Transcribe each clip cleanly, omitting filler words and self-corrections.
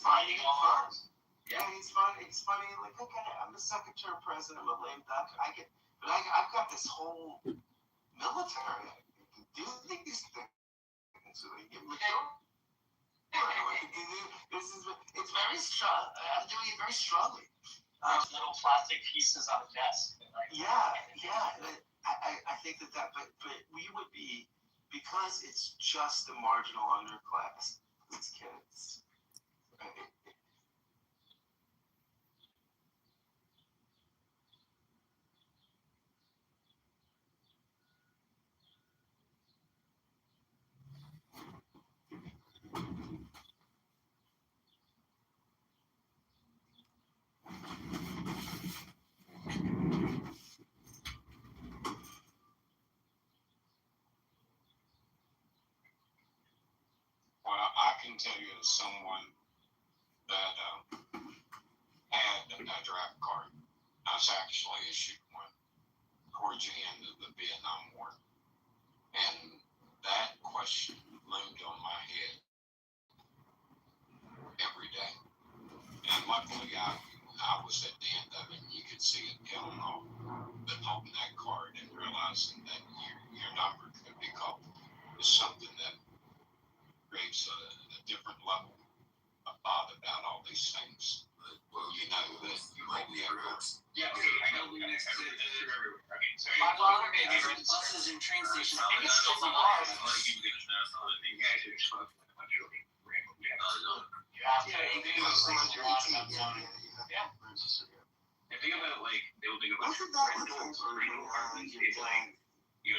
finding it fun. Yeah, it's fun. It's funny. Like, okay, I'm the second term president. I'm a lame duck. I've got this whole military. I can do these things. It's very strong. I'm doing it very strongly. Little plastic pieces on a desk. Yeah. I think that, but we would be, because it's just the marginal underclass. These kids. Well, I can tell you as someone that had a draft card. I was actually issued one towards the end of the Vietnam War. And that question loomed on my head every day. And luckily, I was at the end of it, and you could see it going off. But holding that card and realizing that your number could be called is something that creates a different level of thought about all these things. Well, you know that you might be at risk. Yeah, okay, I know we next to my father made me rent buses and train stations. I think it's still the law. I think about like building a bunch of rental apartments. It's like,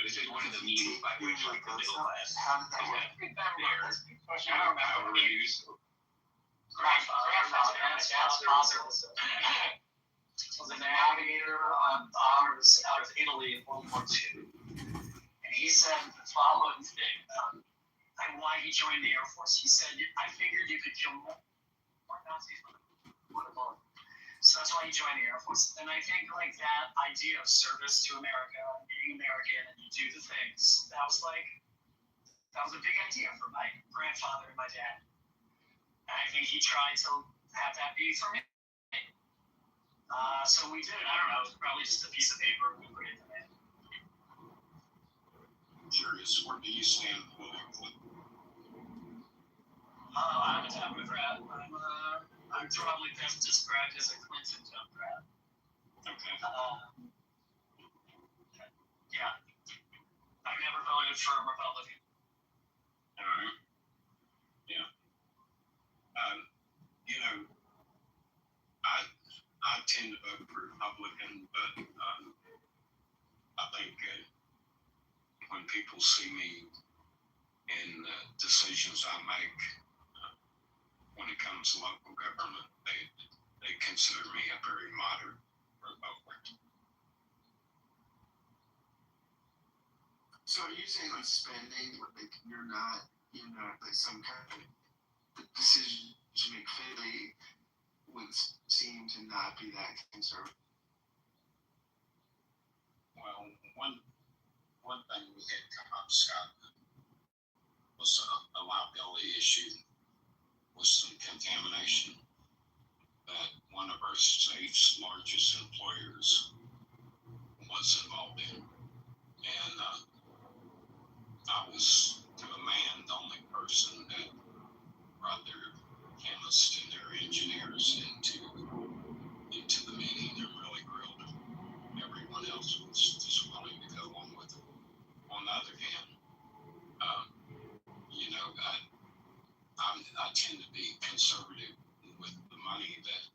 this is one of the means by which like the middle class How did that work? I don't remember. Grandfather and my dad's father was a navigator on bombers out of Italy in World War II. And he said the following thing, and why he joined the Air Force. He said, I figured you could kill more Nazis with a bullet. So that's why he joined the Air Force. And I think like that idea of service to America and being American and you do the things, that was a big idea for my grandfather and my dad. And I think he tried to have that be for me. So we did. I don't know. It was probably just a piece of paper we put in the mail. I'm curious, where do you stand politically? I'm a Democrat. I'm probably best described as a Clinton Democrat. Okay. Yeah. I've never voted for a Republican. All right. Yeah. I tend to vote for Republican, but I think when people see me in the decisions I make, when it comes to local government, they consider me a very moderate Republican. So are you saying on spending, like you're not like some kind of decision to make fairly would seem to not be that conservative? Well, one thing we had come up, Scott, was a liability issue with some contamination that one of our state's largest employers was involved in. And I was, to a man, the only person that brought their chemists and their engineers into the meeting and really grilled them. Everyone else was just willing to go on with it. On the other hand, I tend to be conservative with the money that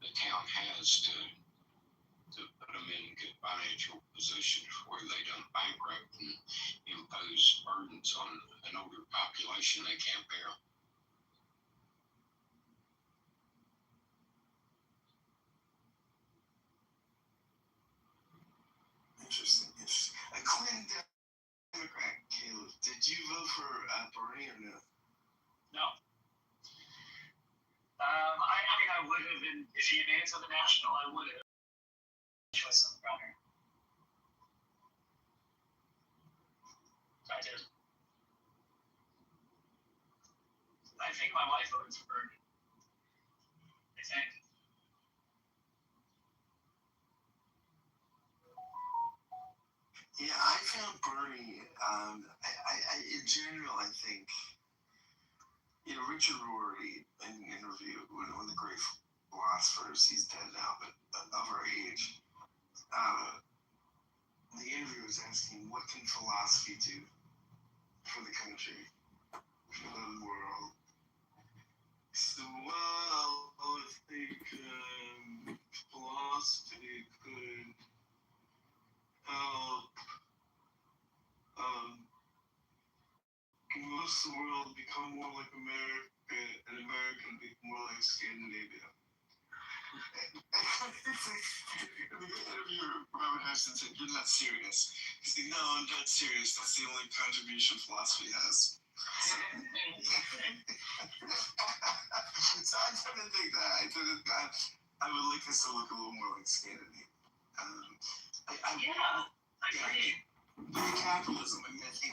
the town has to put them in good financial positions where they don't bankrupt and impose burdens on an older population they can't bear. Interesting. A Clinton Democrat, Caleb. Did you vote for Bernie or no? No. I would have been, if he had made it to the national, I would have. Choice on the primary. I did. I think my wife voted for Bernie. Richard Rorty in an interview, one of the great philosophers, he's dead now, but of our age, the interviewer was asking, what can philosophy do for the country, for the world? So, well, I think philosophy could help most of the world become more like America, and America become more like Scandinavia. The interviewer, Robert Hudson, said, "You're not serious." He said, "No, I'm not serious. That's the only contribution philosophy has." So I didn't think that. I would like us to look a little more like Scandinavia. I agree. Capitalism. I mean, I think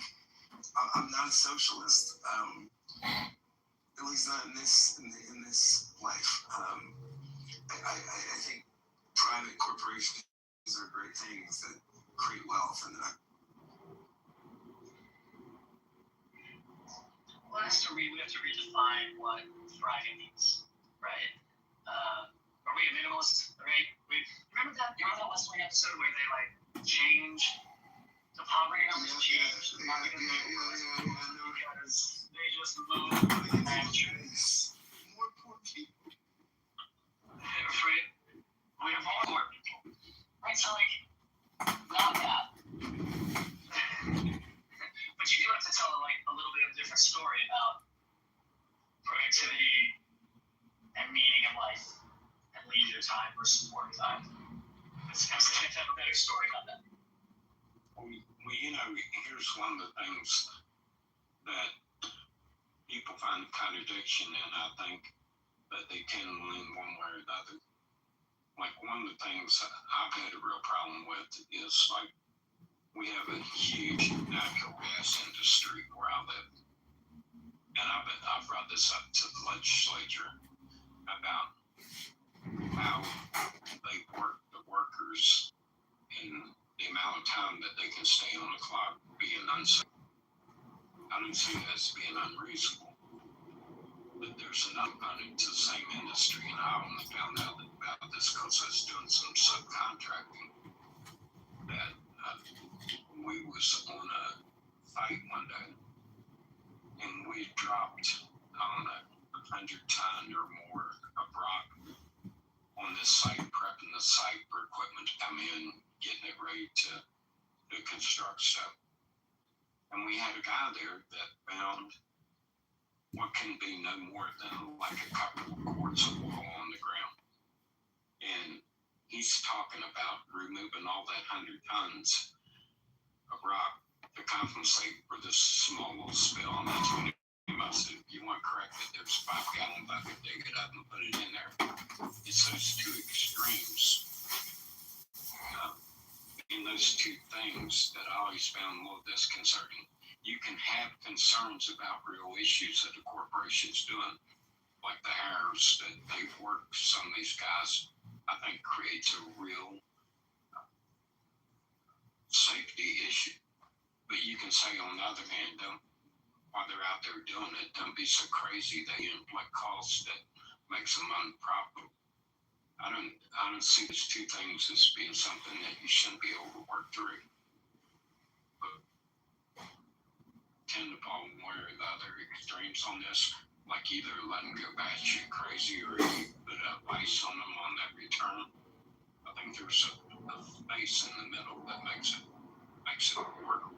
I'm not a socialist. At least not in this life. I think private corporations are great things that create wealth, and We have to redefine what thriving means, right? Are we a minimalist? Right? Remember that Last Wing episode where they like change the poverty numbers change because they just move more poor people. Right? We have more poor people. Right? So like, not that. But you do have to tell like a little bit of a different story about productivity and meaning in life and leisure time versus work time. It's going to have a better story on that. Well, here's one of the things that people find a contradiction in, I think, that they can lean one way or the other. Like, one of the things I've had a real problem with is, like, we have a huge natural gas industry where I live. And I've brought this up to the legislature about how they work the workers and the amount of time that they can stay on the clock being unsafe. I don't see that as being unreasonable. But there's enough money to the same industry, and I only found out about this because I was doing some subcontracting, that we was on a fight one day, and we dropped, I don't know, 100 ton or more of rock on this site, prepping the site for equipment to come in, getting it ready to construct stuff. And we had a guy there that found what can be no more than like a couple of quarts of oil on the ground. And he's talking about removing all that 100 tons of rock to compensate for this small little spill. And that's when I said, if you want to correct it, there's a 5-gallon bucket, dig it up and put it in there. It's those two extremes. In those two things that I always found a little disconcerting. You can have concerns about real issues that the corporation's doing, like the hours that they've worked. Some of these guys, I think, creates a real safety issue. But you can say, on the other hand, while they're out there doing it, don't be so crazy they inflict costs that makes them unprofitable. I don't see these two things as being something that you shouldn't be able to work through. But tend to fall one or the other extremes on this, like either let them go batshit crazy or you put a vice on them on that return. I think there's a space in the middle that makes it workable.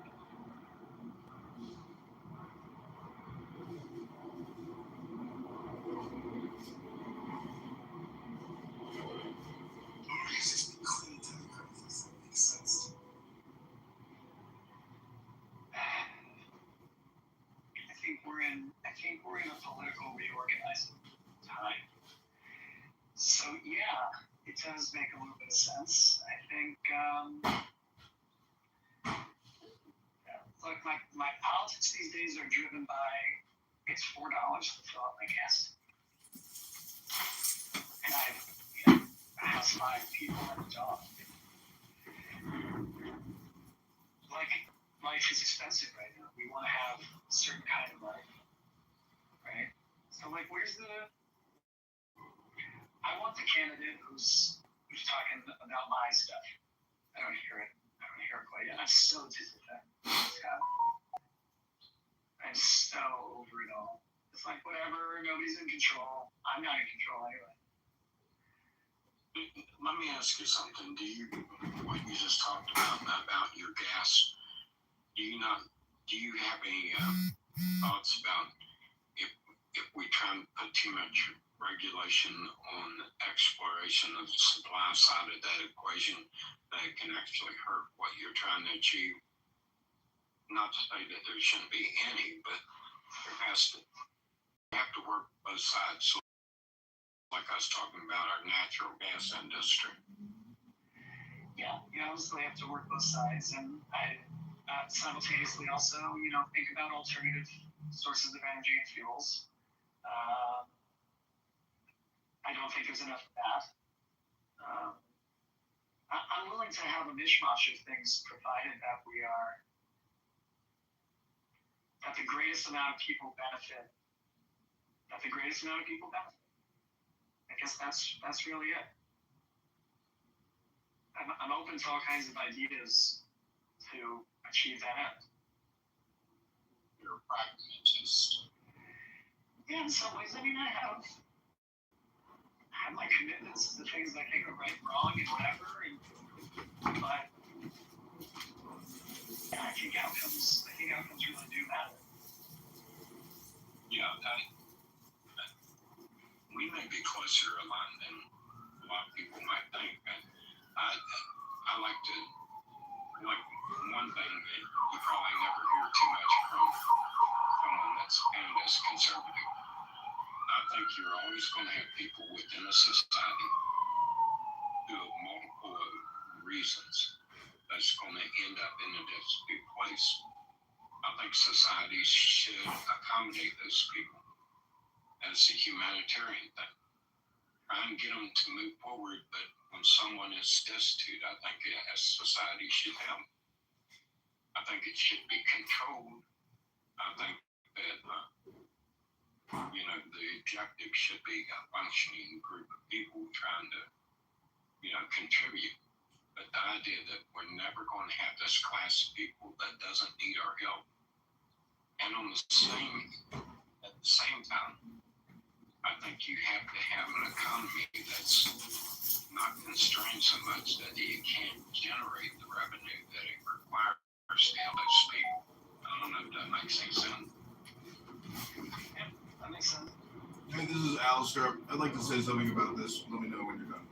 I think we're in a political reorganizing time. So yeah, it does make a little bit of sense. I think look, my politics these days are driven by it's $4 to fill up my gas. And I have 5 people and a dog. Like, life is expensive right now. We want to have a certain kind of life, right? So like, where's the? I want the candidate who's talking about my stuff. I don't hear it. I don't hear it quite yet. I'm so disappointed. I'm so over it all. It's like whatever. Nobody's in control. I'm not in control anyway. Let me ask you something. What you just talked about your gas, do you have any thoughts about if we try and put too much regulation on the exploration of the supply side of that equation, that it can actually hurt what you're trying to achieve? Not to say that there shouldn't be any, but you have to work both sides. So like I was talking about our natural gas industry. Yeah, you obviously have to work both sides, and I simultaneously also, think about alternative sources of energy and fuels. I don't think there's enough of that. I'm willing to have a mishmash of things, provided that that the greatest amount of people benefit. I guess that's really it. I'm open to all kinds of ideas to achieve that end. You're a pragmatist. Yeah, in some ways. I mean, I have my commitments to the things I think are right and wrong and whatever, but yeah, I think outcomes really do matter. Yeah, we may be closer aligned than a lot of people might think. But I like one thing that you probably never hear too much from someone that's painted as conservative. I think you're always going to have people within a society who have multiple reasons that's going to end up in a destitute place. I think societies should accommodate those people as a humanitarian thing. Try and get them to move forward, but when someone is destitute, I think as society should help. I think it should be controlled. I think that the objective should be a functioning group of people trying to contribute. But the idea that we're never going to have this class of people that doesn't need our help, and at the same time, I think you have to have an economy that's not constrained so much that you can't generate the revenue that it requires to have those people. I don't know if that makes any sense. Yeah, that makes sense. Hey, this is Alistair. I'd like to say something about this. Let me know when you're done.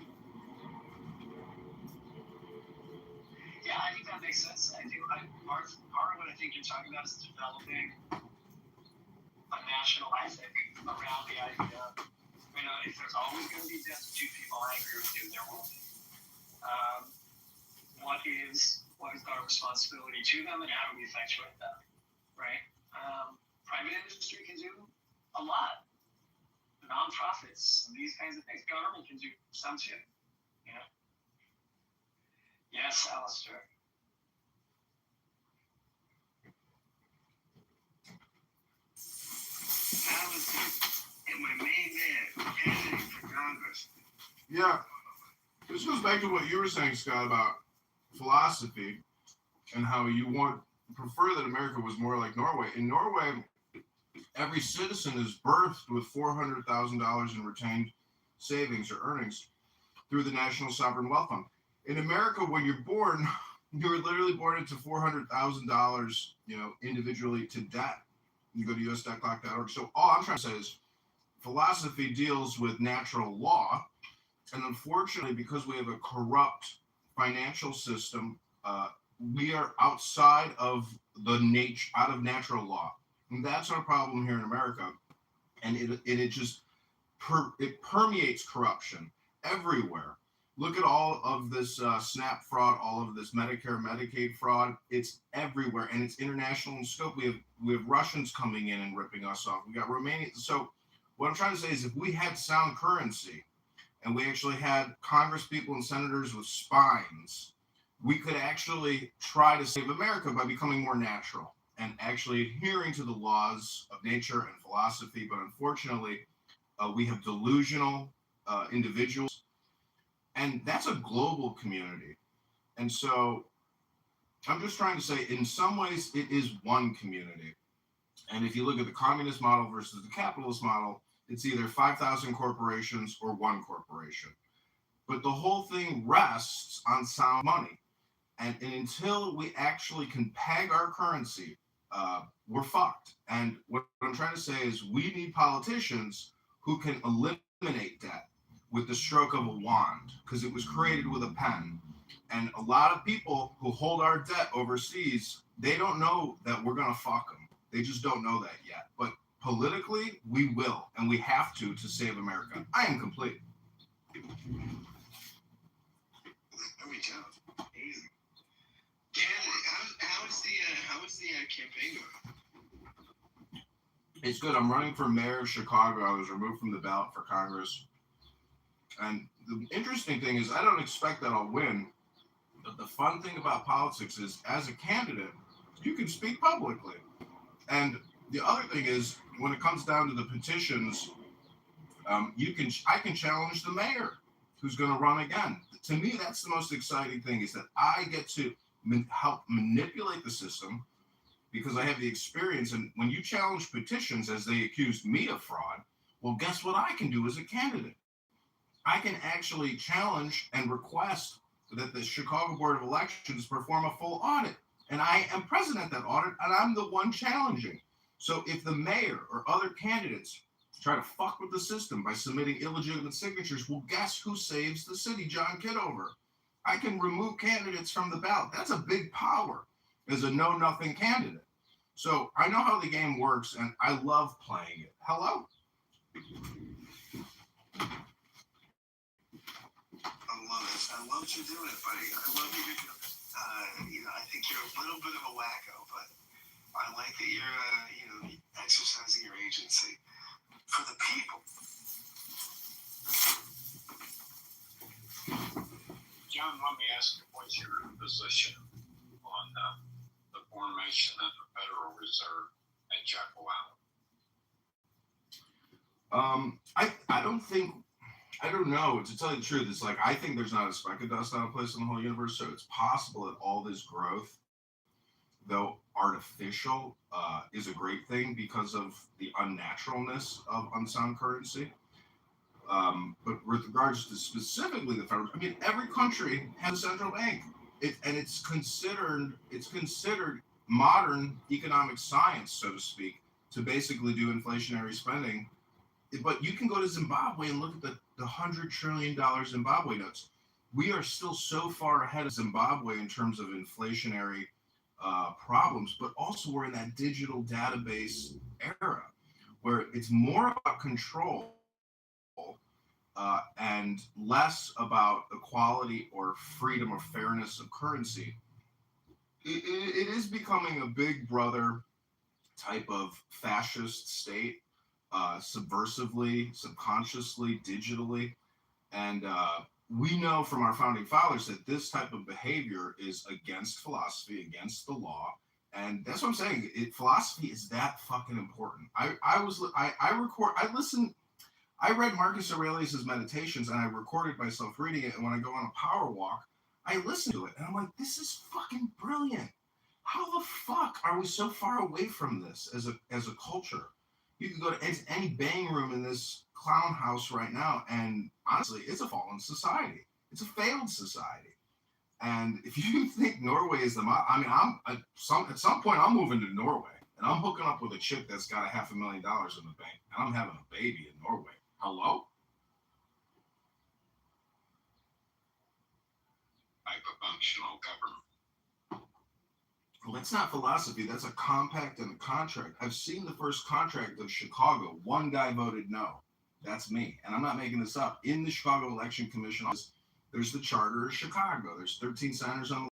Yeah, I think that makes sense. I do. Part of what I think you're talking about is developing a national ethic around the idea. If there's always going to be destitute people, I agree with you. There will be. What is our responsibility to them, and how do we effectuate that? Right? Private industry can do a lot. Nonprofits and these kinds of things. Government can do some too. Yes, Alistair. Alistair, and my main man, candidate for Congress. Yeah. This goes back to what you were saying, Scott, about philosophy and how you prefer that America was more like Norway. In Norway, every citizen is birthed with $400,000 in retained savings or earnings through the National Sovereign Wealth Fund. In America, when you're born, you're literally born into $400,000, individually to debt. You go to us.clock.org. So all I'm trying to say is philosophy deals with natural law. And unfortunately, because we have a corrupt financial system, we are outside of out of natural law. And that's our problem here in America. And it permeates corruption everywhere. Look at all of this SNAP fraud, all of this Medicare, Medicaid fraud. It's everywhere, and it's international in scope. We have Russians coming in and ripping us off. We got Romania. So what I'm trying to say is if we had sound currency and we actually had Congress people and senators with spines, we could actually try to save America by becoming more natural. and actually adhering to the laws of nature and philosophy. But unfortunately, we have delusional individuals, and that's a global community. And so I'm just trying to say, in some ways, it is one community. And if you look at the communist model versus the capitalist model, it's either 5,000 corporations or one corporation. But the whole thing rests on sound money. And until we actually can peg our currency, we're fucked. And what I'm trying to say is we need politicians who can eliminate debt with the stroke of a wand, because it was created with a pen. And a lot of people who hold our debt overseas, they don't know that we're going to fuck them. They just don't know that yet. But politically, we will, and we have to save America. I am complete. There we go. Easy. Canada, how is the campaign going? It's good. I'm running for mayor of Chicago. I was removed from the ballot for Congress. And the interesting thing is I don't expect that I'll win. But the fun thing about politics is, as a candidate, you can speak publicly. And the other thing is, when it comes down to the petitions, I can challenge the mayor who's going to run again. To me, that's the most exciting thing, is that I get to help manipulate the system because I have the experience. And when you challenge petitions, as they accused me of fraud, well, guess what I can do as a candidate? I can actually challenge and request that the Chicago Board of Elections perform a full audit. And I am present at that audit, and I'm the one challenging. So if the mayor or other candidates try to fuck with the system by submitting illegitimate signatures, well, guess who saves the city? John Kitover. I can remove candidates from the ballot. That's a big power as a know-nothing candidate. So I know how the game works, and I love playing it. Hello? I love what you're doing, buddy. I love you. I think you're a little bit of a wacko, but I like that you're, exercising your agency for the people. John, let me ask you, what's your position on the formation of the Federal Reserve at Jekyll Island? I don't know. To tell you the truth, it's like I think there's not a speck of dust on a place in the whole universe. So it's possible that all this growth, though artificial, is a great thing because of the unnaturalness of unsound currency. But with regards to specifically the federal, every country has a central bank, it's considered modern economic science, so to speak, to basically do inflationary spending. But you can go to Zimbabwe and look at the $100 trillion Zimbabwe notes. We are still so far ahead of Zimbabwe in terms of inflationary problems, but also we're in that digital database era where it's more about control and less about equality or freedom or fairness of currency. It is becoming a big brother type of fascist state, subversively, subconsciously, digitally. And we know from our founding fathers that this type of behavior is against philosophy, against the law. And that's what I'm saying. Philosophy is that fucking important. I read Marcus Aurelius's Meditations and I recorded myself reading it. And when I go on a power walk, I listen to it and I'm like, this is fucking brilliant. How the fuck are we so far away from this as a culture? You can go to any bang room in this clown house right now, and honestly, it's a fallen society. It's a failed society. And if you think Norway is at some point I'm moving to Norway, and I'm hooking up with a chick that's got $500,000 in the bank, and I'm having a baby in Norway. Hello? Hyper-functional government. Well, that's not philosophy. That's a compact and a contract. I've seen the first contract of Chicago. One guy voted no. That's me. And I'm not making this up. In the Chicago Election Commission, there's the Charter of Chicago. There's 13 senators on the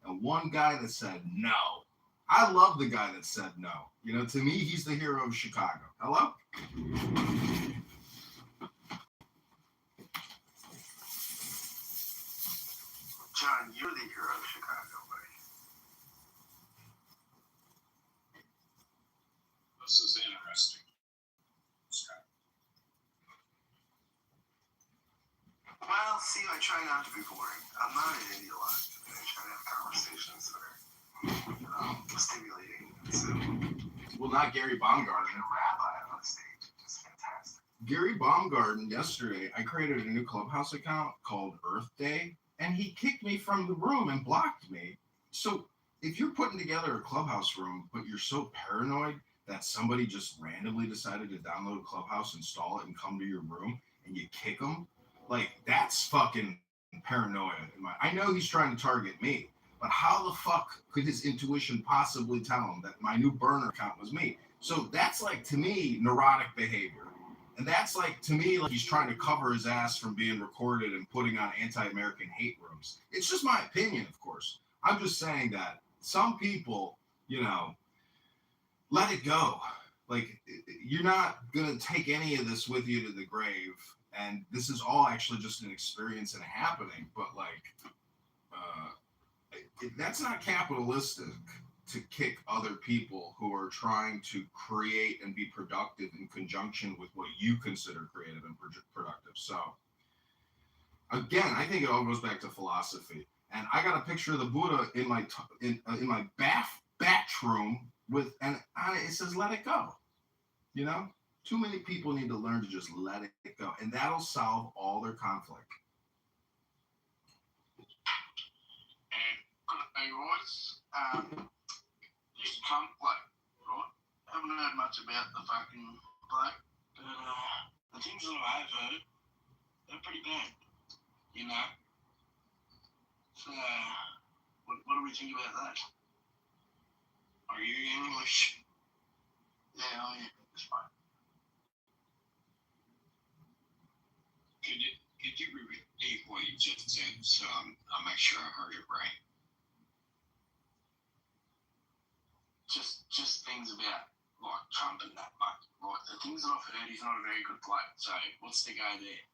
and one guy that said no. I love the guy that said no. To me, he's the hero of Chicago. Hello? John, you're the hero of Chicago, buddy. see, I try not to be boring. I'm not in India a lot. I try to have conversations that are, stimulating. So, Well, not Gary Baumgarten. a rabbi on the stage. It's fantastic. Gary Baumgarten, yesterday, I created a new Clubhouse account called Earth Day, and he kicked me from the room and blocked me. So if you're putting together a Clubhouse room, but you're so paranoid that somebody just randomly decided to download Clubhouse, install it, and come to your room, and you kick them, like, that's fucking paranoia. I know he's trying to target me, but how the fuck could his intuition possibly tell him that my new burner account was me? So that's, like, to me, neurotic behavior. And that's, like, to me, like he's trying to cover his ass from being recorded and putting on anti-American hate rooms. It's just my opinion, of course. I'm just saying that some people, let it go. Like, you're not going to take any of this with you to the grave. And this is all actually just an experience and a happening. But, like, that's not capitalistic to kick other people who are trying to create and be productive in conjunction with what you consider creative and productive. So, again, I think it all goes back to philosophy. And I got a picture of the Buddha in my bathroom and on it says "Let it go." Too many people need to learn to just let it go, and that'll solve all their conflict. Hey, Royce, this Trump bloke, right? Haven't heard much about the fucking bloke, but the things that I've heard, they're pretty bad, So, what do we think about that? Are you English? Yeah, I am. It's fine. Could you repeat what you just said so I'll make sure I heard it right? Just things about, like, Trump and that, like, the things that I've heard, he's not a very good bloke, so what's the go there?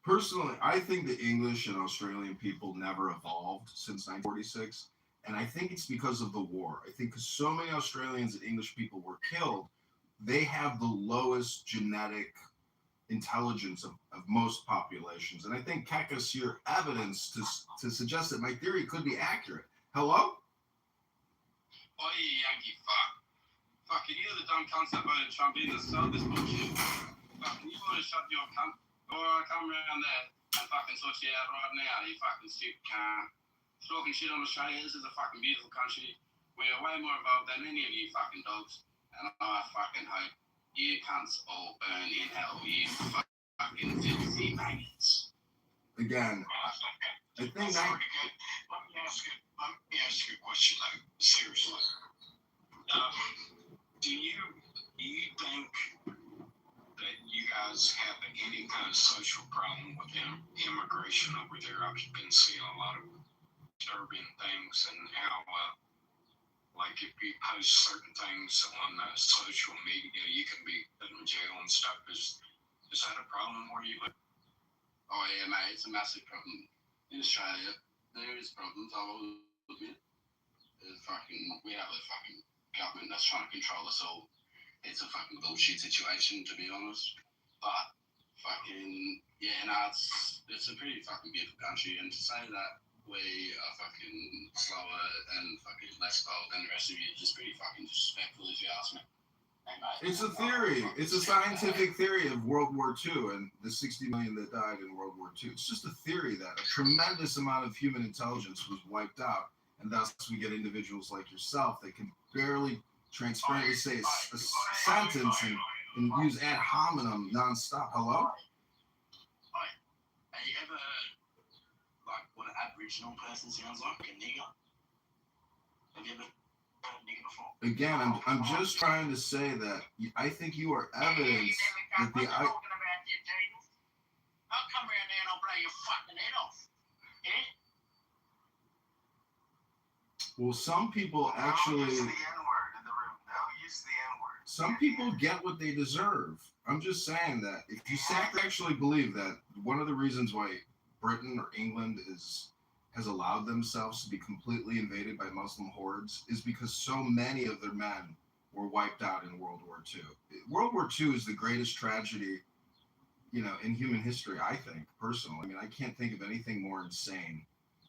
Personally, I think the English and Australian people never evolved since 1946, and I think it's because of the war. I think because so many Australians and English people were killed, they have the lowest genetic intelligence of most populations. And I think Keka's here evidence to suggest that my theory could be accurate. Hello? Oh, you Yankee fuck. Fucking you the dumb cunts that voted Trump in to sell this bullshit. Fucking you want to shut your cunt. Or come around there and fucking sort you out right now, you fucking stupid cunt. Talking shit on Australia, this is a fucking beautiful country. We are way more involved than any of you fucking dogs. And I fucking hope you cunts all burn in hell, you fucking filthy maggots. Again, I think that... Let me ask you a question, though, seriously. Do you think that you guys have any kind of social problem with immigration over there? I've been seeing a lot of disturbing things and how, like, if you post certain things on social media, you can be put in jail and stuff. Is that a problem where you live? Oh yeah, mate, it's a massive problem. In Australia, there is problems, I will admit. We have a fucking government that's trying to control us all. It's a fucking bullshit situation, to be honest. But it's a pretty fucking beautiful country, and to say that we are fucking slower and fucking less bold than the rest of you is just pretty fucking disrespectful, if you ask me. It's a theory. It's a scientific theory of World War II and the 60 million that died in World War II. It's just a theory that a tremendous amount of human intelligence was wiped out, and thus we get individuals like yourself that can barely transparently say a sentence and use ad hominem nonstop. Hello? Have you ever heard, like, what an Aboriginal person sounds like? A nigger? Have you ever heard a nigger before? Again, I'm just trying to say that I think you are evidence that the... I'll come around there and I'll blow your fucking head off. Yeah? Well, some people actually... Use the N-word in the room. No, use the N-word. Some people get what they deserve. I'm just saying that if you actually believe that one of the reasons why Britain or England has allowed themselves to be completely invaded by Muslim hordes is because so many of their men were wiped out in World War II. World War II is the greatest tragedy, in human history, I think, personally. I mean, I can't think of anything more insane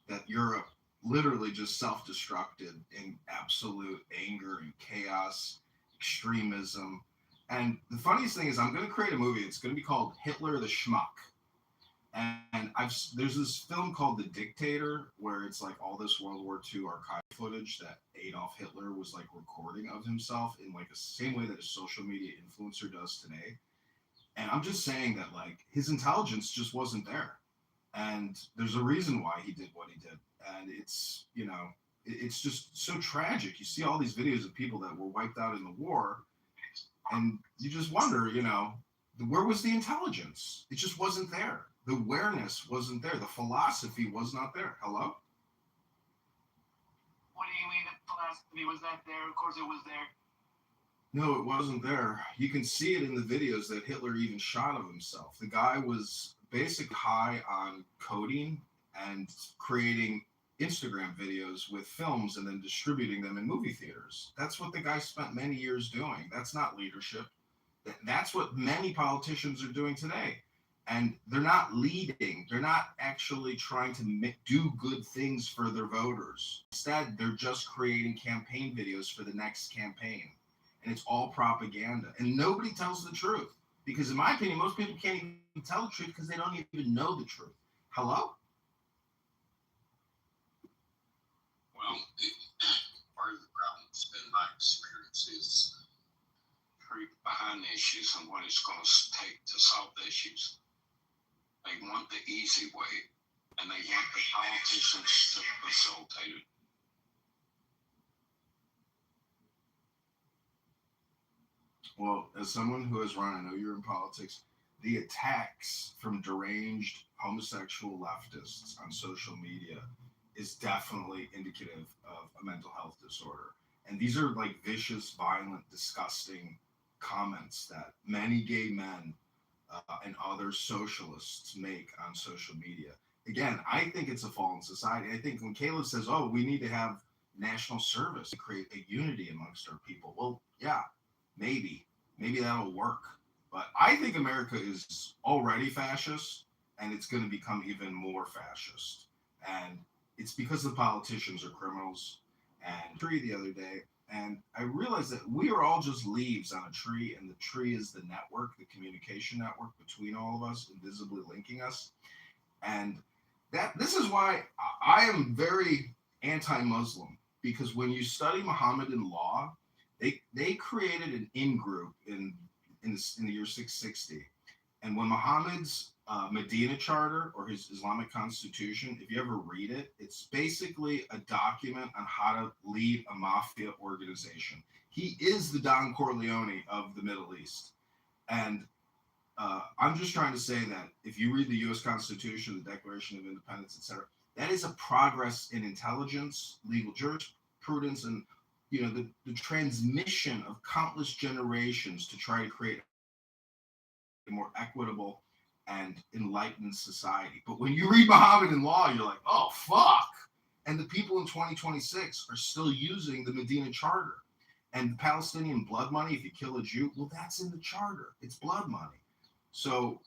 that Europe literally just self-destructed in absolute anger and chaos, extremism. And the funniest thing is I'm going to create a movie. It's going to be called Hitler the Schmuck. And there's this film called The Dictator where it's like all this World War II archive footage that Adolf Hitler was like recording of himself in like the same way that a social media influencer does today. And I'm just saying that like his intelligence just wasn't there. And there's a reason why he did what he did. And it's just so tragic. You see all these videos of people that were wiped out in the war, and you just wonder, where was the intelligence? It just wasn't there. The awareness wasn't there. The philosophy was not there. Hello? What do you mean the philosophy was not there? Of course it was there. No, it wasn't there. You can see it in the videos that Hitler even shot of himself. The guy was basically high on codeine and creating Instagram videos with films and then distributing them in movie theaters. That's what the guy spent many years doing. That's not leadership. That's what many politicians are doing today. And they're not leading. They're not actually trying to do good things for their voters. Instead, they're just creating campaign videos for the next campaign. And it's all propaganda. And nobody tells the truth. Because in my opinion, most people can't even tell the truth because they don't even know the truth. Hello? Well, part of the problem has been my experience is truth behind the issues and what it's going to take to solve the issues. They want the easy way, and they want the politicians to facilitate it. Well, as someone who has run, I know you're in politics, the attacks from deranged homosexual leftists on social media is definitely indicative of a mental health disorder. And these are like vicious, violent, disgusting comments that many gay men and other socialists make on social media. Again, I think it's a fallen society. I think when Caleb says, oh, we need to have national service to create a unity amongst our people. Well, yeah, maybe that'll work. But I think America is already fascist, and it's going to become even more fascist. And it's because the politicians are criminals. And tree the other day, and I realized that we are all just leaves on a tree, and the tree is the network, the communication network between all of us, invisibly linking us. And this is why I am very anti-Muslim, because when you study Mohammedan law, they created an in-group in the year 660. And when Muhammad's Medina Charter or his Islamic Constitution, if you ever read it, it's basically a document on how to lead a mafia organization. He is the Don Corleone of the Middle East. And I'm just trying to say that if you read the U.S. Constitution, the Declaration of Independence, etc., that is a progress in intelligence, legal jurisprudence, and the transmission of countless generations to try to create a more equitable and enlightened society. But when you read Mohammedan law, you're like, oh, fuck. And the people in 2026 are still using the Medina Charter. And the Palestinian blood money, if you kill a Jew, well, that's in the charter. It's blood money. So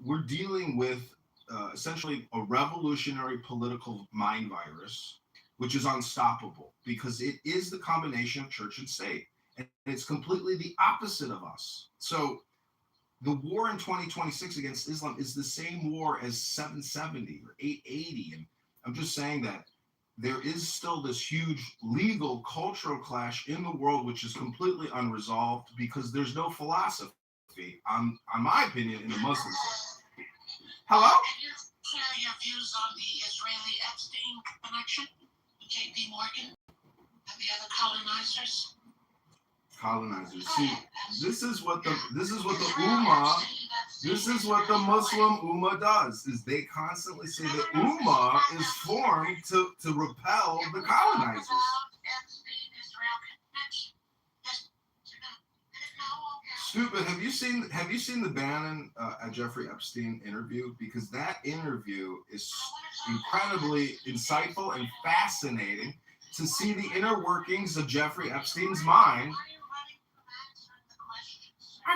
we're dealing with essentially a revolutionary political mind virus, which is unstoppable because it is the combination of church and state. And it's completely the opposite of us. So the war in 2026 against Islam is the same war as 770 or 880. And I'm just saying that there is still this huge legal cultural clash in the world, which is completely unresolved because there's no philosophy, on my opinion, in the Muslim side. Hello? Can you share your views on the Israeli Epstein connection, J.P. Morgan, and the other colonizers? See, this is what the Ummah, this is what the Muslim Ummah does, is they constantly say the Ummah is formed to repel the colonizers. Stupid. Have you seen the Bannon at Jeffrey Epstein interview? Because that interview is incredibly insightful and fascinating to see the inner workings of Jeffrey Epstein's mind.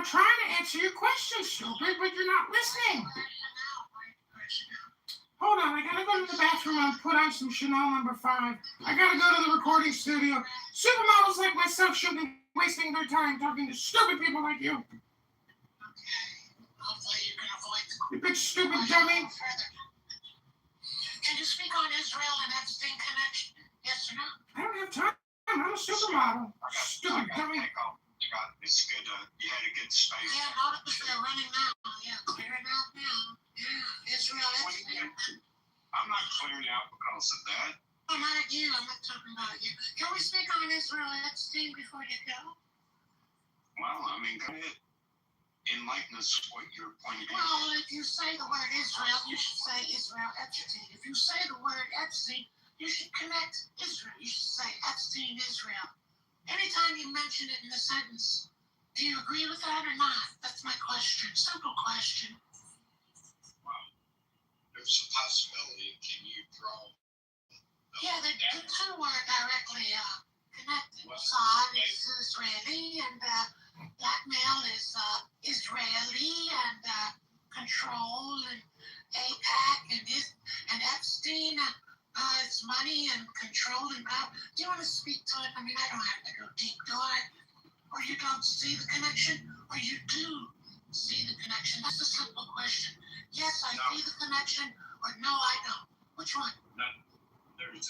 I'm trying to answer your question, stupid, but you're not listening. Hold on, I gotta go to the bathroom and put on some Chanel number 5. I gotta go to the recording studio. Supermodels like myself shouldn't be wasting their time talking to stupid people like you. Okay. Hopefully you can avoid You big stupid dummy. Can you speak on Israel and Epstein connection? Yes or no? I don't have time. I'm a supermodel. Stupid dummy. It's good. You had a good space. Yeah, notice they're running now. Yeah, clearing out now. Yeah, Israel Epstein. I'm not clearing out because of that. Oh, not you. I'm not talking about you. Can we speak on Israel Epstein before you go? Well, I mean, go ahead. Enlighten us what your point of view is. Well, if you say the word Israel, you should say Israel Epstein. If you say the word Epstein, you should connect Israel. You should say Epstein Israel. Anytime you mention it in a sentence, do you agree with that or not? That's my question. Simple question. Well, there's a possibility. Can you draw? Yeah, the two were directly connected. Mossad is Israeli, and blackmail is Israeli, and control and AIPAC and Epstein is money and control and power. Do you want to speak to it? I mean, I don't have to go deep, do I? Or you don't see the connection, or you do see the connection? That's a simple question. Yes, I see the connection, or no, I don't. Which one? No, there's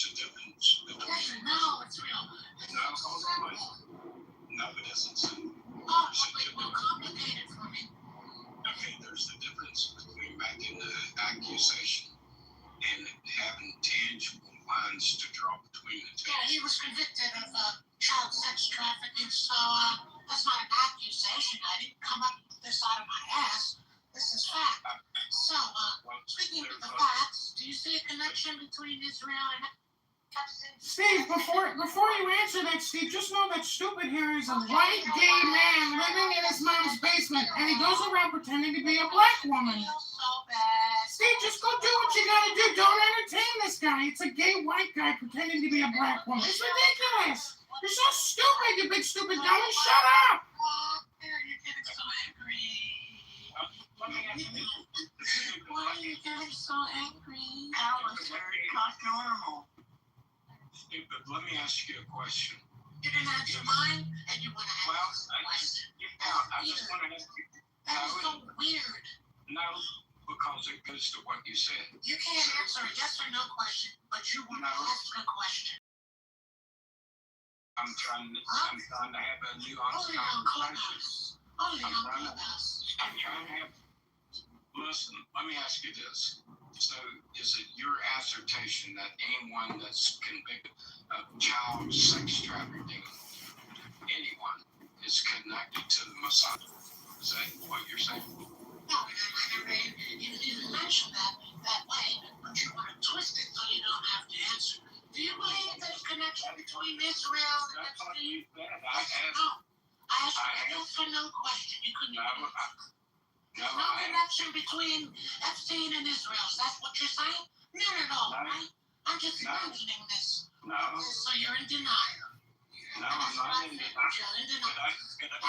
a difference between. Yes or no, it's real. It's No, simple. No, it isn't. Oh, wait, well, complicate it for me. Okay, there's the difference between making the accusation and having tangible lines to draw between the two. Yeah, he was convicted of child sex trafficking, so that's not an accusation. I didn't come up with this out of my ass. This is fact. So, speaking of the facts, do you see a connection between Israel and Epstein? Steve, before you answer that, Steve, just know that stupid here is a white gay man living in his mom's basement, and he goes around pretending to be a black woman. I feel so bad. Steve, just go do what you gotta do. Don't entertain this guy. It's a gay white guy pretending to be a black woman. It's ridiculous. You're so stupid, you big stupid dummy. Shut up. You're getting so angry. Let me ask you. Why are you getting so angry? Alice, not normal. But let me ask you a question. You didn't answer mine, and you want to Well, answer the question. I just want to ask you. That is so weird. No, because it goes to what you said. You can't answer a yes or no question, but you want to ask a question. I'm trying to have a nuanced Only on conversation. Clubhouse. Only on Clubhouse. I'm trying to have. Listen, let me ask you this. So, is it your assertion that anyone that's convicted of child sex trafficking, anyone, is connected to the Mossad? Is that what you're saying? No, I never even mentioned that way, but you want to twist it so you don't have to answer. Do you believe there's a connection between Israel and That's what Epstein? you said. No. I asked you a yes or no question. You couldn't even answer. There's no connection between Epstein and Israel. Is that what you're saying? Not at all, right? I'm just imagining this. No. So you're in denial. No, I'm not in denial. You're in denial.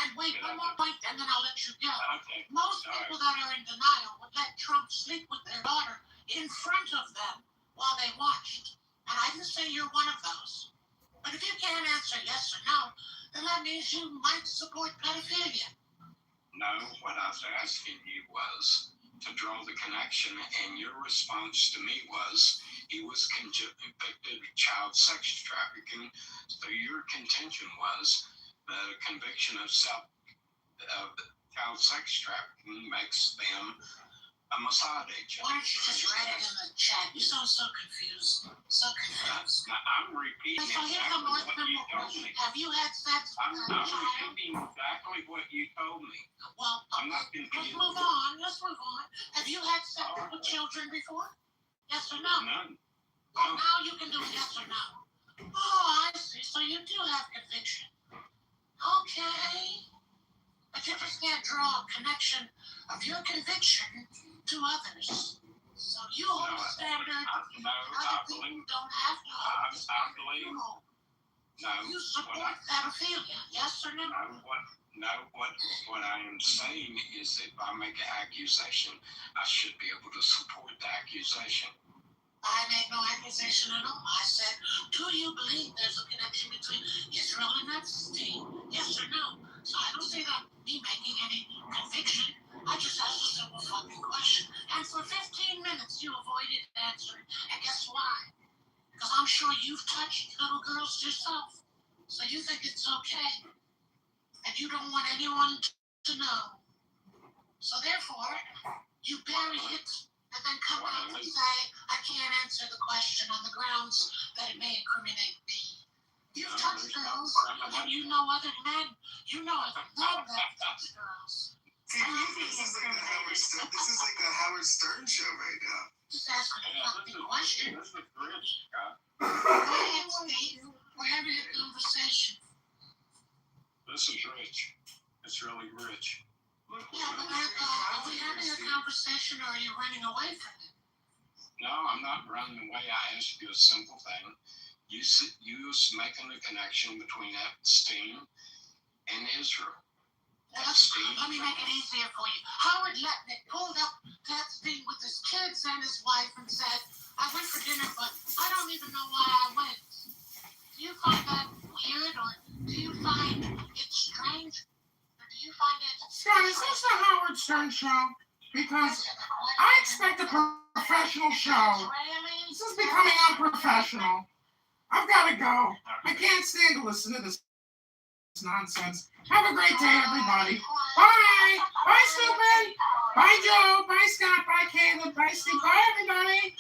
And wait, one more point, and then I'll let you go. Okay. Most people that are in denial would let Trump sleep with their daughter in front of them while they watched. And I didn't say you're one of those. But if you can't answer yes or no, then that means you might support pedophilia. No, what I was asking you was to draw the connection, and your response to me was he was convicted of child sex trafficking. So your contention was that a conviction of child sex trafficking makes them a Mossad agent. Why don't you just write it in the chat? You sound so confused. So confused. I'm repeating So here's a exactly more what you simple told question. me. Have you had sex I'm with a child? repeating exactly what you told me. Well, I'm not let's confused. move on. Let's move on. Have you had sex with children before? Yes or no? None. Well, now you can do a yes or no. Oh, I see. So you do have conviction. Okay. But you just can't draw a connection of your conviction to others. So you hold a standard No, I other believe. people don't have to hold. I believe. No, You support pedophilia, yes or no? what I am saying is that if I make an accusation, I should be able to support the accusation. I made no accusation at all. I said, do you believe there's a connection between Israel and Epstein? Yes or no? So I don't see that me making any conviction. I just asked a simple fucking question. And for 15 minutes you avoided answering. And guess why? Because I'm sure you've touched little girls yourself. So you think it's okay. And you don't want anyone to know. So therefore, you bury it and then come out and say, I can't answer the question on the grounds that it may incriminate me. You've touched girls, and you know other men. You know other men that have touched girls. See, this is like a Howard Stern show right now. Just asking a fucking question. This is rich, Scott. Go ahead, Steve. We're having a conversation. This is rich. It's really rich. Yeah, but are we having a conversation or are you running away from it? No, I'm not running away. I asked you a simple thing. You was making a connection between Epstein and Israel. Let me make it easier for you. Howard Letnick pulled up Epstein with his kids and his wife and said, I went for dinner, but I don't even know why I went. Do you find that weird, or do you find it strange? Or do you find it... Scott, is this a Howard Stern show? Because I expect a professional show. This is becoming unprofessional. I've got to go. I can't stand to listen to this nonsense. Have a great day, everybody. Bye. Bye, stupid. Bye, Joe. Bye, Scott. Bye, Caleb. Bye, Steve. Bye, everybody.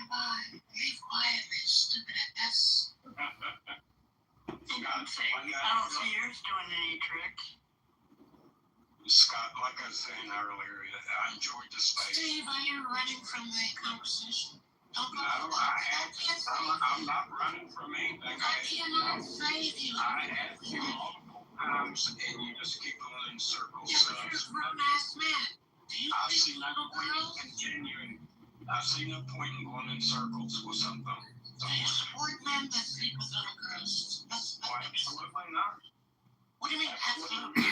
Bye. Leave quietly, stupid ass. Scott, I don't see yours doing any tricks. Scott, like I was saying earlier, I enjoyed the space. Steve, are you running from the conversation? Don't go No, I'm not running from anything. I cannot save you. I asked you multiple times, and you just keep going in circles. Yeah, but you're a grown-ass man. Do you I think see no little point in girls? continuing. I see no point in going in circles with something. Do you support men that sleep with little girls? Well, absolutely not. What do you mean, absolutely?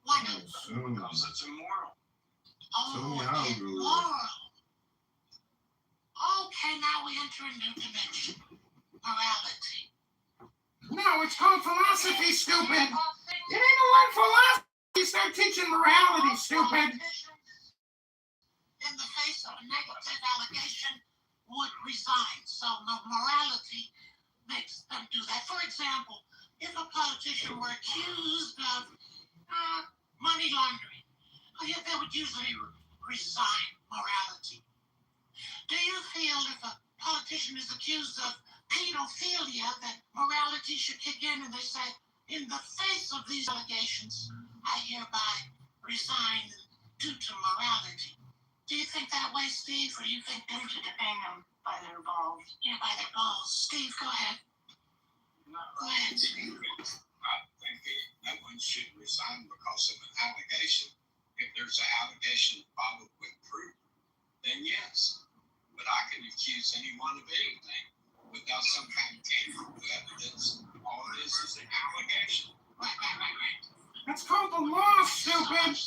Why not? Because it's immoral. Oh, yeah, it's immoral. Okay, now we enter a new dimension. Morality. No, it's called philosophy, stupid. You need to learn philosophy. You start teaching morality, stupid. In the face of a negative allegation, would resign. So the morality makes them do that. For example, if a politician were accused of money laundering, they would usually resign morality. Do you feel if a politician is accused of pedophilia that morality should kick in and they say, in the face of these allegations, I hereby resign due to morality? Do you think that way, Steve, or do you think they should hang them by their balls? Yeah, by their balls. Steve, go ahead. No, Go ahead, Steve. I think no one should resign because of an allegation. If there's an allegation followed with proof, then yes. But I can accuse anyone of anything without some kind of tangible evidence. All it is an allegation. Right. That's called the law, stupid.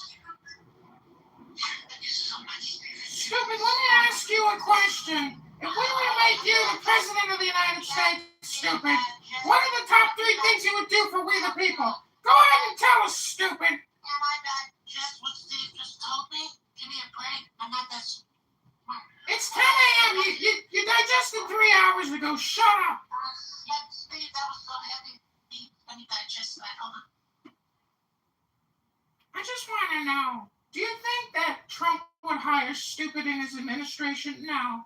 Thank you so much, Steve. Stupid, let me ask you a question. If we were to make you the president of the United States, stupid, what are the top 3 things you would do for we the people? Go ahead and tell us, stupid. Am I not just what Steve just told me? Give me a break. I'm not that smart. It's 10 a.m. You digested 3 hours ago. Shut up. Yeah, Steve, that was so heavy. Let me digest that. Hold on. I just want to know, do you think that Trump would hire stupid in his administration? No.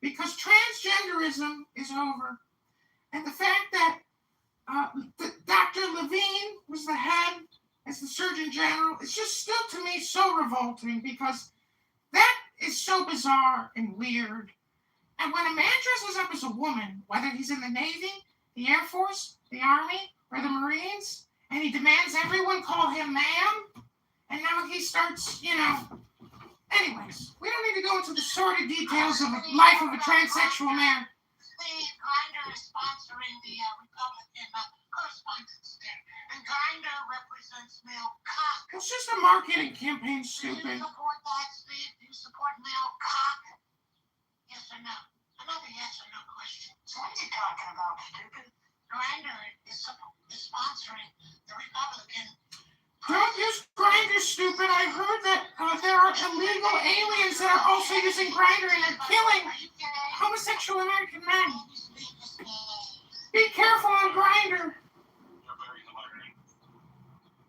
Because transgenderism is over. And the fact that Dr. Levine was the head as the Surgeon General, it's just still to me so revolting because that is so bizarre and weird. And when a man dresses up as a woman, whether he's in the Navy, the Air Force, the Army, or the Marines, and he demands everyone call him ma'am, and now he starts, Anyways, we don't need to go into the sordid details of the life of a transsexual man. Grindr is sponsoring the Republican correspondence there, and Grindr represents male cock. It's just a marketing campaign, Do you stupid. support that, Steve? Do you support male cock? Yes or no? Another yes or no question. So what are you talking about, stupid? Grindr is sponsoring the Republican. Don't use Grindr, stupid. I heard that there are illegal aliens that are also using Grindr and are killing homosexual American men. Be careful on Grindr. You're very hilarious.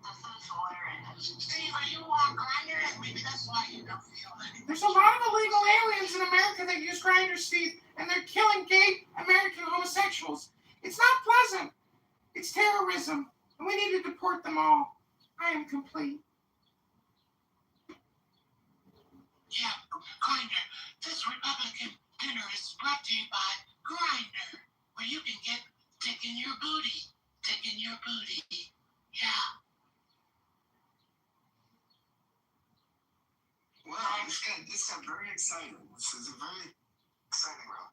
This is hilarious. Steve, are you on Grindr? Maybe that's why you don't feel it. There's a lot of illegal aliens in America that use Grindr, Steve, and they're killing gay American homosexuals. It's not pleasant. It's terrorism, and we need to deport them all. I am complete. Yeah, Grindr. This Republican dinner is brought to you by Grindr, where you can get dick in your booty. Dick in your booty. Yeah. Wow, this got very exciting. This is a very exciting round.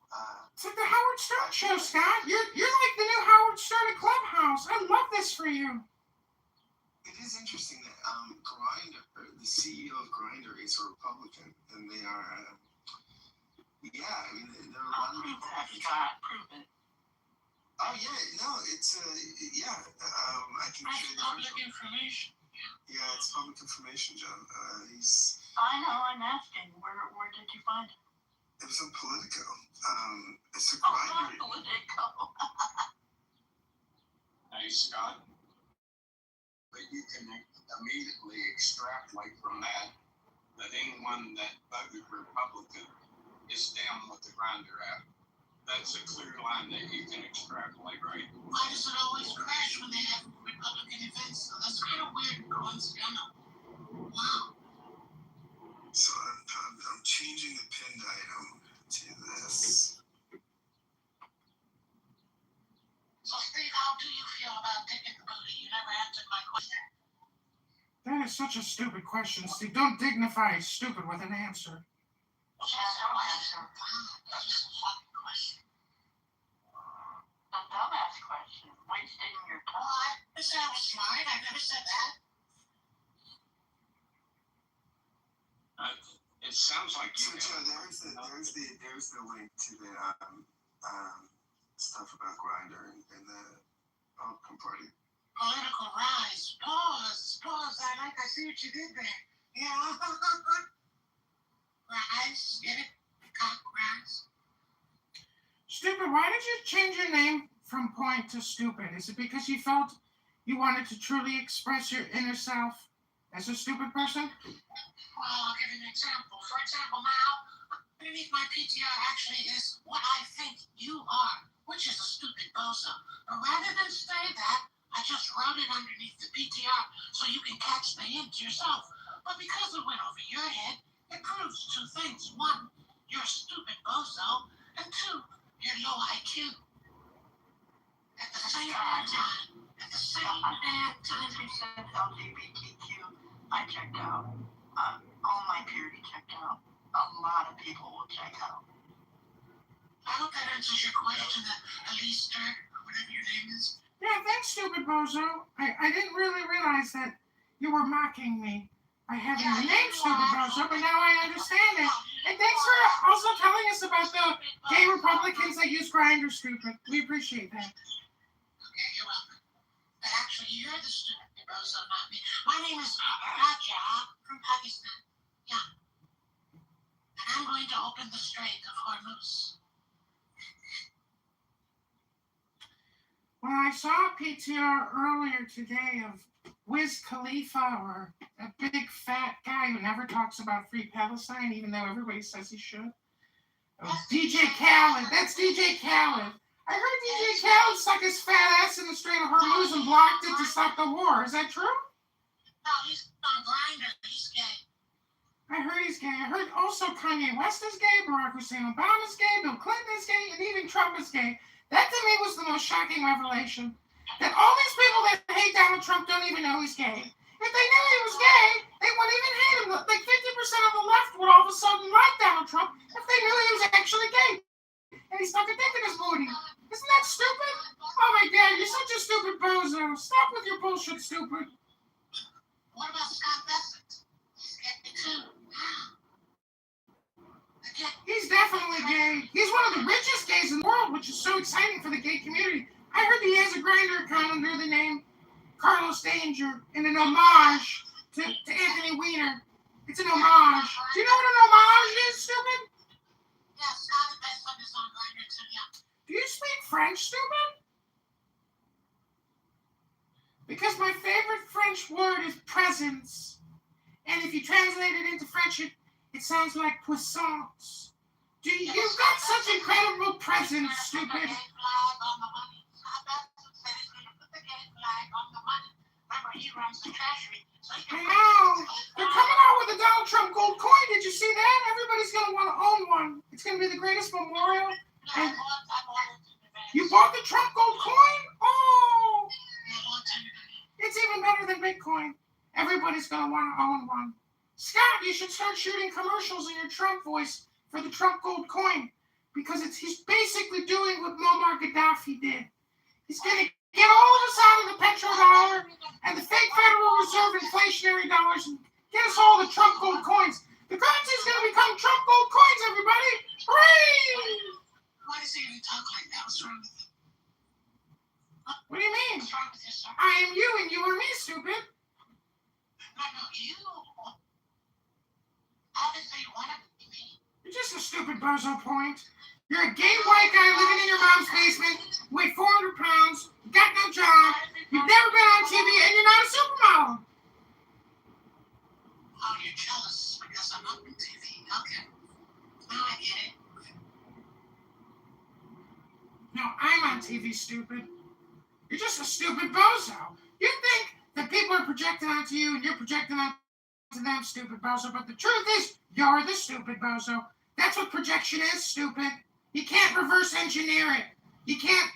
It's like the Howard Stern show, Scott. You're like the new Howard Stern at Clubhouse. I love this for you. It is interesting that Grindr, the CEO of Grindr, is a Republican, and they are. Yeah, I mean, there are a lot of Republicans. Prove it. Oh yeah, no, it's yeah. I can That's share the public article. information. Yeah, it's public information, John. He's. I know, I'm asking. Where did you find it? It was on Politico. It's a Oh, Grindr. not Politico. Hey, Scott. But you can immediately extrapolate from that anyone that voted Republican is down with the Grindr app. That's a clear line that you can extrapolate, right? Why does it always crash when they have Republican events? So that's kind of weird and coincidental. Wow. So I'm changing the pinned item to this. So Steve, how do you feel about dick in the booty? You never answered my question. That is such a stupid question, Steve. Don't dignify stupid with an answer. Just no answer. That's just a fucking question. A dumbass question. Wasting your time. Oh, I never said I was smart. I never said that. It sounds like So you. Joe, there's the link to the stuff about Grindr and the Republican Party. Political rise. Pause. I see what you did there. Yeah. Rise. Get it? Cock rise. Stupid, why did you change your name from Point to Stupid? Is it because you felt you wanted to truly express your inner self as a stupid person? Well, I'll give you an example. For example, now, underneath my PTR actually is what I think you are, which is a stupid bozo. But rather than say that, I just wrote it underneath the PTR so you can catch the hint yourself. But because it went over your head, it proves two things. One, you're a stupid bozo, and two, you're low IQ. At the same damn time, you said LGBTQ, I checked out. All my peers checked out. A lot of people will check out. I hope that answers your question, Elise or whatever your name is. Yeah, thanks, stupid bozo. I didn't really realize that you were mocking me by having the name stupid bozo, but now I understand it. And thanks for also telling us about the gay Republicans that use Grindr, stupid. We appreciate that. Okay, you're welcome. But actually, you're the stupid bozo, not me. My name is Raja from Pakistan. Yeah. And I'm going to open the Strait of Hormuz. Well, I saw a PTR earlier today of Wiz Khalifa, or a big fat guy who never talks about free Palestine, even though everybody says he should. DJ Khaled. That's DJ Khaled. I heard DJ Khaled stuck his fat ass in the Strait of Hormuz and blocked it to stop the war. Is that true? No, he's on Grindr. He's gay. I heard he's gay. I heard also Kanye West is gay, Barack Hussein Obama's gay, Bill Clinton is gay, and even Trump is gay. That to me was the most shocking revelation. That all these people that hate Donald Trump don't even know he's gay. If they knew he was gay, they wouldn't even hate him. Like 50% of the left would all of a sudden like Donald Trump if they knew he was actually gay. And he stuck a dick in his booty. What about Scott Bessent? He's gay too. Again, He's definitely gay. He's one of the richest gays in the world, which is so exciting for the gay community. I heard he has a Grindr account under the name Carlos Danger in an homage to Anthony Weiner. It's an homage. Do you know what an homage is, stupid? yeah, Scott Bessent is on Grindr too. Yeah. Do you speak French, stupid? Because my favorite French word is presence. And if you translate it into French, it sounds like puissance. You've got such incredible presence, stupid. I know. They're coming out with a Donald Trump gold coin. Did you see that? Everybody's going to want to own one. It's going to be the greatest memorial. And you bought the Trump gold coin? Oh, it's even better than Bitcoin. Everybody's going to want to own one. Scott, you should start shooting commercials in your Trump voice for the Trump gold coin, because he's basically doing what Muammar Gaddafi did. He's going to get all of us out of the petrodollar and the fake Federal Reserve inflationary dollars and get us all the Trump gold coins. The currency is going to become Trump gold coins, everybody. Hooray! Why does he even talk like that? What's wrong with him? What do you mean? What's wrong with you, sir? I am you and you are me, stupid. No, you. Obviously, you want to be me. You're just a stupid bozo point. You're a gay white guy living in your mom's basement, weigh 400 pounds, got no job, you've never been on TV, and you're not a supermodel. Oh, you're jealous because I'm up on TV. Okay. Now I get it. No, I'm on TV, stupid. You're just a stupid bozo. You think that people are projecting onto you and you're projecting onto them, stupid bozo, but the truth is, you're the stupid bozo. That's what projection is, stupid. You can't reverse engineer it. You can't,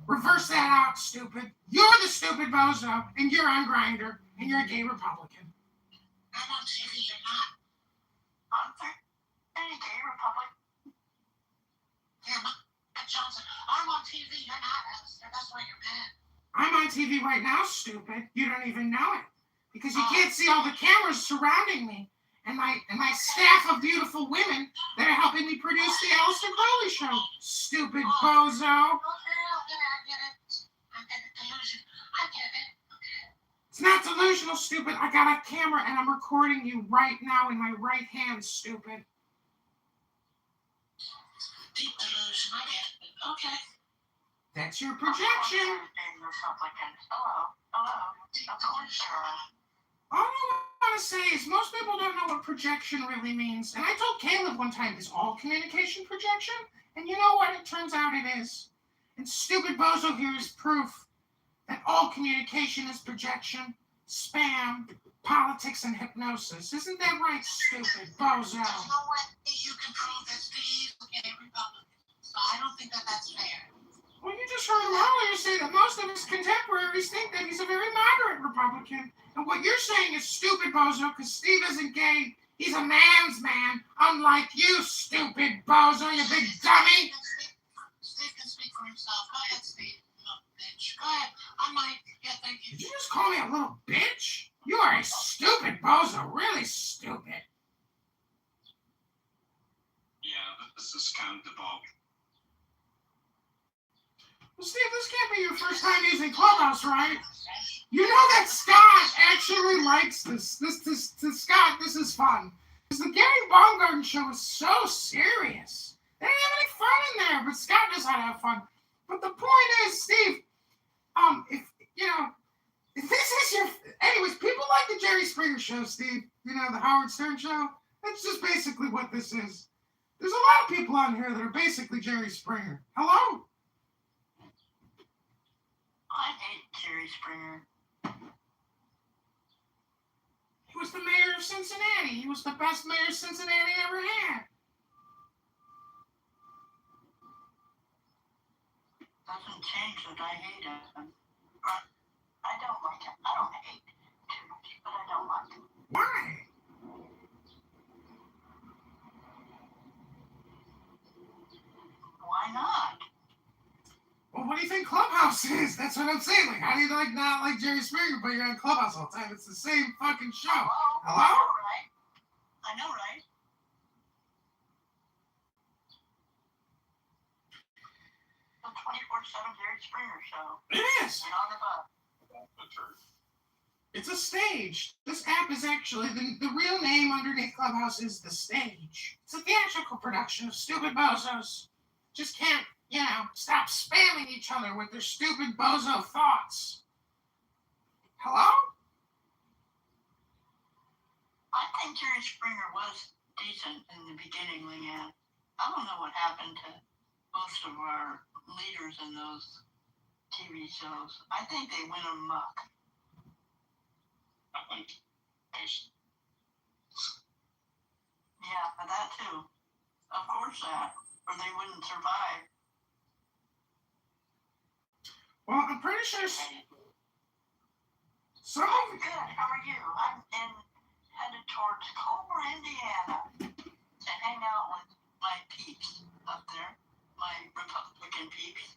reverse that out, stupid. You're the stupid bozo, and you're on Grindr, and you're a gay Republican. I'm on TV, you're not. I'm a gay Republican. Yeah, Mike Johnson. I'm on TV, you're not, Alistair. That's why you're mad. I'm on TV right now, stupid. You don't even know it. Because you can't see all the cameras surrounding me. And my staff of beautiful women that are helping me produce the Alistair Crowley Show. Stupid bozo. Okay, I get it. I'm in a delusion. I get it. Okay. It's not delusional, stupid. I got a camera and I'm recording you right now in my right hand, stupid. Deep delusion, I get it. Okay. That's your projection. All I want to say is most people don't know what projection really means. And I told Caleb one time, is all communication projection? And you know what? It turns out it is. And stupid bozo here is proof that all communication is projection, spam, politics, and hypnosis. Isn't that right, stupid bozo? You know what? You can prove that Steve is a Republican. So I don't think that that's fair. Well, you just heard him earlier say that most of his contemporaries think that he's a very moderate Republican. And what you're saying is stupid, bozo, because Steve isn't gay. He's a man's man, unlike you, stupid bozo, you big dummy. Steve can speak for himself. Go ahead, Steve. Little bitch. Go ahead. I might. Yeah, thank you. Did you just call me a little bitch? You are a stupid bozo, really stupid. Yeah, this is kind of devolving. Well, Steve, this can't be your first time using Clubhouse, right? You know that Scott actually likes this. Scott, this is fun. Because the Gary Baumgarten show is so serious. They don't have any fun in there, but Scott knows how to have fun. But the point is, Steve, if this is your... Anyways, people like the Jerry Springer show, Steve. The Howard Stern show. That's just basically what this is. There's a lot of people on here that are basically Jerry Springer. Hello? I hate Jerry Springer. He was the mayor of Cincinnati. He was the best mayor Cincinnati ever had. Doesn't change that I hate him. But I don't like him. I don't hate too much, but I don't like him. Why? Why not? Well, what do you think Clubhouse Clubhouse is. That's what I'm saying. Like, how do you like not like Jerry Springer, but you're on Clubhouse all the time? It's the same fucking show. Hello? Hello? I know, right? The 24/7 Jerry Springer show. It is. Get on the bus. It's a stage. This app is actually, the real name underneath Clubhouse is The Stage. It's a theatrical production of stupid bozos. Just can't, stop spamming each other with their stupid bozo thoughts. Hello? I think Jerry Springer was decent in the beginning, Leanne. I don't know what happened to most of our leaders in those TV shows. I think they went amok. I think Yeah, that too. Of course that. Or they wouldn't survive. Well, I'm pretty sure some I'm of good. How are you? I'm headed towards Kitover, Indiana to hang out with my peeps up there. My Republican peeps.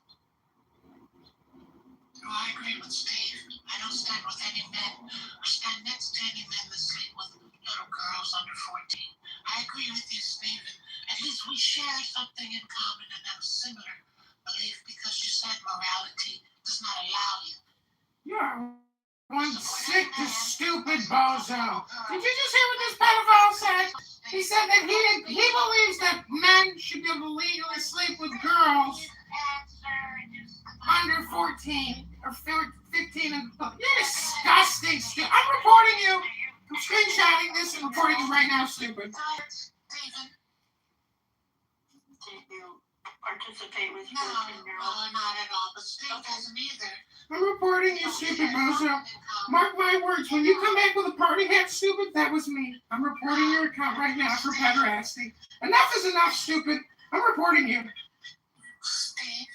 I agree with Steve. I don't stand with any men or stand next to any men that sleep with little girls under 14. I agree with you, Stephen. At least we share something in common and have a similar belief because you said morality does not allow you. you're one sick to stupid bozo. Did you just hear what this pedophile said? He said that he believes that men should be able to legally sleep with girls under 14 or 15 and you're disgusting, stupid. I'm reporting you. I'm screenshotting this and reporting you right now, stupid. Stephen, Did you participate with no, 14-year-olds? not at all. But Steve doesn't either. I'm reporting you, stupid bozo. Mark my words, when you come back with a party hat, stupid, that was me. I'm reporting your account right now for pederasty. Enough is enough, stupid. I'm reporting you. Steve,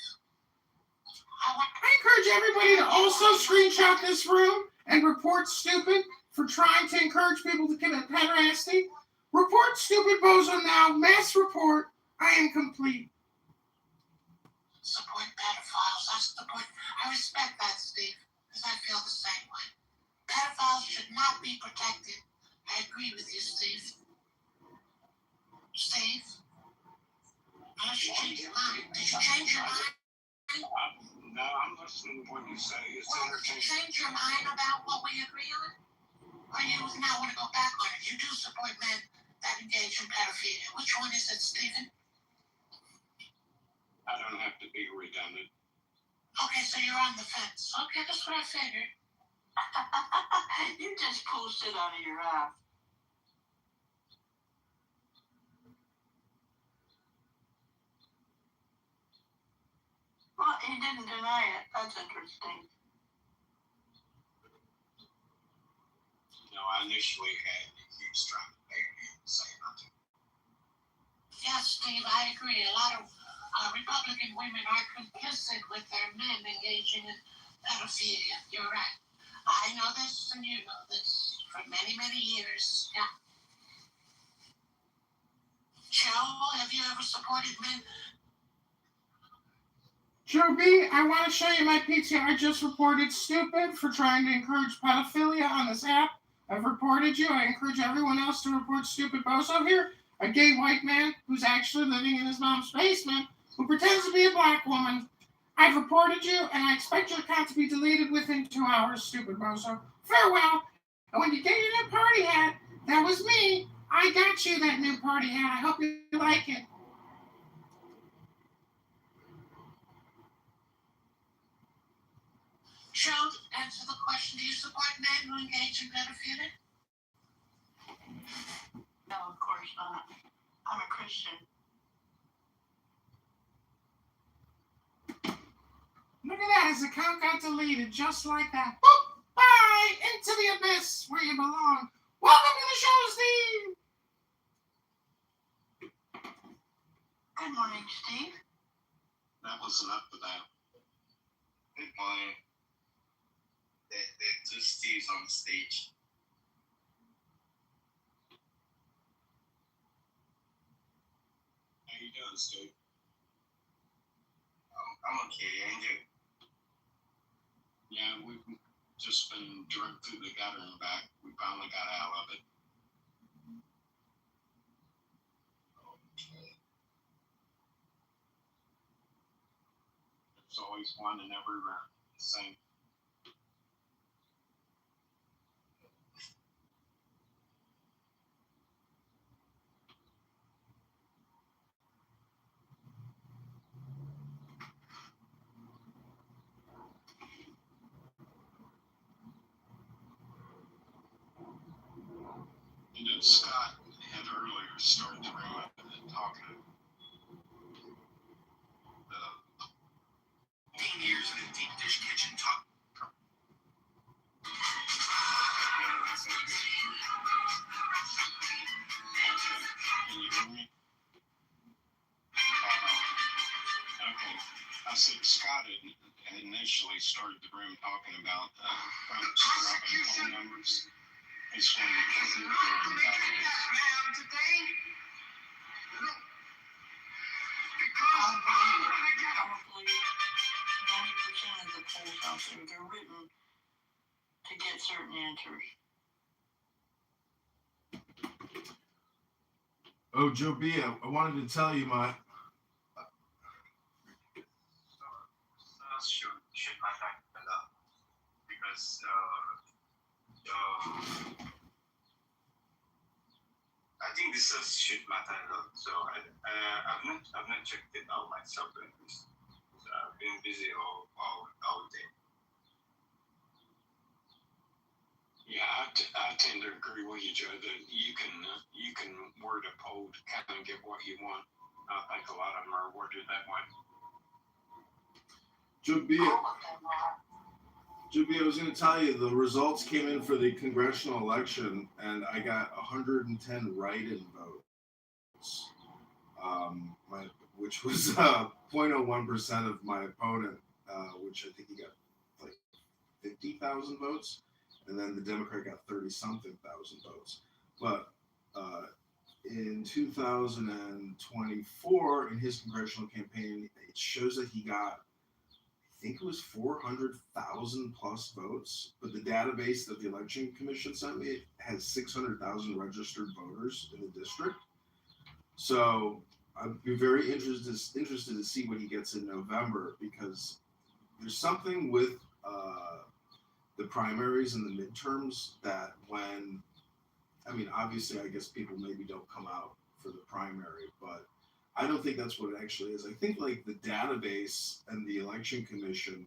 I encourage everybody to also screenshot this room and report stupid for trying to encourage people to commit pederasty. Report stupid bozo now. Mass report. I am complete. support pedophiles. That's the point. I respect that, Steve, because I feel the same way. Pedophiles should not be protected. I agree with you, Steve. Steve? Unless you change your mind. Did you change your mind? no, I'm listening to what you say. It's Well, did you entertaining. change your mind about what we agree on? Or you now want to go back on it? You do support men that engage in pedophilia. Which one is it, Stephen? I don't have to be redundant. Okay, so you're on the fence. Okay, that's what I figured. You just pulled shit out of your ass. Well, he didn't deny it. That's interesting. I initially had accused trying to pay me to say nothing. Yes, Steve, I agree. A lot of Republican women are complicit with their men engaging in pedophilia. You're right. I know this and you know this for many, many years. Yeah. Joe, have you ever supported men? Joe B, I want to show you my PTR. I just reported stupid for trying to encourage pedophilia on this app. I've reported you. I encourage everyone else to report stupid bozo here. A gay white man who's actually living in his mom's basement who pretends to be a black woman. I've reported you, and I expect your account to be deleted within 2 hours, stupid bozo. Farewell. And when you get your new party hat, that was me. I got you that new party hat. I hope you like it. Joe, answer the question. Do you support men who engage in pedophilia? No, of course not. I'm a Christian. Look at that. His account got deleted just like that. Boop! Bye! Into the abyss where you belong. Welcome to the show, Steve! Good morning, Steve. That was enough of that. Good morning. That two Steves on the stage. How you doing, Steve? I'm okay, and you? Yeah, we've just been drugged through the gutter and back. We finally got out of it. There's always one in every round. Same. You know, Scott had earlier started the room up and talking the 15 years in a deep dish kitchen talk. Can you hear me? Okay. I said Scott had initially started the room talking about Trump's dropping phone numbers. I just wanted to It's hear not about making it. that, ma'am, today. Look, because I don't believe I it. got I don't believe 90% of the polls out there, they're written to get certain answers. Oh, Joe B, I wanted to tell you my. Should matter a lot because I think the source should matter a lot. So I've not checked it out myself at least. So I've been busy all day. Yeah, I tend to agree with you, Joe, that you can word a poll to kind of get what you want. I think a lot of them are worded that way. Joe B, I was going to tell you the results came in for the congressional election, and I got 110 write-in votes, which was 0.01% of my opponent, which I think he got like 50,000 votes, and then the Democrat got 30-something thousand votes. But in 2024, in his congressional campaign, it shows that he got, I think it was 400,000 plus votes, but the database that the election commission sent me has 600,000 registered voters in the district. So I'd be very interested to see what he gets in November, because there's something with the primaries and the midterms that when, I mean, obviously, I guess people maybe don't come out for the primary, but I don't think that's what it actually is. I think like the database and the election commission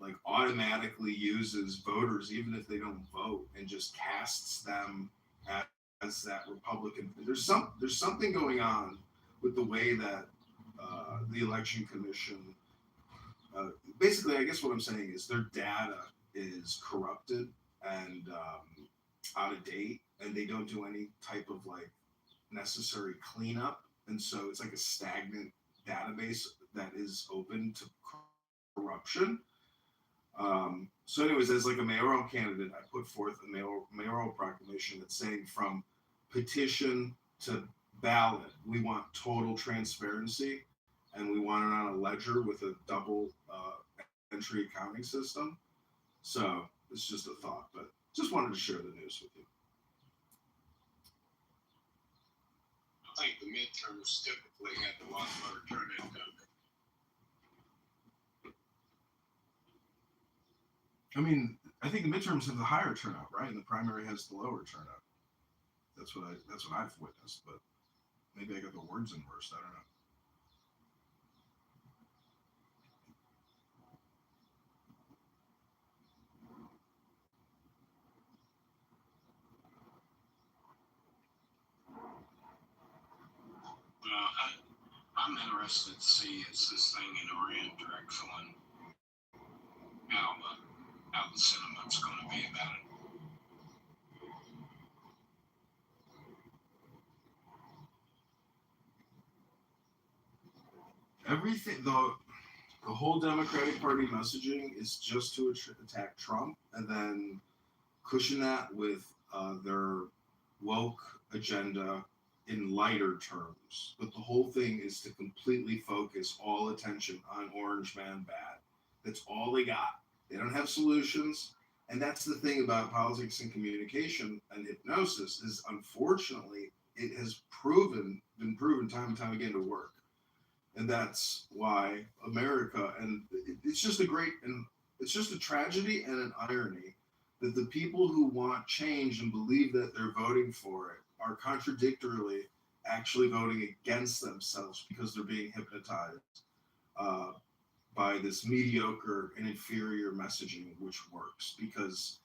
like automatically uses voters even if they don't vote and just casts them as that Republican. There's something going on with the way that the election commission. Basically, I guess what I'm saying is their data is corrupted and out of date, and they don't do any type of like necessary cleanup, and so it's like a stagnant database that is open to corruption. So anyways, as like a mayoral candidate, I put forth a mayoral proclamation that's saying from petition to ballot, we want total transparency, and we want it on a ledger with a double entry accounting system. So it's just a thought, but just wanted to share the news with you. I think the midterms typically have a lot lower turnout, don't I mean, I think the midterms have the higher turnout, right? And the primary has the lower turnout. That's what I've witnessed, but maybe I got the words inversed. I don't know. I'm interested to see as this thing in Iran drags on how the sentiment's going to be about it. Everything, the whole Democratic Party messaging is just to attack Trump and then cushion that with their woke agenda in lighter terms. But the whole thing is to completely focus all attention on Orange Man Bad. That's all they got. They don't have solutions. And that's the thing about politics and communication and hypnosis is unfortunately it has been proven time and time again to work. And that's why America and it's just a great and it's just a tragedy and an irony that the people who want change and believe that they're voting for it are contradictorily actually voting against themselves because they're being hypnotized uh, by this mediocre and inferior messaging, which works because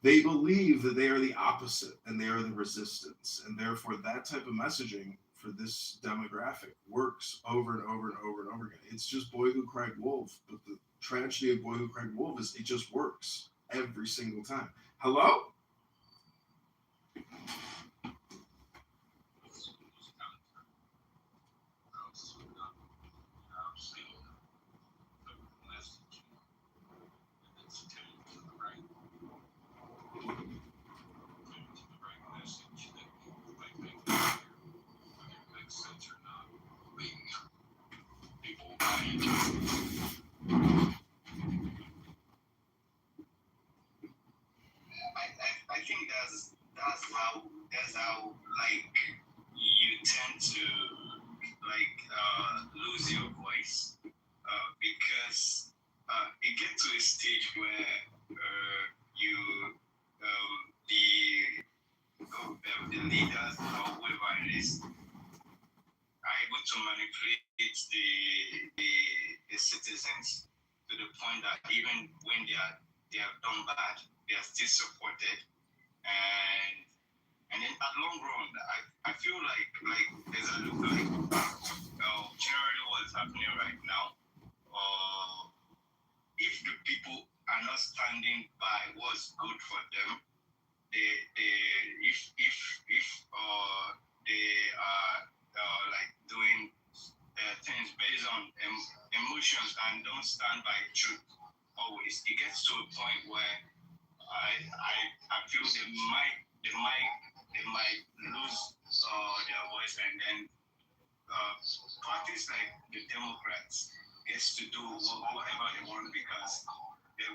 they believe that they are the opposite and they are the resistance. And therefore, that type of messaging for this demographic works over and over and over and over again. It's just Boy Who Cried Wolf. But the tragedy of Boy Who Cried Wolf is it just works every single time. Hello? I think that's how like you tend to like lose your voice because it gets to a stage where you the leaders or whoever it is are able to manipulate the citizens to the point that even when they have done bad, they are still supported. And then at long run, I feel like there's a look like generally what's happening right now. If the people are not standing by what's good for them, they if they are like doing things based on emotions and don't stand by truth always, it gets to a point where I feel they might lose their voice and then parties like the Democrats gets to do whatever they want because they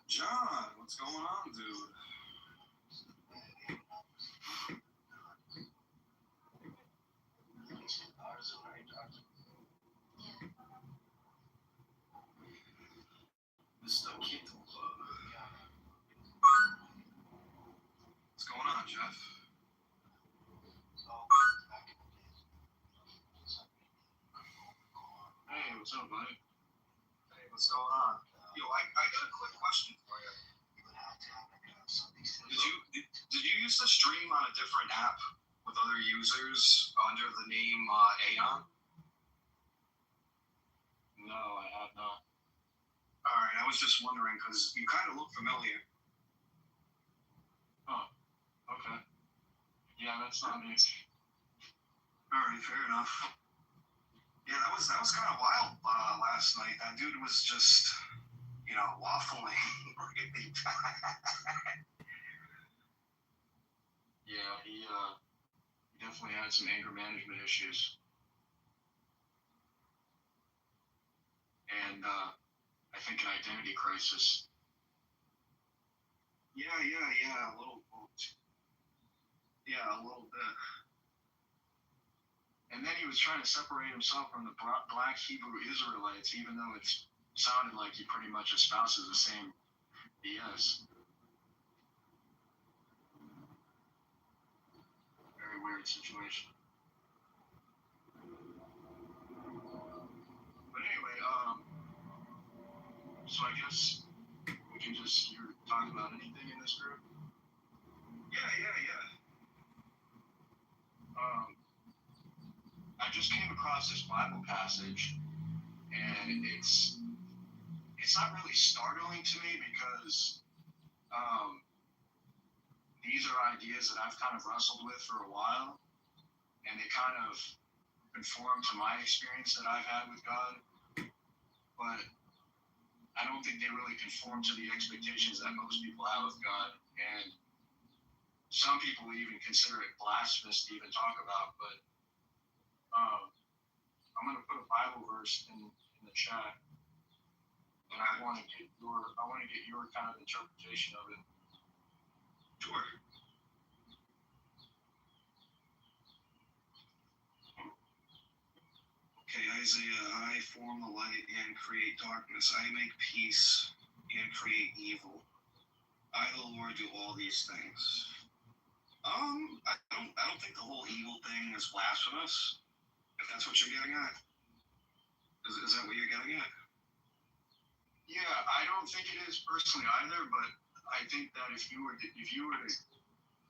John, what's going on, dude? Mr. Kitover. What's going on, Jeff? Hey, what's up, buddy? Hey, what's going on? Yo, I got a quick question for you. Did you used to stream on a different app with other users under the name Aeon? No, I have not. All right, I was just wondering because you kind of look familiar. Oh, okay. Yeah, that's not me. All right, fair enough. Yeah, that was kind of wild last night. That dude was just, waffling. Yeah, he definitely had some anger management issues. And I think an identity crisis. Yeah, a little bit. Yeah, a little bit. And then he was trying to separate himself from the black Hebrew Israelites, even though it sounded like he pretty much espouses the same BS. Very weird situation. But anyway, so I guess we can just talk about anything in this group. Yeah. I just came across this Bible passage, and it's not really startling to me because these are ideas that I've kind of wrestled with for a while, and they kind of conform to my experience that I've had with God, but I don't think they really conform to the expectations that most people have of God, and some people even consider it blasphemous to even talk about, but I'm gonna put a Bible verse in the chat, and I want to get your kind of interpretation of it. Sure. Okay, Isaiah, I form the light and create darkness. I make peace and create evil. I, the Lord, do all these things. I don't think the whole evil thing is blasphemous. If that's what you're getting at, is that what you're getting at? Yeah, I don't think it is personally either, but I think that if you were to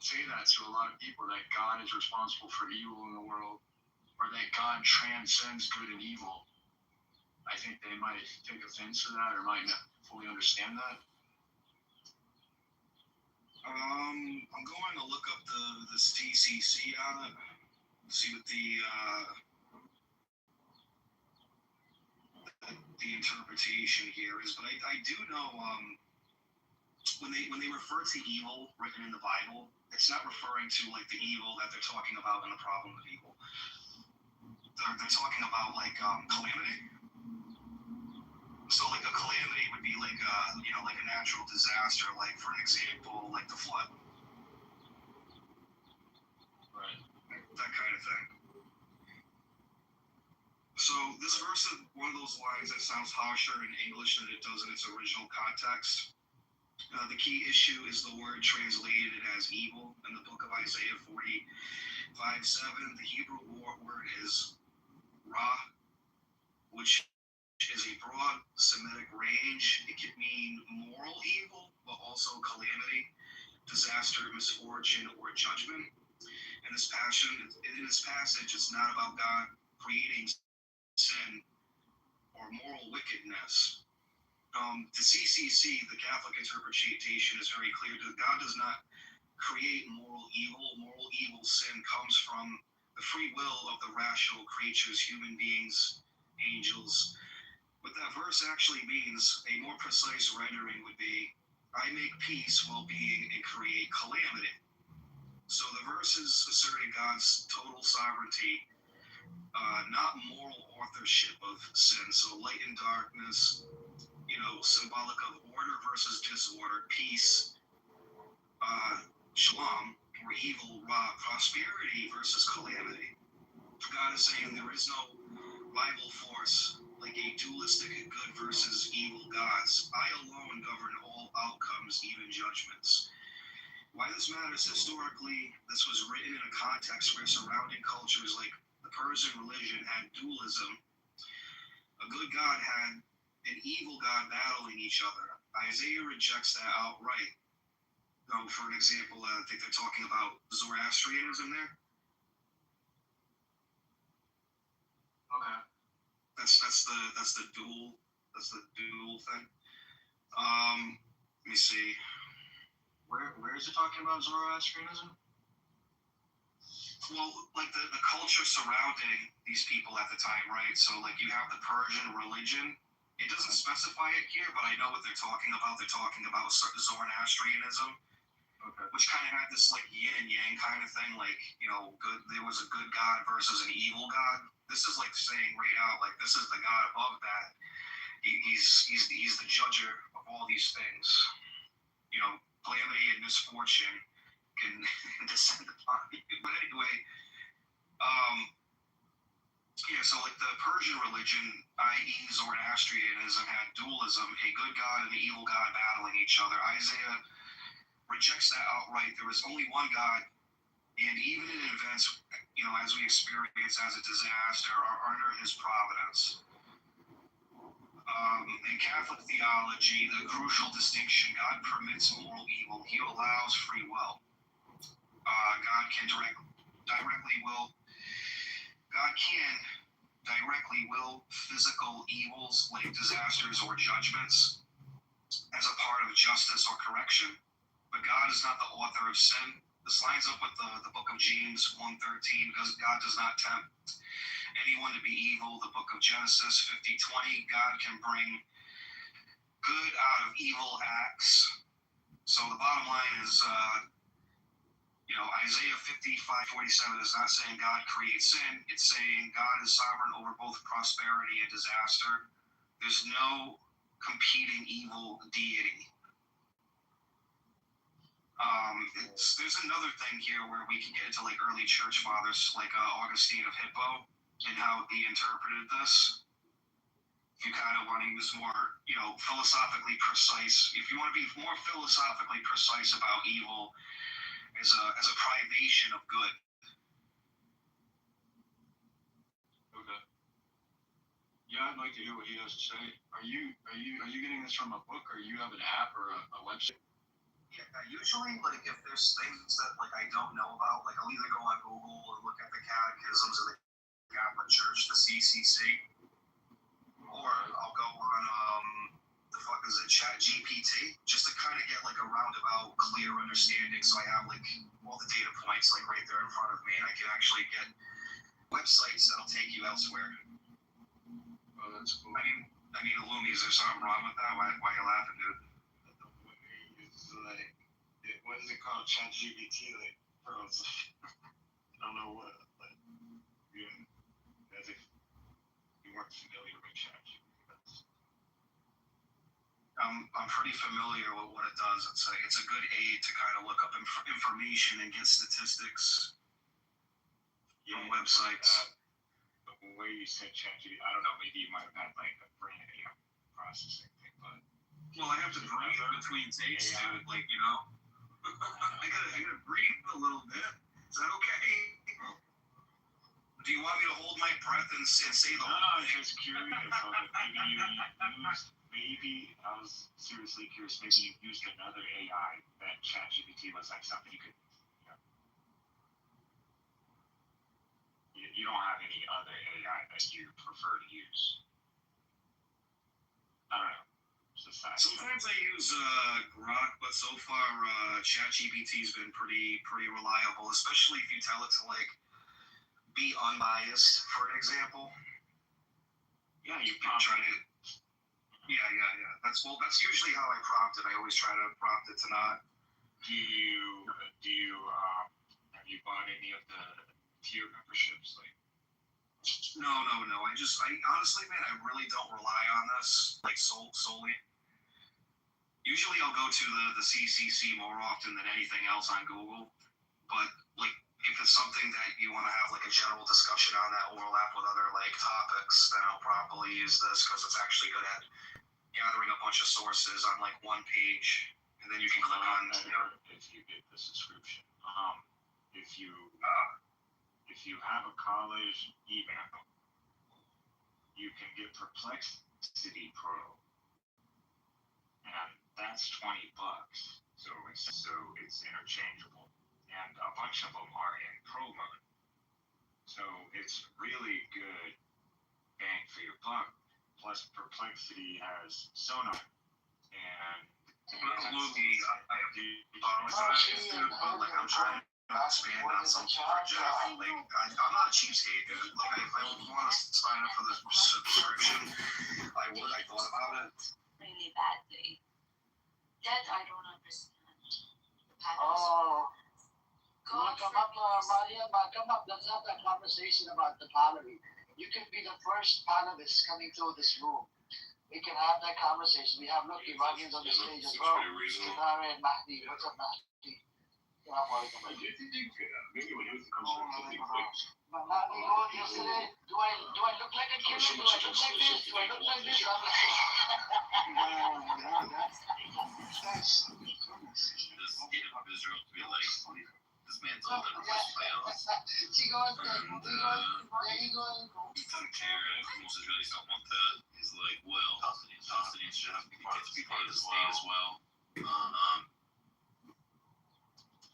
say that to a lot of people, that God is responsible for evil in the world, or that God transcends good and evil, I think they might take offense to that or might not fully understand that. I'm going to look up the CCC on it, see what the interpretation here is. But I do know when they refer to evil written in the Bible, it's not referring to like the evil that they're talking about in the problem of evil. They're talking about like calamity. So like a calamity would be like like a natural disaster, like for an example, like the flood. Right. That kind of thing. So this verse is one of those lines that sounds harsher in English than it does in its original context. The key issue is the word translated as evil in the book of Isaiah 45:7. The Hebrew word is ra, which is a broad Semitic range. It can mean moral evil, but also calamity, disaster, misfortune, or judgment. In this passage, it's not about God creating sin or moral wickedness. The CCC, the Catholic interpretation, is very clear that God does not create moral evil. Moral evil sin comes from the free will of the rational creatures, human beings, angels. What that verse actually means, a more precise rendering would be, I make peace, well-being, and create calamity. So the verse is asserting God's total sovereignty, not moral authorship of sin. So light and darkness, symbolic of order versus disorder, peace, shalom, or evil, ra, prosperity versus calamity. God is saying there is no Bible force like a dualistic good versus evil gods. I alone govern all outcomes, even judgments. Why this matters historically, this was written in a context where surrounding cultures like the Persian religion had dualism. A good god had an evil god battling each other. Isaiah rejects that outright. For an example, I think they're talking about Zoroastrianism there. Okay. That's the dual thing. Let me see. Where is it talking about Zoroastrianism? Well, like the culture surrounding these people at the time, right? So like you have the Persian religion. It doesn't specify it here, but I know what they're talking about. They're talking about Zoroastrianism, Okay. which kind of had this like yin and yang kind of thing. Like good. There was a good god versus an evil god. This is like saying right out, like this is the god above that. He's the judger of all these things. Calamity and misfortune can descend upon you. But anyway, so like the Persian religion, i.e. Zoroastrianism, had dualism, a good god and an evil god battling each other. Isaiah rejects that outright. There is only one God, and even in events, as we experience as a disaster, are under his providence. In Catholic theology, the crucial distinction, God permits moral evil. He allows free will. God can directly will physical evils like disasters or judgments as a part of justice or correction. But God is not the author of sin. This lines up with the book of James 1:13, because God does not tempt anyone to be evil. The book of Genesis 50:20, God can bring good out of evil acts. So the bottom line is, Isaiah 55:47 is not saying God creates sin. It's saying God is sovereign over both prosperity and disaster. There's no competing evil deity. There's another thing here where we can get into like early church fathers, like Augustine of Hippo, and how he interpreted this. If you kind of want to use more, philosophically precise, if you want to be more philosophically precise about evil as a privation of good. Okay. Yeah, I'd like to hear what he has to say. Are you getting this from a book, or you have an app or a website? Yeah, usually, like, if there's things that, like, I don't know about, like, I'll either go on Google and look at the catechisms of the Catholic Church, the CCC, or I'll go on, Chat GPT, just to kind of get, like, a roundabout, clear understanding, so I have, like, all the data points, like, right there in front of me, and I can actually get websites that'll take you elsewhere. Oh, that's cool. I mean, Illumi, is there something wrong with that? Why are you laughing, dude? It's like, what is it called? ChatGPT, like, bros. I don't know what, like, yeah, as if you weren't familiar with ChatGPT. I'm pretty familiar with what it does. It's a good aid to kind of look up information and get statistics from websites. But the way you said ChatGPT, I don't know, maybe you might have had like a brain processing thing, but. Well, I have to breathe between takes, dude. Like, I gotta breathe a little bit. Is that okay? Do you want me to hold my breath and say the whole No, I was thing? just curious. Maybe you used. Maybe I was seriously curious. Maybe you used another AI that ChatGPT was like something you could. You don't have any other AI that you prefer to use. I don't know. Sometimes I use Grok, but so far ChatGPT's been pretty reliable, especially if you tell it to like be unbiased, for an example. Yeah, you can try to. Yeah. That's usually how I prompt it. I always try to prompt it to not. Do you have you bought any of the tier memberships? Like, no. I honestly, man, I really don't rely on this like solely. Usually, I'll go to the CCC more often than anything else on Google. But like, if it's something that you want to have like a general discussion on that overlap with other like topics, then I'll probably use this because it's actually good at gathering a bunch of sources on like one page, and then you can click on. If you get the subscription, if you have a college email, you can get Perplexity Pro, and that's $20. So it's interchangeable, and a bunch of them are in pro mode. So it's really good bang for your buck. Plus, Perplexity has Sonar, and Absolutely, I have but like I'm trying to expand on something for Jeff. Like I'm not a cheapskate, dude. Like if I want to sign up for the subscription, I would. I thought about it. Really badly. That I don't understand. Maria, come up. Let's have that conversation about the polity. You can be the first panelist coming through this room. We can have that conversation. We have Raghin's on the stage as well. Kitare and Mahdi. What's up, Mahdi? I do think maybe when he was the conversation, Mahdi wrote yesterday, do I look like a killer? Do I look like this? Do I look like this? I'm This state of Israel to be like dismantled and fails. She goes, there you go. Don't care if most Israelis don't want that. He's like, well, Palestinians should have to be part of the state as well.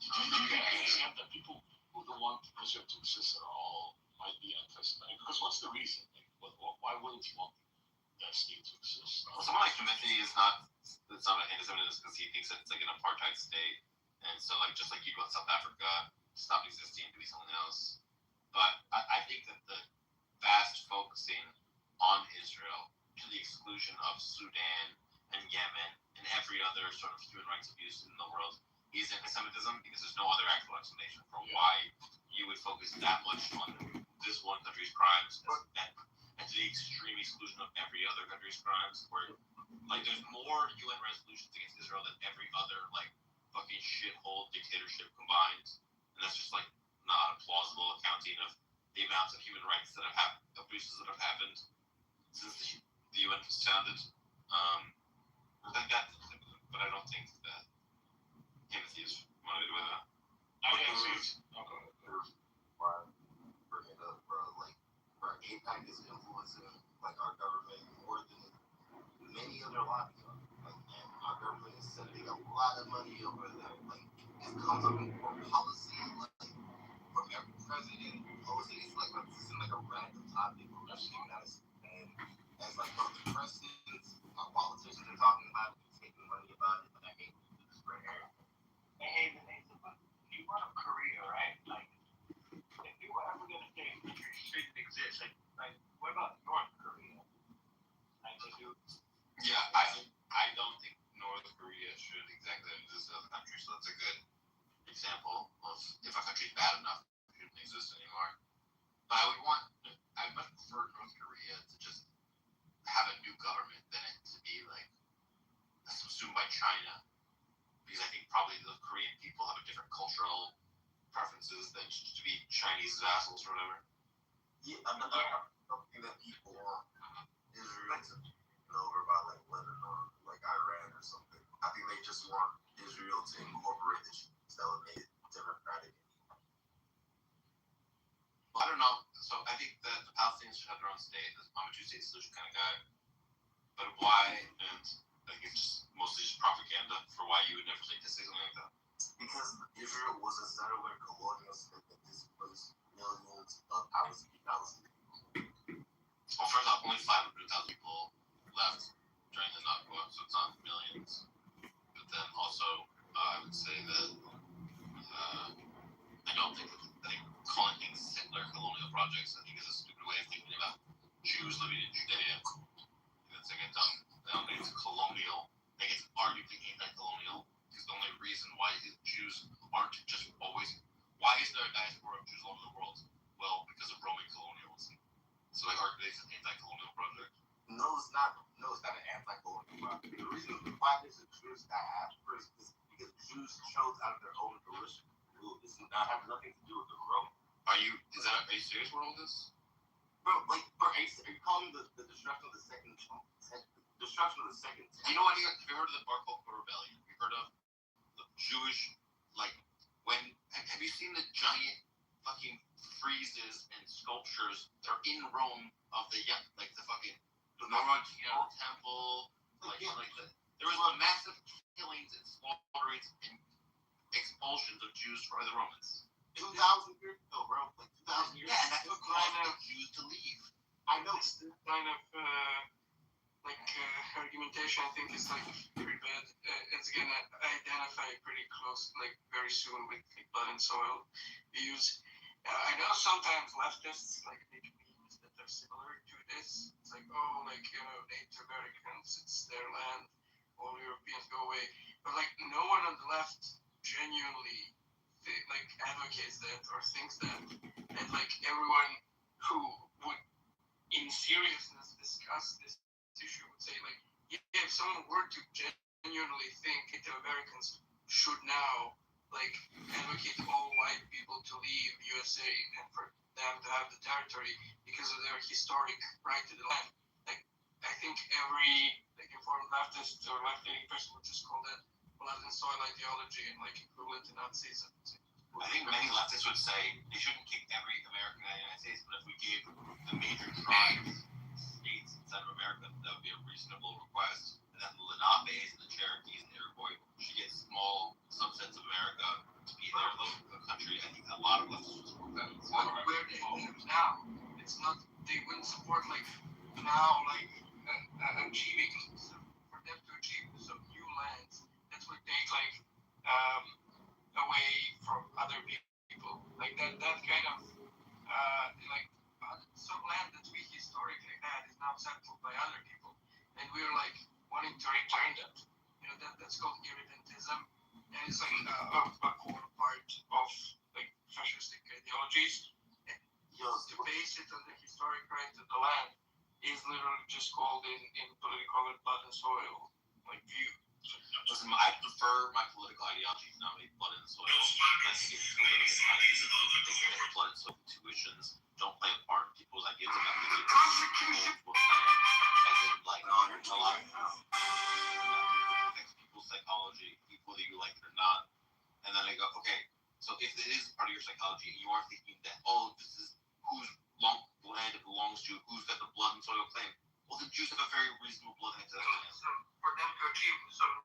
do you think that people who don't want Israel to exist at all might be anti-Semitic? Because what's the reason? Like, why wouldn't you want that state to exist? Someone like Timothy is not an anti-Semitic because he thinks that it's like an apartheid state, and so like just like you want South Africa stop existing to be something else. But I think that the vast focusing on Israel to the exclusion of Sudan and Yemen and every other sort of human rights abuse in the world is anti-Semitism because there's no other actual explanation for why you would focus that much on this one country's crimes and to the extreme exclusion of every other country's crimes. Where like there's more UN resolutions against Israel than every other like fucking shithole dictatorship combined, and that's just like not a plausible accounting of the amounts of human rights that have happened, abuses that have happened since the UN was founded. Like that, but I don't think that Timothy is motivated by that. I guess Why bring it up, bro? Like, bro, APAC is influencing like our government more than many other lobbies are. Like, and our government is sending a lot of money over there. Like, it comes up in policy, like from every president. Policy is like this isn't like a random topic or anything that's and as like from the presidents, politicians are talking about it, they're taking money about it, and I hate this right here. Hey, you brought up Korea, right? Like, if you were ever gonna say a country shouldn't exist, like what about North Korea? Like, Yeah, I don't think North Korea should exactly exist as a country, so that's a good example of if a country's bad enough, it shouldn't exist anymore. But I much prefer North Korea to just have a new government than it to be like subsumed by China. Because I think probably the Korean people have a different cultural preferences than to be Chinese vassals or whatever. Yeah, I don't think that people want Israel to be taken over by like Lebanon or like Iran or something. I think they just want Israel to incorporate the changes that would make it democratic. I don't know. So I think that the Palestinians should have their own state. I'm a two-state solution kind of guy. But why? And I think it's just mostly just propaganda for why you would never think to say something like that. Because Israel was a settler colonial state that displaced millions of Palestinians. Well, first off, only 500,000 people left during the Nakba, so it's not millions. But then also, I would say that I don't think calling things settler colonial projects, I think is a stupid way of thinking about Jews living in Judea. It's like a dumb. I don't think it's colonial. I think it's arguably anti-colonial. Because the only reason why Jews aren't just always. Why is there a diaspora of Jews all over the world? Well, because of Roman colonialism. So like arguably it's an anti-colonial project. No, it's not. No, it's not an anti-colonial project. The reason why there's a Jewish diaspora is because Jews chose out of their own volition. This does not have nothing to do with the Roman. Are you serious with all this? Bro, like, are you calling the destruction of the second destruction of the second temple? You know what? Have you heard of the Bar Kokhba rebellion? Have you heard of the Jewish, like, have you seen the giant fucking friezes and sculptures that are in Rome of the fucking the Norwegian temple, there was massive killings and slaughterings and expulsions of Jews by the Romans. 2,000 years ago, bro. Like 2,000 years ago. Yeah, and that's what caused the Jews to leave. I know. this kind of argumentation, I think, is like pretty bad. It's gonna identify pretty close, like very soon, with blood and soil views. I know sometimes leftists like make memes that are similar to this. It's like, oh, like Native Americans, it's their land. All Europeans go away. But like, no one on the left genuinely advocates that or thinks that. And like everyone who would, in seriousness, discuss this issue would say like, yeah, if someone were to genuinely think Native Americans should now like advocate all white people to leave USA and for them to have the territory because of their historic right to the land. Like, I think every informed leftist or left-leaning person would just call that blood and soil ideology and like equivalent to Nazism. I think many leftists would say they shouldn't kick every American out of the United States, but if we gave the major tribes states inside of America, that would be a reasonable request. And then the Lenapes and the Cherokees and the Iroquois should get small subsets of America to be their local country. I think a lot of leftists would support that. Where they live now, it's not. They wouldn't support now achieving for them to achieve some new lands. That's what they away from other people. Like that kind of some land that we historically had is now settled by other people, and we're like wanting to return that. That's called irredentism. and it's like a core part of like fascistic ideologies. And to base it on the historic right to the land is literally just called in political and blood and soil like view. Listen, I prefer my political ideology to not be blood and soil. I think it's blood and soil intuitions don't play a part in people's ideas about the multiple plan, as in like a lot of affects people's psychology, whether you like it or not. And then I go, okay, so if it is part of your psychology and you are thinking that, oh, this is whose land it belongs to, who's got the blood and soil claim, well, the Jews have a very reasonable blood and soil claim. So for them to achieve some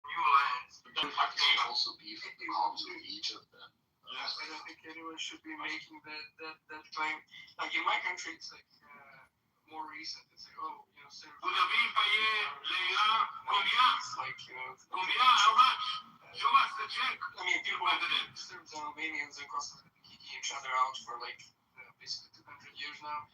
new lands, There should also be problems with each of them. I don't think anyone should be making that claim. Like in my country, it's like more recent. It's like, oh, you know, Serbs. It's like, you know, I mean, people Serbs and Albanians across kicking each other out for like basically 200 years now.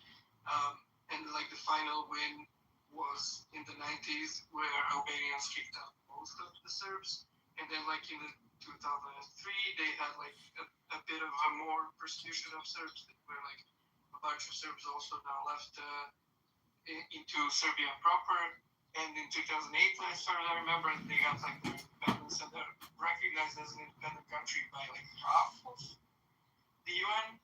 And like the final win was in the 90s where Albanians kicked out most of the Serbs. And then like in the 2003, they had like a bit of a more persecution of Serbs, where like a bunch of Serbs also now left into Serbia proper. And in 2008, as far as I remember, they got like their independence and they're recognized as an independent country by like half of the UN.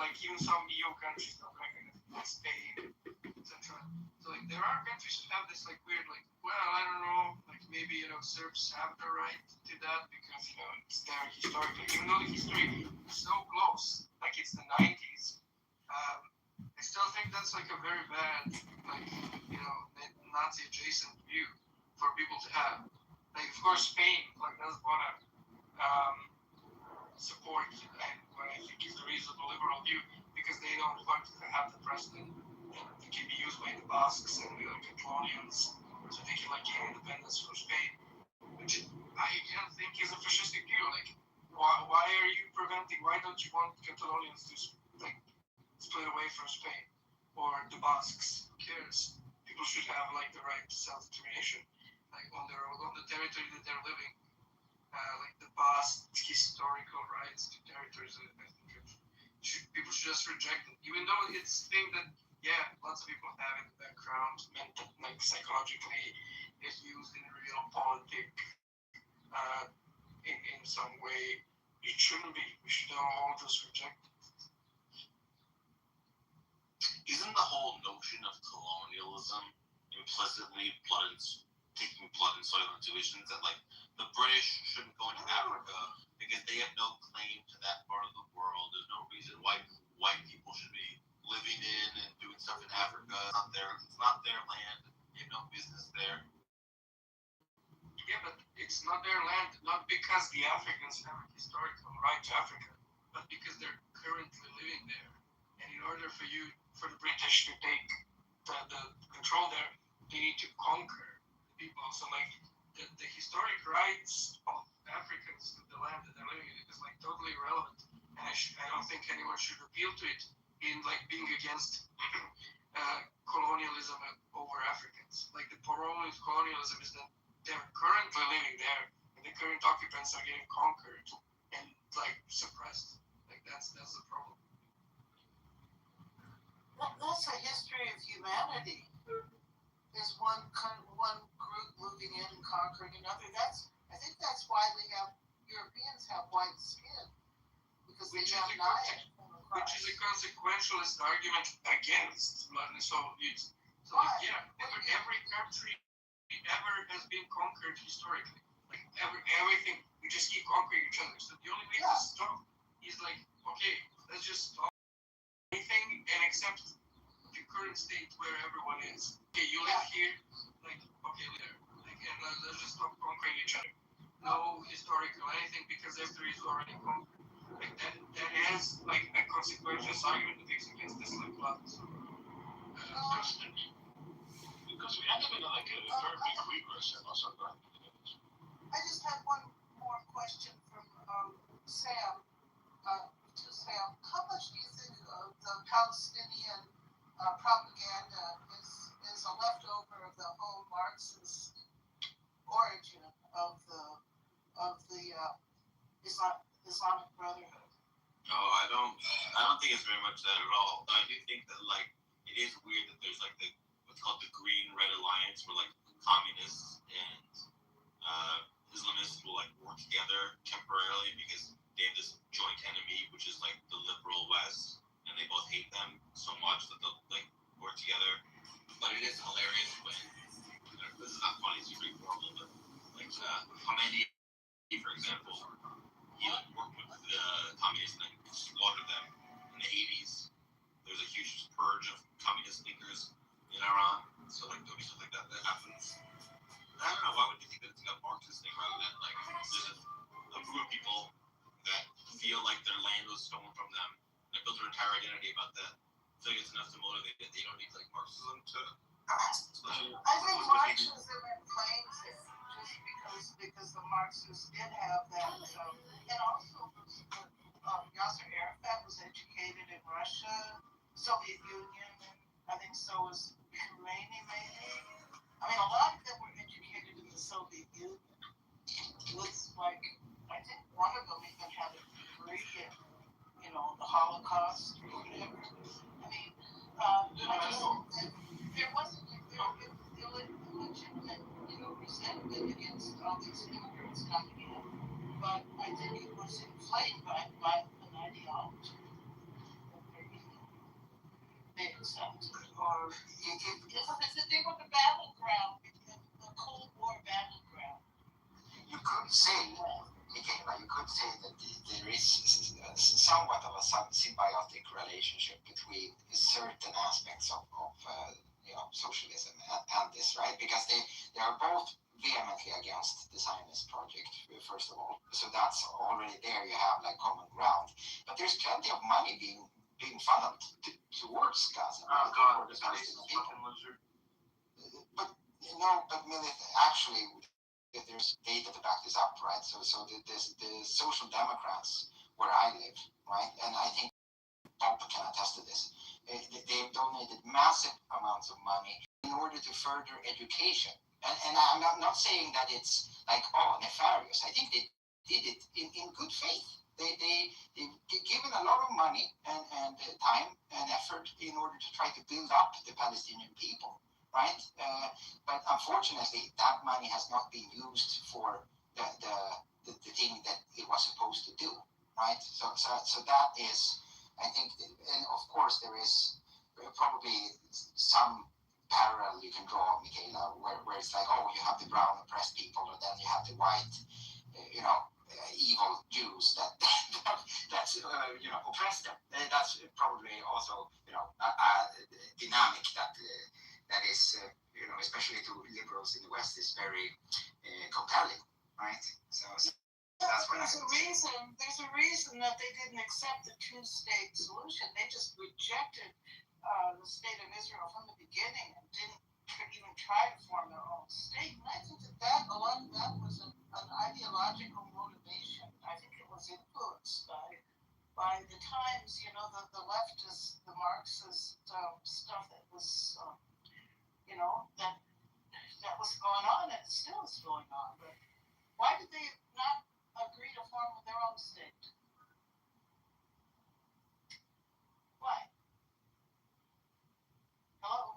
Like even some EU countries don't recognize it, like Spain, etc. So like there are countries that have this like weird like, well, I don't know, like maybe, you know, Serbs have the right to that because, you know, it's there historically, even though the history is so close, like it's the 90s. I still think that's like a very bad, like, you know, Nazi adjacent view for people to have. Like, of course, Spain like doesn't want to support what I think is the reasonable liberal view because they don't want to have the president that can be used by the Basques and the Catalonians so they can like gain independence from Spain, which I don't think is a fascistic view. Like, why are you preventing? Why don't you want Catalonians to like split away from Spain or the Basques? Who cares? People should have like the right to self-determination, like on the territory that they're living. Like the past historical rights to territories, I think people should just reject it, even though it's a thing that lots of people have in the background, mental, like psychologically, is used in real politic in some way. It shouldn't be. We should all just reject it. Isn't the whole notion of colonialism implicitly taking blood and soil intuitions that like the British shouldn't go into Africa because they have no claim to that part of the world. There's no reason why white people should be living in and doing stuff in Africa. It's not their land. They have no business there. Yeah, but it's not their land, not because the Africans have a historical right to Africa, but because they're currently living there. And in order for the British to take the control there, they need to conquer the people. So like the historic rights of Africans to the land that they're living in is like totally irrelevant. And I don't think anyone should appeal to it in like being against colonialism over Africans. Like the problem with colonialism is that they're currently living there and the current occupants are getting conquered and like suppressed. Like that's the problem. That's a history of humanity. There's one group moving in and conquering another. I think that's why Europeans have white skin because they have knives. Which is a consequentialist argument against blood and soil views. So every country ever has been conquered historically. Like everything, we just keep conquering each other. So the only way to stop is like, okay, let's just stop anything and accept the current state where everyone is. Okay, you live here, like, okay, there. Like, and let's just stop conquering each other. No historical anything because history is already conquered. Like that has like a consequential argument that is against this like blood. Because we ended in like a very big regression or something. I just had one more question from Sam. To Sam, how much do you think of the Palestinian propaganda is a leftover of the whole Marxist origin of Islamic Brotherhood. No, I don't think it's very much that at all. I do think that like it is weird that there's like what's called the Green Red Alliance, where like communists and Islamists will like work together temporarily because they have this joint enemy, which is like the liberal West, and they both hate them so much that they'll like work together. But it is hilarious when this is not funny; it's pretty horrible. But like Khomeini, for example, he like worked with the communists and like, slaughtered them in the 80s. There's a huge purge of communist leaders in Iran. So like there'll be stuff like that happens. I don't know, why would you think that it's like a Marxist thing rather than like there's a group of people that feel like their land was stolen from them and they built their entire identity about that. I feel like it's enough to motivate that they don't need like Marxism to I think Marxism inflames it just because the Marxists did have that, and also Yasser Arafat was educated in Russia, Soviet Union, and I think so was Khomeini maybe. I mean, a lot of them were educated in the Soviet Union. Was like, I think one of them even had a degree in, the Holocaust or whatever. I mean, I just there wasn't illegitimate, resentment against all these immigrants coming in, but I think it was inflamed by an ideology that they accepted, or if they were the battleground, the Cold War battleground. You could say, Michaela, that there is somewhat of a symbiotic relationship between certain aspects of socialism and this, right? Because they are both vehemently against the Zionist project, first of all. So that's already there. You have like common ground. But there's plenty of money being funneled towards Gaza. Oh God, this fucking loser. But actually, there's data to back this up, right? So the social democrats where I live, right, and I think Bob can attest to this. They've donated massive amounts of money in order to further education. And I'm not saying that it's like, nefarious. I think they did it in good faith. They've given a lot of money and time and effort in order to try to build up the Palestinian people, right? But unfortunately, that money has not been used for the thing that it was supposed to do, right? So that is, I think, and of course there is probably some parallel you can draw, Michaela, where it's like, you have the brown oppressed people, and then you have the white, evil Jews that oppress them. That's probably also, a dynamic that is, especially to liberals in the West, is very compelling, right? So that's what there's a reason that they didn't accept the two-state solution. They just rejected the state of Israel from the beginning and didn't even try to form their own state. And I think that a lot of that was an ideological motivation. I think it was influenced by the times, the leftist, the Marxist stuff that was, that was going on, and it still is going on. But why did they not agree to form their own state? Why? Hello?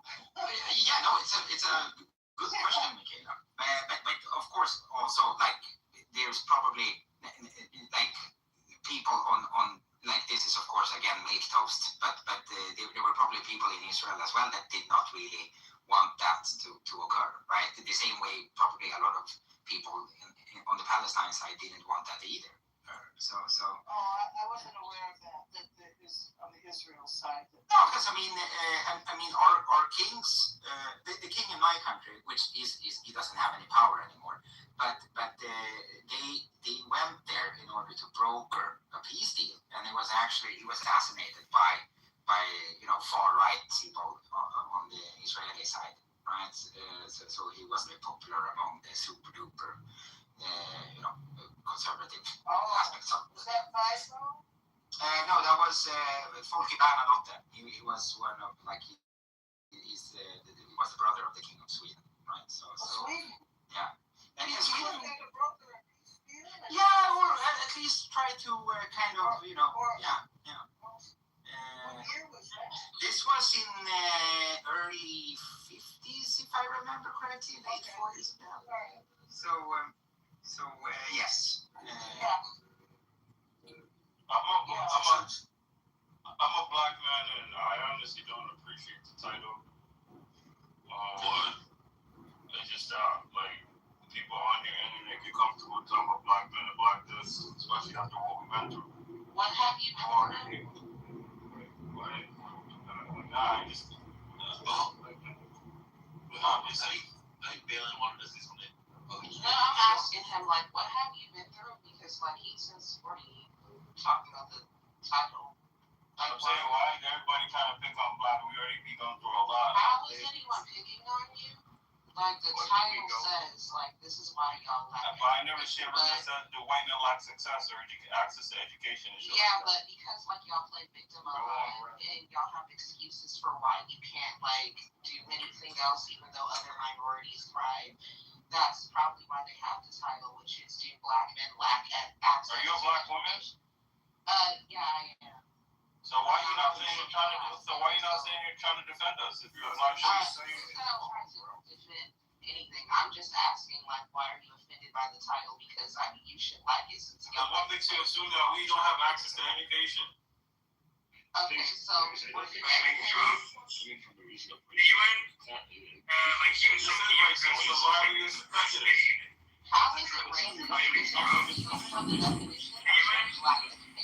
Yeah, no, it's a good question, Michaela. But of course, also like there's probably like people on like this is of course again milk toast, but there were probably people in Israel as well that did not really want that to occur, right? The same way probably a lot of people on the Palestine side didn't want that either. So. I wasn't aware of that. That is on the Israel side. No, because I mean, our kings, the king in my country, which is he doesn't have any power anymore, but they went there in order to broker a peace deal, and he was assassinated by far right people on the Israeli side, right? So he wasn't popular among the super duper. Conservative aspects of. Was that Faisal? No, that was Folke Bernadotte. He was one of he was the brother of the King of Sweden, right? So Sweden. Yeah. And Sweden had a broker. Yeah, or at least wanted to kind of, yeah. This was in early 50s, if I remember correctly, late 40s. Yeah. So yes. I'm a black man, and I honestly don't appreciate the title. It's just like people on here and they get comfortable talking about black men and black this, especially after what we've been through. What have you been through? Nah, I just. I think Balin wanted to say something. No, I'm asking him, like, what have you been through? Because, like, he since already talked about the title. Like, I'm saying, why everybody kind of pick on black? We already be going through a lot. How is anyone picking on you? Like, the title says, like, this is why y'all lack But I never said that the white man lack success or access to education. Yeah, but because, like, y'all play victim a lot, and y'all have excuses for why you can't, like, do anything else, even though other minorities thrive, that's probably why they have the title, which is do black men lack access. Are you a black woman? Yeah, I am. So why you not saying you're trying to defend us if you're a black woman? I'm not trying to defend anything. I'm just asking, like, why are you offended by the title? Because I mean, you should like it since y'all. What makes you assume that we don't have access to education? Okay, so what you how is it racist? From the definition of black education.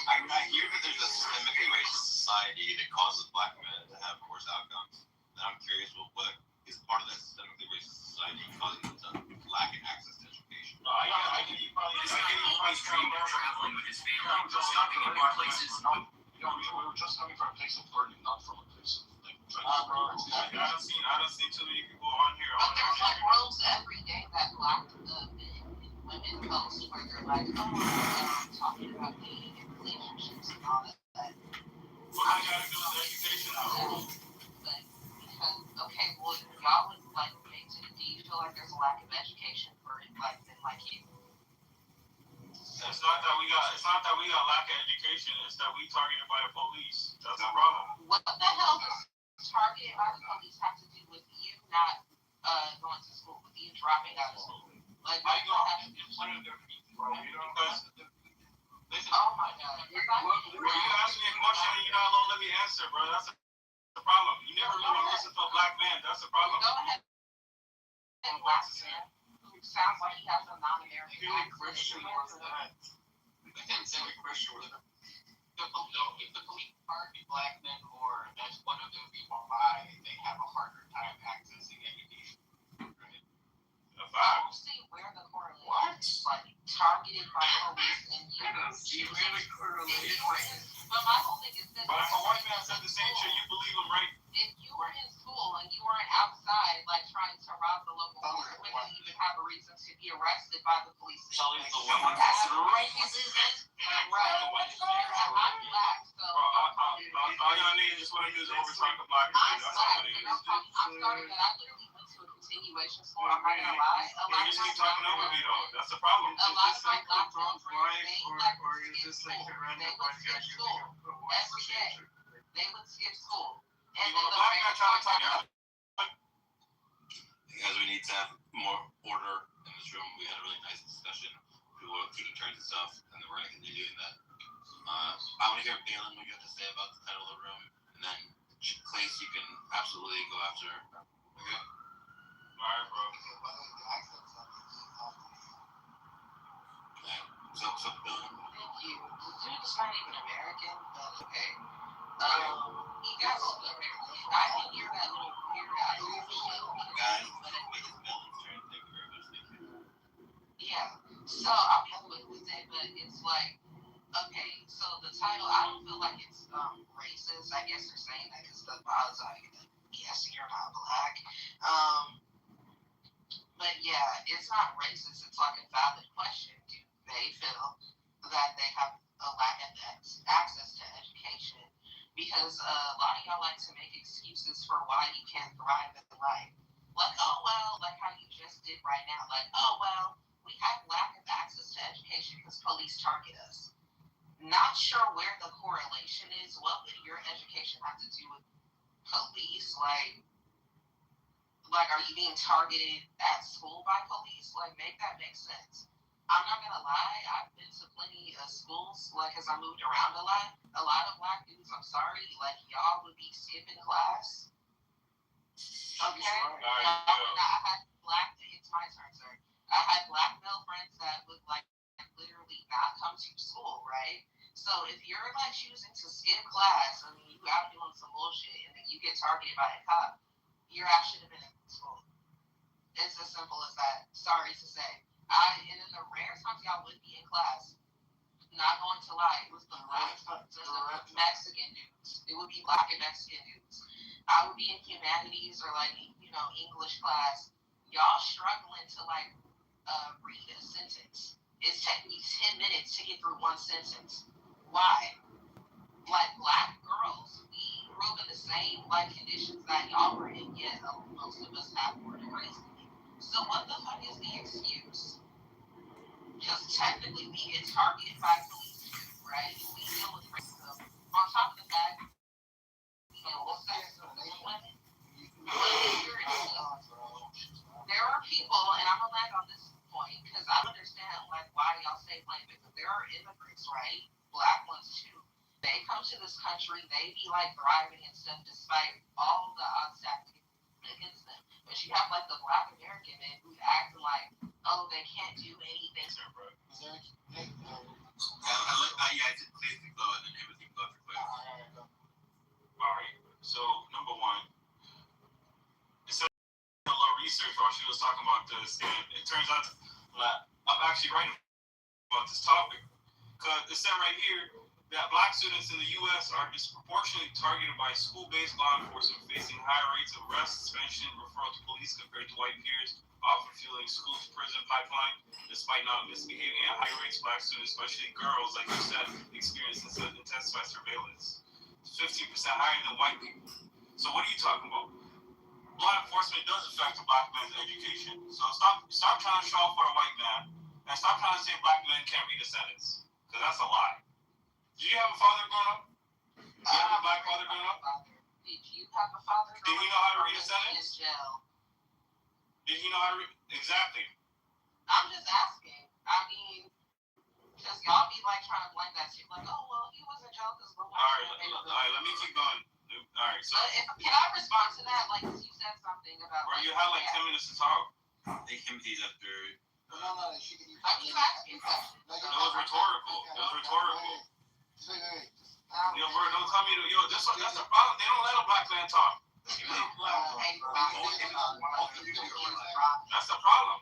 I hear that there's a systemically racist society that causes black men to have worse outcomes. And I'm curious what is part of that systemically racist society causing them to lack access to education. I think he probably always dreamed of traveling with his family, just stopping in more places. We were just coming from a place of learning, not from a place of like I don't see too many people on here. But there's like rules every day that black men and women post where they're like, talking about dating and relationships and all that. What I gotta do with education now? But because well, y'all would like do you feel like there's a lack of education for black men like you? It's not that we got lack of education. It's that we targeted by the police. That's the problem. What the hell does targeted by the police have to do with you not going to school, with you dropping out of school? Like, how you gonna have to do one of their people? Because listen, oh my God, you ask me a question and you're not gonna let me answer, bro. That's the problem. You never really listen to a black man. That's the problem. Go ahead. And black man who sounds like he has a non-American accent. Christian was that. I can't say a Christian was that. If the police target black men more, that's one of the reasons why they have a harder time accessing education. Right? I don't see where the correlation is, like, targeted by police and you. I don't see where the correlation is. But my whole thing is this. But if a white man said the same shit, you believe him, right? If you were in school and you weren't outside, like, trying to rob the local store, wouldn't you even have a reason to be arrested by the police? Someone that's right. I'm black, so. All y'all need is what it is overtime to black people. That's all it is. I'm sorry, but I literally went to a continuation school. I'm not gonna lie. You just keep talking over me, though. That's the problem. A lot of my black friends, or is this like a random white guy skip school every day. They would skip school. And a black man trying to talk out. Because we need to have more order in this room. We had a really nice discussion. We went through the turns and stuff, and then we're going to continue doing that. I want to hear Balin what you have to say about the title of the room, and then Clace, you can absolutely go after her. Okay? Alright, bro. So Balin. Thank you. The dude's not even American, but okay. He got American. I didn't hear that little weird Guys, it's Balin's turn. Thank you very much. Thank you. Yeah. So I'll be quick with it, but it's like, okay, so the title, I don't feel like it's racist. I guess they're saying that because the odds are, yes, you're not black. But yeah, it's not racist. It's like a valid question. Do they feel that they have a lack of access to education? Because a lot of y'all like to make excuses for why you can't thrive in life. Like, oh, well, like how you just did right now. Like, oh, well, we have lack of access to education because police target us. Not sure where the correlation is. What would your education have to do with police? Like, are you being targeted at school by police? Like, make that make sense. I'm not gonna lie, I've been to plenty of schools, like, as I moved around a lot. A lot of black dudes, I'm sorry, like, y'all would be skipping class. Okay? I had it's my turn, sir. I had black male friends that would, like, literally not come to school, right? So if you're, like, choosing to skip class, I mean, you out doing some bullshit, and then you get targeted by a cop, your ass should have been in school. It's as simple as that. Sorry to say. And in the rare times y'all would be in class, not going to lie, it was the Mexican dudes. It would be black and Mexican dudes. I would be in humanities or, like, English class. Y'all struggling to, like, read a sentence. It's taking me 10 minutes to get through one sentence. Why? Like, black girls, we grew up in the same, like, conditions that y'all were in, yet most of us have more than racism. So what the fuck is the excuse? Because technically we get targeted by police too, right? We deal with racism. On top of the fact, we deal with sexism with women. There are people, and I'm gonna land on this point because I understand, like, why y'all say plain because there are immigrants, right? Black ones too. They come to this country, they be, like, thriving and stuff despite all the odds stacked against them. But you have, like, the black American men who act like, oh, they can't do anything. I just basically go and then everything goes for clear. Alright, so number one, it's a little research while she was talking about this, and it turns out that I'm actually writing about this topic. Because it said right here that black students in the U.S. are disproportionately targeted by school-based law enforcement, facing higher rates of arrest, suspension, referral to police compared to white peers, often fueling school-to-prison pipeline. Despite not misbehaving at high rates, black students, especially girls, like you said, experience intensified surveillance. It's 15% higher than white people. So what are you talking about? Law enforcement does affect a black man's education. So stop trying to show off for a white man, and stop trying to say black men can't read a sentence, because that's a lie. Did you have a father growing up? Did you have a black father growing up? Did you have a father growing up? Did he know how to read a sentence? Jail. Did he know how to read? Exactly. I'm just asking. I mean, because y'all be, like, trying to blame that shit. Like, oh, well, he was in jail because we're All right, let me keep going. All right, so. Can I respond to that? Like, you said something about. Bro, you had like 10 minutes to talk. They came to these after. I'm just asking questions. It was rhetorical. Yo, bro, don't tell me that's the problem. They don't let a black man talk. That's the problem.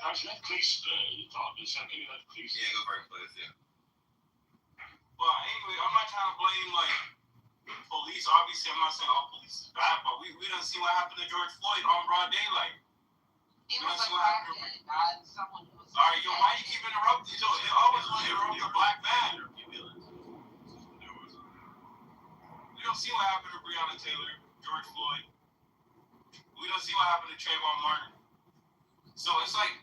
Actually, please, you talk. Just let me please. Yeah, go for it, please. Yeah. Well, anyway, I'm not trying to blame, like, police. Obviously, I'm not saying all police is bad, but we done see what happened to George Floyd on broad daylight. He was a black man, not someone who was. All right, yo, why you keep interrupting? Yo, it always want to interrupt a black man. We don't see what happened to Breonna Taylor, George Floyd. We don't see what happened to Trayvon Martin. So it's like,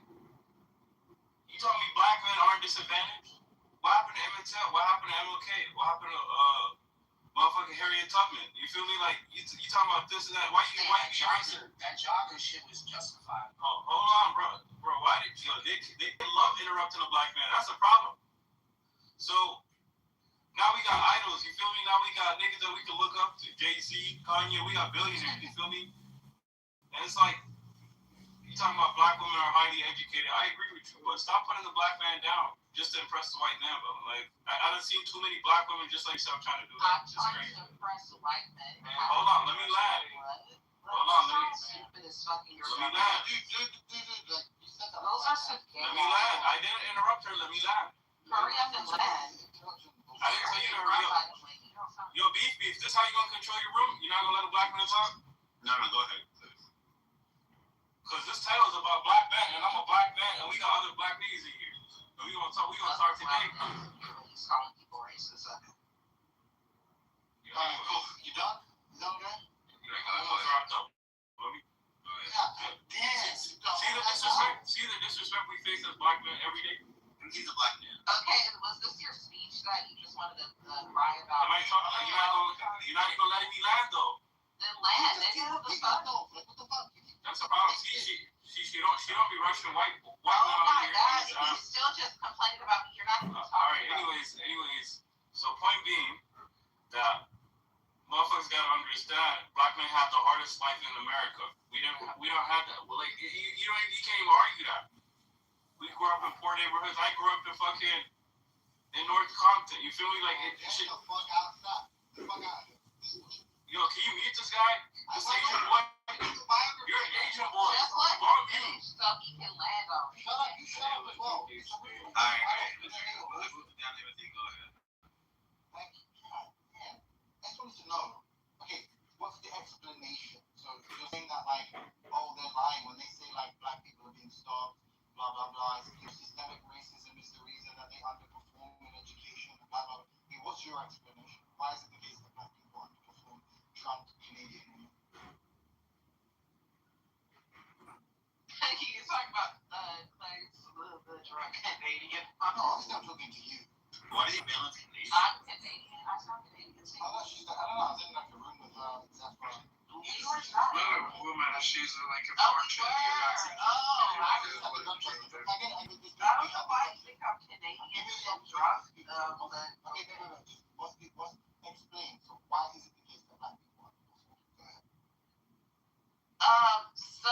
you telling me black men aren't disadvantaged? What happened to Emmett Till? What happened to MLK? What happened to motherfucking Harriet Tubman? You feel me? Like, you talking about this and that? Why you that jogger shit was justified. Oh, hold on, bro. Why did they love interrupting a black man? That's a problem. So now we got idols. You feel me? Now we got niggas that we can look up to. Jay-Z, Kanye. We got billionaires. You feel me? And it's like, you talking about black women are highly educated. I agree with you, but stop putting the black man down just to impress the white man, bro. Like, I don't see too many black women just like yourself trying to do that. I'm trying to impress the white man. Hold on, let me laugh. Hold on, let me land. Those are some Let me land. I didn't interrupt her. Let me land. Hurry up and land. I didn't tell you to hurry up. Yo, beef. This how you gonna control your room? You're not gonna let a black man talk? No, go ahead. Because this title is about black men, and I'm a black man, and we got other black niggas in here. So we gonna talk today. He's calling people racist. You done? Almost wrapped up. See the disrespect we face as black men every day? And he's a black man. Okay, and was this your speech that you just wanted to cry about? Am I talking? You're not even letting me land though. Then land, nigga. What the fuck? What the fuck? That's a problem. She don't be rushing white Oh my here. god, you still just complaining about me. You're not even talking Alright, about anyways. So point being that motherfuckers gotta understand black men have the hardest life in America. We don't have that. Well, like you can't even argue that. We grew up in poor neighborhoods. I grew up in North Compton. You feel me? Like it shit. Get the fuck outside. Get the fuck out of here. Yo, can you mute this guy? This Asian boy. You're an Asian boy. just let Go on him mute. finish so he can land on it. Shut up. You shut up as well. Alright. Let's move it down everything. Go ahead. Thank you. God damn. I just wanted to know. Okay, what's the explanation? So you're saying that like, oh, they're lying when they say like black people are being starved, blah blah blah. Systemic racism is the reason that they underperform in education, blah blah. I mean, what's your explanation? Why is it the case that black people underperform drunk Canadian women? You're talking about Claire's the drunk Canadian. Obviously, I'm talking to you. Why do you balance Canadian? I'm Canadian. I sound Canadian too. I don't know. I was in like a room with Zach Brown. You were not. Woman, she's like a Oh, we fortune. were. Oh, I don't know why you think I'm Canadian and drunk. Okay, no. What's explain? So why is it the case that black people underperform? Go ahead. So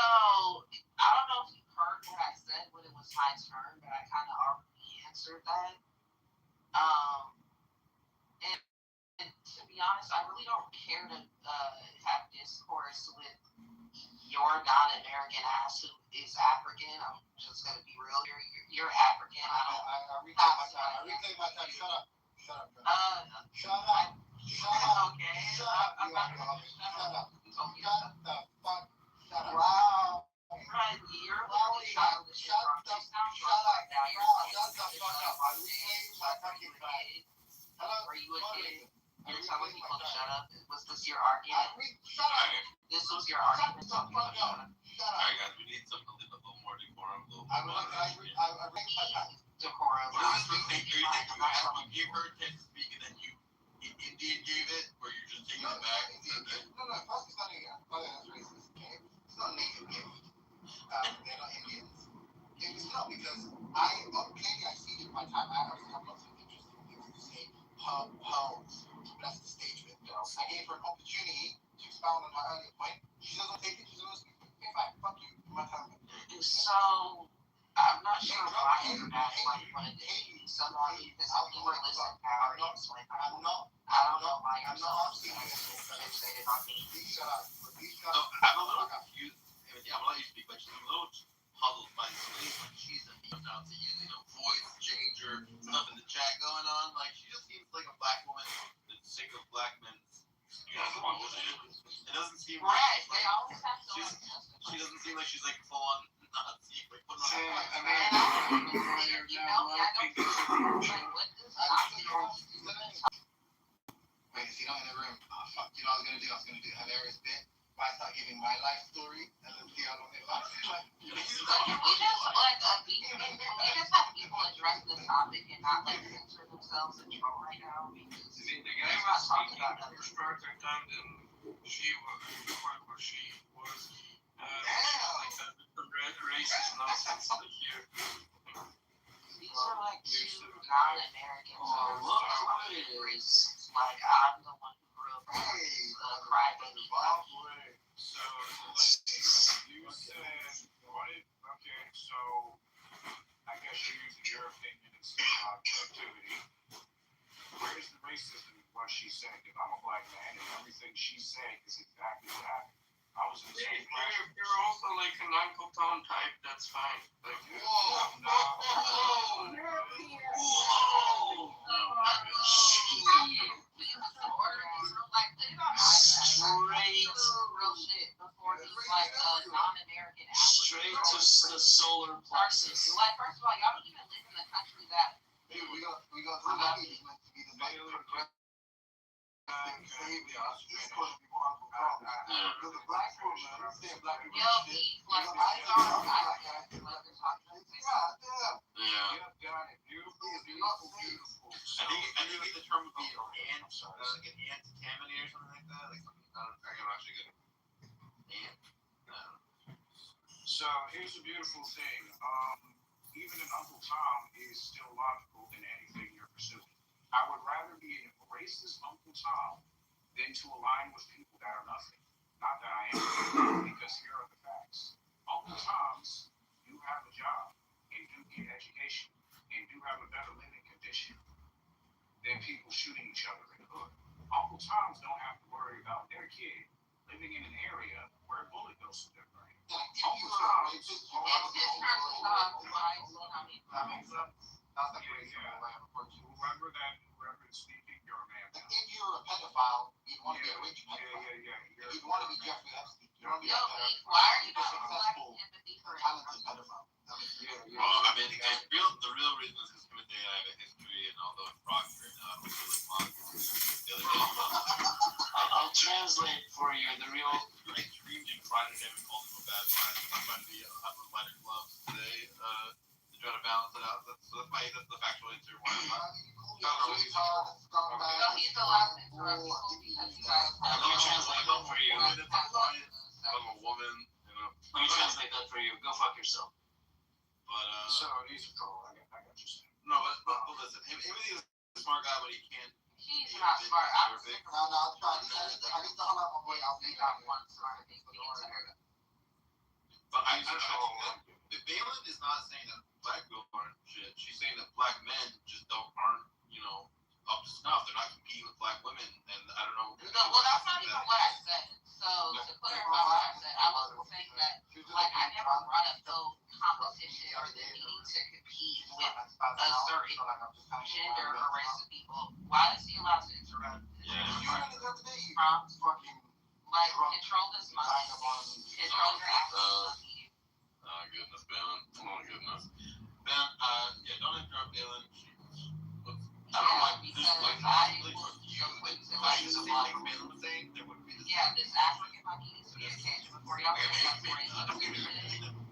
I don't know if you heard what I said when it was my turn, but I kind of already answered that. And to be honest, I really don't care to have discourse with your non-American ass who is African. I'm just gonna be real. You're African. I reclaim my time. Shut up. Okay. I'm not gonna shut up. Wow. Right, you're literally childish and drunk. You sound drunk right now. You're Were you a kid? You're telling people to shut up. Was this your argument? This was your argument. Alright guys, we need something a little more decorum. Decorum. You heard Texas speak and then you Indian gave it, or you're just taking it back? No, first it's not that's racist, okay? It's not native gift. They're not Indians. It's not because clearly I see it in my time. I obviously have lots of interesting things to say. Pearls. That's the stage bit. I gave her an opportunity to expound on her earlier point. She doesn't take it. She doesn't speak. In fact, fuck you. My time. So, I'm not sure why you're acting like you want to date someone because if you were listening to our explain. I don't know why you're so fixated on me. Please shut up. I'm a little confused. I'm gonna let you speak, but she's a little puzzled by the way when she's out to using a voice changer, stuff in the chat going on. Like, she just seems like a black woman that's sick of black men. It doesn't seem right. They always have to. She doesn't seem like she's like full on Nazi. Like, putting on Wait, is he not in the room? Oh, fuck. You know what I was gonna do a hilarious bit. Why I start giving my life story and then see how long it lasts. We just have people address the topic and not like censor themselves and troll right now because the guy was speaking for starter time than she was where she was. Like that racist nonsense here. These are like two non-Americans. Like I'm the one who grew up as a crybaby. So you said what? Okay, so I guess you're using your opinion instead of objectivity. Where's the racism in what she said? If I'm a black man and everything she said is exactly what happened. I was in the same class. You're also like an Uncle Tom type. That's fine. Like, Straight to the solar plexus. Like, first of all, y'all don't even live in the country that. We got to be the I think the term would be ant, like an ant contaminator or something like that. Like something I can actually get ant. So here's the beautiful thing. Even an Uncle Tom is still logical in anything you're pursuing. I would rather be a racist Uncle Tom than to align with people that are nothing. Not that I am, because here are the facts. Uncle Toms do have a job and do get education and do have a better living condition than people shooting each other in the hood. Uncle Toms don't have to worry about their kid living in an area where a bullet goes through their brain. Uncle Toms It's his turn to talk. Why? That makes sense. That's the reason why I have a question. Whoever is speaking, you're a man. If you're a pedophile, you'd want to be a rich pedophile. Yeah. You'd want to be Jeffrey Epstein. You don't Yo, be why are you not reflecting empathy for him? talented pedophile. Well, I mean, the real reason is because Timothy and I have a history, and although it's Proctor and really long, the other day, I'll translate for you the real. I screamed and cried at him and called him a bad friend. I'm trying to have a lighter gloves today to try to balance it out. That's the factual answer. Why I'm not. So he's the last to interrupt people because you guys have. Let me translate that for you. I'm a woman, you know. Let me translate that for you. Go fuck yourself. But So he's a troll. I got you saying. no, but listen, him he's a smart guy, but he can't. He's not smart. I'm perfect. No, I'll try. I need to hold out my boy. I'll be not one smart thing for the entire. But I think that Balin is not saying that black girls aren't shit. She's saying that black men just aren't, up to snuff. They're not competing with black women, and I don't know. No, well, that's not even what I said. So to clarify what I said, I wasn't saying that. Like, I never brought up the competition or the need to compete with a certain gender or race of people. Why is he allowed to interrupt? Like, control this money. Control your actions. Oh, goodness, Balin. Oh, goodness. Ben, don't interrupt Balin. I don't know why this like Balin was saying there wouldn't be this. Yeah, this African monkey needs to be a cage before y'all say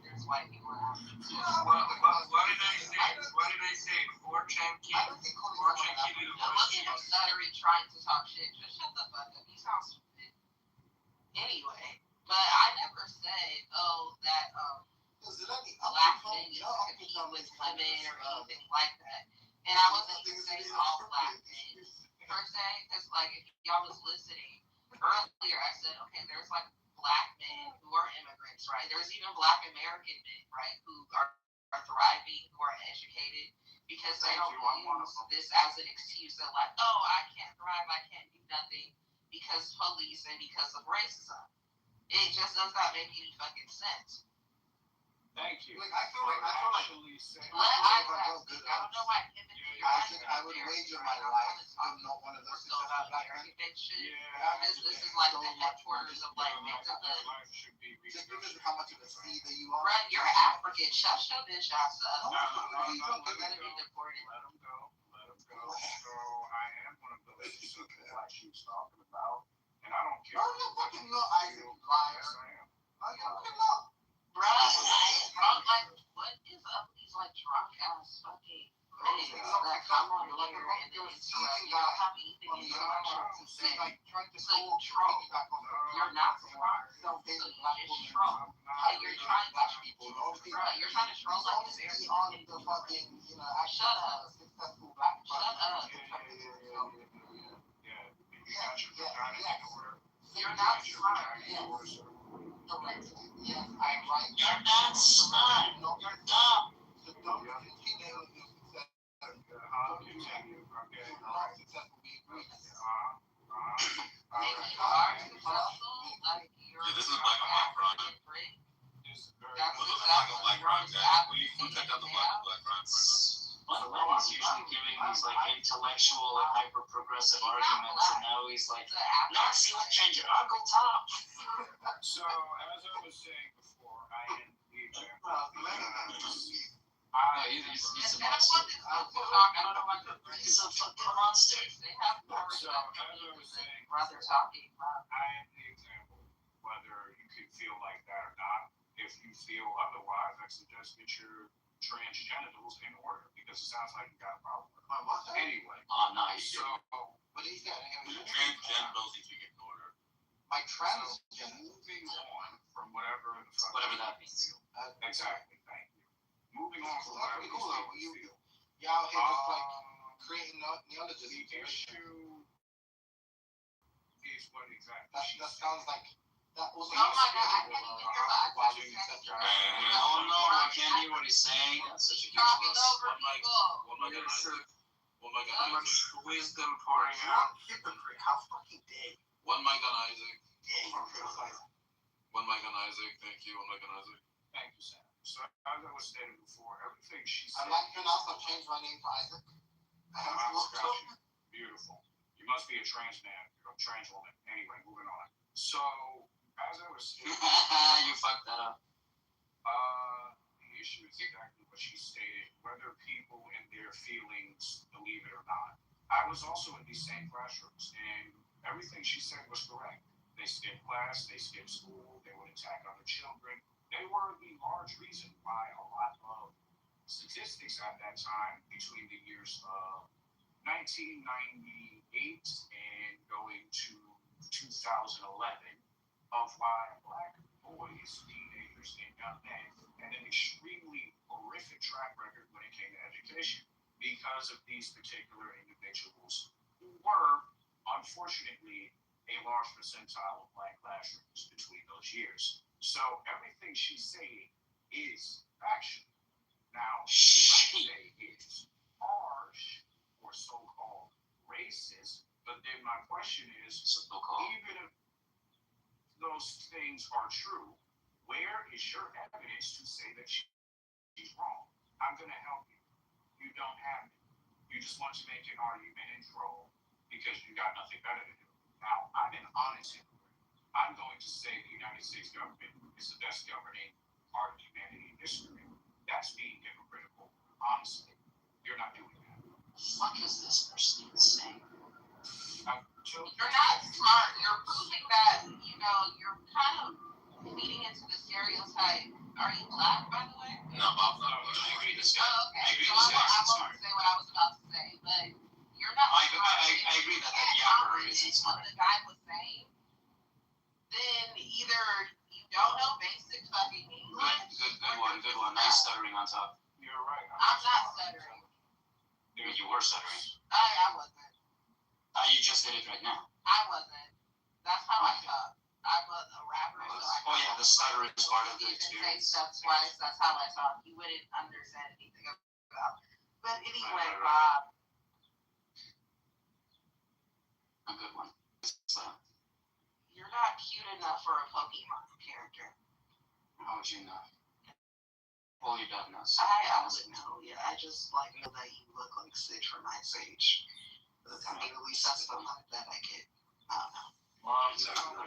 there's white people in Africa. What did I say? 4chan kid. 4chan kid. Look at him stuttering, trying to talk shit. Just shut the fuck up. He sounds stupid. Anyway, but I never said, that black men need to compete with women or anything like that. And I wasn't even saying all black men per se, because like if y'all was listening earlier, I said, okay, there's like black men who are immigrants, right? There's even black American men, right, who are thriving, who are educated, because they don't use this as an excuse that like, oh, I can't thrive, I can't do nothing because police and because of racism. It just does not make any fucking sense. Thank you. Like, I feel like actually saying. I don't know why I would wager my life I'm not one of those successful black men. This is like the headquarters of like victimhood. Just because of how much of a sea that you are. Bruh, you're African. Shut your bitch ass up. You're gonna be deported. Let him go. So I am one of those successful like she was talking about, and I don't care. No, you fucking not. I am liar. Yes, I am. I fucking not. Bruh, like, what is up with these like drunk ass fucking things that come on here and then interrupt? You don't have anything intellectual to say. So you troll. You're not smart. So you just troll. And you're trying to troll. Bruh, you're trying to troll like this. On the fucking, Shut up. successful black man. Shut up. You're not smart. Yes, I'm right. You're not smart. You're dumb. The dumbest female is This is black on black crime. This is black on black crime, guys. We checked out the black on black crime. Well, he's usually giving these like intellectual and hyper progressive arguments, and now he's like, not see what change your Uncle Tom. So as I was saying before, I am the example. He's a monster. He's a fucking monster. They have more respect for people than brother talking. I am the example. Whether you can feel like that or not, if you feel otherwise, I suggest that you're transgenitals in order because it sounds like you got a problem with My mother. it. Anyway, Oh, nice. so But he's got Transgenitals need to get in order. my So, transgender. moving on from whatever the fuck Whatever that means. Exactly, thank you. Moving on from whatever Pretty cool though. you feel. Y'all here just like Um, creating the neologisms. issue is what exactly That sounds like that was. Oh my God, I can't even hear what I said. Oh no, I can't hear what he's saying. That's such a huge Talking loss. over people. One mic on Isaac. One mic How on much Isaac. wisdom pouring out. Hypocrite. How fucking dead. One mic on Isaac. Yeah. One mic on Isaac. Thank you. One mic on Isaac. Thank you, Sam. So as I was stating before, everything she said. I'd like to announce I've changed my name to Isaac. Got you. Beautiful. You must be a trans man, or a trans woman. Anyway, moving on. So, as I was stating, You fucked that up. the issue is exactly what she stated, whether people and their feelings believe it or not. I was also in these same classrooms, and everything she said was correct. They skipped class, they skipped school, they would attack other children. They were the large reason why a lot of statistics at that time, between the years of 1998 and going to 2011, of why Black boys, teenagers, and young men had an extremely horrific track record when it came to education because of these particular individuals who were, unfortunately, a large percentile of Black classrooms between those years. So everything she's saying is factual. Now, she might say it's harsh or so-called racist, but then my question is, even if those things are true, where is your evidence to say that she's wrong? I'm going to help you. You don't have it. You just want to make an argument and troll because you got nothing better to do. Now, I'm an honest hypocrite. I'm going to say the United States government is the best governing part of humanity in history. That's being hypocritical, honestly. You're not doing that. Fuck is this person saying? You're not smart. You're proving that, you're kind of feeding into the stereotype. Are you Black, by the way? No, Bob, I agree with this guy. Oh, okay. I agree So with this guy. I He's won't smart. say what I was about to say, but you're not I smart. agree that the If you yapper can't isn't comprehend smart. what the guy was saying, then either you don't know basic fucking English. Good one. Nice stuttering on top. You're right. I'm not stuttering. You were stuttering. I wasn't. You just did it right now. I wasn't. That's how I talk. I'm a rapper, so I Oh yeah, the stutter is part of the even say experience. stuff twice. That's how I talk. You wouldn't understand anything about. But anyway, Right. Bob, A good one. you're not cute enough for a Pokemon character. How would you know? Well, you don't know. So. I wouldn't know. Yeah, I just know that you look like Sid from Ice Age. I mean, at least that's the one that I get. I don't know.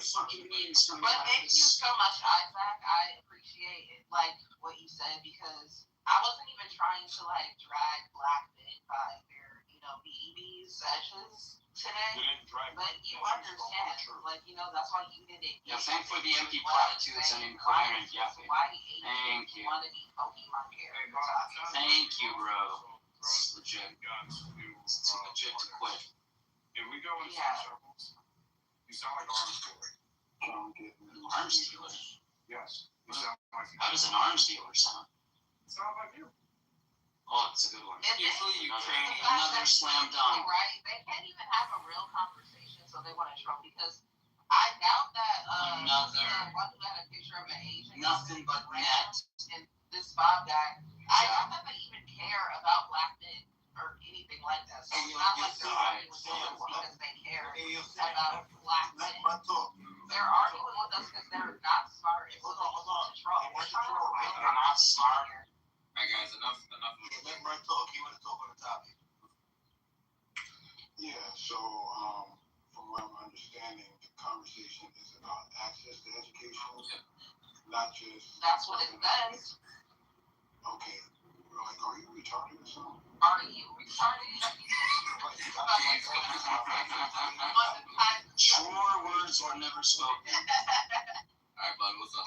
Fucking means from But thank you so much, Isaac. I appreciate it, what you said, because I wasn't even trying to drag Black men by their BB's edges today. But you understand, that's why you didn't. Yeah, thank for the empty platitudes and incoherent yapping. Thank you. Want to be Pokemon characters? Thank you, bro. It's legit. It's too legit to quit. Did we go in some circles? You sound like an arms dealer. Arms dealer? Yes. You sound like How does an arms dealer sound? sound like you. Oh, that's a good one. Usually Another slam dunk. Right? They can't even have a real conversation, so they want to troll because I doubt that Another. the one who had a picture of an Asian Nothing but net. and this Bob guy, I doubt that they even care about Black men or anything like that. So it's not like they're arguing with us because they care about Black men. They're arguing with us because they're not smart and so they want to troll. We're trying to They're not smart. Alright guys, enough Let Brett talk. He want to talk on the topic. Yeah, so from what I'm understanding, the conversation is about access to education, not just. That's what it says. Okay, are you retarded or something? Are you retarded? Truer words were never spoken. Alright, bud, what's up?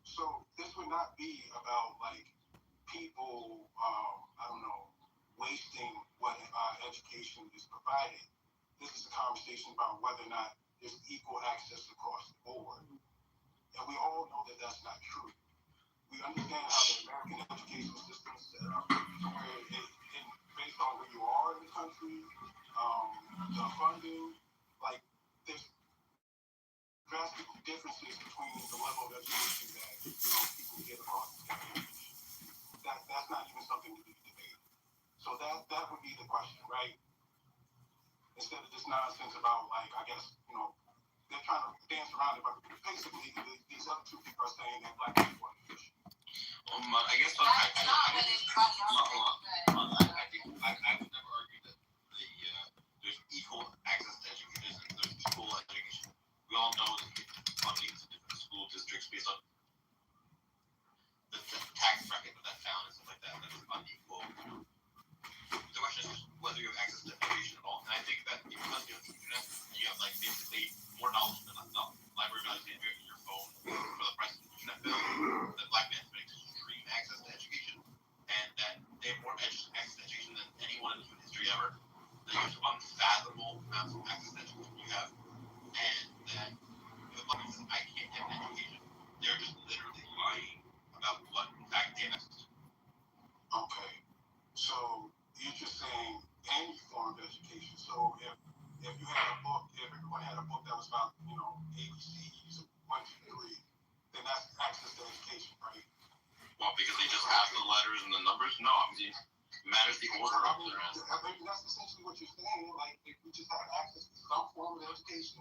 So this would cannot be about like people, I don't know, wasting what education is provided. This is a conversation about whether or not there's equal access across the board. And we all know that that's not true. We understand how the American education system is set up, where based on where you are in the country, the funding, like there's drastic differences between the level of education that people get across the country. That's not even something to be debated. So that would be the question, right? Instead of this nonsense about like, I guess, they're trying to dance around it, but basically these other two people are saying that black people are the issue. I guess I think I would never argue that there's equal access to education. There's equal education. We all know that funding to different school districts based on the tax bracket that found and stuff like that. That's unequal. The question is whether you have access to education at all. And I think that because you have the internet, you have like basically more knowledge than library values in your phone for the price of the internet bill. That black men have extreme access to education, and that they have more access to education than anyone in human history ever. That you have unfathomable amounts of access to education you have, and that the black man says I can't get an education. They're just literally lying about what in fact they have access to. Okay, so you're just saying any form of education. So if you had a book, if everyone had a book that was about, ABCs, 1, 2, 3, then that's access to education, right? Well, because they just have the letters and the numbers? No, I mean, it matters the order of their answers. I mean, that's essentially what you're saying. Like, if we just have access to some form of education,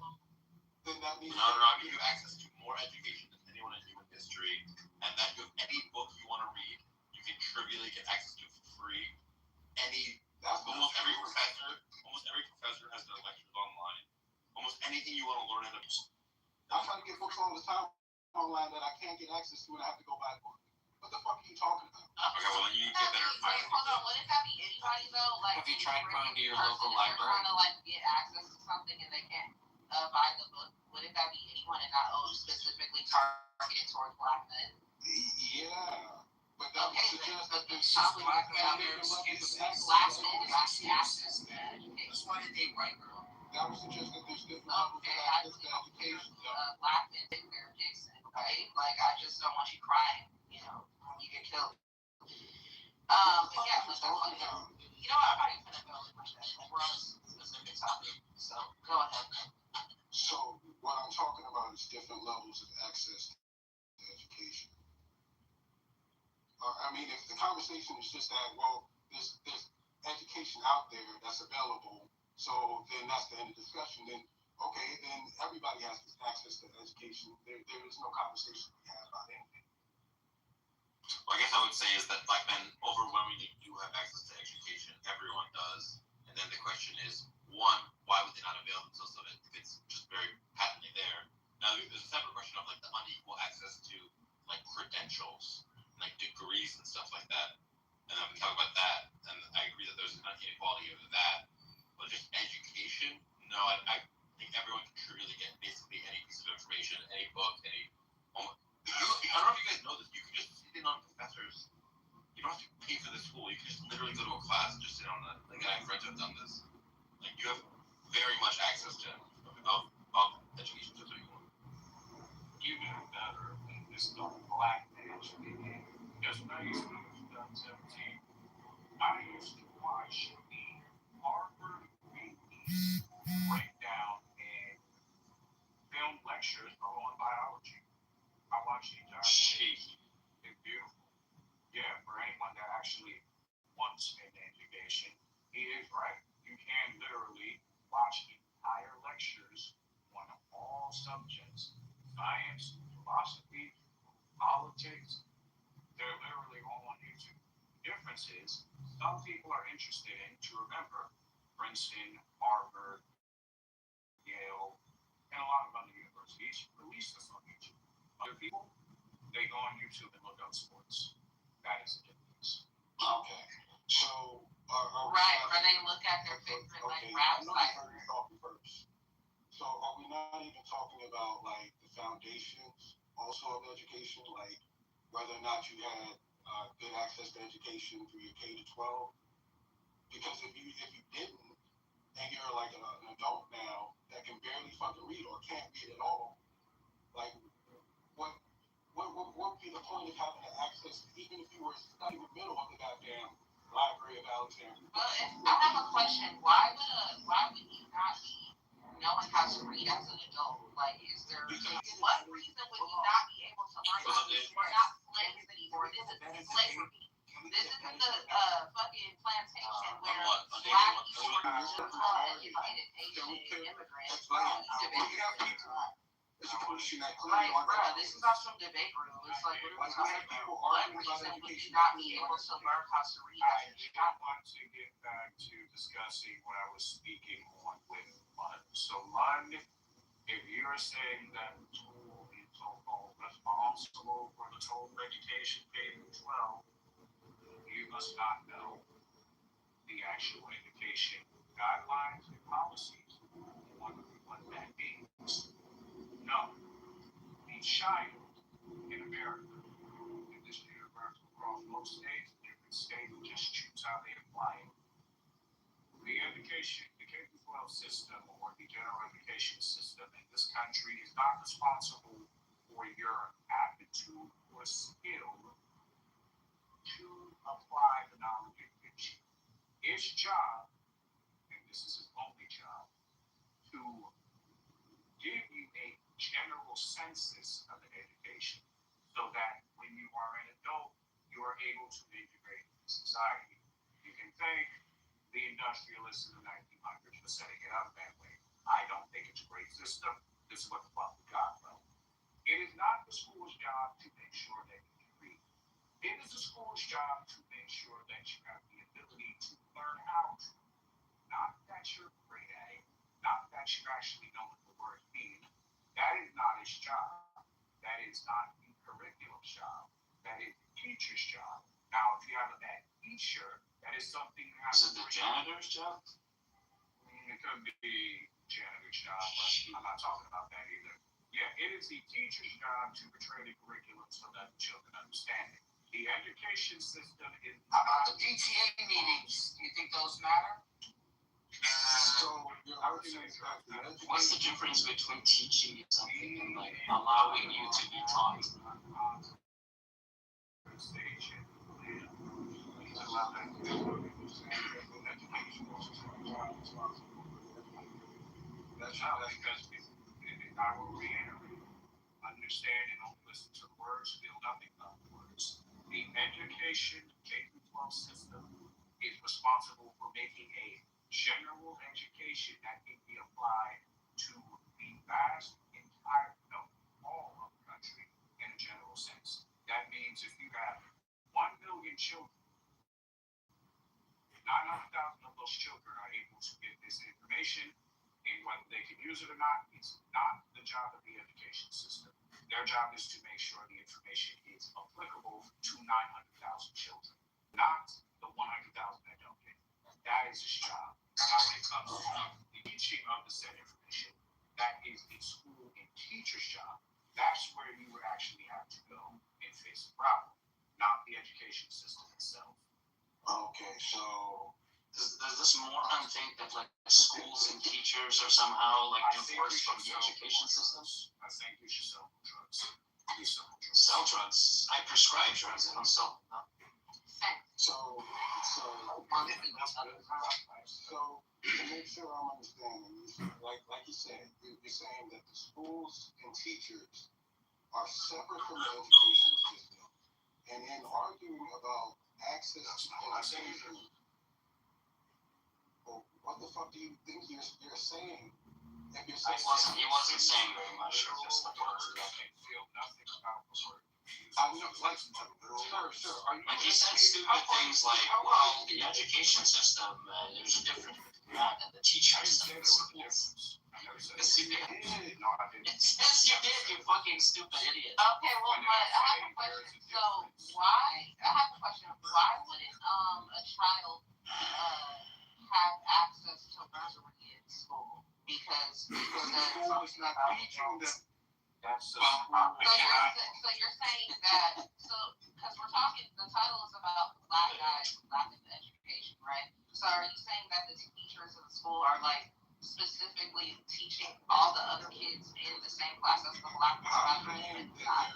then that means... No, I mean, you have access to more education than anyone in human history, and that you have any book you want to read, you can trivially get access to for free. Almost every professor has their lectures online. Almost anything you want to learn how to... I try to get books all the time online that I can't get access to and I have to go buy books. What the fuck are you talking about? Okay, well then you need to get better Wait, hold on, wouldn't that be anybody though? Like, have you tried going to your local library? library? Trying to like get access to something and they can't buy the book. Wouldn't that be anyone and not specifically targeted towards black men? Yeah, but that would suggest that there's probably black men black different levels of access. men is actually access to education. That's why they date white girl. That would suggest that there's different levels of Okay, access to education. Black men take care of Jason, right? Like, I just don't want you crying, when you get killed. But yeah, like, that's funny. I'm not even gonna go into that. Like, we're on a specific topic, so go ahead. So, what I'm talking about is different levels of access to education. I mean, if the conversation is just that, well, there's education out there that's available, so then that's the end of discussion, then okay, then everybody has access to education. There is no conversation we have about anything. Well, I guess I would say is that black men overwhelmingly do have access to education. Everyone does. And then the question is, one, why would they not avail themselves of it if it's just very patently there? Now, there's a separate question of like the unequal access to like credentials, like degrees and stuff like that. And then we talk about that, and I agree that there's an inequality over that. But just education, no, I think everyone can truly get basically any piece of information, any book, any. I don't know if you guys know this. You can just sit in on professors. You don't have to pay for the school. You can just literally go to a class and just sit on that. Like, I have friends who have done this. Like, you have very much access to education system. Even better than this black man speaking. Yesterday, in 2017, I used to watch the Harvard Weekly breakdown and film lectures on biology. I watched the entire thing. It's beautiful. Yeah, for anyone that actually wants an education, he is right. You can literally watch entire lectures on all subjects: science, philosophy, politics. They're literally all on YouTube. The difference is some people are interested in, to remember, Princeton, Harvard, Yale, and a lot of other universities release this on YouTube. Other people, they go on YouTube and look up sports. That is the difference. Okay, so Right, or they look at their favorite like rap sites. First. So are we not even talking about like the foundations also of education, like whether or not you had good access to education through your K to 12. Because if you didn't, and you're like an adult now that can barely fucking read or can't read at all, like what would be the point of having access, even if you were stuck in the middle of the goddamn Library of Alexandria? But I have a question. Why would you not be knowing how to read as an adult? Like, is there what reason would you not be able to learn how to read? We're not slaves anymore. This isn't slavery. This isn't the fucking plantation where black people were educated Asian immigrants. Like, bro, this is not some debate room. It's like, what reason would you not be able to learn how to read as a child? I want to get back to discussing what I was speaking on with Lund. So, Lund, if you're saying that the school is so-called responsible for the total education K through 12, you must not know the actual education guidelines and policies on what that means. No, the child in America, in this universal across most states, different states just choose how they apply it. The education, the K through 12 system or the general education system in this country is not responsible for your aptitude or skill to apply the knowledge it gives you. Its job, and this is his only job, to give you a general census of an education so that when you are an adult, you are able to integrate in society. You can thank the industrialists in the 1900s for setting it up that way. I don't think it's a great system. This is what the fuck we got, though. It is not the school's job to make sure that you can read. It is the school's job to make sure that you have the ability to learn how to. Not that you're great at it, not that you actually know what the words mean. That is not his job. That is not the curriculum's job. That is the teacher's job. Now, if you have a bad teacher, that is something you have Is it the janitor's job? It could be janitor's job, but I'm not talking about that either. Yeah, it is the teacher's job to portray the curriculum so that the children understand it. The education system is. How about the PTA meetings? Do you think those matter? So your argument is that the education. What's the difference between teaching something and like allowing you to be taught? That's how that because I will reiterate. Understand and don't listen to the words, feel nothing but the words. The education K-12 system is responsible for making a general education that can be applied to the vast entire, all of the country in a general sense. That means if you have 1 million children, 900,000 of those children are able to get this information, and whether they can use it or not, it's not the job of the education system. Their job is to make sure the information is applicable to 900,000 children, not the 100,000 that don't get it. That is his job. Now, when it comes to the teaching of the said information, that is the school and teacher's job. That's where you would actually have to go and face the problem, not the education system itself. Okay, so Does this moron think that like schools and teachers are somehow like divorced from the education system? I think we should sell drugs. Sell drugs. I prescribe drugs. I don't sell them. So to make sure I'm understanding, like you said, you're saying that the schools and teachers are separate from the education system, and in arguing about access to education, well, what the fuck do you think you're saying? If you're saying He wasn't saying very much. It was just the words. Feel nothing about the word. I know, like, sure. Are you Like he said stupid things like, well, the education system, there's a difference between that and the teacher system. Yes, you did. Yes, you did, you fucking stupid idiot. Okay, well, but I have a question. So I have a question. Why wouldn't a child have access to rosary in school? Because school is not teaching them. That's the So you're saying that, because we're talking, the title is about black guys lack of education, right? So are you saying that the teachers in the school are like specifically teaching all the other kids in the same class as the black I'm guys? saying that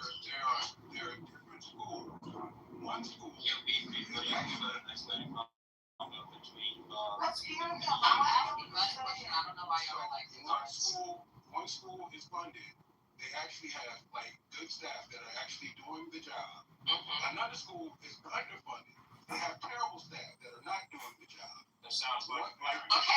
there are different schools. One school, actually between Let's hear them. I'm asking that question. I don't know why y'all like it. one school is funded. They actually have like good staff that are actually doing the job. Another school is underfunded. They have terrible staff that are not doing the job. that sounds like Okay,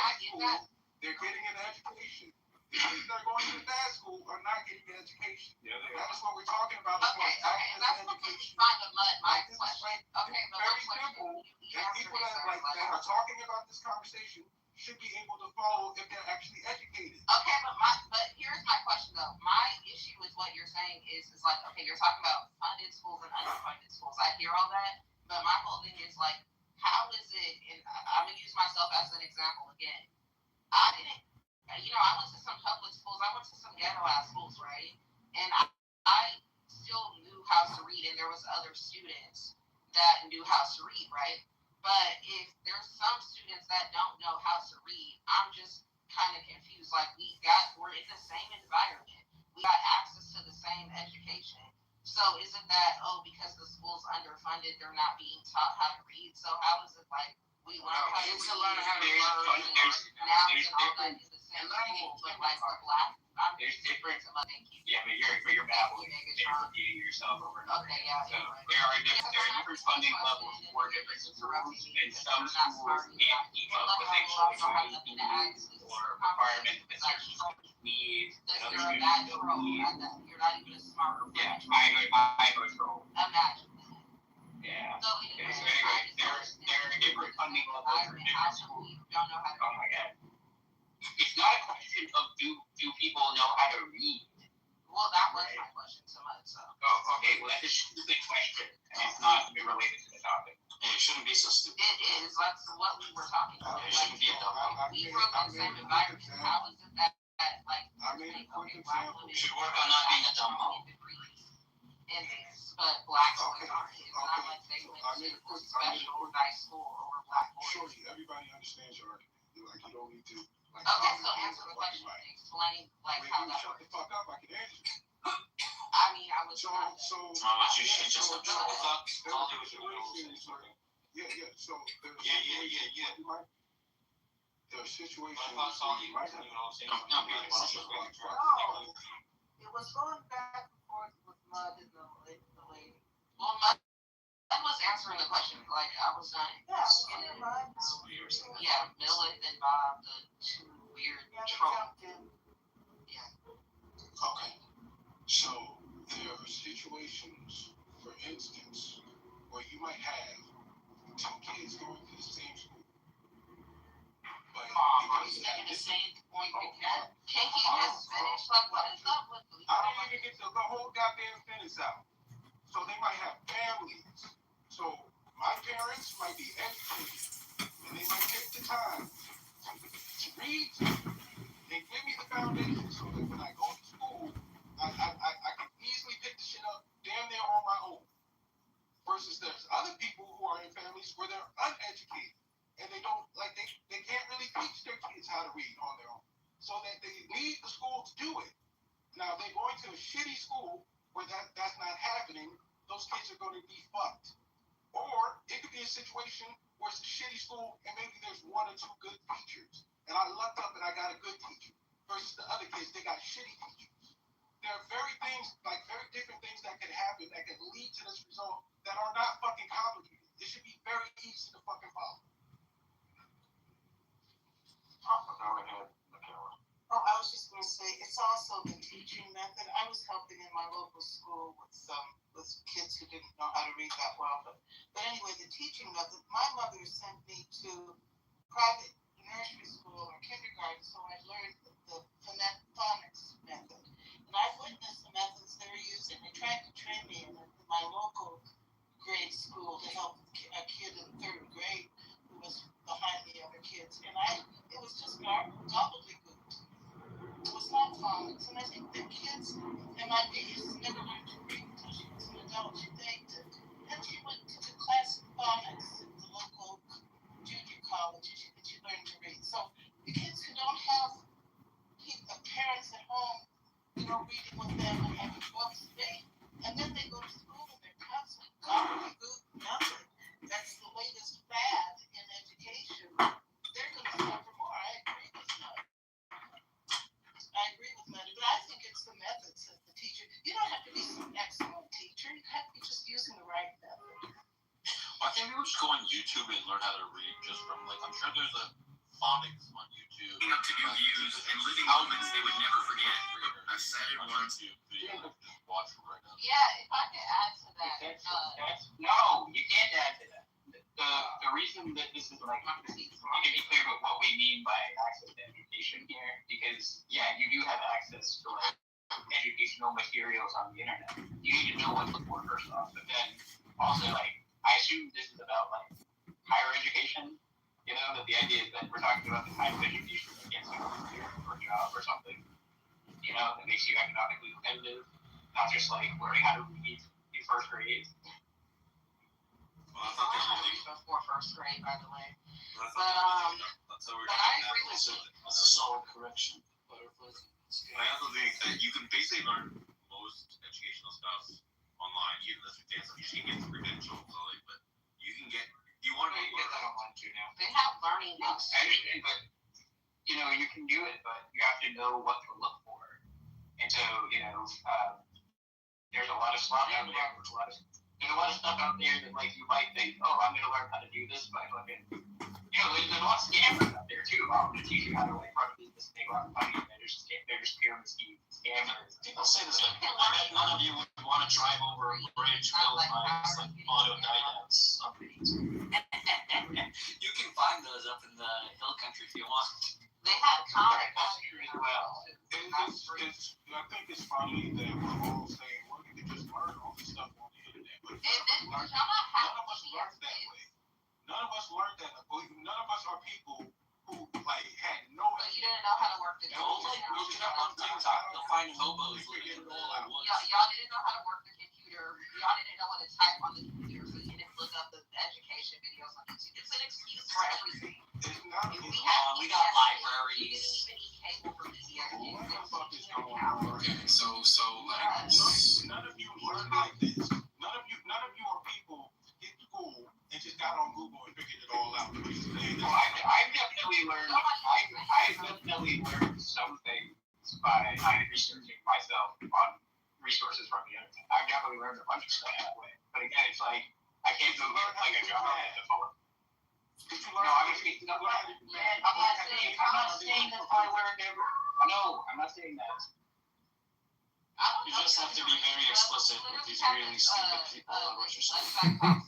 I get that. They're getting an education. The kids that are going to the bad school are not getting an education. Yeah, they That's what we're talking about. Okay, that's completely fine, but my question. Okay, but my Very question. simple. You And answered people it, that sir. that are talking about this conversation should be able to follow if they're actually educated. Okay, but here's my question though. My issue with what you're saying is like, okay, you're talking about funded schools and underfunded schools. I hear all that, but my whole thing is like, how is it? And I'm gonna use myself as an example again. I didn't, I went to some public schools. I went to some ghetto ass schools, right? And I still knew how to read, and there was other students that knew how to read, right? But if there's some students that don't know how to read, I'm just kind of confused. Like we're in the same environment. We got access to the same education. So isn't that, because the school's underfunded, they're not being taught how to read? So how is it like we learn how to read? Now we can all like in the same school, but like the black, There's different. Thank you. Yeah, but you're babbling. You're repeating yourself over and over. Okay, yeah. So there are different funding levels for different schools, and some schools can't keep up with expectations or requirements that certain schools need, and other students don't need. You're not even a smart. Yeah, I go troll. Imagine. Yeah. So anyway, there are different funding levels for different schools. Don't know how to. Oh my god. It's not a question of do people know how to read. Well, that was my question so much. So. Oh, okay. Well, that's a stupid question, and it's not related to the topic. And it shouldn't be so stupid. It is. That's what we were talking about. It shouldn't be a dumb. We grew up in the same environment. How is it that like I made a quick example. You should work on not being a dumb hoe. In this, but black boys aren't. It's not like they went to a special nice school or black boys. Shorty, everybody understands your argument. Like you don't need to. Like, okay, so answer the question. Explain like how that shut works. the fuck up. I can answer. I mean, I was So you should just shut the fuck up. All do is Yeah. So there's yeah. There are situations. My thoughts on you. Might You have. know what I'm saying? No, No, it was going back and forth with Mud and the lady. Well, Mud was answering the question. Like I was done. Yeah, and Mud. Yeah, Millet and Bob, the two weird trolls. Yeah. Okay. So there are situations, for instance, where you might have two kids going to the same school. But because Making the same point again. Can't you just finish? Like, what is up with I didn't even get the whole goddamn sentence out. So they might have families. So my parents might be educated, and they might take the time to read and give me the foundation so that when I go to school, I can easily pick the shit up damn near on my own. Versus there's other people who are in families where they're uneducated and they don't they can't really teach their kids how to read on their own. So that they need the school to do it. Now they're going to a shitty school where that's not happening, those kids are going to be fucked. Or it could be a situation where it's a shitty school and maybe there's one or two good teachers. And I lucked up and I got a good teacher. Versus the other kids, they got shitty teachers. There are very different things that can happen that can lead to this result that are not fucking complicated. It should be very easy to fucking follow. Oh, I was just going to say, it's also the teaching method. I was helping in my local school with kids who didn't know how to read that well. But anyway, the teaching method, my mother sent me to private nursery school or kindergarten, so I learned the phonics method. And I've witnessed the methods they're using. They tried to train me in my local grade school to help a kid in third grade who was behind the other kids. And it was just gobbledygook. It was not phonics, and I think they think people just go on YouTube and learn how to read just from like I'm sure there's a phonics on YouTube. Up to new views and living moments they would never forget. I've said it once. Video, just watch it right now. Yeah, if I could add to that, No, you can't add to that. The reason that this is like, we can be clear about what we mean by access to education here, because yeah, you do have access to like educational materials on the internet. You need to know what to look for first off, but then also like I assume this is about like higher education. You know, that the idea is that we're talking about the kind of education that gets you a career or a job or something. You know, that makes you economically competitive, not just like learning how to read in first grade. Well, that's not really. Before first grade, by the way. That's But I agree with you. That's a solid correction. I also think that you can basically learn most educational stuff online, even if it's you should get credentials, but you can get. You want to get that online too now. They have learning books. I understand, but you know, you can do it, but you have to know what to look for. And so, you know, there's a lot of stuff out there. There's a lot of stuff out there that like you might think, oh, I'm gonna learn how to do this by fucking. You know, there's a lot of scammers out there too. I'm gonna teach you how to like run a business, make a lot of money. They're just pyramid scheme scammers. People say this like, none of you would want to drive over a bridge built by like autodidacts. You can find those up in the hill country if you want. They have comic as well. I think it's funny that we're all saying we're going to just learn all this stuff on the internet. But none of us learned that way. None of us learned that. None of us are people who like had no. But you didn't know how to work the computer. Look it up on TikTok. You'll find hobos living in the woods. Y'all didn't know how to work the computer. Y'all didn't know how to type on the computer, so you didn't look up the education videos on YouTube. It's an excuse for everything. We got libraries. Okay, so like none of you learned like this. None of you are people in school and just got on Google and figured it all out. Well, I've definitely learned some things by researching myself on resources from the internet. I've definitely learned a bunch of stuff that way. But again, it's like I can't go get like a job at the phone. No, I'm not saying that I learned ever. No, I'm not saying that. You just have to be very explicit with these really stupid people on what you're saying. And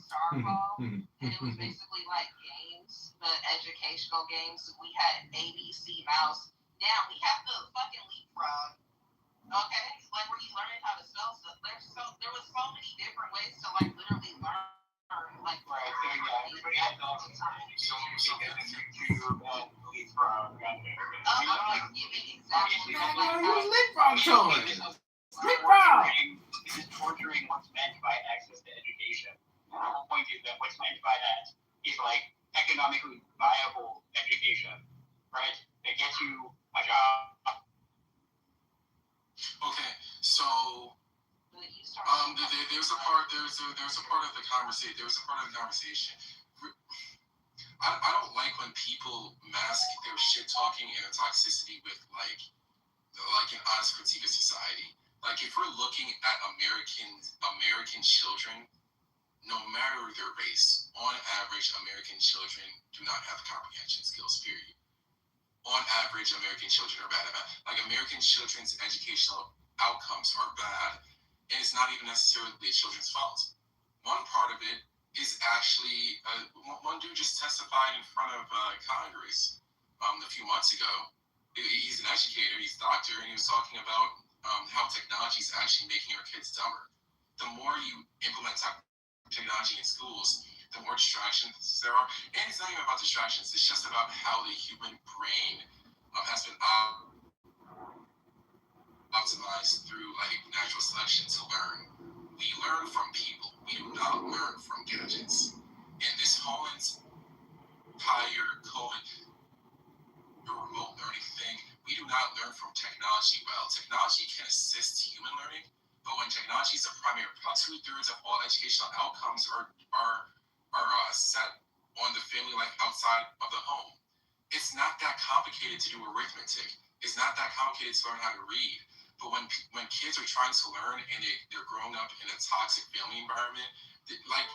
it was basically like games, the educational games. We had ABC Mouse. Now we have the fucking leapfrog. Okay, like where you learning how to spell stuff. There was so many different ways to like literally learn. Like right, so yeah, everybody had all the time. So we get into YouTube and leapfrog. I'm like giving examples. Who's leapfrog showing? This is torturing what's meant by access to education. The whole point is that what's meant by that is like economically viable education, right? That gets you a job. Okay, so there's a part of the conversation. I don't like when people mask their shit talking and their toxicity with like an honest critique of society. Like if we're looking at American children, no matter their race, on average, American children do not have comprehension skills. Period. On average, American children are bad at math. Like American children's educational outcomes are bad, and it's not even necessarily the children's fault. One part of it is actually one dude just testified in front of Congress a few months ago. He's an educator, he's a doctor, and he was talking about how technology is actually making our kids dumber. The more you implement technology in schools, the more distractions there are. And it's not even about distractions, it's just about how the human brain has been optimized through like natural selection to learn. We learn from people, we do not learn from gadgets. And this whole entire COVID, the remote learning thing, we do not learn from technology well. Technology can assist human learning, but when technology is the primary, about 2/3 of all educational outcomes are set on the family life outside of the home. It's not that complicated to do arithmetic. It's not that complicated to learn how to read. But when kids are trying to learn and they're growing up in a toxic family environment like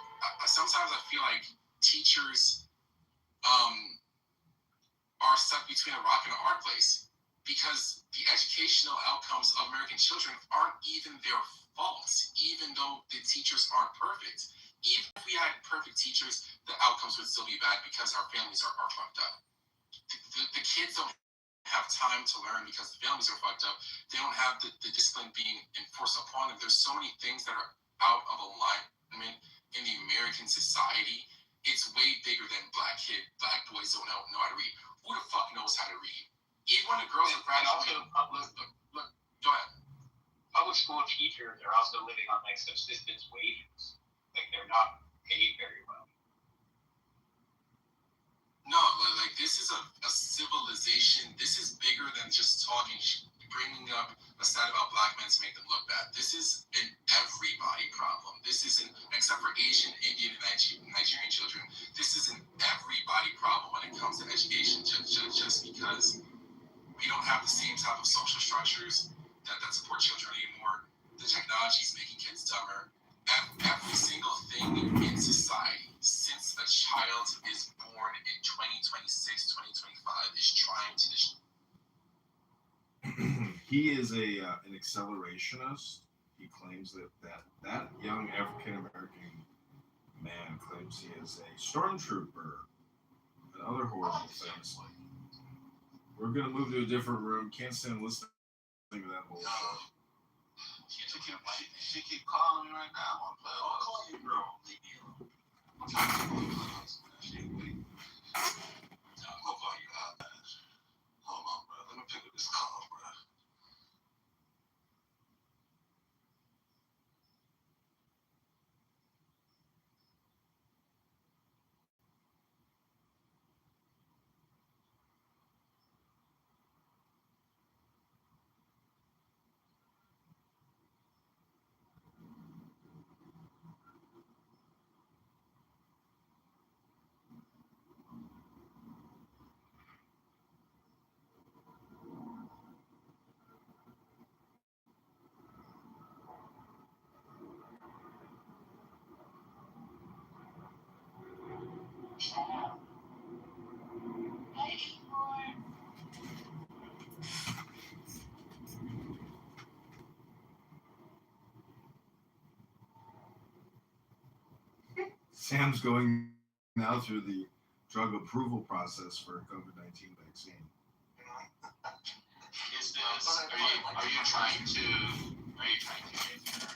sometimes I feel like teachers are stuck between a rock and a hard place because the educational outcomes of American children aren't even their fault, even though the teachers aren't perfect. Even if we had perfect teachers, the outcomes would still be bad because our families are fucked up. The kids don't have time to learn because the families are fucked up. They don't have the discipline being enforced upon them. There's so many things that are out of alignment in the American society. It's way bigger than black boys don't know how to read. Who the fuck knows how to read? Even when the girls are graduating. Look, go ahead. Public school teachers are also living on like subsistence wages. Like they're not paid very well. No, like this is a civilization. This is bigger than just talking, bringing up a stat about black men to make them look bad. This is an everybody problem. This isn't, except for Asian, Indian, and Nigerian children, this is an everybody problem when it comes to education, just because we don't have the same type of social structures that support children anymore. The technology is making kids dumber. Every single thing in society, since a child is born in 2026, 2025, is trying to He is an accelerationist. He claims that young African American man claims he is a stormtrooper and other horrible things. We're gonna move to a different room. Can't stand listening to that whole shit. She keep calling me right now. I'll call you, bro. Leave me alone. I'm trying to call you. She ain't waiting. I'm gonna call you out. Hold on, bro. Let me pick up this call, bro. Sam's going now through the drug approval process for COVID-19 vaccine. Is this? Are you trying to get your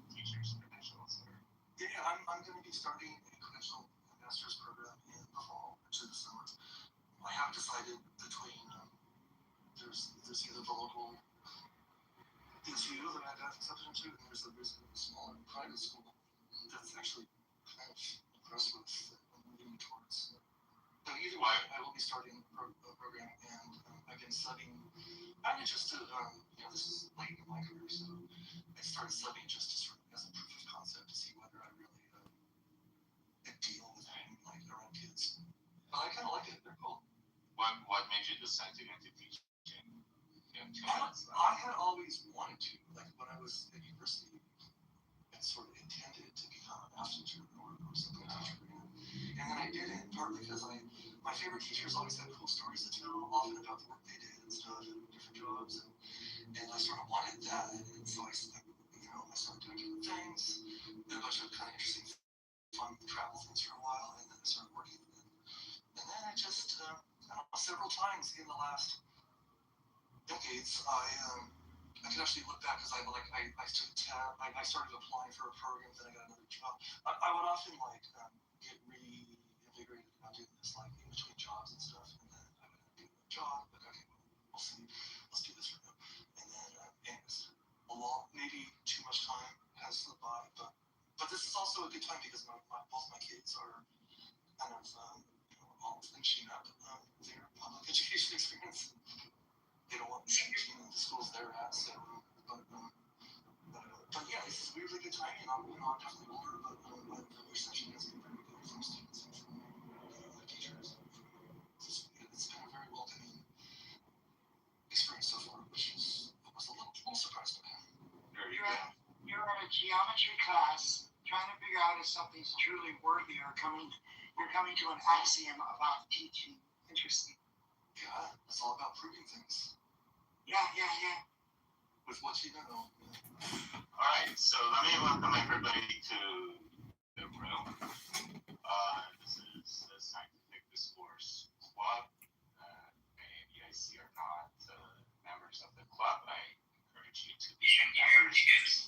teacher's credentials? Yeah, I'm going to be starting a credential master's program in the fall, actually this summer. I have decided between there's either the local DCU that I got accepted into, and there's a smaller private school that's actually kind of impressed with what I'm moving towards. So either way, I will be starting a program, and I've been studying. I mean, just to this is late in my career, so I started studying just to sort of as a proof of concept to see whether I really deal with like around kids. But I kind of like it. They're cool. What made you decide to get into teaching? I had always wanted to. Like when I was at university, I sort of intended to become a math teacher or something teacher. And then I didn't, partly because my favorite teachers always had cool stories to tell, often about the work they did and stuff and different jobs. And I sort of wanted that. And so I started doing different things, did a bunch of kind of interesting fun travel things for a while, and then I started working with it. And then I just, several times in the last decades, I could actually look back because I took a tab. I started applying for a program, then I got another job. I would often get reinvigorated about doing this in between jobs and stuff, and then I would do a job. Like okay, we'll see. Let's do this for now. And then anyways, maybe too much time has slipped by, but this is also a good time because both my kids are kind of all finishing up their public education experience. They don't want the schools they're at, so but yeah, this is a really good timing. I'm definitely older, but the reception has been very good from students and from teachers. It's been a very welcoming experience so far, which was a little surprised by. You're in a geometry class trying to if something's truly worthy or you're coming to an axiom about teaching. Interesting. Yeah, it's all about proving things Yeah. with what you know. All right, so let me welcome everybody to the room. This is the Scientific Discourse Club. Many of you I see are not members of the club. I encourage you to be members.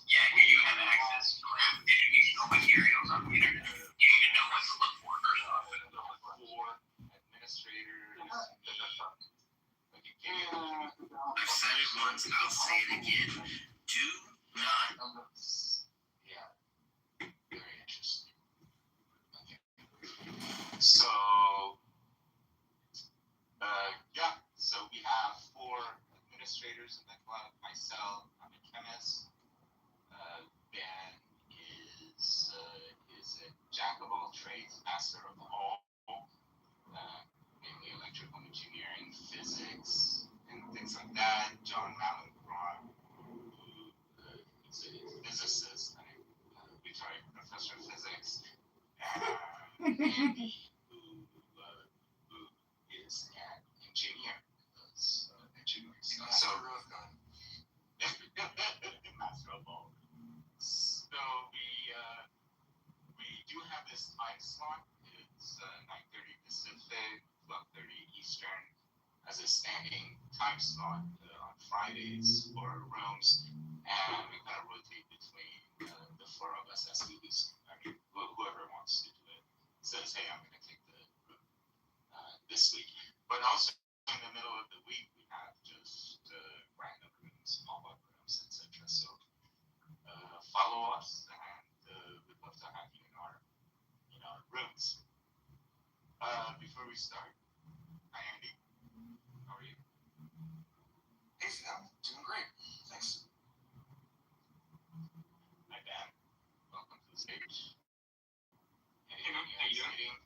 You have access to educational materials on the internet. You need to know what to look for first off. Administrators. I've said it once, I'll say it again. Do not. Yeah. Very interesting. Okay. So, so we have 4 administrators in the club. Myself, I'm a chemist. Ben is a jack of all trades, master of all, mainly electrical engineering, physics, and things like that. John Mallinckrodt, who is a physicist and a retired professor of physics, and Andy, who is an engineer, does engineering stuff. So, master of all. So we do have this time slot. It's 9:30 Pacific, 12:30 Eastern, as a standing time slot on Fridays for rooms, and we kind of rotate between the 4 of us as we lose. I mean, whoever wants to do it says, "Hey, I'm going to take the room this week." But also in the middle of the week, we have just random rooms, pop-up rooms, etc. So follow us, and we'd love to have you in our rooms. Before we start, hi Andy, how are you? Hey, Sam, doing great. Thanks. Hi Ben, welcome to the stage. Hey man, how you doing?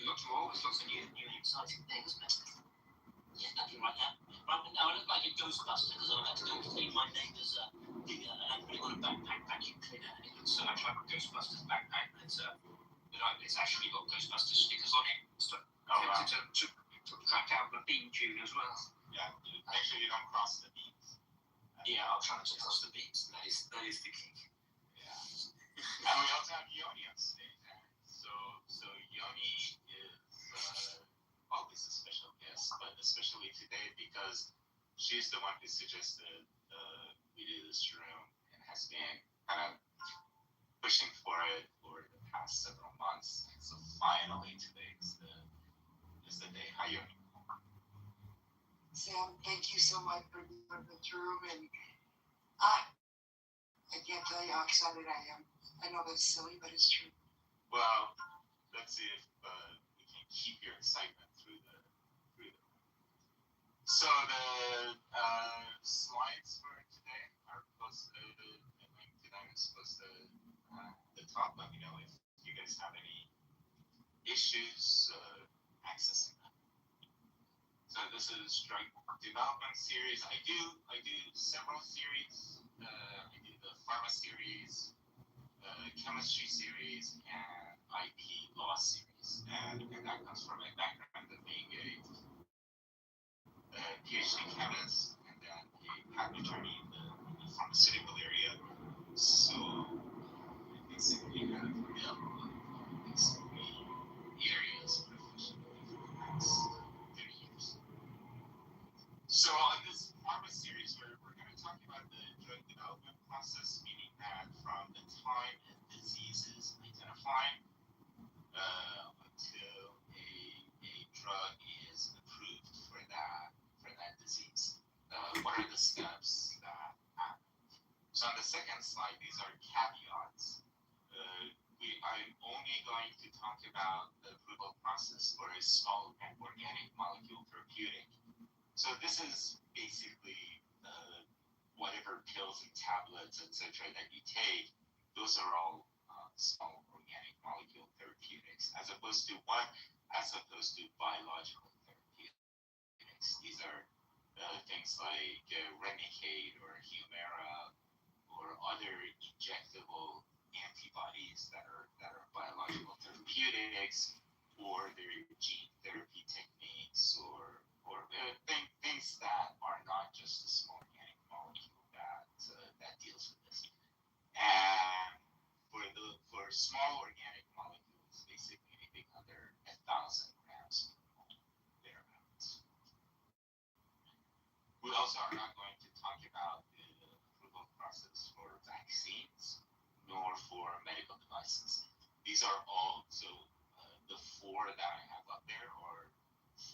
Lots of always lots of new and exciting things, but yeah, nothing right now. Right now, I look like a Ghostbuster because I'm about to go and clean my neighbour's and I'm putting on a backpack vacuum cleaner, and it looks so much like a Ghostbusters backpack, but it's actually got Ghostbusters stickers on it. So to track out the beam tune as well. Yeah, make sure you don't cross the beams. Yeah, I'll try not to cross the beams. That is the key. Yeah. And we also have Yoni on stage. So Yoni is always a special guest, but especially today because she's the one who suggested we do this room and has been kind of pushing for it for the past several months. So finally today is the day. Hi Yoni. Sam, thank you so much for this room, and I can't tell you how excited I am. I know that's silly, but it's true. Well, let's see if we can keep your excitement through the. So the slides for today are posted. The link to them is posted at the top. Let me know if you guys have any issues accessing them. So this is drug development series. I do several series. I do the pharma series, chemistry series, and IP law series. And that comes from my background of being a PhD chemist and then a patent attorney in the pharmaceutical area. So basically kind of available in these 3 areas professionally for the past 30 years. So on this pharma series, we're going to talk about the drug development process, meaning that from the time a disease is identified until a drug is approved for that disease. What are the steps that happen? So on the second slide, these are caveats. I'm only going to talk about the approval process for a small organic molecule therapeutic. So this is basically whatever pills and tablets, etc., that you take. Those are all small organic molecule therapeutics, as opposed to biological therapeutics. These are things like Remicade or Humira or or other injectable antibodies that are biological therapeutics, or their gene therapy techniques, or things that are not just a small organic molecule that deals with this. And for small organic molecules, basically anything under 1,000 grams per mole, thereabouts. We also are not going to talk about the approval process for vaccines nor for medical devices. These are all, so the four that I have up there are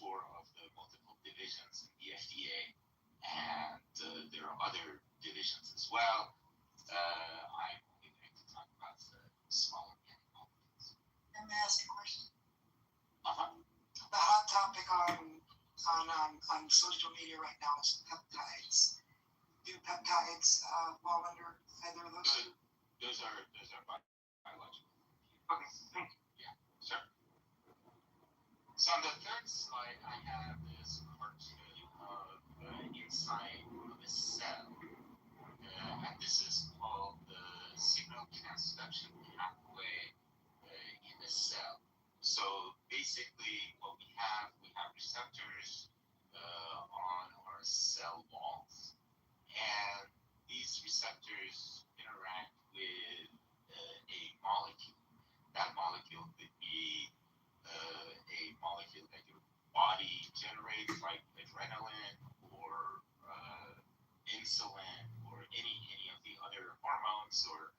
four of the multiple divisions in the FDA, and there are other divisions as well. I'm only going to talk about the small organic molecules. Let me ask a question. Uh-huh. The hot topic on social media right now is peptides. Do peptides fall under either of those? Those are biological. Okay, thank you. Yeah, sure. So on the third slide, I have this cartoon of inside of a cell, and this is called the signal transduction pathway in the cell. So basically, what we have receptors on our cell walls, and these receptors interact with a molecule. That molecule could be a molecule that your body generates, like adrenaline or insulin or any of the other hormones or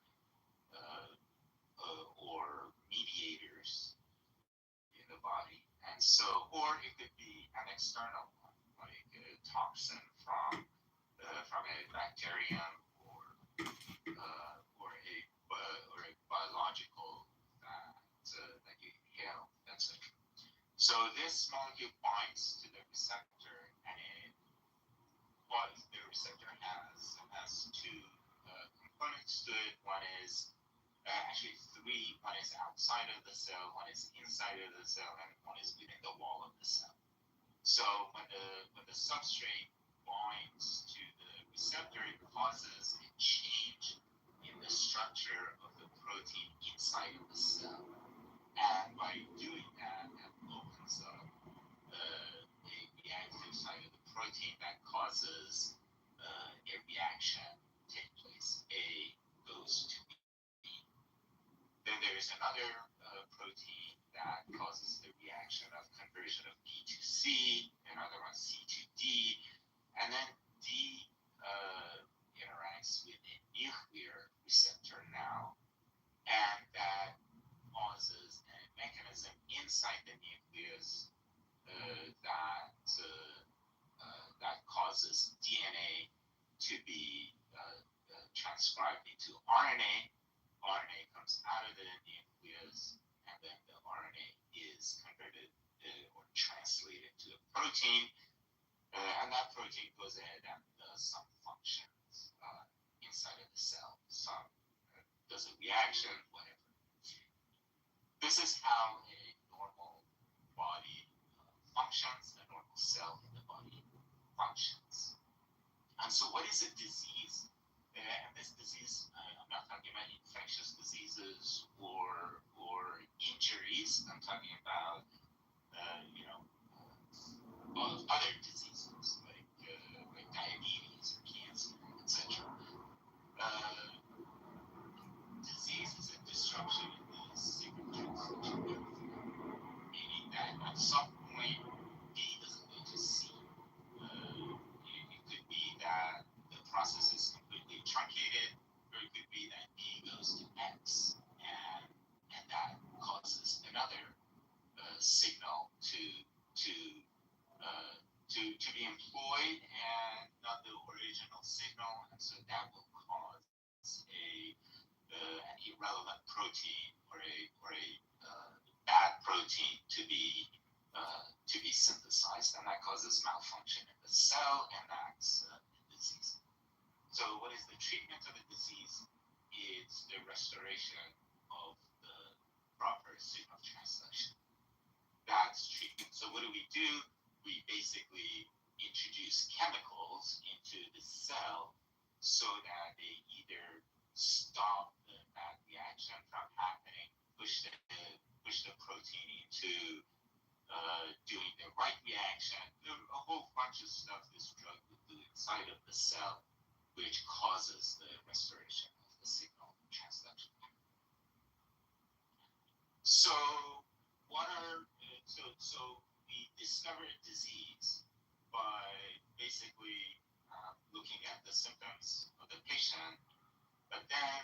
mediators in the body. And so, or it could be an external one, like a toxin from a bacterium or a biological that you inhale, etc. So this molecule binds to the receptor, and the receptor has two components to it. One is actually three. One is outside of the cell, one is inside of the cell, and one is within the wall of the cell. So when the substrate binds to the receptor, it causes a change in the structure of the protein inside of the cell. And by doing that, that opens up a reactive side of the protein that causes a reaction take place. A goes to B. Then there is another protein that causes the reaction of conversion of B to C, another one C to D, and then D interacts with a nuclear receptor now, and that causes a mechanism inside the nucleus that causes DNA to be transcribed into RNA. RNA comes out of the nucleus, and then the RNA is converted or translated to a protein, and that protein goes ahead and does some functions inside of the cell. Some does a reaction, whatever. This is how a normal body functions, a normal cell in the body functions. And so what is a disease? And this disease, I'm not talking about infectious diseases or injuries. I'm talking about, other diseases like diabetes or cancer, etc. Disease is a disruption in the signal transduction pathway, meaning that at some point B doesn't go to C. It could be that the process is completely truncated, or it could be that B goes to X, and that causes another signal to be employed, and not the original signal, and so that will cause an irrelevant protein or a bad protein to be synthesized, and that causes malfunction in the cell, and that's a disease. So what is the treatment of a disease? It's the restoration of the proper signal transduction. That's treatment. So what do? We basically introduce chemicals into the cell so that they either stop that reaction from happening, push the protein into doing the right reaction. A whole bunch of stuff this drug will do inside of the cell, which causes the restoration of the signal transduction. So we discovered disease by basically looking at the symptoms of the patient, but then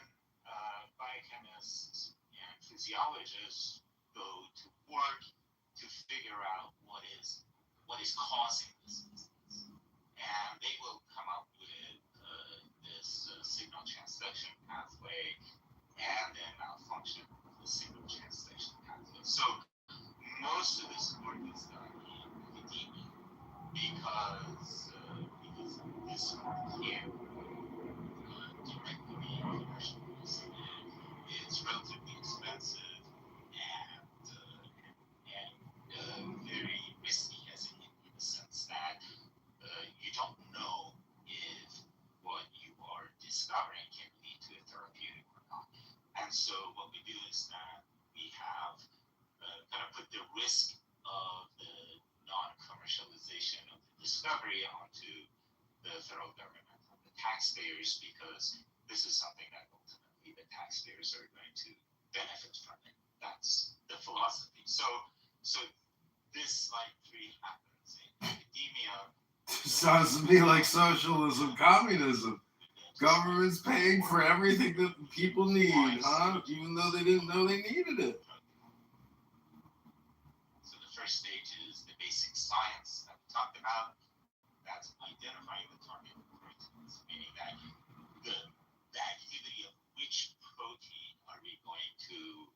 biochemists and physiologists go to work to figure out what is causing this disease, and they will come up with this signal transduction pathway and then malfunction of the signal transduction pathway. So most of this work is done in academia because this work can't directly be commercialized. It's relatively expensive and very risky, as in the sense that you don't know if what you are discovering can lead to a therapeutic or not. And so what we do is that we have kind of put the risk of the non-commercialization of the discovery onto the federal government, on the taxpayers, because this is something that ultimately the taxpayers are going to benefit from it. That's the philosophy. So this like three happens in academia. Sounds to me like socialism, communism. Government's paying for everything that people need, huh? Even though they didn't know they needed it. So the first stage is the basic science that we talked about. That's identifying the target proteins, meaning that the activity of which protein are we going to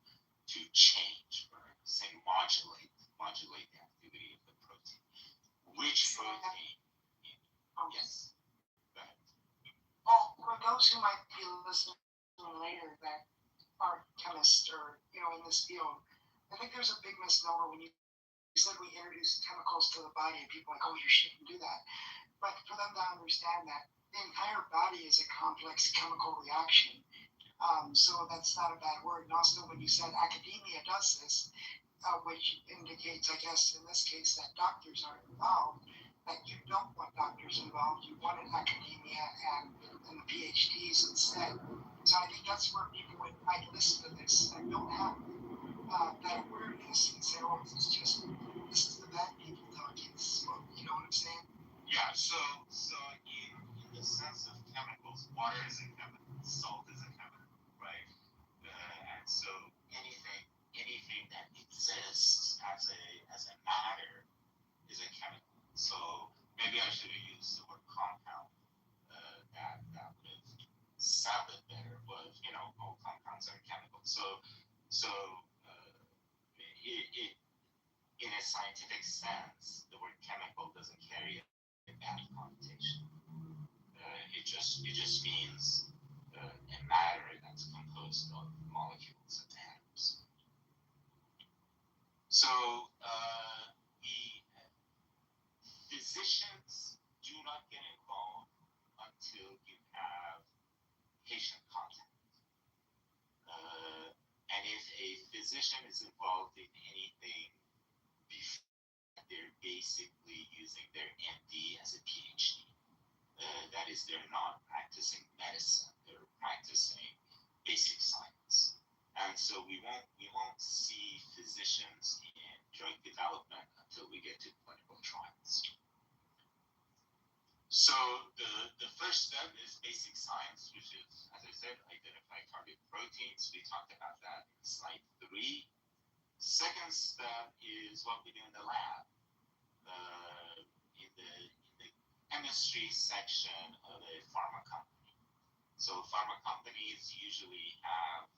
change, or say modulate the activity of the protein. Which protein? Yes. Go ahead. Well, for those who might be listening later that aren't chemists or in this field, I think there's a big misnomer when you said we introduce chemicals to the body and people are like, oh, you shouldn't do that. But for them to understand that the entire body is a complex chemical reaction. So that's not a bad word. And also when you said academia does this, which indicates, I guess, in this case, that doctors aren't involved, that you don't want doctors involved. You wanted academia and the PhDs instead. So I think that's where people might listen to this and don't have that awareness and say, oh, this is the bad people talking. You know what I'm saying? Yeah, so in the sense of chemicals, water is a chemical, salt is a chemical, right? And so anything that exists as a matter is a chemical. So maybe I should have used the word compound. That would have sounded better, but all compounds are chemicals. So it in a scientific sense, the word chemical doesn't carry a bad connotation. It just means a matter that's composed of molecules and atoms. So physicians do not get involved until you have patient contact. And if a physician is involved in anything before, they're basically using their MD as a PhD. That is, they're not practicing medicine; they're practicing basic science. And so we won't see physicians in drug development until we get to clinical trials. So the first step is basic science, which is, as I said, identify target proteins. We talked about that in slide 3. Second step is what we do in the lab. In the chemistry section of a pharma company. So pharma companies usually have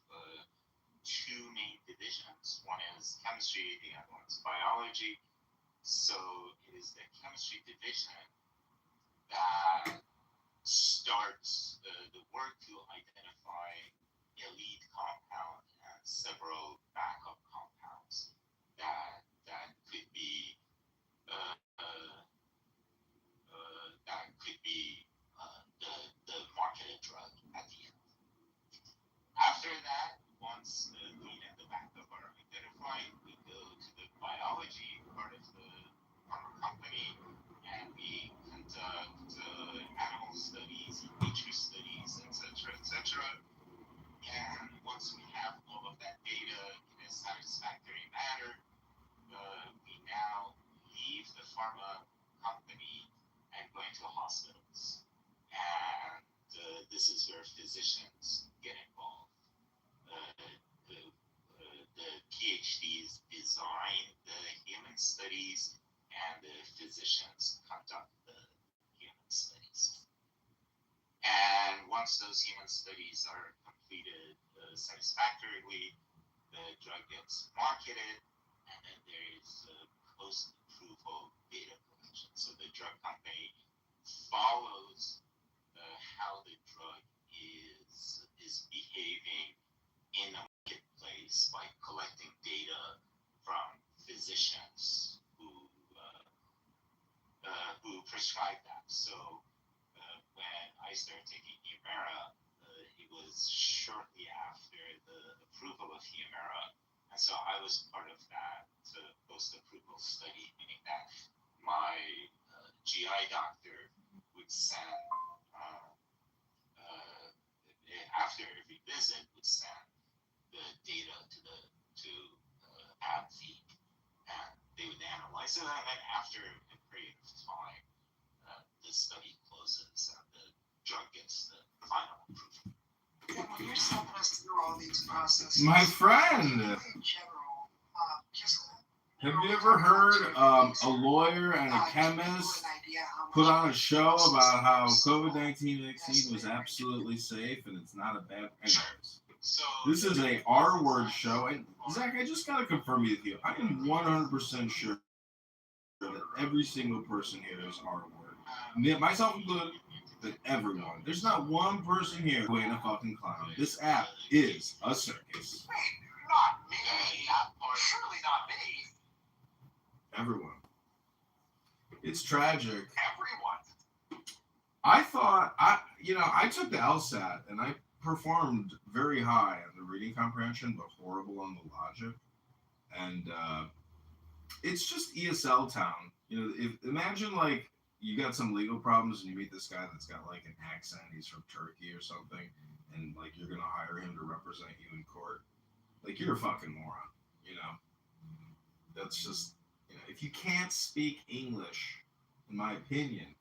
two main divisions. One is chemistry, the other one is biology. So it is the chemistry division that starts the work to identify a lead compound and several backup compounds that could be the market drug. And once we have all of that data in a satisfactory manner, we now leave the pharma company and go into hospitals. And this is where physicians get involved. The PhDs design the human studies, and the physicians conduct the human studies. And once those human studies are completed satisfactorily, the drug gets marketed, and then there is post-approval data collection. So the drug company follows how the drug is behaving in a marketplace by collecting data from physicians who prescribe that. So when I started taking Humira, it was shortly after the approval of Humira, and so I was part of that post-approval study, meaning that my GI doctor would send after every visit would send the data to AbbVie, and they would analyze it, and then after a period of time, the study closes and the drug gets the final approval. And when you're stepping us through all these processes, My friend, in general, just have you ever heard a lawyer and a chemist put on a show about how COVID-19 vaccine was absolutely safe and it's not a bad... Anyways, this is a R-word show, and Zach, I just gotta confirm with you. I am 100% sure that every single person here is R-word. Myself included, but everyone. There's not one person here who ain't a fucking clown. This app is a circus. Not me. Surely not me. Everyone. It's tragic. Everyone. I thought, I took the LSAT and I performed very high on the reading comprehension, but horrible on the logic. And it's just ESL town. Imagine like you got some legal problems and you meet this guy that's got like an accent, he's from Turkey or something, and like you're gonna hire him to represent you in court. Like, you're a fucking moron, That's just, if you can't speak English, in my opinion,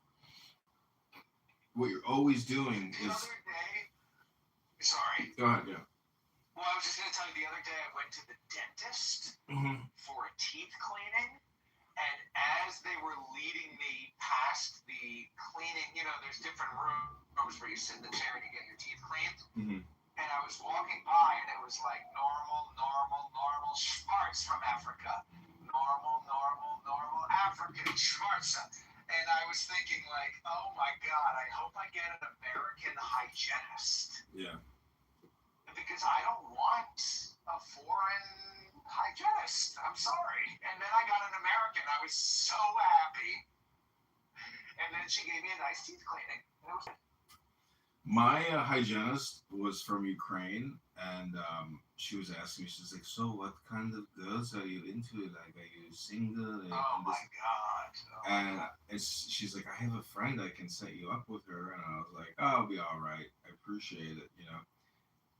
what you're always doing The is... other day, sorry. Go ahead, yeah. Well, I was just going to tell you, the other day I went to the dentist for a teeth cleaning, and as they were leading me past the cleaning, there's different rooms where you sit in the chair and you get your teeth cleaned. And I was walking by, and it was like normal Schwartz from Africa. Normal African Schwartz. And I was thinking, like, oh my God, I hope I get an American hygienist. Yeah. Because I don't want a foreign hygienist. I'm sorry. And then I got an American. I was so happy. And then she gave me a nice teeth cleaning. It was... My hygienist was from Ukraine, and she was asking me, she's like, so what kind of girls are you into? Like, are you single? Oh my God. And she's like, I have a friend I can set you up with her. And I was like, oh, I'll be all right. I appreciate it,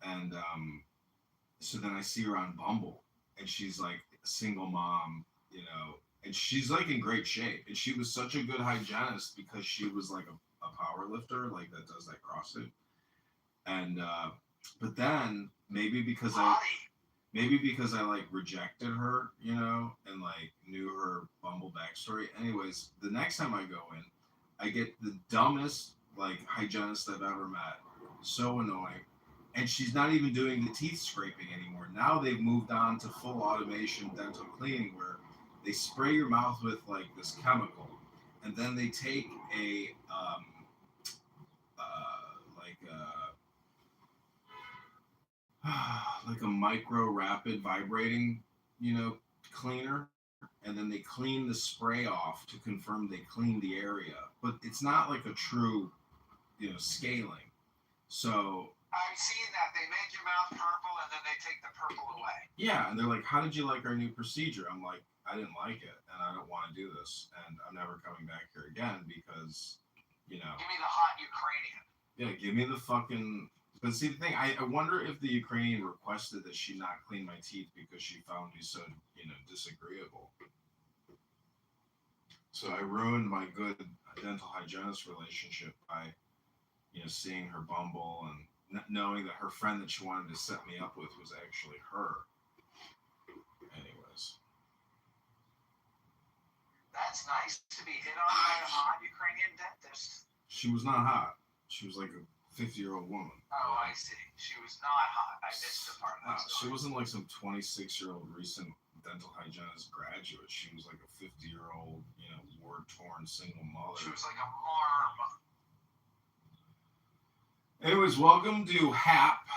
And so then I see her on Bumble, and she's like a single mom, and she's like in great shape. And she was such a good hygienist because she was like a power lifter, like that does that CrossFit. And but then maybe because I like rejected her, and like knew her Bumble backstory. Anyways, the next time I go in, I get the dumbest like hygienist I've ever met. So annoying. And she's not even doing the teeth scraping anymore. Now they've moved on to full automation dental cleaning where they spray your mouth with like this chemical, and then they take like a micro rapid vibrating, cleaner, and then they clean the spray off to confirm they cleaned the area. But it's not like a true, scaling. So I've seen that. They make your mouth purple and then they take the purple away. yeah, and they're like, how did you like our new procedure? I'm like, I didn't like it, and I don't want to do this, and I'm never coming back here again because, Give me the hot Ukrainian. Yeah, give me the fucking But see, the thing, I wonder if the Ukrainian requested that she not clean my teeth because she found me so, disagreeable. So I ruined my good dental hygienist relationship by, seeing her bumble and knowing that her friend that she wanted to set me up with was actually her. Anyways. That's nice to be hit on by a hot Ukrainian dentist. She was not hot. She was like a 50-year-old woman. Oh, I see. She was not hot. I missed the part of that She story. wasn't like some 26-year-old recent dental hygienist graduate. She was like a 50-year-old, war-torn single mother. She was like a marm. Anyways, welcome to HAP.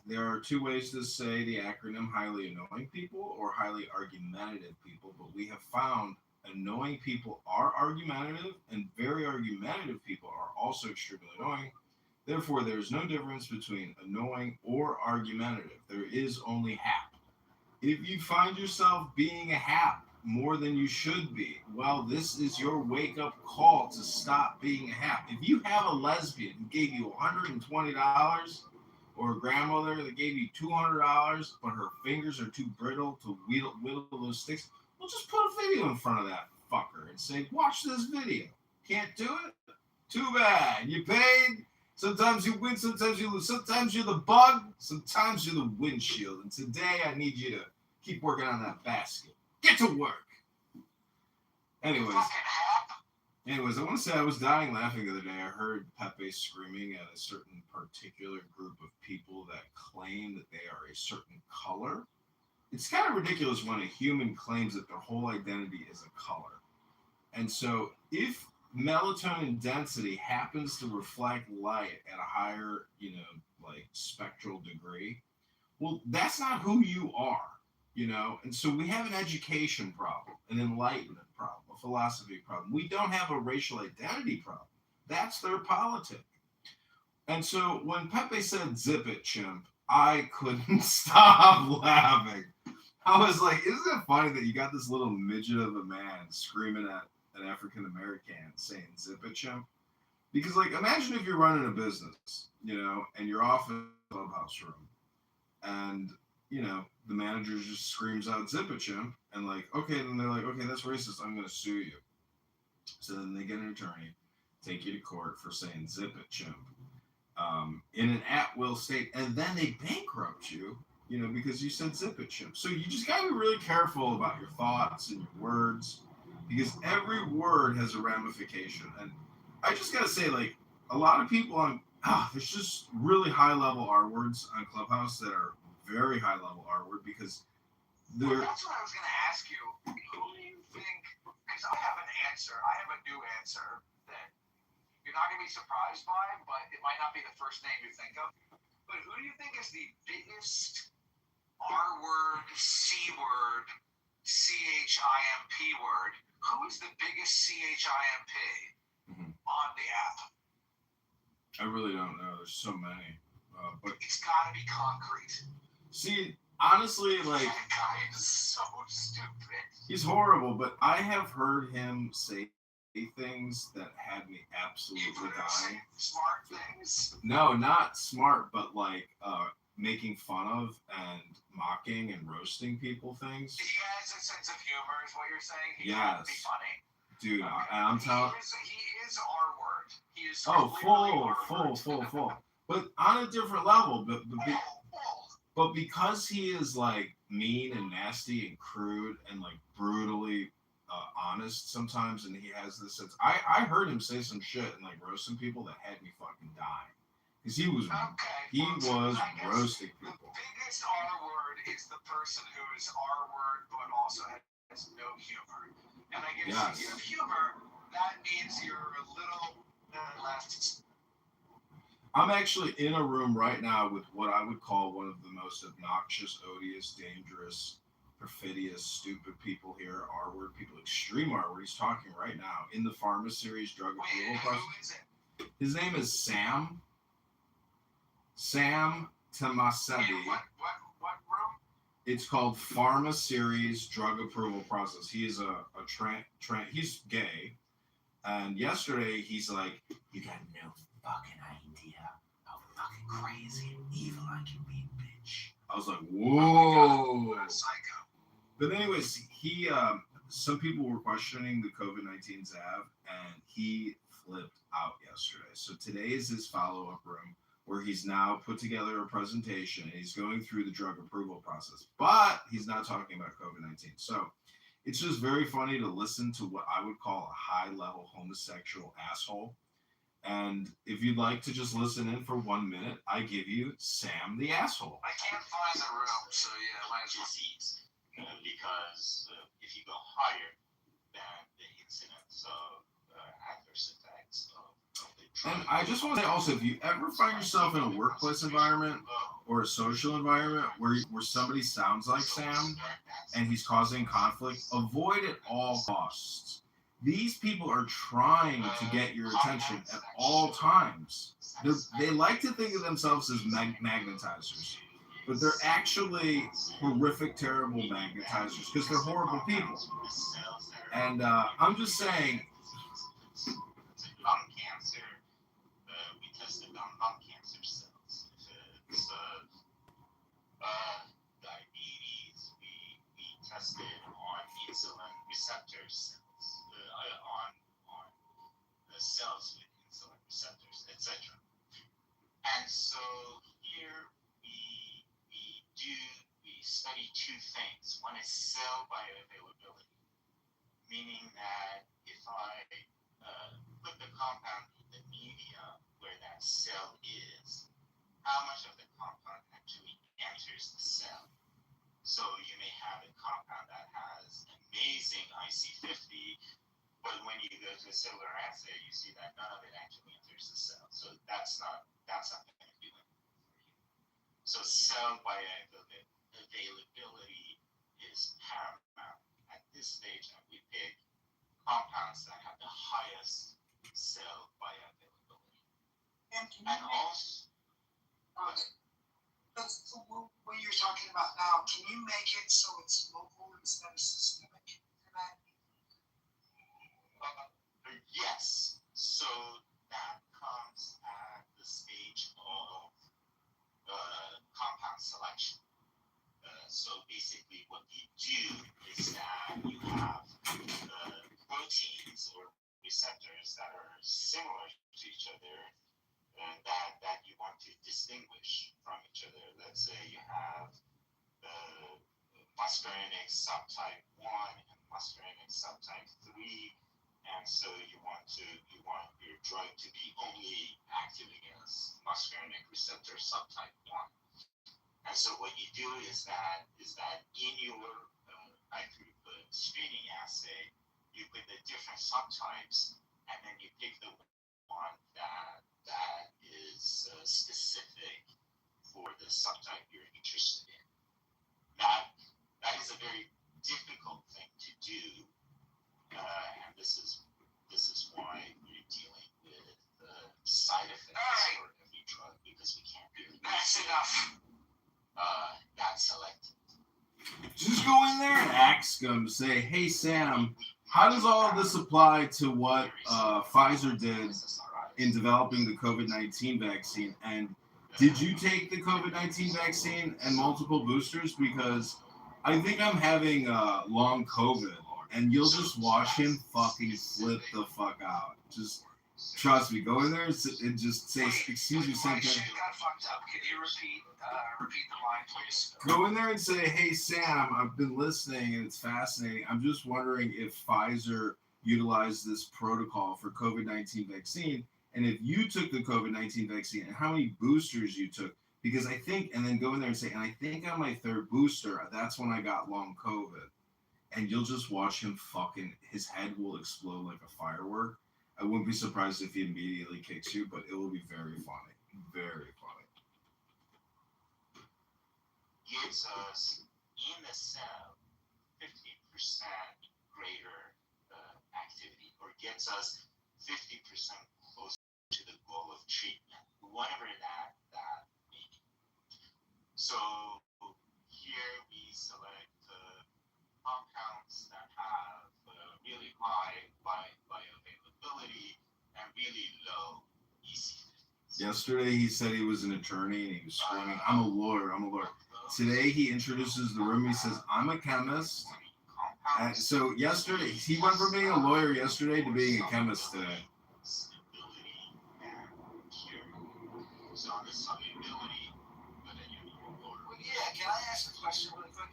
There are two ways to say the acronym: highly annoying people or highly argumentative people, but we have found annoying people are argumentative and very argumentative people are also extremely annoying. Therefore, there is no difference between annoying or argumentative. There is only HAP. If you find yourself being a HAP more than you should be, well, this is your wake-up call to stop being a HAP. If you have a lesbian who gave you $120 or a grandmother that gave you $200, but her fingers are too brittle to whittle those sticks, well, just put a video in front of that fucker and say, watch this video. Can't do it? Too bad. You paid. Sometimes you win, sometimes you lose. Sometimes you're the bug, sometimes you're the windshield. And today I need you to keep working on that basket. Get to work. Anyways, I want to say I was dying laughing the other day. I heard Pepe screaming at a certain particular group of people that claim that they are a certain color. It's kind of ridiculous when a human claims that their whole identity is a color. And so if melatonin density happens to reflect light at a higher, spectral degree, well, that's not who you are, And so we have an education problem, an enlightenment problem, a philosophy problem. We don't have a racial identity problem. That's their politic. And so when Pepe said, "Zip it, chimp," I couldn't stop laughing. I was like, isn't it funny that you got this little midget of a man screaming at an African American saying "zip it, chimp"? Because, imagine if you're running a business, and you're off in the clubhouse room, and the manager just screams out "zip it, chimp," and okay, then they're like, okay, that's racist. I'm gonna sue you. So then they get an attorney, take you to court for saying "zip it, chimp," in an at-will state, and then they bankrupt you. Because you said "zip it, chimp." So you just gotta be really careful about your thoughts and your words, because every word has a ramification. And I just gotta say, a lot of people there's just really high-level R words on Clubhouse that are very high-level R word because they're. Well, that's what I was gonna ask you. Who do you think? Because I have an answer. I have a new answer that you're not gonna be surprised by, but it might not be the first name you think of. But who do you think is the biggest R word, C word, CHIMP word? Who is the biggest CHIMP on the app? I really don't know. There's so many. But it's gotta be concrete. See, honestly, that guy is so stupid. He's horrible, but I have heard him say things that had me absolutely dying. Smart things? No, not smart, but making fun of and mocking and roasting people things. He has a sense of humor, is what you're saying? He yes. Can be funny. Dude, okay. I'm telling he is R-word. He is full. But on a different level. But because he is mean and nasty and crude and brutally honest sometimes, and he has this sense. I heard him say some shit and roast some people that had me fucking dying. Because he was roasting people. The biggest R word is the person who is R word but also has no humor. And I guess if you have humor, that means you're a little less. I'm actually in a room right now with what I would call one of the most obnoxious, odious, dangerous, perfidious, stupid people here. R-word people, extreme R-word. He's talking right now in the Pharma Series drug approval process. Who is it? His name is Sam. Sam Tamasebi. What room? It's called Pharma Series drug approval process. He is he's gay. And yesterday he's like, you got no fucking idea how fucking crazy and evil I can be, bitch. I was like, Oh whoa. my God, what a psycho. But anyways, he some people were questioning the COVID-19 Zav, and he flipped out yesterday. So today is his follow-up room where he's now put together a presentation and he's going through the drug approval process. But he's not talking about COVID-19. So it's just very funny to listen to what I would call a high-level homosexual asshole. And if you'd like to just listen in for 1 minute, I give you Sam the asshole. I can't find the room, so yeah, might as well. Disease, because if you go higher than the incidence of adverse effects of the drug. And I just want to say also, if you ever find yourself in a workplace environment or a social environment where somebody sounds like Sam and he's causing conflict, avoid at all costs. These people are trying to get your attention at all times. They like to think of themselves as magnetizers, but they're actually horrific, terrible magnetizers because they're horrible people. And I'm just saying, Lung cancer, we tested on lung cancer cells. If it's diabetes, we tested on insulin receptor cells, on the cells with insulin receptors, etc. And so here we study two things. One is cell bioavailability, meaning that if I put the compound in the media where that cell is, how much of the compound actually enters the cell. So you may have a compound that has amazing IC50, but when you go to a cellular assay, you see that none of it actually enters the cell. So that's not going to do it for you. So cell bioavailability is paramount at this stage, and we pick compounds that have the highest cell bioavailability. And also, that's what you're talking about now. Can you make it so it's local instead of systemic for that? Yes. So that comes at the stage of compound selection. So basically what you do is that you have proteins or receptors that are similar to each other that you want to distinguish from each other. Let's say you have muscarinic subtype 1 and muscarinic subtype 3, and so you want your drug to be only active against muscarinic receptor subtype 1. And so what you do is that in your high throughput screening assay, you put the different subtypes, and then you pick the one that is specific for the subtype you're interested in. That is a very difficult thing to do, and this is why we're dealing with side effects for every drug, because we can't really. That's enough. That selective. just go in there and ask them, say, hey, Sam, how does all of this apply to what Pfizer did in developing the COVID-19 vaccine? And did you take the COVID-19 vaccine and multiple boosters? Because I think I'm having long COVID, and you'll just watch him fucking flip the fuck out. Just trust me. Go in there and just say, excuse me, My Sam. shit got fucked up. Can you repeat the line, please? Go in there and say, hey, Sam, I've been listening and it's fascinating. I'm just wondering if Pfizer utilized this protocol for COVID-19 vaccine, and if you took the COVID-19 vaccine and how many boosters you took. Because I think, and then go in there and say, and I think on my third booster, that's when I got long COVID. And you'll just watch him fucking, his head will explode like a firework. I wouldn't be surprised if he immediately kicks you, but it will be very funny. Very funny. Gives us in the cell 50% greater activity, or gets us 50% closer to the goal of treatment, whatever that may be. So here we select compounds that have really high bioavailability and really low EC50s. Yesterday he said he was an attorney and he was screaming, I'm a lawyer. Today he introduces the room. He says, I'm a chemist. And so yesterday, he went from being a lawyer yesterday to being a chemist today. Yeah, can I ask a question really quick?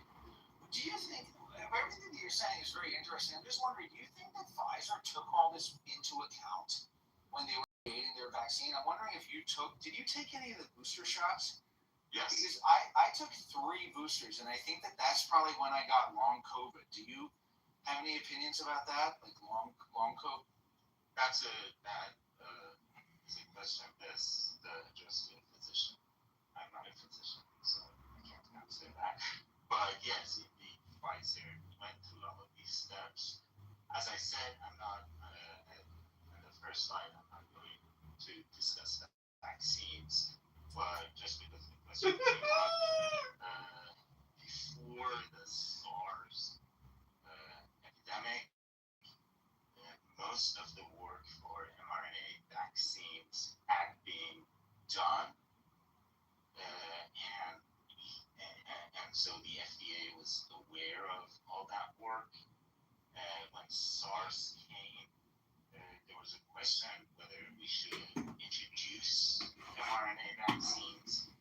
Do you think, everything that you're saying is very interesting. I'm just wondering, do you think that Pfizer took all this into account when they were creating their vaccine? I'm wondering if did you take any of the booster shots? Yes. Because I took 3 boosters, and I think that's probably when I got long COVID. Do you have any opinions about that? Like long COVID? That's a question best addressed to a physician. I'm not a physician, so I can't answer that. But yes, indeed, Pfizer went through all of these steps. As I said, I'm not, in the first slide, I'm not going to discuss the vaccines, but just because the question came up, before the SARS epidemic, most of the work for mRNA vaccines had been done, and so the FDA was aware of all that work. When SARS came, there was a question whether we should introduce mRNA vaccines,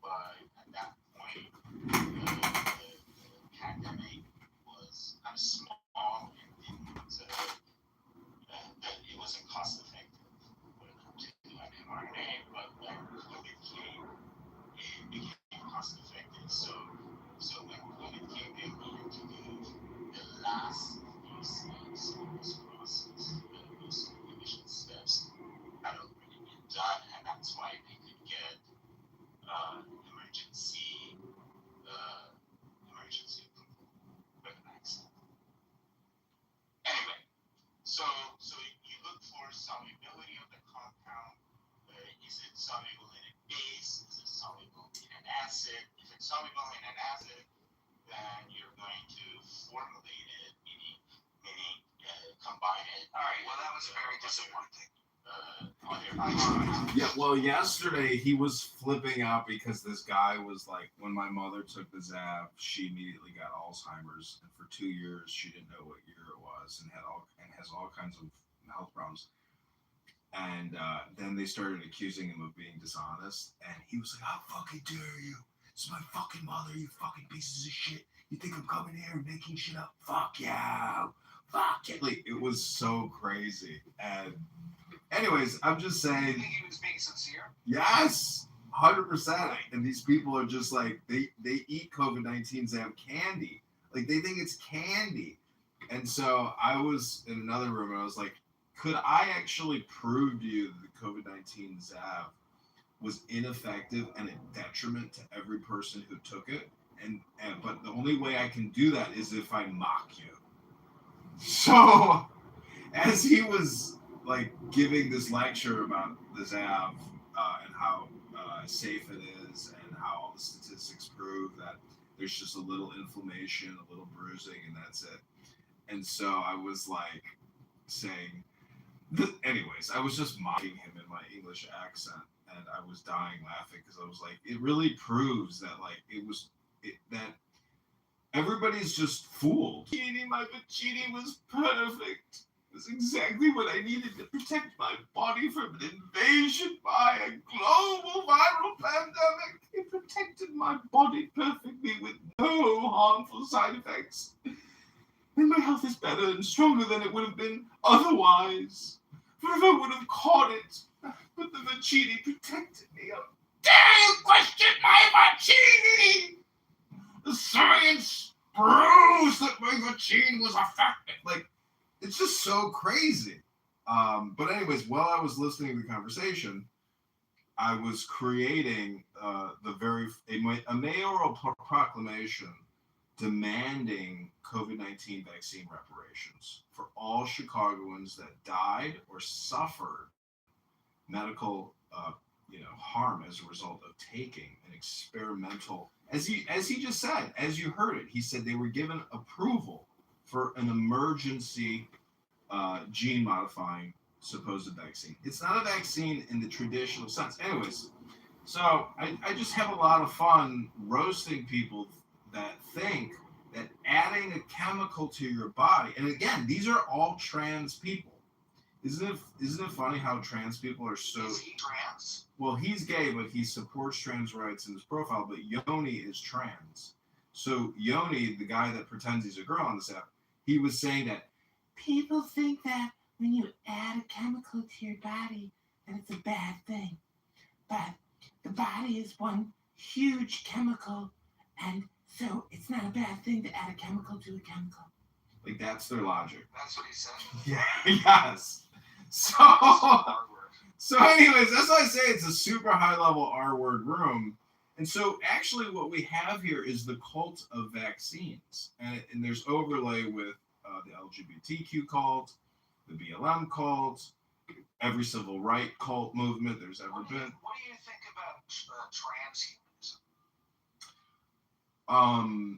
but at that point, the pandemic was kind of small and it wasn't cost effective when it comes to mRNA, but when COVID came, it became cost effective. So when COVID came, they needed to do the last few steps in this process, those initial steps had already been done, and that's why they could get emergency approval for the vaccine. Anyway, so you look for solubility of the compound. Is it soluble in a base? Is it soluble in an acid? If it's soluble in an acid, then you're going to formulate it, meaning combine it. All right, well, that was very disappointing. Yeah, well, yesterday he was flipping out because this guy was like, when my mother took the Zab, she immediately got Alzheimer's, and for 2 years she didn't know what year it was, and has all kinds of health problems. And then they started accusing him of being dishonest, and he was like, "How fucking dare you? It's my fucking mother, you fucking pieces of shit. You think I'm coming here and making shit up? Fuck yeah, fuck it." Like, it was so crazy. And anyways, I'm just saying. You think he was being sincere? Yes, 100%. And these people are just like, they eat COVID-19 Zab candy. Like, they think it's candy. And so I was in another room and I was like, could I actually prove to you that the COVID-19 Zab was ineffective and a detriment to every person who took it? But the only way I can do that is if I mock you. So as he was like giving this lecture about the Zab and how safe it is and how all the statistics prove that there's just a little inflammation, a little bruising, and that's it. And so I was like saying, anyways, I was just mocking him in my English accent, and I was dying laughing because I was like, it really proves that that everybody's just fooled. My Pacini was perfect. It was exactly what I needed to protect my body from an invasion by a global viral pandemic. It protected my body perfectly with no harmful side effects. And my health is better and stronger than it would have been otherwise. For if I would have caught it, but the vaccine protected me. How dare you question my vaccine? The science proves that my vaccine was effective. Like, it's just so crazy. But anyways, while I was listening to the conversation, I was creating a mayoral proclamation demanding COVID-19 vaccine reparations for all Chicagoans that died or suffered medical harm as a result of taking an experimental, as he just said, as you heard it, he said they were given approval for an emergency gene modifying supposed vaccine. It's not a vaccine in the traditional sense. Anyways, so I just have a lot of fun roasting people that think that adding a chemical to your body, and again, these are all trans people. Isn't it funny how trans people are so? Is he trans? Well, he's gay, but he supports trans rights in his profile. But Yoni is trans. So Yoni, the guy that pretends he's a girl on this app, he was saying that people think that when you add a chemical to your body, that it's a bad thing. But the body is one huge chemical, and so it's not a bad thing to add a chemical to a chemical. Like, that's their logic. That's what he said. Yeah, yes. So anyways, that's why I say it's a super high level R word room. And so actually what we have here is the cult of vaccines. And there's overlay with the LGBTQ cult, the BLM cult, every civil right cult movement there's ever been. What do you think about transhumanism?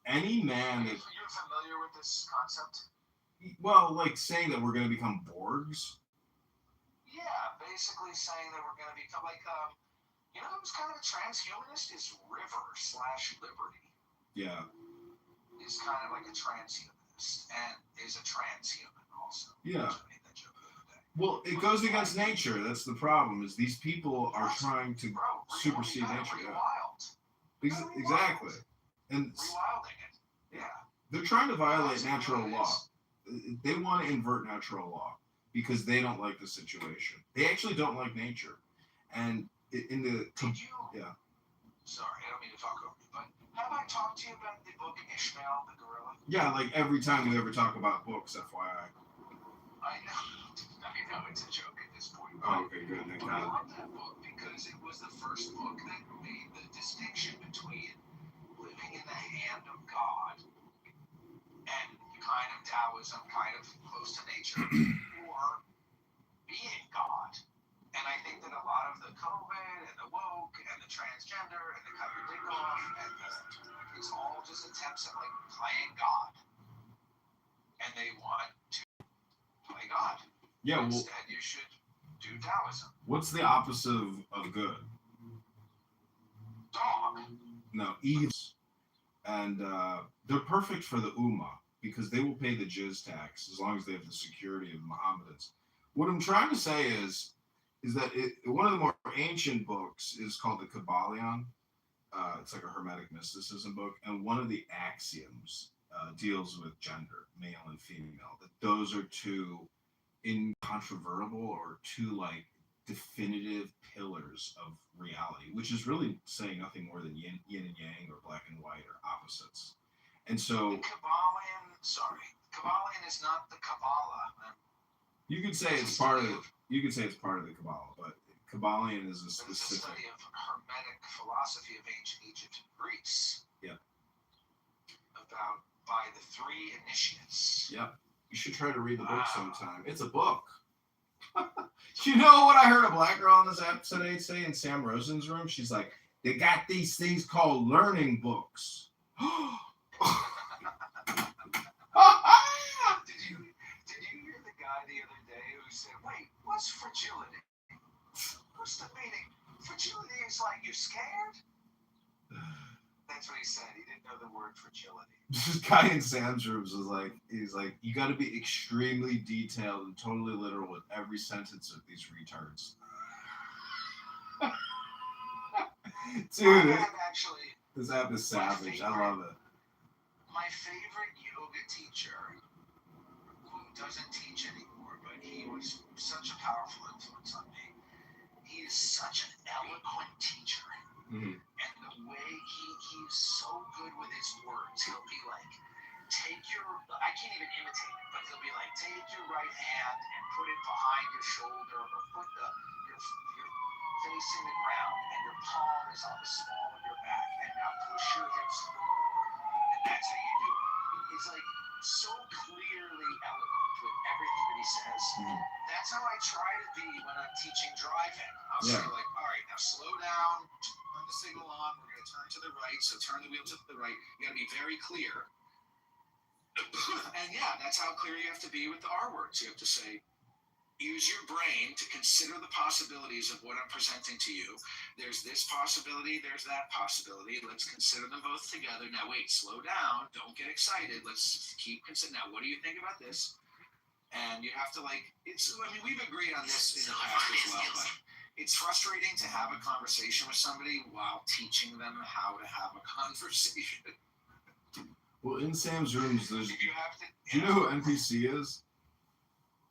Any man that... You're familiar with this concept? Well, like saying that we're going to become Borgs? Yeah, basically saying that we're going to become like, who's kind of a transhumanist is River/Liberty. Yeah. Is kind of like a transhumanist and is a transhuman also. Yeah. Well, it goes against nature. That's the problem. Is these people are trying to supersede nature. Yeah. Exactly. And rewilding it. Yeah. They're trying to violate natural law. They want to invert natural law because they don't like the situation. They actually don't like nature. And in the... Yeah. Sorry, I don't mean to talk over you, but have I talked to you about the book Ishmael the Gorilla? Yeah, like every time we ever talk about books, FYI. I know it's a joke at this point. Oh, okay, good. Thank I God. love that book because it was the first book that made the distinction between living in the hand of God and kind of Taoism, kind of close to nature, or being God. And I think that a lot of the COVID and the woke and the transgender and the cut your dick off and it's all just attempts at like playing God. And they want to play God. Yeah, well, instead you should do Taoism. What's the opposite of good? Dog. No, evils. And they're perfect for the Ummah because they will pay the jizz tax as long as they have the security of the Mohammedans. What I'm trying to say is that one of the more ancient books is called the Kabbalion. It's like a Hermetic mysticism book. And one of the axioms deals with gender, male and female. That those are two incontrovertible or two like definitive pillars of reality, which is really saying nothing more than yin and yang or black and white or opposites. And so Kabbalion is not the Kabbalah. You could say it's part of the Kabbalah, but Kabbalion is a specific. It's a study of Hermetic philosophy of ancient Egypt and Greece. Yeah. By the three initiates. Yep. You should try to read the book sometime. It's a book. You know what I heard a black girl on this app today say in Sam Rosen's room? She's like, they got these things called learning books. Did you hear the guy the other day who said, wait, what's fragility? What's the meaning? Fragility is like you're scared? That's what he said. He didn't know the word fragility. This guy in Sam's rooms was like, he's like, you got to be extremely detailed and totally literal with every sentence of these retards. Dude, this app is savage. I love it. My favorite yoga teacher, who doesn't teach anymore, but he was such a powerful influence on me. He is such an eloquent teacher. Mm-hmm. And the way he's so good with his words, he'll be like, I can't even imitate it, but he'll be like, take your right hand and put it behind your shoulder or put your face in the ground and your palm is on the small of your back and now push your hips forward. And that's how you do it. He's like so clearly eloquent with everything that he says. Mm-hmm. That's how I try to be when I'm teaching driving. I'll say like, all right, now slow down, turn the signal on, we're going to turn to the right, so turn the wheel to the right. You got to be very clear. And yeah, that's how clear you have to be with the R words. You have to say, use your brain to consider the possibilities of what I'm presenting to you. There's this possibility, there's that possibility. Let's consider them both together. Now, wait, slow down. Don't get excited. Let's keep considering. Now, what do you think about this? And you have to we've agreed on this in the past as well, but it's frustrating to have a conversation with somebody while teaching them how to have a conversation. Well, in Sam's rooms, there's. You have to. Do you know who NPC is?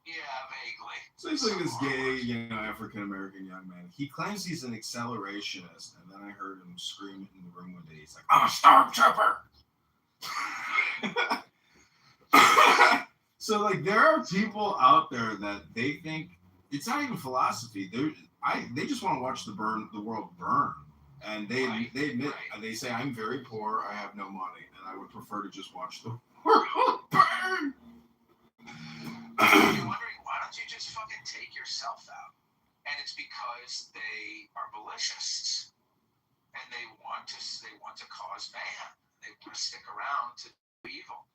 Yeah, vaguely. So he's like this gay, African American young man. He claims he's an accelerationist, and then I heard him scream in the room one day. He's like, "I'm a stormtrooper." So there are people out there that they think it's not even philosophy. They just want to watch the world burn, and they admit they say, "I'm very poor. I have no money, and I would prefer to just watch the world burn." You're wondering, why don't you just fucking take yourself out? And it's because they are malicious, and they want to cause mayhem. They want to stick around to do evil.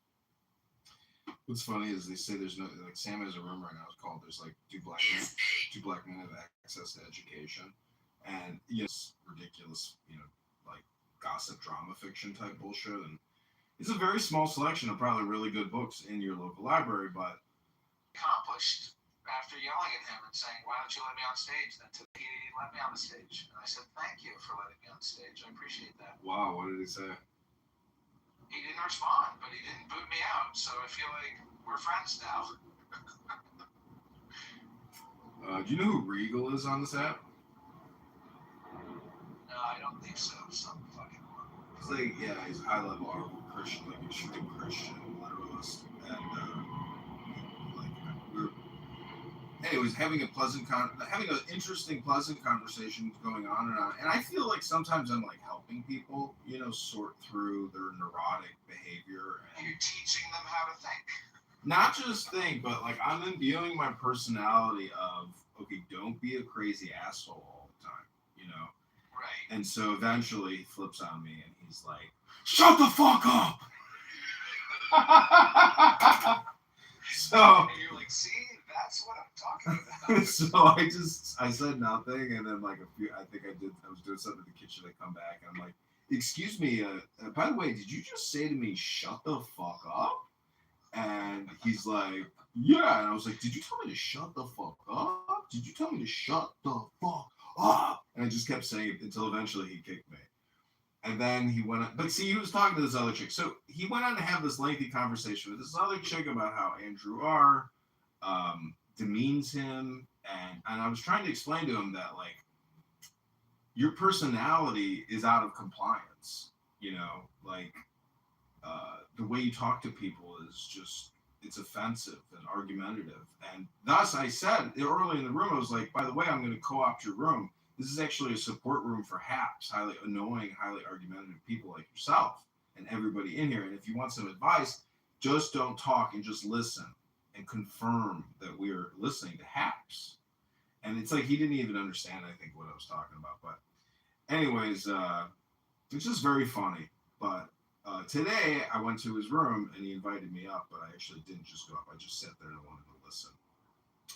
What's funny is they say there's no Sam has a room right now. It's called "There's do black men have access to education," and it's ridiculous, gossip drama fiction type bullshit. And it's a very small selection of probably really good books in your local library, but accomplished after yelling at him and saying, "Why don't you let me on stage?" Then he let me on the stage, and I said, "Thank you for letting me on stage. I appreciate that." Wow, what did he say? He didn't respond, but he didn't boot me out, so I feel like we're friends now. Do you know who Regal is on this app? No, I don't think so. Some fucking one. He's high level Christian, extreme Christian literalist, and anyways, having an interesting, pleasant conversation going on, and I feel like sometimes I'm helping people, sort through their neurotic behavior. And you're teaching them how to think. Not just think, but I'm imbuing my personality of, okay, don't be a crazy asshole all the time, Right. And so eventually he flips on me and he's like, "Shut the fuck up!" So. And you're like, see? That's what I'm talking about. So I said nothing, and then I was doing something in the kitchen. I come back, and I'm like, "Excuse me, by the way, did you just say to me, shut the fuck up?" And he's like, "Yeah." And I was like, "Did you tell me to shut the fuck up? Did you tell me to shut the fuck up?" And I just kept saying it until eventually he kicked me. And then he went on, but see, he was talking to this other chick. So he went on to have this lengthy conversation with this other chick about how Andrew R. Demeans him, and I was trying to explain to him that your personality is out of compliance. The way you talk to people is just, it's offensive and argumentative. And thus I said early in the room, I was like, "By the way, I'm going to co-opt your room. This is actually a support room for HAPs, highly annoying, highly argumentative people like yourself and everybody in here. And if you want some advice, just don't talk and just listen and confirm that we're listening to HAPs." And it's he didn't even understand, I think, what I was talking about. But anyways, it's just very funny. But today I went to his room and he invited me up, but I actually didn't just go up. I just sat there and I wanted to listen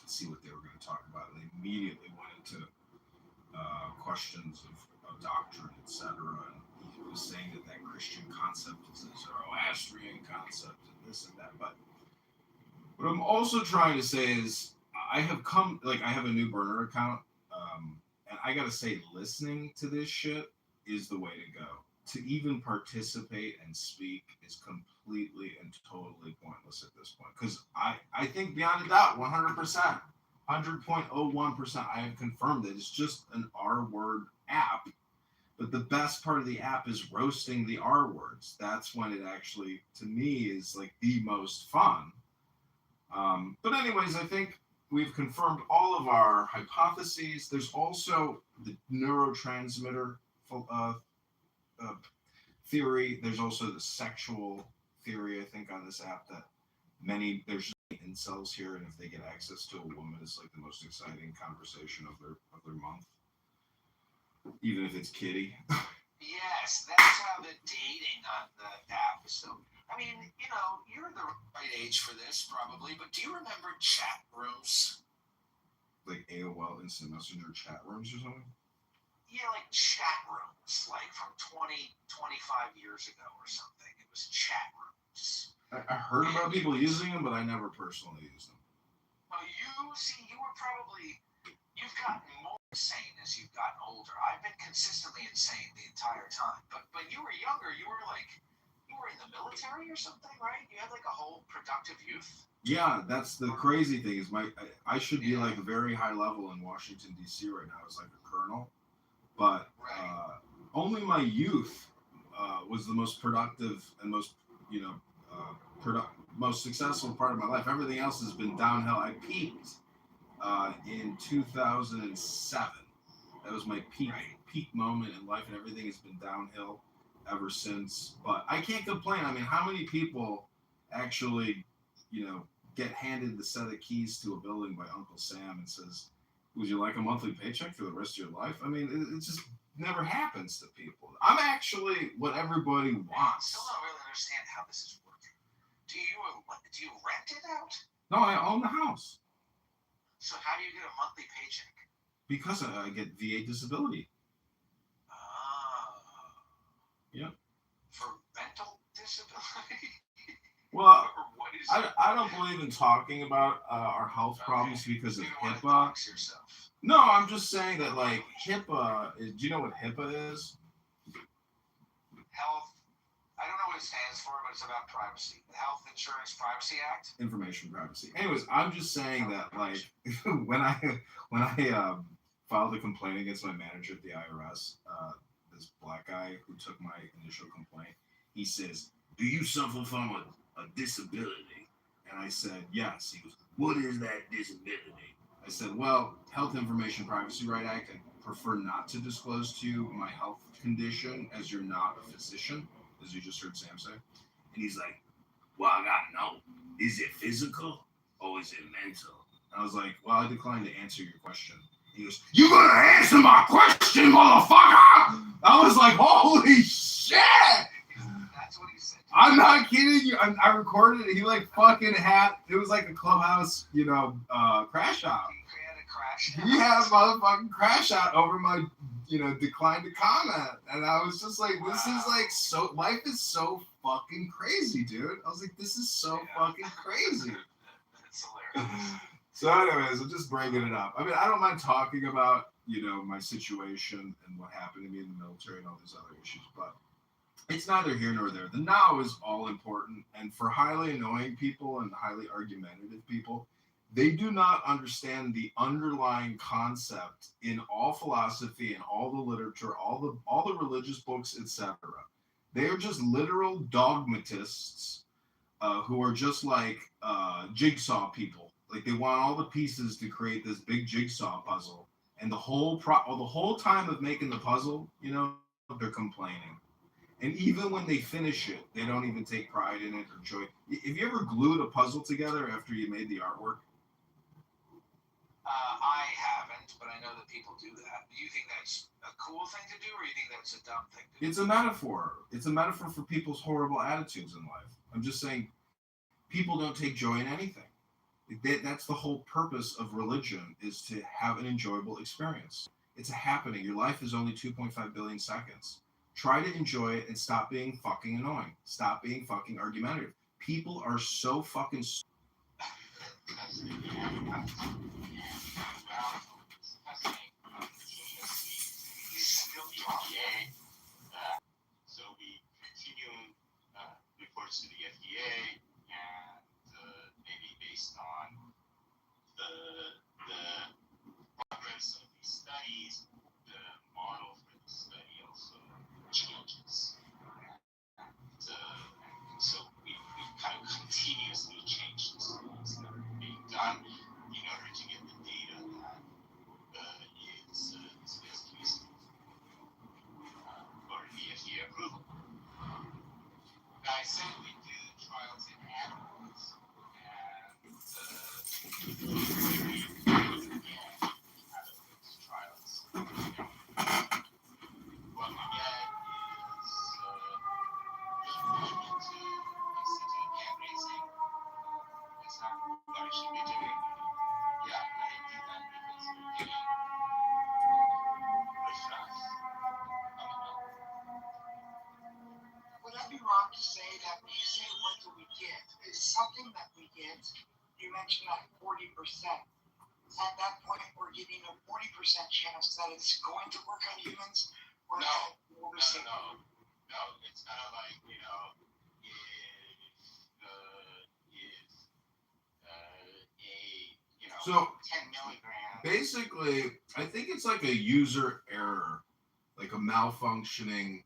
and see what they were going to talk about. And they immediately went into questions of doctrine, etc. And he was saying that Christian concept is a Zoroastrian concept and this and that. But what I'm also trying to say is I have a new burner account, and I gotta say, listening to this shit is the way to go. To even participate and speak is completely and totally pointless at this point. Because I think beyond a doubt, 100%, 100.01%, I have confirmed that it's just an R-word app. But the best part of the app is roasting the R words. That's when it actually, to me, is the most fun. But anyways, I think we've confirmed all of our hypotheses. There's also the neurotransmitter theory. There's also the sexual theory, I think, on this app that there's just incels here, and if they get access to a woman, it's the most exciting conversation of their month, even if it's Kitty. Yes, that's how the dating on the app is. So, I mean, you're the right age for this probably, but do you remember chat rooms? like AOL Instant Messenger chat rooms or something? Yeah, like chat rooms, like from 25 years ago or something. It was chat rooms. I heard about people using them, but I never personally used them. Well, you were probably, you've gotten more insane as you've gotten older. I've been consistently insane the entire time. But when you were younger, you were in the military or something, right? You had like a whole productive youth. Yeah, that's the crazy thing is I should be like very high level in Washington D.C. right now as like a colonel, but only my youth was the most productive and most most successful part of my life. Everything else has been downhill. I peaked in 2007. That was my peak moment in life, and everything has been downhill ever since. But I can't complain. I mean, how many people actually, get handed the set of keys to a building by Uncle Sam and says, "Would you like a monthly paycheck for the rest of your life?" I mean, it just never happens to people. I'm actually what everybody wants. I still don't really understand how this is working. Do you rent it out? No, I own the house. So how do you get a monthly paycheck? Because I get VA disability. Yep. For mental disability? Well, I don't believe in talking about our health problems because of HIPAA. No, I'm just saying that like HIPAA is. Do you know what HIPAA is? Health. I don't know what it stands for, but it's about privacy. The Health Insurance Privacy Act. Information privacy. Anyways, I'm just saying that like when I filed a complaint against my manager at the IRS, this black guy who took my initial complaint, he says, "Do you suffer from a disability?" And I said, "Yes." He goes, "What is that disability?" I said, "Well, Health Information Privacy Right Act, I prefer not to disclose to you my health condition as you're not a physician," as you just heard Sam say. And he's like, "Well, I gotta know, is it physical or is it mental?" And I was like, "Well, I decline to answer your question." He goes, "You gonna answer my question, motherfucker?" I was like, "Holy shit!" That's what he said. I'm not kidding you. I recorded it. He like fucking had. It was like a clubhouse, crash out. He had a motherfucking crash out over my, decline to comment, and I was just like, "This is like so. Life is so fucking crazy, dude." I was like, "This is so fucking crazy." That's hilarious. So, anyways, I'm just bringing it up. I mean, I don't mind talking about, my situation and what happened to me in the military and all these other issues, but it's neither here nor there. The now is all important, and for highly annoying people and highly argumentative people, they do not understand the underlying concept in all philosophy and all the literature, all the religious books, etc. They are just literal dogmatists who are just like jigsaw people. Like they want all the pieces to create this big jigsaw puzzle, and the whole time of making the puzzle, they're complaining. And even when they finish it, they don't even take pride in it or joy. Have you ever glued a puzzle together after you made the artwork? I haven't, but I know that people do that. Do you think that's a cool thing to do, or you think that's a dumb thing to do? It's a metaphor. It's a metaphor for people's horrible attitudes in life. I'm just saying, people don't take joy in anything. That's the whole purpose of religion, is to have an enjoyable experience. It's a happening. Your life is only 2.5 billion seconds. Try to enjoy it and stop being fucking annoying. Stop being fucking argumentative. People are so fucking... So we continue reports to the FDA, and maybe based on the progress of these studies, the model for the study also changes. So we kind of continuously change the studies that are being done in order to get the data that is best useful for the FDA approval. Now, I said we do trials in animals, and out of those trials, what we get is engagement to institute hand raising. It's not what I should be doing. Yeah, let me do that because what do we get? It's something that we get. You mentioned that 40%. At that point, we're giving a 40% chance that it's going to work on humans, or No, that no, it's kind of like, you know, So 10 milligrams. basically, I think it's like a user error, like a malfunctioning.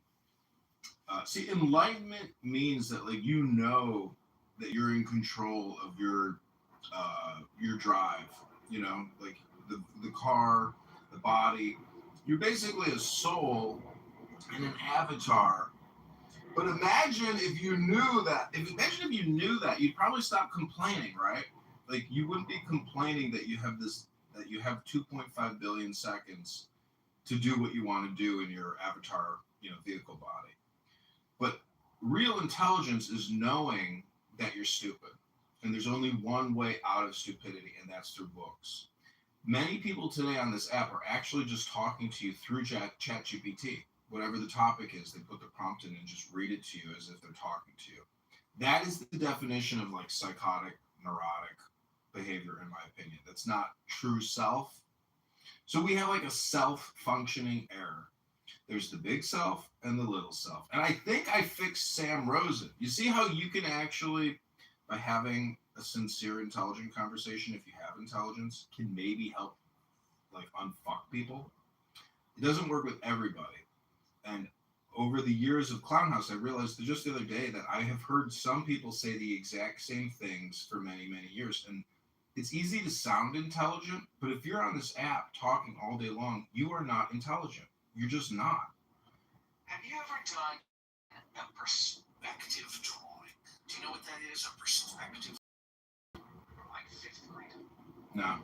See, enlightenment means that like you know that you're in control of your drive. You know, like the car, the body. You're basically a soul and an avatar. But imagine if you knew that. Imagine if you knew that, you'd probably stop complaining, right? Like you wouldn't be complaining that you have 2.5 billion seconds to do what you want to do in your avatar, vehicle body. But real intelligence is knowing that you're stupid. And there's only one way out of stupidity, and that's through books. Many people today on this app are actually just talking to you through ChatGPT. Whatever the topic is, they put the prompt in and just read it to you as if they're talking to you. That is the definition of like psychotic, neurotic behavior, in my opinion. That's not true self. So we have like a self-functioning error. There's the big self and the little self. And I think I fixed Sam Rosen. You see how you can actually, by having a sincere, intelligent conversation, if you have intelligence, can maybe help like unfuck people? It doesn't work with everybody. And over the years of Clownhouse, I realized that just the other day that I have heard some people say the exact same things for many, many years. And it's easy to sound intelligent, but if you're on this app talking all day long, you are not intelligent. You're just not. Have you ever done a perspective drawing? Do you know what that is? A perspective? Like fifth grade? No.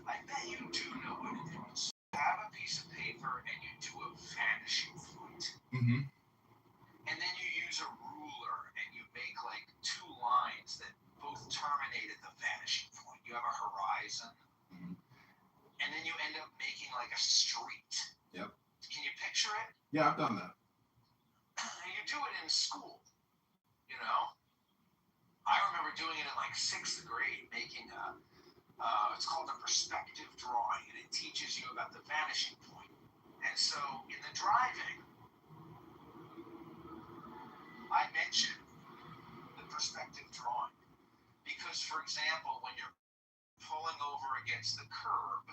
I bet you do know what it is. You have a piece of paper and you do a vanishing point. Mm-hmm. And then you use a ruler and you make like two lines that both terminate at the vanishing point. You have a horizon. Mm-hmm. And then you end up making like a street. Yep. Can you picture it? Yeah, I've done that. You do it in school, you know? I remember doing it in like sixth grade, making it's called a perspective drawing, and it teaches you about the vanishing point. And so in the driving, I mentioned the perspective drawing because, for example, when you're pulling over against the curb,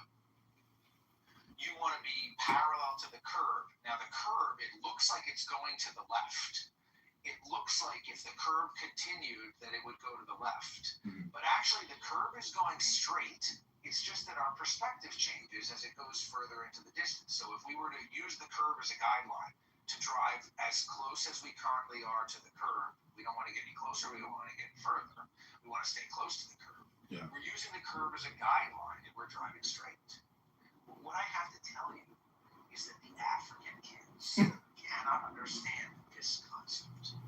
you want to be parallel to the curb. Now the curb, it looks like it's going to the left. It looks like if the curb continued that it would go to the left. Mm-hmm. But actually the curb is going straight. It's just that our perspective changes as it goes further into the distance. So if we were to use the curb as a guideline to drive as close as we currently are to the curb, we don't want to get any closer, we don't want to get any further. We want to stay close to the curb. Yeah. We're using the curb as a guideline and we're driving straight. What I have to tell you is that the African kids cannot understand this concept.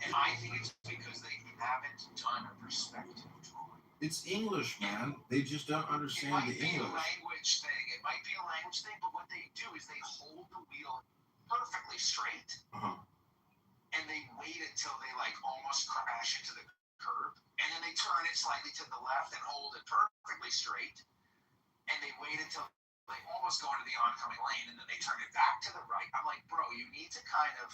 And I think it's because they haven't done a perspective drawing. It's English, man. They just don't understand the English. It might be a language thing, but what they do is they hold the wheel perfectly straight, and they wait until they like almost crash into the curb, and then they turn it slightly to the left and hold it perfectly straight. And they wait until they almost go into the oncoming lane, and then they turn it back to the right. I'm like, bro, you need to kind of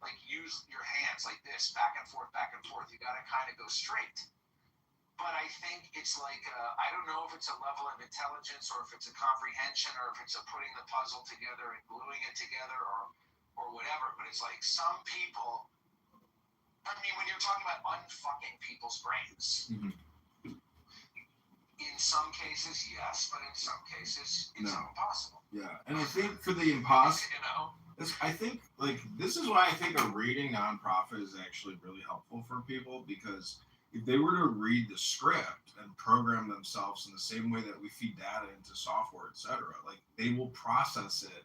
like use your hands like this, back and forth, back and forth. You got to kind of go straight. But I think it's like, I don't know if it's a level of intelligence or if it's a comprehension or if it's a putting the puzzle together and gluing it together or whatever. But it's like some people, I mean, when you're talking about unfucking people's brains, in some cases, yes, but in some cases, it's impossible. Yeah, and I think for the impossible, I think like this is why I think a reading nonprofit is actually really helpful for people, because if they were to read the script and program themselves in the same way that we feed data into software, etc., like they will process it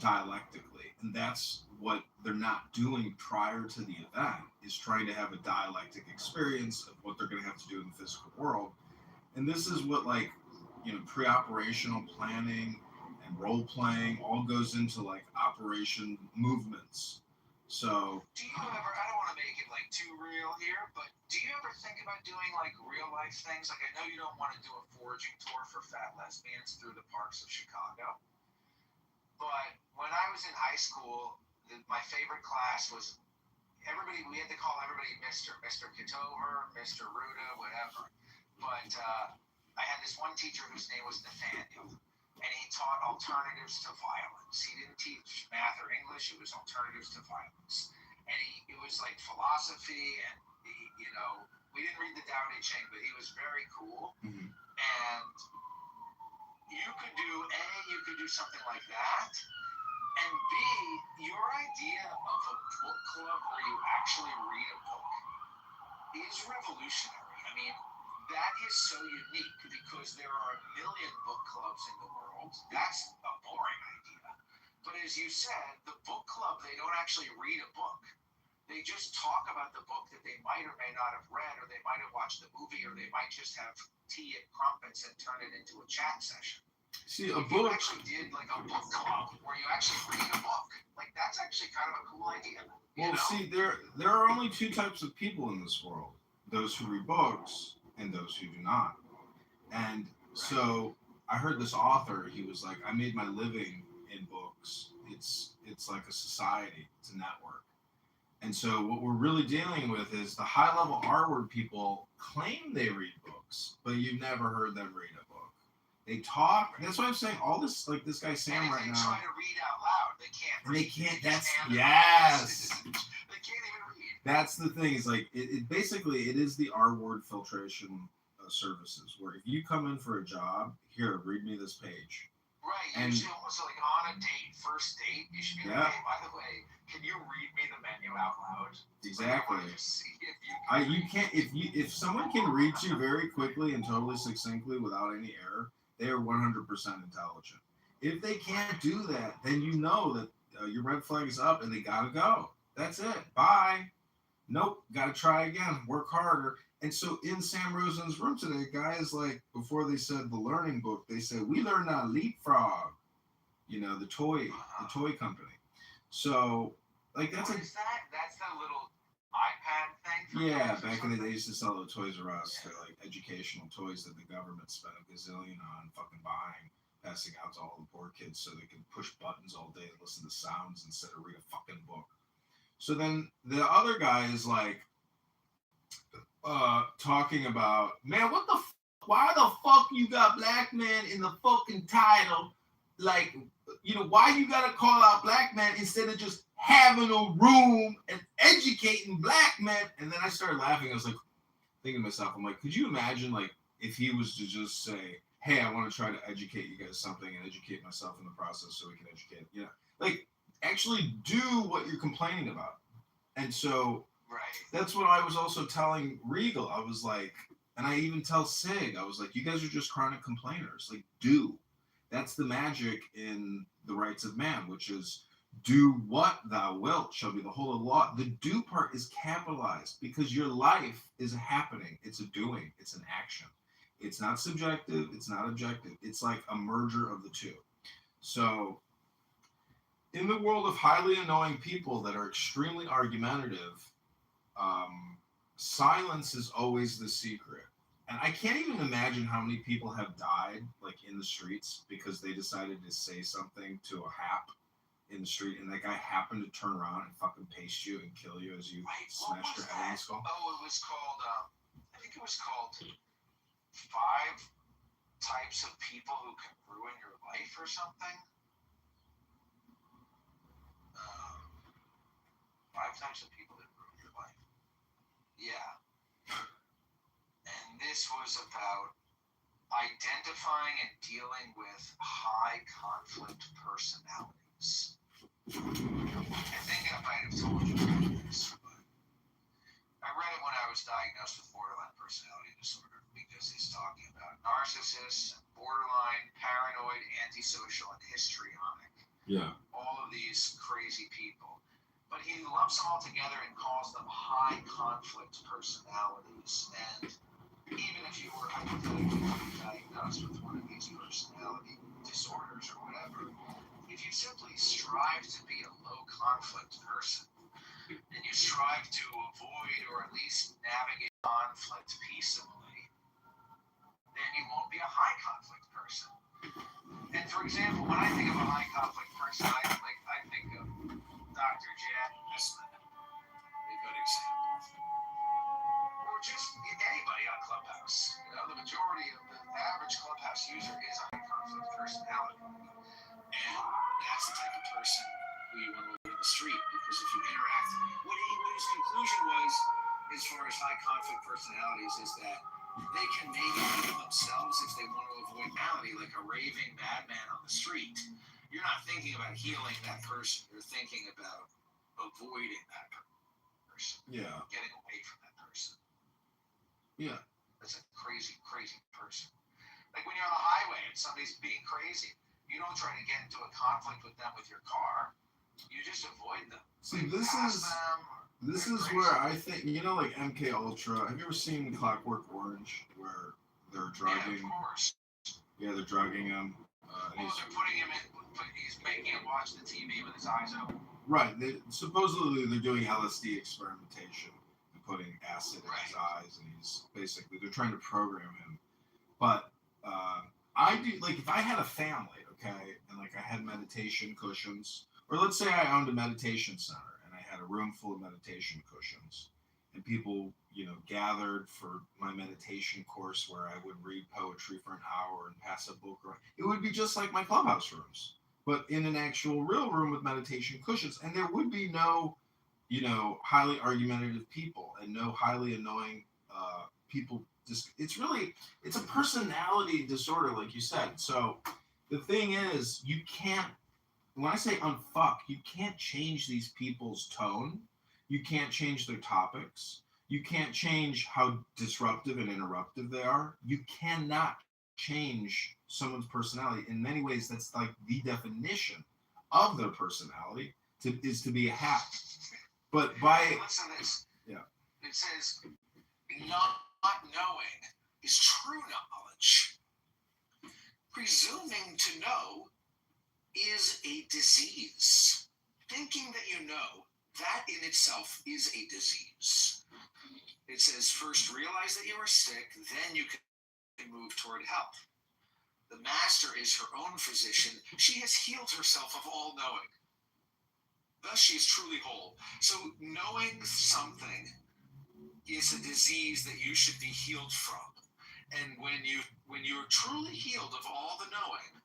dialectically, and that's what they're not doing prior to the event, is trying to have a dialectic experience of what they're going to have to do in the physical world. And this is what, like, pre-operational planning and role playing all goes into like operation movements. So Do you ever? I don't want to make it like too real here, but do you ever think about doing like real life things? Like I know you don't want to do a foraging tour for fat lesbians through the parks of Chicago, but when I was in high school, my favorite class was everybody. We had to call everybody Mr. Kitover, Mr. Ruda, whatever. But I had this one teacher whose name was Nathaniel, and he taught alternatives to violence. He didn't teach math or English; it was alternatives to violence, and it was like philosophy, and we didn't read the Tao Te Ching, but he was very cool. Mhm. And you could do something like that, and B, your idea of a book club where you actually read a book is revolutionary. I mean, that is so unique because there are a million book clubs in the world. That's a boring idea. But as you said, the book club, they don't actually read a book. They just talk about the book that they might or may not have read, or they might have watched the movie, or they might just have tea and crumpets and turn it into a chat session. See, a If book. you actually did like a book club where you actually read a book, like that's actually kind of a cool idea. Well, see, there are only two types of people in this world: those who read books and those who do not. And so I heard this author. He was like, "I made my living in books. It's like a society. It's a network." And so what we're really dealing with is the high level R word people claim they read books, but you've never heard them read a book. They talk. That's why I'm saying all this, like this guy Sam and if right they now. try to read out loud, they can't. And they read. can't. They just That's hand them yes. They can't even read. That's the thing. Is like it basically it is the R word filtration services where if you come in for a job, here read me this page. Right, And you should almost like on a date, first date, you should be yeah. like, hey, by the way, can you read me the menu out loud? Exactly. Like, I want to just see if you You can't if someone can read you very quickly and totally succinctly without any error, they are 100% intelligent. If they can't do that, then you know that your red flag is up and they gotta go. That's it. Bye. Nope. Gotta try again. Work harder. And so in Sam Rosen's room today, guys like before they said the learning book, they said we learned how to leapfrog. The toy company. So like that's what is that? That's that little iPad thing. Yeah, back in the day, they used to sell the Toys R Us. They're like educational toys that the government spent a gazillion on fucking buying, passing out to all the poor kids so they could push buttons all day and listen to sounds instead of read a fucking book. So then the other guy is like talking about, man, what the why the fuck you got black man in the fucking title? Like, why you gotta call out black man instead of just having a room and educating black men? And then I started laughing. I was like, thinking to myself, I'm like, could you imagine like if he was to just say, hey, I want to try to educate you guys something and educate myself in the process so we can educate, like actually do what you're complaining about. And so that's what I was also telling Regal. I was like, and I even tell Sig, I was like, you guys are just chronic complainers. Like, do. That's the magic in the rights of man, which is do what thou wilt shall be the whole of the law. The do part is capitalized because your life is a happening. It's a doing. It's an action. It's not subjective. It's not objective. It's like a merger of the two. So in the world of highly annoying people that are extremely argumentative, silence is always the secret. And I can't even imagine how many people have died, like in the streets, because they decided to say something to a hap in the street, and that guy happened to turn around and fucking paste you and kill you as you smashed your head in the skull. Oh, it was called. I think it was called 5 Types of People Who Can Ruin Your Life or something. 5 Types of People That Ruin Your Life. Yeah. And this was about identifying and dealing with high conflict personalities. I think I might have told you about this, but I read it when I was diagnosed with borderline personality disorder because he's talking about narcissists, borderline, paranoid, antisocial, and histrionic. Yeah. All of these crazy people. But he lumps them all together and calls them high conflict personalities. And even if you were hypothetically diagnosed with one of these personality disorders or whatever, if you simply strive to be a low conflict person, and you strive to avoid or at least navigate conflict peaceably, then you won't be a high conflict person. And for example, when I think of a high conflict person, I think of Dr. Jasmine, a good example. Or just anybody on Clubhouse. The majority of the average Clubhouse user is a high conflict personality. And that's the type of person who you want to live in the street, because if you interact, what his conclusion was, as far as high conflict personalities, is that they can maybe heal themselves if they want to avoid malady, like a raving madman on the street. You're not thinking about healing that person. You're thinking about avoiding that person. Yeah. Getting away from that person. Yeah. That's a crazy, crazy person. Like when you're on the highway and somebody's being crazy, you don't try to get into a conflict with them with your car. You just avoid them. See, this is where I think, like MK Ultra. Have you ever seen Clockwork Orange, where they're drugging? Yeah, of course. Yeah, they're drugging him. They're putting him in. He's making him watch the TV with his eyes open. Right. Supposedly they're doing LSD experimentation and putting acid in his eyes, and they're trying to program him. But I do, like, if I had a family, okay, and like I had meditation cushions, or let's say I owned a meditation center and I had a room full of meditation cushions, and people, gathered for my meditation course where I would read poetry for an hour and pass a book around. It would be just like my Clubhouse rooms, but in an actual real room with meditation cushions, and there would be no, highly argumentative people and no highly annoying people. It's a personality disorder, like you said. So the thing is, you can't, when I say unfuck, you can't change these people's tone. You can't change their topics. You can't change how disruptive and interruptive they are. You cannot change someone's personality. In many ways, that's like the definition of their personality is to be a hack. But Listen to this. Yeah. It says, not knowing is true knowledge. Presuming to know is a disease. Thinking that you know, that in itself is a disease. It says, first realize that you are sick, then you can move toward health. The master is her own physician. She has healed herself of all knowing. Thus she is truly whole. So knowing something is a disease that you should be healed from. And when you're truly healed of all the knowing,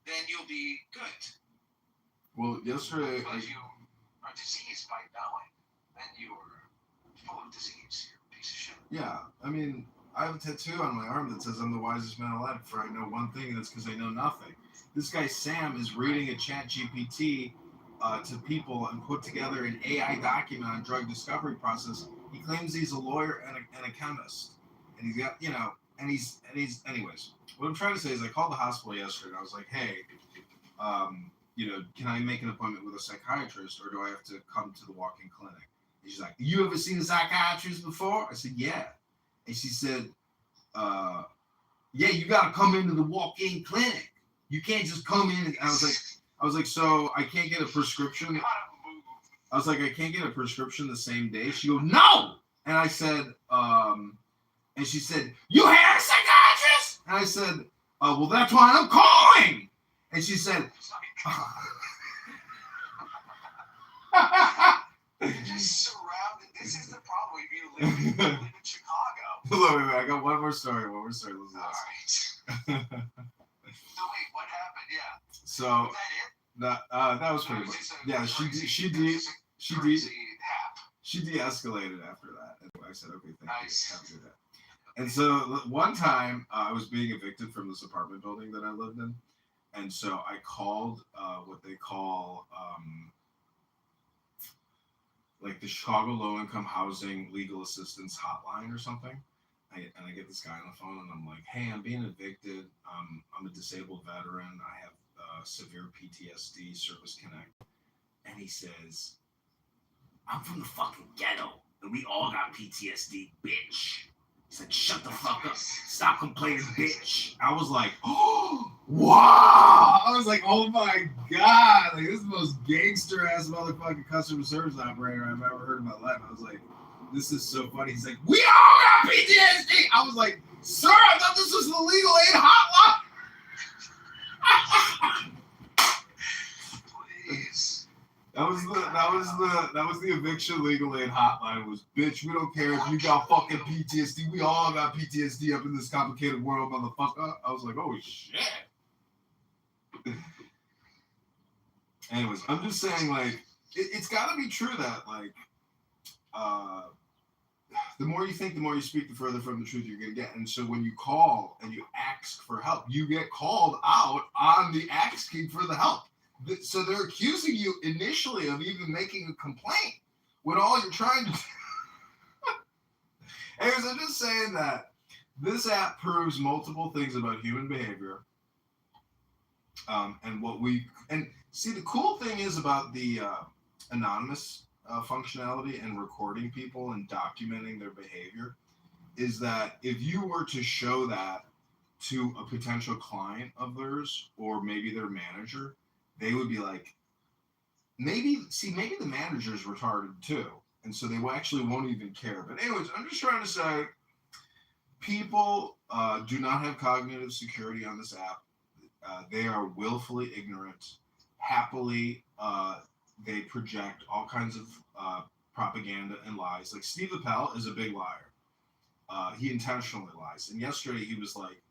then you'll be good. Well, yesterday If you are diseased by knowing, then you're full of disease. You're a piece of shit. Yeah, I mean, I have a tattoo on my arm that says I'm the wisest man alive, for I know one thing, and that's because I know nothing. This guy Sam is reading a chat GPT to people and put together an AI document on drug discovery process. He claims he's a lawyer and a chemist, and he's got, and he's anyways. What I'm trying to say is, I called the hospital yesterday and I was like, hey, can I make an appointment with a psychiatrist, or do I have to come to the walk-in clinic? And she's like, you ever seen a psychiatrist before? I said, yeah. And she said, yeah, you got to come into the walk-in clinic. You can't just come in. And I was like, so I can't get a prescription? I was like, I can't get a prescription the same day. She goes, no. And I said, and she said, you had a psychiatrist? And I said, well, that's why I'm calling. And she said, You're just surrounded. This is the problem if you live in Chicago. Wait, I got one more story. Let's All right. So wait, what happened? Yeah. So Was that it? that was pretty much. Yeah, she de-escalated after that. And I said, okay, thank you. After that. And so one time I was being evicted from this apartment building that I lived in. And so I called what they call like the Chicago Low-Income Housing Legal Assistance Hotline or something. And I get this guy on the phone and I'm like, hey, I'm being evicted. I'm a disabled veteran. I have severe PTSD, Service Connect. And he says, I'm from the fucking ghetto and we all got PTSD, bitch. He said, shut the fuck up. Stop complaining, bitch. I was like, oh. Wow! I was like, oh my god, like this is the most gangster ass motherfucking customer service operator I've ever heard in my life. I was like, this is so funny. He's like, we all got PTSD. I was like, sir, I thought this was the legal aid hotline. Please. That was the eviction legal aid hotline. Was bitch, we don't care if you got fucking PTSD. We all got PTSD up in this complicated world, motherfucker. I was like, oh shit. Anyways, I'm just saying, like, it's got to be true that, like, the more you think, the more you speak, the further from the truth you're going to get. And so when you call and you ask for help, you get called out on the asking for the help. So they're accusing you initially of even making a complaint when all you're trying to do. Anyways, I'm just saying that this app proves multiple things about human behavior. And see, the cool thing is about the anonymous functionality and recording people and documenting their behavior is that if you were to show that to a potential client of theirs or maybe their manager, they would be like, maybe the manager's retarded too. And so they actually won't even care. But anyways, I'm just trying to say people do not have cognitive security on this app. They are willfully ignorant. Happily, they project all kinds of propaganda and lies. Like Steve Appel is a big liar. He intentionally lies. And yesterday he was like,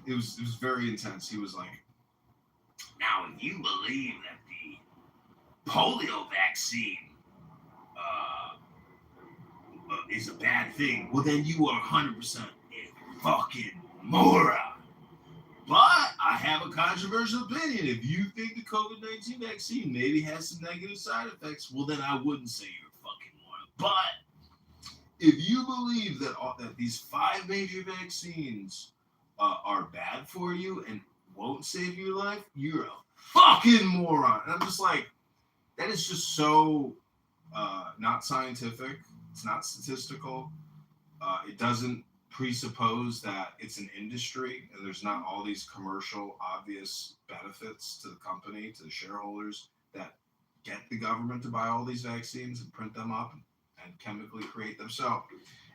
it was very intense. He was like, now if you believe that the polio vaccine is a bad thing, well then you are 100% a fucking moron. But I have a controversial opinion. If you think the COVID-19 vaccine maybe has some negative side effects, well, then I wouldn't say you're a fucking moron. But if you believe that these 5 major vaccines are bad for you and won't save your life, you're a fucking moron. And I'm just like, that is just so not scientific. It's not statistical. It doesn't presuppose that it's an industry and there's not all these commercial obvious benefits to the company, to the shareholders that get the government to buy all these vaccines and print them up and chemically create them. So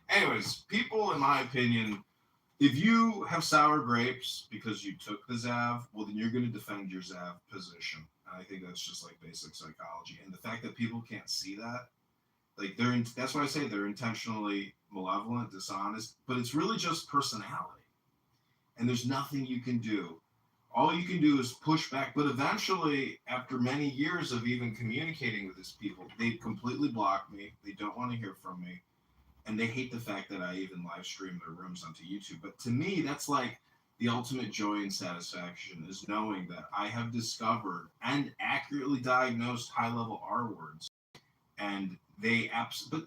anyways, people, in my opinion, if you have sour grapes because you took the Zav, well, then you're going to defend your Zav position. And I think that's just like basic psychology. And the fact that people can't see that, like that's why I say they're intentionally malevolent, dishonest, but it's really just personality. And there's nothing you can do. All you can do is push back. But eventually, after many years of even communicating with these people, they completely block me. They don't want to hear from me. And they hate the fact that I even live stream their rooms onto YouTube. But to me, that's like the ultimate joy and satisfaction is knowing that I have discovered and accurately diagnosed high-level R words. And but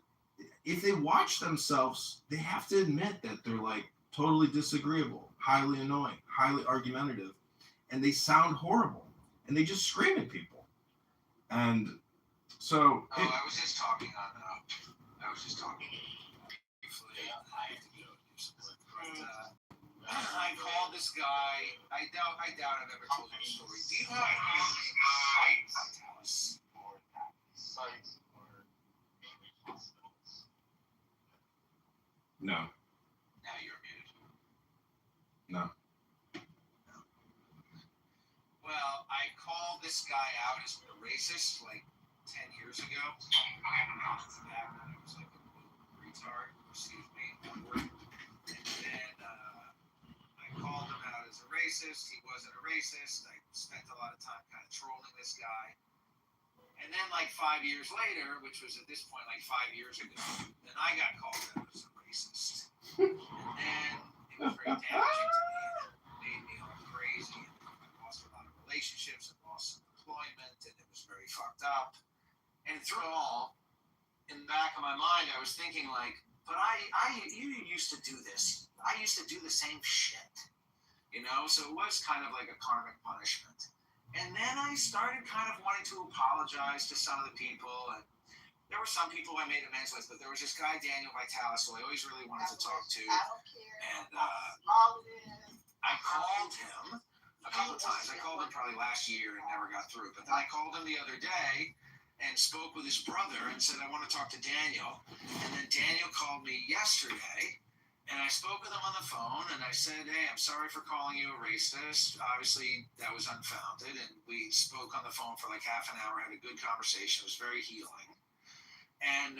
if they watch themselves, they have to admit that they're like totally disagreeable, highly annoying, highly argumentative, and they sound horrible, and they just scream at people. And so I was just talking I called this guy. I doubt I've ever told you the story. Do you have sites? No. Now you're muted. No. Well, I called this guy out as a racist like 10 years ago. I was like a retard, excuse me. And then I called him out as a racist. He wasn't a racist. I spent a lot of time kind of trolling this guy. And then like 5 years later, which was at this point like 5 years ago, then I got called out as a racist. And then it was very damaging to me. It made me all crazy. I lost a lot of relationships and lost some employment, and it was very fucked up. And through it all, in the back of my mind, I was thinking like, but you used to do this. I used to do the same shit. You know, so it was kind of like a karmic punishment. And then I started kind of wanting to apologize to some of the people, and there were some people I made amends with, but there was this guy, Daniel Vitalis, who I always really wanted to talk to. I don't care And how small it is. I called him a couple times. I called him probably last year and never got through. But then I called him the other day and spoke with his brother and said, I want to talk to Daniel. And then Daniel called me yesterday. And I spoke with him on the phone, and I said, hey, I'm sorry for calling you a racist. Obviously, that was unfounded. And we spoke on the phone for like half an hour, had a good conversation. It was very healing. And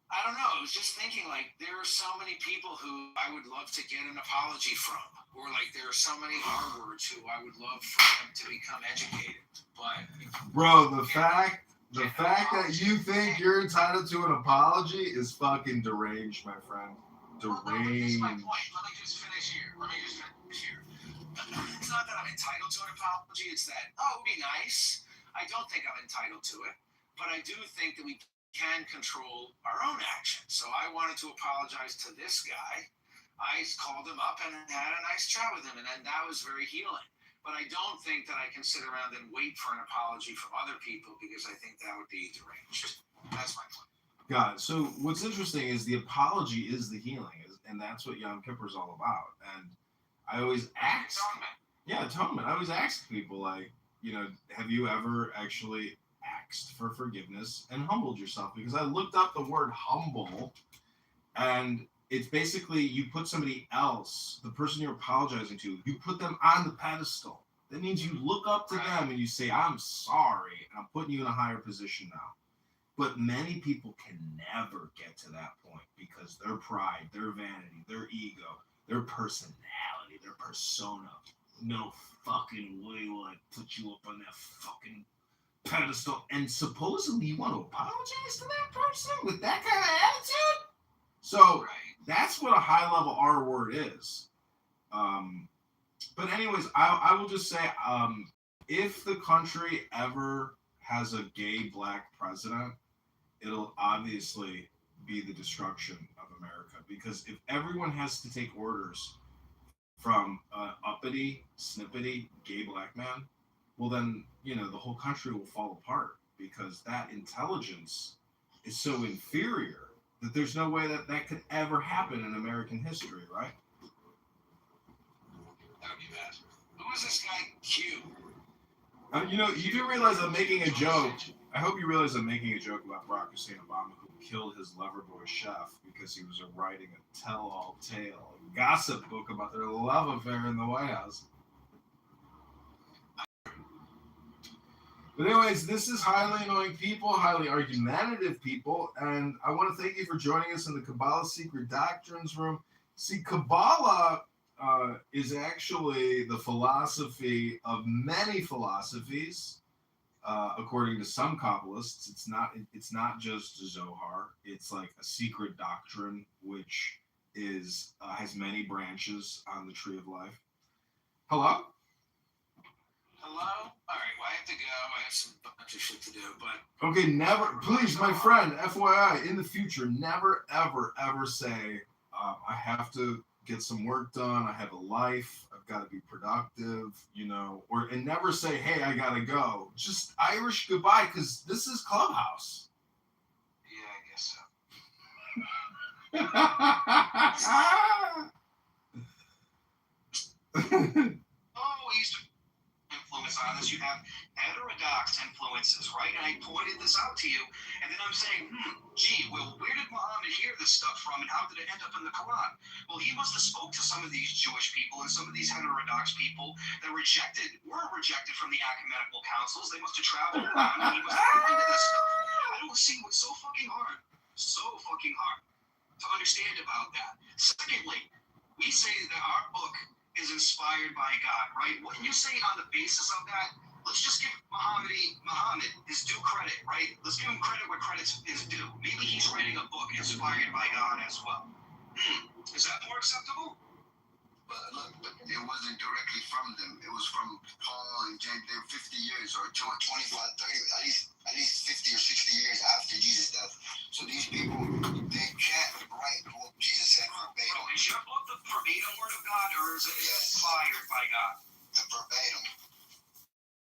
I don't know. I was just thinking, like, there are so many people who I would love to get an apology from. Or, like, there are so many R-words who I would love for them to become educated. But, bro, the fact that you think you're entitled to an apology is fucking deranged, my friend. Deranged. Well, no, but let me just finish here. It's not that I'm entitled to an apology. It's that, it would be nice. I don't think I'm entitled to it. But I do think that we can control our own actions. So I wanted to apologize to this guy. I called him up and had a nice chat with him. And then that was very healing. But I don't think that I can sit around and wait for an apology from other people because I think that would be deranged. That's my point. Got it. So what's interesting is the apology is the healing, and that's what Yom Kippur is all about. And I always ask, atonement. I always ask people, like, have you ever actually asked for forgiveness and humbled yourself? Because I looked up the word humble, and it's basically you put somebody else, the person you're apologizing to, you put them on the pedestal. That means you look up to them and you say, I'm sorry, and I'm putting you in a higher position now. But many people can never get to that point because their pride, their vanity, their ego, their personality, their persona, no fucking way will I put you up on that fucking pedestal. And supposedly you want to apologize to that person with that kind of attitude? So that's what a high level R word is. But anyways, I will just say, if the country ever has a gay black president, it'll obviously be the destruction of America. Because if everyone has to take orders from an uppity, snippety, gay black man, well then, the whole country will fall apart. Because that intelligence is so inferior that there's no way that could ever happen in American history, right? That would be bad. Who is this guy Q? You do realize I'm making a joke. I hope you realize I'm making a joke about Barack Hussein Obama, who killed his lover boy chef because he was writing a tell-all tale, a gossip book about their love affair in the White House. But anyways, this is highly annoying people, highly argumentative people, and I want to thank you for joining us in the Kabbalah Secret Doctrines room. See, Kabbalah is actually the philosophy of many philosophies. According to some Kabbalists, it's not just Zohar. It's like a secret doctrine which has many branches on the tree of life. Hello? Hello? All right, well, I have to go. I have some bunch of shit to do, but... Okay, never, please, my friend, FYI, in the future, never, ever, ever say, I have to get some work done, I have a life, I've got to be productive, and never say, hey, I gotta go. Just Irish goodbye, because this is Clubhouse. Yeah, I guess so. Eastern influence on this. You have heterodox influences, right? And I pointed this out to you, and then I'm saying, where did Muhammad hear this stuff from, and how did it end up in the Quran? Well, he must have spoke to some of these Jewish people and some of these heterodox people that were rejected from the ecumenical councils. They must have traveled around, and he must have looked into this stuff. I don't see what's so fucking hard to understand about that. Secondly, we say that our book is inspired by God, right? Wouldn't you say on the basis of that, let's just give Muhammad his due credit, right? Let's give him credit where credit is due. Maybe he's writing a book inspired by God as well. Is that more acceptable? But look, it wasn't directly from them. It was from Paul and James. They were 50 years or 25, 30, at least 50 or 60 years after Jesus' death. So these people, they can't write what Jesus said verbatim. Is your book the verbatim word of God, or is it inspired by God? The verbatim.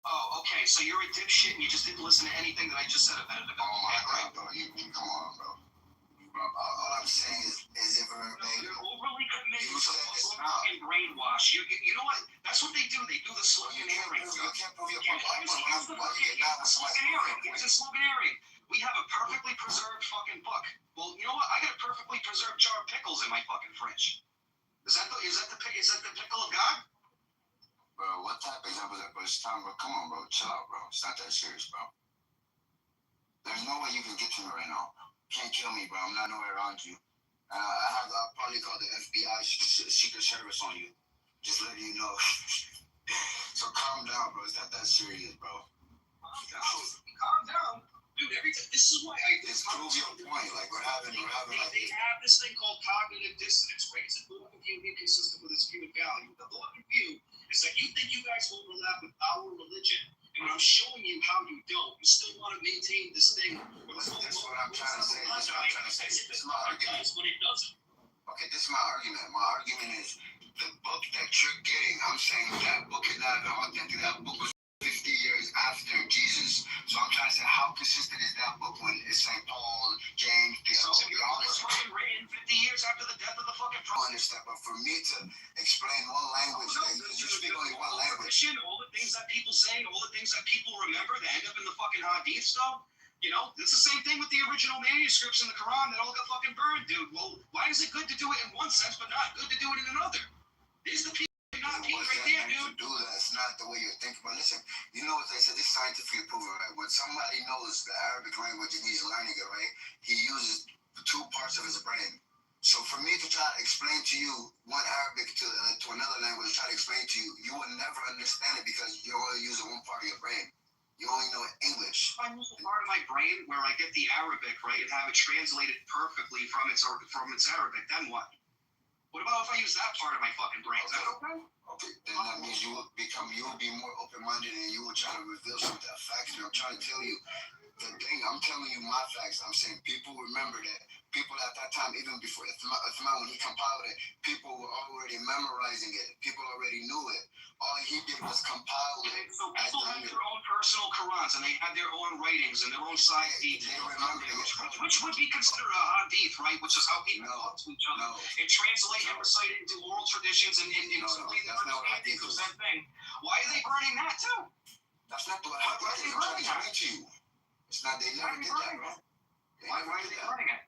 Oh, okay. So you're a dipshit and you just didn't listen to anything that I just said a minute ago. Oh my God, bro. You come on, bro. All I'm saying is if you're overly committed to Muslim fucking brainwash. You know what? That's what they do. They do the sloganeering. you can't prove your Here's point. the sloganeering. Here's the sloganeering. We have a perfectly preserved fucking book. Well, you know what? I got a perfectly preserved jar of pickles in my fucking fridge. Is that the pickle of God? Bro, what type of example is that? Bro, it's time, bro. Come on, bro. Chill out, bro. It's not that serious, bro. There's no way you can get to me right now. Can't kill me, bro. I'm not nowhere around you. I'll probably call the FBI Secret Service on you. Just letting you know. So calm down, bro. It's not that serious, bro. Calm down. Dude, this is why I just prove your point. Like we're having they have this thing called cognitive dissonance, right? It's a thought of view inconsistent with its human value. The thought of view is that you think you guys overlap with our religion, and when I'm showing you how you don't, you still want to maintain this thing. This is what I'm trying to say. This is my argument. But it doesn't. Okay, this is my argument. My argument is the book that you're getting. I'm saying that book is not authentic. That book was 50 years after Jesus. So I'm trying to say, how consistent is that book when it's St. Paul, James, to be honest, written 50 years after the death of the fucking prophet? I understand, but for me to explain one language, you speak only one language. All the things that people say, all the things that people remember, they end up in the fucking hadiths, though. You know, it's the same thing with the original manuscripts in the Quran that all got fucking burned, dude. Well, why is it good to do it in one sense, but not good to do it in another? These are the people. Not right there, dude. To do that. It's not the way you're thinking. But listen, you know what they said? This scientifically proven, right? When somebody knows the Arabic language and he's learning it, right? He uses the two parts of his brain. So for me to try to explain to you one Arabic to another language, try to explain to you, you would never understand it because you're only using one part of your brain. You only know English. I use a part of my brain where I get the Arabic, right, and have it translated perfectly from its Arabic. Then what? What about if I use that part of my fucking brain? Is that okay? Okay, then that means you will be more open-minded and you will try to reveal some of the facts. And I'm trying to tell you, the thing, I'm telling you my facts. I'm saying people remember that. People at that time, even before Uthman, when he compiled it, people were already memorizing it. People already knew it. All he did was compile it. So people had their own personal Qurans and they had their own writings and their own side details. They remember it. Which would be considered a hadith, right? Which is how people talk to each other and translate and recite it into oral traditions and explain the understanding of that thing. Why are they burning that too? That's not what I'm trying to explain to you. It's not, they never did that, bro. Why are they burning it?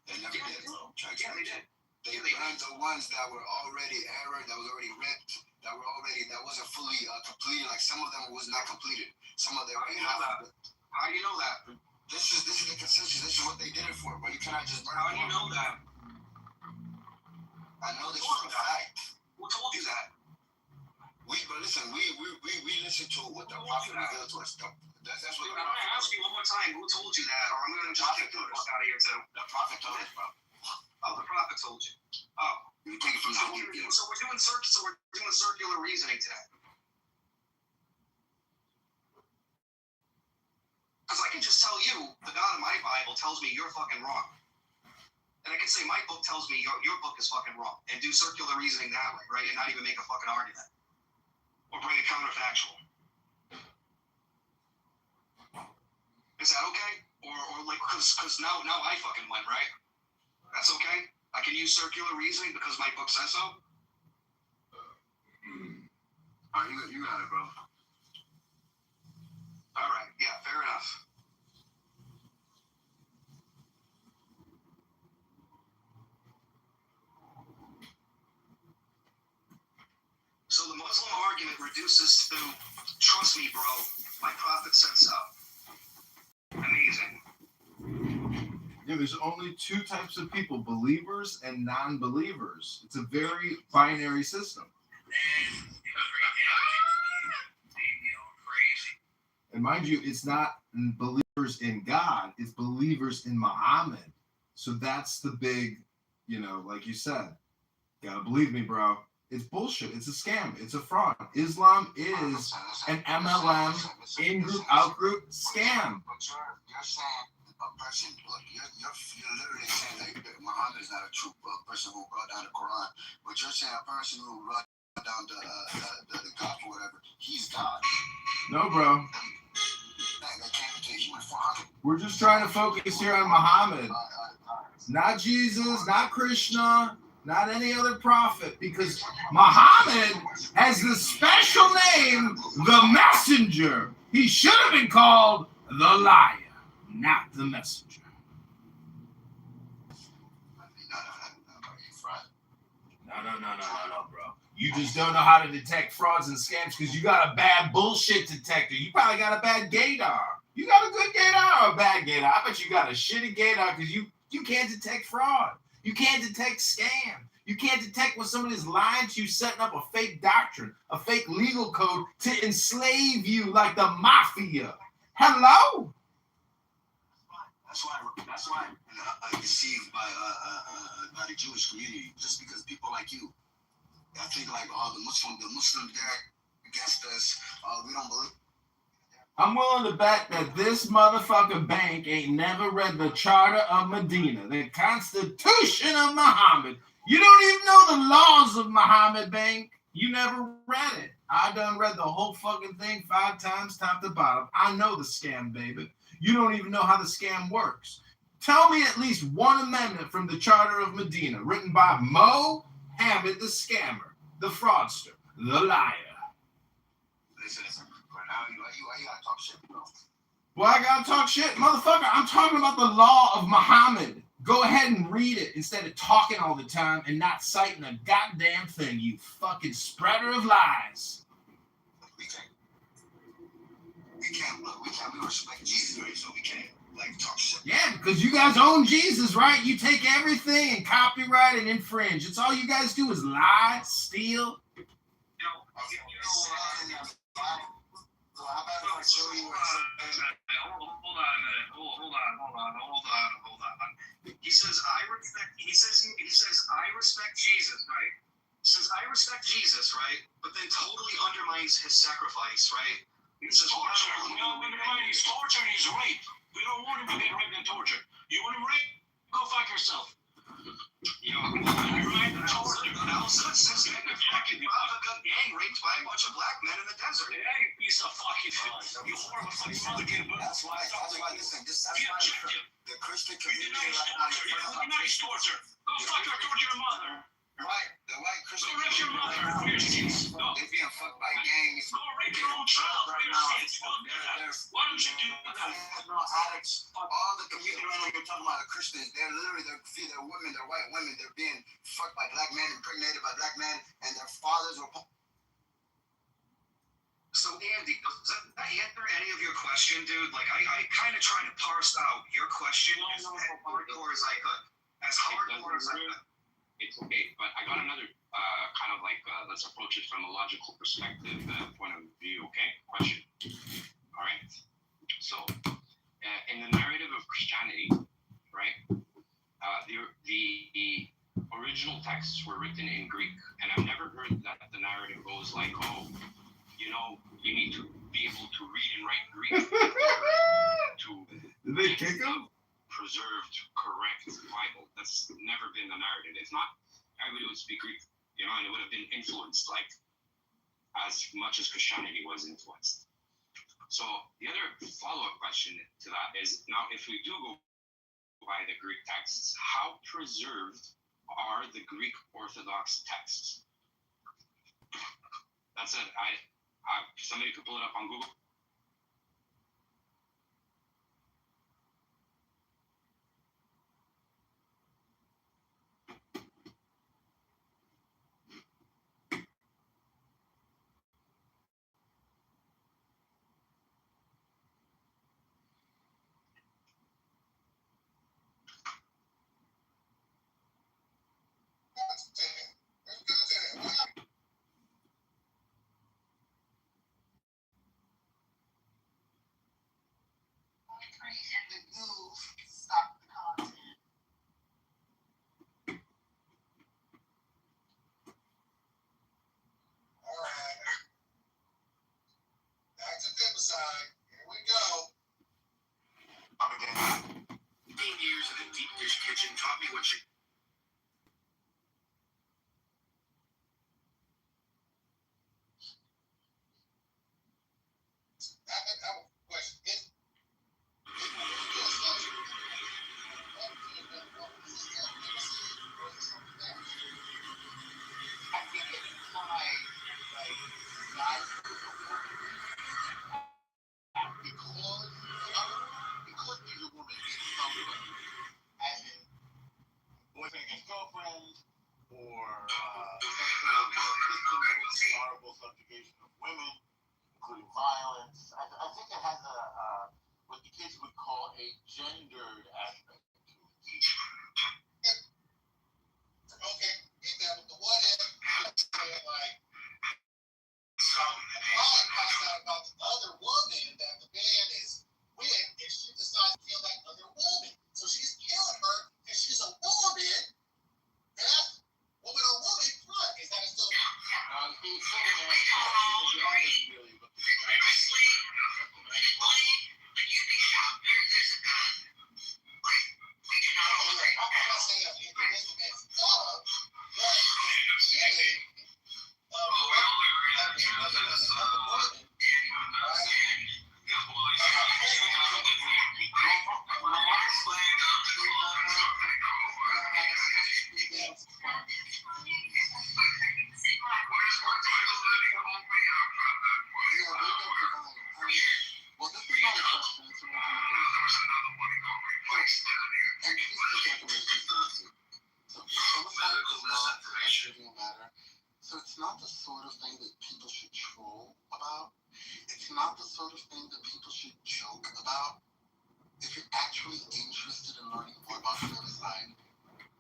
They never did, bro. Yeah, they did. They burned the ones that were already errored, that was already ripped, that wasn't fully completed. Like some of them was not completed. Some of them already have it. How do you know that? This is the consensus. This is what they did it for, bro. You cannot just burn it. How do you know that? I know this for a fact. Who told you that? We listen to what the prophet revealed to us. That's what I'm gonna ask you one more time. Who told you that? Or I'm gonna just get this out of here too. The prophet told us, bro. Oh, the prophet told you. Oh, you take it from so we're doing circular reasoning today. Because I can just tell you, the God of my Bible tells me you're fucking wrong. And I can say my book tells me your book is fucking wrong. And do circular reasoning that way, right? And not even make a fucking argument. Or bring a counterfactual. Is that okay? Or like, because now I fucking win, right? That's okay? I can use circular reasoning because my book says so? Alright, you got it, bro. Alright, yeah, fair enough. So the Muslim argument reduces to, trust me, bro, my prophet said so. Amazing. Yeah, there's only two types of people, believers and non-believers. It's a very binary system. And mind you, it's not believers in God, it's believers in Muhammad. So that's the big, like you said, gotta believe me, bro. It's bullshit. It's a scam. It's a fraud. Islam is an MLM, in-group, out-group scam. But you're saying a person, look, you're literally saying that Muhammad is not a true person who brought down the Quran. But you're saying a person who brought down the gospel, whatever. He's God. No, bro. We're just trying to focus here on Muhammad. Not Jesus, not Krishna, not any other prophet, because Muhammad has the special name, the messenger. He should have been called the liar, not the messenger. No, bro. You just don't know how to detect frauds and scams because you got a bad bullshit detector. You probably got a bad gaydar. You got a good gaydar or a bad gaydar? I bet you got a shitty gaydar because you can't detect fraud. You can't detect scam. You can't detect when somebody's lying to you, setting up a fake doctrine, a fake legal code to enslave you like the mafia. Hello? That's why I'm deceived by the Jewish community, just because people like you, I think like the Muslims they're against us. We don't believe. I'm willing to bet that this motherfucking bank ain't never read the Charter of Medina, the Constitution of Muhammad. You don't even know the laws of Muhammad, bank. You never read it. I done read the whole fucking thing 5 times, top to bottom. I know the scam, baby. You don't even know how the scam works. Tell me at least one amendment from the Charter of Medina, written by Mohammed the scammer, the fraudster, the liar. Listen. Now you gotta talk shit, bro. Well, I gotta talk shit, motherfucker. I'm talking about the law of Muhammad. Go ahead and read it instead of talking all the time and not citing a goddamn thing, you fucking spreader of lies. We respect Jesus, right? So we can't talk shit. Yeah, because you guys own Jesus, right? You take everything and copyright and infringe. It's all you guys do is lie, steal. Hold on. He says I respect Jesus, right? He says I respect Jesus, right? But then totally undermines his sacrifice, right? He says torture. We don't undermine his torture and his rape. We don't want him to get raped and tortured. You want him raped? Go fuck yourself. Yo, undermine the torture. Elsa says that the fucking Baba gang raped by a bunch of black men in the desert. Yeah, you piece of fucking shit. You horrible fucking mother kid. That's why listen, the Christian community right now. You nice torture. Go fuck your torture mother. The white Christian go rape your mother. They're being fucked by gangs. Go rape your own child right now. Why don't you do that? No addicts. All the community right now you're talking about the Christians, they're women, they're white women, they're being fucked by black men, impregnated by black men, and their fathers were. So Andy, does that answer any of your question, dude? Like I kind of try to parse out your question as hardcore as I could. It's okay, but I got another kind of let's approach it from a logical perspective point of view, okay? Question. All right. So, in the narrative of Christianity, right, the original texts were written in Greek, and I've never heard that the narrative goes like, oh, you need to be able to read and write Greek to Did they kick him? Preserved, correct Bible. That's never been the narrative. It's not everybody would speak Greek, and it would have been influenced as much as Christianity was influenced. So the other follow-up question to that is, now if we do go by the Greek texts, how preserved are the Greek Orthodox texts? That's it. Somebody could pull it up on Google. Here we go. 15 years in a deep dish kitchen taught me what you gendered aspect to it. Okay, get that, but what if you say like Molly finds out about the other woman that the man is with, and she decides to kill that other woman. So she's killing her, and she's a woman. That's woman on woman front. Is that still? He's still a man's fault. You haven't really looked at the I'm not saying it is the man's fault, but the killing of the woman, well, this is not a question, it's a recommendation. And please take recommendations seriously. So, homicide is not a trivial matter. So it's not the sort of thing that people should troll about. It's not the sort of thing that people should joke about. If you're actually interested in learning more about homicide,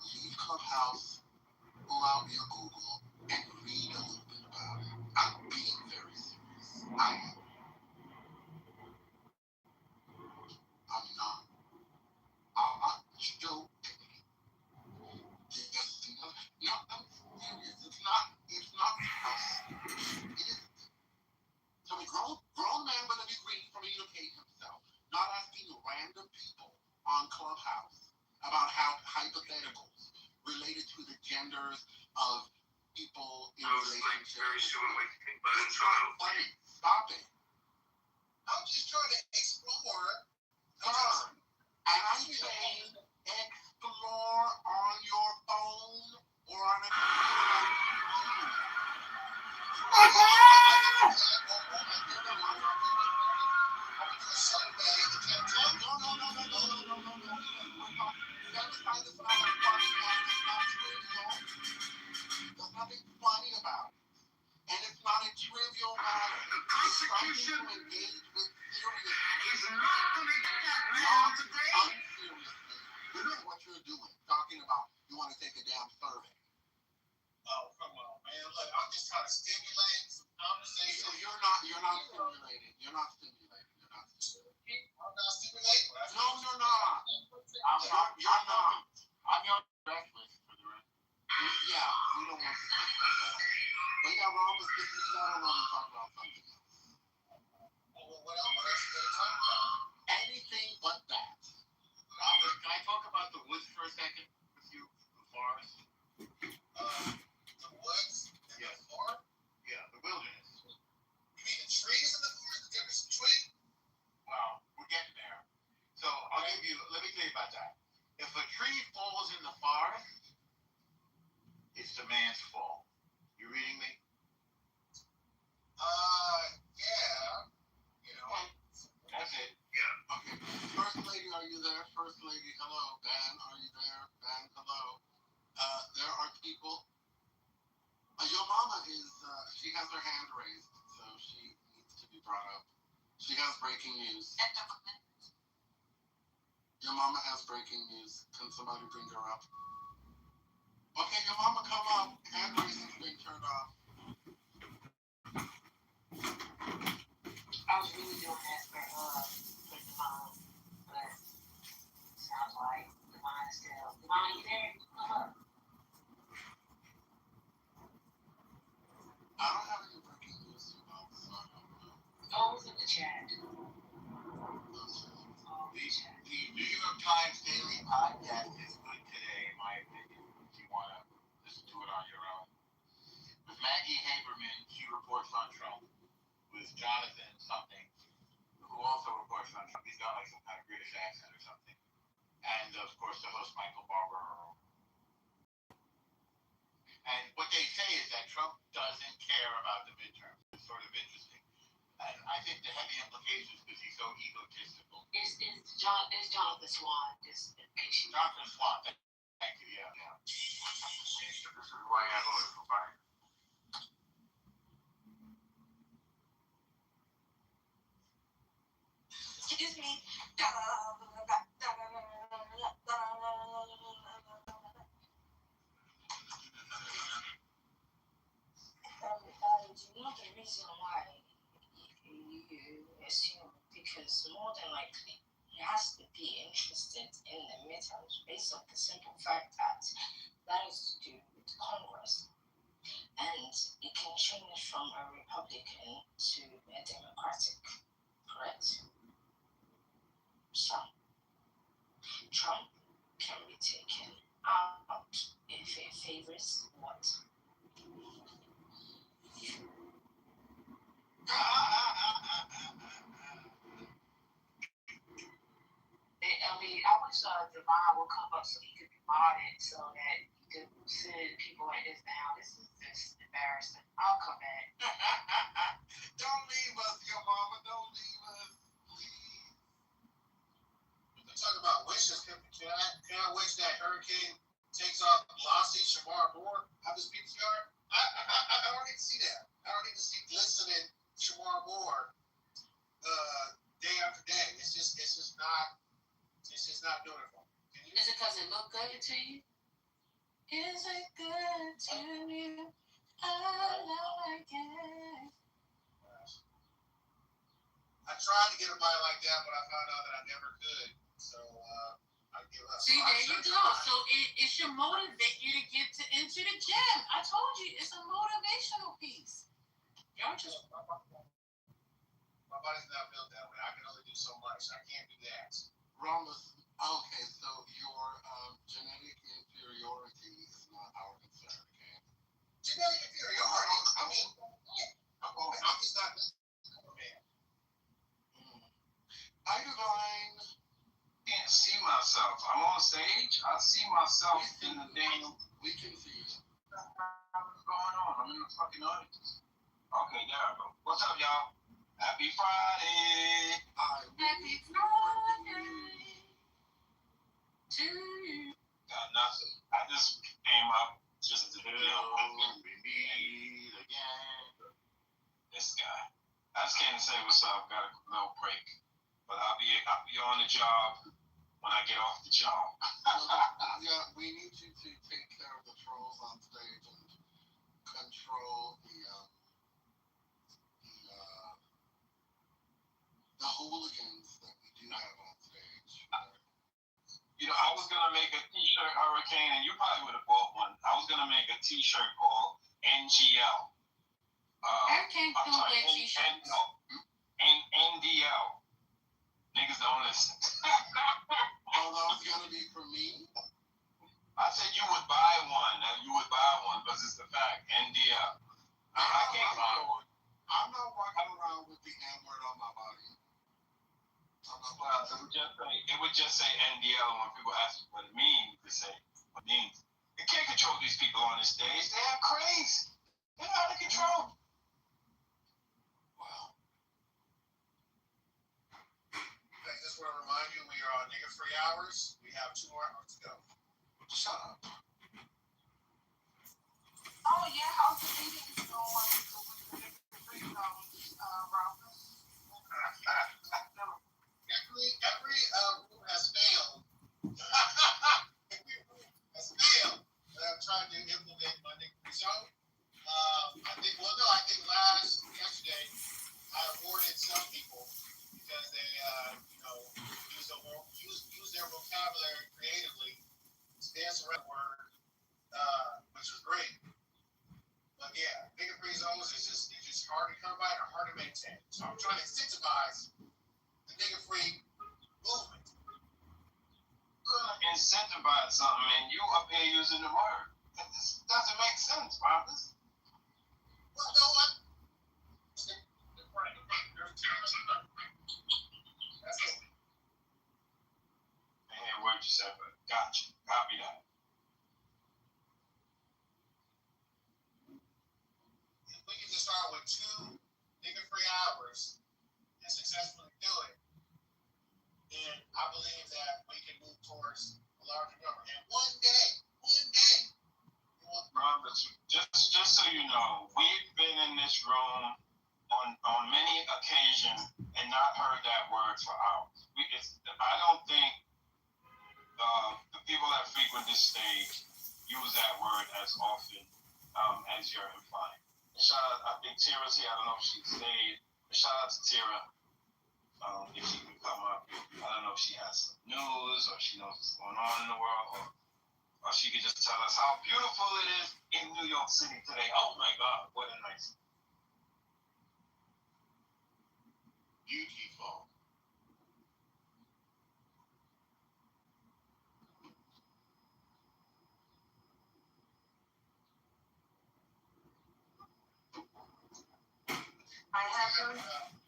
leave Clubhouse, pull out your Google, and read a little bit about it. I'm being very serious. I am. I'm not. I'm not joking. No, I'm serious. It's not it is. So a grown man with a degree from a UK himself, not asking random people on Clubhouse about how hypotheticals related to the genders of people in relationships. Very soon, but it's not funny. Stop it. I'm just trying to explore. Learn. And I'm saying explore on your phone or on a computer. There's nothing funny about it. And it's not a trivial matter. It's something to engage with seriously. Not unseriously. This is what you're doing. Talking about you want to take a damn survey. Oh, come on, man. Look, I'm just trying to stimulate some conversation. You're not stimulating. You're not stimulating. I'm not stimulating. No, you're not. You're not. I'm your restless for the rest. Yeah, we don't want to talk about that. But yeah, Ron was just leave that alone and talk about something else. Well, what else are you going to talk about? Anything but that. Can I talk about the woods for a second with you? The forest? The woods? Yes. The forest? Yeah, the wilderness. You mean the trees in the forest? The difference between? Well, we're getting there. So let me tell you about that. If a tree falls in the forest, it's the man's fault. You reading me? Yeah. You know. That's it. Yeah. Okay. First lady, are you there? First lady, hello. Ben, are you there? Ben, hello. There are people. Your mama is, she has her hand raised, so she needs to be brought up. She has breaking news. Your mama has breaking news. Can somebody bring her up? Okay, your mama, come up. Hand raising's being turned off. I was really doing that for Devon, but sounds like Devon is still. Devon, you there? Come up. I don't have any breaking news, so I don't know. Oh, it's in the chat. The New York Times Daily Podcast is good today, in my opinion, if you want to listen to it on your own. With Maggie Haberman, she reports on Trump. With Jonathan something, who also reports on Trump. He's got like some kind of British accent or something. And of course, the host, Michael Barber. And what they say is that Trump doesn't care about the midterms. It's sort of interesting. And I think the heavy implications because he's so egotistical. It's Jonathan Swan. Jonathan Swan. Thank you. Yeah. This is why I voted for Biden. Excuse me. And you know the reason why you assume, because more than likely he has to be interested in the midterms based on the simple fact that that is to do with Congress. And it can change from a Republican to a Democratic, correct? So, Trump can be taken out if it favors what? I wish Devon would come up so he could be modded so that he could send people like this down. This is just embarrassing. I'll come back. Don't leave us, your mama. Don't leave us, please. You talk about wishes. Can I wish that Hurricane takes off Lassie Shamar Moore out of his PTR? I don't need to see that. I don't need to see glistening Shamar Moore day after day. It's just not doing it for me. Is it because it looked good to you? Is it good to you? I like it. I tried to get a bite like that, but I found out that I never could. So I give up. See, there you go. So it should motivate you to get into the gym. I told you, it's a motivational piece. Y'all just... My body's not built that way. I can only do so much. I can't do that. Rhombus. Okay, so your genetic inferiority is not our concern, okay? Genetic inferiority? I mean, I'm just not man. I divine. Can't see myself. I'm on stage. I see myself in the damn. We can see you. What's going on? I'm in the fucking audience. Okay, there I go. What's up, y'all? Happy Friday. Happy Friday to you. Got nothing. I just came up just to we meet again. This guy. I just came to say what's up. Got a little break, but I'll be on the job when I get off the job. Yeah, we need you to take care of the trolls on stage and control the hooligans that we do have on stage. You know, I was gonna make a T-shirt Hurricane, and you probably would have bought one. I was gonna make a T-shirt called NGL. Hurricane don't wear T-shirts. And NDL. Niggas don't listen. Oh, that was gonna be for me? I said you would buy one. You would buy one because it's the fact. NDL. I can't buy one. I'm not walking around with the N-word on my body. Well, it would just say NDL, and when people ask me what it means, they say what it means. You can't control these people on the stage. They are crazy. They're out of control. Wow. I just want to remind you, we are on nigga free hours. We have 2 more hours to go. Shut up. Oh yeah, how's the meeting going? Every room has failed. Every room has failed. But I'm trying to implement my nigga free zone. I think yesterday I awarded some people because they use their vocabulary creatively, dance around the word, which was great. But yeah, nigga free zones is just hard to come by and hard to maintain. So I'm trying to incentivize the nigga free movement. Incentivize something, and you up here using the word. That just doesn't make sense, Marcus. Well, no, that's it. I hear what you said, but gotcha. Copy that. If we can just start with 2 nigga free hours and successfully do it, then I believe that we can move towards a larger number. And one day, Ron, but just so you know, we've been in this room on many occasions and not heard that word for hours. I don't think the people that frequent this stage use that word as often as you're implying. Shout out, I think Tira's here. I don't know if she stayed. But shout out to Tira. If she can come up. I don't know if she has some news or she knows what's going on in the world, or she could just tell us how beautiful it is in New York City today. Oh my God, what a nice. Beautiful. I have known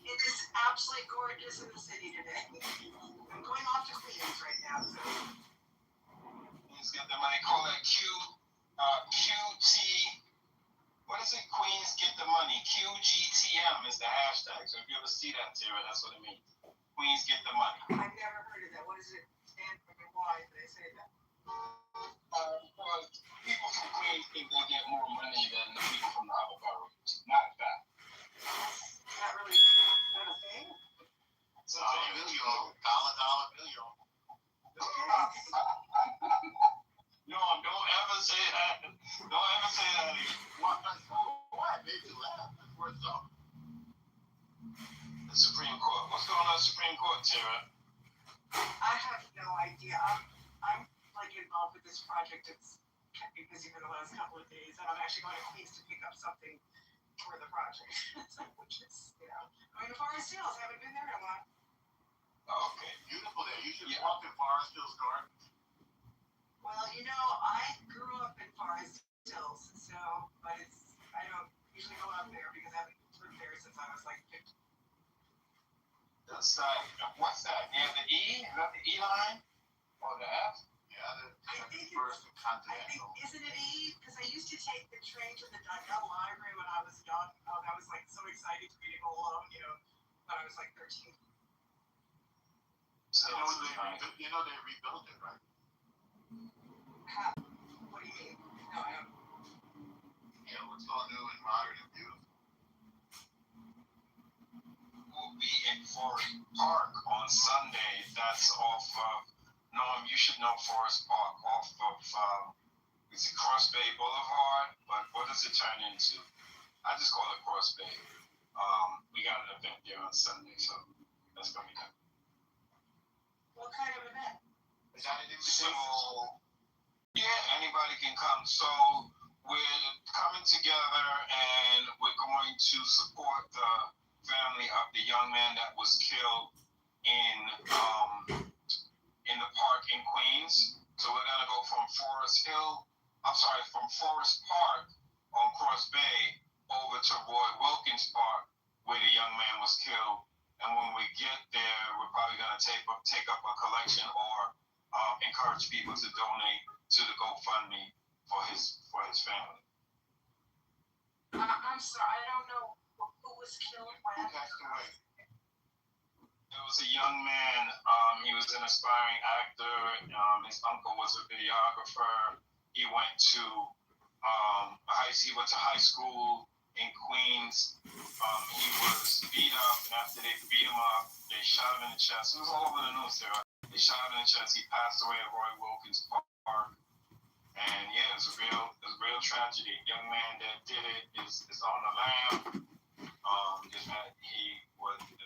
it is absolutely gorgeous in the city today. I'm going off to Queens right now, so. Queens get the money. Call that QT. What is it? Queens get the money. QGTM is the hashtag. So if you ever see that, Tara, that's what it means. Queens get the money. I've never heard of that. What does it stand for? Why did I say that? Well, people from Queens think they get more money than the people from the other boroughs. Not that. Is that really not a thing? It's a thing. Dollar bill. No, don't ever say that. Don't ever say that. What made you laugh? What's up? The Supreme Court. What's going on in the Supreme Court, Tara? I have no idea. I'm like involved with this project. It's kept me busy for the last couple of days, and I'm actually going to Queens to pick up something for the project, which is, going to Forest Hills. Haven't been there in a while. Okay. Beautiful there. You should walk in Forest Hills Gardens. Well, I grew up in Forest Hills, so, but I don't usually go out there because I haven't lived there since I was like 15. That's what's that? Near the E? Is that the E line? Or the F? Yeah, I think First and I think, Continental. isn't it E? Because I used to take the train to the Donnell Library when I was young. Oh, that was like so exciting for me to go along, when I was like 13. So You know they rebuilt it, right? How? What do you mean? No, I don't. Yeah, it's all new and modern and beautiful. We'll be in Forest Park on Sunday. That's off of, Norm, you should know Forest Park, off of, it's a Cross Bay Boulevard, but what does it turn into? I just call it Cross Bay. We got an event there on Sunday, so that's going to be good. What kind of event? Is that an invitation? So, yeah, anybody can come. So we're coming together and we're going to support the family of the young man that was killed in the park in Queens. So we're gonna go from from Forest Park on Cross Bay over to Roy Wilkins Park where the young man was killed. And when we get there, we're probably gonna take up a collection or encourage people to donate to the GoFundMe for his family. I'm sorry, I don't know who was killed when. Who passed away? It was a young man. He was an aspiring actor. His uncle was a videographer. He went to high school in Queens. He was beat up, and after they beat him up, they shot him in the chest. It was all over the news there. They shot him in the chest. He passed away at Roy Wilkins Park. And yeah, it was a real tragedy. Young man that did it is on the lam. He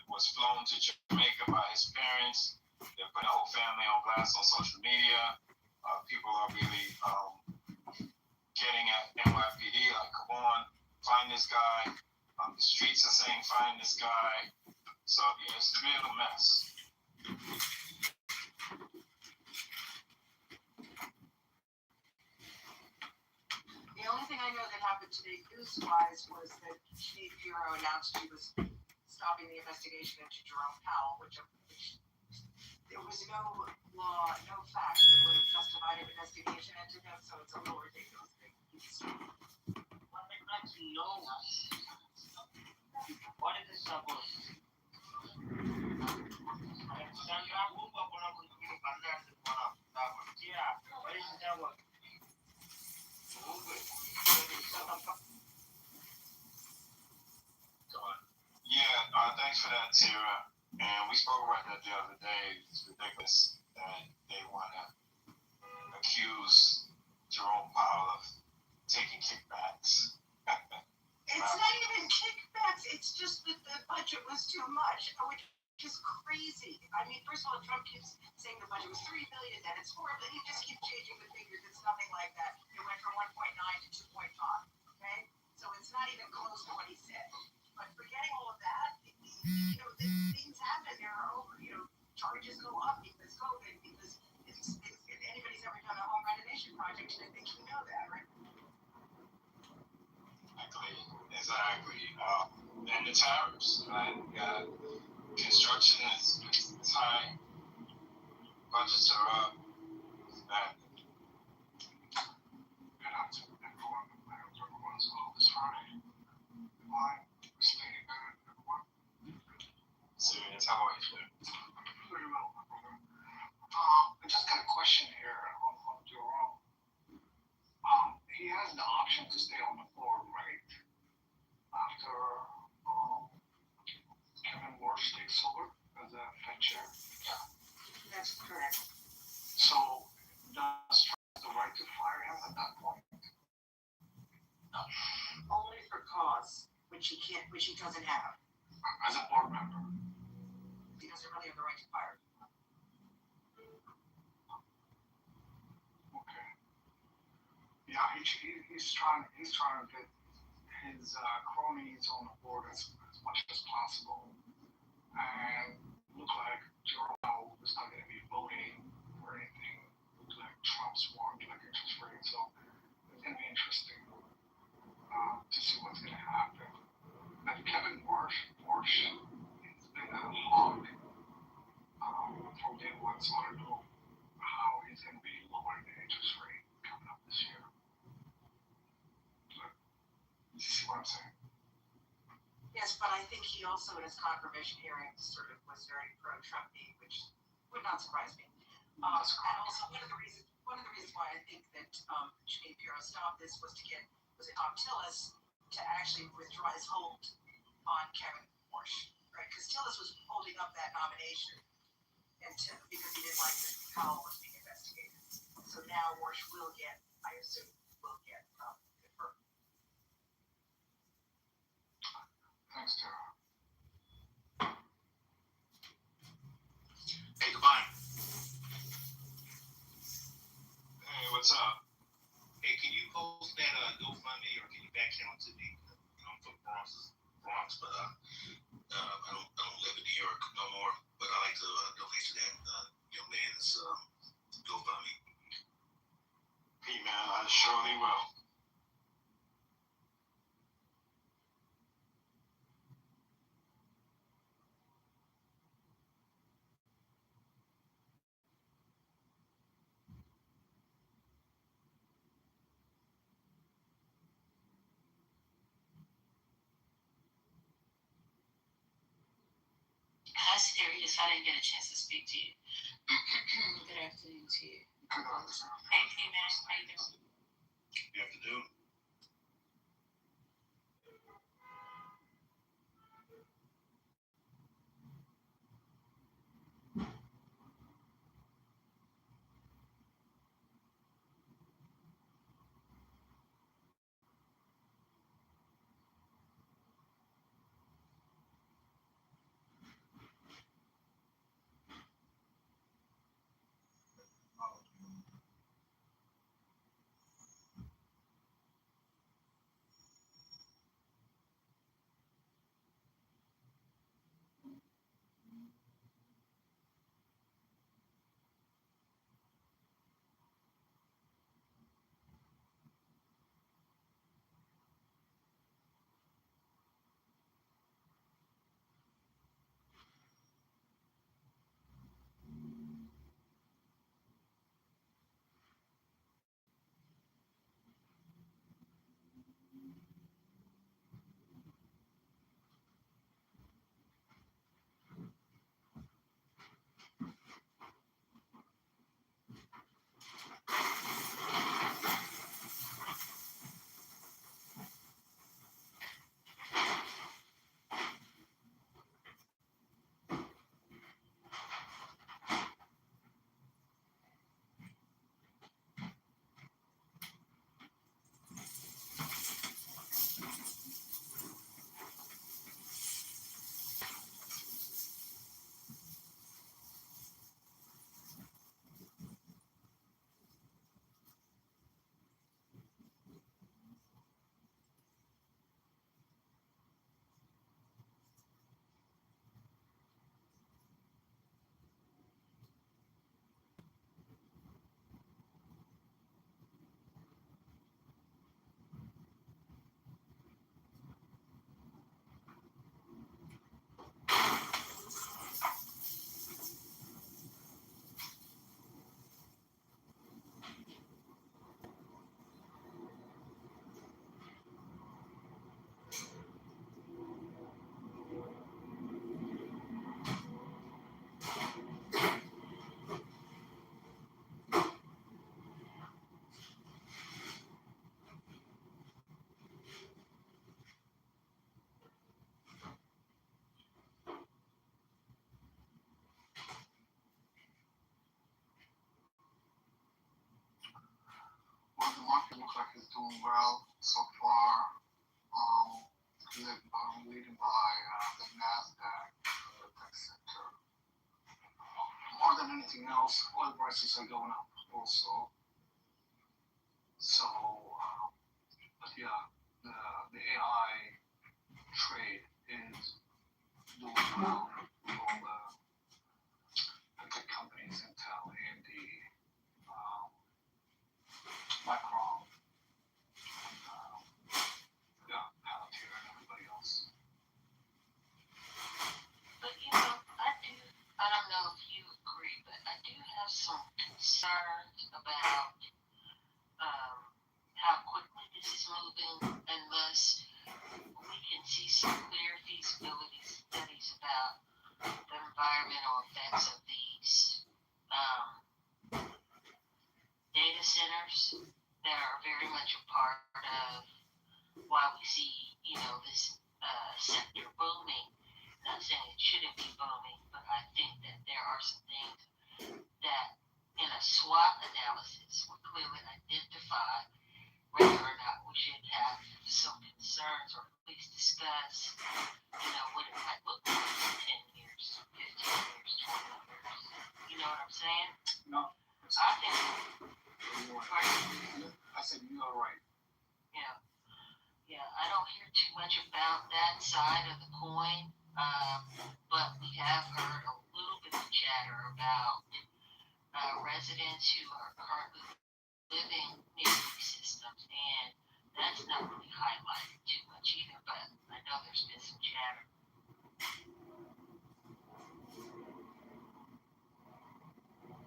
was flown to Jamaica by his parents. They put the whole family on blast on social media. People are really getting at NYPD like, come on, find this guy. The streets are saying find this guy. So yeah, it's a real mess. The only thing I know that happened today news-wise was that Chief Bureau announced she was stopping the investigation into Jerome Powell, which there was no law, no fact that would have justified an investigation into him, so it's a little ridiculous. What I'd like to know, what is the suppose? Sandra, Wumba, what is the work? Yeah, thanks for that, Tara. And we spoke about that the other day. It's ridiculous that they want to accuse Jerome Powell of taking kickbacks. It's it's just that the budget was too much, which is crazy. I mean, first of all, Trump keeps saying the budget was $3 billion, then it's $4 billion. He just keeps changing the figures. It's nothing like that. It went from 1.9 to 2.5. Okay, so it's not even close to what he said. But forgetting all of that, things happen. There are charges go up because COVID. Because if anybody's ever done a home renovation project, I think you know that, right? Exactly. And the tariffs, right? We got construction is high, budgets are up. It's bad. Good afternoon, everyone. I hope everyone's well this Friday. Why? We're staying good, everyone. Serious, how are you feeling? Very well, my brother. I just got a question here on Jerome. He has the option to stay on the board, right? After Kevin Walsh takes over as a Fed chair. Yeah, that's correct. So does Trump have the right to fire him at that point? No. Only for cause, which he doesn't have. As a board member. He doesn't really have the right to fire. Okay. Yeah, he's trying to get his cronies on the board as much as possible. And look like Jerome is not going to be voting for anything. Looks like Trump's warned like interest rate. So it's going to be interesting to see what's going to happen. And Kevin Walsh has been a hog from day one, so I don't know how he's going to be lowering the interest rate coming up this year. But you see what I'm saying? Yes, but I think he also in his confirmation hearing sort of was very pro-Trumpy, which would not surprise me. And also one of the reasons why I think that Janine Pirro stopped this was Tom Tillis to actually withdraw his hold on Kevin Walsh, right? Because Tillis was holding up that nomination because he didn't like that Powell was being investigated. So now Walsh will get, I assume, confirmed. Thanks, Tara. Hey, goodbye. Hey, what's up? Hey, can you post that GoFundMe or can you back channel to me? I'm from Bronx, but I don't live in New York no more. But I like to donate to that young man's GoFundMe. Hey, man, I surely will. Hi, Sirius. I didn't get a chance to speak to you. Good afternoon to you. Good afternoon. Hey, P-Man. How you doing? You have to do. tech is doing well so far. Leading by the NASDAQ, the tech sector. More than anything else, oil prices are going up also. So, but yeah, the AI trade is doing well with all the tech companies, Intel, AMD, Micron, Palantir, and everybody else. But I don't know if you agree, but I do have some concerns about how quickly this is moving unless we can see some clear feasibility studies about the environmental effects of these data centers that are very much a part of why we see, this sector booming. Not saying it shouldn't be booming, but I think that there are some things that in a SWOT analysis would clearly identify whether or not we should have some concerns or at least discuss, what it might look like in 10 years, 15 years, 20 years. You know what I'm saying? No. I think. I said you are right. Yeah, I don't hear too much about that side of the coin, but we have heard a little bit of chatter about residents who are currently living near these systems, and that's not really highlighted too much either, but I know there's been some chatter.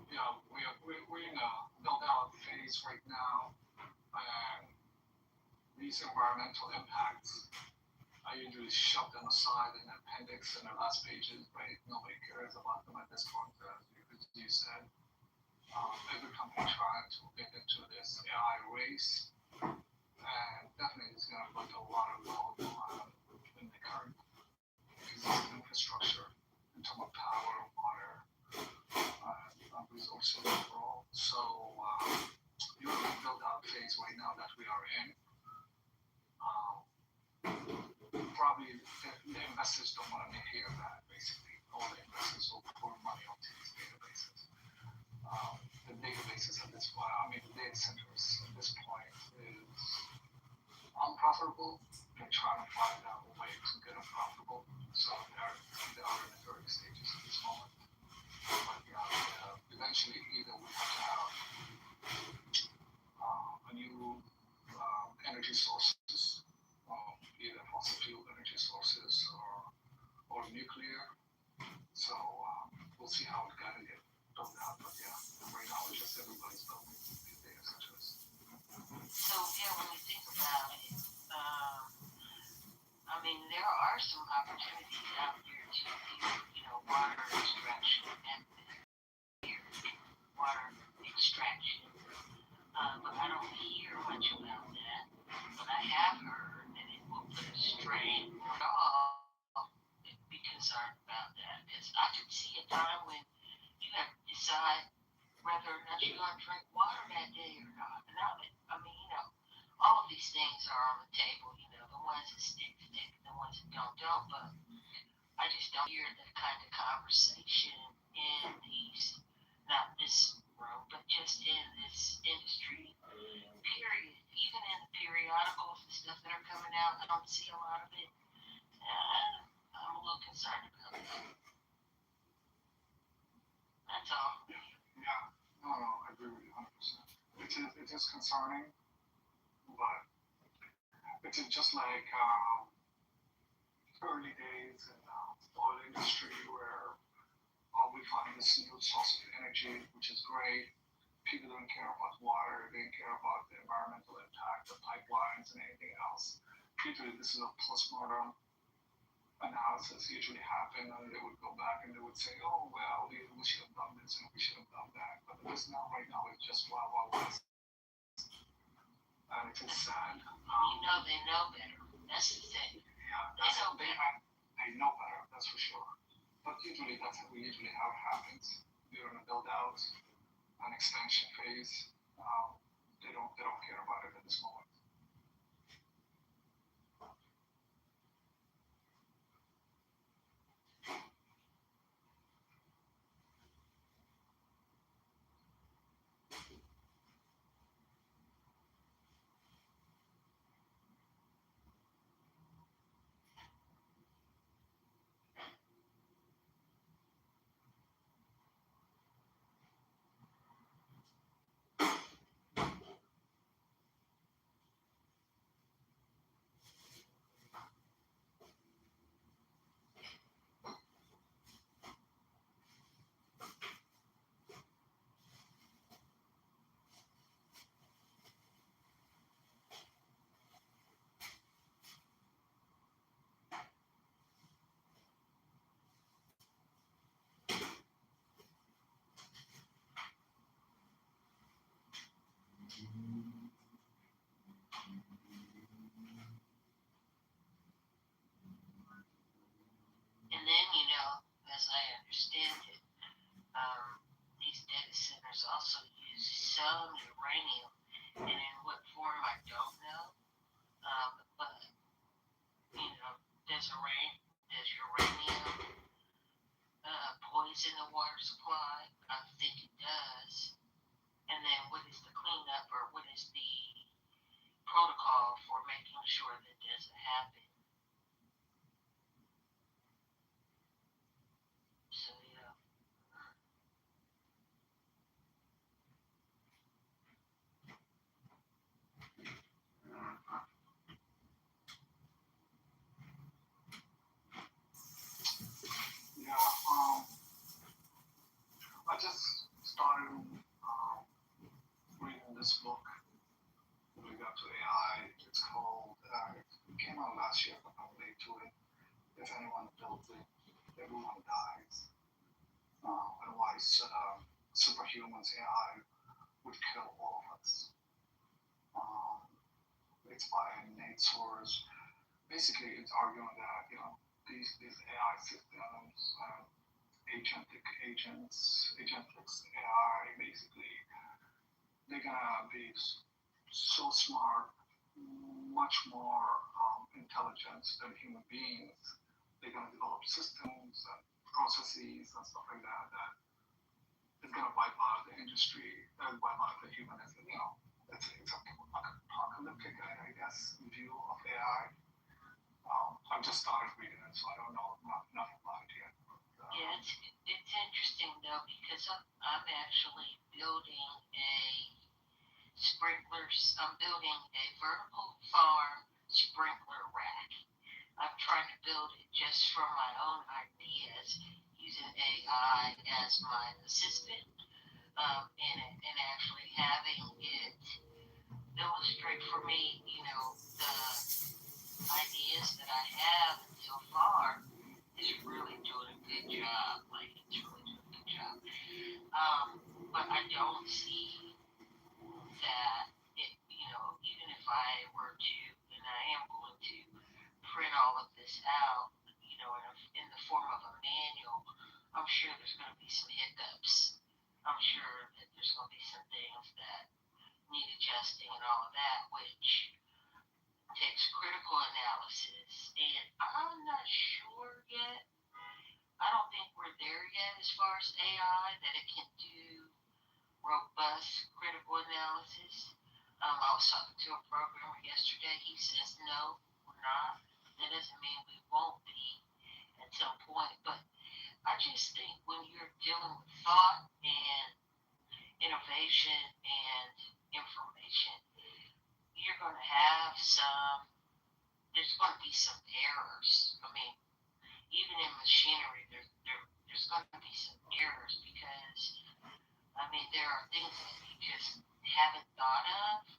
Yeah, we're in a build-out phase right now, and these environmental impacts, I usually shove them aside in appendix and the last pages, right? Nobody cares about them at this point, as you said. Every company trying to get into this AI race, and definitely it's going to put a lot of load on in the current existing infrastructure in terms of power, water, resources overall. So you're in the build-out phase right now that we are in. Probably the investors don't want to hear that, basically. All the investors will pour money onto these databases. The databases at this point, the data centers at this point is unprofitable. They're trying to find out a way to get them profitable. So they are in the early stages at this moment. But eventually either we have to have a new energy sources, either fossil fuel energy sources or nuclear. So we'll see how it kind of get built out. But right now it's just everybody's building these data centers. So when we think about it, there are some opportunities out there to do, water extraction water extraction. But I don't hear much about that. But I have heard that it will put a strain on all be concerned about that. Because I could see a time when you have to decide whether or not you're going to drink water that day or not. And all of these things are on the table, the ones that stick, the ones that don't. But I just don't hear that kind of conversation in these, not this room, but just in this industry, period. Even in the periodicals and stuff that are coming out, I don't see a lot of it. I'm a little concerned about that. That's all. Yeah, no, I agree with you 100%. It is concerning, but it is just like early days in the oil industry where we find this new source of energy, which is great. People don't care about water, they don't care about the environmental impact, the pipelines, and anything else. Usually this is a postmortem analysis usually happen, and they would go back and they would say, oh, well, we should have done this and we should have done that. But this now, right now, is just Wild West. And it is sad. They know better. That's the thing. Yeah, they know better. They know better, that's for sure. But usually that's what we usually have happens. We're in a build out, an expansion phase. they don't care about it at this moment. And then, you know, as I understand it, these data centers also use some uranium, and in what form I don't know. But you know, does uranium poison the water supply? I think it does. And then, what is the cleanup, or what is the protocol for making sure that doesn't happen? So yeah. Yeah, I just started reading this book with regard to AI. It's called, it came out last year, but I'm late to it. If anyone builds it, everyone dies. Otherwise, superhumans AI would kill all of us. It's by Nate Soares. Basically, it's arguing that, you know, these AI systems, agentic AI, basically, they're gonna be so smart, much more intelligent than human beings. They're gonna develop systems and processes and stuff like that that is gonna wipe out the industry and wipe out the humanism. You know, it's a apocalyptic, I guess, view of AI. I've just started reading it, so I don't know enough about it yet. Yeah, it's interesting though because I'm actually building a I'm building a vertical farm sprinkler rack. I'm trying to build it just from my own ideas using AI as my assistant, and actually having it illustrate for me, you know, the ideas that I have until far is really doing a good job. Like, it's really doing a good job. But I don't see that it, you know, even if I were to, and I am going to print all of this out, you know, in the form of a manual, I'm sure there's going to be some hiccups. I'm sure that there's going to be some things that need adjusting and all of that, which takes critical analysis. And I'm not sure yet. I don't think we're there yet as far as AI, that it can do robust critical analysis. I was talking to a programmer yesterday. He says, no, we're not. That doesn't mean we won't be at some point. But I just think when you're dealing with thought and innovation and information, you're going to have there's going to be some errors. I mean, even in machinery, there's going to be some errors because, I mean, there are things that you just haven't thought of.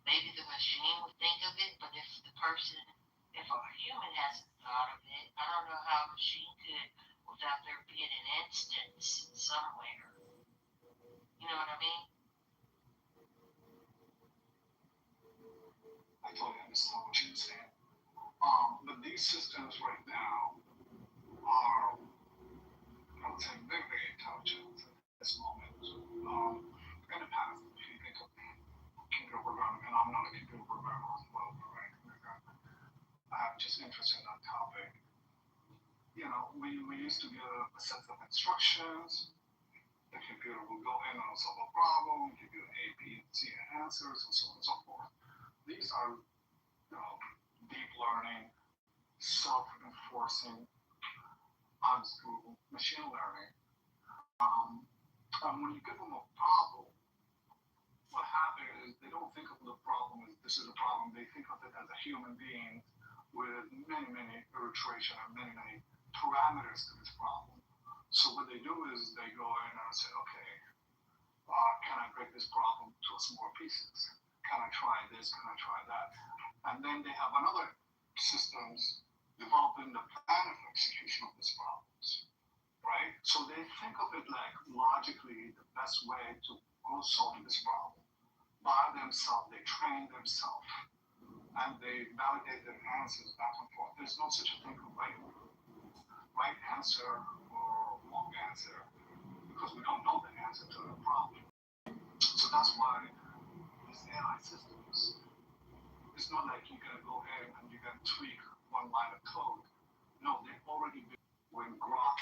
Maybe the machine would think of it, but if a human hasn't thought of it, I don't know how a machine could without there being an instance somewhere. You know what I mean? I totally understand what you're saying. But these systems right now are, I would say, very, very intelligent at this moment. In the past, if you think of, okay, I'm not a computer programmer as well, right? I'm just interested in that topic. You know, we used to get a set of instructions. The computer will go in and solve a problem, give you A, B, and C answers, and so on and so forth. These are, deep learning, self-enforcing, unschooled machine learning. And when you give them a problem, what happens is they don't think of the problem as this is a problem. They think of it as a human being with many iteration and many parameters to this problem. So what they do is they go in and say, okay, can I break this problem to smaller pieces? Can I try this? Can I try that? And then they have another systems developing the plan of execution of these problems, right? So they think of it like logically the best way to go solve this problem. By themselves, they train themselves, and they validate their answers back and forth. There's no such a thing as right answer or wrong answer, because we don't know the answer to the problem. So that's why these AI systems, it's not like you're going to go ahead and you're going to tweak one line of code. No, they've already been, when Grok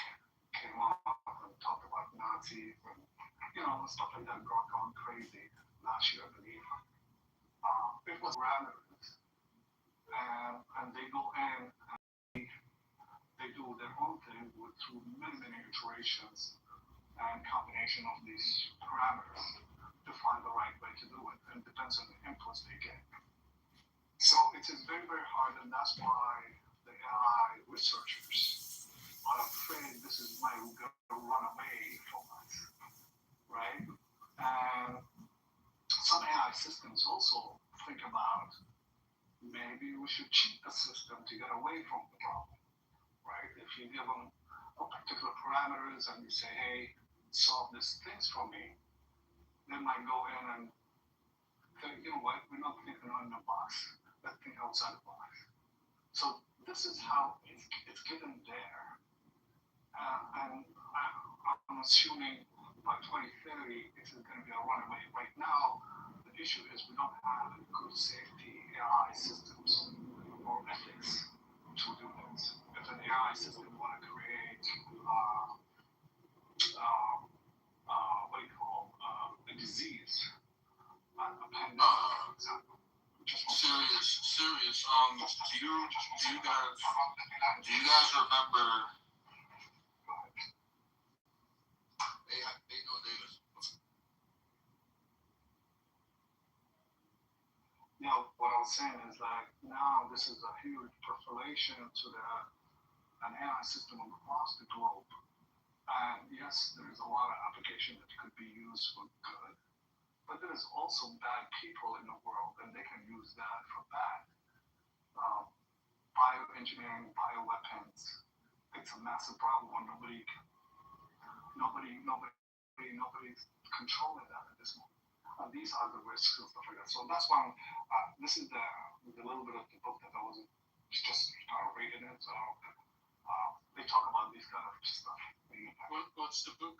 came up and talked about Nazis and, stuff like that, Grok gone crazy last year, I believe. It was parameters. And they go in and they do their own thing through many iterations and combination of these parameters to find the right way to do it. And it depends on the inputs they get. So it is very hard, and that's why the AI researchers are afraid this is why we're going to run away from us, right? And some AI systems also think about maybe we should cheat the system to get away from the problem, right? If you give them a particular parameters and you say, hey, solve these things for me, they might go in and think, you know what, we're not thinking on the box, let's think outside the box. So this is how it's given there. And I'm assuming by 2030, this is going to be a runaway. Right now, the issue is we don't have good safety AI systems or ethics to do this. If an AI system want to create, what do you call, a disease, a pandemic, for example. Serious. Do you guys remember? What I was saying is like now this is a huge proliferation to an AI system across the globe. And yes, there's a lot of application that could be used for good, but there is also bad people in the world, and they can use that for bad. Bioengineering, bioweapons, it's a massive problem. Nobody's controlling that at this moment. These are the risks and stuff like that. So that's why this is the little bit of the book that I was just reading it. So they talk about these kind of stuff. What's the book?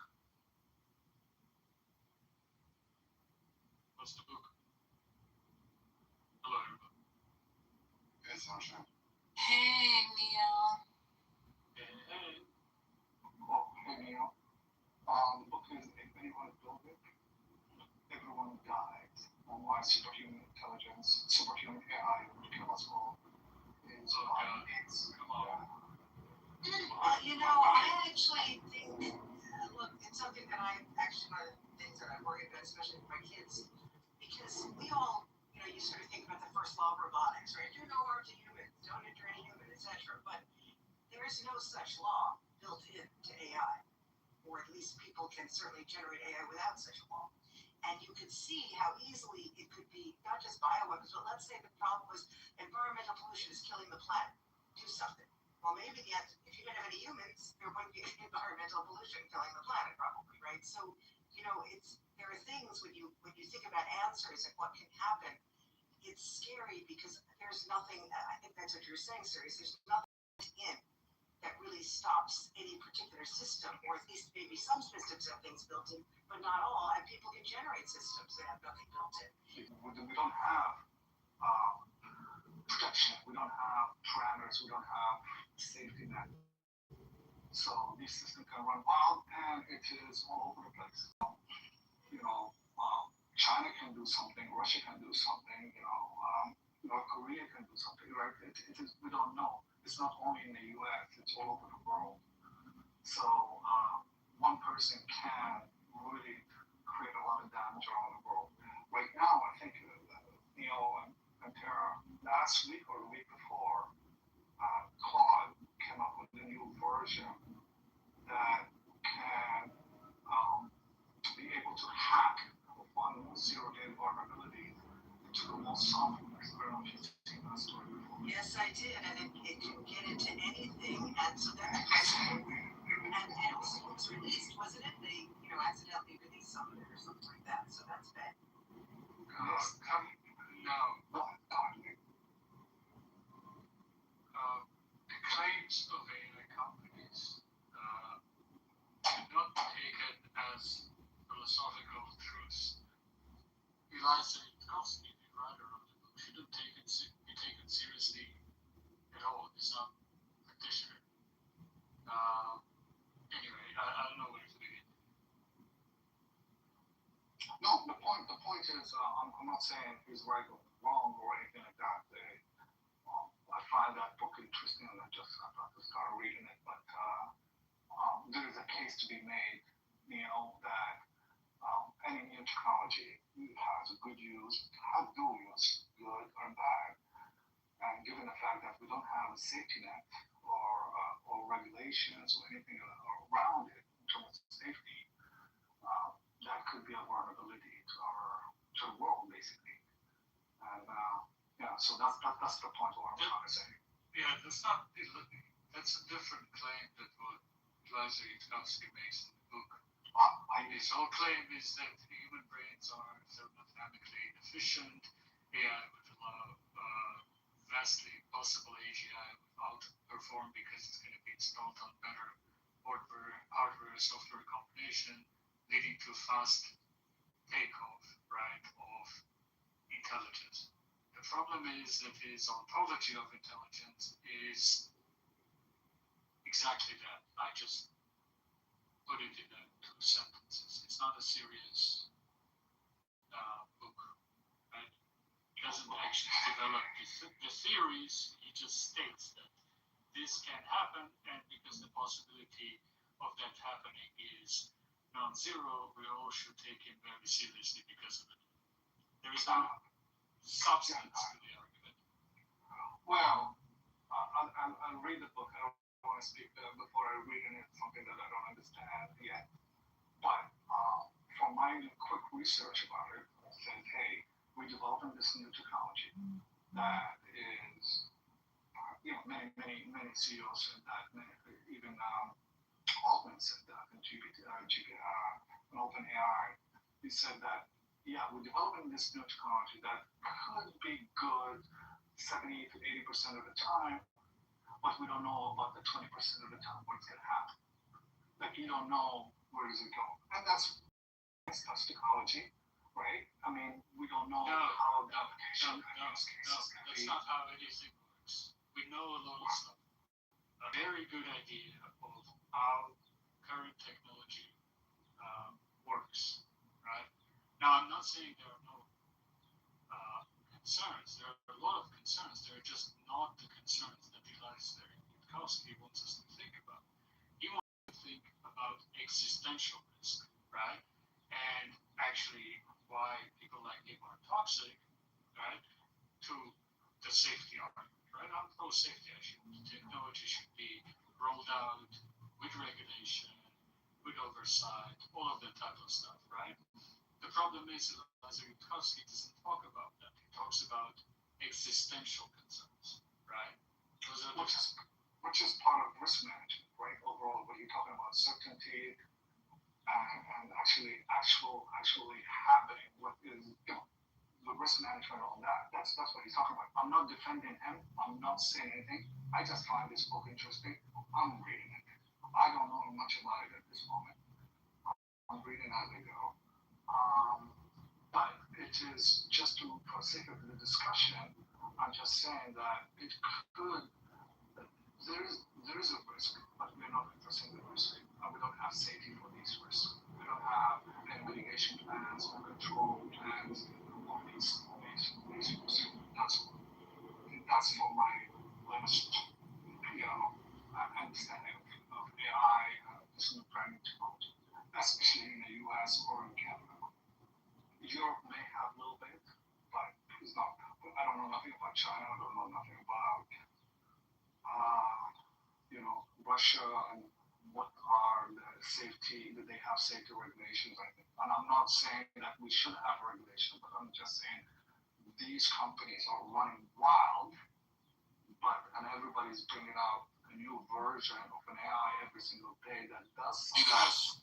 Hello, everybody. Yes, Sasha. Hey, Neil. Hey. Oh, hey, Neil. The book is If Anyone Built It, Everyone Dies, on why superhuman intelligence, superhuman AI would kill us all. I actually think, look, it's something that one of the things that I worry about, especially with my kids, because we all, you sort of think about the first law of robotics, right? Do no harm to humans, don't injure any human, etc. But there is no such law built into AI, or at least people can certainly generate AI without such a law. And you could see how easily it could be not just bioweapons, but let's say the problem was environmental pollution is killing the planet. Do something. Well, maybe the answer, if you didn't have any humans, there wouldn't be environmental pollution killing the planet, probably, right? So, there are things when you think about answers and what can happen, it's scary because there's nothing. I think that's what you're saying, serious. There's nothing in that really stops any particular system, or at least maybe some systems have things built in, but not all. And people can generate systems that have nothing built in. We don't have protection. We don't have parameters. We don't have safety net. So this system can run wild, and it is all over the place. China can do something, Russia can do something, North Korea can do something, right? It is, we don't know. It's not only in the U.S., it's all over the world. So one person can really create a lot of damage around the world. Right now, I think, and Tara, last week or the week before, Claude came up with a new version that can be able to hack one zero-day vulnerability into the most softwares. I don't know if you've seen that story before. Yes, I did, and it can get into anything, and so that and it was released, wasn't it? They accidentally released some of it or something like that. So that's bad. The claims of AI companies should not be taken as philosophical truths. Eliza Kowski, the writer of the book, shouldn't be taken seriously at all. He's not a practitioner. Anyway, I don't know where to begin. No, the point is, I'm not saying he's right or wrong or anything like that. I find that book interesting, and I thought to start reading it. But there is a case to be made, that any new technology has a good use, has dual use, good or bad. And given the fact that we don't have a safety net or regulations or anything around it in terms of safety, that could be a vulnerability to the world, basically. And so that's the point of what I'm trying to say. Yeah, that's a different claim than what Eliza Kowski makes in the book. His whole claim is that human brains are thermodynamically efficient. AI would allow vastly possible AGI would outperform because it's going to be installed on better hardware software combination, leading to fast takeoff, right, of intelligence. The problem is that his ontology of intelligence is exactly that. I just put it in 2 sentences. It's not a serious book, right? He doesn't actually develop the theories. He just states that this can happen, and because the possibility of that happening is non-zero, we all should take him very seriously because of it. There is no substance to the argument. Well, I'll read the book. I don't want to speak before I read it. It's something that I don't understand yet. But from my quick research about it, it says, hey, we're developing this new technology that is, many CEOs said that, even Altman said that in OpenAI. He said that, yeah, we're developing this new technology that could be good 70 to 80% of the time, but we don't know about the 20% of the time what's going to happen. Like, you don't know where is it going. And that's technology, right? I mean, we don't know how the application use cases is going to be. That's not how anything works. We know a lot of stuff. A very good idea of how current technology works, right? Now, I'm not saying there are no concerns. There are a lot of concerns. They're just not the concerns that Eliza Kowski wants us to think about. He wants to think about existential risk, right? And actually why people like him are toxic, right? To the safety argument, right? I'm pro-safety, actually. Technology should be rolled out with regulation, with oversight, all of that type of stuff, right? The problem is Eliza Kowski doesn't talk about that. He talks about existential concerns, right? Which is part of risk management, right? Overall, when you're talking about certainty and actually happening, what is the risk management on that? That's what he's talking about. I'm not defending him. I'm not saying anything. I just find this book interesting. I'm reading it. I don't know much about it at this moment. I'm reading as I go. But it it is just for the sake of the discussion. I'm just saying that it could. There is a risk, but we're not addressing the risk. We don't have safety for these risks. We don't have any mitigation plans or control plans on these risks. That's for my last, understanding of AI, personal planning tools, especially in the U.S. or in Canada. Europe may have a little bit, but it's not. I don't know nothing about China. I don't know nothing about Russia and what are the safety, that they have safety regulations. And I'm not saying that we should have regulation, but I'm just saying these companies are running wild, and everybody's bringing out a new version of an AI every single day that does something. You guys.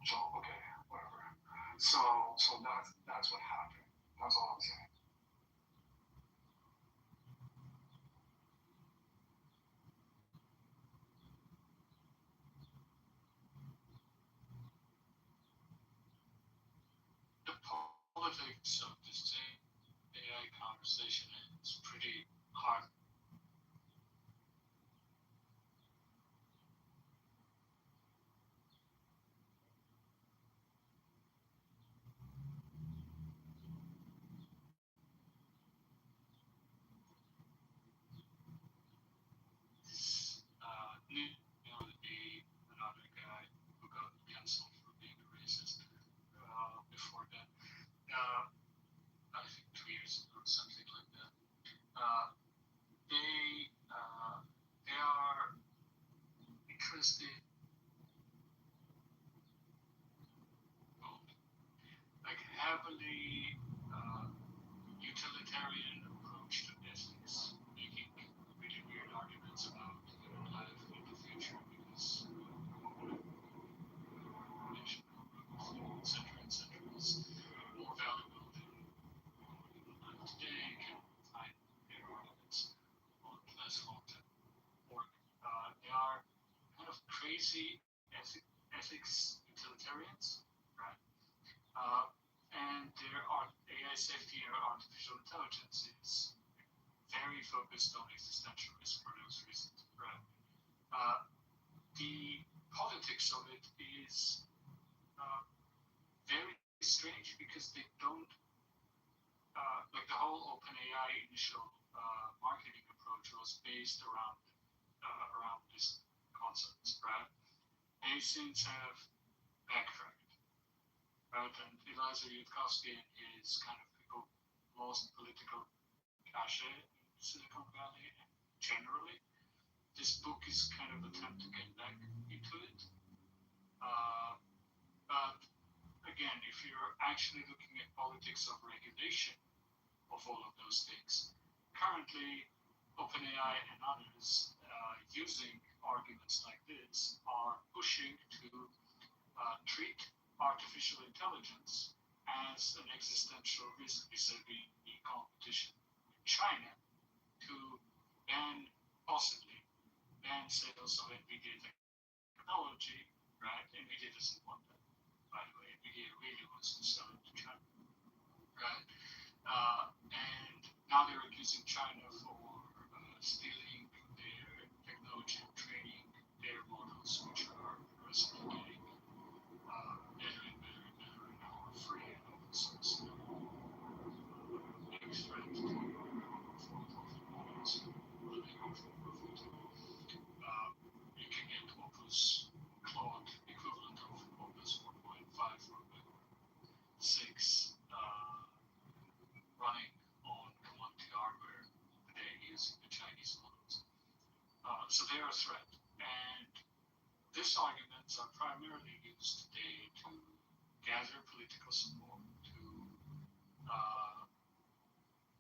So okay, whatever. So that's what happened. That's all I'm saying. The politics of this AI conversation is pretty hard. Another guy who got cancelled for being a racist before that. I think 2 years ago or something like that. They are interested, like heavily utilitarian approach to ethics, making really weird arguments about human life in the future because etc. is more valuable than human life today. Can find their arguments on less content. Or they are kind of crazy ethics utilitarians, right? And there are AI safety or artificial intelligence is very focused on existential risk for those reasons, right? The politics of it is very strange because they don't like the whole OpenAI initial marketing approach was based around this concepts, right? They since have backtracked, right? And Eliza Yudkowsky and his kind of lost political cachet in Silicon Valley and generally. This book is kind of an attempt to get back into it. But again, if you're actually looking at politics of regulation of all of those things, currently OpenAI and others using arguments like this are pushing to treat artificial intelligence as an existential risk vis-a-vis the competition with China to possibly ban sales of NVIDIA technology, right? NVIDIA doesn't want that, by the way. NVIDIA really wants to sell it to China, right? And now they're accusing China for stealing their technology and training their models, which are progressively getting better and better and better and now are free and open source. Big threat to for-profit models living off of profit. You can get Opus Claude equivalent of Opus 1.5 or 6 running on commodity hardware today using the Chinese models. So they're a threat. And these arguments are primarily used today to gather political support, to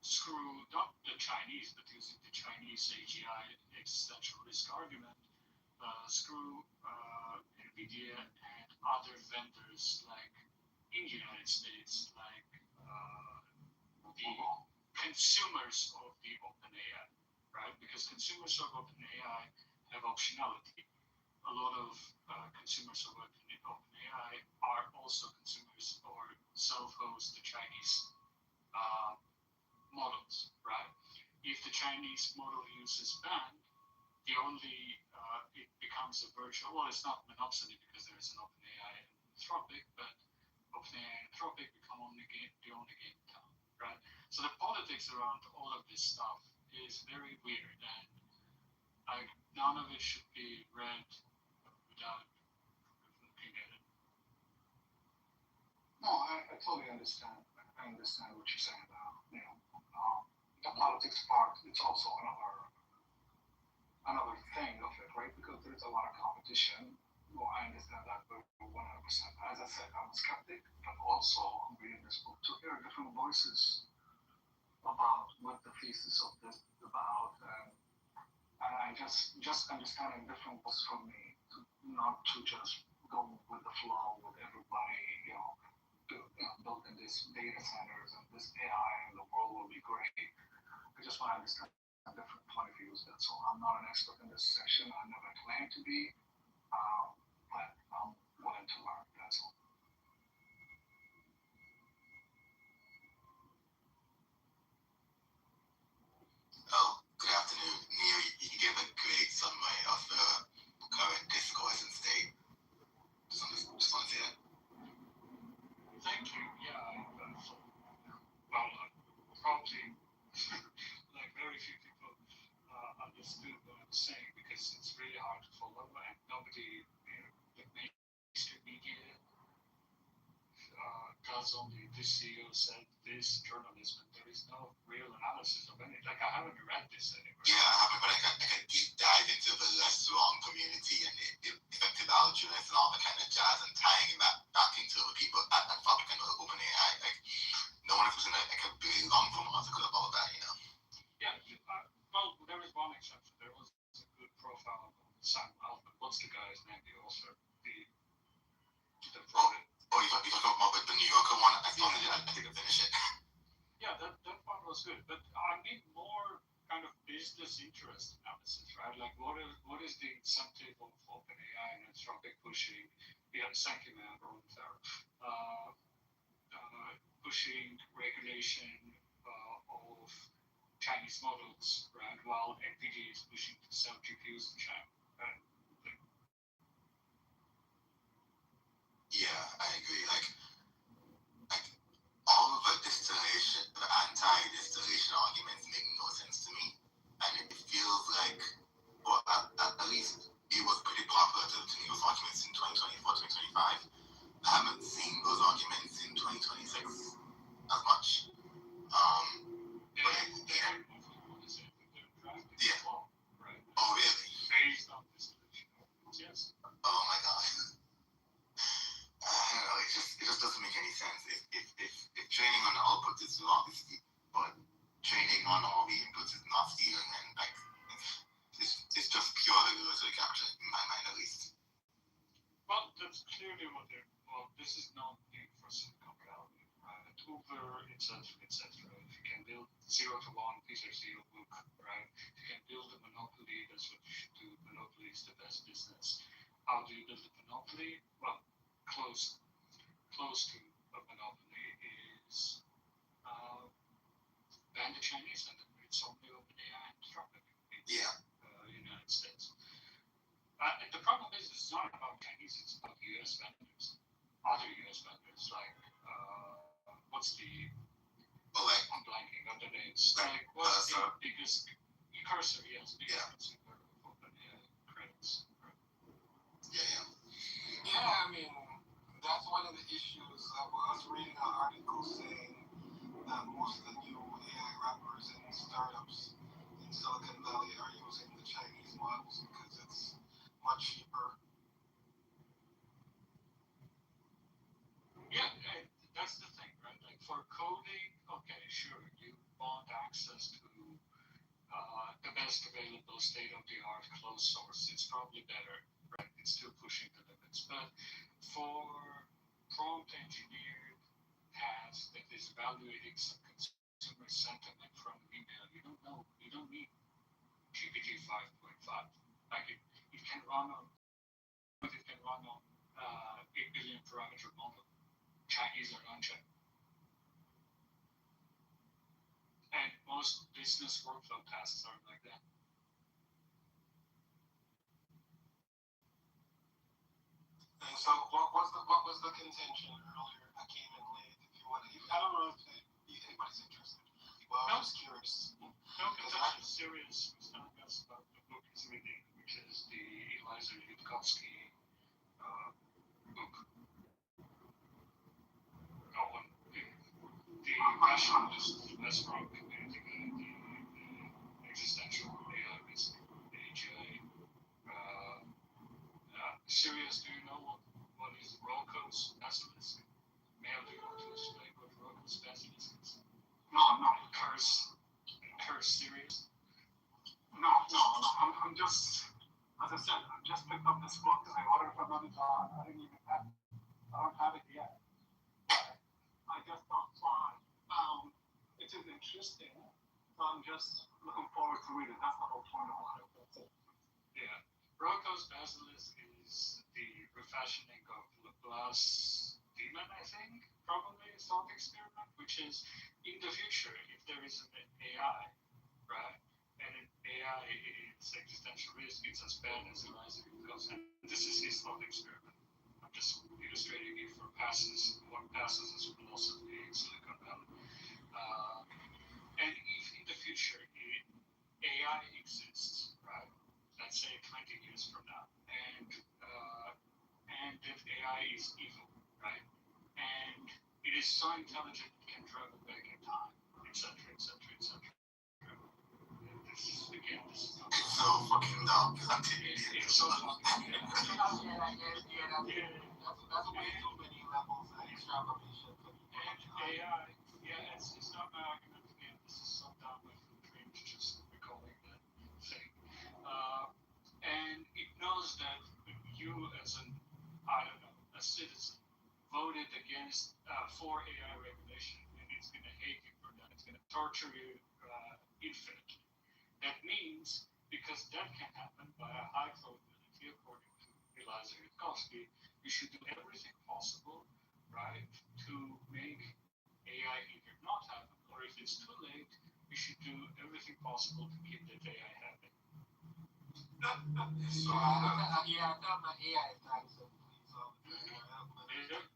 screw not the Chinese, but using the Chinese AGI existential risk argument, screw NVIDIA and other vendors like in the United States, like the consumers of the OpenAI, right? Because consumers of OpenAI have optionality. a lot of consumers of OpenAI are also consumers or self-host the Chinese uh, models, right? If the Chinese model use is banned, the only it becomes a virtual. Well, it's not monopsony because there is an OpenAI and Anthropic, but OpenAI and Anthropic become the only game in town, right? So the politics around all of this stuff is very weird, and none of it should be read without looking at it. No, I totally understand. I understand what you're saying about, the politics part. It's also another thing of it, right? Because there's a lot of competition. Well, I understand that 100%. As I said, I'm a skeptic, but also I'm reading this book to hear different voices about what the thesis of this is about, and I just understanding different voices from me, not to just go with the flow with everybody, building these data centers and this AI and the world will be great. I just want to understand different point of views. That's all. I'm not an expert in this section. I never claimed to be, but I'm willing to learn. That's all. Oh, good afternoon. Neil, you gave a great summary of the current discourse in state. Just want to say that. Thank you. Yeah, probably like very few people understood what I was saying because it's really hard to follow and nobody, the mainstream media does only this CEO said this journalism. There is no real analysis of any. Like I haven't read this anywhere. Yeah, I haven't, but I can deep dive into the less wrong community and the effective altruists and all that kind of jazz and tying that back into the people at Republican or OpenAI. Like, no one was in a really long form article about that, Yeah, well, there was one exception. There was a good profile of Sam Altman. What's the guy's name? The author, the project. Oh, you're talking about the New Yorker one? I think I finished it. Yeah, that one was good, but I need more kind of business interest analysis, right? Like, what is the incentive of OpenAI and Anthropic pushing? Yeah, thank you, man, pushing regulation of Chinese models, right? While NVIDIA is pushing to sell GPUs in China, right? Yeah, I agree. Like all of the distillation, the anti-distillation arguments make no sense to me, and it feels like, well, at least it was pretty popular to make those arguments in 2024, 2025. I haven't seen those arguments in 2026 as much. Yeah. Oh, really? Based on distillation, yes. Oh my God. I don't know. It just doesn't make any sense. If training on the output is wrong, but training on all the inputs is not stealing, and like it's just pure regulatory capture in my mind, at least. Well, that's clearly what they're. Well, this is not new for Silicon Valley, right? Uber, etc., etc. If you can build 0 to 1, Peter Thiel book, right? If you can build a monopoly, that's what you should do. Monopoly is the best business. How do you build a monopoly? Well, close to a monopoly is ban the Chinese and it's only OpenAI and Anthropic in the United States. The problem is it's not about Chinese, it's about US vendors. Other US vendors, like, what's the. I'm blanking on the names. Like, what's the biggest. Cursor, yes, biggest consumer of OpenAI credits. Yeah. Yeah, I mean, that's one of the issues. I was reading an article saying that most of the new AI rappers and startups in Silicon Valley are using the Chinese models because it's much cheaper. Yeah, that's the thing, right? Like for coding, okay, sure, you want access to the best available state-of-the-art closed source. It's probably better, right? It's still pushing the limits. But for prompt engineered task that is evaluating some consumer sentiment from an email, you don't know. You don't need GPT 5.5. Like it can run on run on 8 billion parameter model, Chinese or non-Chinese. And most business workflow tasks are like that. And so, what was the contention earlier? I came in late. If you want, I don't know if anybody's interested. Well, I'm just curious. No, contention is serious. He's telling us about the book he's reading, which is the Eliza Yudkowsky book. Oh, and the rationalist Westbrook, the existential AI, basically, the AGI. Serious, do you know what is Roko's basilisk? Male, do you want to explain what Roko's basilisk is? No, I'm not. Curse serious? No. I'm just, as I said, I just picked up this book because I ordered it from Amazon. I don't have it yet. But I just thought it is interesting. So I'm just looking forward to reading it. That's the whole point of it. That's it. Yeah. Roko's basilisk is the refashioning of Laplace demon, I think, probably a thought experiment, which is in the future, if there is an AI, right, and an AI is existential risk, it's as bad as Eliza Yudkowsky. This is his thought experiment. I'm just illustrating it for what passes as philosophy in Silicon Valley. And if in the future AI exists, right, let's say 20 years from now, and that AI is evil, right? And it is so intelligent it can travel back in time, etc., etc., etc. This is not. It's so fucking dumb. It's so fucking dumb. That's way too many levels of extrapolation for me. And AI, it's not my argument again. This is so dumb. I feel cringe just recalling that thing. And it knows that you, as a citizen, voted against for AI regulation, and it's going to hate you for that. It's going to torture you infinitely. That means, because that can happen by a high probability, according to Eliza Yudkowsky, you should do everything possible, right, to make AI either not happen, or if it's too late, you should do everything possible to keep that AI happy. So I thought my AI is not so please.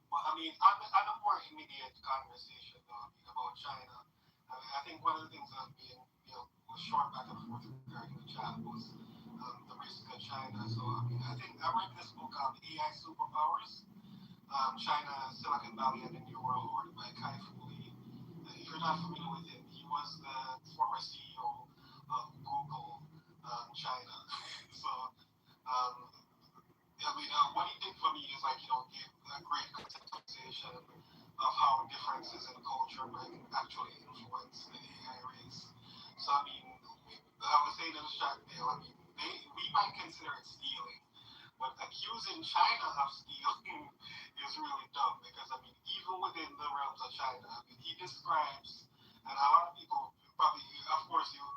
Well, I mean, I'm a more immediate conversation though, about China. I think one of the things that being, was short back and forth regarding the chat was the risk of China. So I think I read this book called AI Superpowers. China, Silicon Valley, and the New World Order by Kai Fu Lee. If you're not familiar with him, he was the former CEO of Google China. So, what he did for me is give a great conceptualization of how differences in culture might actually influence the AI race. So, I was saying in the chat, we might consider it stealing, but accusing China of stealing is really dumb because, even within the realms of China, he describes, and a lot of people probably, of course, you're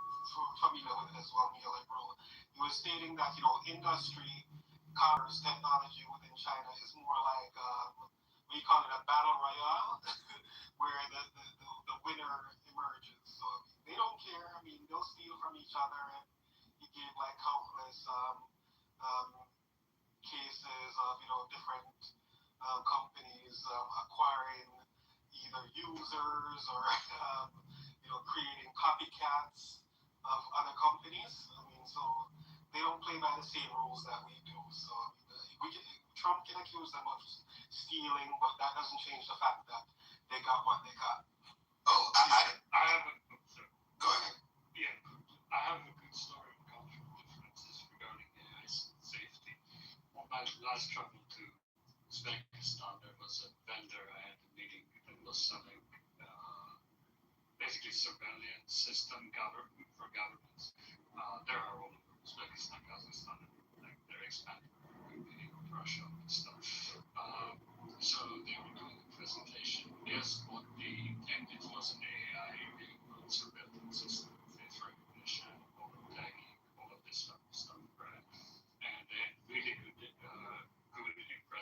familiar with it as well, neoliberal. He was stating that, industry, commerce, technology within China is more like, we call it a battle royale, where the winner emerges. So they don't care. They'll steal from each other, and he gave countless cases of different companies acquiring either users or creating copycats of other companies. So they don't play by the same rules that we do. So Trump can accuse them of stealing, but that doesn't change the fact that they got what they got. Oh, I have a. Sorry. Go ahead. Yeah, I have a good story of cultural differences regarding AI safety. On my last travel to Uzbekistan, there was a vendor I had a meeting that was selling basically surveillance system for governments. There are all over Uzbekistan, Kazakhstan, they're expanding, competing with Russia and stuff. So they were doing the presentation. Yes, what they intended was an AI enabled surveillance system, face recognition, tagging, all of this stuff, right? And they had really good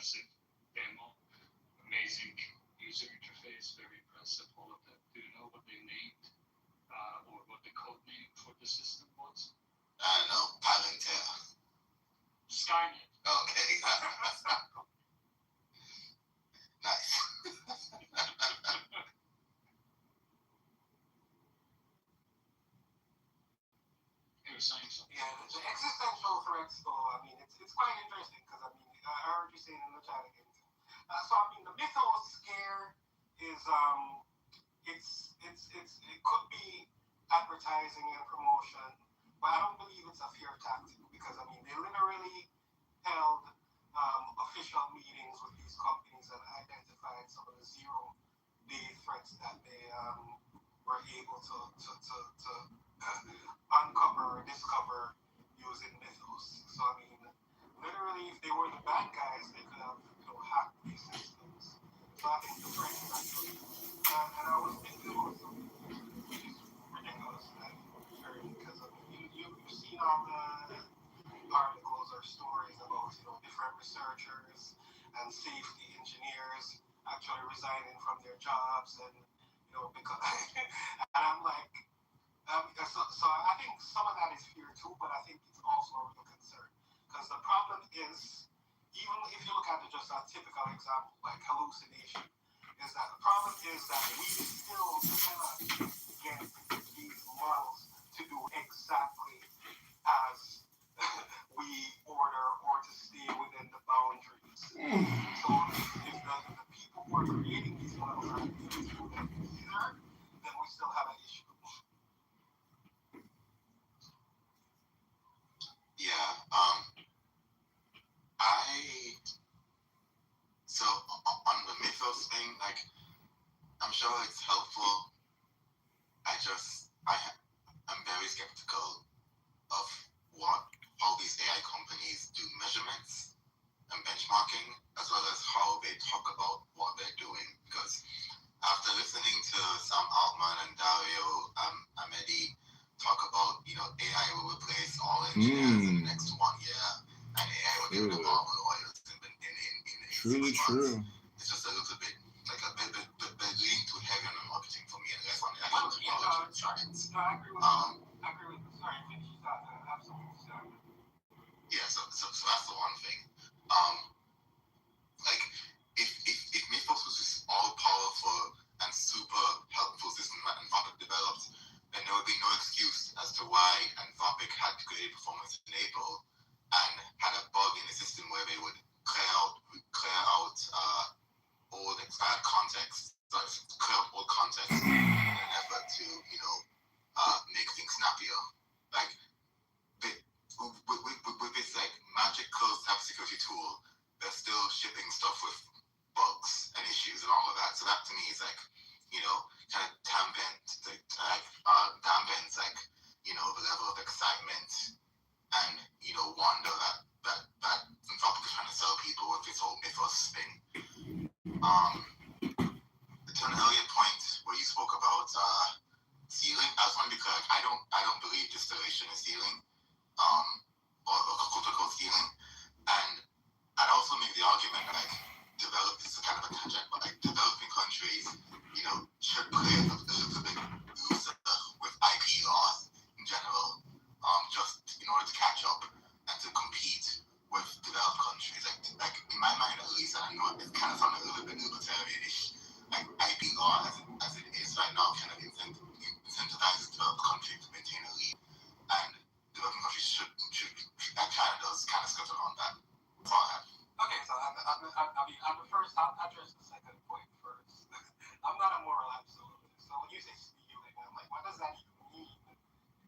impressive demo, amazing user interface, very impressive, all of that. Do you know what they named or what the code name for the system was? No, Palantir. Skynet. Okay. Nice. You were saying something. Yeah, the existential threats, though, I mean, it's quite interesting because, I mean, I heard you saying in the chat again. So, I mean, the mythos scare is, it could be advertising and promotion, but I don't believe it's a fear tactic because, I mean, they literally held official meetings with these companies and identified some of the zero-day threats that they were able to uncover or discover using mythos. So I mean, literally, if they were the bad guys, they could have hacked these systems. So I think the threat is actually, and I was thinking about something which is ridiculous and absurd because I mean, you've seen all the articles or stories about different researchers and safety engineers actually resigning from their jobs and because and I'm like so I think some of that is fear too, but I think it's also a real concern because the problem is even if you look at it just a typical example like hallucination is that the problem is that we still cannot get these models to do exactly as we order or to stay within the boundaries. So if the people who are creating these models are able to do them either, then we still have an issue. Yeah. So on the mythos thing, like, I'm sure it's helpful. I'm very skeptical of how these AI companies do measurements and benchmarking, as well as how they talk about what they're doing. Because after listening to Sam Altman and Dario Amedi talk about, AI will replace all engineers in the next 1 year, and AI will give them all lawyers in Truly 6 months. true. It's just a little bit, like a bit leaning too heavy on the marketing for me and less on the Well, actual technology and science. No, I agree with you. Sorry, finish that. Absolutely. Yeah, so that's the one thing. Like, if Mythos was this all-powerful and super helpful system that Anthropic developed, then there would be no excuse as to why Anthropic had great performance in April and had a bug in the system where they would clear out old expired context, clear out old context in an effort to, make things snappier. Like, with this like magical cybersecurity tool, they're still shipping stuff with bugs and issues and all of that. So that to me is like, kind of dampens the level of excitement and wonder that Anthropic is trying to sell people with this whole mythos thing. To an earlier point where you spoke about sealing, I just want to be clear. I don't believe distillation is sealing. Or quote-unquote stealing. And I'd also make the argument that this is kind of a tangent, but developing countries, should play a little bit looser with IP laws in general, just in order to catch up and to compete with developed countries. Like in my mind at least, and I know it kind of sounds a little bit libertarianish, like IP law as it is right now kind of incentivizes developed countries to maintain a lead. And developing countries should that China does kind of skirt around that. That's all I have. Okay, so I'm the first. I'll address the second point first. I'm not a moral absolutist. So when you say stealing, I'm like, what does that even mean?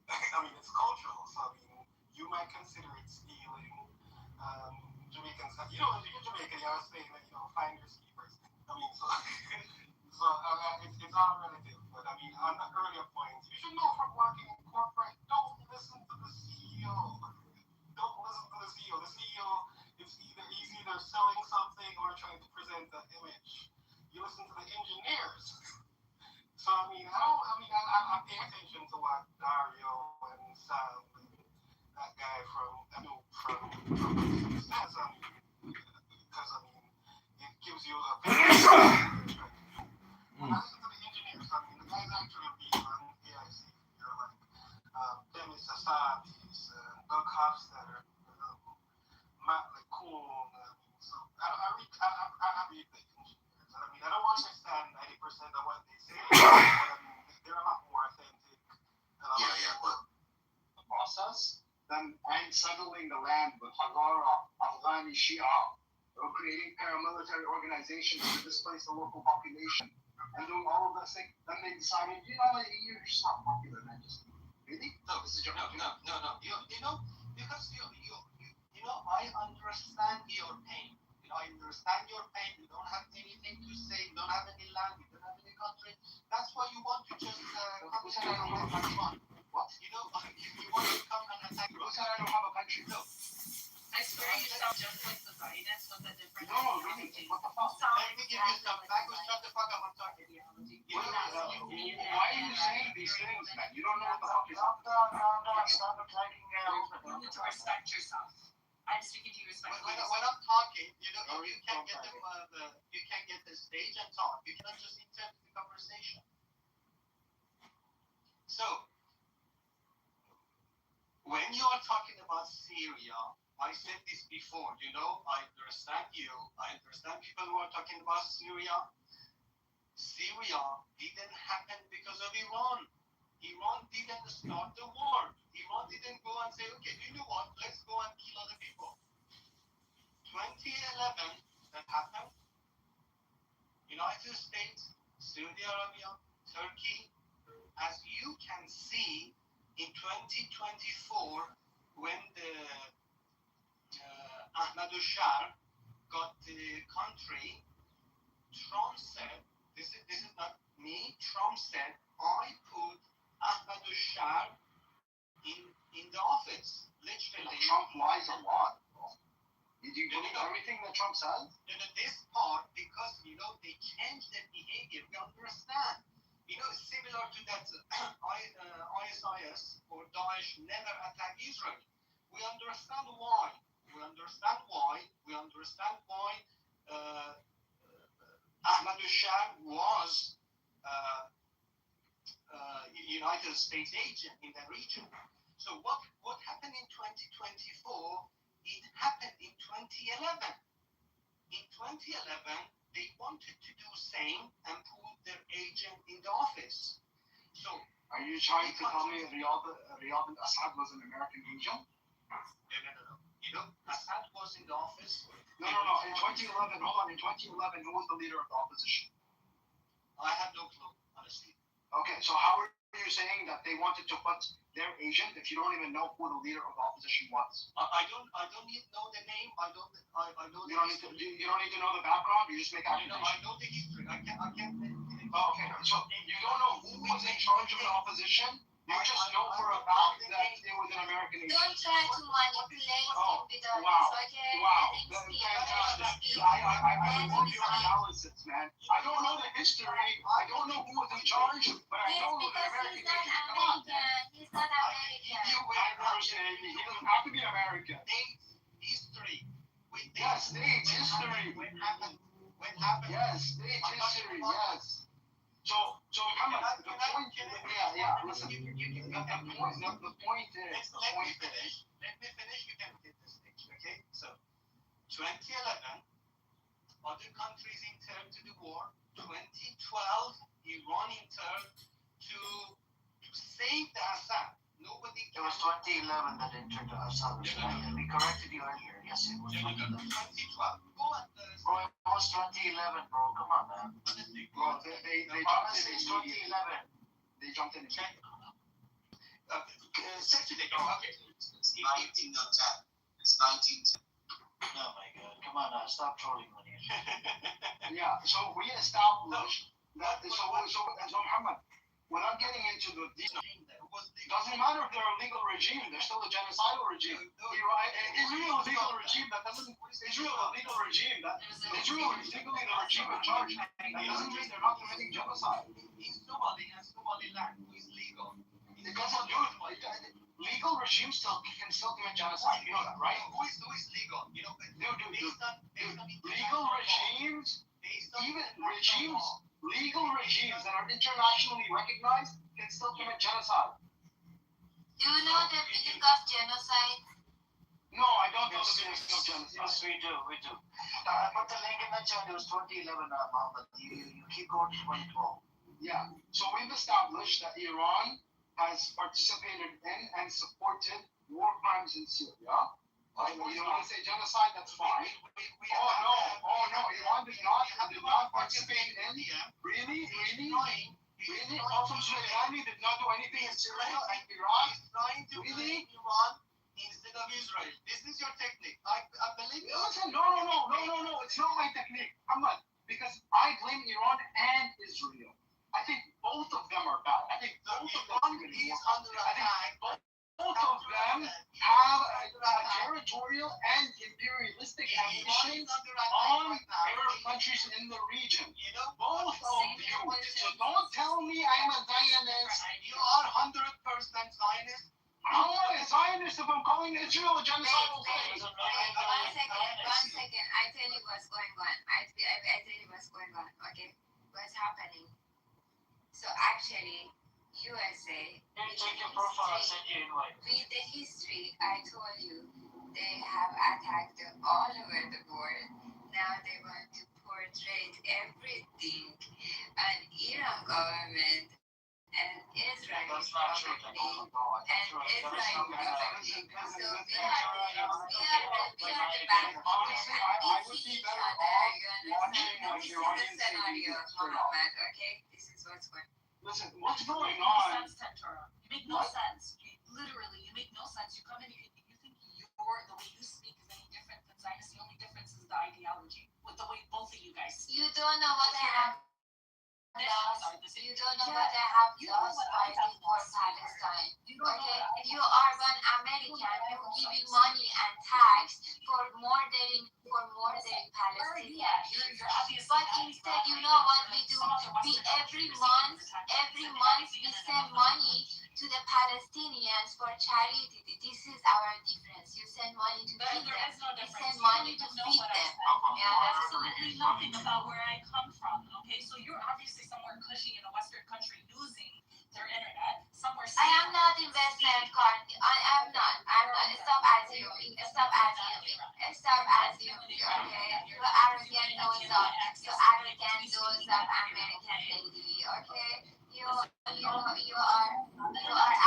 I mean, it's cultural. So I mean, you might consider it stealing. Jamaicans, you're Jamaican. You always say that finders keepers. I mean, so it's all relative. But I mean, on the earlier point, you should know from working in corporate, don't listen to the CEO. Don't listen to the CEO. The CEO is either selling something or trying to present an image. You listen to the engineers. So I mean, I pay attention to what Dario and Sam and that guy from says. Because I mean, When I listen to the engineers, I mean, the guys actually read on AIC, they're like Demis Hassabis, Doug Hofstadter, Matt McCool. So I read the engineers. And I mean, I don't understand 90% of what they say, but I mean, they're a lot more authentic. But The process, then settling the land with Hagara, Afghani Shia, or creating paramilitary organizations to displace the local population, and doing all of this thing. Then they decided, you're just not popular, man. Just really? no, This is your no. Because I understand your pain. I understand your pain. You don't have anything to say. You don't have any land. You don't have any country. That's why you want to just come and have fun. What? You want to come and attack. Who said I don't have a country? No. I swear you sound just like the Zionists with a different No, really. What the fuck? Let me give you some back. Shut the fuck up. I'm talking. Why are you saying these things, man? You don't know what the fuck is up. Stop attacking You need to respect yourself. I'm speaking to you respectfully. When I'm talking, you can't get you can't get the stage and talk. You cannot just interrupt the conversation. So, when you are talking about Syria, I said this before. I understand you. I understand people who are talking about Syria. Syria didn't happen because of Iran. Iran didn't start the war. Iran didn't go and say, okay, you know what? Let's go and kill other people. 2011, that happened. United States, Saudi Arabia, Turkey. As you can see, in 2024, when the Ahmad al-Shar got the country, Trump said, this is not me, Trump said, I put Ahmad al-Shar in the office. Literally. Trump lies a lot. Did you believe everything that Trump says? This part, because, they changed their behavior. We understand. Similar to that ISIS or Daesh never attacked Israel. We understand why. Ahmad al-Shar was United States agent in that region. So what happened in 2024? It happened in 2011. In 2011, they wanted to do same and put their agent in the office. So, are you trying to tell me Riyadh al-Assad was an American agent? No. Assad was in the office. No. In 2011, hold on. In 2011, who was the leader of the opposition? I have no clue, honestly. Okay, so how are you saying that they wanted to put their agent if you don't even know who the leader of the opposition was? I don't need to know the name. I know you don't need to know the background. You just make accusations. I know the history. I can't. Oh, okay. So you don't know who was in charge of the opposition. You just know for a fact that it was an American agent. Don't try to manipulate him with all wow. this, okay? Wow. I love your analysis, man. I don't know the history. I don't know who was in charge, but I know who the American agent. Come on, man. He's not American. He doesn't have to be American. History. Yes, stage history. When happened? Yes, stage history. Yes. So come on. The point. Listen. The point is. Let me finish. You can get this picture, okay? So, 2011, other countries entered to the war. 2012, Iran entered to save the Assad. Nobody. It was 2011 that entered Assad. We corrected you earlier. Yes, it was 2011. 2012. Go on. Bro, it was 2011, bro. Come on, man. Bro, they jumped in. It's 2011. They jumped in. Saturday. Okay. It's 1910. It's 1910. Oh my God! Come on, stop trolling on here. Yeah. So we established that. So Muhammad, when I'm getting into the doesn't matter if they're a legal regime, they're still a genocidal regime. Israel is a legal regime that doesn't. Israel is a legal regime that Israel is legally the regime in charge. That doesn't mean they're not committing genocide. In Somaliland, who is legal? It doesn't do it. Legal regimes can still commit genocide. You know that, right? Who is legal? Legal regimes. Based even regimes, legal regimes that are internationally recognized can still commit genocide. Do you know the meaning of genocide? No, I don't know the meaning of genocide. Yes, we do. I put the link in the chat. It was 2011, Mohammed. You keep going to 2012. Yeah. So we've established that Iran has participated in and supported war crimes in Syria. You want to say genocide? That's fine. Oh no! Iran did not participate in. Really? Qasem Soleimani did not do anything in Syria and Iraq. Trying to Really? Iran instead of Israel. This is your technique. I believe you. Listen, no. It's not my technique. I'm not, because I blame Iran and Israel. I think both of them are bad. I think both of them is under attack. Both of them have a territorial and imperialistic ambitions on Arab countries in the region. Both of you. So don't tell me I'm a Zionist. You are 100% Zionist. How am I a Zionist if I'm calling Israel a genocidal state? One second. I tell you what's going on. I tell you what's going on. Okay, what's happening? So actually, USA. With the history, I told you, they have attacked all over the world. Now they want to portray everything on Iran government and Israel government and Israel government. So we are the bad people and we see each other. You understand? This is the scenario, Muhammad. Okay, this is what's going on. Listen, what's going You on? make no sense, Tentora. You make no sense. Literally, you make no sense. You come in, you think the way you speak is any different than Zionist. The only difference is the ideology with the way both of you guys speak. You don't know what I have lost. You don't know what I have lost fighting for Palestine. Okay, you are one American who giving money and tax for murdering Palestinians. But instead, you know what we do? We every month we send money to the Palestinians for charity. This is our difference. You send money to feed them. We send money to feed them. Absolutely nothing about where I come from. Okay, so you're obviously somewhere cushy in a Western country using their internet. Somewhere. I am not in Western country. I am not. Stop assuming. Okay, you arrogant nose up. You arrogant nose up American lady. Okay, you are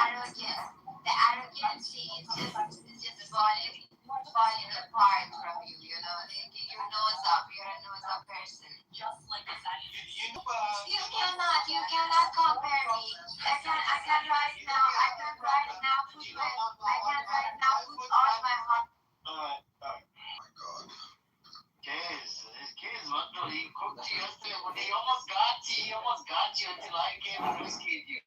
arrogant. The arrogancy is just falling apart from you. You know, your nose up. You're a nose up person. Just like a Zionist. You cannot compare me. I can right now put all my heart. Kids, what no, he cooked you yesterday, but he almost got you until I came and rescued you.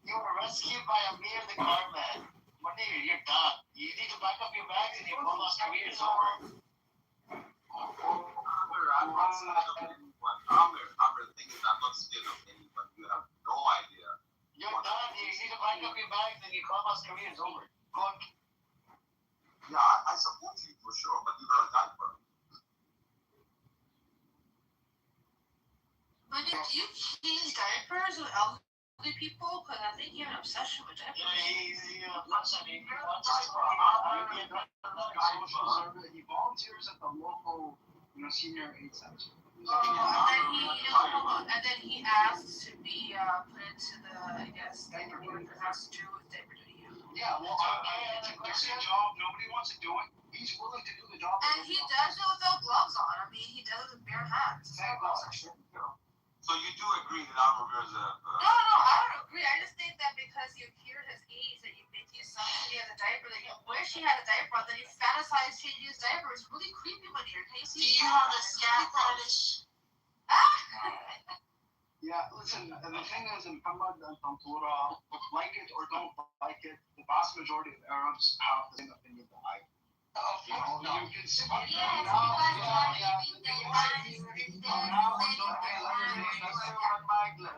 You were rescued by Amir the car man. Monday, you're done. You need to pack up your bags and your Momo's career is over. I'm not scared of anyone. The thing is, I'm not scared of anyone. You have no idea. You're done. You need to pack up your bags and your Momo's career is over. Good. Yeah, I support you for sure, but you gotta die for it. But do you change diapers with elderly people? Because I think you have an obsession with diapers. He volunteers at the local, senior aid center. And then he asks to be put into the, I guess, diaper work that has to do with diaper duty. Yeah, well, it's a crazy job. Nobody wants to do it. He's willing to do the job. And he does it without gloves on. I mean, he does it with bare hands. So you do agree that Hamburger is a... No, I don't agree. I just think that because you hear his age, that you make the assumption he has a diaper, that you wish he had a diaper on, that you fantasize changing his diaper. It's really creepy when you're tasting. Do you have a scat fetish? Yeah, listen, and the thing is, in Muhammad and Tantura, like it or don't like it, the vast majority of Arabs have the same opinion that I do. You can sit here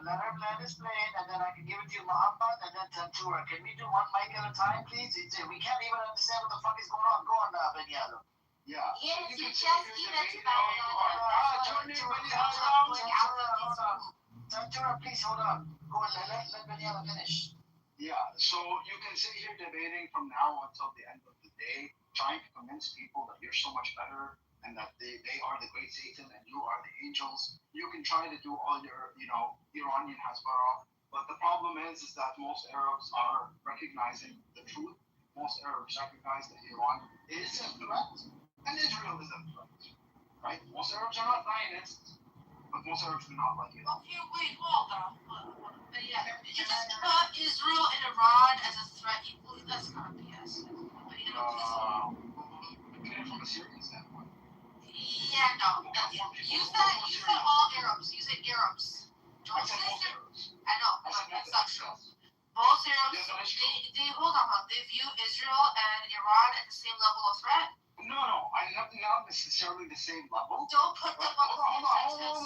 Let her land is playing, and then I can give it to you, Muhammad, and then Tantura. Can we do one mic at a time, please? We can't even understand what the fuck is going on. Go on, Benyado. Yeah. Yes, you just give it to my Santura, please hold on. Go on, let Daniela finish. Yeah, so you can sit here debating from now until the end of the day, trying to convince people that you're so much better and that they are the great Satan and you are the angels. You can try to do all your, Iranian Hezbollah, but the problem is that most Arabs are recognizing the truth. Most Arabs recognize that Iran is a threat and Israel is a threat, right? Most Arabs are not Zionists, but most Arabs do not like it. Okay, wait, hold on. Yeah, you just put Israel and Iran as a threat equally. That's kind of BS. From a Syrian standpoint. Yeah, no. You said all Arabs. You said Arabs. I said most Arabs. I know, that's not true. Most Arabs, they hold on, they view Israel and Iran at the same level of threat. No, not necessarily the same level. Don't put them on the same sentence.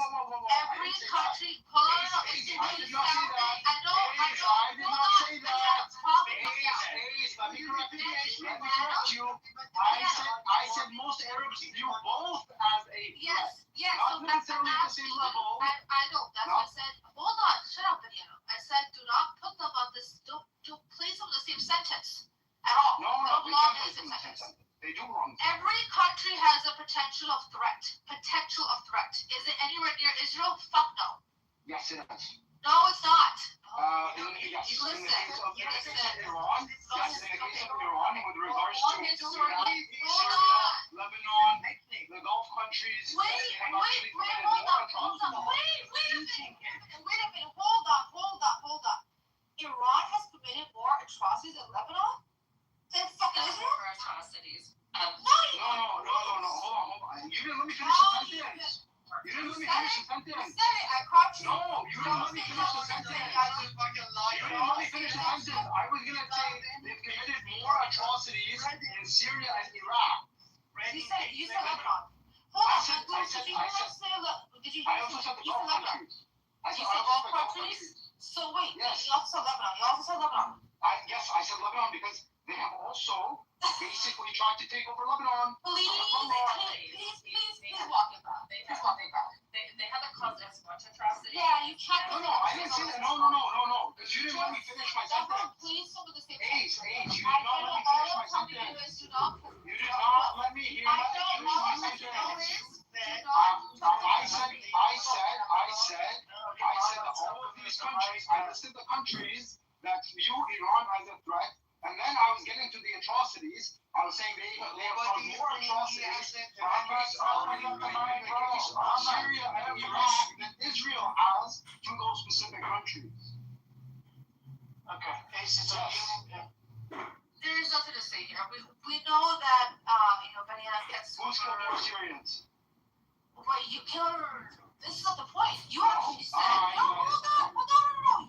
Every country, hold on, I did not say that. I know. I did not say that. Let me correct you. I said most Arabs view both as a threat. Yes. Not necessarily at the same level. I know, that's what I said. Hold on, shut up, Daniela. I said do not put them on this, don't place them in the same sentence at all. No, they belong in the same sentence. They do belong. Every country has a potential of threat. Is it anywhere near Israel? Fuck no. Yes, it is. No, it's not. In the case of Iran, with regards to Syria, Lebanon, the Gulf countries, Wait a minute. Hold on. Iran has committed more atrocities in Lebanon than fucking Israel? Atrocities. No. Hold on. You didn't let me finish the sentence. You didn't let me finish the sentence. You said it. I caught you. No, you didn't let me finish the sentence. I was gonna say they've committed more atrocities in Syria and Iraq. You said Lebanon. Hold on. I also said the Gulf countries. You said Gulf countries? So wait, yes. You also said Lebanon. Yes, I said Lebanon because they have also basically tried to take over Lebanon. Please walk it back. They haven't caused as much atrocity. Yeah, you can't. No, I didn't say that. No. Because you didn't let me finish my sentence. Please, some of the same. Ace, you did not let me finish my sentence. You did not let me hear my sentence. I said that all of these countries, I listed the countries that view Iran as a threat, and then I was getting to the atrocities. I was saying they have caused more atrocities in the case of Syria and Iraq than Israel has to those specific countries. Okay. There is nothing to say here. We know that Baniana gets Who's killed more Syrians? Wait, this is not the point. You actually said no.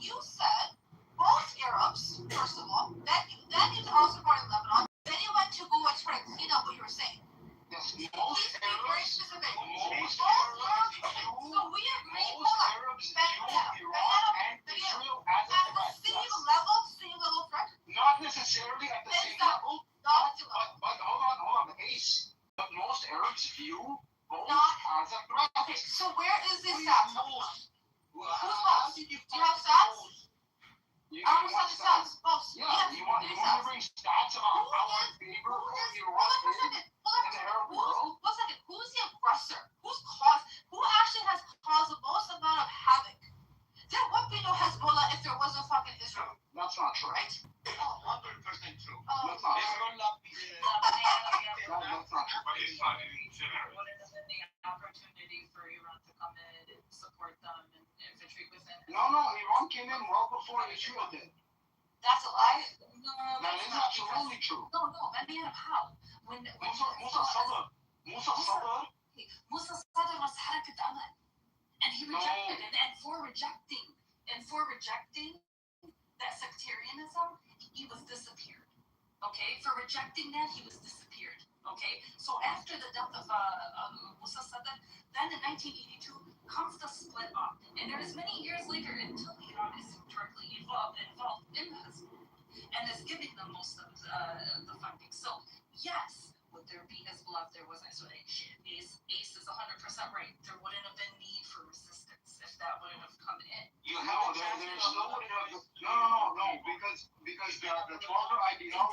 You said most Arabs, first of all, then you also supported Lebanon. Then you went to go and try to clean up what you were saying. Yes, most very specific. Most Arabs. So we agree. Hold on. Iran and Israel as a threat. Same level threat. Not necessarily at the same level. But hold on. Ace. But most Arabs view both as a threat. Okay, so where is this stats? Who's most? Do you have stats? You want stats? Yeah, you want to bring stats about our favor of Iran in the Arab world? One second. Who's the aggressor? Who actually has caused the most amount of havoc? There would be no Hezbollah if there wasn't fucking Israel. That's not true. Right? 100% true. That's not true. That's not true. Wouldn't have been the opportunity for Iran to come in and support them and infiltrate within. No, Iran came in well before Israel did. That's a lie. No, that is absolutely true. No, how? Musa Sadr was حركة عمل, and he rejected it, and for rejecting that sectarianism, he was disappeared. Okay, for rejecting that, he was disappeared. Okay, so after the death of Musa Sadr, then in 1982 comes the split up, and there is many years later until Iran is directly involved in the Hezbollah and is giving them most of the funding. So yes, would there be Hezbollah if there wasn't? So Ace is 100% right. There wouldn't have been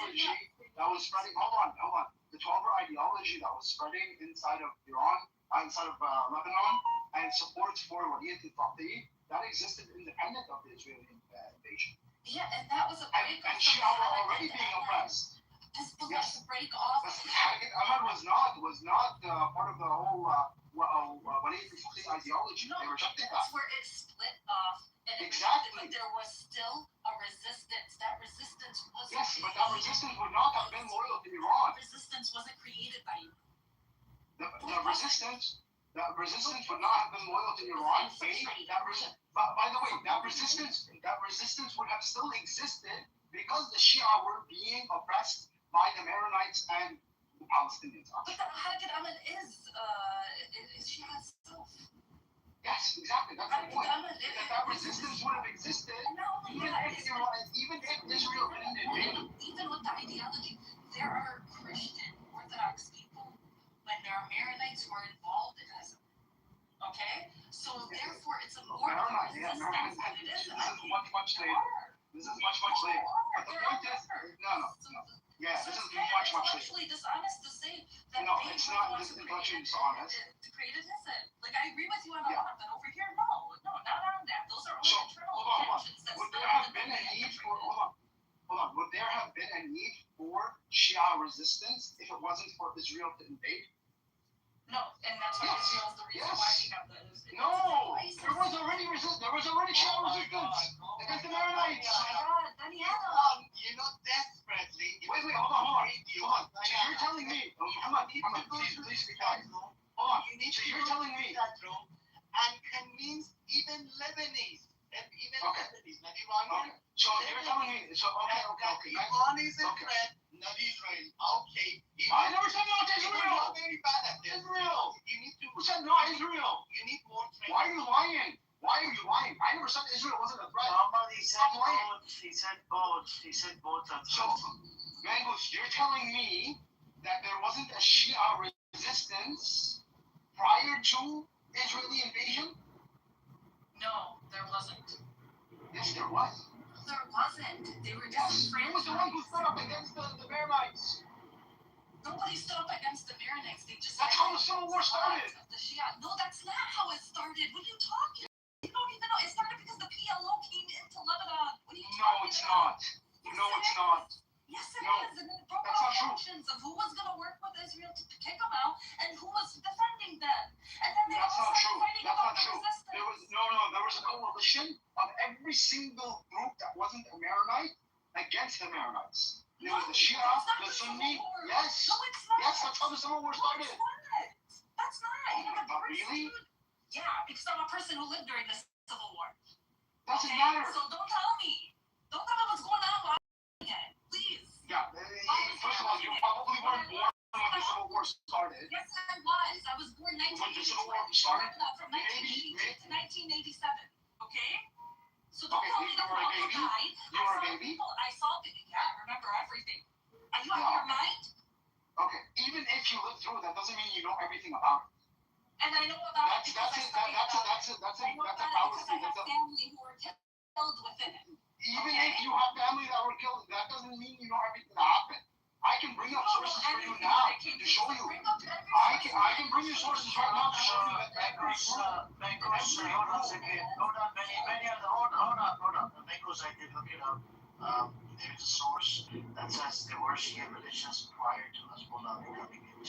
ideology that was spreading. Hold on. The Kitover ideology that was spreading inside of Iran, inside of Lebanon, and supports for Waliyat al-Faqih, that existed independent of the Israeli invasion. Yeah, and that was a break. And Shia were already being oppressed. Yes. Break off. Ahmad was not part of the whole Waliyat al-Faqih ideology. No, they rejected that. That's where it split off. And Exactly. But there was still a resistance. That resistance wasn't. Yes, but that resistance would not have been loyal to Iran. Resistance wasn't created by you. The resistance would not have been loyal to Iran. But by the way, that resistance would have still existed because the Shia were being oppressed by the Maronites and the Palestinians. But the Harakat Amal is Shia itself. Yes, exactly. That's the point. That resistance would have existed even if Israel didn't invade. Even with the ideology, there are Christian Orthodox people, but there are Maronites who are involved in this. Okay? So therefore, it's a more resistance than it is. This is much later. This is much later. But the point is, no. Yeah, this is much later. It's actually dishonest to say that it's not intellectually dishonest. To create it isn't. Like, I agree with you on that, but over here, no, not on that. Those are all internal tensions. Would there have been a need for, hold on, would there have been a need for Shia resistance if it wasn't for Israel to invade? No, and that's why Israel's the reason why we have those. No, there was already Shia resistance against the Maronites. Oh my God, Daniela. Desperately. Wait, hold on. So you're telling me, please be quiet. Hold on. So you're telling me. And convince even Lebanese. Lebanese, not Iranian. So you're telling me, okay. Iran is a threat, not Israel. Okay. I never said not Israel. You're very bad at this. Israel. You need to. Who said not Israel? You need more training. Why are you lying? I never said Israel wasn't a threat. Somebody said both. He said both. So, Mangus, you're telling me that there wasn't a Shia resistance prior to Israeli invasion? No, there wasn't. Yes, there was. There wasn't. They were disenfranchised. Who was the one who stood up against the Maronites? Nobody stood up against the Maronites. They just. That's how the Civil War started. The Shia. No, that's not how it started. What are you talking? You don't even know. It started because the PLO came into Lebanon. What are you talking about? No, it's not. Yes, it is. And it broke off functions of who was going to work with Israel to kick them out and who was defending them. And then they all started fighting about the resistance. There was a coalition of every single group that wasn't a Maronite against the Maronites. There was the Shia, the Sunni. Yes. No, it's not. Yes, that's how the Civil War started. That's not. Really? Yeah, because I'm a person who lived during the Civil War. Doesn't matter. So don't tell me. Don't tell me what's going on while I'm doing it. Please. Yeah. First of all, you probably weren't born when the Civil War started. Yes, I was. I was born 1987. When the Civil War started? From 1982 to 1987. Okay? So don't tell me that you were a baby? You were a baby? I saw people. Yeah, I remember everything. Are you out of your mind? Okay. Even if you lived through it, that doesn't mean you know everything about it. And I know about it because I that's a fallacy. I have family who were killed within it. Even if you have family that were killed, that doesn't mean you know everything that happened. I can bring up sources for you now to show you. I can bring you sources right now to show you that Mangus, hold on a second. Hold on. Mangus, I did look it up. There's a source that says there were Shia militias prior to Hezbollah becoming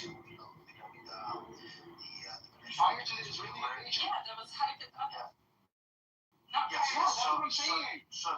prior to the Israeli invasion. Yeah, there was Harakat Amal. Not yes, prior. That's what I'm saying. So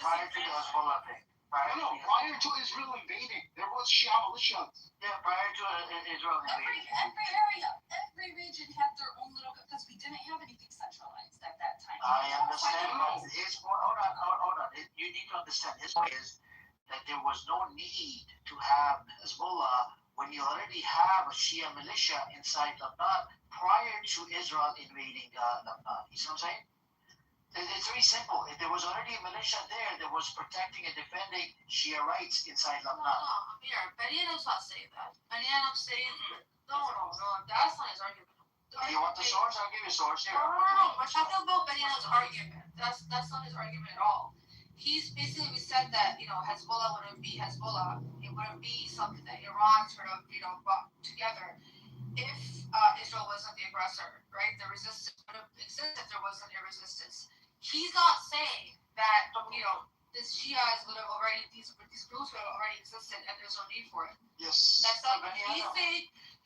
prior to the Hezbollah thing. Prior to Israel invading, there was Shia militias. Yeah, prior to Israel invading. Every area, every region had their own little, because we didn't have anything centralized at that time. I understand, but hold on. You need to understand, his point is that there was no need to have Hezbollah when you already have a Shia militia inside Lebanon prior to Israel invading Lebanon. You see what I'm saying? It's very simple. If there was already a militia there that was protecting and defending Shia rights inside Lebanon. No, Amir, Benito's not saying that. Benito's saying, no, that's not his argument. You want the source? I'll give you a sourse. Here. No. We're talking about Benito's argument. That's not his argument at all. he's basically said that, Hezbollah wouldn't be Hezbollah. It wouldn't be something that Iran sort of, brought together if Israel wasn't the aggressor, right? The resistance would have existed if there wasn't a resistance. He's not saying that, this Shias would have already, these groups would have already existed and there's no need for it. Yes. That's not,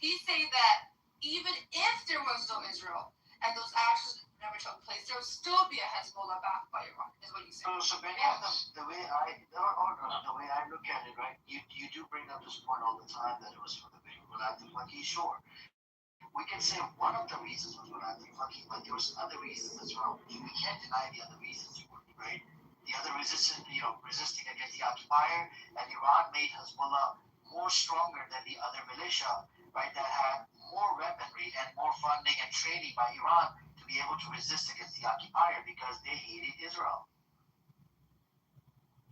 he's saying that even if there was no Israel and those actions never took place, there would still be a Hezbollah backed by Iran, is what he's saying. So Benny, the way I look at it, right? You do bring up this point all the time that it was for the big Gulati Faki, sure. We can say one of the reasons was Gulati Faki, but there was other reasons as well. We can't deny the other reasons, right? The other resisting against the occupier, and Iran made Hezbollah more stronger than the other militia, right? That had more weaponry and more funding and training by Iran to be able to resist against the occupier because they hated Israel.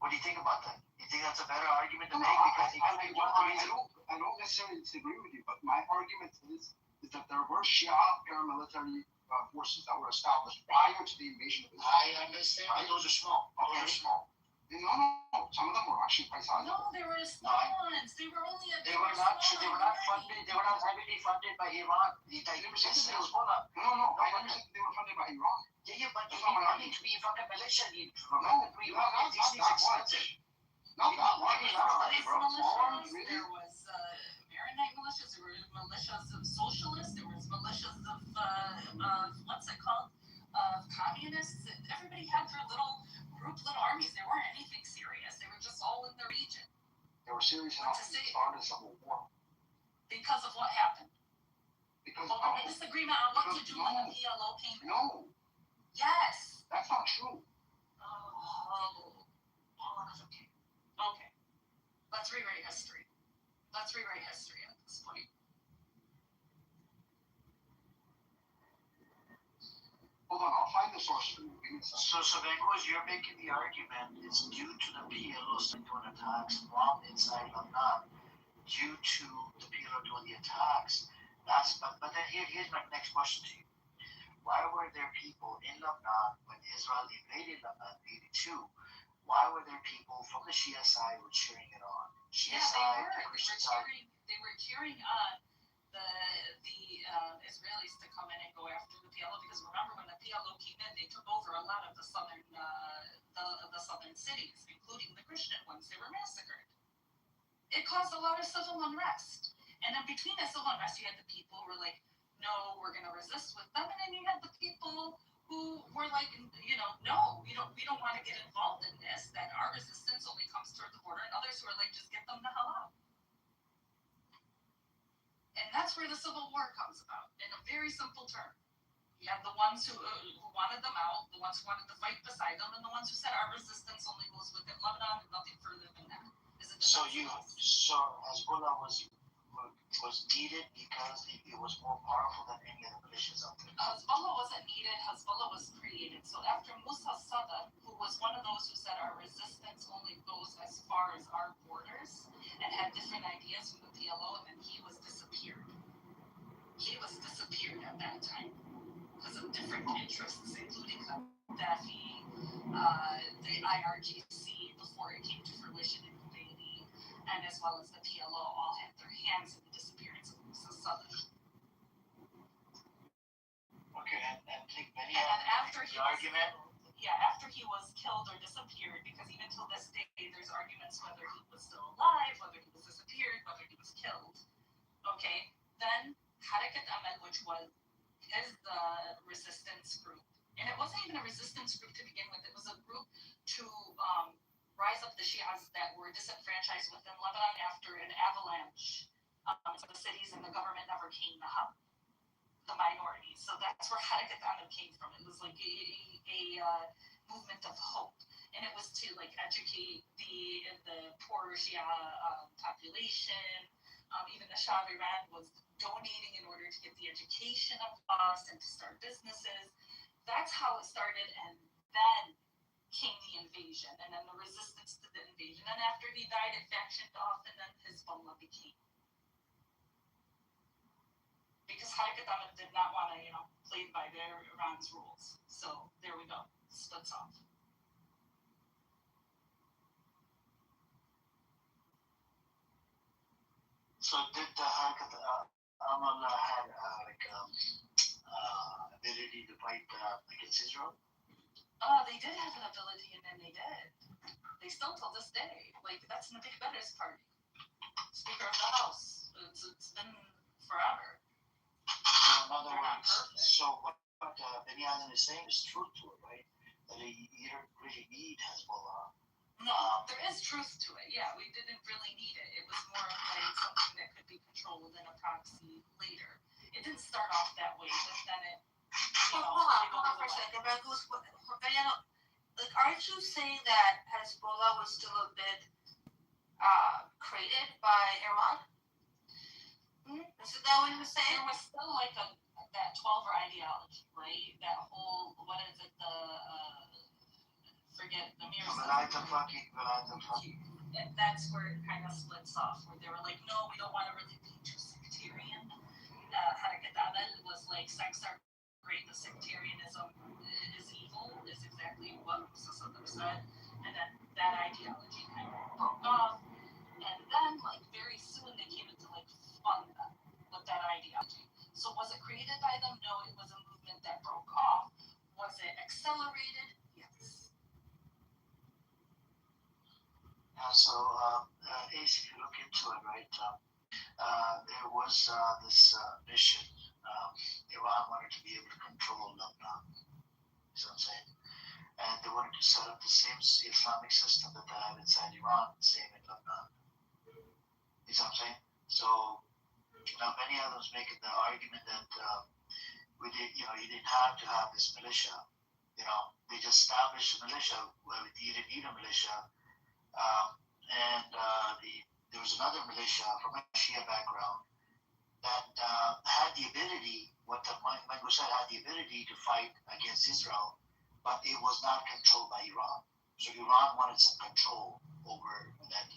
What do you think about that? You think that's a better argument to make? Because I don't necessarily disagree with you, but my argument is that there were Shia paramilitary forces that were established prior to the invasion of Israel. I understand, but those are small. Okay. Those are small. No. Some of them were actually quite sizable. No, they were small ones. They were only They were not funded. They were not heavily funded by Iran. They never said Hezbollah. No. I understand they were funded by Iran. Yeah, but you need money to be fucking militia. These things expensive. Not that much. There was Maronite militias. There were militias of socialists. There was militias of what's it called? Of communists. Everybody had their little armies. They weren't anything serious. They were just all in the region. They were serious enough to start a civil war. Because of what happened? Because of the disagreement on what to do when the PLO came in. No. Yes. That's not true. Okay. Let's rewrite history. At this point. Hold on, I'll find the source for you. So Bengoz, you're making the argument it's due to the PLO doing attacks from inside Lebanon, due to the PLO doing the attacks. But then here's my next question to you. Why were there people in Lebanon when Israel invaded Lebanon in 82? Why were there people from the Shia side who were cheering it on? They were cheering on the Israelis to come in and go after the PLO, because remember when the PLO came in, they took over a lot of the southern cities, including the Christian ones. They were massacred. It caused a lot of civil unrest, and then between the civil unrest, you had the people who were like, "No, we're going to resist with them," and then you had the people who were like, "No, we don't want to get involved in this. That our resistance only comes toward the border," and others who are like, "Just get them the hell out." And that's where the Civil War comes about, in a very simple term. You have the ones who wanted them out, the ones who wanted to fight beside them, and the ones who said our resistance only goes within Lebanon and nothing further than that. So Hezbollah was needed because it was more powerful than any of the militias out there. Hezbollah wasn't needed, Hezbollah was created. So after Musa Sadr, who was one of those who said our resistance only goes as far as our borders and had different ideas from the PLO, and then he was disappeared. He was disappeared at that time because of different interests, including Gaddafi, the IRGC before it came to fruition in Kuwaiti, and as well as the PLO all had their hands in the disappearance of Musa Sadr. Okay, and take many after he was killed or disappeared, because even till this day there's arguments whether he was still alive, whether he was disappeared, whether he was killed. Okay, then Harakat Amal, which is the resistance group, and it wasn't even a resistance group to begin with. It was a group to rise up the Shias that were disenfranchised within Lebanon after an avalanche to the cities, and the government never came to help the minorities. So that's where Harakat Amal came from. It was like a movement of hope, and it was to like educate the poor Shia population. Even the Shah of Iran was donating in order to get the education of us and to start businesses. That's how it started, and then came the invasion, and then the resistance to the invasion. And after he died, it factioned off, and then Hezbollah became. Because Harakat Amal did not want to, play by Iran's rules. So there we go. Splits off. So did Harakat Amal had ability to fight against Israel? They did have an ability, and then they did. They still till this day. Like, that's in the Big Beddes party. Speaker of the House. It's been forever. So in other words, so what Benny Adam is saying is truth to it, right? That you don't really need Hezbollah. No, there is truth to it. Yeah, we didn't really need it. It was more of like something that could be controlled within a proxy later. It didn't start off that way, but then it. Hold on for a second. Like, aren't you saying that Hezbollah was still a bit created by Iran? Isn't that what you were saying? There was still like that 12er ideology, right? That whole, what is it, forget the mirror. And that's where it kind of splits off, where they were like, no, we don't want to really be too sectarian. Harakat was like, sects are great, the sectarianism is evil, is exactly what Musa said. And then that ideology kind of broke off. And then, like, very soon they came into, like, fun with that ideology. So was it created by them? No, it was a movement that broke off. Was it accelerated? Yes. So, Ace, if you look into it, right, there was this mission. Iran wanted to be able to control Lebanon. You know what I'm saying? And they wanted to set up the same Islamic system that they have inside Iran, the same in Lebanon. You know what I'm saying? So, now many of them making the argument that you didn't have to have this militia. You know, they just established a militia where you didn't need a militia. There was another militia from a Shia background that had the ability, what the Mango said, had the ability to fight against Israel, but it was not controlled by Iran. So Iran wanted some control over that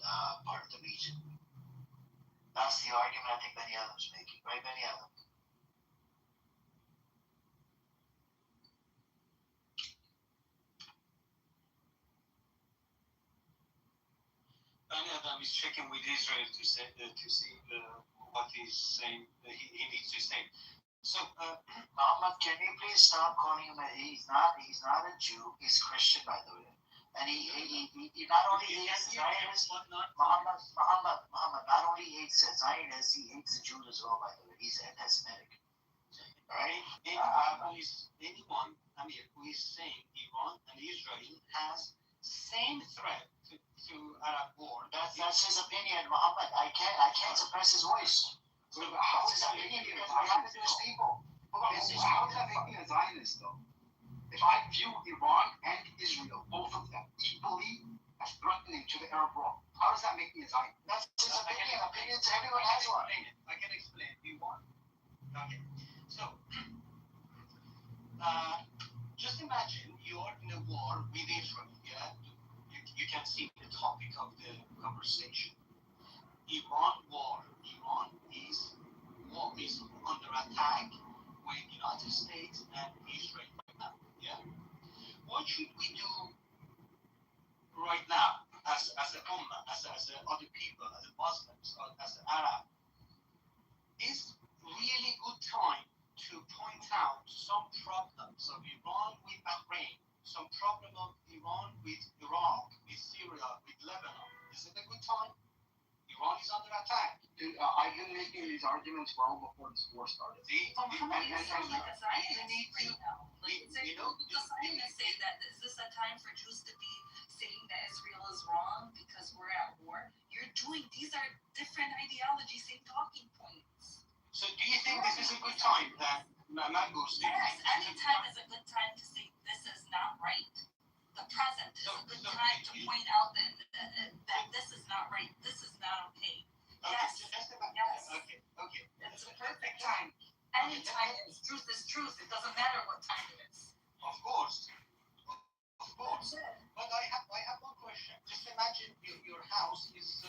part of the region. That's the argument I think Benny Adams is making, right, Benny Adams? Benny Adams is checking with Israel to see what he's saying. He needs to say. So, Muhammad, can you please stop calling him? He's not a Jew. He's Christian, by the way. And he not only hates Zionists, Muhammad not only hates Zionists, he hates the Jews as well, by the way. He's anti-Semitic. Right? Anyone, who is saying Iran and Israel has same threat to Arab war. That's his opinion, Muhammad. I can't suppress his voice. How is that making me a people? How is that making me a Zionist, though? If I view Iran and Israel, both of them, equally as threatening to the Arab world, how does that make me a Zionist? That's his opinion. Opinions, everyone has one. I can explain. You want? Okay. So, just imagine you're in a war with Israel, yeah? You can see the topic of the conversation. Iran war. Iran is under attack with United States and Israel right now. Yeah. What should we do right now as a ummah, as other people, as Muslims, as Arab? Is really good time to point out some problems of Iran with Bahrain, some problem of Iran with Iraq, with Syria, with Lebanon. Is it a good time? Iran is under attack. Dude, I've been making these arguments well before this war started. You sound like a Zionist right now. Like, the Zionists say that, is this a time for Jews to be saying that Israel is wrong because we're at war? These are different ideologies, same talking points. So do you think this is a good time that Mango said? Yes, any time is a good time to say this is not right. The present is a good time to point out that this is not right. This is not okay. Yes. Okay. It's a perfect time. Any time is truth. It doesn't matter what time it is. Of course. But I have one question. Just imagine your house is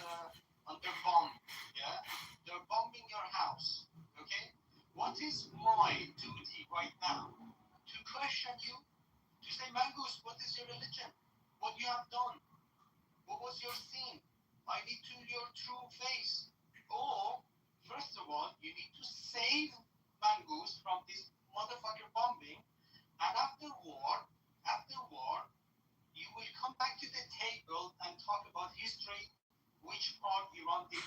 under bomb. Yeah, they're bombing your house. Okay. What is my duty right now? To question you. To say, Mangoose, what is your religion? What you have done? What was your sin? I need to your true face. Or First of all, you need to save Mangoose from this motherfucker bombing, and after war, you will come back to the table and talk about history, which part Iran did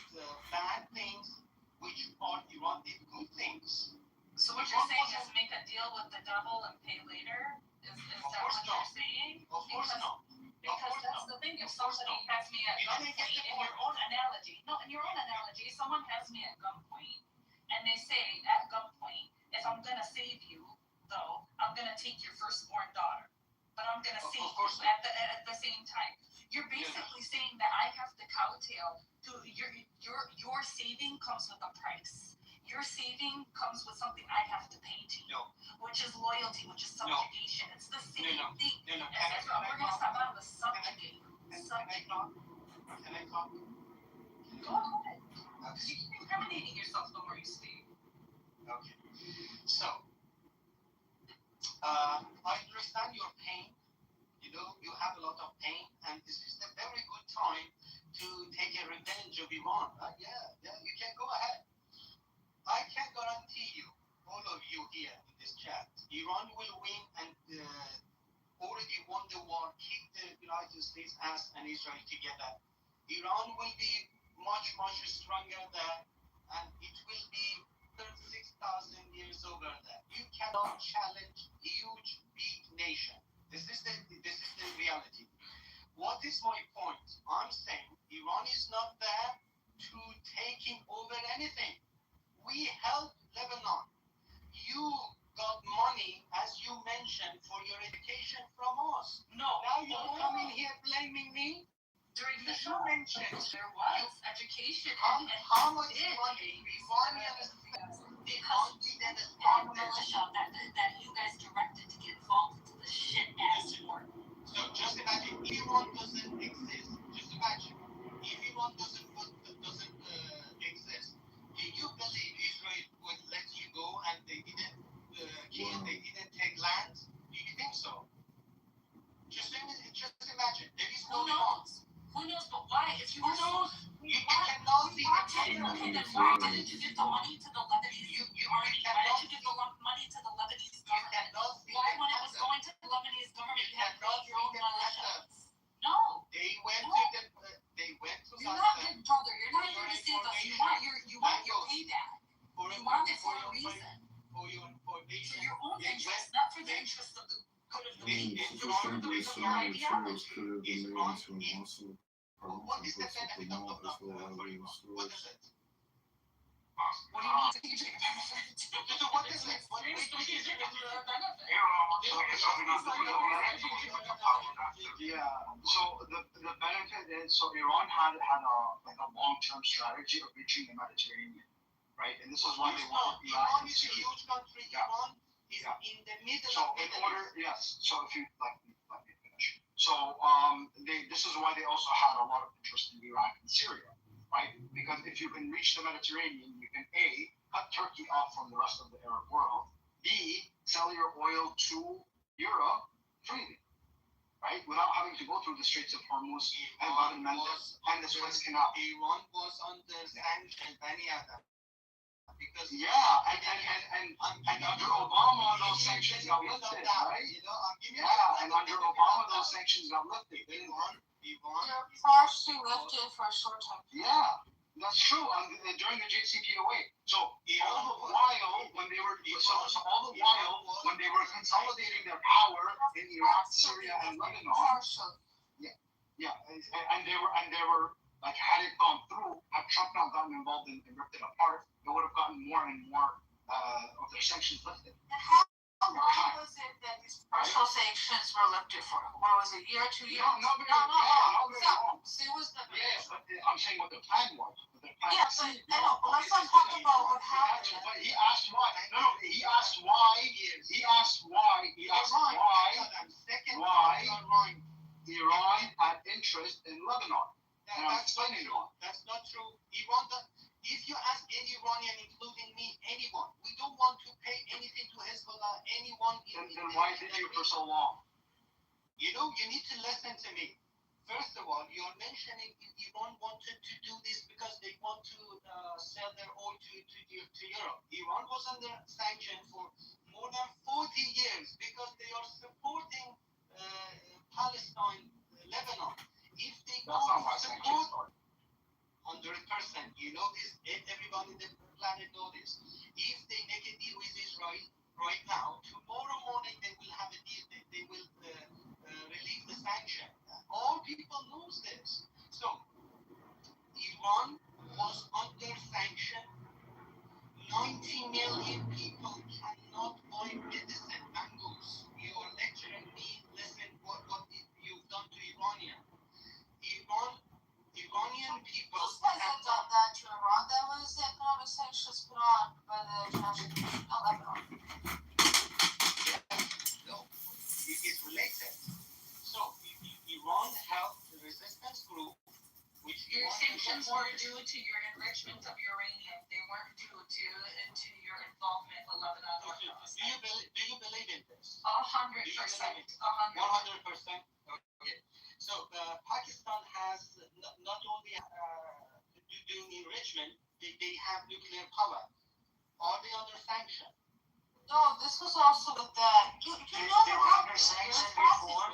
bad things, which part Iran did good things. So what you're saying is make a deal with the devil and pay later? Is that what you're saying? Of course not. Because that's the thing, if somebody has me at gunpoint, in your own analogy, someone has me at gunpoint, and they say at gunpoint, if I'm gonna save you, though, I'm gonna take your firstborn daughter, but I'm gonna save you at the same time. You're basically saying that I have to kowtow to your saving comes with a price. Your saving comes with something I have to pay to you, which is loyalty, which is subjugation. It's the same thing. We're going to stop out of the subjugate. Can I talk? Go ahead. Because you keep incriminating yourself the more you speak. Okay. So, I understand your pain. You know, you have a lot of pain, and this is a very good time to take a revenge of Iran. Yeah, you can go ahead. I can guarantee you, all of you here in this chat, Iran will win and already won the war, kick the United States ass and Israel together. Iran will be much, much stronger there, and it will be 36,000 years over there. You cannot challenge huge, big nation. This is the reality. What is my point? I'm saying Iran is not there to taking over anything. We helped Lebanon. You got money, as you mentioned, for your education from us. No. Now you're coming here blaming me? During the show, there was education. How much money Iranians because and militia that you guys directed to get involved into the shit ass war. So just imagine, Iran doesn't exist. Just imagine, if Iran doesn't exist, do you believe Israel would let you go and they didn't take land? Do you think so? Just imagine, there is no Iran. Who knows? But why? If you Who knows? You cannot see the children. Okay, then why didn't you give the money to the Lebanese? Why didn't you give the money to the Lebanese government? Why, when it was going to the Lebanese government, you had to build your own militia? No. They went to You're not good, brother. You're not here to save us. You want your payback. You want it for a reason. For your own interest, not for the interest of the good of the people. What is the benefit of the for you? What is it? What do you mean strategic benefit? So what is it? What is strategic benefit? Yeah. So the benefit is, so Iran had a long-term strategy of reaching the Mediterranean, right? And this is why they wanted Iran is a huge country. Iran is in the middle of in order, yes. So if you let me finish. So this is why they also had a lot of interest in Iraq and Syria, right? Because if you can reach the Mediterranean, you can A, cut Turkey off from the rest of the Arab world, B, sell your oil to Europe freely, right? Without having to go through the Straits of Hormuz and Bab el-Mandeb and the Suez Canal. Iran was under sanctions, Bani Adam. Because and under Obama those sanctions got lifted, right? And under Obama those sanctions got lifted. They're partially lifted for a short time. Yeah, that's true. During the JCPOA. So all the while when they were consolidating their power in Iraq, Syria, and Lebanon. And they were like, had it gone through, had Trump not gotten involved and ripped it apart, it would have gotten more and more of their sanctions lifted. And how long was it that these partial sanctions were lifted for? What was it, a year, 2 years? No, very long. So it was the but I'm saying what the plan was. Yeah, but I know, but let's not talk about what happened. But he asked why. He asked why Iran had interest in Lebanon. That's not true. If you ask any Iranian, including me, anyone, we don't want to pay anything to Hezbollah, anyone. Then why did you for so long? You know, you need to listen to me. First of all, you're mentioning Iran wanted to do this because they want to sell their oil to Europe. Iran was under sanction for more than 40 years because they are supporting Palestine, Lebanon. If they don't support 100%, you know this, everybody on the planet knows this. If they make a deal with Israel right now, tomorrow morning they will have a deal, they will relieve the sanction. All people knows this. So, Iran was under sanction. 90 million people cannot buy medicine, mangoes. You are lecturing me, listen what you've done to Iranian. Iranian people Whose president done that to Iran? That was the economic sanctions put on by the international community, not Lebanon. No, it is related. So, Iran helped the resistance group, which your sanctions were due to your enrichment of uranium. They weren't due to your involvement with Lebanon. Do you believe in this? 100%. 100%. Okay. So Pakistan has not only doing enrichment, they have nuclear power. Are they under sanction? No, this was also with that. You know They were under sanction before.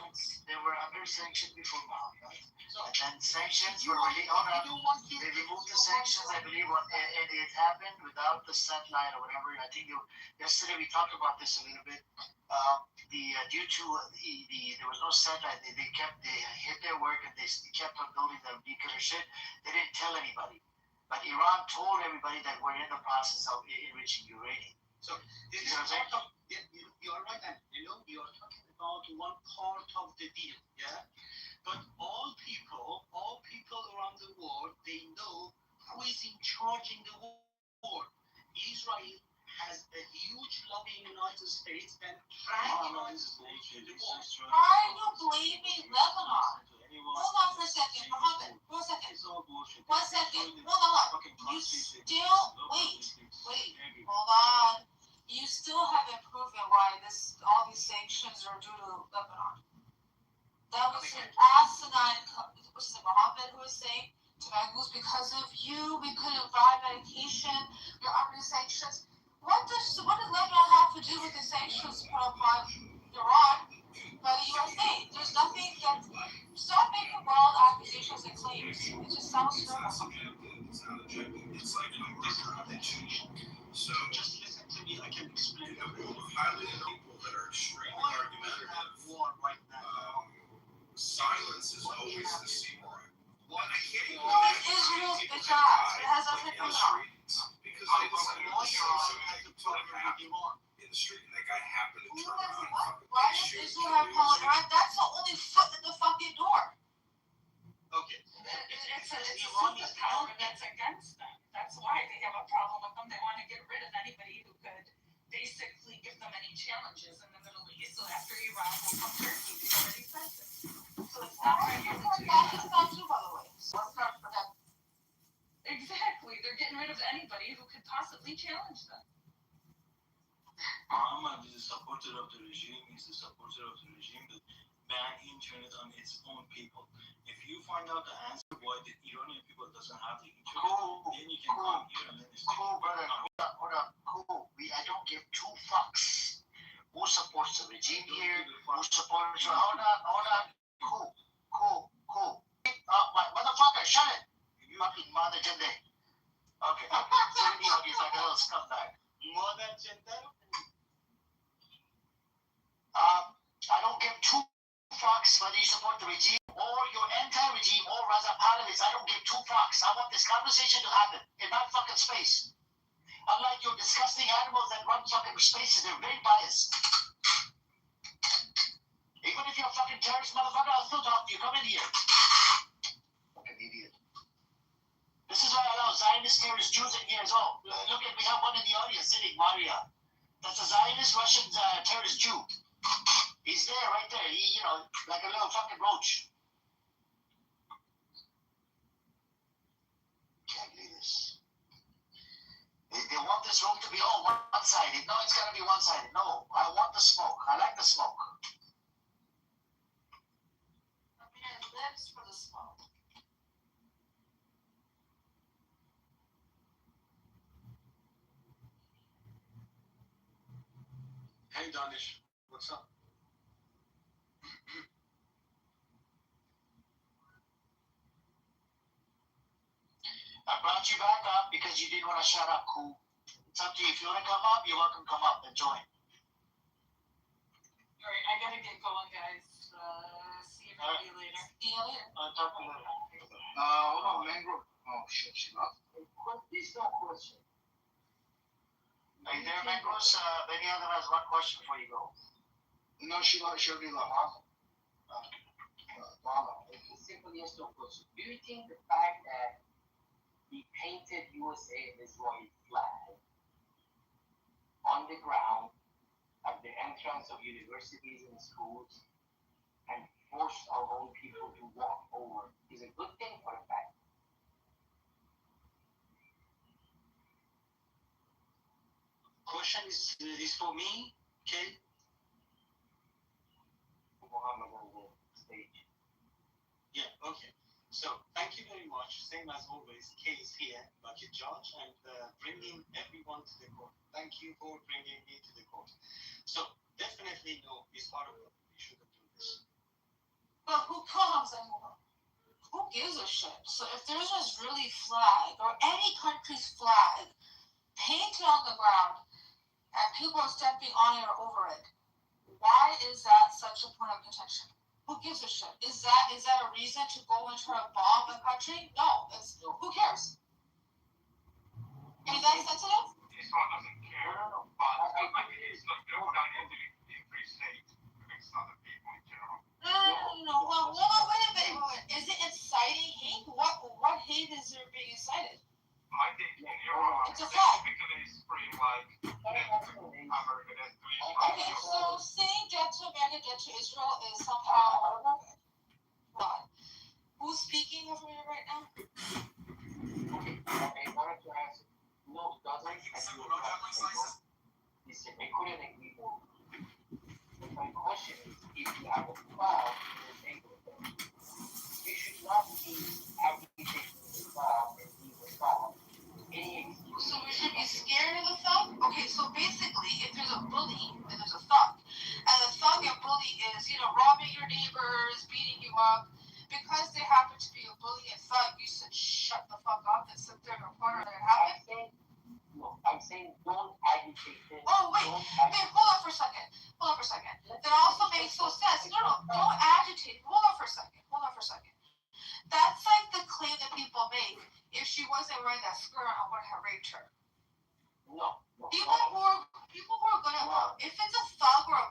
They were under sanction before Muhammad. And then sanctions were really they removed the sanctions, I believe, and it happened without the satellite or whatever. I think yesterday we talked about this a little bit. Due to there was no satellite, they hit their work and they kept on building the nuclear shit. They didn't tell anybody, but Iran told everybody that we're in the process of enriching uranium. So this is you are right, and you know you are talking about one part of the deal, yeah. But all people around the world, they know who is in charge in the war. Israel has a huge lobby in the United States and drag United States in the war. Why are you blaming Lebanon? Hold on for a second, Mohammed. For a second. 1 second. Hold on. You still wait. Hold on. You still haven't proven why all these sanctions are due to Lebanon. That was an asinine. Was it Mohammed who was saying to Mangoose, because of you, we couldn't buy medication. You're under sanctions. What does Lebanon have to do with the sanctions put upon Iran by the USA? There's nothing that. Stop making wild accusations and claims. It just sounds terrible. It's like a murder. So just listen to me. I can explain. Highly people that are extremely argumentative. Silence is always the secret. What is Israel's bitch ass? It has nothing to do with it. Because they decided to show in the street, and that guy happened to turn around. Why does Israel have power? That's the only foot in the fucking door. Okay. It's a superpower that's against them. That's why they have a problem with them. They want to get rid of anybody who could basically give them any challenges in the Middle East. So after Iran will come Turkey, they already said this. So it's not Pakistan too, by the way. So let's not forget. Exactly. They're getting rid of anybody who could possibly challenge them. Muhammad is a supporter of the regime. He's a supporter of the regime that ban internet on its own people. If you find out the answer why the Iranian people doesn't have the internet, then you can come here and then it's brother. Hold on. I don't give two fucks who supports the regime here, who supports. Hold on. Cool. Motherfucker, shut it. You fucking mother gender. Okay, I'm sitting the audience like a little scumbag. Mother gender. I don't give two fucks whether you support the regime or your anti-regime or Raza Pahlavis. I don't give two fucks. I want this conversation to happen in my fucking space. Unlike your disgusting animals that run fucking spaces, they're very biased. Even if you're a fucking terrorist motherfucker, I'll still talk to you. Come in here. Fucking idiot. This is why I allow Zionist terrorist Jews in here as well. Look at, we have one in the audience sitting, Maria. That's a Zionist Russian terrorist Jew. He's there, right there. He, like a little fucking roach. Can't believe this. They want this room to be one-sided. No, it's gotta be one-sided. No, I want the smoke. I like the smoke. I mean, it lives for the Hey, Danish. What's up? I brought you back up because you didn't want to shut up, cool. It's up to you. If you want to come up, you're welcome to come up and join. Alright, I gotta get going, guys. See everybody later. See you later. I'll talk to you later. Hold on, Mangrove. Oh, shit, she left. There's no question. Are you there, Mangos? Any other has one question before you go? No, she already left. Mama, it's a simple yes no question. Do you think the fact that he painted USA and Israel flag on the ground at the entrance of universities and schools and forced our own people to walk over is a good thing for the fact? Question is for me, okay? Muhammad on the stage. Yeah, okay. So, thank you very much. Same as always, Kay is here, like a judge, and bringing everyone to the court. Thank you for bringing me to the court. So, definitely no, it's horrible. We shouldn't do this. But who comes anymore? Who gives a shit? So if there's an Israeli flag or any country's flag painted on the ground and people are stepping on it or over it, why is that such a point of contention? Who gives a shit? Is that a reason to go and try to bomb a country? No. Who cares? Is that sensitive? Israel doesn't care. No. But I think it's not going down into the free state against other people in general. No. Well, wait a minute. Is it inciting hate? What hate is there being incited? I think in Europe, It's a they flag. typically scream like America has to Okay, so saying death to America, death to Israel is somehow wrong. Who's speaking over here right now? Okay, I wanted to ask, no, it doesn't. Listen, I couldn't agree more. But my question is, if you have a flag in the neighborhood, you should not be agitating the flag and leave the flag. So we should be scared of the thug? Okay, so basically, if there's a bully and there's a thug, and the thug and bully is, robbing your neighbors, beating you up, because they happen to be a bully and thug, you should shut the fuck up and sit there in a corner and let it happen? I'm saying don't agitate them. Oh, wait, hold on for a second. That also makes no sense. No, don't agitate. Hold on for a second. That's like the claim that people make. If she wasn't wearing that skirt, I would have raped her. No. People who are gonna, if it's a thug or a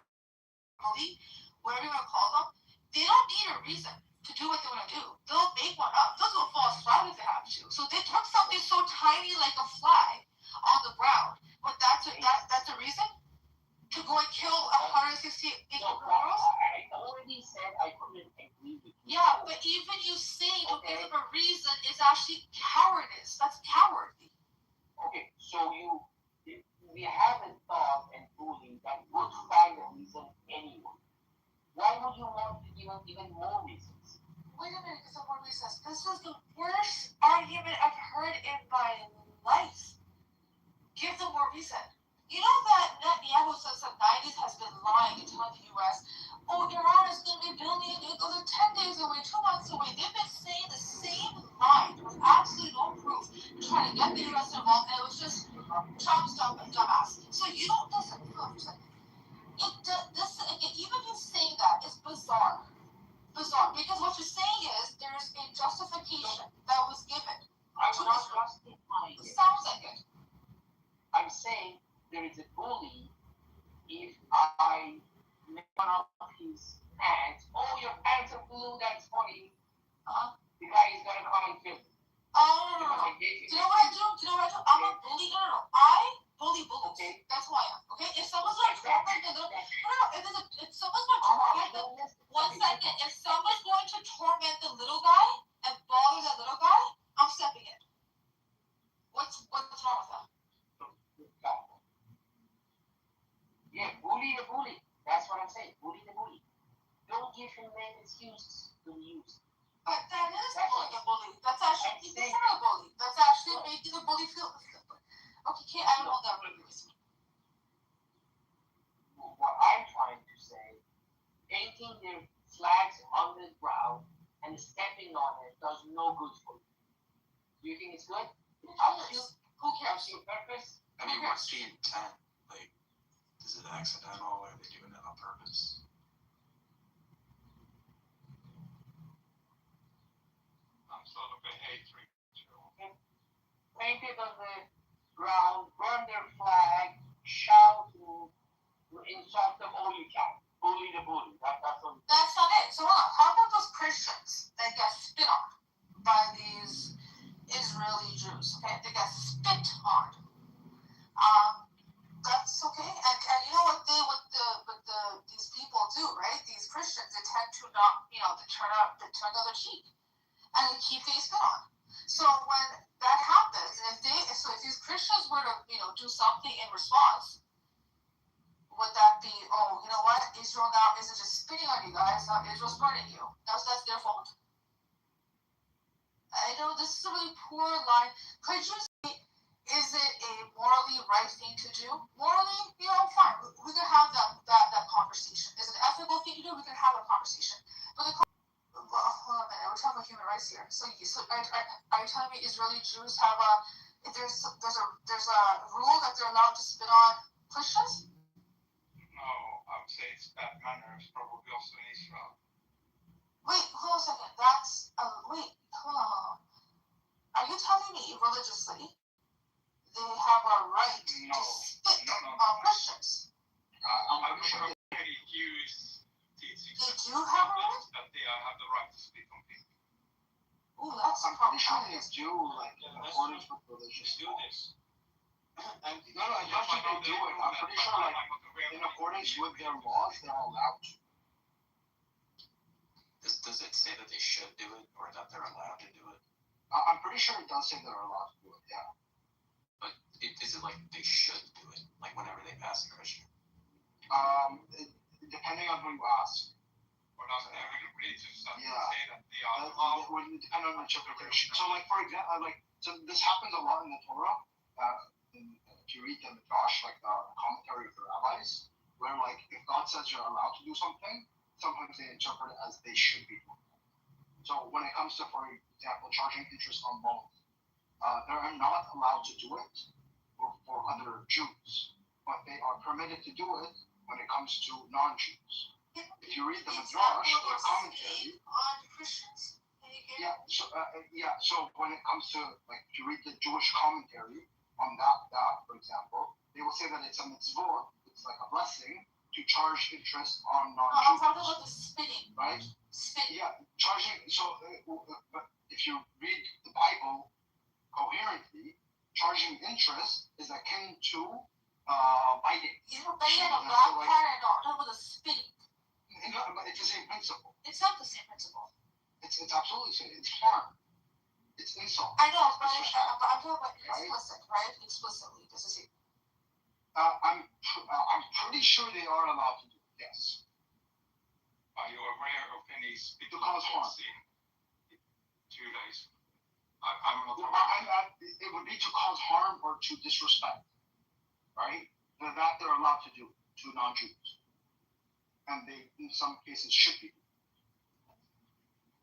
bully, whatever you want to call them, they don't need a reason to do what they want to do. They'll make one up. They'll do a false flag if they have to. So they took something so tiny like a flag on the ground, but that's a reason to go and kill 168 girls? I already said I couldn't agree with you. Yeah, but even you saying to give them a reason is actually cowardice. That's cowardly. Okay, so we have a thought and bully that would find a reason anyway. Why would you want to give them even more reasons? Wait a minute, some more reasons. This is the worst argument I've heard in my life. Give them more reason. You know that Netanyahu since the 90s has been lying and telling the U.S., Iran is going to be building, it goes 10 days away, 2 months away. They've been saying the same lie with absolutely no proof, trying to get the U.S. involved, and it was just Trump's dumbass. So you don't listen. Even you saying that is bizarre. Because what you're saying is there's a justification that was given. I'm not justifying it. Sounds like it. I'm saying there is a bully. If I make one of his pants, your pants are blue, that's funny. The guy is gonna come and kill me. No. Do you know what I do? I'm a bully. No. I bully bullies. Okay. That's who I am. Okay? If someone's going to torment the little... If someone's going to torment the... 1 second. If someone's going to torment the little guy and bother the little guy, I'm stepping in. What's wrong with that? Yeah, bully the bully. That's what I'm saying. Bully the bully. Don't give him any excuses to use. But that is bullying a bully. That's actually not a bully. That's actually making the bully feel... Okay, I don't know that really is. What? painting their flags on the ground and stepping on it does no good for you. Do you think it's good? Who cares? Who cares? Your purpose? I mean, what's the intent? Like, is it accidental or are they doing it on purpose? Some sort of a hatred. Paint it on the ground, burn their flag, shout, insult them all you can. Bully the bully. That's what. That's not it. So how about those Christians that get spit on by these Israeli Jews? Okay, they get spit on. That's okay. And you know what these people do, right? These Christians, they tend to not, they turn the other cheek, and they keep getting spit on. So when that happens, if these Christians were to, do something in response, would that be, oh, you know what? Israel now isn't just spitting on you guys, now Israel's burning you. That's their fault. I know this is a really poor line. Could you say, is it a morally right thing to do? Morally, fine. We can have that conversation. Is it an ethical thing to do? We can have a conversation. But hold on a minute. We're talking about human rights here. So are you telling me Israeli Jews have there's a rule that they're allowed to spit on Christians? No, I would say it's bad manners, probably also in Israel. Wait, hold on a second. Hold on. Are you telling me religiously they have a right to spit on Christians? I'm sure many Jews teaching they do have a right? That they have the right to speak on people. Ooh, that's I'm pretty sure they do, like, in accordance with religious do this. And no, I don't think they do it. I'm pretty sure, like, in accordance with their laws, they're allowed to. Does it say that they should do it or that they're allowed to do it? I'm pretty sure it does say they're allowed to do it, yeah. But is it like they should do it, like whenever they pass a Christian? Depending on who you ask. Or does every religion say that they are allowed? It would depend on interpretation. So, like, for example, so this happens a lot in the Torah. If you read the Midrash, like the commentary of the rabbis, where, like, if God says you're allowed to do something, sometimes they interpret it as they should be doing it. So when it comes to, for example, charging interest on loans, they are not allowed to do it for other Jews, but they are permitted to do it when it comes to non-Jews. If you read the Midrash, the commentary on Christians. So when it comes to, like, if you read the Jewish commentary on that, for example, they will say that it's a mitzvah, it's like a blessing, to charge interest on non-Jews. I'm talking about the spitting. Right? Spitting. Yeah, charging. So, but if you read the Bible coherently, charging interest is akin to biting. Yeah, but a black cat and dog. Talk about the spitting. No, but it's the same principle. It's not the same principle. It's absolutely the same. It's harm. It's insult. I know, but I'm talking about explicit, right? Explicitly. This is it. I'm pretty sure they are allowed to do it, yes. Are you aware of any To cause harm. in Judaism? I'm not aware. It would be to cause harm or to disrespect, right? That they're allowed to do to non-Jews. And they, in some cases, should be.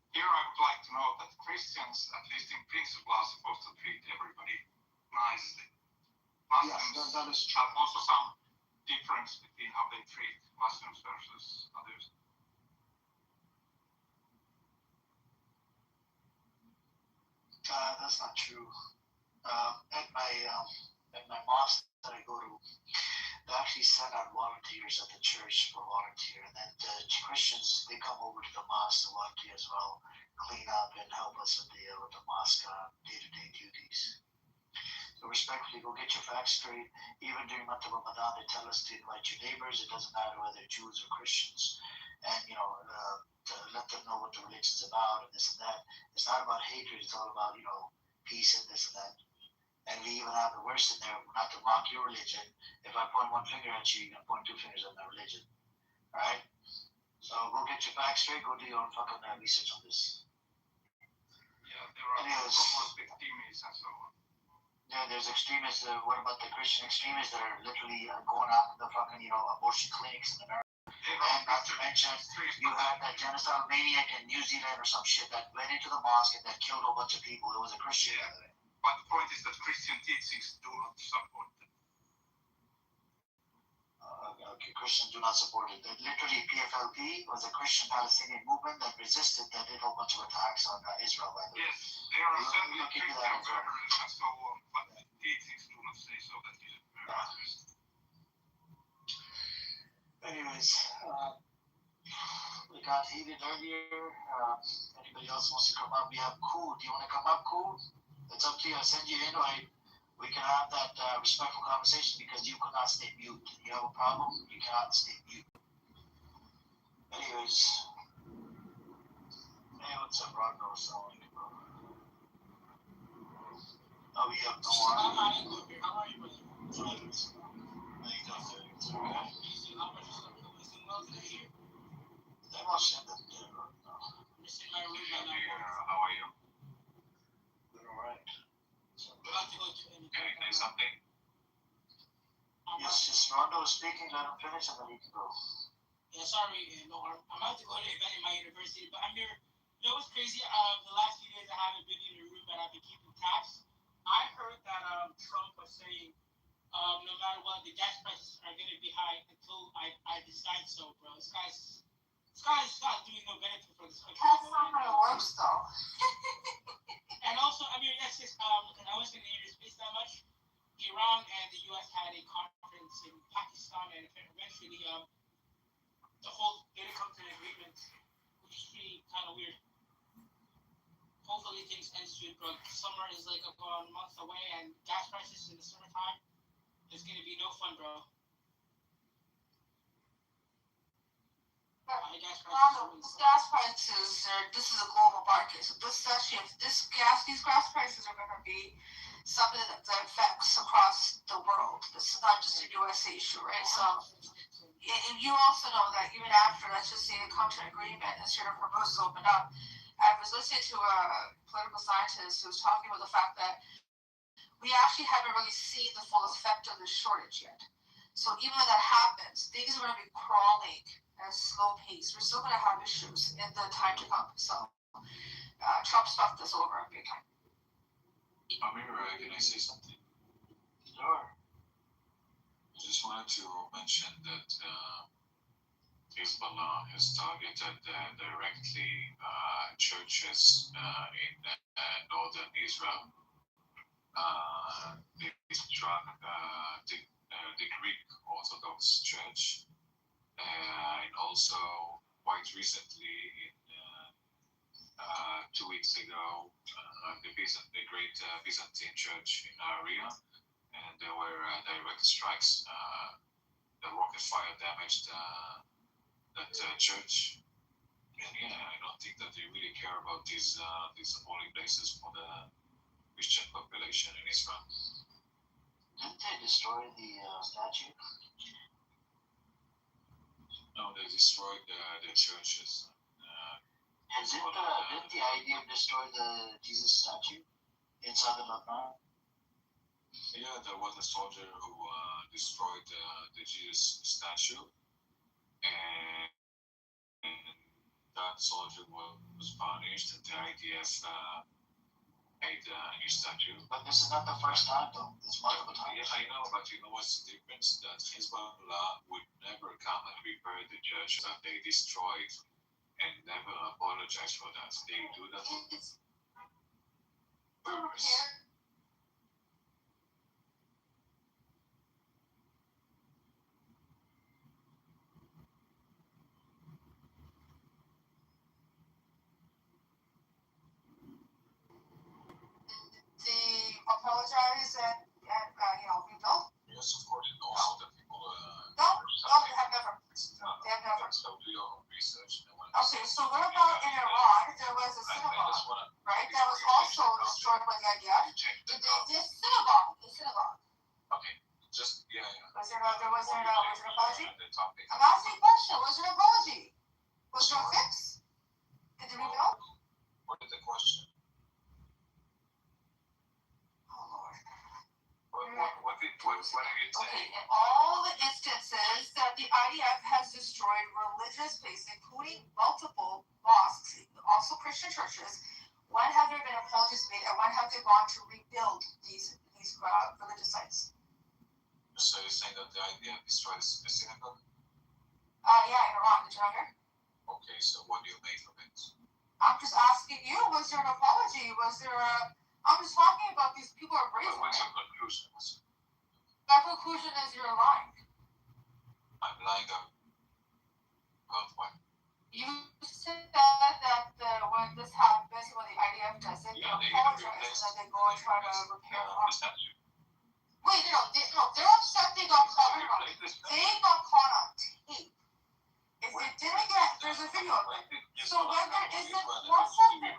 Here I would like to note that Christians, at least in principle, are supposed to treat everybody nicely. Muslims that is true. have also some difference between how they treat Muslims versus others. That's not true. At my mosque that I go to, they actually send out volunteers at the church for volunteer, and then the Christians, they come over to the mosque to volunteer as well, clean up and help us with the mosque day-to-day duties. So respectfully, go get your facts straight. Even during month of Ramadan, they tell us to invite your neighbors. It doesn't matter whether they're Jews or Christians, and to let them know what the religion's about and this and that. It's not about hatred. It's all about peace and this and that. And we even have the verse in there, not to mock your religion. If I point one finger at you, you can point two fingers at my religion. All right? So go get your facts straight. Go do your own fucking research on this. Yeah, there are couples with extremists and so on. Yeah, there's extremists. What about the Christian extremists that are literally going after the fucking, abortion clinics in America? They And not to mention, you had that genocidal maniac in New Zealand or some shit that went into the mosque and that killed a bunch of people. It was a Christian. Yeah. But the point is that Christian teachings do not support them. Okay, Christians do not support it. Literally, PFLP was a Christian Palestinian movement that resisted, that did a whole bunch of attacks on Israel. By the way. Yes, they are certainly look into that as well. and so on, but the teachings do not say so. That is very interesting. Anyways, we got heated earlier. Anybody else wants to come up? We have Cool. Do you want to come up, Cool? It's up to you. I'll send you an invite. We can have that respectful conversation because you could not stay mute. You have a problem, you cannot stay mute. Anyways. Hey, what's up, Rocco? Oh, we have Noah. How are you, brother? How you doing, sir? They must send it there right now. How are you? Doing alright. Can I say something? Yes, just Rondo is speaking, let him finish and then he can go. Yeah, sorry, no, I'm about to go to an event in my university, but I'm here. You know what's crazy? The last few days I haven't been in a room, but I've been keeping tabs. I heard that Trump was saying, no matter what, the gas prices are going to be high until I decide so, bro. This guy's doing no benefit for this country. That's not how it works, though. And also, I mean, that's just because I wasn't in the space that much. Iran and the U.S. had a conference in Pakistan, and eventually, the whole didn't come to an agreement, which is pretty kind of weird. Hopefully, things end soon, bro. Summer is like about a month away, and gas prices in the summertime is gonna be no fun, bro. Gas prices this is a global market. So these gas prices are going to be something that affects across the world. This is not just a USA issue, right? So you also know that even after, let's just say, the contract agreement and Strait of Hormuz is opened up, I was listening to a political scientist who was talking about the fact that we actually haven't really seen the full effect of the shortage yet. So even when that happens, things are going to be crawling at a slow pace. We're still going to have issues in the time to come. So Trump fucked us over a big time. Amir, can I say something? Sure. I just wanted to mention that Hezbollah has targeted directly churches in northern Israel. They struck the Greek Orthodox Church, and also quite recently, 2 weeks ago, the Great Byzantine Church in Area, and there were direct strikes. The rocket fire damaged that church, and yeah, I don't think that they really care about these holy places for the Christian population in Israel. Didn't they destroy the statue? No, they destroyed the churches. And didn't the IDF destroy the Jesus statue in southern Lebanon? Yeah, there was a soldier who destroyed the Jesus statue, and that soldier was punished, and the IDF made a new statue. But this is not the first time, though. It's multiple times. Yeah, I know, but you know what's the difference? That Hezbollah would never come and repair the church that they destroyed and never apologize for that. They do that on purpose. They apologize and rebuild? Yes, of course. And also the people. No, they have never. They have never. So do your own research. Okay, so what about in Iran? There was a synagogue, right? That was also destroyed by the IDF. This synagogue. Okay, just yeah. Was there an apology? I'm asking a question. Was there an apology? Was there a fix? Did they rebuild? What is the question? What are you saying? Okay, in all the instances that the IDF has destroyed this place, including multiple mosques, also Christian churches, when have there been apologies made, and when have they gone to rebuild these religious sites? So you're saying that the idea destroyed a synagogue? Yeah, in Iran. Did you not hear? Okay, so what do you make of it? I'm just asking you, was there an apology? I'm just talking about these people are brazen. What's your conclusion? My conclusion is you're lying. I'm lying about what? You said that when this happens, when the IDF does it, they apologize and then they go and try to repair the statue. Wait, they're upset they got caught on tape. If they didn't get, there's a video of it. So when there isn't, one second,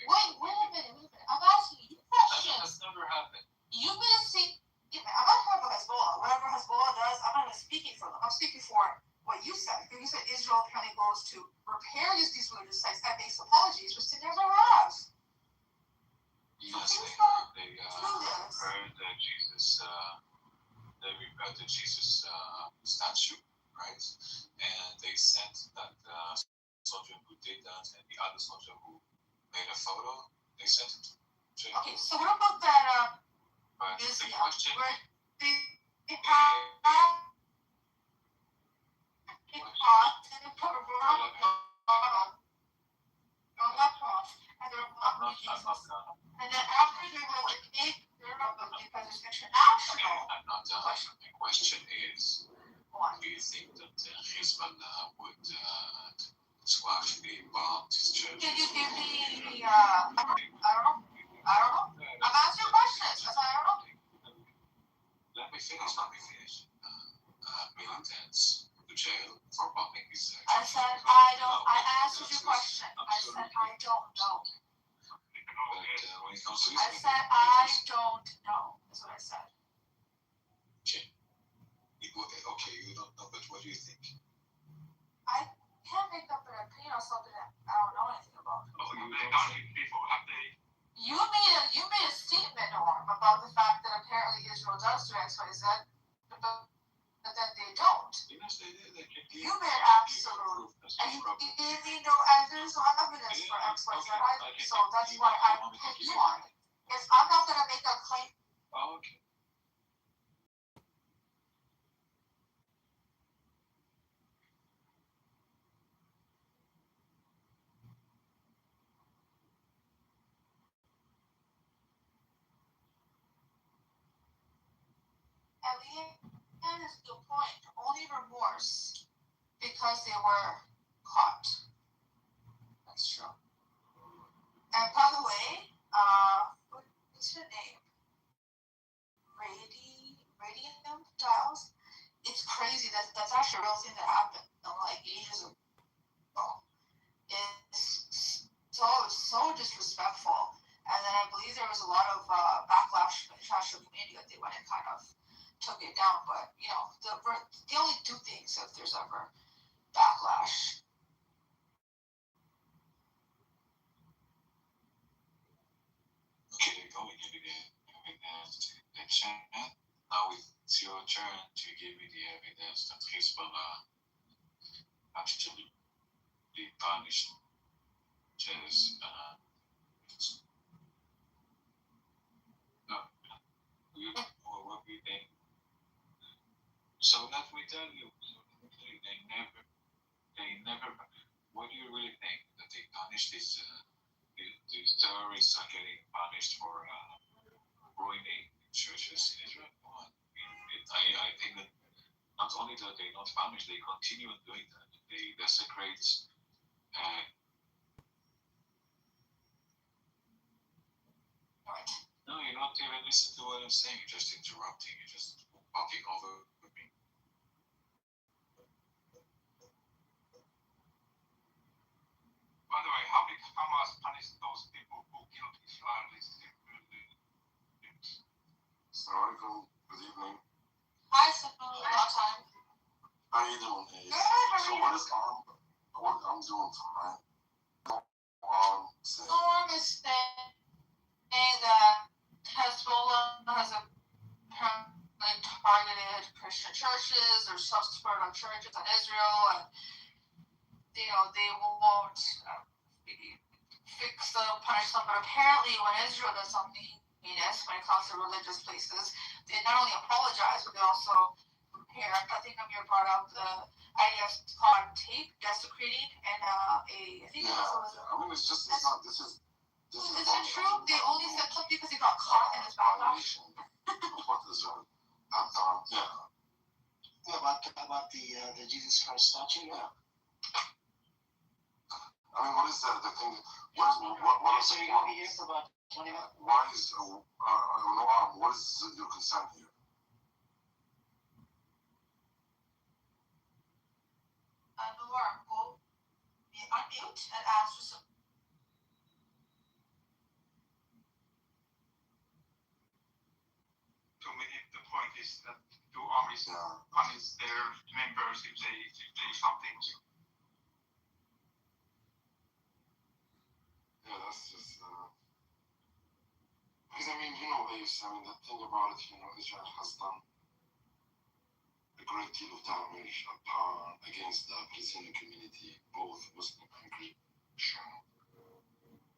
wait a minute. I'm asking you questions. That's never happened. You made a statement. I'm not talking about Hezbollah. Whatever Hezbollah does, I'm not even speaking for them. I'm speaking for what you said. Because you said Israel apparently goes to repair these religious sites and makes apologies, which they never have. Yes, they heard that Jesus, they repaired the Jesus statue, right? And they sent that soldier who did that and the other soldier who made a photo, they sent it to jail. Okay, so what about that but the question where they and then after there was a big because it's international. I'm not done. The question is, do you think that Hezbollah would actually bomb this church? Can you give me I don't know. I'm asking questions. That's why I don't know. Let me finish. Militants to jail for bombing his I said I don't. I answered your question. I said I don't know. When it comes to I said I don't know. That's what I said. Okay, you don't know, but what do you think? I can't make up an opinion on something that I don't know anything about. Oh, you don't people have they? You made a statement, Norm, about the fact that apparently Israel does do X, Y, Z, but then they don't. Yes, they do. You made absolute, and you gave me no, and there's no evidence for X, Y, Z either. So that's why I put you on it. If I'm not gonna make a claim. Oh, okay. At the end is the point. Only remorse because they were caught. That's true. And by the way, what's her name? Radium Giles. It's crazy. That's actually a real thing that happened. Like ages ago. It's so disrespectful. And then I believe there was a lot of backlash from the international community that they went and kind of took it down. But they only do things if there's ever backlash. Okay, going to the chat. Now it's your turn to give me the evidence that Hezbollah actually punished just what we think. So let me tell you, they never. What do you really think that they punished these terrorists are getting punished for ruining churches in Israel? Come on. I think that not only that they not punish, they continue doing that. They desecrate. No, you're not even listening to what I'm saying. You're just interrupting. You're just talking over me. By the way, how did Hamas punish those people who killed Israelis? Assalamualaikum. Good evening. Hi, Simone. Long time. How you doing, Ace? So what I'm doing fine. Norm is saying that Hezbollah has a like targeted Christian churches or suburban churches in Israel, and they won't fix them, punish them. But apparently, when Israel does something heinous when it comes to religious places, they not only apologize, but they also repair. I think Amir brought up the idea of called tape desecrating, and I think it was. I mean, it's not. This is. Is it true? They only said something because he got caught in his backlash. What is that? Yeah, about the Jesus Christ statue. Yeah. I mean, what is that? The thing. What is So you're gonna be here for about 20 minutes. Why is no arm? What is your concern here? Noor, go unmute and answer some. To me, the point is that two armies punish their members if they do something. Yeah, that's just. Because I mean, Ace. I mean, the thing about it, Israel has done a great deal of damage and power against the Palestinian community, both Muslim and Christian.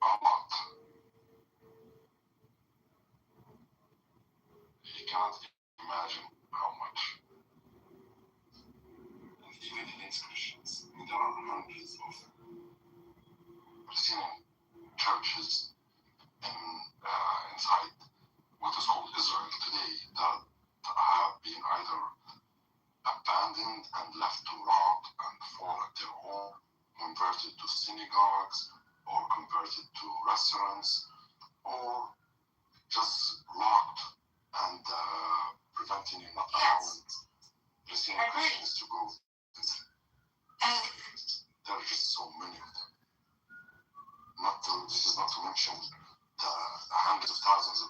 But you cannot imagine how much. And even against Christians. I mean, there are hundreds of Palestinian churches inside what is called Israel today that have been either abandoned and left to rot and fall at their home, converted to synagogues, or converted to restaurants, or just locked and preventing you not allowing Palestinian Christians to go. There are just so many of them. This is not to mention the hundreds of thousands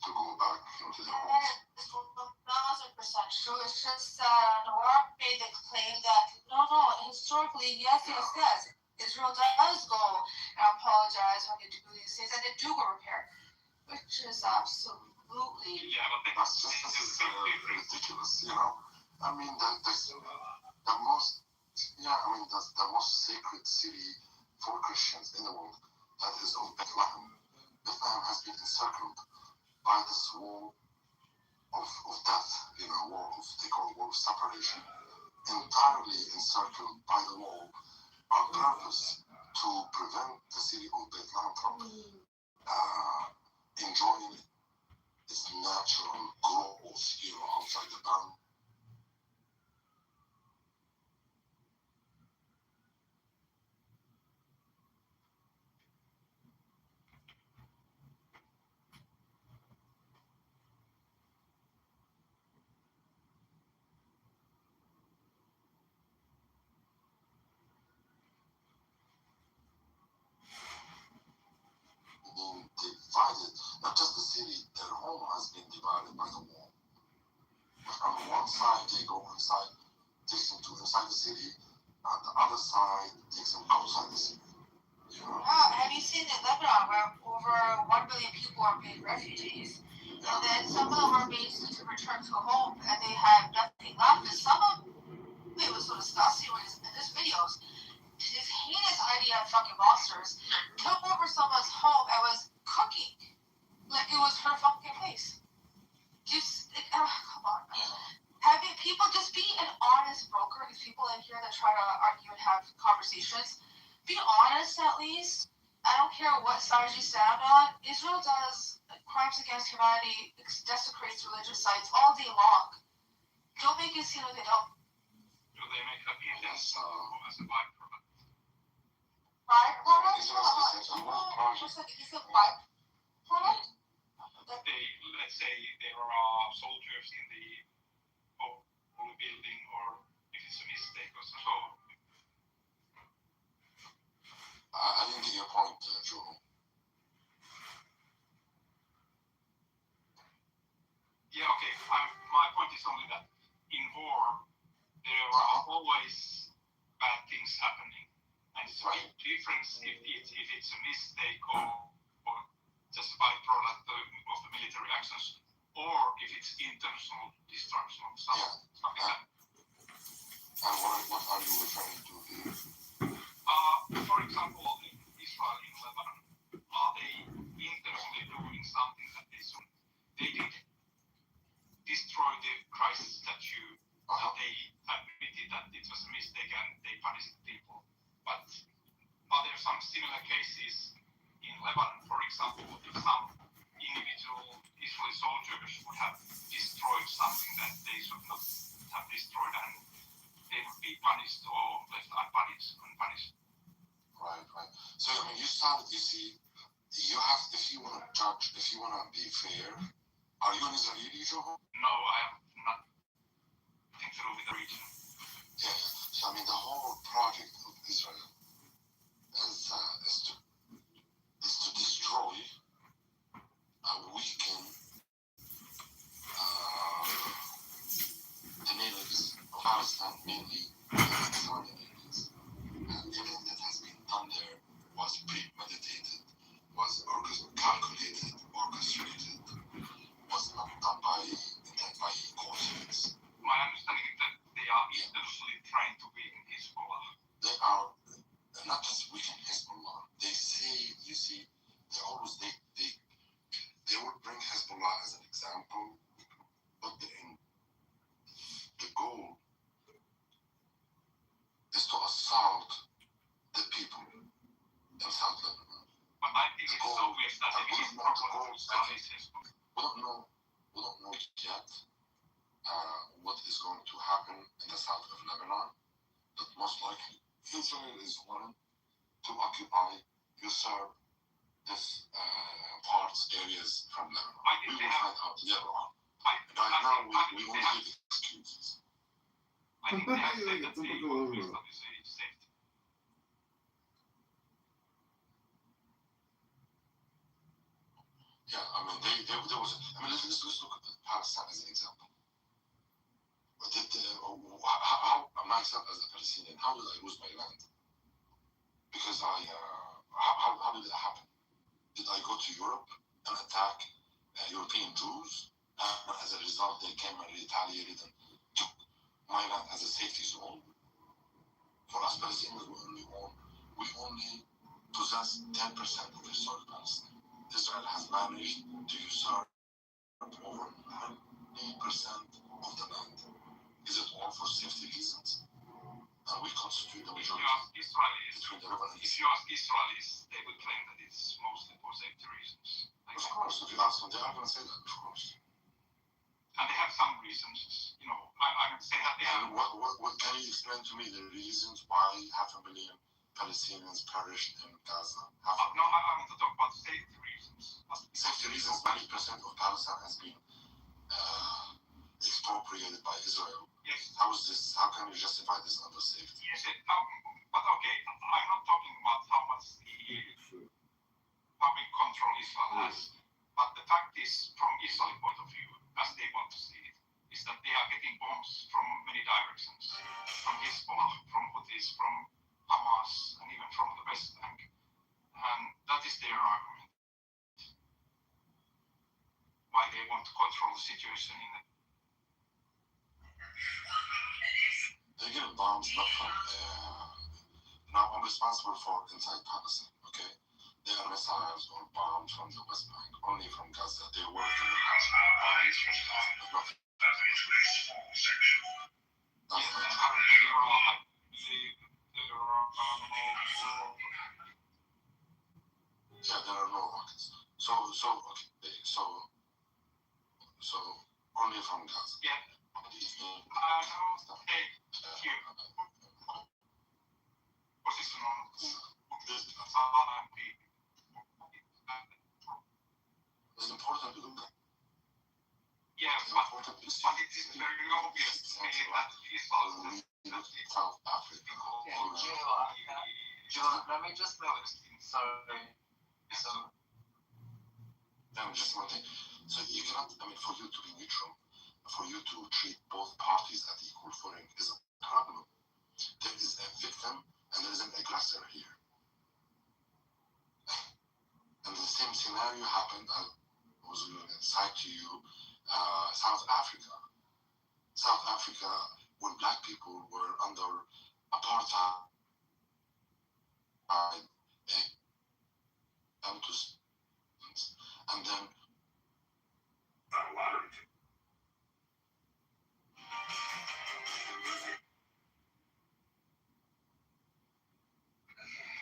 to go back to their homes. 1,000% true. It's just Noor made the claim that no, historically, yes, Israel does go and apologize when they do these things, and they do go repair, which is absolutely. That's just ridiculous, I mean, the most sacred city for Christians in the world, that is of Bethlehem. Bethlehem has been encircled by this wall of death, they call wall of separation, entirely encircled by the wall on purpose to prevent the city of Bethlehem from enjoying its natural growth, outside the bound. Divided, not just the city, their home has been divided by the wall. On one side, they go inside, takes them to inside the city, and the other side takes them outside the city. Have you seen in Lebanon where over 1 million people are being refugees? And then some of them are being sent to return to home, and they have nothing left. And some of it was so disgusting when in these videos. This heinous idea of fucking monsters took over someone's home and was cooking like it was her fucking place. Come on. Having people just be an honest broker. These people in here that try to argue and have conversations, be honest at least. I don't care what side you stand on. Israel does crimes against humanity, desecrates religious sites all day long. Don't make it seem like they don't. Do they make a business as a byproduct? Byproduct? Let's say there are soldiers in the whole building, or if it's a mistake or so. I didn't get your point, Joe. Yeah, okay. My point is only that in war, there are always bad things happening. And it's a big difference if it's a mistake or just a byproduct of the military actions. or if it's intentional destruction of something like that. And what are you referring to here? For example, in Israel, in Lebanon, are they intentionally doing something that they shouldn't? They did destroy the Christ statue, and they admitted that it was a mistake and they punished people. But are there some similar cases in Lebanon, for example, if some individual Israeli soldiers would have destroyed something that they should not have destroyed and they would be punished or left unpunished? Right. So I mean, you see, you have, if you want to judge, if you want to be fair, are you an Israeli, Joe? No, I am not. Nothing to do with the region. Yeah. So I mean, the whole project of Israel is to destroy and weaken the natives of Palestine, mainly the surrounding areas. And everything that has been done there was premeditated, was calculated, orchestrated, was not done by coincidence. My understanding is that they are intentionally trying to weaken Hezbollah. They are not just weaken Hezbollah. They say, you see, they would bring Hezbollah as an example, but the goal is to assault the people in South Lebanon. But I think it's obvious that it is probably Hezbollah. We don't know yet what is going to happen in the south of Lebanon, but most likely Israel is wanting to occupy, usurp this areas from Lebanon. We will find out later on. Right now, we only give excuses. I think they have said that they will establish a safety. Yeah, I mean, there was. I mean, let's look at Palestine as an example. How myself as a Palestinian, how did I lose my land? Because how did it happen? Did I go to Europe and attack European Jews? And as a result, they came and retaliated and took my land as a safety zone. For us Palestinians, we only possess 10% of historic Palestine. Israel has managed to usurp over 90% of the land. Is it all for safety reasons? And we constitute the majority. If you ask Israelis, they will claim that it's mostly for safety reasons. Of course, if you ask them, they are going to say that, of course. And they have some reasons, I would say that they have. What can you explain to me the reasons why 500,000 Palestinians perished in Gaza? No, I want to talk about safety reasons. Safety reasons, 90% of Palestine has been expropriated by Israel. Yes. How is this? How can you justify this under safety? Yes, but okay, I'm not talking about how much the public control Israel has. But the fact is, from Israeli point of view, as they want to see it, is that they are getting bombs from many directions. From Hezbollah, from Houthis, from Hamas, and even from the West Bank. And that is their argument. Why they want to control the situation in the... They get bombs not from... now, I'm responsible for inside Palestine, okay? They are missiles or bombs from the West Bank, only from Gaza. They work in the Yeah, there are no rockets. So only from Gaza. Yeah. Position on this it's important to do that. Yeah, but it is very obvious to me that Israel is South Africa. Joe, let me just make just one thing. So you cannot, for you to be neutral, for you to treat both parties at equal footing is a problem. There is a victim and there is an aggressor here. And the same scenario happened. I was going to cite to you South Africa. South Africa, when black people were under apartheid, and then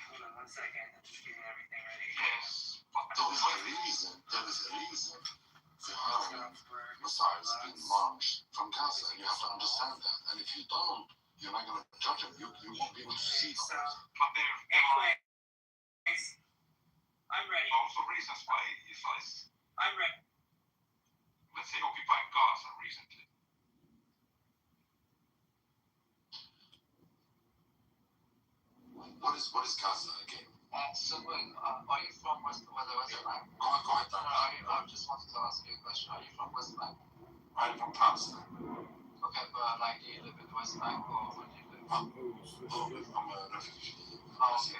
Hold on 1 second. I'm just getting everything ready. Yes. there is a reason for having missiles being launched from Gaza. You have to understand that. And if you don't, you're not going to judge them. You won't be able to see them. But there are Anyways, I'm ready. also reasons why Israel is, I'm ready. let's say, occupying Gaza recently. What is Gaza again? Are you from the West Bank? Go ahead. I just wanted to ask you a question. Are you from West Bank? I'm from Palestine. Okay, but like, do you live in the West Bank or where do you live? I'm a refugee. Oh, okay.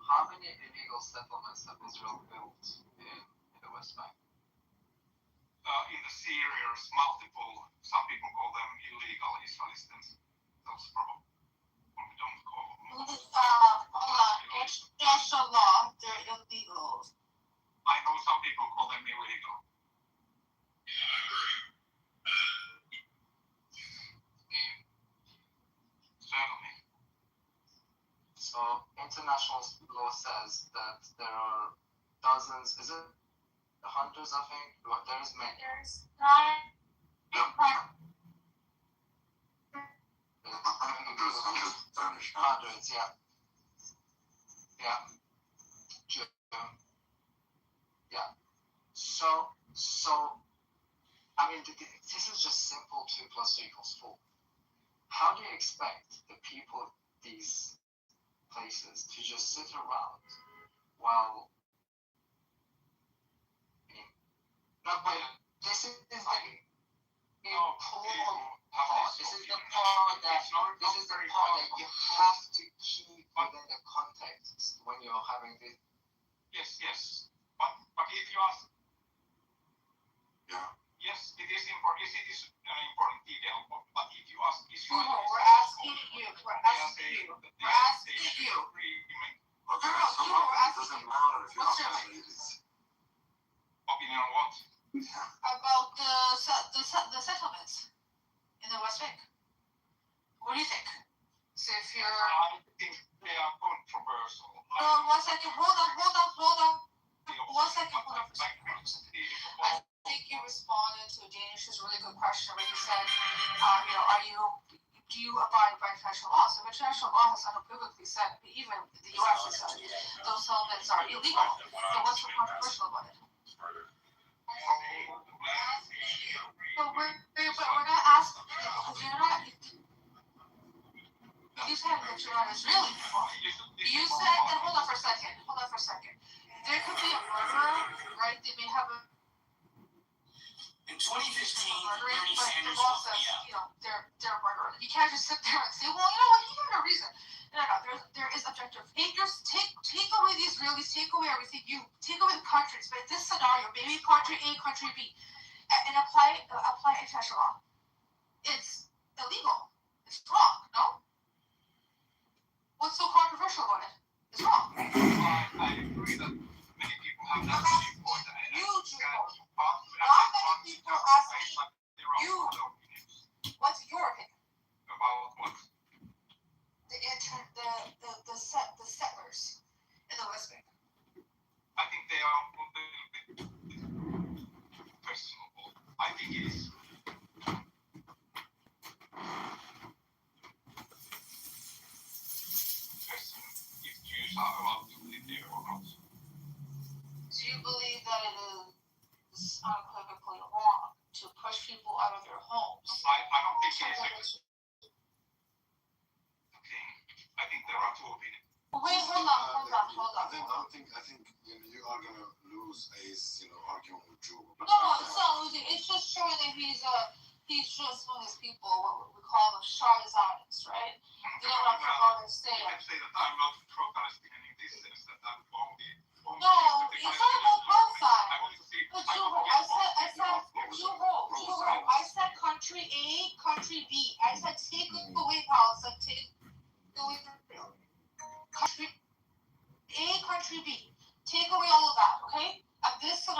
How many illegal settlements have Israel built in the West Bank? In the Syrians, multiple, some people call them illegal Israelis themselves probably don't call them. International law, they're illegal. I know some people call them illegal. Certainly. So international law says that there are dozens, is it hundreds, I think? Well, there's many. There's nine. Hundreds, yeah. Yeah. Yeah. So, I mean, this is just simple 2 + 2 = 4. How do you expect the people of these places to just sit around while, this is like This is the part that you have to keep within the context when you're having this. Yes. But if you ask, yes, it is important. It is an important detail. But if you ask Israel, We're asking you. We're asking you. Doesn't matter if you ask us. Opinion on what? About the settlements in the West Bank. What do you think? So if you're... I think they are controversial. No, 1 second. Hold on. 1 second. Hold on for a second. I think you responded to Danish's really good question where you said, do you abide by international law? So international law has unequivocally said, even the U.S. has said, those settlements are illegal. So what's so controversial about it? But we're not asking you because you're not. You said that you're not Israeli. You said that. Hold on for a second. There could be a murderer, right? They may have a. In 2015, Bernie but Sanders the law woke says, me up. they're a murderer. You can't just sit there and say, well, you know what? You have no reason. No. There is objective. Take away the Israelis. Take away everything. You take away the countries. But this scenario, maybe country A, country B, and apply international law. It's illegal. It's wrong. No. What's so controversial about it? It's wrong. I agree that many people have that viewpoint. Not many people asking you. What's your opinion? About what? The settlers in the West Bank. I think they are a little bit questionable. I think it is. If Jews are allowed to live there or not. Do you believe that it is unequivocally wrong to push people out of their homes? I don't think it is. Okay. I think there are 2 opinions. Wait, hold on. I think you are gonna lose a argument with Joe. No, it's not losing. It's just showing that he's just one of these people, what we call them Zionists, right? They don't want to come out and say it. I say that I'm not pro-Palestinian in this sense, that I'm only No, it's not about Palestine. I want to see. But Joe, I said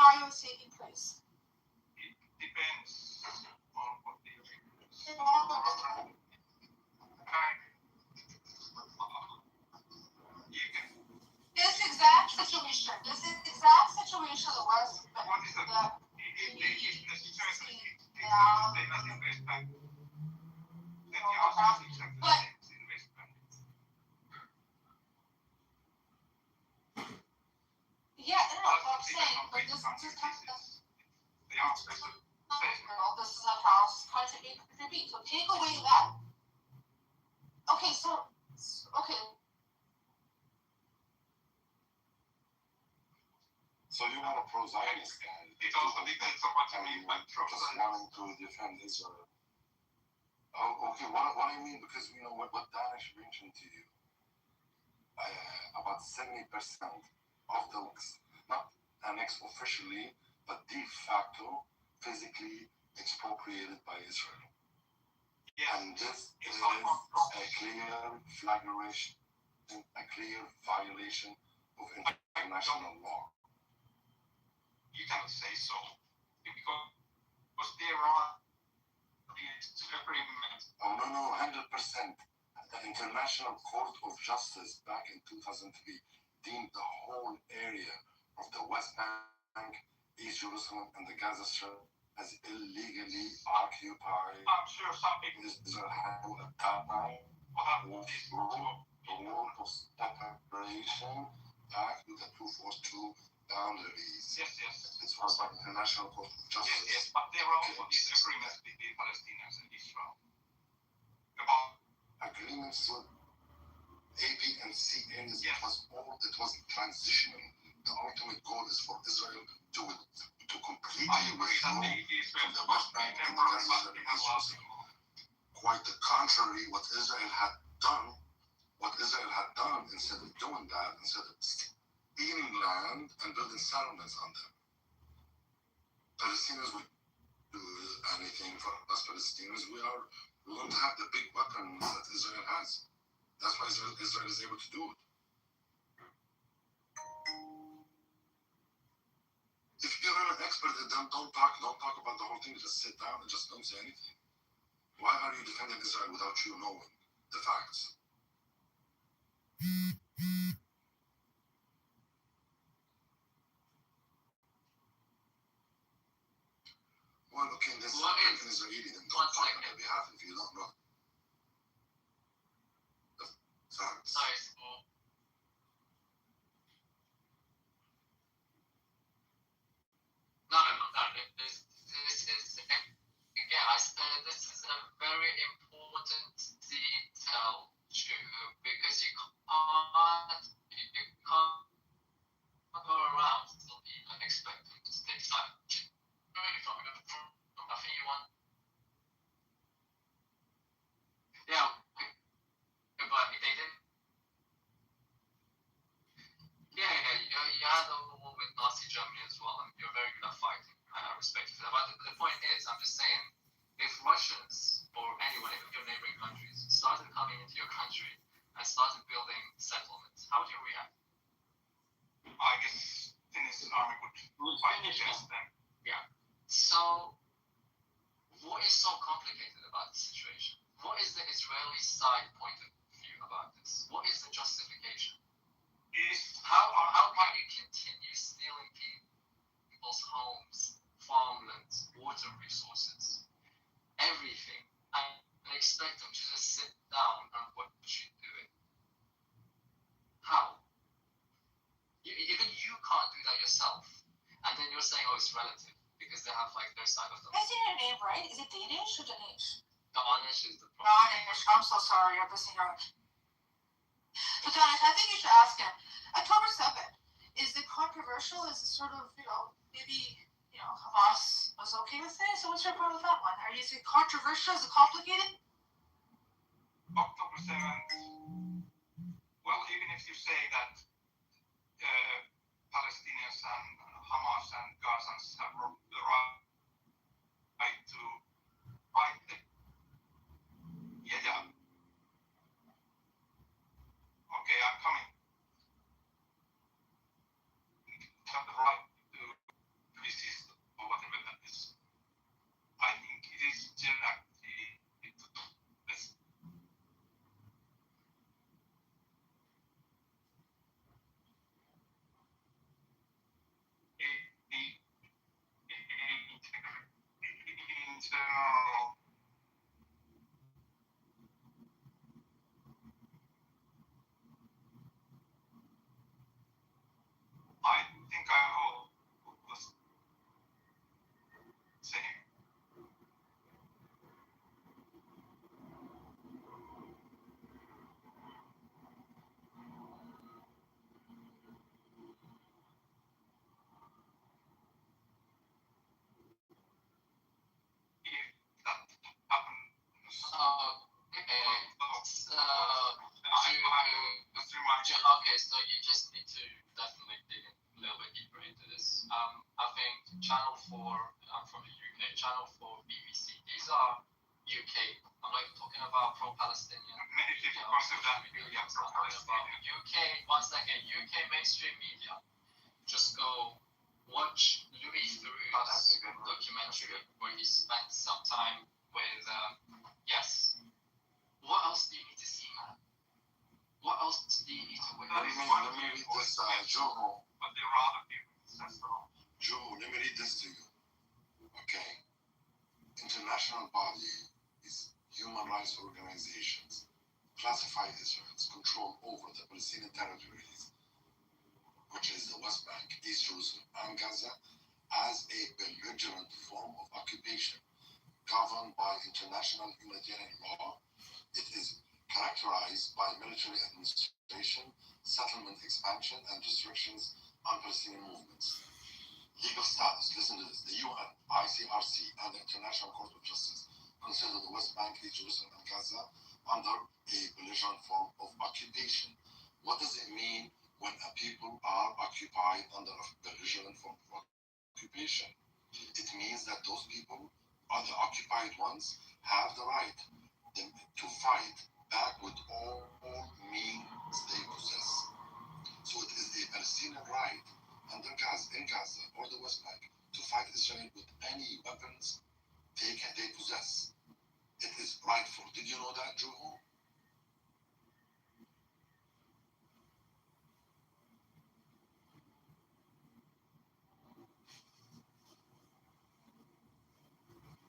scenario is taking place? It depends on what the This exact situation, the West, what is the that if the situation is the Yeah. same as in West Bank, then the answer is exactly the But- same as in West Bank. yeah, no, I'm saying, but this is kind of The answer is the same. this is a house country A country B. So take away that. Okay, okay. So you are a pro-Zionist guy. It also depends on what you mean by Just pro-Zionist. wanting to defend Israel. Oh, okay. What I mean, because you know what Danish mentioned to you, about 70% of the links, not annexed officially, but de facto, physically expropriated by Israel. Yes, And this it's is not a clear flagration, a clear violation of international law. you cannot say so because there are these agreements. Oh no, 100%. The International Court of Justice back in 2003 deemed the whole area of the West Bank, East Jerusalem, and the Gaza Strip as illegally occupied. I'm sure some people Israel had to apply will have the this rule of separation back to the 242 boundaries. Yes. This was by the International Court of Justice. Yes, but there are also these agreements between Palestinians and Israel about Agreements with A, B, and C areas. Yes. It was transitional. The ultimate goal is for Israel to completely I agree that withdraw the Israel from the must West be Bank and the temporary, Gaza but Strip they and have East lost Jerusalem. Quite the contrary, what Israel had done, instead of doing that, instead of stealing land and building settlements on them, Palestinians would do anything for us Palestinians. We don't have the big weapons that Israel has. That's why Israel is able to do it. If you're an expert, then don't talk about the whole thing. Just sit down and just don't say anything. Why are you defending Israel without you knowing the facts? Well, okay, this is an Israeli, then don't talk on their behalf if you don't know the facts. Sorry. No. This is again. I said this is a very important detail because you can't go around still be expecting to stay silent. Really from nothing you want. Yeah, but they did. Yeah, you had a war with Nazi Germany as well, and you're very good at fighting. I respect you for that. But the point is, I'm just saying, if Russians or anyone, even your neighboring countries, started coming into your country and started building settlements, how would you react? I guess Finnish army would fight against them. Yeah. So, what is so complicated about the situation? What is the Israeli side point of view about this? What is the justification? How can you continue stealing people's homes, farmlands, water resources, everything, and expect them to just sit down and watch you do it? How? Even you can't do that yourself, and then you're saying, oh, it's relative because they have like their side of the. I see your name right. Is it Danish or Danish? Danish is the problem. Danish. I'm so sorry. I'm missing your. But Danish, I think you should ask him. October 7th, is it controversial? Is it sort of, maybe, Hamas was okay with it? So what's your point with that one? Is it controversial? Is it complicated? October 7th. Well, even if you say that Palestinians and Hamas and Gazans have the right to fight it. Yeah. Okay, I'm coming. Have the right to be channel for BBC. These are UK. I'm not talking about pro-Palestinian. Many people consider that media I'm talking about UK. One second. UK mainstream media. Just go watch Louis Theroux's documentary where he spent some time with. Yes. What else do you need to see, man? What else do you need to witness? Let me read this, Joe. But there are other people. Joe, let me read this to you. Okay. International body is human rights organizations classify Israel's control over the Palestinian territories, which is the West Bank, East Jerusalem, and Gaza, as a belligerent form of occupation governed by international humanitarian law. It is characterized by military administration, settlement expansion, and restrictions on Palestinian movements. Legal status, listen to this. The UN, ICRC, and the International Court of Justice consider the West Bank, East Jerusalem, and Gaza under a belligerent form of occupation. What does it mean when a people are occupied under a belligerent form of occupation? It means that those people, or the occupied ones, have the right to fight back with all means they possess. So it is a Palestinian right under Gaza, in Gaza or the West Bank, to fight Israel with any weapons they possess. It is rightful. Did you know that, Joe?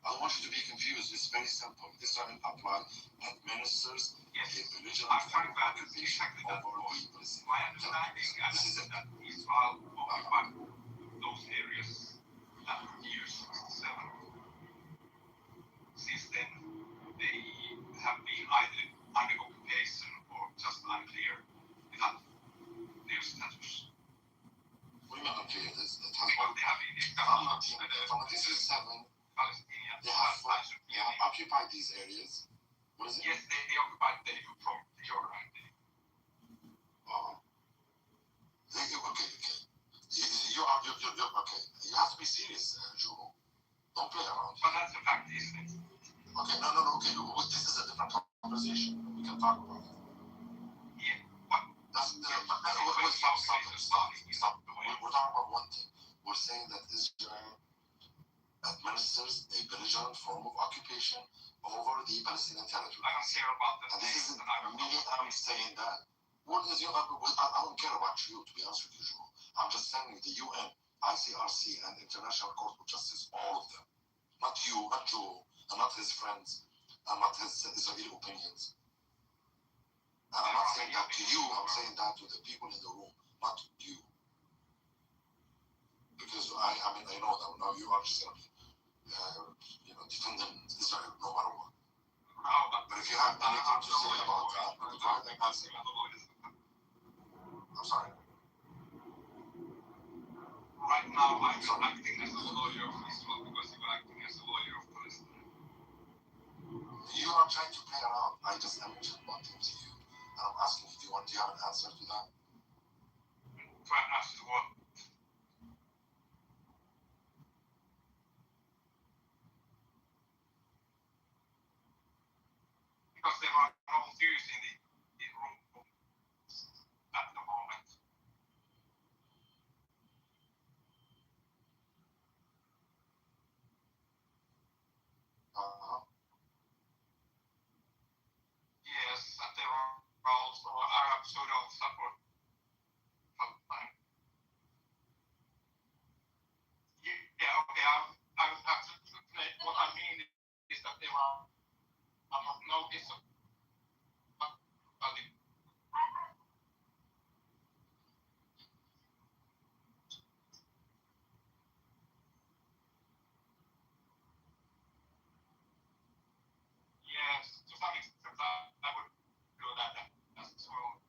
I don't want you to be confused. It's very simple. Israel administers a belligerent form of occupation over the Palestinian. My understanding is that Israel occupied those areas years 67. Since then, they have been either under occupation or just unclear about their status. What do you mean unclear? Because they have been from 1967, they have occupied these areas. What is it? Yes, they occupied the from Jordan. Okay. You're okay. You have to be serious, Joe. Don't play around. But that's the fact, isn't it? Okay, no. Okay, this is a different conversation. We can talk about it. Yeah, but stop. We're talking about one thing. We're saying that Israel administers a belligerent form of occupation over the Palestinian territory. I don't care about that. And this isn't me. I'm saying that. What is your? I don't care about you, to be honest with you, Joe. I'm just telling you, the UN, ICRC, and International Court of Justice, all of them. Not you, not Joe, and not his friends, and not his Israeli opinions. And I'm not saying that to you, I'm saying that to the people in the room, not to you. Because I know that now you are just going to be, defending Israel no matter what. But if you have anything to say about that, go ahead and answer. I'm sorry. Right now, I'm acting as a lawyer of Israel because you are acting as a lawyer of Palestine. You are trying to play around. I just mentioned one thing to you, and I'm asking you, do you have an answer to that? To an answer to what? Because there are no theories in the room at the moment. Yes, and there are also Arab social support sometimes. Yeah, okay, I would have to explain. What I mean is that there are no disagreement. Yes, to some extent, I would feel that as well.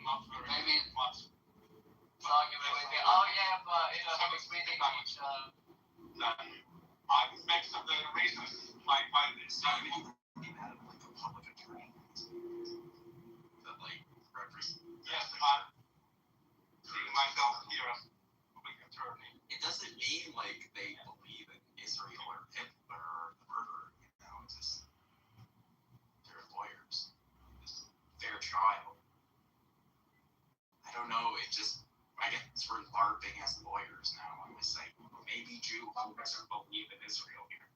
Not very Maybe much. argument with me. Oh yeah, but it's really much. That I make some of the reasons why it's not Like a public attorney. Yes, I'm seeing myself here as public attorney. It doesn't mean like they believe in Israel or Hitler or the murderer. It's just they're lawyers. It's fair trial. I don't know. I guess we're LARPing as lawyers now. I'm just like, maybe Jew doesn't believe in Israel here.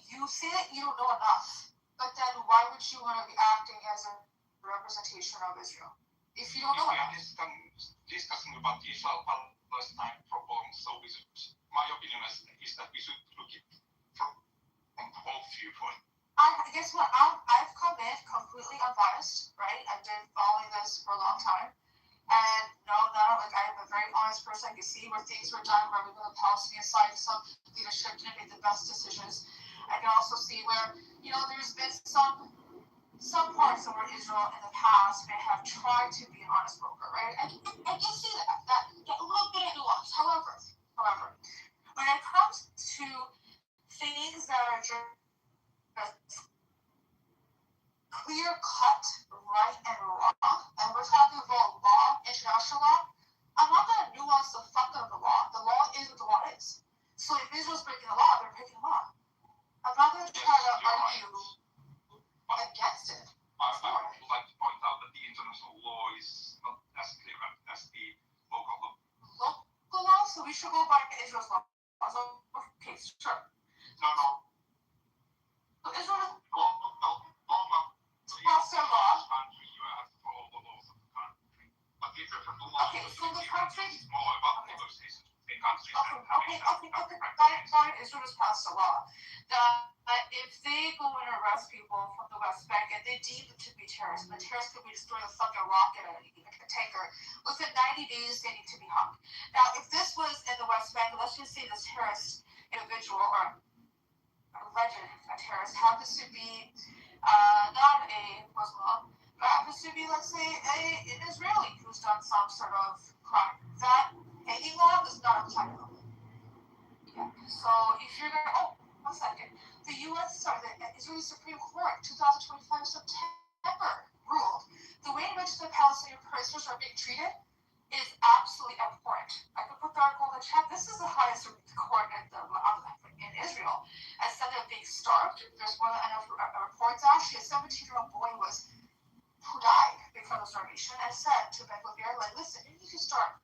You say that you don't know enough, but then why would you want to be acting as a representation of Israel if you don't know enough? If we are discussing about the Israel-Palestine problem, so my opinion is that we should look it from both viewpoints. Guess what? I've come in completely unbiased, right? I've been following this for a long time. And I'm a very honest person. I can see where things were done, where we were on the Palestinian side, some leadership didn't make the best decisions. I can also see where, there's been some parts of where Israel in the past may have tried to be an honest broker, right? I can see that a little bit of nuance. However, when it comes to things that are just clear cut right and wrong, and we're talking about law, international law, I'm not going to nuance the fuck out of the law. The law is what the law is. So if Israel's breaking the law, they're breaking the law. I'm not going to try to argue against it. I would like to point out that the international law is not as clear as the local law. Local law, so we should go by Israel's law. So, okay, sure. No. So Israel passed their law. You have to follow the laws of the country. But the international law is more about negotiations between countries and having Got it. Israel has passed a law that if they go and arrest people from the West Bank and they deem them to be terrorists, and the terrorists could be destroying a fucking rocket at a tanker, within 90 days they need to be hung. Now, if this was in the West Bank, let's just say this terrorist individual or alleged terrorist happens to be not a Muslim, but happens to be, let's say, an Israeli who's done some sort of crime. That hanging law does not apply to them. Yeah. So if you're gonna, one second, the Israeli Supreme Court, 2025 September, ruled the way in which the Palestinian prisoners are being treated is absolutely abhorrent. I could put the article in the chat. This is the highest court in Israel. Instead of being starved, there's more than enough reports. Actually, a 17-year-old boy who died because of starvation, and said to Ben Gvir, listen, you need to start,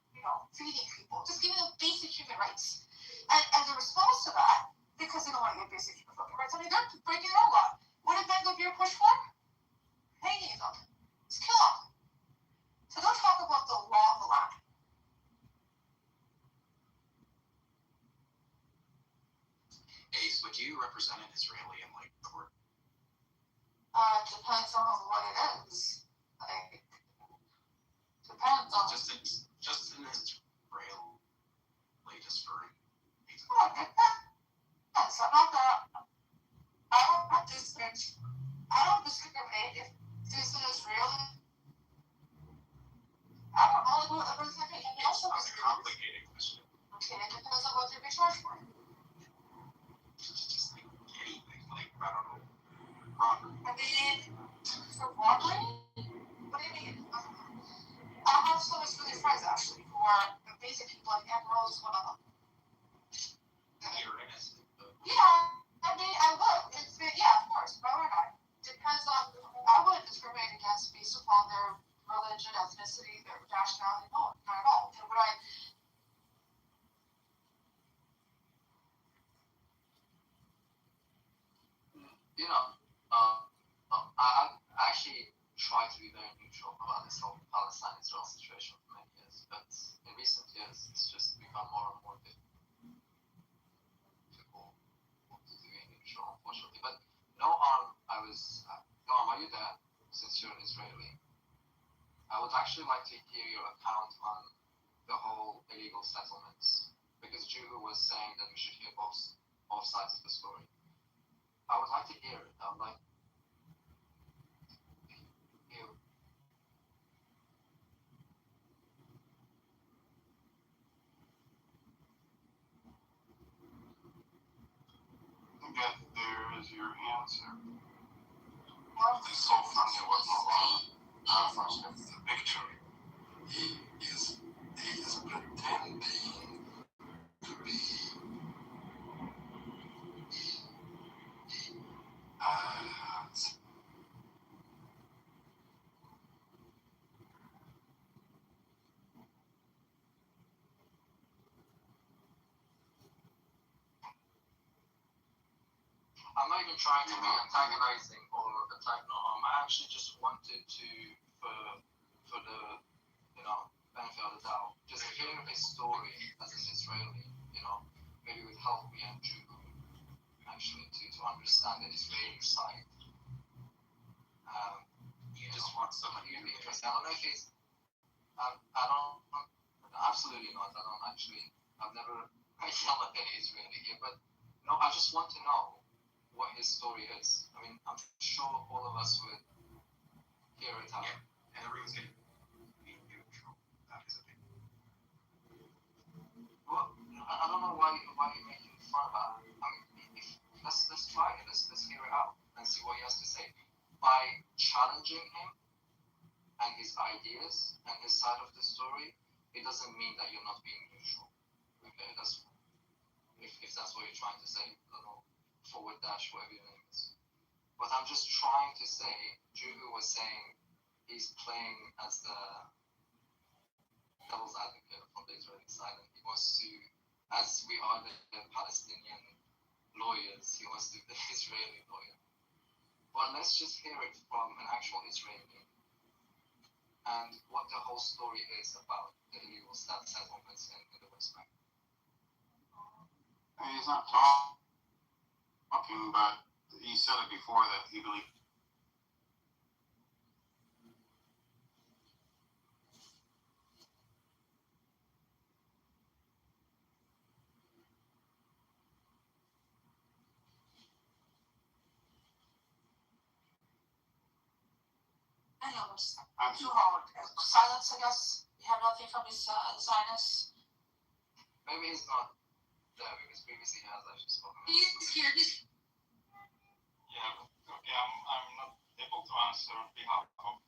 feeding people, just giving them basic human rights. And as a response to that, because they don't want to get basic human rights, they're breaking their own law. What did Ben Gvir push for? Hanging them. Just kill them. So don't talk about the law of the land. Ace, would you represent an Israeli in court? Depends on what it is. Depends on. Just an Israeli, just for. Oh, it depends. I don't discriminate if this is Israeli. I don't only do everything. It also It's a complicated question. Okay, it depends on what they're being charged for. Just anything, I don't know, robbery. For robbery? What do you mean? I have some Israeli friends actually who are basic people, like Emerald is one of them. You're innocent. Yeah, I would. Of course. Why would I? Depends on. I wouldn't discriminate against based upon their religion, ethnicity, their nationality. No, not at all. And would I? I actually tried to be very neutral about this whole Palestine-Israel situation for many years, but in recent years, it's just become more and more difficult to be neutral, unfortunately. But Noam, are you there? Since you're an Israeli, I would actually like to hear your account on the whole illegal settlements, because Juhu was saying that we should hear both sides of the story. I would like to hear it. I would like you. get there is your answer. It's so funny what Malone has of the picture. He is pretending to be as I'm not even trying to be antagonizing or attack. No, I actually just wanted to, for the, benefit of the doubt, just hear his story as an Israeli. Maybe would help me and Drew actually to understand the Israeli side. You just want somebody to be interested. I don't know if he's. I don't. Absolutely not. I don't actually. I've never yelled at any Israeli here, but no. I just want to know what his story is. I mean, I'm sure all of us would hear it out. And everyone's going to be neutral. That is a thing. Well, I don't know why you're making fun of that. I mean, let's try it. Let's hear it out and see what he has to say. By challenging him and his ideas and his side of the story, it doesn't mean that you're not being neutral. Okay, if that's what you're trying to say. I don't know. Forward dash, whatever your name is. But I'm just trying to say, Juhu was saying he's playing as the devil's advocate from the Israeli side, and he wants to, as we are the Palestinian lawyers, he wants to be the Israeli lawyer. But let's just hear it from an actual Israeli and what the whole story is about the illegal settlements in the West Bank. he's not talking, but he said it before that he believed. Anyways, too hard. Silence, I guess. You have nothing from his Zionists. Maybe he's not there because previously he has actually spoken. He's here. Yeah, okay, I'm not able to answer on behalf of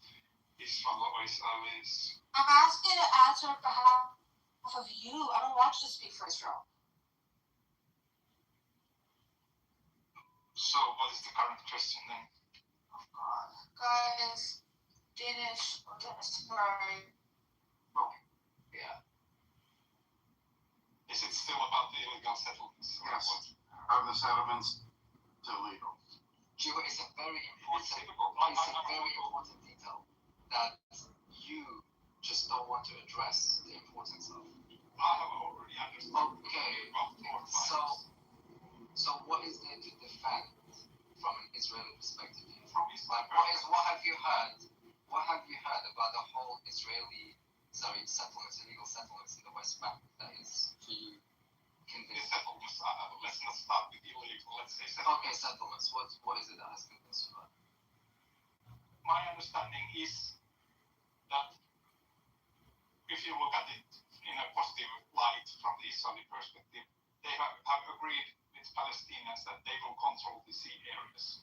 Israel or Israelis. I'm asking to answer on behalf of you. I don't want you to speak for Israel. So, what is the current question then? Oh God, guys, Danish Murray. Yeah. Is it still about the illegal settlements? Yes. Are the settlements illegal? Jiwa, it's a very important detail that you just don't want to address the importance of. I have already understood. Okay. So what is there to defend from an Israeli perspective? What have you heard? What have you heard about the whole settlements, illegal settlements in the West Bank? That is for you convincing. Settlements. Let's not start with illegal. Let's say settlements. Okay, settlements. What is it that has convinced you? My understanding is that if you look at it in a positive light from the Israeli perspective, they have agreed with Palestinians that they will control the sea areas.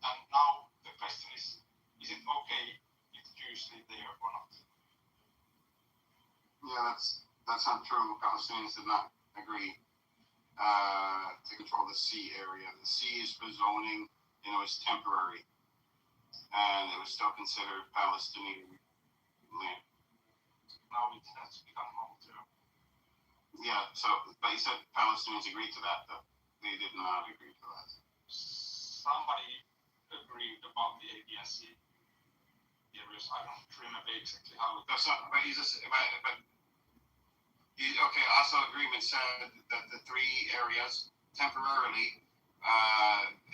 And now the question is it okay if Jews live there or not? Yeah, that's not true. Palestinians did not agree to control the sea area. The sea is for zoning, and it was temporary, and it was still considered Palestinian land. Now it has become long-term. Yeah, but you said Palestinians agreed to that, though. They did not agree to that. Somebody agreed about the ADNC areas. I don't remember exactly how it That's not, but okay, also agreement said that the three areas temporarily,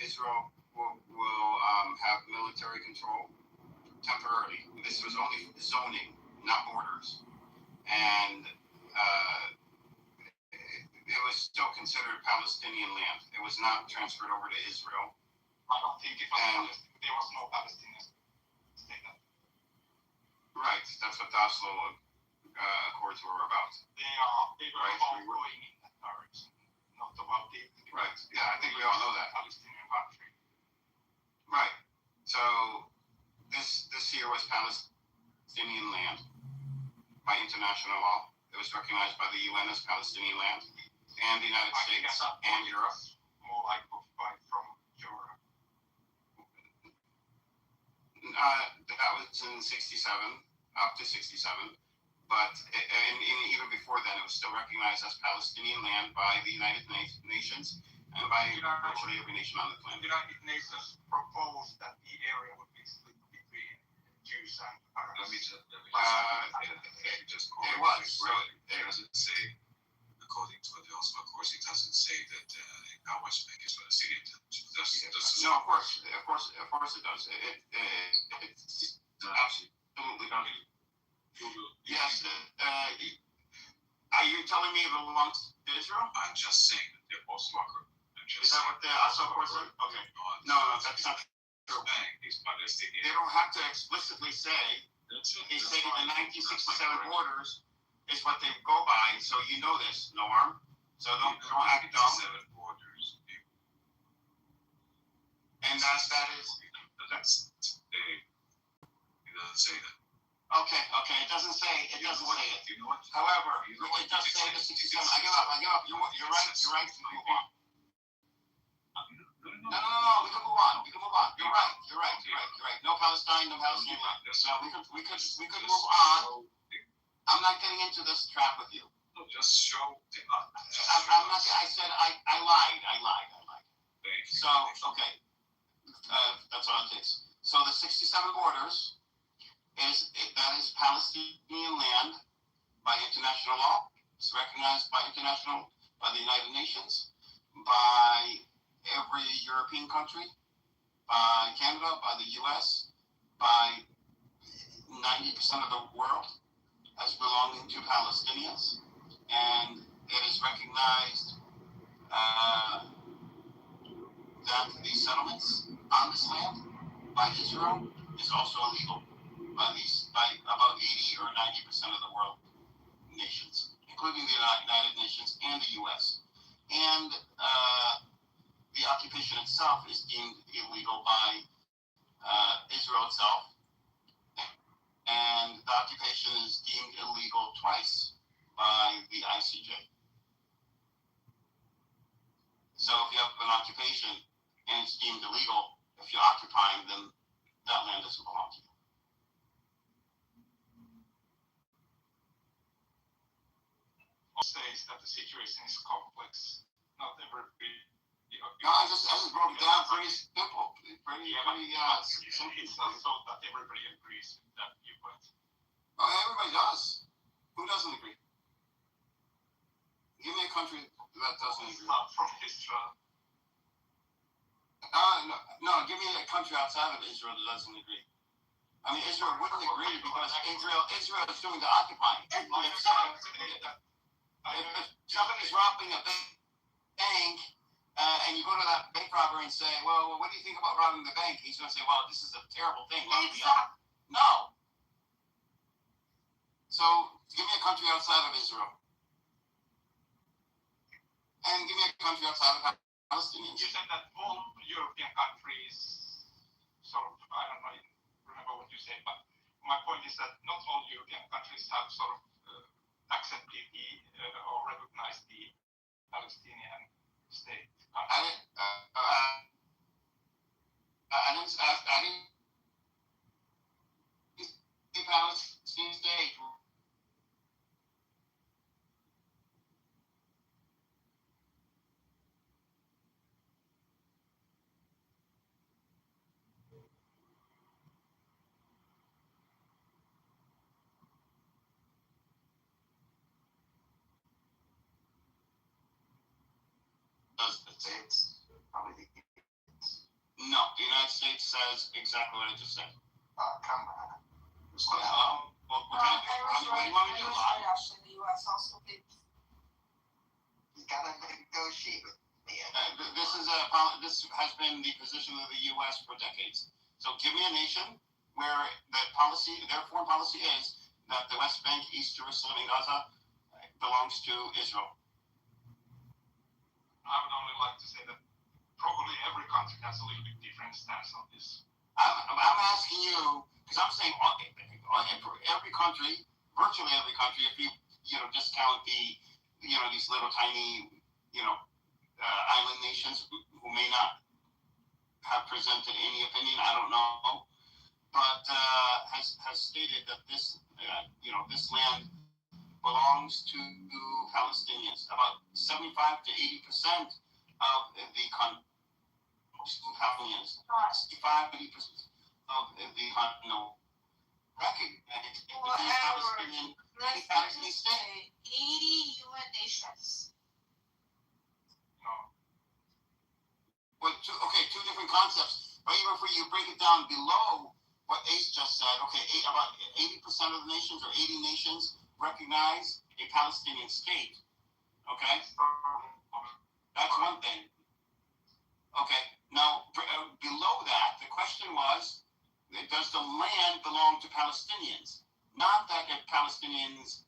Israel will have military control temporarily. This was only zoning, not borders. And it was still considered Palestinian land. It was not transferred over to Israel. I don't think it was there was no Palestinian state. Right, that's what the Oslo Accords were about. They were about going in that direction, not about the Right. Yeah, I think we all know that. Palestinian country. Right. So this here was Palestinian land by international law. It was recognized by the UN as Palestinian land, and the United States and Europe. More like occupied from Europe. That was in '67, up to '67. But even before then, it was still recognized as Palestinian land by the United Nations and by virtually every nation on the planet. The United Nations proposed that the area would be split between Jews and Arabs. It was. So it doesn't say, according to the Oslo Accords, it doesn't say that our West Bank is Palestinian. No, of course it does. It's absolutely not. Yes. Are you telling me it belongs to Israel? I'm just saying that the Oslo Accord. Is that what the Oslo Accord said? Okay. No, that's not true. Is Palestinian. They don't have to explicitly say. They say the 1967 borders is what they go by, so you know this, Norm. So don't act dumb. Borders. And that is. It doesn't say that. Okay, it doesn't say it. However, it does say the 67. I give up. You're right. Move on. No. We can move on. You're right. No Palestine. No, we could move on. I'm not getting into this trap with you. No, just show the. I'm not. I said I lied. So okay. That's all it takes. So the 67 borders. That is Palestinian land by international law. It's recognized by the United Nations, by every European country, by Canada, by the U.S., by 90% of the world as belonging to Palestinians, and it is recognized that these settlements on this land by Israel is also illegal. By about 80 or 90% of the world nations, including the United Nations and the U.S. And the occupation itself is deemed illegal by Israel itself, and the occupation is deemed illegal twice by the ICJ. So if you have an occupation and it's deemed illegal, if you're occupying, then that land doesn't belong to you. Says that the situation is complex. Not everybody. No, I just broke it down pretty simple. It's not so that everybody agrees with that viewpoint. Oh, everybody does. Who doesn't agree? Give me a country that doesn't agree. Not from Israel. No, give me a country outside of Israel that doesn't agree. I mean, Israel wouldn't agree because Israel is doing the occupying. If somebody's robbing a bank, and you go to that bank robber and say, well, what do you think about robbing the bank? He's going to say, well, this is a terrible thing. Lock me up. No. So, give me a country outside of Israel. And give me a country outside of Palestinians. You said that all European countries sort of, I don't remember what you said, but my point is that not all European countries have sort of accepted or recognized the Palestinian state. I didn't say Palestinian state. Does the States? Probably the No, the United States says exactly what I just said. Come on. What do you want me to do? Actually, the U.S. also did. You gotta negotiate with me. This has been the position of the U.S. for decades. So give me a nation where their foreign policy is that the West Bank, East Jerusalem, and Gaza belongs to Israel. I would only like to say that probably every country has a little bit different stance on this. I'm asking you because I'm saying every country, virtually every country, if you discount these little tiny island nations who may not have presented any opinion, I don't know, but has stated that this land belongs to Palestinians. About 75 to 80% of the Palestinians, 65 to 80% of the continent recognize Palestinian state. 80 UN nations. Well, two different concepts. But even for you break it down below what Ace just said, okay, about 80% of the nations or 80 nations recognize a Palestinian state. Okay? That's one thing. Okay, now below that, the question was, does the land belong to Palestinians? Not that the Palestinians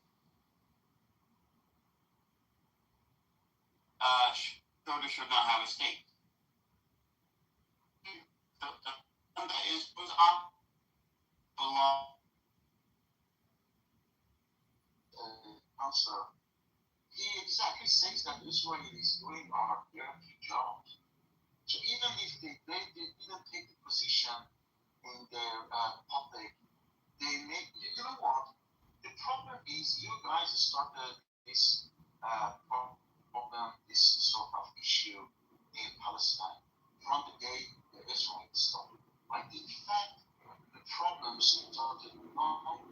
should not have a state. The land that was on belong. Answer. He exactly says that Israel is doing our dirty job. So even if they didn't take the position in their public, they make, you know what? The problem is you guys started this problem, this sort of issue in Palestine from the day the Israel started. But in fact, the problem started long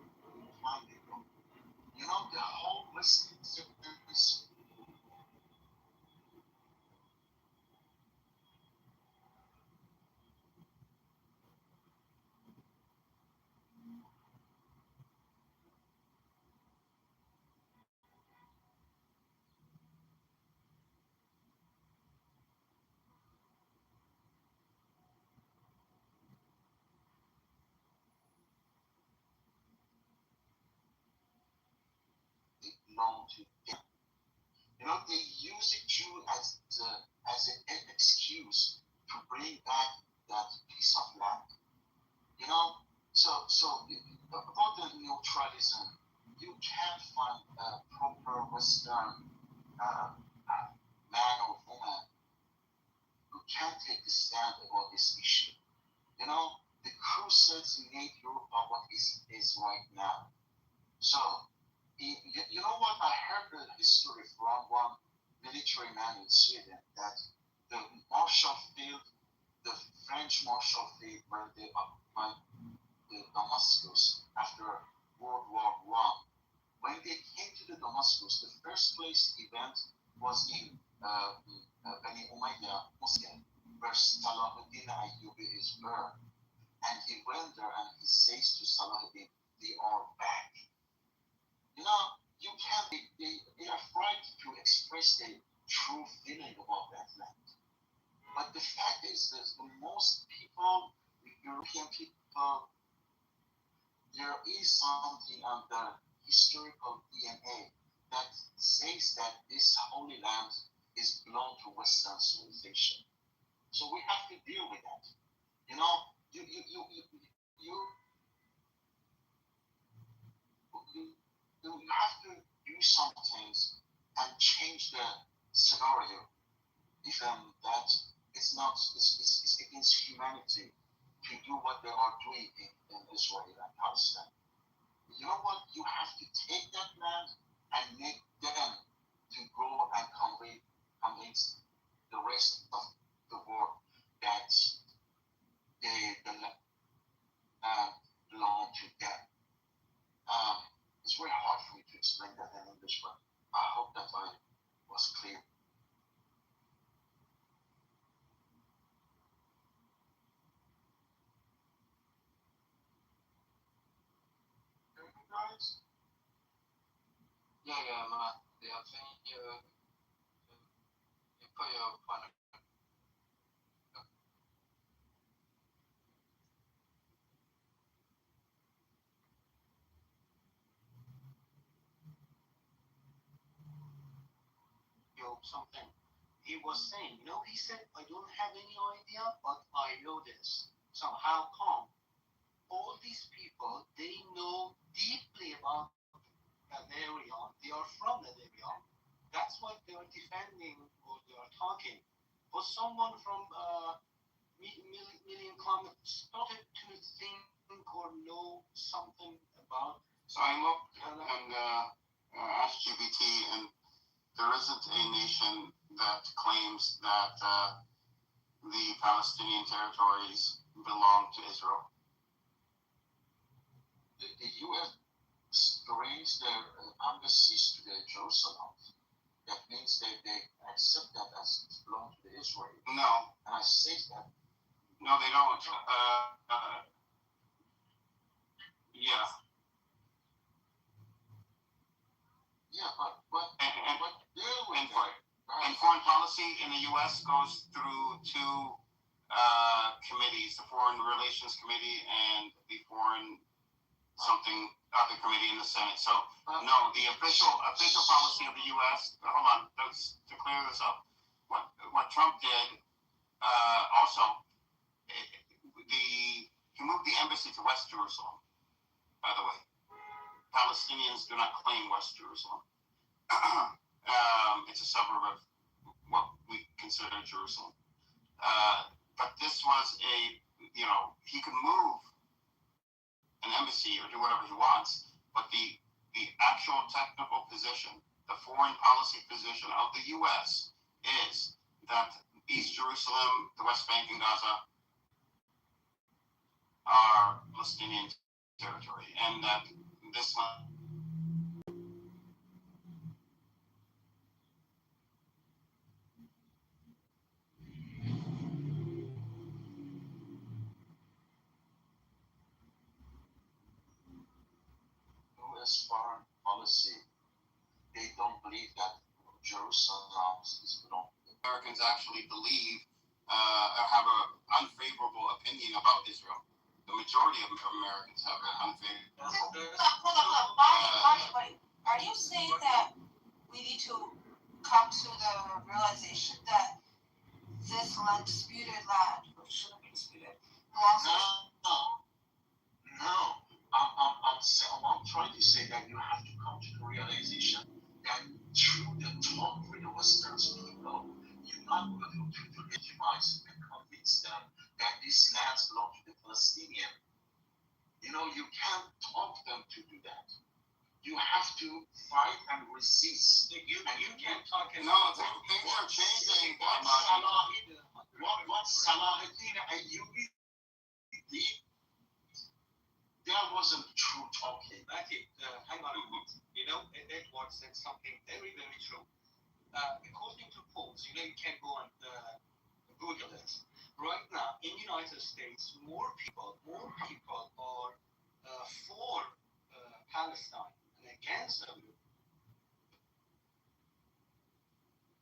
time ago. You know, the whole Western civilization. Belong to them. You know, they use a Jew as an excuse to bring back that piece of land. You know, so about the neutralism, you can't find a proper Western man or woman who can take a stand about this issue. You know, the Crusades made Europe what it is right now. So, you know what? I heard the history from one military man in Sweden that the Marshall Field, the French Marshall Field, when they occupied the Damascus after World War One, when they came to the Damascus, the first place he went was in Bani Umayyah Mosque, where Salahuddin Ayyubi is burned. And he went there and he says to Salahuddin, "They are back." You know, you can't, they are afraid to express their true feeling about that land. But the fact is that the most people, the European people, there is something on the historical DNA that says that this holy land is belong to Western civilization. So we have to deal with that. You know, you have to do some things and change the scenario. Even that it's not it's against humanity to do what they are doing in Israel and Palestine. You know what? You have to take that land and make them to go and convince the rest of the world that the land belong to them. It's very hard for me to explain that in English, but I hope that I was clear. Guys? Men jag tänker på Something he was saying, he said, I don't have any idea, but I know this. So how come all these people, they know deeply about that area, they are from that area. That's why they are defending or they are talking. But someone from million kilometers started to think or know something about. So I looked and LGBT, and there isn't a nation that claims that the Palestinian territories belong to Israel. The U.S. raised their embassies to Jerusalem. That means they accept that as belong to Israel. No. And I say that. No, they don't. Yeah. Yeah, but and foreign policy in the U.S. goes through two committees: the Foreign Relations Committee and the Foreign something other committee in the Senate. So no, the official policy of the U.S. Hold on, to clear this up. What Trump did also, he moved the embassy to West Jerusalem. By the way, Palestinians do not claim West Jerusalem. It's a suburb of what we consider Jerusalem. But this was he could move an embassy or do whatever he wants, but the actual technical position, the foreign policy position of the U.S. is that East Jerusalem, the West Bank, and Gaza are Palestinian territory, and that this land. U.S. foreign policy, they don't believe that Jerusalem is belong to them. Americans actually believe or have an unfavorable opinion about Israel. The majority of Americans have an unfavorable. Hold on. Are you saying that we need to come to the realization that this disputed land, which shouldn't be disputed, belongs to No. I'm trying to say that you have to come to the realization that through the talk with the Western people, you're not able to legitimize and convince them that these lands belong to the Palestinian. You can't talk them to do that. You have to fight and resist. You can't talk. No, things are changing. What Salahuddin Ayyubi did, there wasn't true talking. Okay, hang on a minute. Edward said something very, very true. According to polls, you can go on Google it. Right now, in the United States, more people are for Palestine and against them.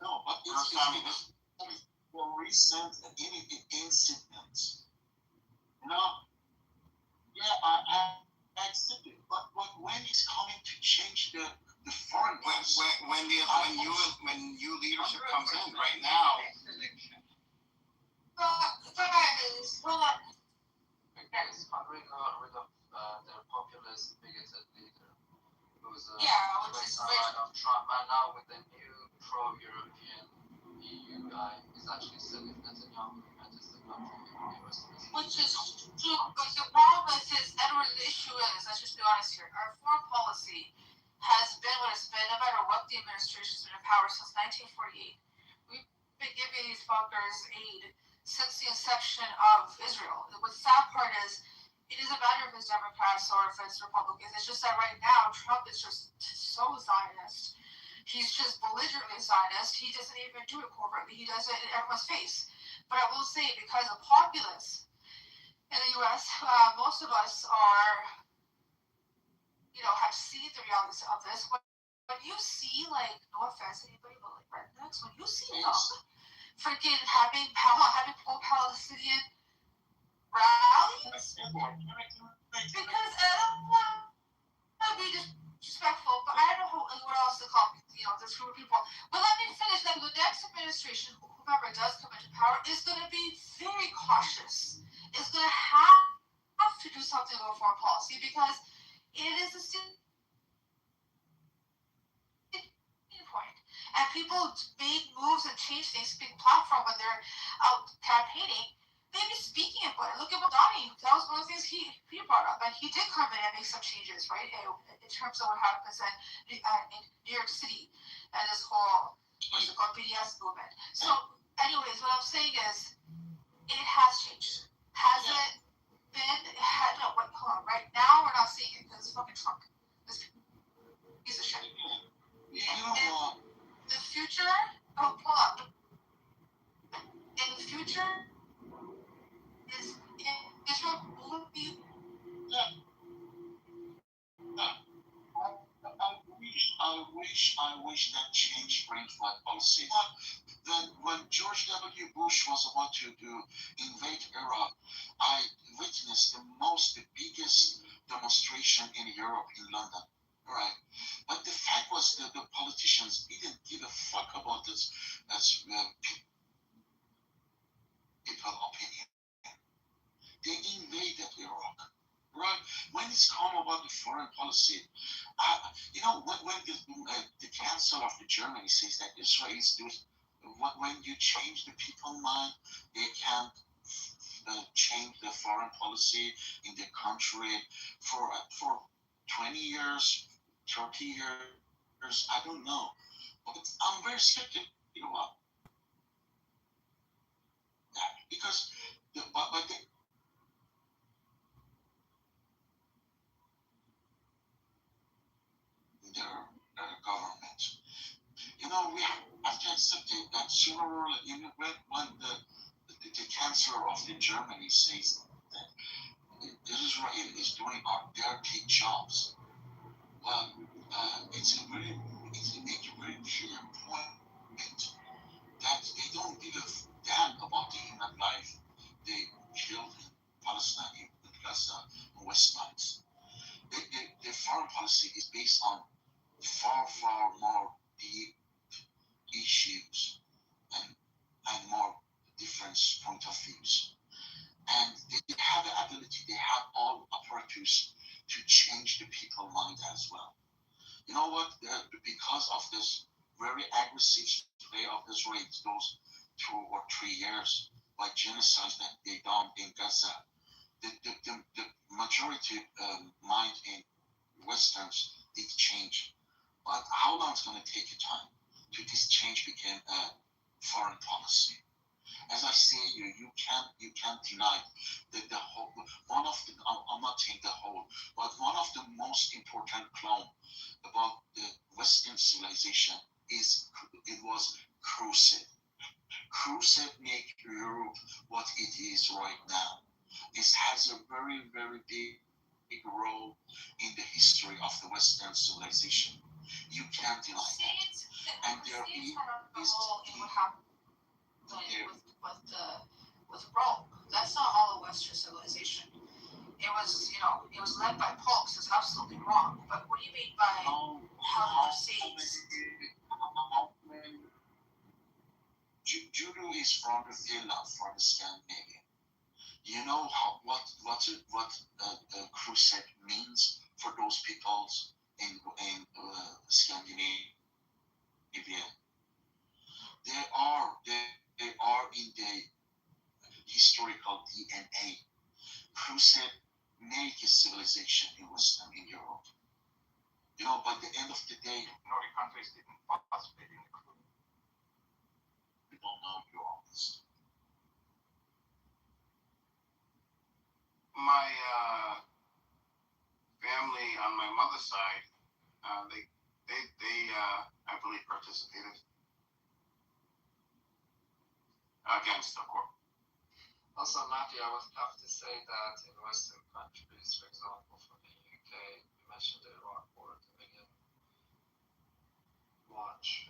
No, but it's for recent incidents. Yeah, I accept it, but when it's coming to change the foreign when new leadership comes in right now. It's got rid of their populist, bigoted leader, who's which is of Trump, and now with the new pro-European EU guy, is actually still if Netanyahu enters the country. Which is true, but the problem with this, Edward, the issue is, let's just be honest here, our foreign policy has been what it's been, no matter what the administration's been in power since 1948. We've been giving these fuckers aid since the inception of Israel. The sad part is, it doesn't matter if it's Democrats or if it's Republicans. It's just that right now, Trump is just so Zionist. He's just belligerently Zionist. He doesn't even do it covertly. He does it in everyone's face. But I will say, because the populace in the U.S., most of us are, have seen the realities of this. When you see, no offense to anybody, but rednecks, when you see them freaking having pro-Palestinian rallies, because I don't want to be disrespectful, but I don't know what else to call this group of people. But let me finish. The next minute administration, whoever does come into power, is going to be very cautious. Is going to have to do something about foreign policy because it is a sticking point. And people make moves and change things, big platform when they're out campaigning. Maybe speaking about it. Look at Donnie. That was one of the things he brought up, and he did come in and make some changes, right? In terms of what happens in New York City and this whole what's it called BDS movement. So, anyways, what I'm saying is, it has changed. Has it been? No, wait, hold on. Right now, we're not seeing it because it's fucking Trump. This piece of shit. You The future. Oh, hold on. In the future, is Israel will be. I wish that change brings foreign policy. But then when George W. Bush was about to invade Iraq, I witnessed the biggest demonstration in Europe, in London. Right. But the fact was that the politicians didn't give a fuck about this as people opinion. They invaded Iraq. Right? When it's come about the foreign policy, when the Chancellor of Germany says that Israel is doing, when you change the people's mind, they can't change the foreign policy in the country for 20 years, 30 years, I don't know. But I'm very skeptical about that because their government. We have to accept it that sooner or later, when the Chancellor of Germany says that Israel is doing our dirty jobs, well, it's a very clear point that they don't give a damn about the human life they killed in Palestine, in Gaza, in West Bank. The foreign policy is based on far more deep issues and more different point of views. And they have the ability, they have all apparatus to change the people's mind as well. You know what? Because of this very aggressive play of Israel those 2 or 3 years by genocide that they done in Gaza, the majority mind in Westerns did change. But how long is going to take time to this change become a foreign policy? As I say, you can't deny that the whole one of the I'm not saying the whole, but one of the most important claim about the Western civilization was crusade. Crusade make Europe what it is right now. It has a very big role in the history of the Western civilization. You can't deny that. And there is with Rome. That's not all of Western civilization. It was led by popes. It's absolutely wrong. But what do you mean by how the Crusades? Judo is from the Finland, from Scandinavia. You know what a crusade means for those peoples in Scandinavia. They are in the historical DNA. Crusade make a civilization in Western in Europe. By the end of the day, Nordic countries didn't participate in the crusade. We don't know, you're honest. My family on my mother's side, they I believe participated against the court. Also, Matthew, I would have to say that in Western countries, for example, from the UK, you mentioned the Iraq War, the Million March.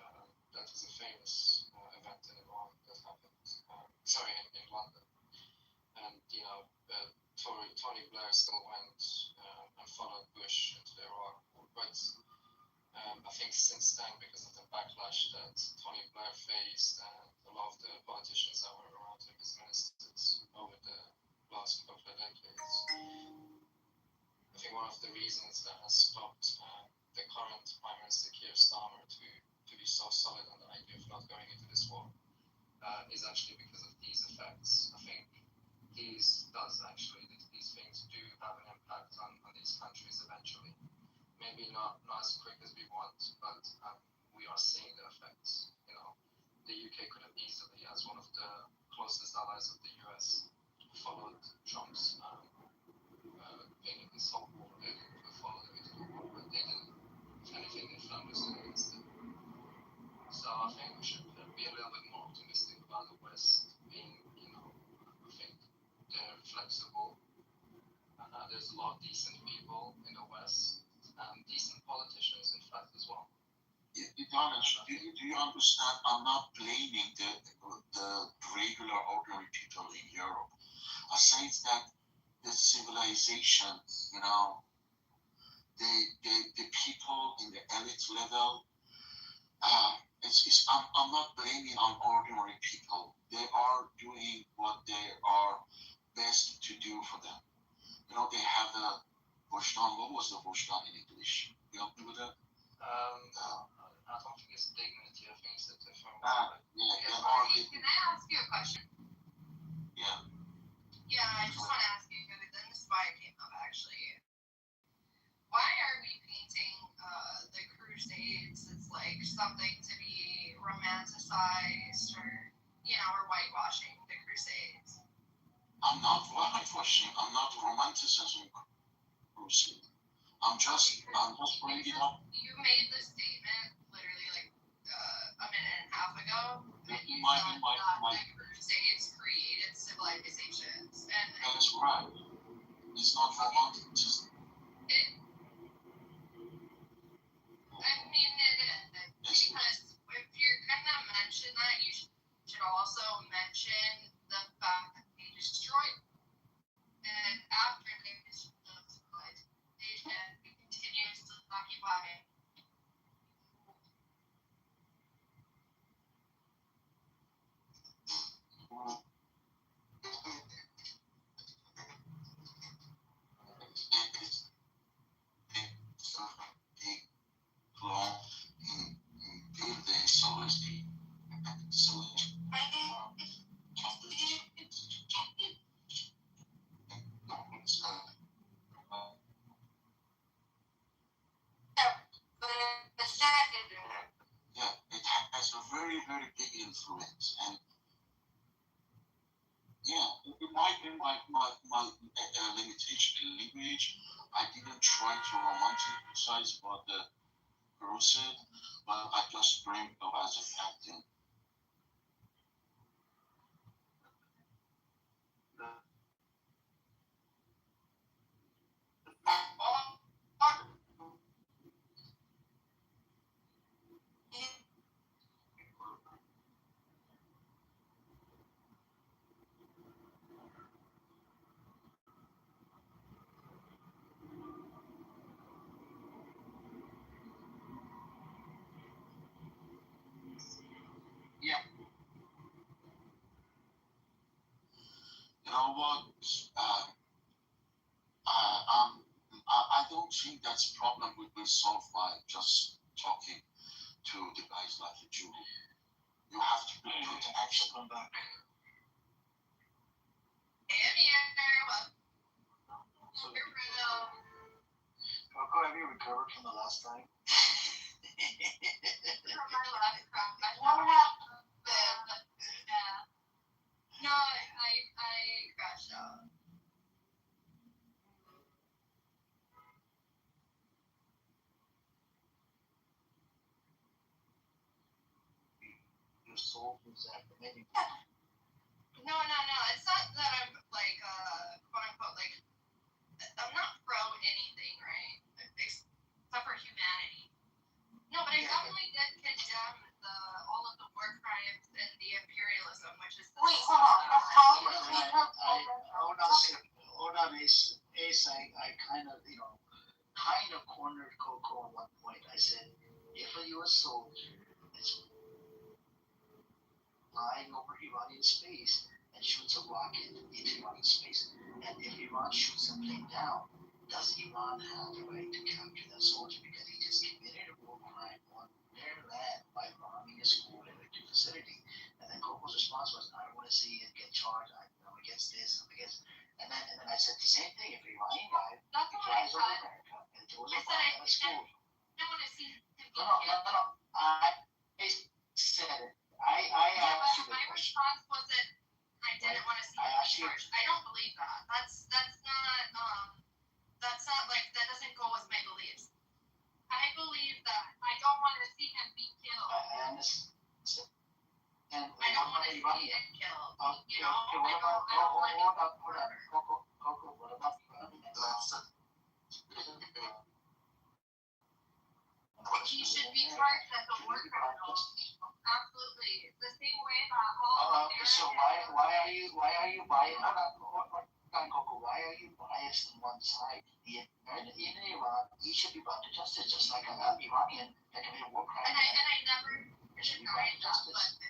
That was a famous event in Iran that happened, in London. And, Tony Blair still went and followed Bush into the Iraq War. But I think since then, because of the backlash that Tony Blair faced and a lot of the politicians that were around him as ministers over the last couple of decades, I think one of the reasons that has stopped the current Prime Minister Keir Starmer to be so solid on the idea of not going into this war is actually because of these effects. I think these things do have an impact on these countries eventually. Maybe not as quick as we want, but we are seeing the effects. The UK could have easily, as one of the closest allies of the US, followed Trump's being in this whole war. They could have followed him into the war, but they didn't. If anything, they found us against it. So I think we should be a little bit more optimistic about the West being, I think they're flexible. There's a lot of decent people in the West. Decent politicians, in fact, as well. Danish, do you understand? I'm not blaming the regular ordinary people in Europe. I say that the civilization, the people in the elite level, I'm not blaming on ordinary people. They are doing what they are best to do for them. They have a Voshtan. What was the Voshtan in English? You help me with that? I don't think it's dignity. I think it's a different Can I ask you a question? Yeah. Yeah, I just want to ask you, and this is why it came up actually. Why are we painting the Crusades as like something to be romanticized or, or whitewashing the Crusades? I'm not whitewashing. I'm not romanticizing Crusade. I'm just bringing up. You made this statement literally like a minute and a half ago. That you might be the Crusades created civilizations, and that's right. It's not romantic. Because if you're gonna mention that, you should also mention the fact that they destroyed, and after they destroyed the civilization, it continues to occupy. Yeah, it has a very, very big influence, and it might be my limitation in language. I didn't try to romanticize about the Crusade, but I just bring up as a fact. Yeah. You know what? I don't think that's a problem we will solve by just talking to the guys like you. You have to put action on that. Coco, have you recovered from the last time? No, I crashed out. Your soul was activating. No. It's not that I'm like quote unquote like I'm not pro anything, right? Except for humanity. No, but I definitely did condemn all of the war crimes and the imperialism, which is. Wait, hold on. Hold on, Ace. I kind of, kind of cornered Coco at one point. I said, if a U.S. soldier is flying over Iranian space and shoots a rocket into Iranian space, and if Iran shoots a plane down, does Iran have the right to capture that soldier because he just committed a war crime on their land by bombing a school and a facility? And then Coco's response was, I don't want to see it get charged. I'm against this. I'm against. And then I said the same thing. If an Iranian guy flies over America and throws a bomb at a school, I don't want to see him get no. I said it. I asked you the my question. response wasn't I didn't want to see I him asked you. charged. I don't believe that. That's not like that doesn't go with my beliefs. I believe that I don't want to see him be killed. I understand. And I don't want to see him killed. You know, okay, what about, hold up, Coco, what about he should be charged as a war criminal. Absolutely. The same way that all so why are you biased? Hold on, Coco, why are you biased on one side? In Iran, he should be brought to justice, just like an Iranian that committed war crime. And I never should be brought to justice.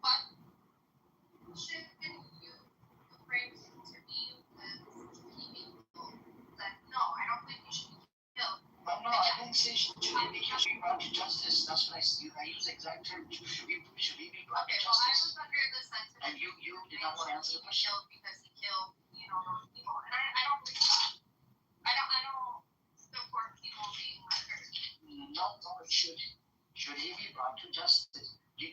What should you bring to me with people that no, I don't think you should be killed. No, I didn't say should be because you brought to justice. That's what I use the exact term. Should we be brought to justice? Well, I was under the sentiment. And you did not want to answer the question. Because he killed, those people, and I don't believe that. I don't support people being murdered. No, should he be brought to justice? Do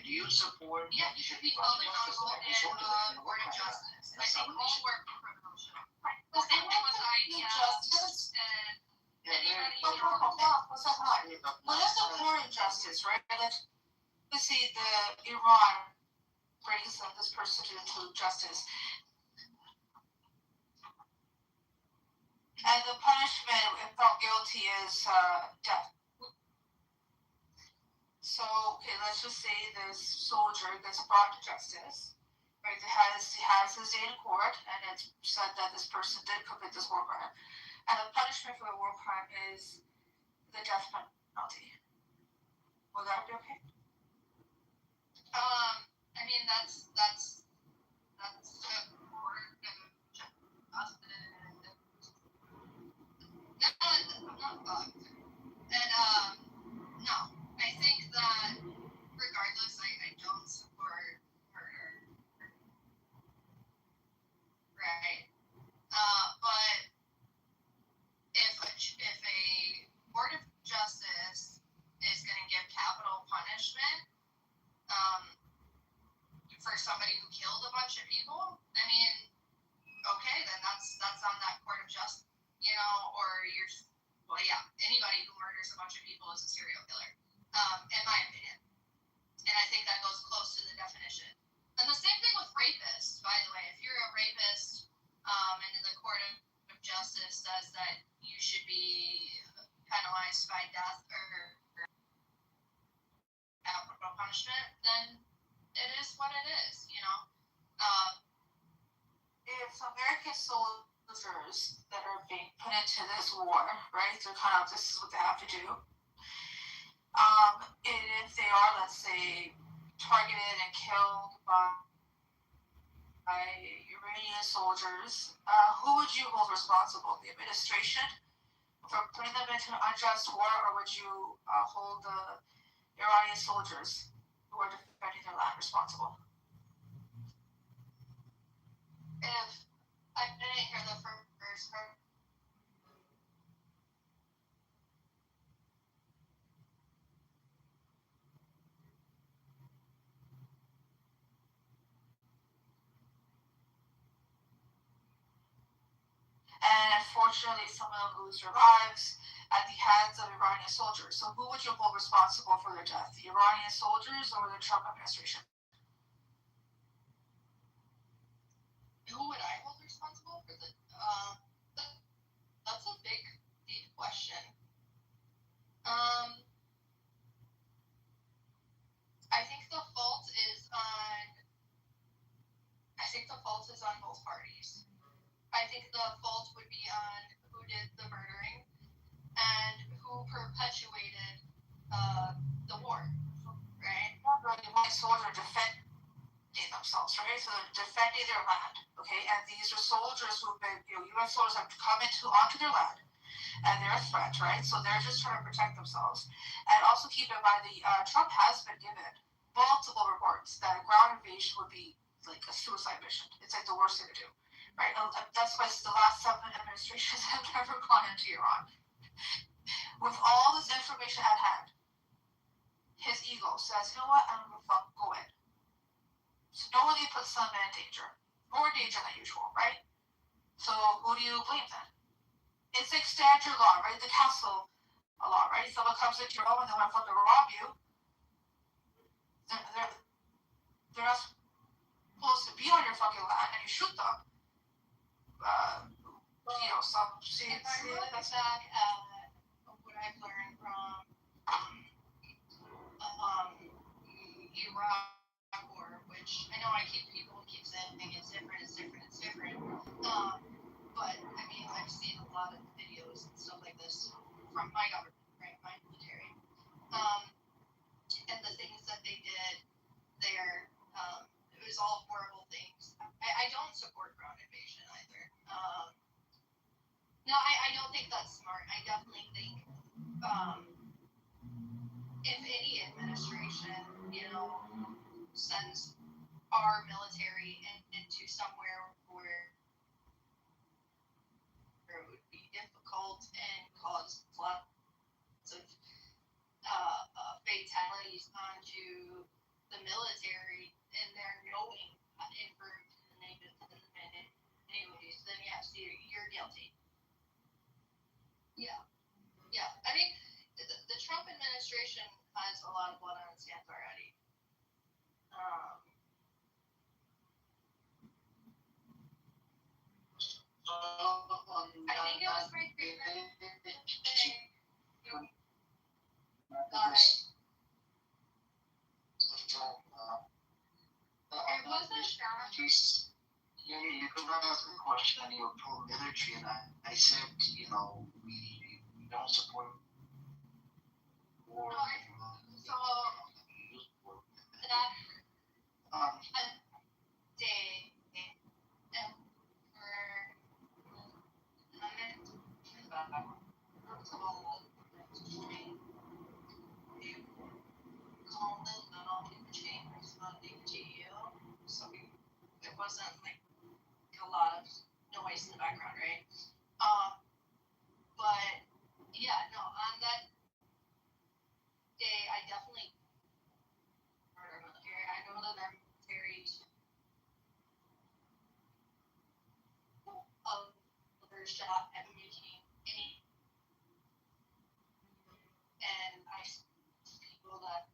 you support? Yeah, he should be held accountable and court of justice. I think all war criminals should. The same thing with IDS and anybody. What is the court of justice, right? Let's say the Iran brings this person to justice. And the punishment, if found guilty, is death. So, okay, let's just say this soldier gets brought to justice, right? He has his day in court, and it's said that this person did commit this war crime. And the punishment for the war crime is the death penalty. Will that be okay? I mean, that's the court of justice. I'm not bugged. And, no, I think that regardless, I don't support murder. Right? But if a court of justice is going to give capital punishment, for somebody who killed a bunch of people, I mean, okay, then that's on that court of justice, or anybody who murders a bunch of people is a serial killer, in my opinion. And I think that goes close to the definition. And the same thing with rapists, by the way. If you're a rapist, and the court of justice says that you should be penalized by death or capital punishment, then it is what it is, If American soldiers that are being put into this war, right, they're kind of, this is what they have to do. And if they are, let's say, targeted and killed by Iranian soldiers, who would you hold responsible? The administration for putting them into an unjust war, or would you hold the Iranian soldiers who are defending their land responsible? If I didn't hear the first part. And unfortunately, some of them lose their lives at the hands of Iranian soldiers. So who would you hold responsible for their death? The Iranian soldiers or the Trump administration? Who would I hold responsible for the? That's a big, deep question. I think the fault is on both parties. I think the fault would be on who did the murdering and who perpetuated the war, right? My soldiers are defending themselves, right? So they're defending their land, okay? And these are soldiers who've been, U.S. soldiers have come onto their land, and they're a threat, right? So they're just trying to protect themselves. And also keep in mind, Trump has been given multiple reports that a ground invasion would be like a suicide mission. It's like the worst thing to do, right? And that's why the last 7 administrations have never gone into Iran. With all this information at hand, his ego says, you know what, I'm gonna go in. So knowingly puts some in danger. More danger than usual, right? So who do you blame then? It's like standard law, right? The castle law, right? Someone comes into your home and they want to fucking rob you. They're not supposed to be on your fucking land, and you shoot them. Some if I look back at what I've learned from Iraq War, which I know people keep saying it's different. But I mean, I've seen a lot of videos and stuff like this from my government, right, my military, and the things that they did there. It was all horrible things. I don't support ground invasion either. No, I don't think that's smart. I definitely think if any administration, sends our military into somewhere where it would be difficult and cause lots of fatalities onto the military, and they're knowing information, anyways, then yes, you're guilty. Yeah. I think the Trump administration has a lot of blood on its hands already. I think it was my favorite thing. It wasn't you could not ask me a question and you were pro-military, and I said, we don't support war. So that day it wasn't like a lot of noise in the background, right? But yeah, no, on that day, I definitely I know that our military shot at making any, and I see people that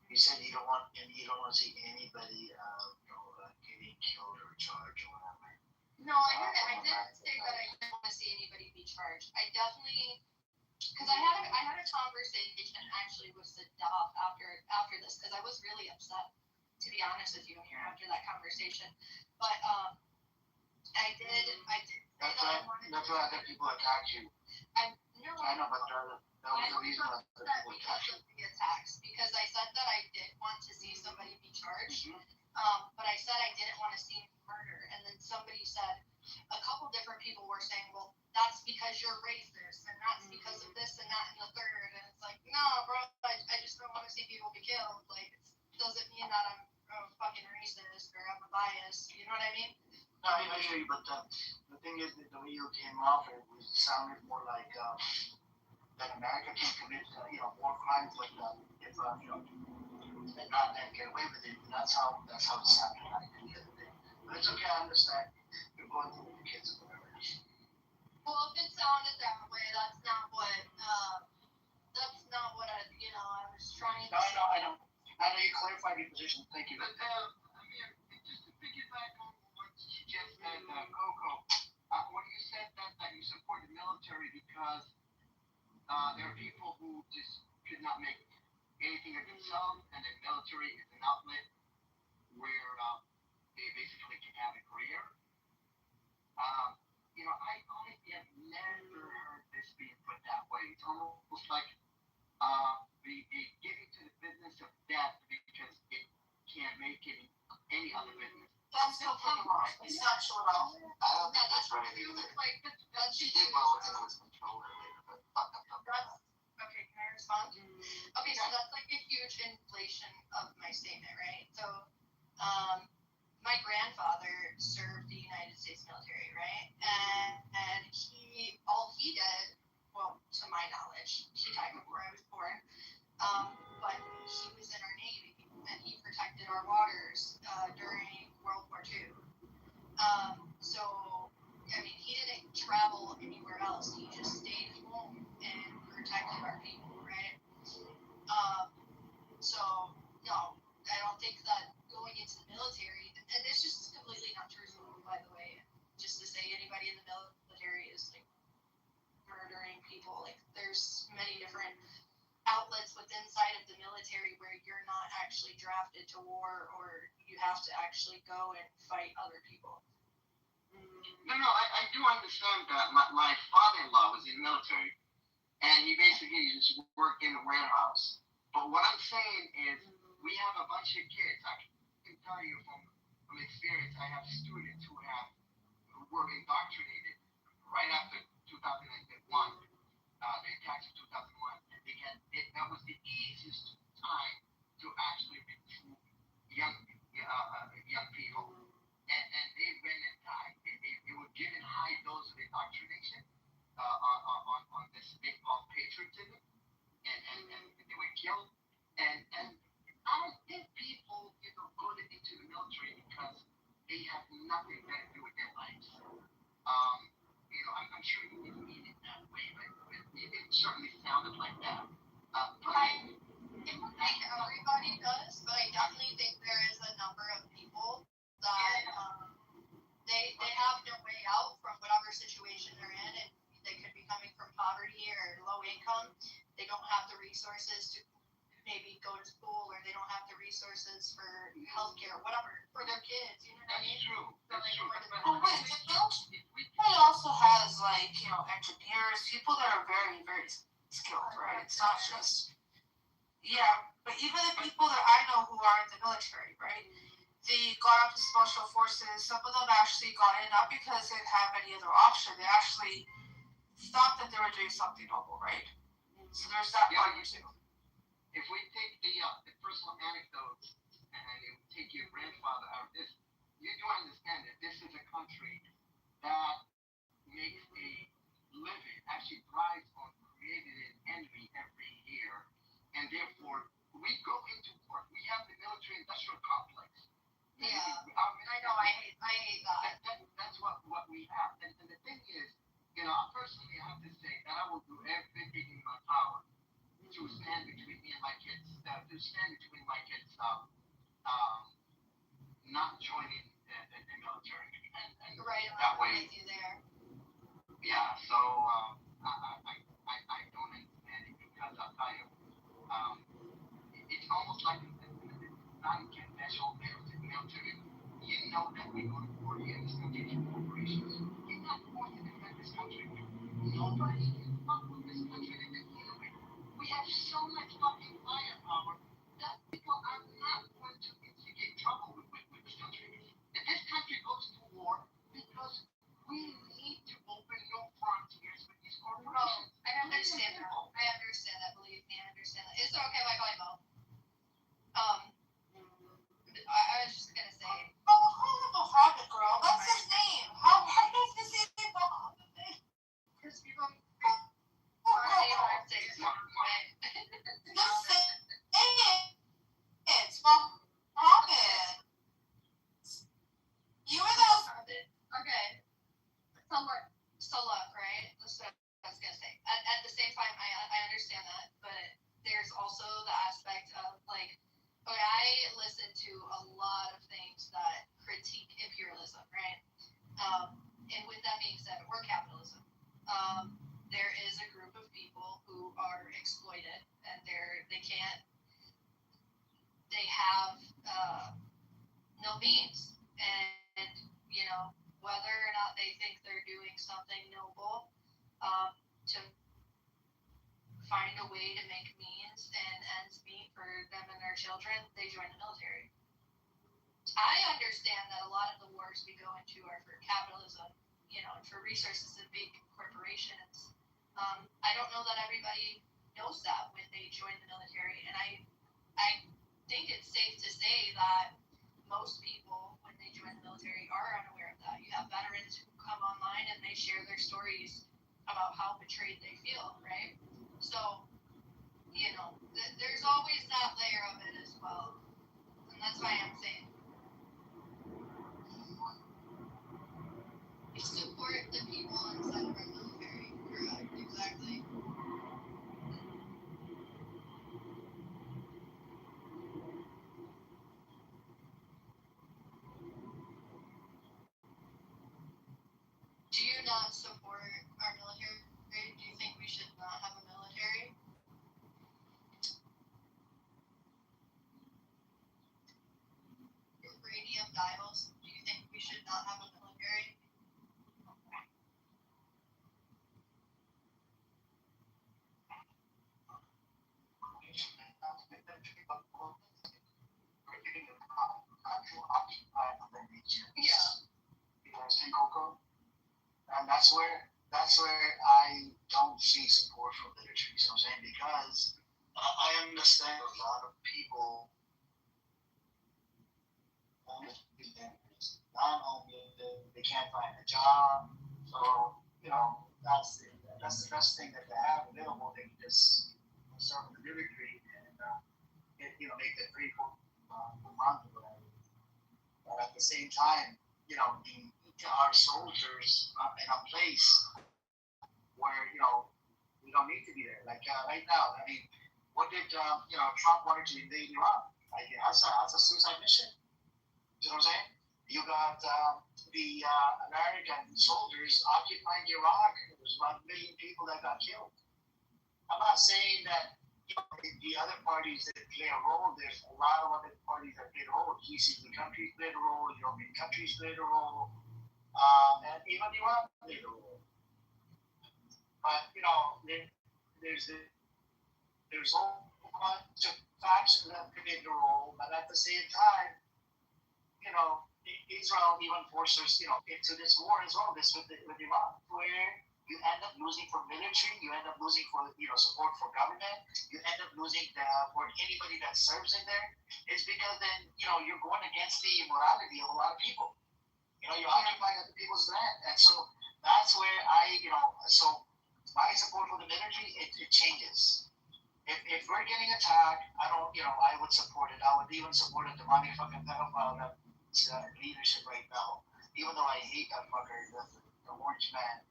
you said you don't want to see anybody getting killed or charged or whatever. No, I didn't say that I didn't want to see anybody be charged. I definitely, because I had a conversation actually with Saddam after this, because I was really upset, to be honest with you, here after that conversation. But I did. That's why other people attacked you. I know, but that was the reason why other people attacked you. The attacks, because I said that I did want to see somebody be charged. But I said I didn't want to see murder, and then somebody said, a couple different people were saying, well, that's because you're racist, and that's because of this and that and the third, and it's like, no, bro, I just don't want to see people be killed. Like, it doesn't mean that I'm a fucking racist or I'm a bias. You know what I mean? No, I hear you, but the thing is that the way you came off, it sounded more like that America can commit, war crimes, like if and not get away with it. That's how it sounded like the other day. But it's okay, I understand. You're going through the kids or whatever. Well, if it sounded that way, that's not what I was trying to say. I know. I know you clarified your position. Thank you. But just to piggyback on what you just said, Coco, when you said that you support the military because there are people who just could not make anything of themselves, and the military is an outlet where they basically can have a career. I honestly have never heard this being put that way. It's almost like they get into the business of death because it can't make any other business. That's completely wrong. It's not true at all. I don't think that's right either. She did well with Congressman Kitover later, but Okay, can I respond? Okay, so that's like a huge inflation of my statement, right? So, my grandfather served the United States military, right? And all he did, well, to my knowledge, he died before I was born, but he was in our Navy, and he protected our waters during World War II. So, I mean, he didn't travel anywhere else. He just stayed home and protected our people, right? So, no, I don't think that going into the military, and it's just completely not true, by the way, just to say anybody in the military is like murdering people. Like, there's many different outlets within inside of the military where you're not actually drafted to war, or you have to actually go and fight other people. No, I do understand that. My father-in-law was in the military, and he basically just worked in a warehouse. But what I'm saying is, we have a bunch of kids. I can tell you from experience, I have students who were indoctrinated right after 2001. The attacks of 2001. That was the easiest time to actually recruit young people. And they went and died. They were given high dose of indoctrination on this thing called patriotism, and they were killed. And I don't think people go into the military because they have nothing better to do with their lives. I'm sure you didn't mean it that way, but it certainly sounded like that. I don't think everybody does, but I definitely think there is a number of people that they have no way out from whatever situation they're in, and they could be coming from poverty or low income. They don't have the resources to maybe go to school, or they don't have the resources for healthcare, whatever, for their kids. You know what I mean? That's true. But wait, it also has engineers, people that are very, very skilled, right? It's not just but even the people that I know who are in the military, right? They got up to special forces. Some of them actually got in not because they didn't have any other option. They actually thought that they were doing something noble, right? So there's that part too. If we take the personal anecdotes and you take your grandfather out of this, you do understand that this is a country that makes a living, actually thrives on creating an enemy every year, and therefore we go into war. We have the military-industrial complex. Yeah, I know. I hate that. That's what we have. And the thing is, personally, I have to say that I will do everything in my power to stand between me and my kids, not joining the military. And right, that way. With you there. Yeah, so I don't understand it, because I'll tell you, it's almost like non-conventional military. You know that we go to war against strategic corporations. You're not going to defend this country. Nobody can fuck with this country that they're dealing with. We have so much fucking firepower that people are not going to instigate trouble with this country. If this country goes to war, because we need to open new frontiers with these corporations. I understand that. Believe me, I understand that. Is it okay if I call you Mo? I was just gonna say. Oh, we'll call him a Hobbit, girl. That's his name. How is this even a Hobbit name? Because people. It's Hobbit. You were the Hobbit. Okay. So look, right? That's what I was gonna say. At the same time, I understand that, but there's also the aspect of I listen to a lot of things that critique imperialism, right? And with that being said, or capitalism, there is a group of people who are exploited, and they can't they have no means, and whether or not they think they're doing something noble to find a way to make means and ends meet for them and their children, they join the military. I understand that a lot of the wars we go into are for capitalism, and for resources and big corporations. I don't know that everybody knows that when they join the military, and I think it's safe to say that most people, when they join the military, are unaware of that. You have veterans who come online and they share their stories about how betrayed they feel, right? So, there's always that layer of it as well. And that's why I'm saying you support the people inside of our military. Correct, exactly. Do you not support our military? Do you think we should not have a military? Radium dials, do you think we should not have a military? Yeah. And that's where I don't see support for literature. You know what I'm saying? Because I understand a lot of people they can't find a job, so that's the best thing that they have available. They can just serve in the military and make that pretty cool month or whatever. But at the same time, our soldiers in a place where we don't need to be there. Like right now, I mean, what did Trump wanted to invade Iran? Like that's a suicide mission. You know what I'm saying? You got the American soldiers occupying Iraq. There was about 1 million people that got killed. I'm not saying that the other parties that play a role. There's a lot of other parties that play a role. GCC countries played a role. European countries played a role. And even Iran played a role. But there's a whole bunch of factions that played a role. But at the same time, Israel even forced us, into this war as well. This with Iran, where you end up losing for military, you end up losing for support for government, you end up losing for anybody that serves in there. It's because then you're going against the morality of a lot of people. You're occupying other people's land, and so that's where so my support for the military it changes. If we're getting attacked, I don't, I would support it. I would even support a demonic fucking pedophile that's leadership right now. Even though I hate that fucker, the orange man,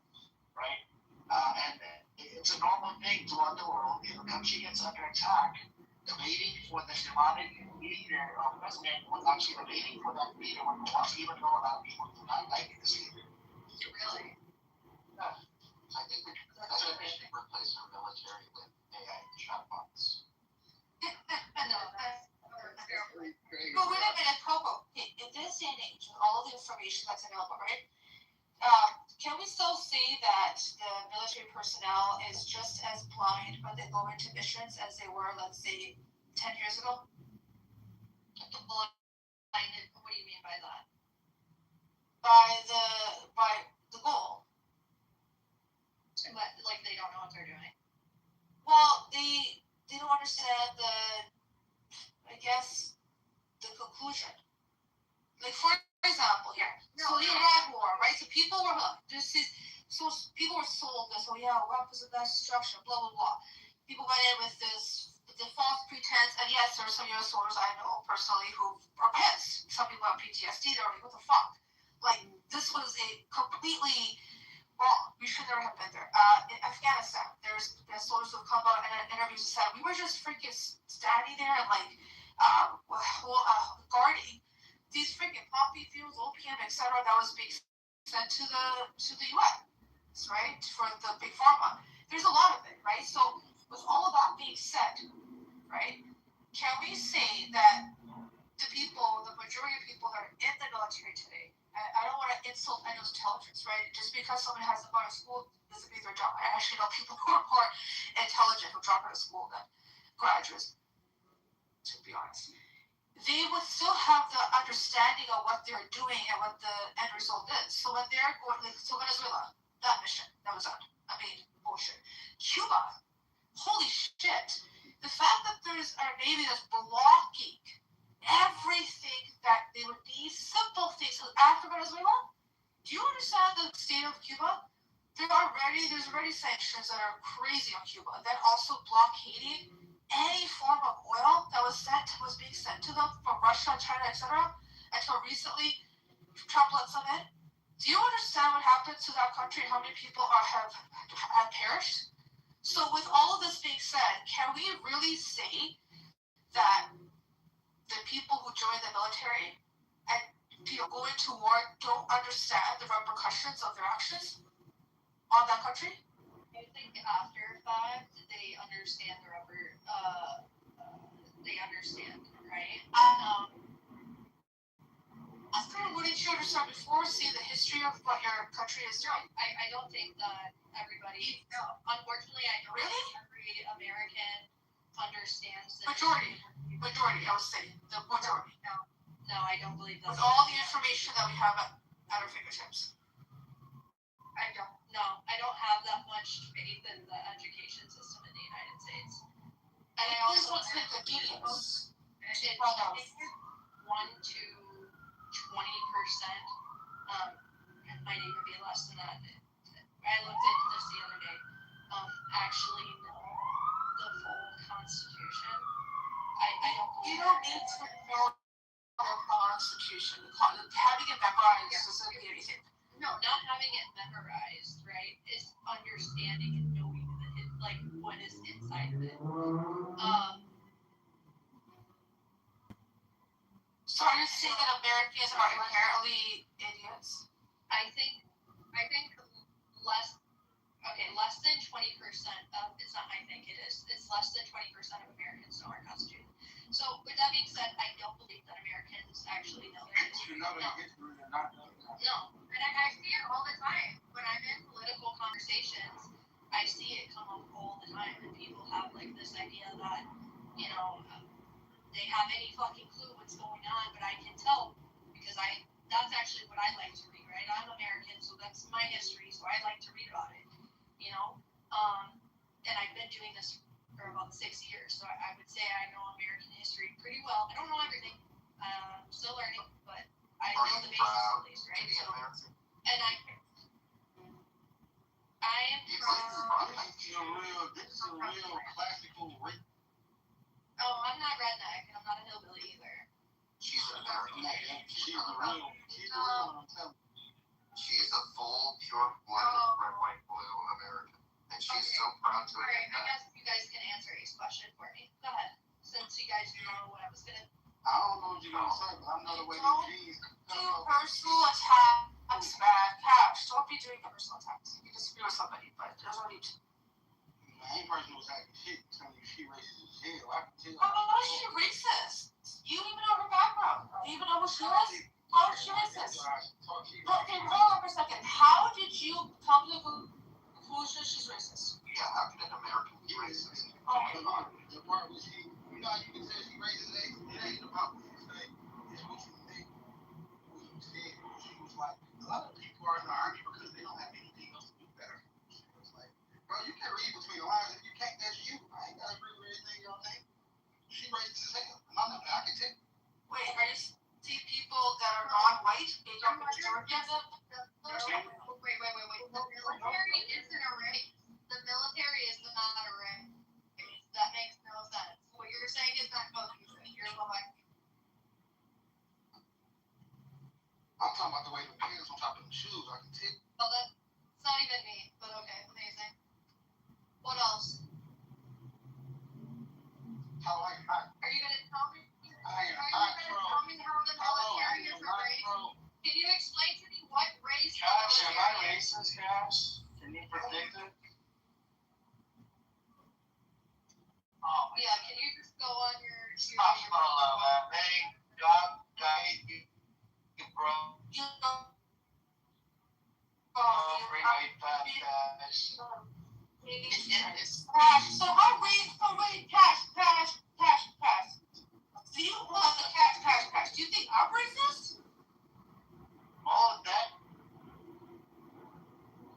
right? And it's a normal thing throughout the world. If a country gets under attack, the waiting for the demonic leader or president was actually waiting for that leader when we want, even though a lot of people do not like this leader. Really? Yeah. I think we should replace our military with AI chatbots. No, but wait a minute, Coco. In this day and age, with all of the information that's available, right? Can we still say that the military personnel is just as blind when they go into missions as they were, let's say, 10 years ago? What do you mean by that? By the goal. But, like, they don't know what they're doing. Well, they don't understand the conclusion. Like, for example, here, so the Iraq War, right? So people were sold this, weapons of mass destruction, blah blah blah. People went in with the false pretense, and yes, there are some U.S. soldiers I know personally who are pissed. Some people have PTSD. They're like, what the fuck? Like, this was a completely wrong. We should never have been there. In Afghanistan, there's soldiers who have come out and in interviews and said we were just freaking standing there and like guarding these freaking poppy fields, opium, etc. that was being sent to the U.S. right, for the big pharma. There's a lot of it, right? So with all of that being said, right, can we say that the people, the majority of people that are in the military today, I don't want to insult anyone's intelligence, right? Just because someone hasn't gone to school doesn't mean they're dumb. I actually know people who are more intelligent who drop out of school than graduates, to be honest. They would still have the understanding of what they're doing and what the end result is. So when they're going, like, so Venezuela, that mission, that was done. I mean, bullshit. Cuba, holy shit. The fact that there's a Navy that's blocking everything that they would need, simple things. So after Venezuela, do you understand the state of Cuba? There's already sanctions that are crazy on Cuba. And then also blockading any form of oil that was being sent to them from Russia, China, etc. Until recently, Trump let some in. Do you understand what happened to that country and how many people have perished? So with all of this being said, can we really say that the people who join the military and go into war don't understand the repercussions of their actions on that country? I think after fact they understand they understand, right? After, wouldn't you understand before seeing the history of what your country is doing? I don't think that everybody. No, unfortunately, I don't think every American understands this. Majority, I would say the majority. No, I don't believe that. With all the information that we have at our fingertips. I don't have that much faith in the education system in the United States. And I also think the mediums. It's 1 to 20%. It might even be less than that. I looked into this the other day. Actually know the full Constitution. I don't believe you don't need to know the Constitution. Having it memorized doesn't mean anything. No, not having it memorized, right? Is understanding and knowing like what is inside of it. So are you saying that Americans are inherently idiots? I think less than 20% of, it's not I think it is, it's less than 20% of Americans know our Constitution. So with that being said, I don't believe that Americans actually know their history. No. And I see it all the time. When I'm in political conversations, I see it come up all the time, and people have like this idea that, they have any fucking clue what's going on, but I can tell because that's actually what I like to read, right? I'm American, so that's my history, so I like to read about it, and I've been doing this for about 6 years, so I would say I know American history pretty well. I don't know everything, still learning, but I know the basics at least, right? So, and I am proud. This is a real classical rape. Oh, I'm not redneck, and I'm not a hillbilly either. She's an American. She's a real I'm telling you. She is a full, pure-blooded, red, white, blue American. And she's so proud to admit Alright, I that. guess you guys can answer A's question for me. Go ahead. Since you guys know what I was gonna. I don't know what you're going to say, but I know the way these G's. Do personal attacks, man. Cash. Don't be doing personal attacks. You can disagree with somebody, but there's no need to. I ain't personal attacking shit. Telling you she racist as hell. I can tell. How is she racist? You don't even know her background. Do you even know who she is? How is she racist? Okay, hold on for a second. How did you tell me who she's racist? Yeah, how can an American be racist? Oh my god. The part where she, you can say she racist, it ain't about what you say. It's what you think. What you said. She was like, a lot of people are in the army because they don't have anything else to do better. She was like, bro, you can read between the lines. If you can't, that's you. I ain't got to agree with anything y'all think. She racist as hell. I can tell. Wait, are you see people that are non-white being up in Georgia? Wait. The military isn't a race. The military is not a race. That makes no sense. What you're saying is not confusing. You're like. I'm talking about the way the pants on top of the shoes. I can tell. Well, that's not even me, but okay, amazing. What else? Are you gonna tell me? Are you gonna tell me how the military is a race? Can you explain to me what race the Cash, am I military is? racist, Cash? Can you predict it? Yeah, can you just go on your. Astaghfirullah, man. May God Cash. So how wait, cash. Do you want cash? Do you think our business? All of that.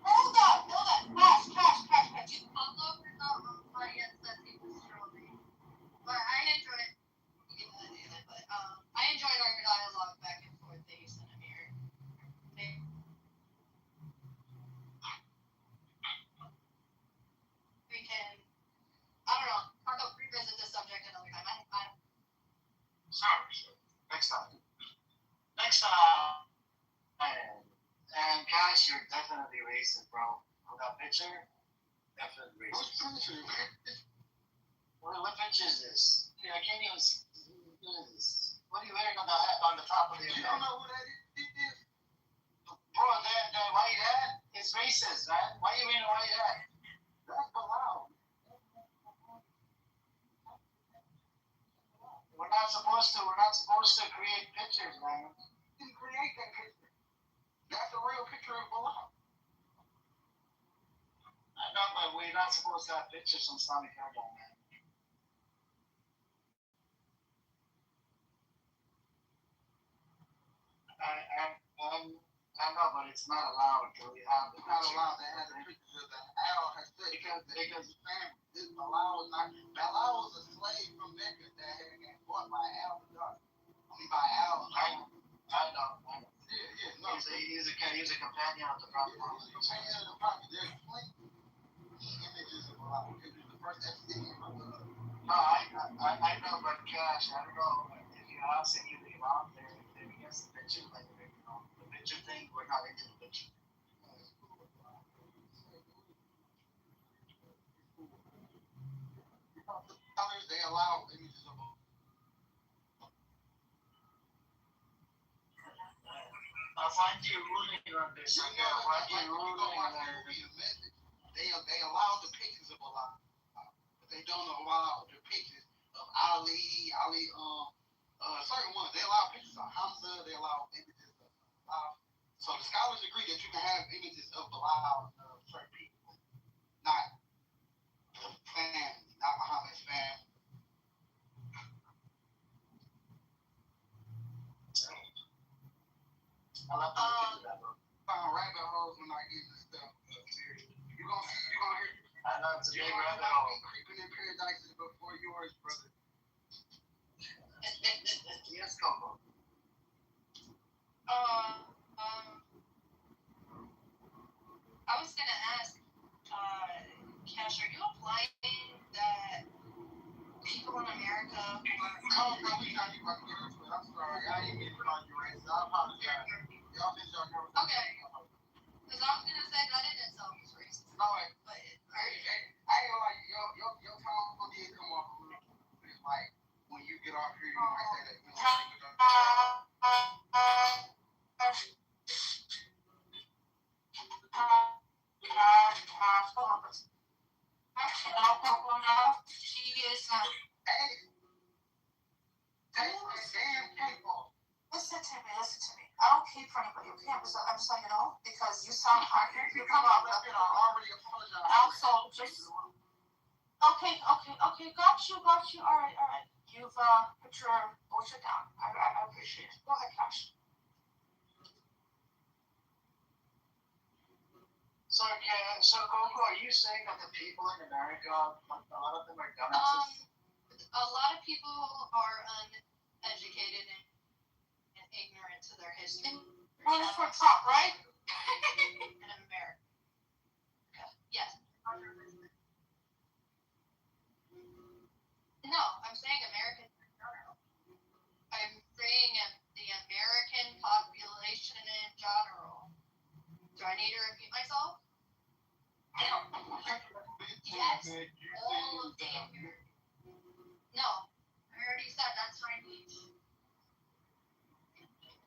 Hold on. Cash. Although we're not on finance, that seems strongly. But I enjoyed our dialogue back and forth that you sent Amir. We can, I don't know, revisit this subject another time. Sure. Next time. And Cash, you're definitely racist, bro. With that picture, definitely racist. What picture is this? Yeah, I can't even see. What is this? What are you wearing on the top of the? You don't know who that is? Bro, that white hat is racist, man. Why are you wearing a white hat? That's allowed. We're not supposed to create pictures, man. You didn't create that picture. That's a real picture of Bilal. I know, but we're not supposed to have pictures from Islamic Hairdom, man. I know, but it's not allowed to have. It's not allowed to have the pictures of the Al has said because Bilal was a slave from Mecca that had been bought by Al. By Al. I know. Yeah. No. He's a companion of the Prophet. There's plenty images of Bilal. It was the first ever No, I know, but Cash, I don't know if you have seen anything out there against the picture, like the picture thing. We're not into the picture. Colors they allow images of. I'll find you ruling on this. They allow the pictures of Allah, but they don't allow the pictures of Ali, certain ones. They allow pictures of Hamza. They allow images of Allah. So the scholars agree that you can have images of Bilal of certain people, not the family, not Muhammad's family. I love the picture that bro. Found rabbit holes when I get this stuff. You gonna hear? I know it's a big rabbit hole. Creeping in paradises before yours, brother. Yes, Coco. I was gonna ask, Cash, are you implying that people in America No, we got you about to get into it. I'm sorry. I didn't mean to call you racist. I apologize. Y'all finish your conversation. Okay. Because I was gonna say that in itself is racist. No, I ain't gonna lie. Your tone did come off a little bit like when you get off here, you might say that. She is Listen to me. I don't keep for anybody, okay? I'm just letting you know because you sound hard. You come up with already apologized. Also, just okay. Got you. All right. You've put your bullshit down. I appreciate it. Go ahead, Cash. So Coco, are you saying that the people in America, a lot of them are dumbasses? A lot of people are uneducated and ignorant to their history. Running for Trump, right? In America. Yes. No, I'm saying Americans in general. I'm saying the American population in general. Do I need to repeat myself? Yes. All of the No. I already said that's Chinese.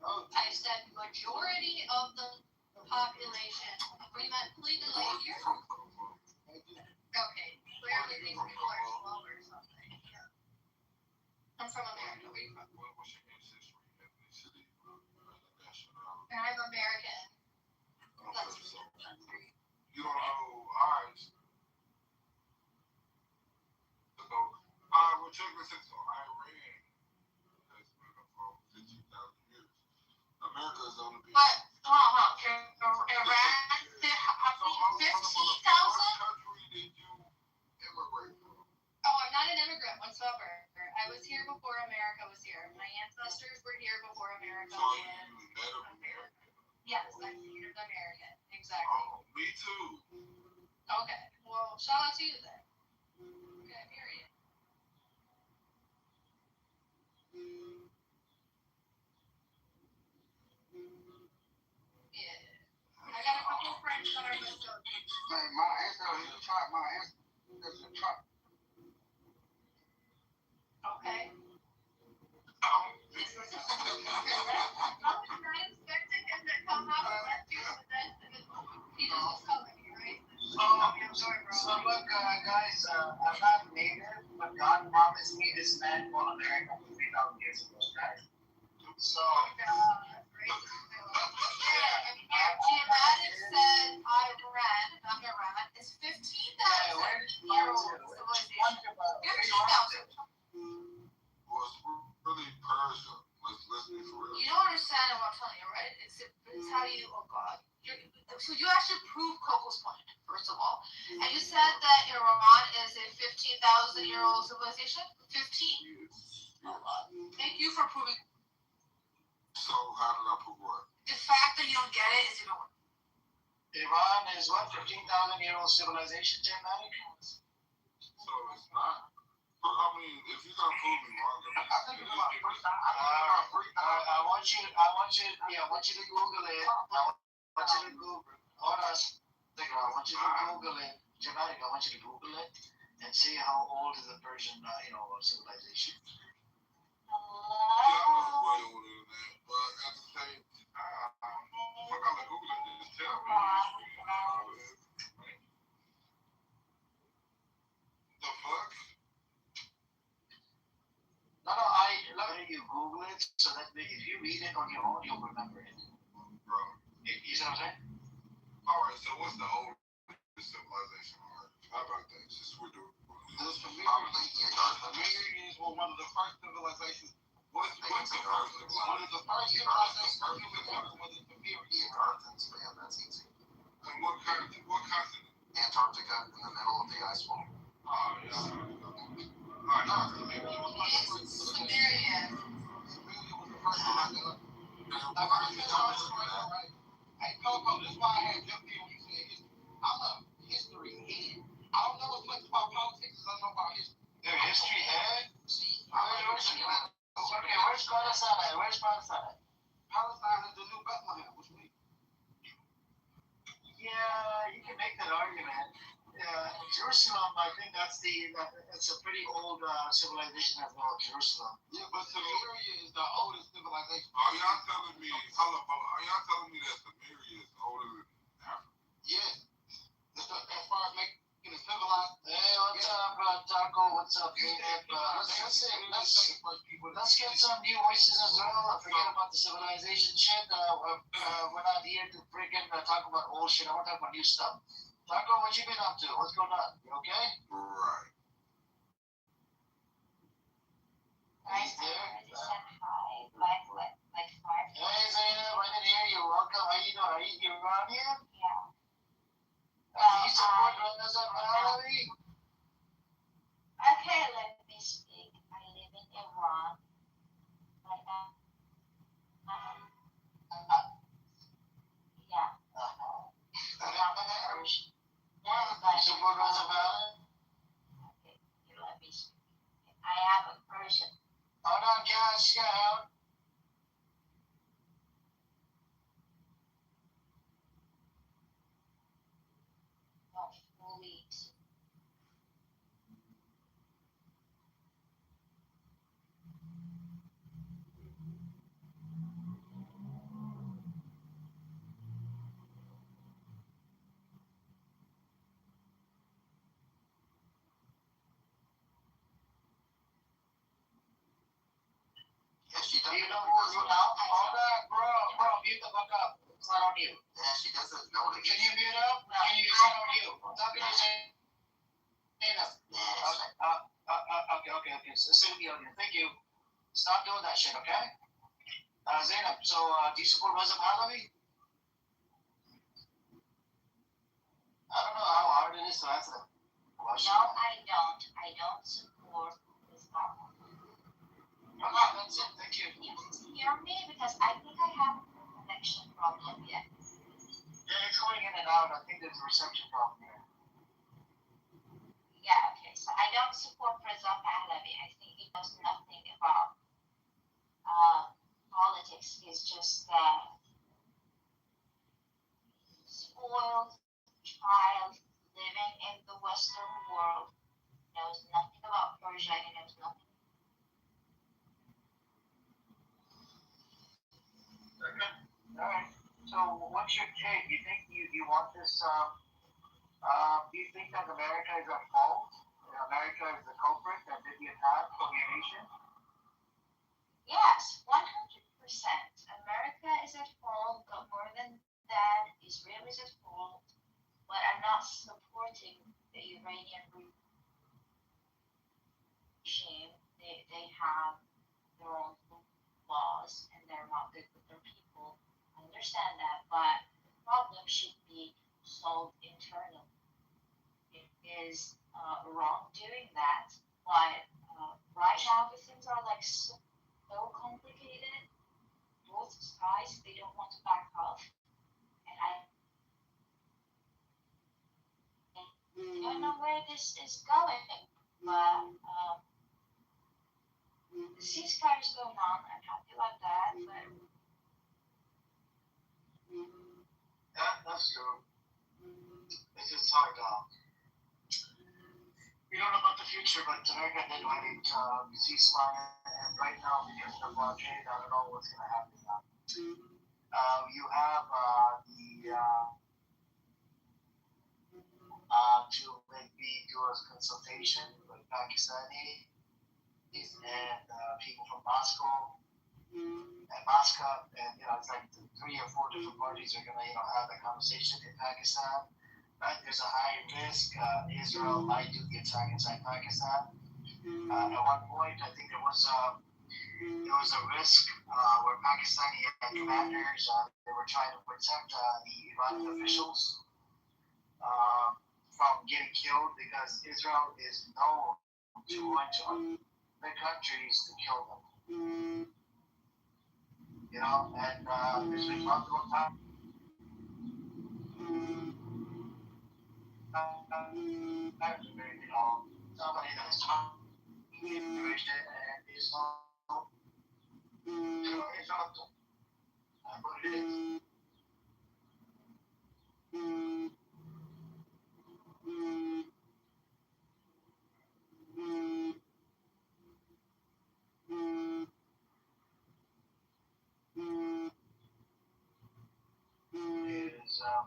I said majority of the population. We meant legally here. Okay. Clearly these people are slow or something. Yeah. I'm from America. Where are you from? I'm American. That's You don't know But Iran, they have 15,000. Oh, I'm not an immigrant whatsoever. I was here before America was here. My ancestors were here before America was. Native American? Yes, I'm Native American. Exactly. Oh, me too. Okay. Well, shout out to you then. Okay, period. Yeah. I got a couple of friends that are custodians. My ancestor, he's a tribe. My ancestor is a tribe. Okay. I was not expecting him to come out with that too, but then he just was telling me, right? So look, guys, I'm not native, but God promised me this land called America 3,000 years ago, guys. So. Genetic said Iran, not Iran, is 15,000-year-old civilization. 15,000. Well, it's really Persia. Let's be for real. You don't understand what I'm telling you, right? It's how you, oh God. So you actually proved Coco's point, first of all. And you said that Iran is a 15,000-year-old civilization? 15? Oh God. Thank you for proving. So how did I prove what? The fact that you don't get it is even worse. Iran is what, 15,000-year-old civilization, Genetic? So it's not. I mean, if you're gonna prove me wrong, I think it's about 3,000. I want you to Google it. I want you to Google. Hold on a second. I want you to Google it. Genetic, I want you to Google it and see how old is the Persian, civilization. yeah, I know it's way older than that. But at the same time, if I gotta Google it, just tell me. The fuck? No, let you Google it so that if you read it on your own, you'll remember it. Bro. You see what I'm saying? Alright, so what's the oldest civilization on Earth? How about that? Since we're doing The Sumerians were one of the first civilizations. what's the first civilization? One of the first civilizations was the Sumerians. Earthens, man, that's easy. And what continent? Antarctica in the middle of the ice wall. Oh, yeah. Alright, no, Sumeria was one of the first Samaria. Sumeria was the first one. Hey, Coco, that's why I had jumped in when you said history. I'm a history head. I don't know as much about politics as I know about history. Their history head? See, Okay, where's Palestine at? Where's Palestine at? Palestine is the new Bethlehem, which means. Yeah, you can make that argument. Jerusalem, I think it's a pretty old civilization as well, Jerusalem. Yeah, but Sumeria is the oldest civilization. Are y'all telling me, hold up, are y'all telling me that Samaria is older than Africa? Yes. As far as making it civilized. Hey, what's up, Taco? What's up, Jacob? Let's get some new voices as well. Forget about the civilization shit. We're not here to freaking talk about old shit. I want to talk about new stuff. Taco, what you been up to? What's going on? You okay? Right. He's there. Hi, like 5. Hey, Zainab, I didn't hear you. Welcome. How you doing? Are you Iranian? Yeah. Do you support Ramadan Malari? Okay, let me speak. I live in Iran. Yeah. You support Ramadan? Okay, you let me speak. I have a Persian. Hold on, Cash. Scout. Not fully. Yes, she Do does. you know who's now? Hold on, bro, mute the fuck up. It's not on you. Yeah, she doesn't know it. Can you mute up? Can you? It's not on you. I'm talking to Zainab. Okay. So send me on here. Thank you. Stop doing that shit, okay? Zainab, so do you support Reza Pahlavi? I don't know how hard it is to answer that question. No, I don't. I don't support this problem. Okay, that's it. Thank you. You can hear me because I think I have a connection problem yet. Yeah, it's going in and out. I think there's a reception problem here. Yeah, okay. So I don't support Reza Pahlavi. I think he knows nothing about politics. He's just spoiled child living in the Western world. Knows nothing about Persia. He knows nothing. Okay. All right. So, what's your take? You think you want this? Do you think that America is at fault? America is the culprit that did the attack on your nation? Yes, 100%. America is at fault, but more than that, Israel is at fault. But I'm not supporting the Iranian regime. They have their own laws and they're not good with their people. I understand that, but the problem should be solved internally. It is wrong doing that, but right now the things are like so complicated. Both sides they don't want to back off, and I don't know where this is going, but the ceasefire is going on. I'm happy about that, but Yeah, that's true. It's just hard. We don't know about the future, but America did want it ceasefire, and right now because of the blockade, I don't know what's going to happen now. You have to maybe do a consultation with Pakistani and people from Moscow and Moscow, and it's like 3 or 4 different parties are gonna have that conversation in Pakistan. Right? There's a high risk Israel might do the attack inside Pakistan. At one point, I think there was a risk where Pakistani commanders they were trying to protect the Iranian officials from getting killed because Israel is known to going to other countries to kill them. And there's been multiple times. Somebody that's talking and Israel. What it is.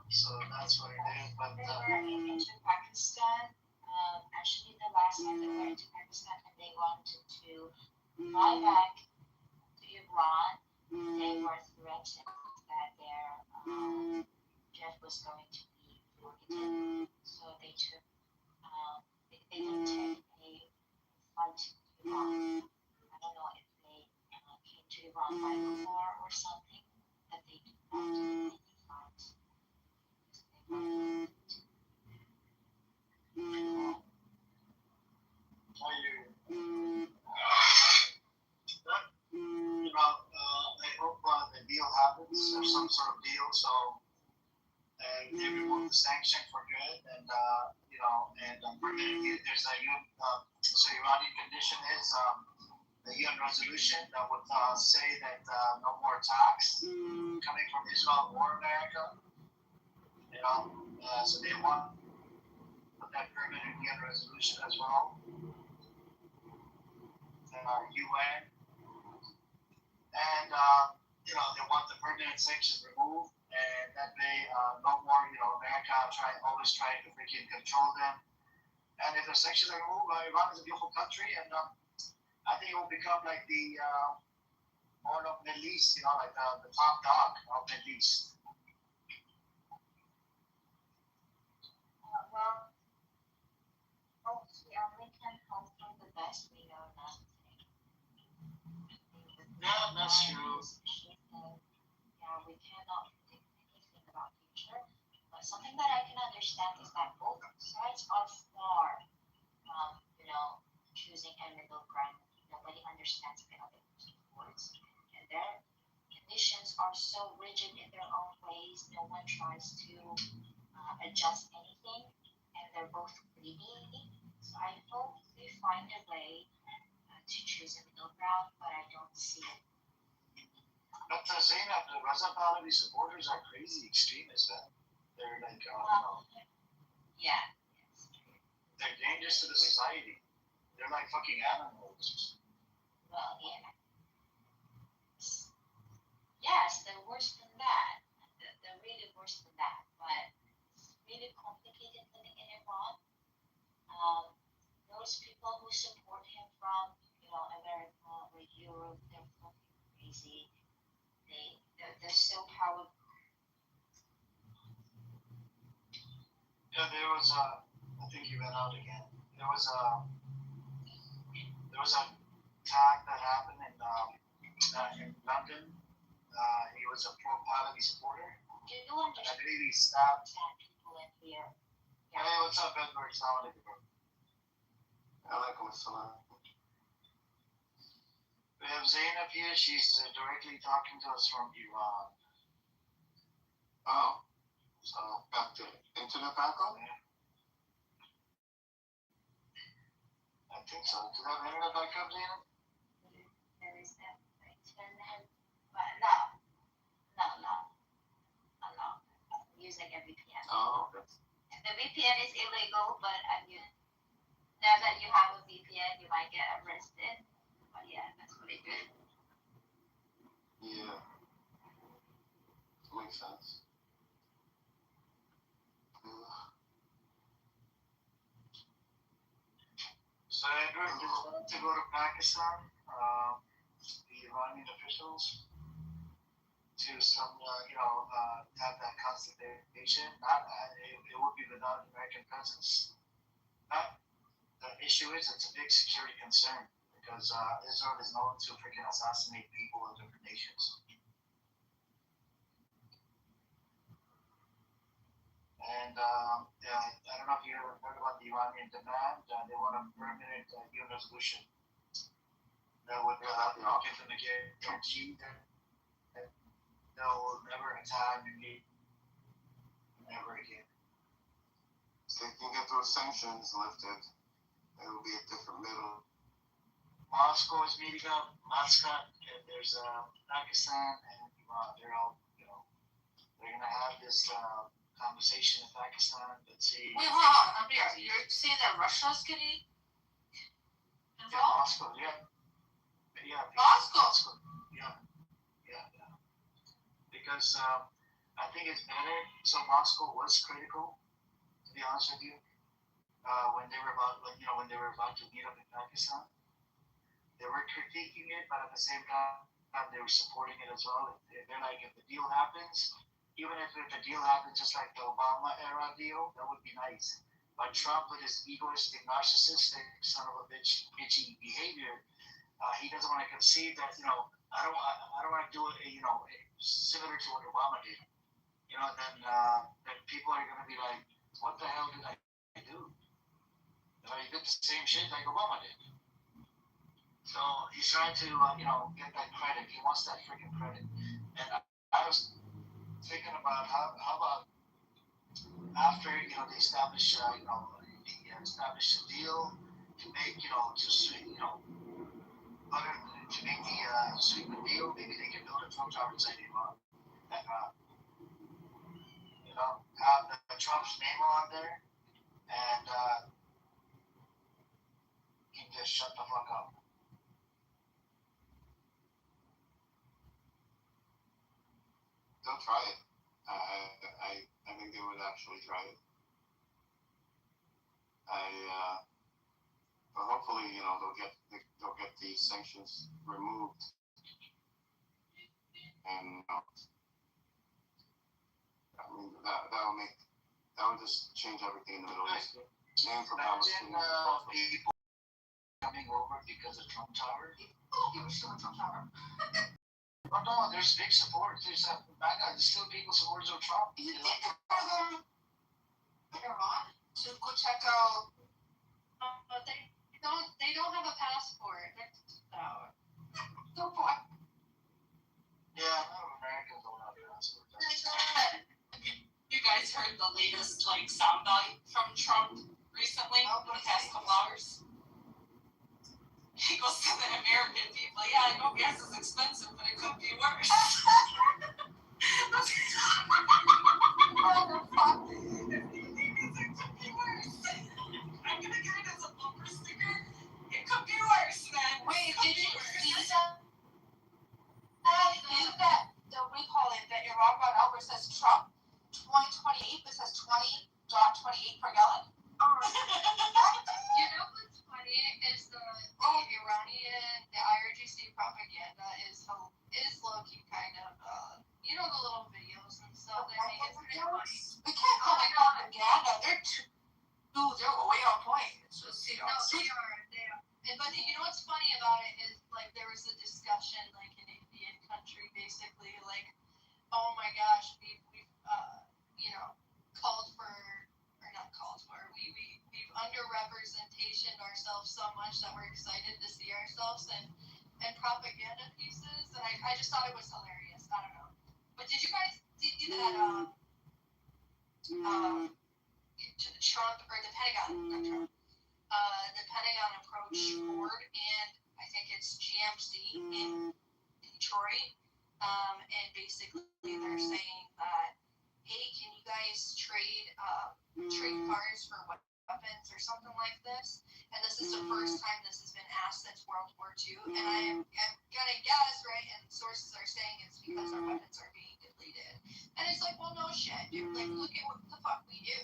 So that's what it is. But they were into Pakistan. Actually, the last time they went to Pakistan and they wanted to fly back to Iran, they were threatened that their jet was going to be targeted. So they took, they didn't take a flight to Iran. I don't know if they came to Iran by car or something, but they did not take any flight. I hope the deal happens or some sort of deal. So and they remove the sanction for good, and permanently there's a so Iranian condition is the UN resolution that would say that no more attacks coming from Israel or America. So they want that permanent UN resolution as well. UN, and they want the permanent sanctions removed, and that way no more America always trying to freaking control them. And if the sanctions are removed, Iran is a beautiful country, and I think it will become like the horn of Middle East, like the top dog of Middle East. Well, we only can hope for the best. We know nothing. Yeah, that's true. Yeah, we cannot predict anything about future. But something that I can understand is that both sides are far from, choosing a middle ground. Nobody understands the other person's words, and their conditions are so rigid in their own ways. No one tries to adjust anything, and they're both greedy. So I hope they find a way to choose a middle ground, but I don't see it. But Zainab, the Raza Pahlavi supporters are crazy extremists, man. They're like, Yeah. they're dangerous to the society. They're like fucking animals. Well, yeah. Yes, they're worse than that. They're really worse than that. But it's really complicated living in Iran. Those people who support him from, America or Europe, they're fucking crazy. They're so powerful. Yeah, there was I think he went out again. There was a attack that happened in London. He was a pro-Pahlavi supporter. Do you understand? I believe he stabbed People in here. Hey, what's up, Edward? Assalamu alaikum. Alaikum assalam. We have Zainab here. She's directly talking to us from Iran. Oh, so back to internet backup? I think so. Do they have internet backup, Zainab? There is that internet, but no. I'm using a VPN. Oh, okay. The VPN is illegal, but now that you have a VPN, you might get arrested. But yeah, that's what I do. Yeah. Makes sense. So Edward decided to go to Pakistan. The Iranian officials to have that consultation. Not it would be without American presence. The issue is it's a big security concern because Israel is known to freaking assassinate people in different nations. And I don't know if you ever heard about the Iranian demand. They want a permanent UN resolution that would give them a guarantee that they'll never attack me ever again. If they can get those sanctions lifted, it will be a different middle. Moscow is meeting up, Muscat, and there's Pakistan and Iran. They're all, they're going to have this conversation in Pakistan. Let's see. Wait, hold on. Amir, you're saying that Russia's getting involved? Yeah, Moscow, yeah. Moscow? Yeah. Because I think it's better. So Moscow was critical, to be honest with you, when they were about to meet up in Pakistan. They were critiquing it, but at the same time, they were supporting it as well. They're like, if the deal happens, even if the deal happens just like the Obama era deal, that would be nice. But Trump, with his egoistic, narcissistic, son of a bitchy behavior, he doesn't want to concede that, I don't want to do it, similar to what Obama did. Then people are going to be like, what the hell did I do? He did the same shit like Obama did. So he's trying to, get that credit. He wants that freaking credit. And I was thinking about how about after, they establish, establish a deal to make, to make the sweeping deal, maybe they can build a Trump tower inside Iran. And, have the Trump's name on there, and he can just shut the fuck up. They'll try it. I think they would actually try it. But hopefully, they'll get the sanctions removed, and that would just change everything in the Middle East. And for Palestinians, coming over because of Trump Tower? I don't give a shit about Trump Tower. Oh no, there's big support. There's there's still people supporters of Trump. You think they're going to Iran to go check out? They don't have a passport. No point. Yeah, a lot of Americans don't have passports. You guys heard the latest soundbite from Trump recently in the past couple hours? He goes to the American people, yeah, I know gas is expensive, but it could be worse. I'm gonna get it as a bumper sticker. It could be worse, man. Wait, did you see that? Is that the recall it that Iran got out where it says Trump 2028, but it says 20.28 per gallon? You know what's funny is the Iranian, the IRGC propaganda is low-key kind of, the little videos and stuff they make, it's pretty funny. We can't call it propaganda. They're way on point. It's just, They are. But you know what's funny about it is, there was a discussion, in Indian country, basically, oh my gosh, we've we've underrepresentation ourselves so much that we're excited to see ourselves in propaganda pieces, and I just thought it was hilarious. I don't know. But did you guys see that, Trump, or the Pentagon, not Trump, the Pentagon approached Ford and I think it's GMC in Detroit, and basically they're saying that, hey, can you guys trade cars for weapons or something like this? And this is the first time this has been asked since World War II, and I'm gonna guess, right, and sources are saying it's because our weapons are being depleted. And it's well, no shit, dude, look at what the fuck we do.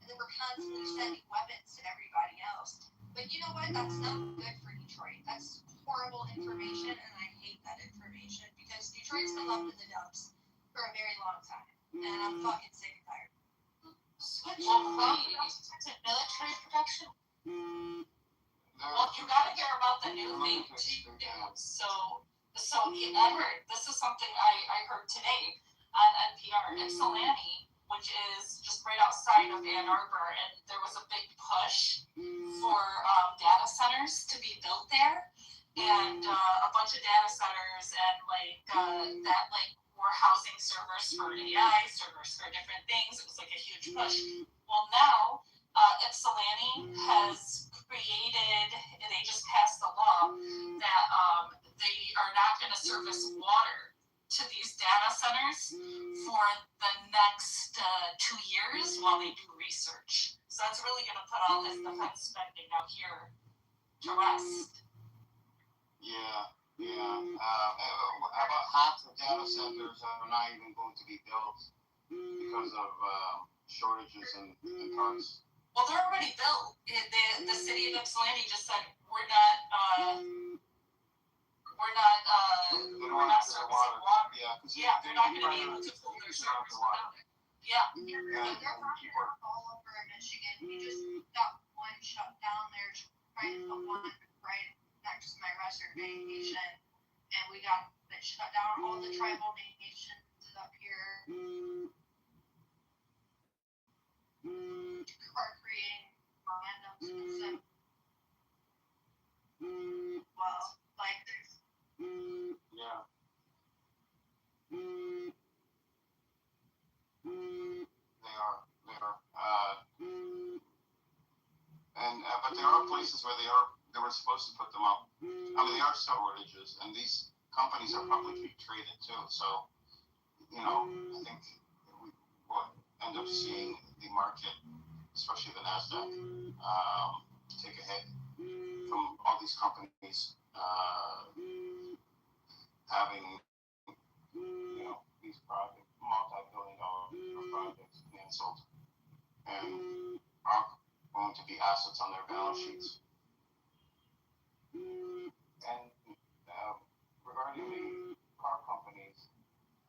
And then we're constantly sending weapons to everybody else. But you know what? That's not good for Detroit. That's horrible information, and I hate that information because Detroit's been left in the dumps for a very long time, and I'm fucking sick and tired. Switch to military protection. Well, you gotta hear about the new thing too. So Edward, this is something I heard today on NPR. Ypsilanti, which is just right outside of Ann Arbor, and there was a big push for data centers to be built there, and a bunch of data centers and that were housing servers for AI, servers for different things. It was a huge push. Well, now Ypsilanti has created, they just passed the law that they are not going to service water to these data centers for the next 2 years while they do research. So that's really going to put all this defense spending out here to rest. Yeah. About half the data centers are not even going to be built because of shortages in parts. Well, they're already built. The city of Ypsilanti just said we're not servicing water. Yeah, they're not going to be able to pull their servers without it. Yeah. They're all over Michigan. We just got one shut down there, right? The one right next to my reservation, and we got it shut down. All the tribal nations up here are creating random specific. Well, there's. Yeah. They are. But there are places where they were supposed to put them up. I mean, there are shortages, and these companies are publicly traded too. So, I think we will end up seeing the market, especially the Nasdaq, take a hit from all these companies having, these projects, multi-billion-dollar projects canceled, and are going to be assets on their balance sheets. And regarding the car companies,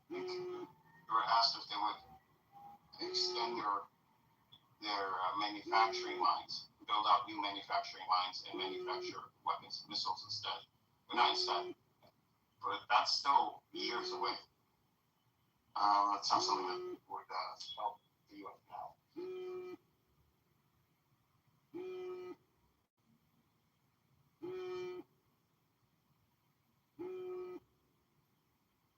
they were asked if they would extend their manufacturing lines build out new manufacturing lines and manufacture weapons and missiles instead. But not instead. But that's still years away. That's not something that would help the U.S. now.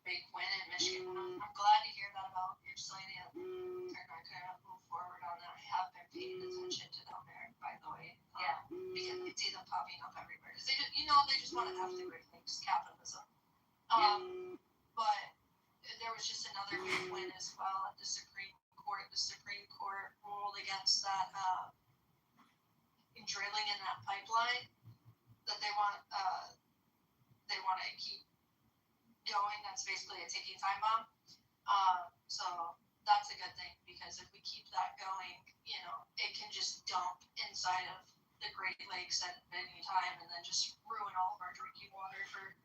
Big win in Michigan. I'm glad to hear that about your Slania. They're going to move forward on that. I have been paying attention to them there, by the way. Yeah. Because you see them popping up everywhere. Because they just, they just want to have the Great Lakes capitalism. But there was just another big win as well at the Supreme Court. The Supreme Court ruled against that drilling in that pipeline that they want to keep going. That's basically a ticking time bomb. So that's a good thing, because if we keep that going, it can just dump inside of the Great Lakes at any time and then just ruin all of our drinking water for,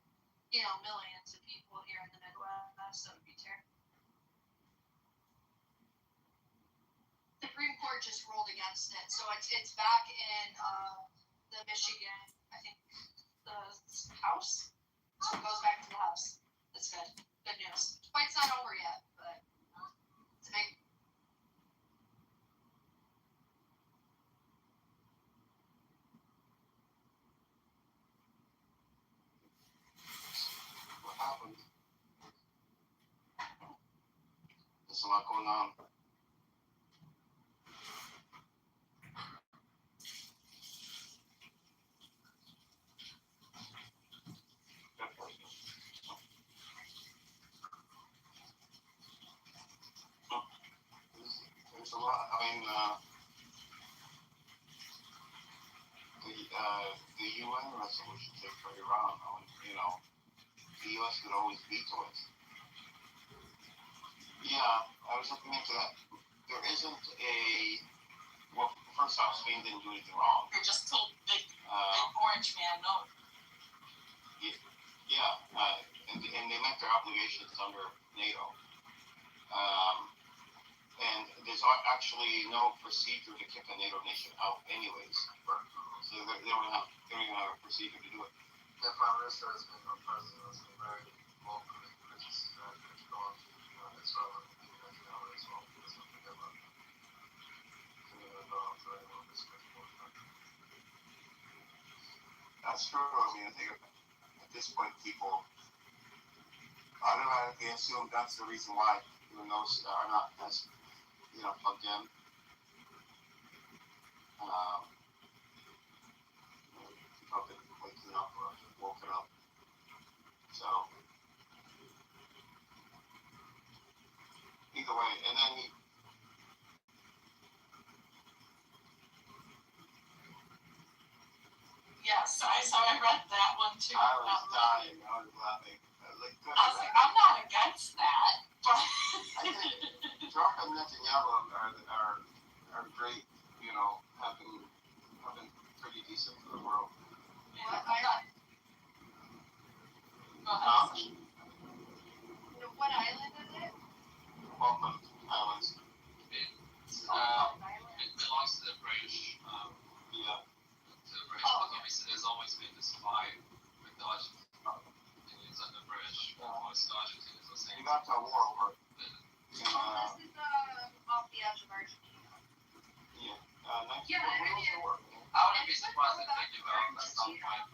millions of people here in the Midwest. That would be terrible. The Supreme Court just ruled against it. So it's back in the Michigan, I think, the House. So it goes back to the House. That's good. Good news. The fight's not over yet, but it's a big. What happened? There's a lot going on. There's a lot. I mean, the UN resolution for Iran, the U.S. could always veto it. Yeah, I was looking into that. There isn't well, first off, Spain didn't do anything wrong. They just told big orange man no. And they met their obligations under NATO. And there's actually no procedure to kick a NATO nation out anyways. So they don't even have a procedure to do it. The Prime Minister has been, or President has been very welcoming, which is going to go on to Israel and as well. There's nothing about it. That's true. I mean, I think at this point, people automatically assume that's the reason why, even those that are not as, plugged in. People have been waking up or woken up. So, either way, and then Yes, I read that one too. I was dying. I was laughing. I was like, I'm not against that. But I think Trump and Netanyahu are great. Have been pretty decent for the world. What island? Go ahead. What island is it? Falkland Islands. It belongs to the British. Yeah. To the British. Obviously, there's always been this fight with the Argentinians and the British. Most Argentinians are saying. We got to a war over it. This is off the edge of Argentina. Yeah. I wouldn't be surprised if they develop at some point.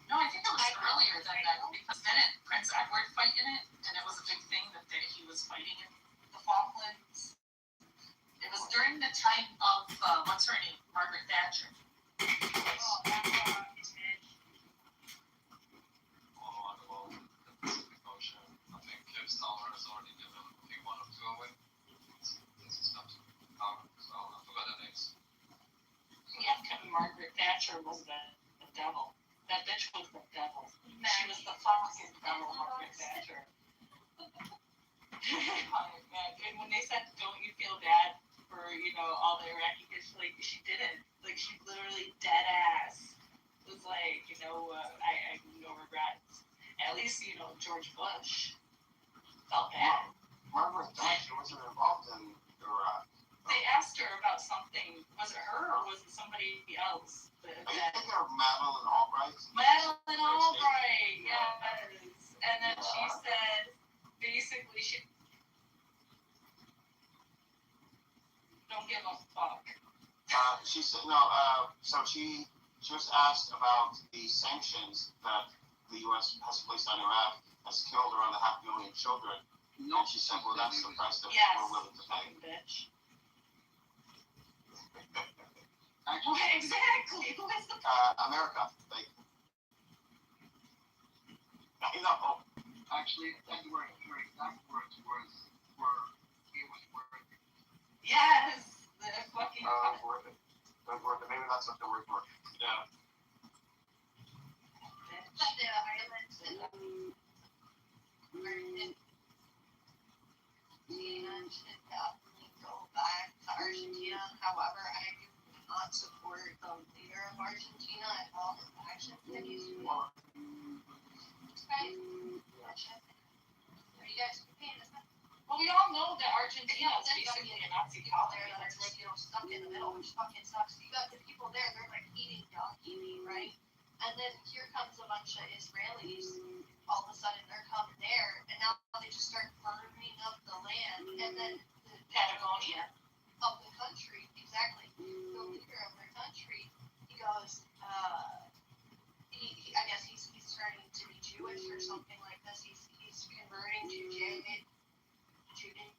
No, I think it was earlier than that, because didn't Prince Edward fight in it? And it was a big thing that he was fighting in the Falklands. It was during the time of, what's her name? Margaret Thatcher. All around the world, the Pacific Ocean. I think Kev Stalmer has already given one or two away. This is not power, so I forgot the names. Yeah, Margaret Thatcher was the devil. That bitch was the devil. She was the fucking devil, Margaret Thatcher. Man, and when they said, "Don't you feel bad for all the Iraqi kids?" Like, she didn't. Like, she literally dead ass was like, I have no regrets. At least George Bush felt bad. Margaret Thatcher wasn't involved in Iraq. They asked her about something. Was it her or was was it somebody else? Are you thinking of Madeline Albright? Madeline Albright, yes. And then she said, basically, she don't give a fuck. She said no. So she was asked about the sanctions that the U.S. has placed on Iraq, has killed around 500,000 children. No, and she said, "Well, that's the price that Yes. we're willing to pay." Bitch. Actually, Exactly. Who is the America, like, I know. actually, her exact words were it was worth it. Yes, the fucking. Worth it. Maybe that's not the word for it. Yeah. But the islands and Argentina should definitely go back to Argentina. However, I do not support the leader of Argentina and all his actions that he's doing. Right? Are you guys paying attention? Well, we all know that Argentina is basically a Nazi People there colony. that are like, stuck in the middle, which fucking sucks. You got the people there, they're like eating donkey meat, right? And then here comes a bunch of Israelis. All of a sudden, they're coming there, and now they just start burning up the land, and then the Patagonia. of the country, exactly. The leader of their country, he goes, I guess he's turning to be Jewish or something like this. He's converting to Judaism.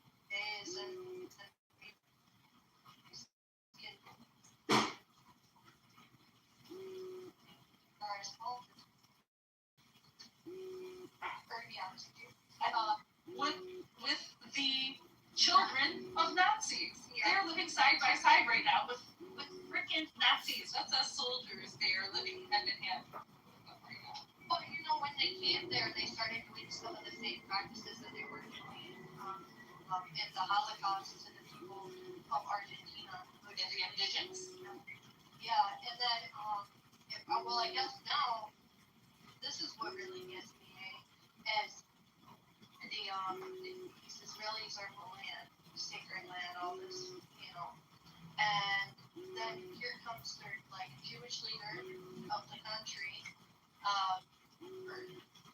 With the children of Nazis. They're living side by side right now with freaking Nazis. That's us soldiers. They are living hand in hand. But when they came there, they started doing some of the same practices that they were doing in the Holocaust to the people of Argentina. And the indigenous. Yeah, and then, I guess now, this is what really gets me, is these Israelis are the land, sacred land, all this, and then here comes their, Jewish leader of the country, or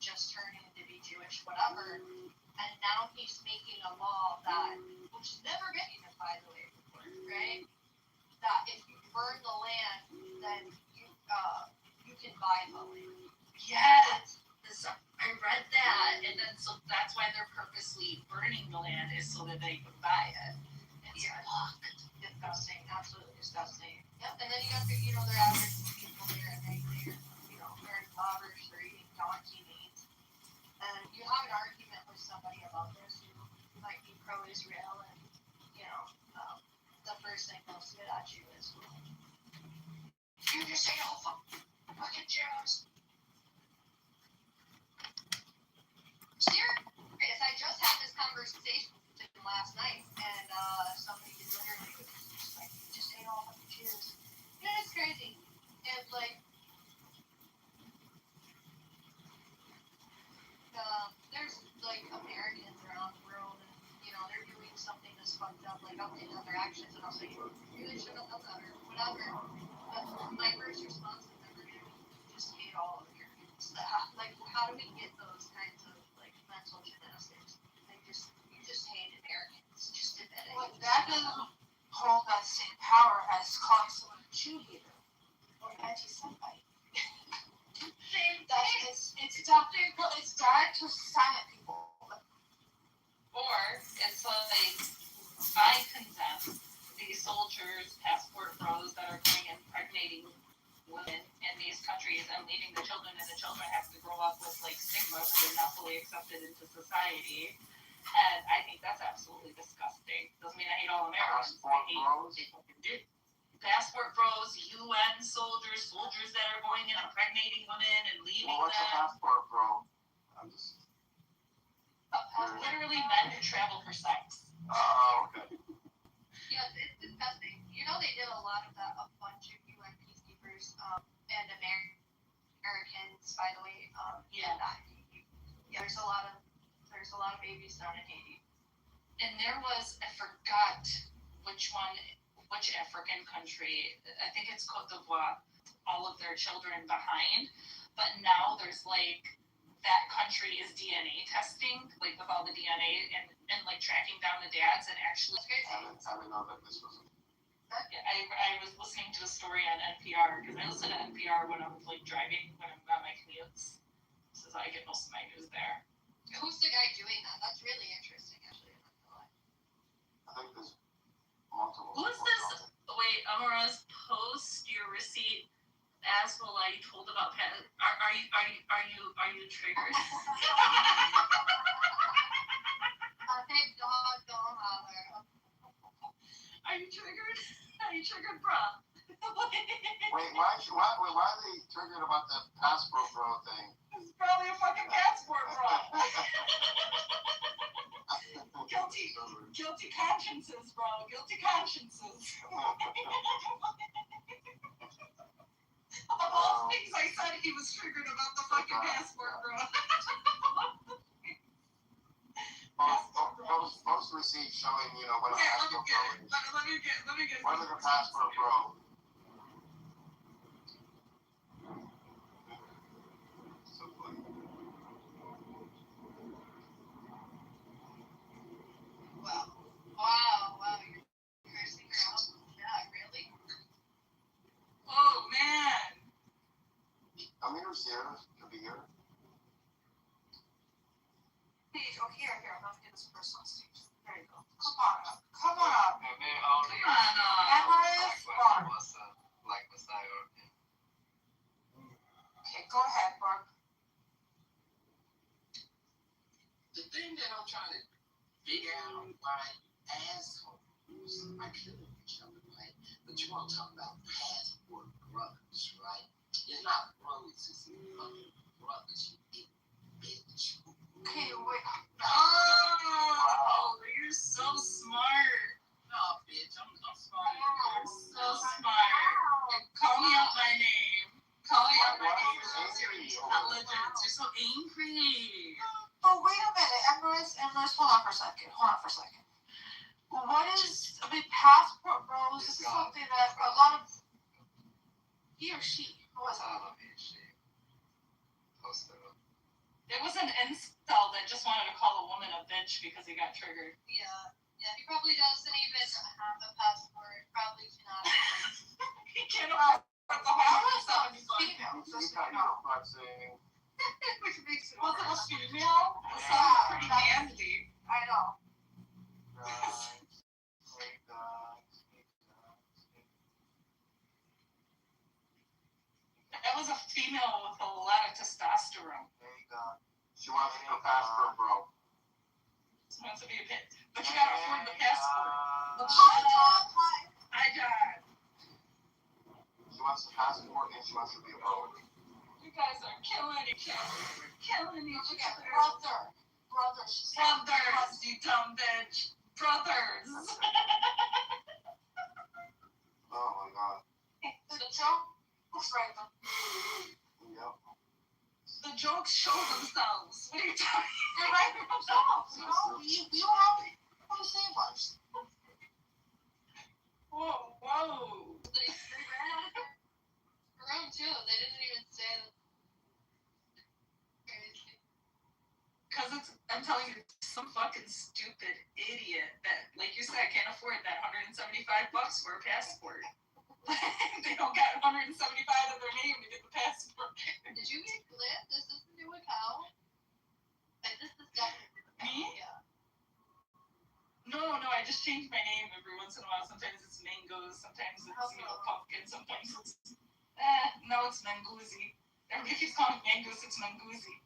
just turning to be Jewish, whatever, and now he's making a law which has never been used, by the way, before, right? That if you burn the land, then you can buy the land. Yes. I read that, and then so that's why they're purposely burning the land, is so that they can buy it. It's fucked. Disgusting, absolutely disgusting. Yep, and then you got their average people there, and they're very impoverished, they're eating donkey meat. And you have an argument with somebody about this who might be pro-Israel, and, the first thing they'll spit at you is, you just say, oh, fucking Jews. Serious, I just had this conversation with him last night, and somebody literally was just like, just hate all fucking Jews. It's crazy. And there's Americans around the world, and they're doing something that's fucked up. I'll take out their actions, and I'll say, you really shouldn't have done that, or whatever. But my first response is never gonna be just hate all Americans. How do we get those kinds of mental gymnastics? You just hate Americans. Just admit it. Well, that doesn't hold that same power as calling someone a Jew either, or anti-Semite. It's done to silence people. Or it's like, I condemn these soldiers, passport bros that are going and impregnating women in these countries and leaving the children, and the children have to grow up with stigma because they're not fully accepted into society. And I think that's absolutely disgusting. Doesn't mean I hate all Americans. I hate what they fucking do. Passport bros, UN soldiers that are going and impregnating women and leaving What's a them. passport, bro? I'm just. Literally men who travel for sex. Oh, okay. Yeah, it's disgusting. They did a lot of that, a bunch of UN peacekeepers and Americans, by the way. Yeah. There's a lot of babies down in Haiti. And there was, I forgot which one which African country, I think it's Cote d'Ivoire, all of their children behind, but now there's like, that country is DNA testing, like with all the DNA and like tracking down the dads and actually. I didn't know that this was. I was listening to a story on NPR because I listen to NPR when I'm like driving, when I'm on my commutes. So I get most of my news there. Who's the guy doing that? That's really interesting, actually. I think there's multiple. Who is this? Wait, Amaraz, post your receipt. Asshole, I told about Pat. Are you triggered? Thank God, don't holler. Are you triggered? Are you triggered, bro? Wait, why are they triggered about the passport bro thing? It's probably a fucking passport, bro. Guilty consciences, bro. Guilty consciences. Of all things, I said he was triggered about the fucking passport, bro. Post receipt showing, what a passport bro is. Let me get. What is a passport bro? So funny. Wow, you're cursing her out. Yeah, really? Oh, man. I'm here. Could be here. Oh, here. I'm gonna get this person on stage. There you go. Come on up. Everest, Okay, go ahead, Mark. The thing that I'm trying to figure out why assholes are killing each other, right? But you want to talk about passport brothers, right? It's not brothers, it's fucking brothers, you bitch. Okay, wait. Oh, you're so smart. No, bitch, I'm smart. You're so smart. Call me out my name. You're intelligent. You're so angry. Oh, wait a minute, Everest, hold on for a second. What is, passport bros? This is something that a lot of, he or she, who was it? It was an incel that just wanted to call a woman a bitch because he got triggered. Yeah, he probably doesn't even have a passport, probably cannot. He can't afford the whole female, Which makes it. Was it a female? It Yeah, sounded pretty manly. I know. That was a female with a lot of testosterone. She wants a passport bro. She wants to be a bitch. But you gotta afford the passport. Hi, John. She wants a passport and she wants to be a bro. You guys are killing each other. Brothers, you dumb bitch. Brothers. Oh my god. The jokes right now. Yep. The jokes show themselves. What are you talking about? They're right for themselves, We don't have to say much. Whoa. They ran out of their room too. They didn't even say that. Because I'm telling you, some fucking stupid idiot that, like you said, can't afford that $175 for a passport. They don't got 175 of their name to get the passport. Did you get clipped? Is this the new account? Like, this is definitely me? Yeah. No, I just change my name every once in a while. Sometimes it's Mangoes, sometimes it's Pumpkin, sometimes it's no, it's Manguzi. Everybody keeps calling it Mangoes, it's Manguzi.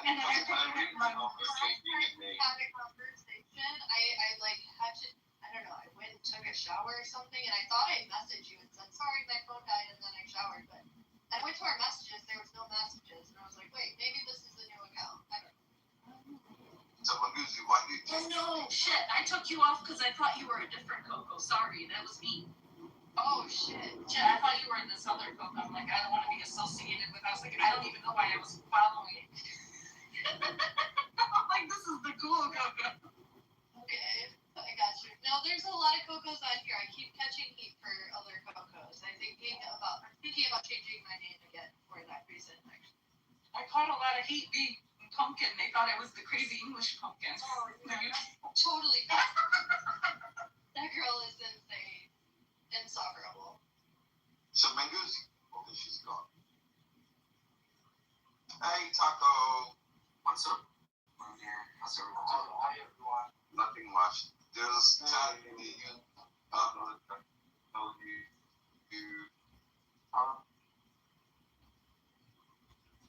And then I put it in my Had a conversation. I like had to. I don't know. I went and took a shower or something, and I thought I messaged you and said sorry, my phone died, and then I showered. But I went to our messages. There was no messages, and I was like, wait, maybe this is the new account. I don't know. So Manguzi, why do you Oh no, shit! I took you off because I thought you were a different Coco. Sorry, that was me. Oh shit. Yeah, I thought you were in this other Coco. I'm like, I don't want to be associated with. I was like, I don't even know why I was following. I'm like, this is the cool Coco. Okay, I got you. No, there's a lot of Cocos ate the pumpkin. They thought it was the crazy English pumpkin. Totally. That girl is insane. Insufferable. So Mango's, she's gone. Hey, Taco. What's up? I'm here. How's everyone doing? Hi, everyone. Nothing much. There's Tad.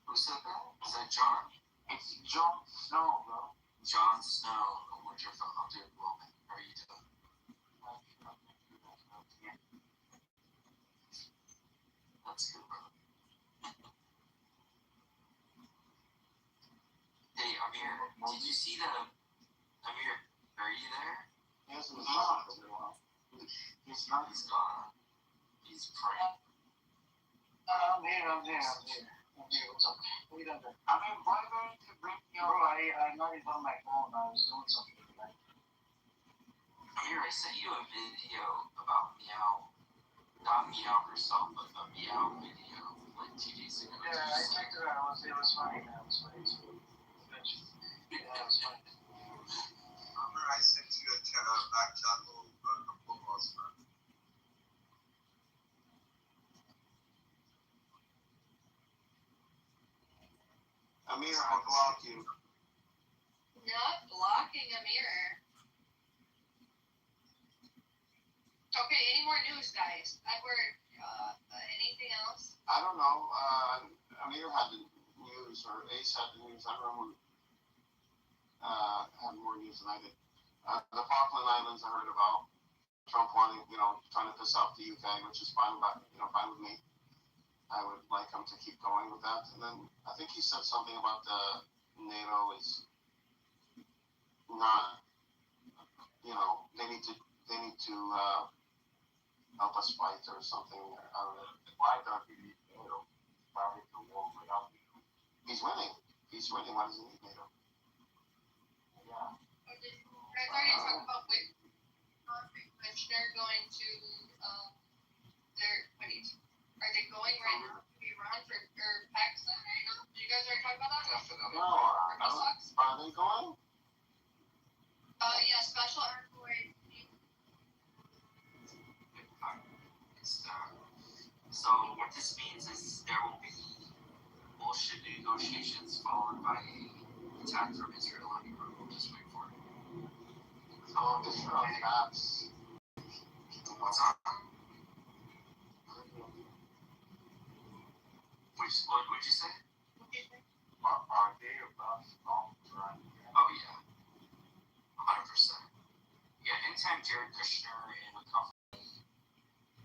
Who said that? Is that John? It's Jon Snow, bro. Jon Snow. I'm doing well, man. How are you doing? That's good, bro. Hey, Amir, did you see the... Amir, are you there? Yes, he's not. He's not. He's gone. He's praying. I'm here. What's up? What are you doing? I mean, why don't you bring me over? I'm not even on my phone. I was doing something. Amir, I sent you a video about Meow. Not Meow herself, but a Meow video like 2 days ago. Yeah, I checked it out. It was funny. Yeah, it was funny. Yeah, it was funny. Amir, I sent you a back channel a couple of months back. Amir, I blocked you. Not blocking a mirror. Okay, any more news, guys? Edward, anything else? I don't know. Amir had the news, or Ace had the news. I don't know who had more news than I did. The Falkland Islands I heard about. Trump wanting, trying to piss off the UK, which is fine, fine with me. I would like him to keep going with that. And then I think he said something about the NATO is not, they need to help us fight or something. I don't know. Why don't we need NATO? Fight the war without NATO. He's winning. Why does he need NATO? Yeah. Guys already talked about Commissioner going to are they going right now to Iran or Pakistan right now? Did you guys already talk about that? Definitely. No, are they going? Yeah, special envoy. So what this means is there will be bullshit negotiations followed by an attack from Israel on Iran. We'll just wait for it. So Israel attacks. What's up? What would you say? Are they about to go Iran? Oh yeah, 100%. Yeah, anytime Jared Kushner and McCarthy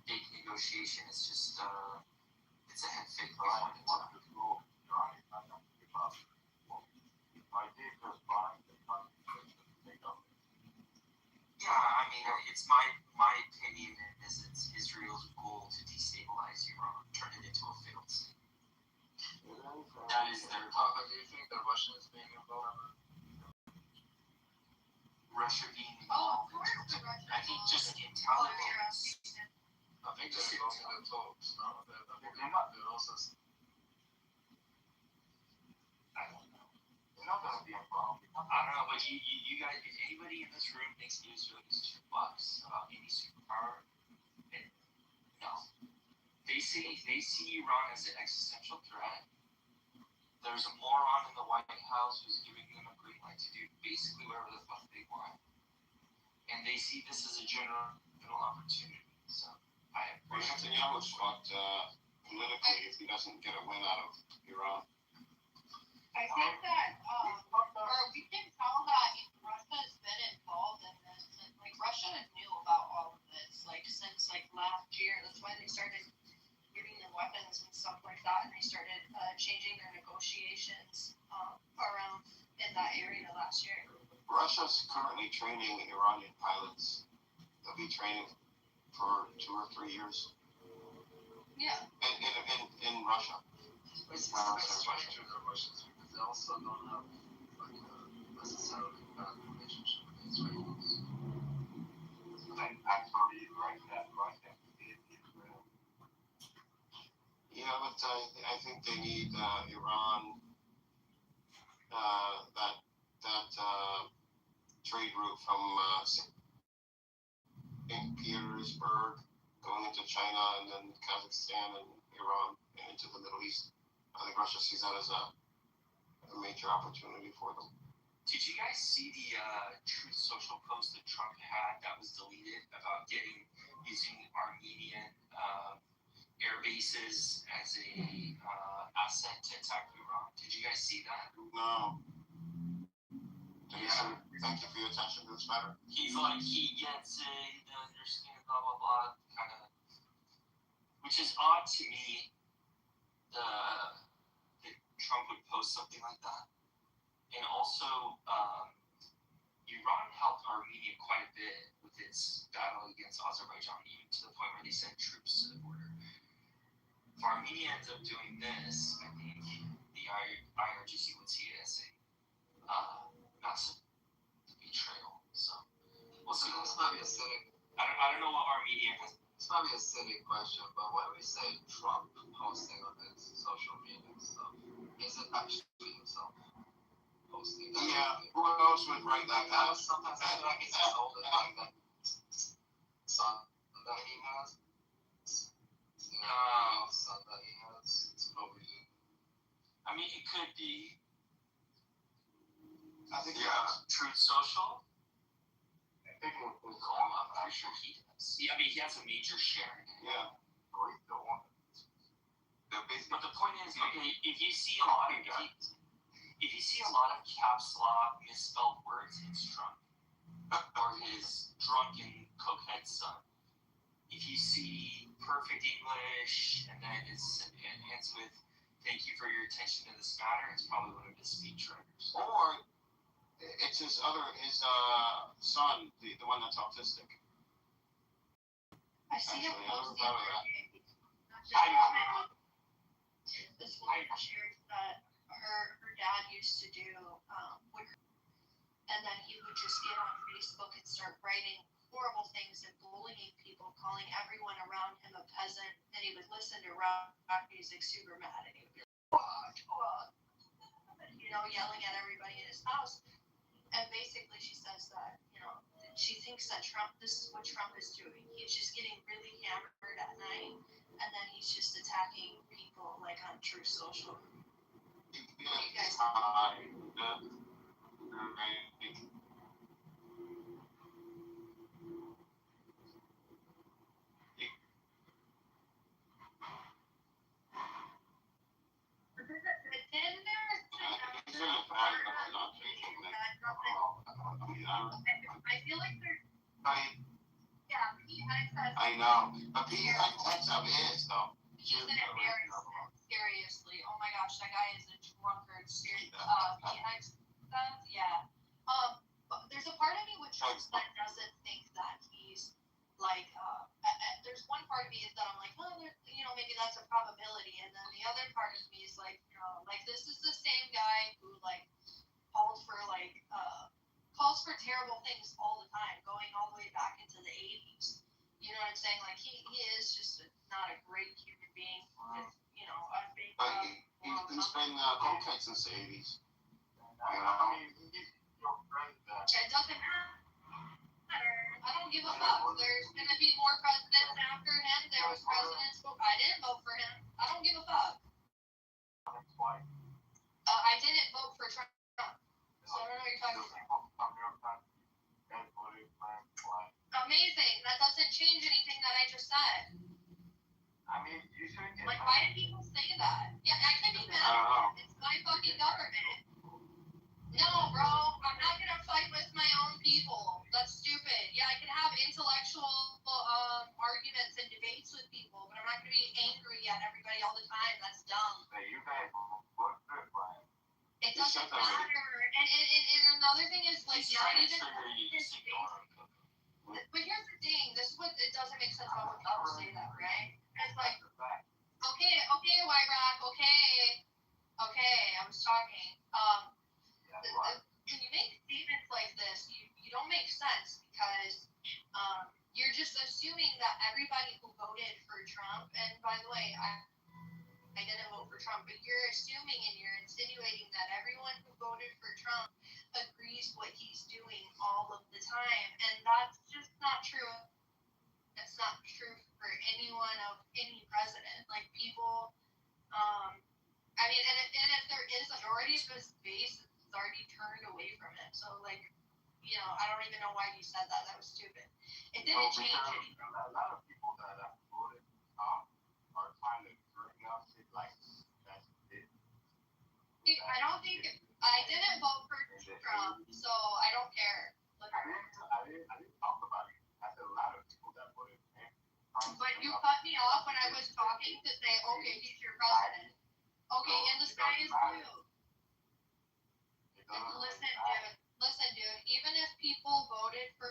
big negotiation, it's just it's a head fake line. Yeah, I mean, it's my opinion is it's Israel's goal to destabilize Iran, turn it into a failed state. That is their talk. Do you think the Russians being involved? Russia being involved? I think just intelligence. I think they're involved in the talks. No, they're also. I don't know. They're not going to be involved. I don't know, but you guys, if anybody in this room thinks Israel is $2 about any superpower, no. They see Iran as an existential threat. There's a moron in the White House who's giving them a green light to do basically whatever the fuck they want. And they see this as a general opportunity. So Netanyahu's fucked politically if he doesn't get a win out of Iran. I think that, we can tell that Russia has been involved in this. Like, Russia knew about all of this, since, last year. That's why they started giving them weapons and stuff like that, and they started changing their negotiations around in that area last year. Russia's currently training Iranian pilots. They'll be training for 2 or 3 years. Yeah. In Russia. It's strange to the Russians because they also don't have necessarily bad relationship with the Israelis. Actually, right in Israel. Yeah, but I think they need Iran that trade route from St. Petersburg going into China and then Kazakhstan and Iran and into the Middle East. I think Russia sees that as a major opportunity for them. Did you guys see the Truth Social post that Trump had that was deleted about using Armenian air bases as a asset to attack Iran? Did you guys see that? No. Thank you for your attention to this matter. He's like, he gets it, he doesn't understand, blah, blah, blah, kind of, which is odd to me that Trump would post something like that. And also, Iran helped Armenia quite a bit with its battle against Azerbaijan, even to the point where they sent troops to the border. If Armenia ends up doing this, I think the IRGC would see it as a massive betrayal. So we'll see. This might be a cynic. I don't know what Armenia has. This might be a cynic question, but when we say Trump posting on his social media and stuff, is it actually himself posting? Yeah, who else would write that down? Sometimes I feel like it's his older like that son that he has. You know, son that he has. It's probably. I mean, it could be. I think Truth Social. I think it was I'm pretty sure he does. I mean, he has a major share in it. Yeah. But the point is, okay, if you see a lot of caps lock misspelled words, it's Trump or his drunken cokehead son. If you see perfect English and then it's ends with "Thank you for your attention to this matter," it's probably one of his speech writers. Or it's his son, the one that's autistic. I see him posting this woman shared that her dad used to do and then he would just get on Facebook and start writing horrible things and bullying people, calling everyone around him a peasant. Then he would listen to rock music super mad and he would be like, yelling at everybody in his house. And basically she says that, she thinks that this is what Trump is doing. He's just getting really hammered at night and then he's just attacking people like on Truth Social. You guys I feel like they're. Yeah, I know. But PEX is, though. He's an embarrassment. Seriously. Oh my gosh, that guy is a drunkard. PEX stuff, yeah. But there's a part of me with Trump that doesn't think that he's like, there's one part of me is that I'm like, well, maybe that's a probability. And then the other part of me is like, this is the same guy who calls for terrible things all the time, going all the way back into the 80s. You know what I'm saying? Like he is just not a great human being. With, he's been cocaine since the 80s. It doesn't matter. I don't give a fuck. There's gonna be more presidents after him. There was presidents. I didn't vote for him. I don't give a fuck. I didn't vote for Trump. So I don't know what you're talking about. Amazing. That doesn't change anything that I just said. I mean, you shouldn't get. Like, why do people say that? Yeah, I can't be mad at it. It's my fucking government. No, bro. I'm not gonna fight with my own people. That's stupid. Yeah, I can have intellectual arguments and debates with people, but I'm not gonna be angry at everybody all the time. That's dumb. Hey, you guys look good, Brian. It doesn't matter. And another thing is, like, not even. But here's the thing. This is what it doesn't make sense about when people say that, right? It's like, okay, White Rock, okay, I was talking. When you make statements like this, you don't make sense because you're just assuming that everybody who voted for Trump, and by the way, I I didn't vote for Trump, but you're assuming and you're insinuating that everyone who voted for Trump agrees what he's doing all of the time, and that's just not true. It's not true for anyone of any president. Like people, I mean, and if there is a majority of his base, it's already turned away from him. So like, I don't even know why you said that. That was stupid. It didn't change anything. A lot of people that have voted are trying to bring up it like that's it. I don't think I didn't vote for Trump, so I don't care. I didn't talk about it. I said a lot of people that voted. But you cut me off when I was talking to say, okay, he's your president. Okay, and the sky is blue. Listen, dude. Even if people voted for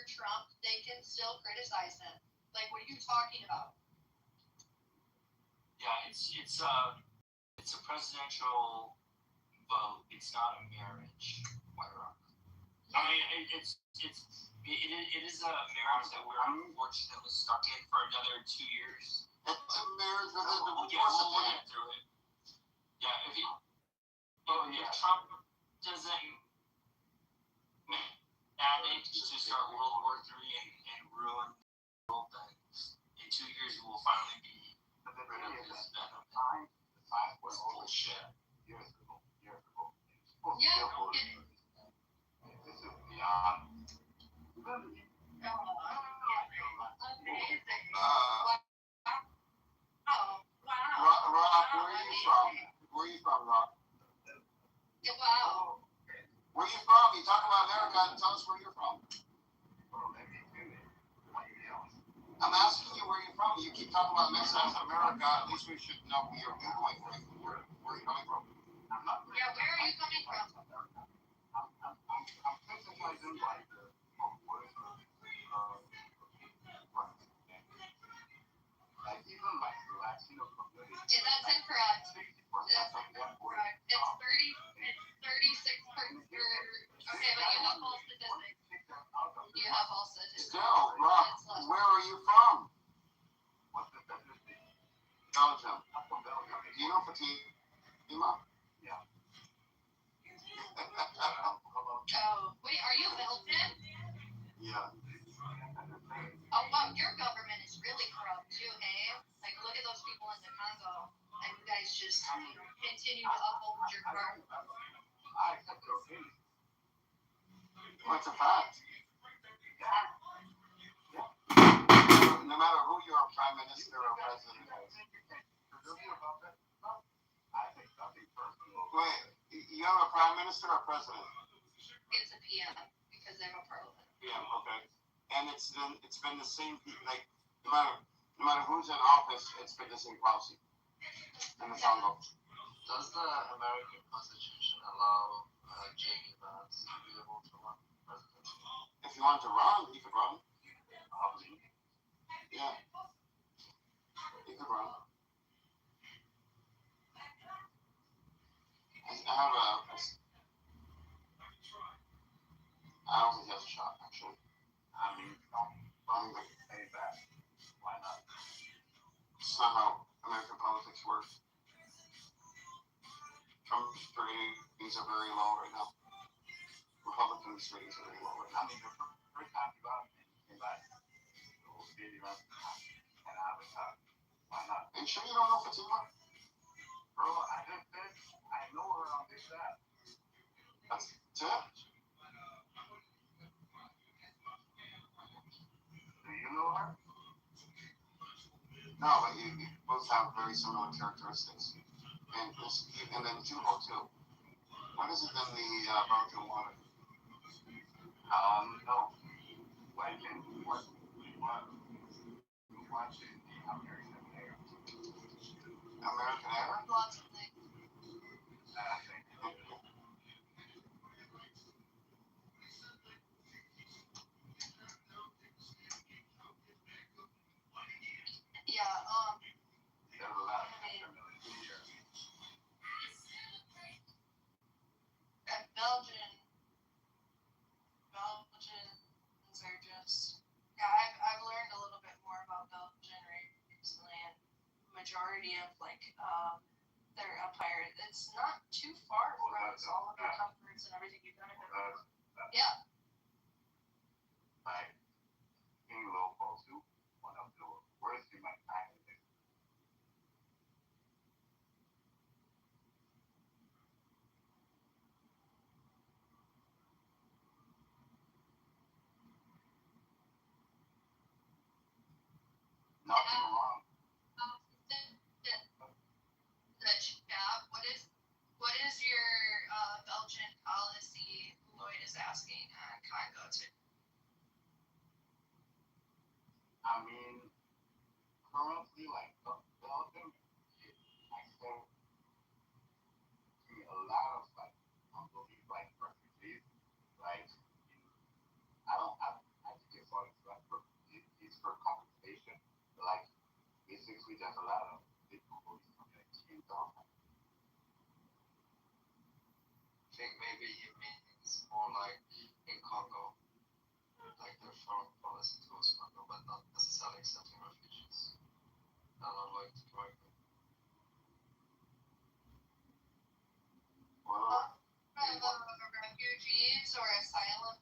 Trump, they can still criticize him. Like, what are you talking about? Yeah, it's a presidential vote. It's not a marriage, White Rock. I mean, it is a marriage that we're unfortunately stuck in for another 2 years. It's a marriage with a We'll divorce. get through it. Yeah, if Trump doesn't manage to start World War III and ruin the world, then in 2 years we will finally be rid of this venom. The time was bullshit. Years ago. Yeah, no kidding. This is beyond. Amazing. Wow. Rock, where are you from? Where are you from, Rock? Wow. Where are you from? You talk about America and tell us where you're from. I'm asking you where you're from. You keep talking about Mexico as America. At least we should know where you're going. Where are you coming from? Yeah, where are you coming from? I'm criticizing like the like even like the Latino community. Yeah, that's incorrect. That's incorrect. It's 36%. Okay, but you have false statistics. You have false statistics. Still, Rock, where are you from? What's the statistic? Belgium. I'm from Belgium. Do you know Fatima? Yeah. Oh, wait, are you Belgian? Yeah. Oh, wow, your government is really corrupt too, hey? Like, look at those people in the Congo. And you guys just, continue to uphold your government. I accept your opinion. What's a fact? No matter who your prime minister or president is. Wait, you have a prime minister or president? It's a PM because they have a parliament. PM, okay. And it's been the same, like no matter who's in office, it's been the same policy in the Congo. Does the American Constitution allow Jamie Vance to be able to run president? If you want to run, you could run. Yeah. You could run. I don't think he has a shot, actually. I mean, don't say that. Why not? It's not how American politics work. Trump's ratings are very low right now. Republicans' ratings are very low right now. I mean, the first time you got him, he came back. So, did he run? And I was why not? Are you sure you don't know Fatima? Bro, I just said, I know her on this app. That's it? Do you know her? No, but you both have very similar characteristics. And then Juho, too. What is it in the Belgian water? No. Like in what watching the American Air. American Air? Lots of things. I think. Yeah, There's a lot of Belgians are just, I've learned a little bit more about Belgian recently, and majority of like like their empire. It's not too far from all of your comforts and everything you've done. Yeah. Like, King Leopold II, one of the worst in my time. Nothing wrong. What is your Belgian policy? Lloyd is asking. Congo too. I mean, currently, like, Belgium, I think, see a lot of, like, unbelief, like, refugees, like, I think it's like, it's for compensation, but, like, basically, there's a lot of people who are killed off. I think maybe he means more like in Congo, like their foreign policy towards Congo, but not necessarily accepting refugees. I don't like to correct me. Well, refugees or asylum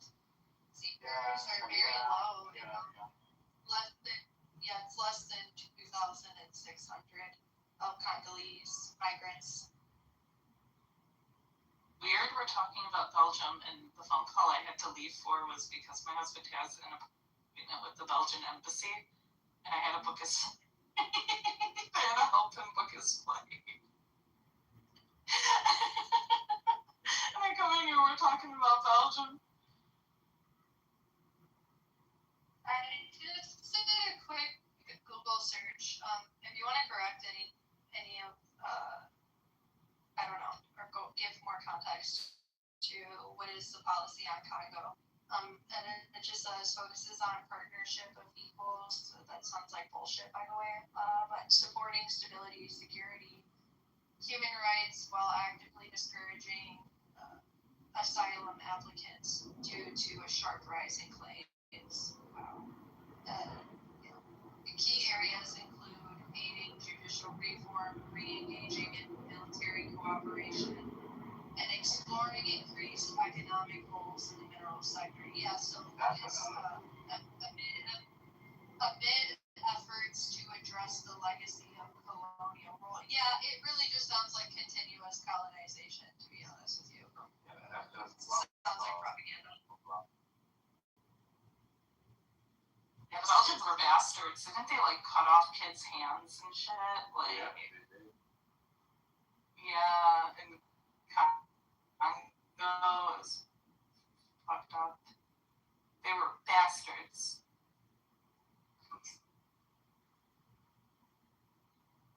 seekers are very low. It's less than 2,600 of Congolese migrants. Weird, we're talking about Belgium, and the phone call I had to leave for was because my husband has an appointment with the Belgian embassy, and I had to book his I had to help him book his flight. And I come in here, we're talking about Belgium. I just did a quick Google search. If you want to correct any of I don't know, or give more context to what is the policy on Congo. And it just says focuses on a partnership of equals. So that sounds like bullshit, by the way. But supporting stability, security, human rights, while actively discouraging asylum applicants due to a sharp rise in claims. The key areas include aiding judicial reform, re-engaging in military cooperation, and exploring increased economic goals in the mineral sector. Yeah, so it's amid efforts to address the legacy of colonial rule. Yeah, it really just sounds like continuous colonization, to be honest with you. Sounds like propaganda. Yeah, the Belgians were bastards. Didn't they, like, cut off kids' hands and shit? Like, yeah, and Congo is fucked up. They were bastards.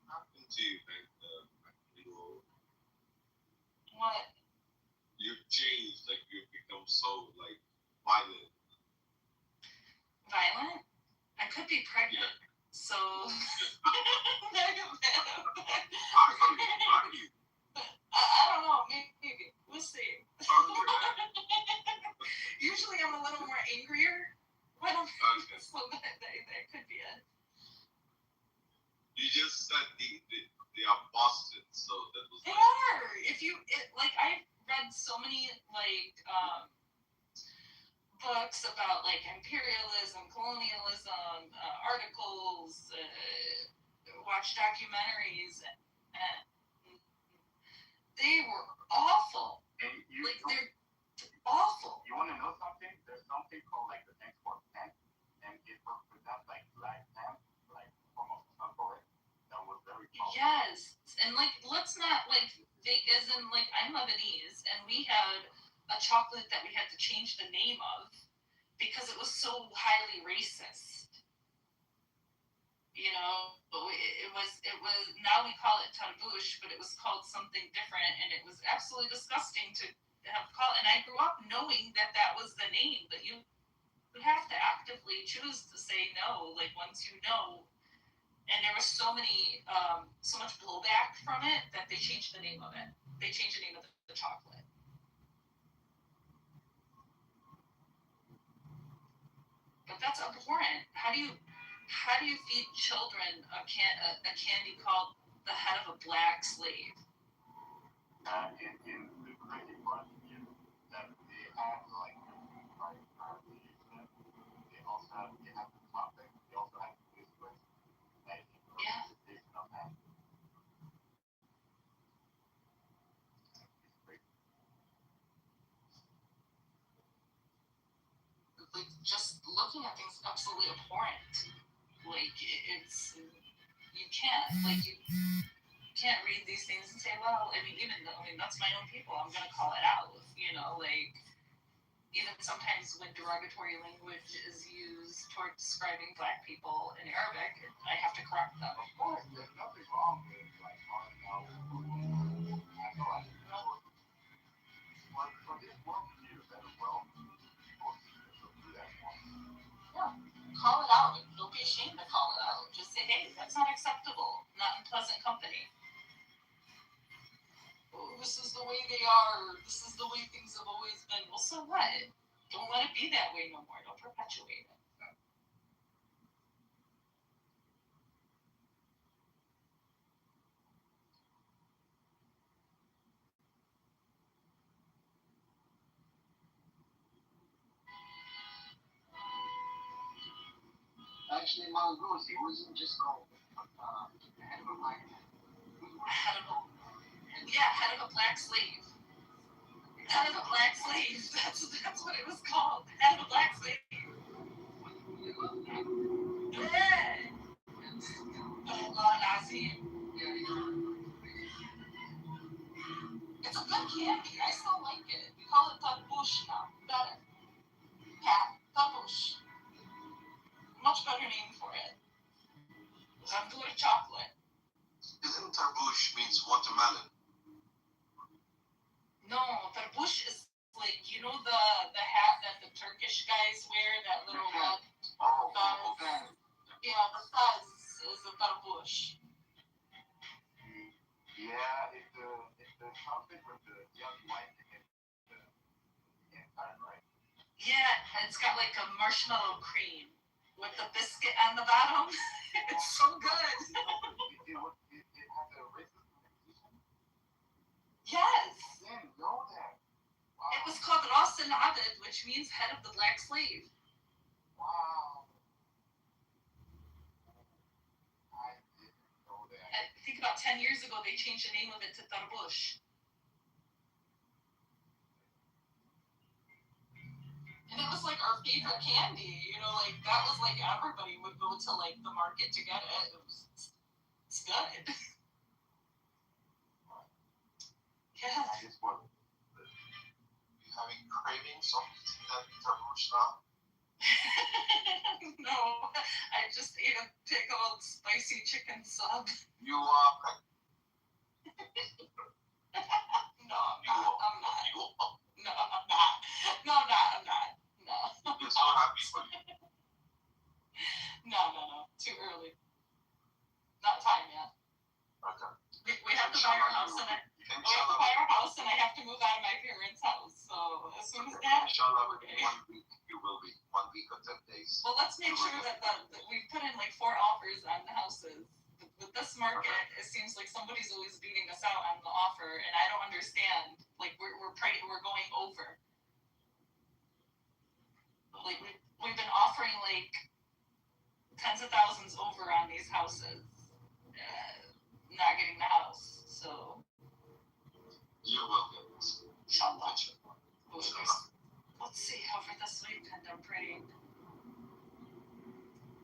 Happened to you, like, What? You've changed, like, you've become so, like, violent. Violent? I could be pregnant, so. Are you? I don't know, maybe. We'll see. Usually I'm a little more angrier when I'm so that could be it. You just said they are busted, so that was. They are. I read so many books about like imperialism, colonialism, articles, watch documentaries, and they were awful. They're awful. You want to know something? There's something called like the export tent, and it represents like black tent, like almost temporary. That was very powerful. Yes, and let's not fake as in I'm Lebanese, and we had a chocolate that we had to change the name of because it was so highly racist. You know, it was now we call it tarbouche, but it was called something different, and it was absolutely disgusting to have called. And I grew up knowing that was the name, but you would have to actively choose to say no, once you know. And there was so much blowback from it that they changed the name of it. They changed the name of the chocolate. But that's abhorrent. How do you feed children a candy called the head of a black slave. And the crazy part is that they have like they also have the topic, they also have this with of that. Like, just looking at things absolutely abhorrent. Like, it's, you can't read these things and say, well, that's my own people, I'm gonna call it out, like, even sometimes when derogatory language is used toward describing black people in Arabic, I have to correct them. Of course, there's nothing wrong with like calling out. For this world to be a better world, people should do that more. Yeah, call it out. Don't be ashamed to call it out. Just say, hey, that's not acceptable. Not in pleasant company. Oh, this is the way they are. This is the way things have always been. Well, so what? Don't let it be that way no more. Don't perpetuate it. Actually, Mongoose, he wasn't just called head of a black man. Head of a black slave. Head of a black slave. That's what it was called. Head of a black slave. Yeah. It's a good candy. I still like it. We call it tarbush now. Better. Yeah, tarbush. Much better name for it. Tandoor chocolate. Isn't tarbush means watermelon? No, tarbush is like, the hat that the Turkish guys wear, that little red fez. Yeah, the fez is a tarbush. Yeah, it's something with the young white and the inside, right? Yeah, it's got like a marshmallow cream with the biscuit on the bottom. It's so good. It has a racist connotation. Yes. Yeah, know that. Wow. It was called Ras al-Abid, which means head of the black slave. Wow. I didn't know that. I think about 10 years ago, they changed the name of it to tarbush. And it was like our favorite candy, like that was like everybody would go to like the market to get it. It's good. Yeah. It's what? Having cravings of that tarbush now? No, I just ate a big old spicy chicken sub. You are No, I'm not. No, I'm not. No, I'm not. No. You're so happy for you. No. Too early. Not time yet. Okay. We have to buy our house and I have to move out of my parents' house. So as soon as that, Inshallah, within 1 week, you will be 1 week or 10 days. Well, let's make sure that we put in like 4 offers on the houses. With this market, it seems like somebody's always beating us out on the offer, and I don't understand. Like we're going over. Like we've been offering like tens of thousands over on these houses, not getting the house. So You will get it. Inshallah. Let's see over this weekend. I'm praying.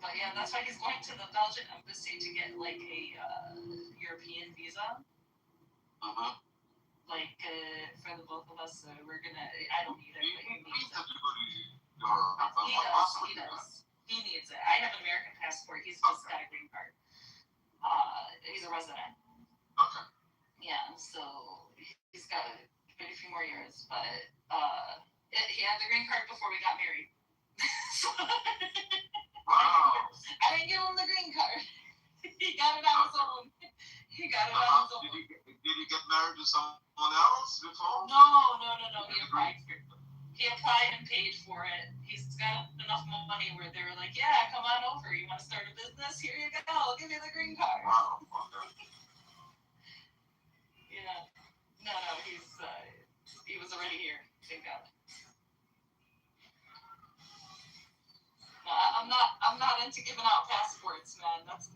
But yeah, that's why he's going to the Belgian embassy to get like a European visa. Like for the both of us, we're gonna. I don't need it, but he needs it. He does. He needs it. I have an American passport. He's just got a green card. He's a resident. Okay. Yeah, so he's got quite a few more years, but he had the green card before we got married. Wow. I didn't give him the green card. He got it on his own. Did he get married to someone else before? No. He applied and paid for it. He's got enough money where they were like, yeah, come on over. You want to start a business? Here you go. I'll give you the green card. Wow. Okay. No, he was already here. Thank God. No, I'm not into giving out passports, man. That's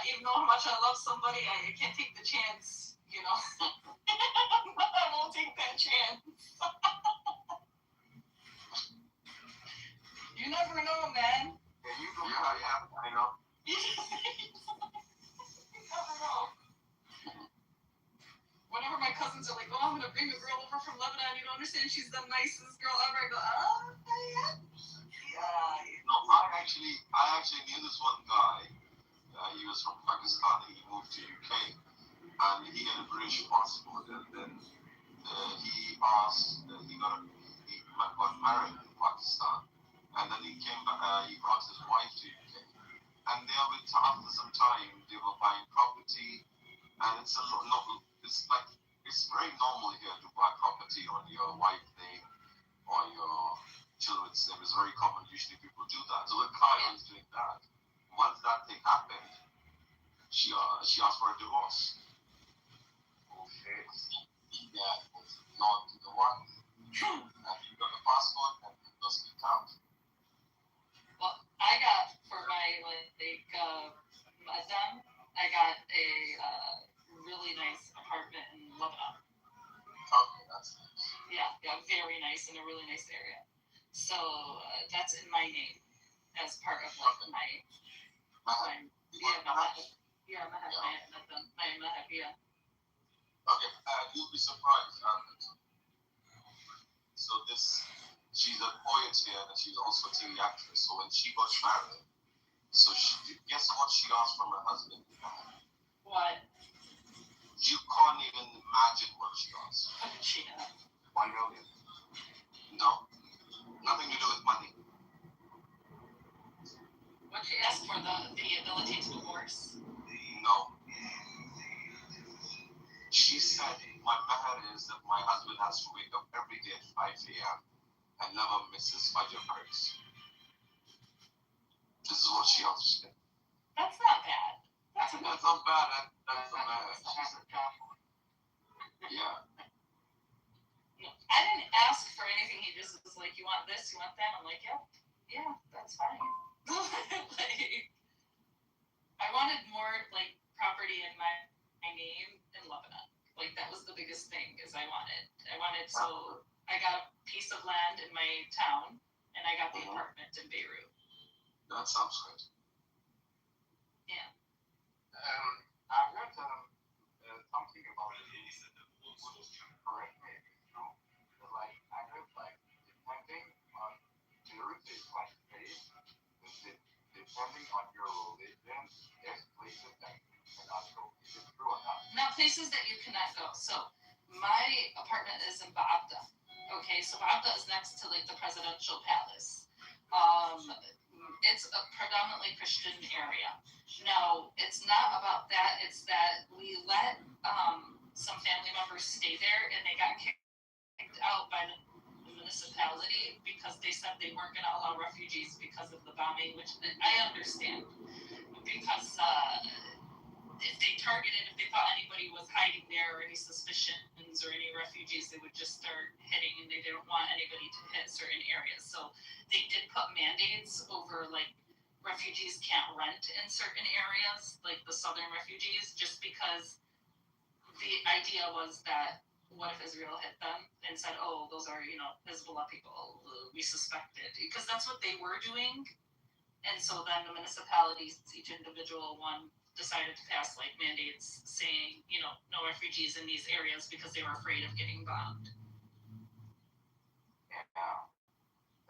even though how much I love somebody, I can't take the chance. You know, I won't take that chance. You never know, man. Yeah, I know. You never know. Whenever my cousins are like, "Oh, I'm gonna bring a girl over from Lebanon," you don't understand. She's the nicest girl ever. I go, "Oh, yeah." No, I actually knew this one guy. He was from Pakistan. He moved to UK, and he had a British passport. And then he got married in Pakistan, and then he came back. He brought his wife to UK, and after some time they were buying property, and it's very normal here to buy property on your wife's name or your children's name. It's very common. Usually people do that. So the guy was doing that. Once that thing happened, she asked for a divorce. Okay. Yeah, it's not to the wife. And he got the passport and it doesn't count. Well, I got for my Madam, I got a really nice apartment in Lebanon. Okay, that's nice. Yeah, very nice in a really nice area. So that's in my name as part of like my Okay, you'll be surprised. So she's a poet here, and she's also a TV actress. So when she got married, guess what she asked from her husband? What? You can't even imagine what she asked. What did she have? $1 million. No, nothing to do with money. What she asked for the ability to divorce? No. She said, my matter is that my husband has to wake up every day at 5 a.m. and never misses Fajr prayers. This is what she asked. That's not bad. That's not bad. That's a marriage. Yeah. No, I didn't ask for anything. He just was like, you want this, you want that? I'm like, yeah, that's fine. Like, I wanted more like property in my name in Lebanon. Like that was the biggest thing is I wanted so I got a piece of land in my town and I got the apartment in Beirut. That sounds good. Yeah. I read something about it. Correct me if it's wrong. But like I read depending on Jerusalem is like faith, depending on your religion, there's places that you cannot go. Is it true or not? Now places that you cannot go. So my apartment is in Ba'abda. Okay, so Ba'abda is next to like the presidential palace. It's a predominantly Christian area. No, it's not about that. It's that we let some family members stay there and they got kicked out by the municipality because they said they weren't going to allow refugees because of the bombing, which I understand. Because if they thought anybody was hiding there or any suspicions or any refugees, they would just start hitting and they didn't want anybody to hit certain areas. So they did put mandates over like refugees can't rent in certain areas, like the southern refugees, just because the idea was that what if Israel hit them and said, oh, those are, Hezbollah people, we suspected, because that's what they were doing. And so then the municipalities, each individual one, decided to pass like mandates saying, no refugees in these areas because they were afraid of getting bombed. Yeah,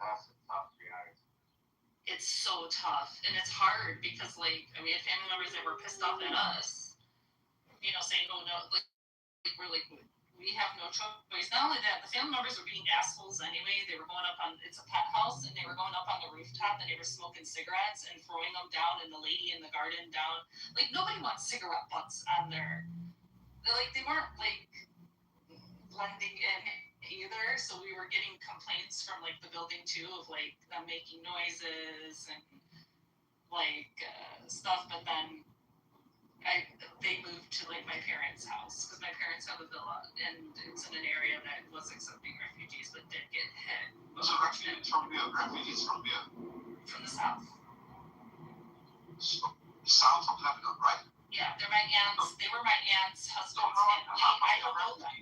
that's a tough reality. It's so tough, and it's hard because we had family members that were pissed off at us, saying, oh no, we have no choice. Not only that, the family members were being assholes anyway. They were going up it's a pet house, and they were going up on the rooftop, and they were smoking cigarettes and throwing them down, and the lady in the garden down. Like, nobody wants cigarette butts on their... They weren't, blending in either, so we were getting complaints from, the building, too, of, them making noises and, stuff, but then they moved to like my parents' house because my parents have a villa and it's in an area that was accepting refugees but did get hit. So refugees from where? Refugees from where? From the south. South of Lebanon, right? Yeah, they're my aunts. They were my aunt's husband's family. I don't know them.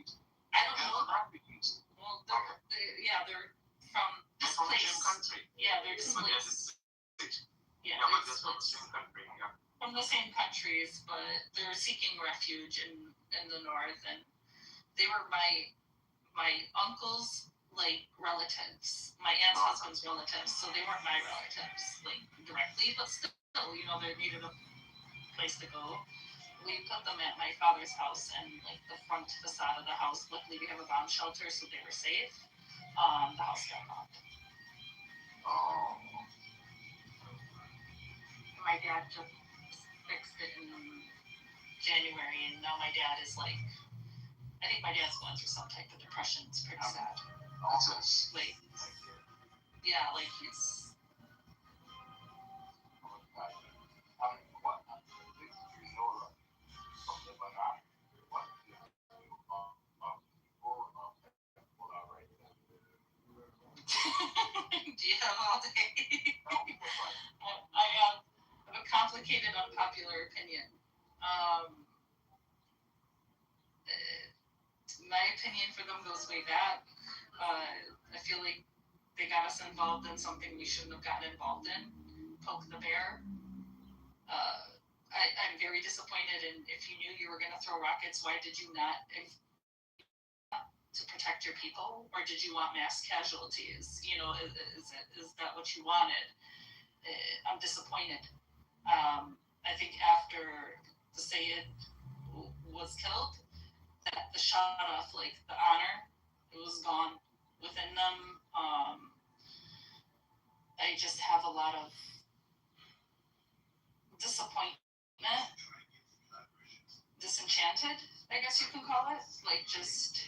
I don't know them. Refugees. Well, they're from this From the place. same country. Yeah, they're displaced. Yeah, but they're from the same country. Yeah. From the same countries, but they're seeking refuge in the north, and they were my uncle's like relatives, my aunt's husband's relatives, so they weren't my relatives like directly, but still, they needed a place to go. We put them at my father's house and like the front facade of the house. Luckily, we have a bomb shelter, so they were safe. The house got bombed. Oh. My dad just fixed it in January, and now my dad is like, I think my dad's going through some type of depression. It's pretty sad. Nonsense. Like, yeah, like he's. Do you have all day? I have a complicated, unpopular opinion. My opinion for them goes way back. I feel like they got us involved in something we shouldn't have gotten involved in. Poke the bear. I'm very disappointed, and if you knew you were going to throw rockets, why did you not to protect your people, or did you want mass casualties? Is that what you wanted? I'm disappointed. I think after the Sayed was killed, that the shot off, like the honor, it was gone within them. I just have a lot of disappointment, disenchanted, I guess you can call it. Like, just,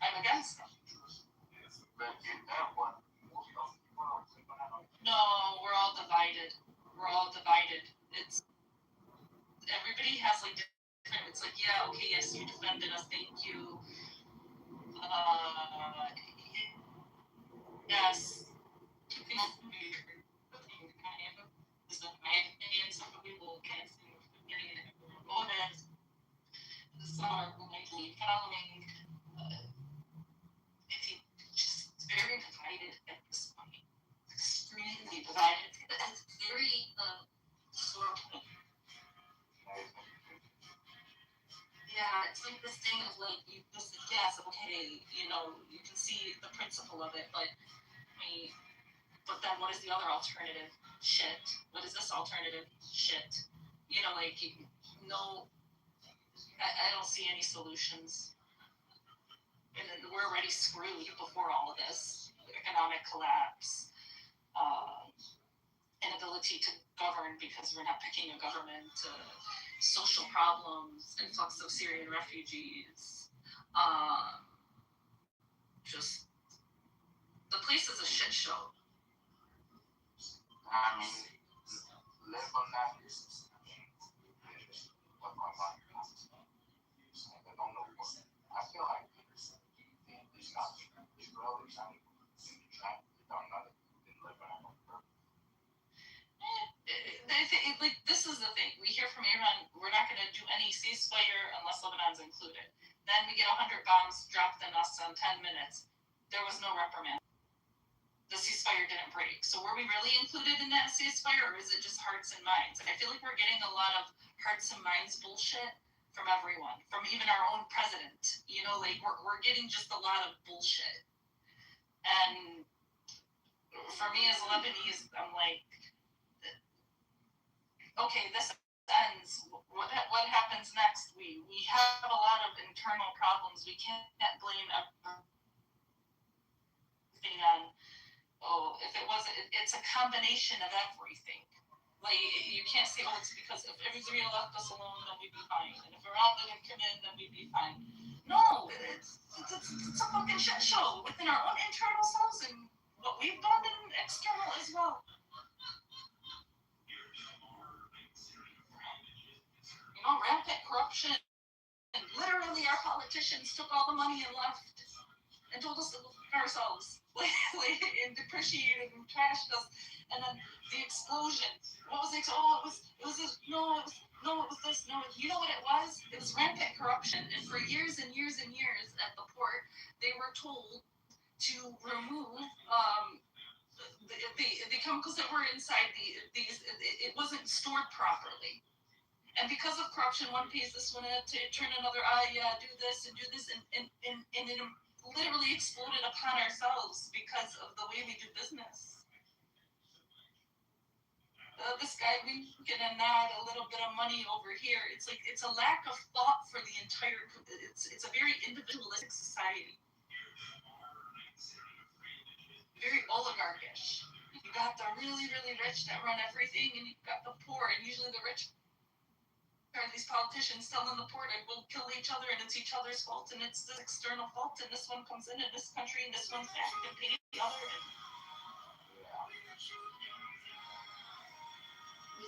I'm against them. No, we're all divided. It's, everybody has like different, it's like, yeah, okay, yes, you defended us, thank you. Yes. My opinion, some people can't see getting it. Some are likely following. It's just very divided at this point. Extremely divided. It's very sore. Yeah, it's like this thing of like, yes, okay, you can see the principle of it, but then what is the other alternative? Shit. What is this alternative? Shit. I don't see any solutions. And we're already screwed before all of this. Economic collapse, inability to govern because we're not picking a government, social problems, influx of Syrian refugees. Just, the place is a shit show. I mean, live on that. What my mind is. I don't know what. I feel like it's not Israeli trying to live on Like, this is the thing. We hear from Iran, we're not going to do any ceasefire unless Lebanon's included. Then we get 100 bombs dropped on us in 10 minutes. There was no reprimand. The ceasefire didn't break. So were we really included in that ceasefire, or is it just hearts and minds? I feel like we're getting a lot of hearts and minds bullshit from everyone, from even our own president. Like, we're getting just a lot of bullshit. And for me as a Lebanese, I'm like, okay, this ends. What happens next? We have a lot of internal problems. We can't blame everything on, it's a combination of everything. Like, you can't say, it's because if Israel left us alone, then we'd be fine. And if Iran didn't come in, then we'd be fine. No, it's a fucking shit show within our own internal selves and what we've done and external as well. just took all the money and left and told us to look for ourselves, and depreciated and trashed us. And then the explosion. What was it? Oh, it was this. No, it was this. No, you know what it was? It was rampant corruption. And for years and years and years at the port, they were told to remove the chemicals that were inside these. It wasn't stored properly. And because of corruption, one pays this one to turn another, do this and do this, and it literally exploded upon ourselves because of the way we do business. This guy winking and nod a little bit of money over here. It's like it's a lack of thought for the entire. It's a very individualistic society, very oligarchish. You got the really really rich that run everything, and you've got the poor, and usually the rich are these politicians telling the poor to go kill each other, and it's each other's fault, and it's this external fault, and this one comes in this country, and this one's back and pay the other.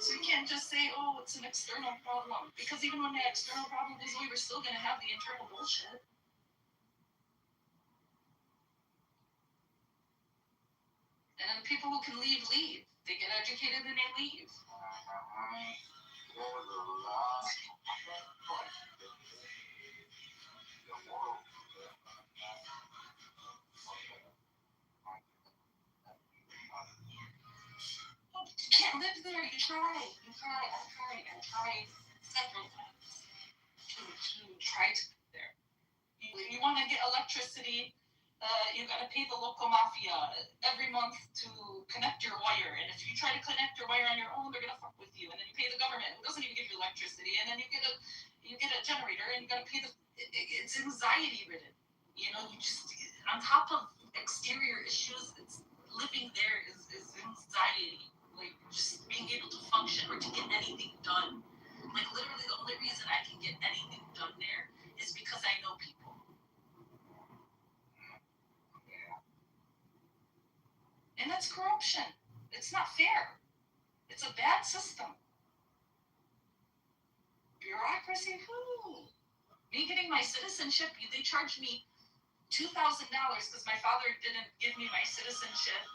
So you can't just say, oh, it's an external problem, because even when the external problem goes away, we're still going to have the internal bullshit. And then the people who can leave, leave. They get educated and they leave. You can't live there. I tried several times to try to live there. You want to get electricity, you got to pay the local mafia every month to connect your wire. And if you try to connect your wire on your own, they're going to fuck with you. And then you pay the government, who doesn't even give you electricity. And then you get a generator, and you got to pay it's anxiety ridden. You know, you just, on top of exterior issues, it's living there is anxiety. Like, just being able to function or to get anything done. Like, literally the only reason I can get anything done there is because I know people. And that's corruption. It's not fair. It's a bad system. Bureaucracy, whoo. Me getting my citizenship, they charged me $2,000 because my father didn't give me my citizenship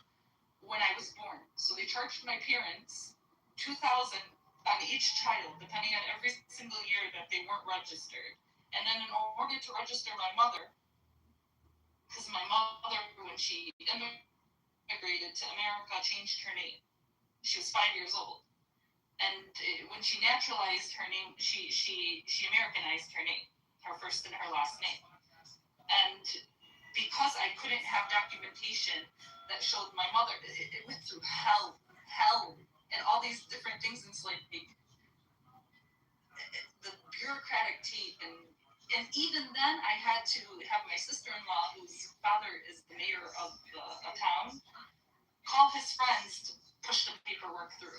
when I was born. So they charged my parents $2,000 on each child, depending on every single year that they weren't registered. And then in order to register my mother, because my mother, when she immigrated to America, changed her name. She was 5 years old. And when she naturalized her name, she Americanized her name, her first and her last name. And because I couldn't have documentation that showed my mother, it went through hell, and all these different things. It's like the bureaucratic tape, and even then I had to have my sister-in-law, whose father is the mayor of a town, call his friends to push the paperwork through.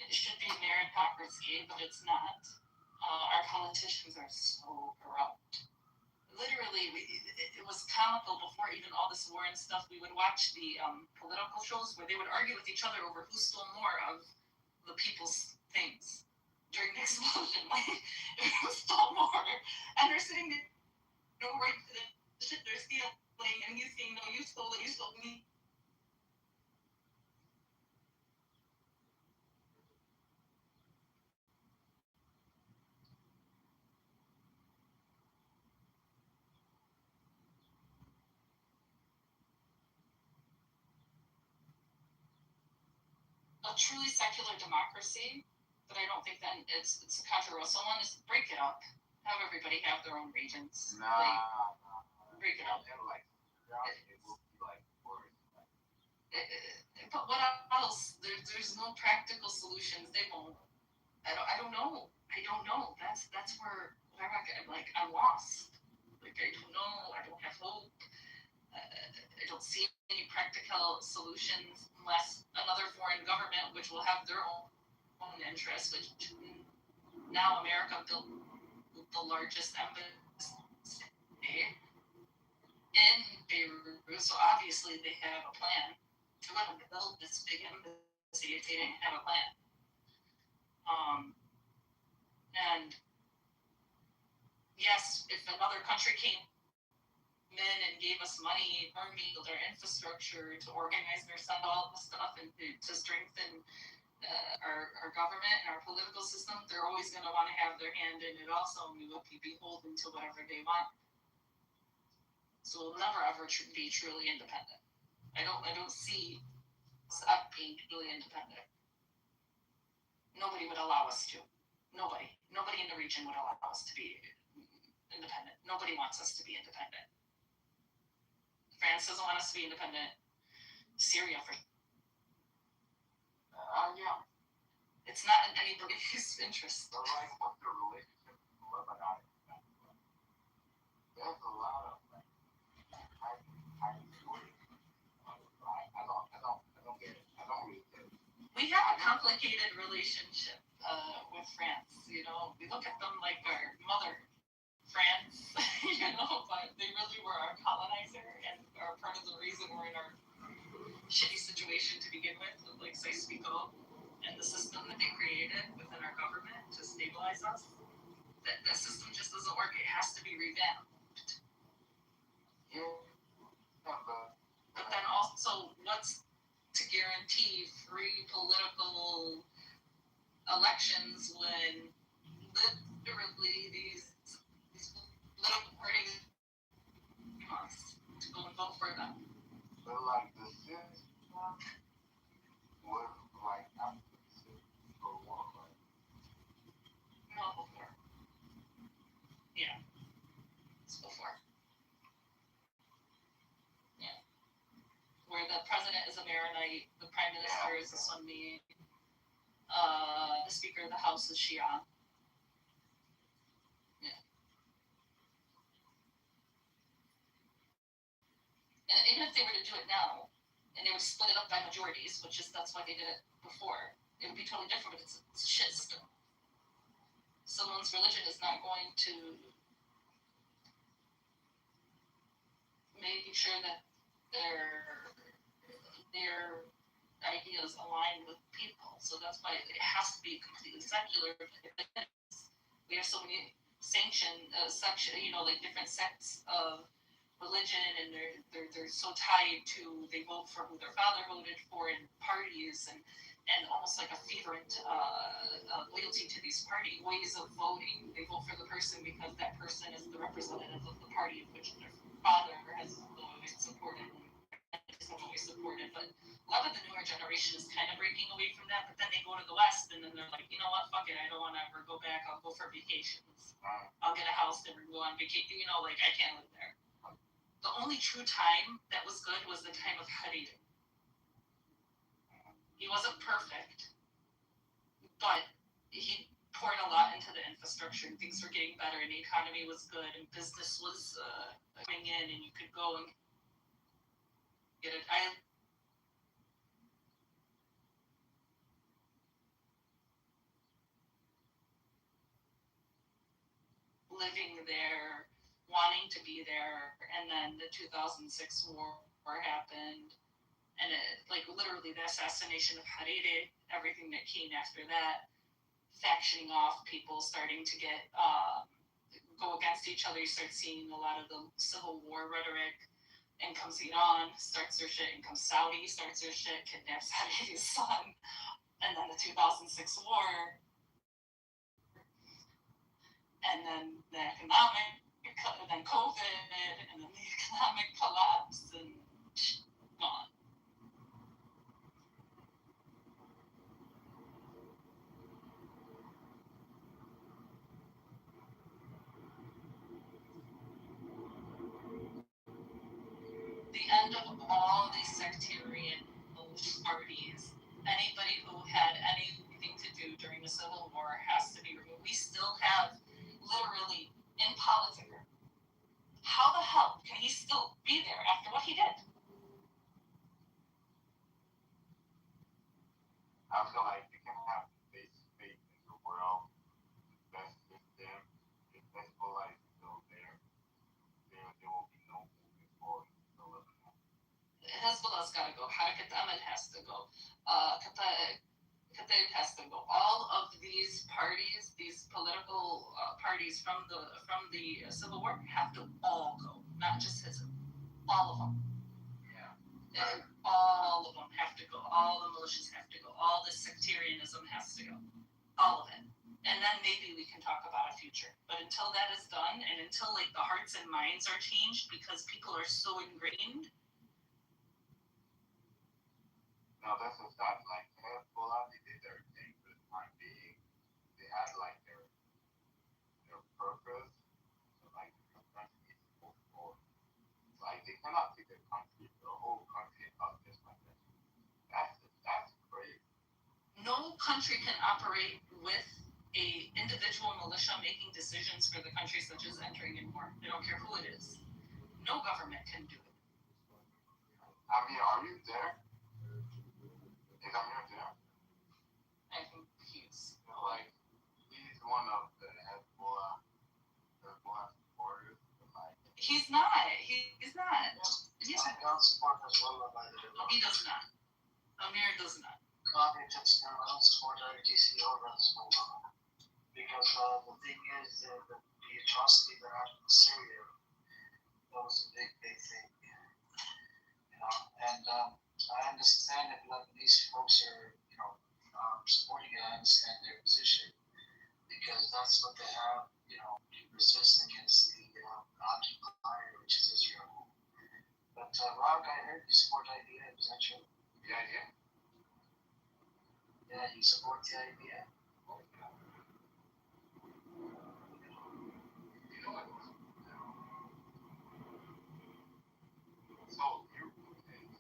It should be meritocracy, but it's not. Our politicians are so corrupt. Literally, it was comical before even all this war and stuff. We would watch the political shows where they would argue with each other over who stole more of the people's things during the explosion. Like, who stole more? And they're sitting there, right to the shit they're stealing, and he's saying, no, you stole it, you stole me. A truly secular democracy, but I don't think that it's a controversial one, is break it up. Have everybody have their own regions. Break it up. But what else? There's no practical solutions. They won't. I don't know. That's where I'm lost. Like I don't know. I don't have hope. I don't see any practical solutions unless another foreign government, which will have their own interests, which now America built the largest embassy in Beirut, so obviously they have a plan to build this big embassy if they didn't have a plan. And yes, if another country came in and gave us money, army, their infrastructure to organize themselves, all the stuff, and to strengthen our government and our political system, they're always going to want to have their hand in it also, and we will be beholden to whatever they want. So we'll never ever be truly independent. I don't see us being truly independent. Nobody would allow us to. Nobody in the region would allow us to be independent. Nobody wants us to be independent. France doesn't want us to be independent. Syria, for yeah. It's not in anybody's interest. So, like, what's the relationship with Lebanon? There's a lot of hiding stories. I don't get it. I don't really get it. We have a complicated relationship with France. You know, we look at them like our mother, France. You know, but they really were our colonizer and are part of the reason we're in our shitty situation to begin with like Sykes-Picot and the system that they created within our government to stabilize us. That system just doesn't work. It has to be revamped. Yeah. But then also, what's to guarantee free political elections when literally these political parties want us to go and vote for them? But like the system was like after the system for one, like no, before. Yeah, it's before. Yeah, where the president is a Maronite, the prime minister is a Sunni, the speaker of the House is Shia. Yeah. And even if they were to do it now, and they would split it up by majorities, that's why they did it before, it would be totally different, but it's a shit system. Someone's religion is not going to make sure that their ideas align with people. So that's why it has to be completely secular. We have so many like different sects of religion, and they're so tied to, they vote for who their father voted for in parties, and almost like a fervent loyalty to these party ways of voting. They vote for the person because that person is the representative of the party of which their father has always supported. But a lot of the newer generation is kind of breaking away from that, but then they go to the West and then they're like, you know what, fuck it, I don't want to ever go back, I'll go for vacations. I'll get a house there and go on vacation, like I can't live there. The only true time that was good was the time of Hariri. He wasn't perfect, but he poured a lot into the infrastructure and things were getting better and the economy was good and business was coming in and you could go and get it. Living there, wanting to be there, and then the 2006 war happened, and literally the assassination of Hariri, everything that came after that, factioning off, people starting to get go against each other. You start seeing a lot of the civil war rhetoric. In comes Iran, starts their shit. In comes Saudi, starts their shit, kidnaps Hariri's son, and then the 2006 war. And then the then COVID, and then the economic collapse, and gone. The end of all these sectarian parties, anybody who had anything to do during the Civil War has to be removed. We still have, literally, in politics, how the hell can he still be there after what he did? I feel like you can have faith in the world, the best system, if Hezbollah is still there, there will be no movement forward in Lebanon. Hezbollah's got to go. Harakat Ahmed has to go. Kataib has to go. All of these parties, these political parties from the Civil War, have to all go. Not just Hizb. All of them. Yeah. And all of them have to go. All the militias have to go. All the sectarianism has to go. All of it. And then maybe we can talk about a future. But until that is done, and until like the hearts and minds are changed because people are so ingrained. No, that's a fact. Like Hezbollah, they did their thing for the time being. They had like their purpose. So like the country needs to move forward. Like they cannot take the whole country up just like that. That's crazy. No country can operate with a individual militia making decisions for the country, such as entering in war. I don't care who it is. No government can do it. Amir, are you there? Is Amir there? I think he's like he's one of the Hezbollah supporters. Like he's not. He's not. I don't support Hezbollah, by the way. No, he does not. Amir does not. I don't support IRGC or Hezbollah. Because the thing is, the atrocity that happened in Syria, that was a big thing. You know, and I understand if Lebanese folks are, supporting it. I understand their position because that's what they have, to resist against the occupier, which is Israel. But Rob, I heard you support IDF. Is that true? The idea? Yeah, you support the IDF.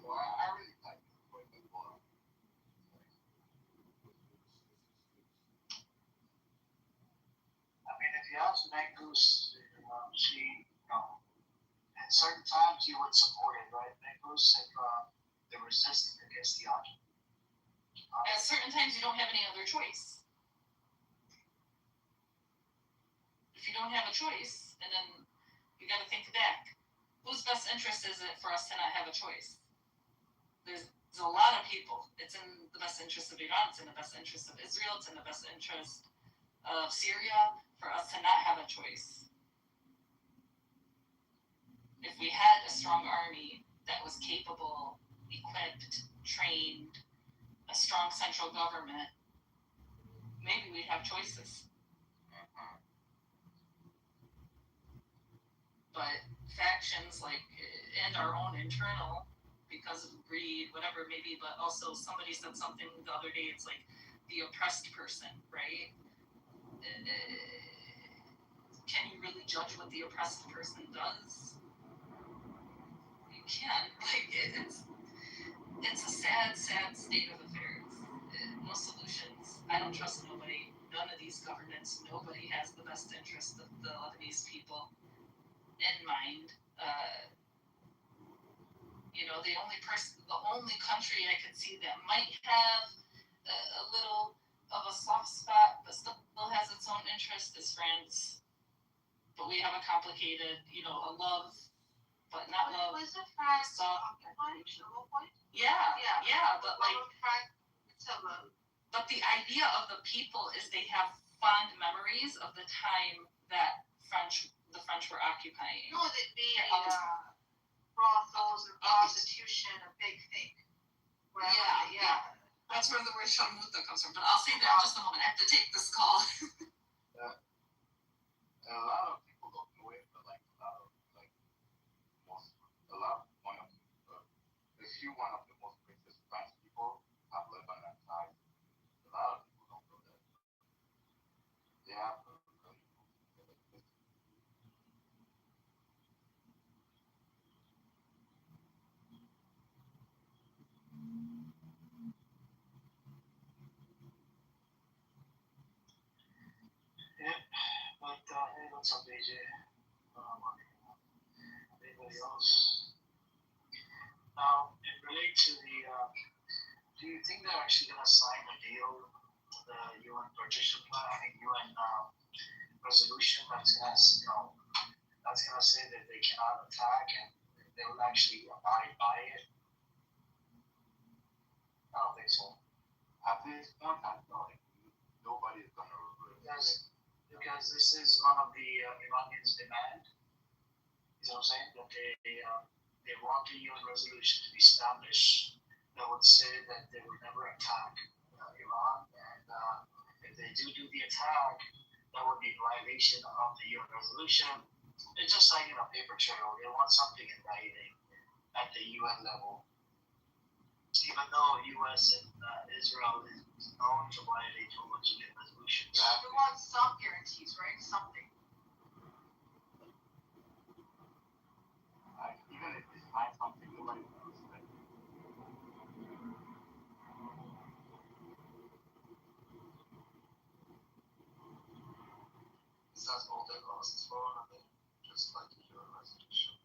I really like Hezbollah. I mean, if you ask Mangoose, at certain times you would support it, right, Mangoose, if they're resisting against the occupant. At certain times you don't have any other choice. If you don't have a choice, and then you got to think back, whose best interest is it for us to not have a choice? There's a lot of people. It's in the best interest of Iran. It's in the best interest of Israel. It's in the best interest of Syria for us to not have a choice. If we had a strong army that was capable, equipped, trained, a strong central government, maybe we'd have choices. But factions and our own internal, because of greed, whatever it may be, but also somebody said something the other day, it's like the oppressed person, right? Can you really judge what the oppressed person does? You can't. It's a sad state of affairs. No solutions. I don't trust nobody. None of these governments. Nobody has the best interest of the Lebanese people in mind. The only country I could see that might have a little of a soft spot, but still has its own interest is France. But we have a complicated, a love, but not love. Was it France occupied at one point? Yeah, but the idea of the people is they have fond memories of the time that the French were occupying. No, that made brothels or prostitution a big thing. Yeah. That's where the word sharmuta comes from. But I'll say that in just a moment. I have to take this call. And a lot of people don't know it, but one of the most racist French people have Lebanon ties. A lot of people don't know that. They have What's up, AJ? Anybody else? Now, in relate to the, do you think they're actually going to sign a deal, the UN partition plan, UN resolution that's going to, that's going to say that they cannot attack and they will actually abide by it? I don't think so. At this point, I know nobody is going to. Because this is one of the Iranians' demand. You know what I'm saying? That they want a UN resolution to be established that would say that they would never attack Iran, and if they do the attack, that would be a violation of the UN resolution. It's just like a paper trail. They want something in writing at the UN level. Even though U.S. and Israel is known to violate a bunch of resolutions. Yeah, they want some guarantees, right? Something. Even if they find something, nobody knows. Is that all they've asked for? And then just like a UN resolution?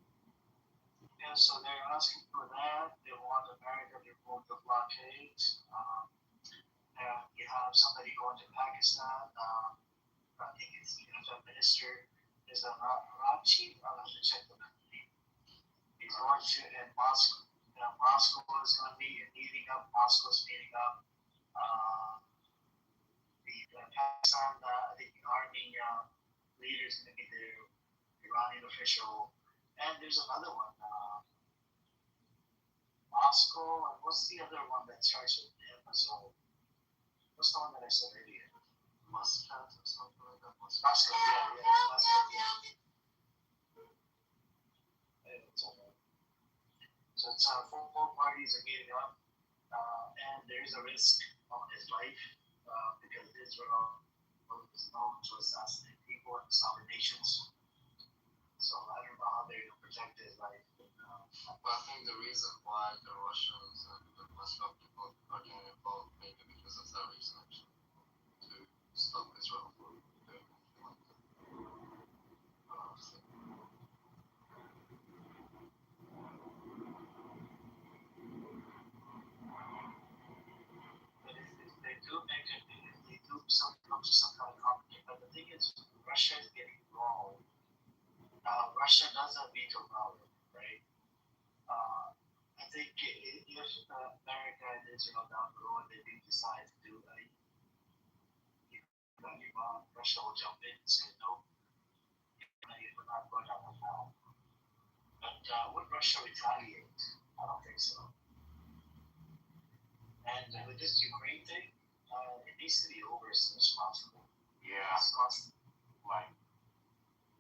Yeah, so they're asking for that. They want America to remove the blockade. You have somebody going to Pakistan. I think it's the minister. There's a Rachi. I'll have to check the name. He's going to in Moscow. Moscow is going to be meeting up. Moscow's meeting up. The Pakistan, I think the army leader is going to be the Iranian official. And there's another one. Moscow, and what's the other one that starts with M as well? What's the one that I said earlier? Muscat or something like that. Moscow, yeah, Moscow. So it's four parties are meeting up, and there's a risk on his life because Israel is known to assassinate people in sovereign nations. So I don't know how they're going to protect his life. But I think the reason why the Russians and the Muslim people are getting involved maybe because of that reason actually, to stop Israel from doing anything like that. But if they do make it, if they do come to some kind of compromise, but the thing is, Russia is getting involved. Russia does have veto power, right? I think if America and Israel down the road they do decide to do Iran, Russia will jump in and say no, we're not going down the now. But would Russia retaliate? I don't think so. And with this Ukraine thing, it needs to be over as soon as possible. Yeah. It's constant. Like,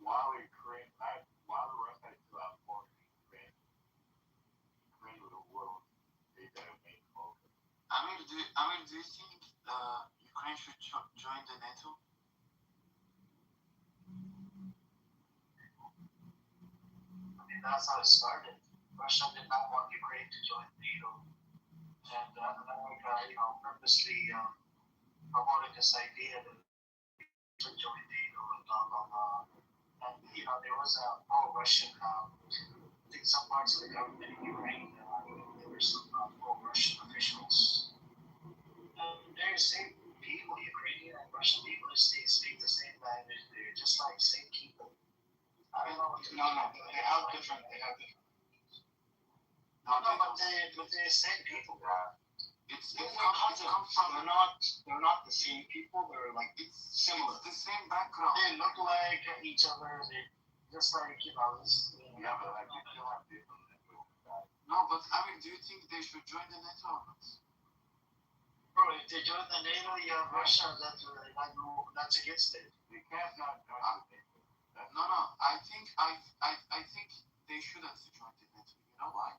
while Russia is still at war in Ukraine with the world, they better make focus. Do you think Ukraine should join the NATO? I mean, that's how it started. Russia did not want Ukraine to join NATO, and America, purposely promoted this idea that to join NATO and blah blah blah. And there was a pro-Russian. I think some parts of the government in Ukraine, there were some pro-Russian officials. And they're the same people, Ukrainian and Russian people. They speak the same language. They're just like same people. I don't know what to No, they have different. No, but they're the same people. They're cousins. They're not the same people. They're like similar. It's the same background. They look like each other. They just like this. Yeah, but like you still have different. No, but do you think they should join the NATO or not? Bro, if they join the NATO, you have Russia that's against it. They can't not join the NATO. No. I think they shouldn't join the NATO. You know why?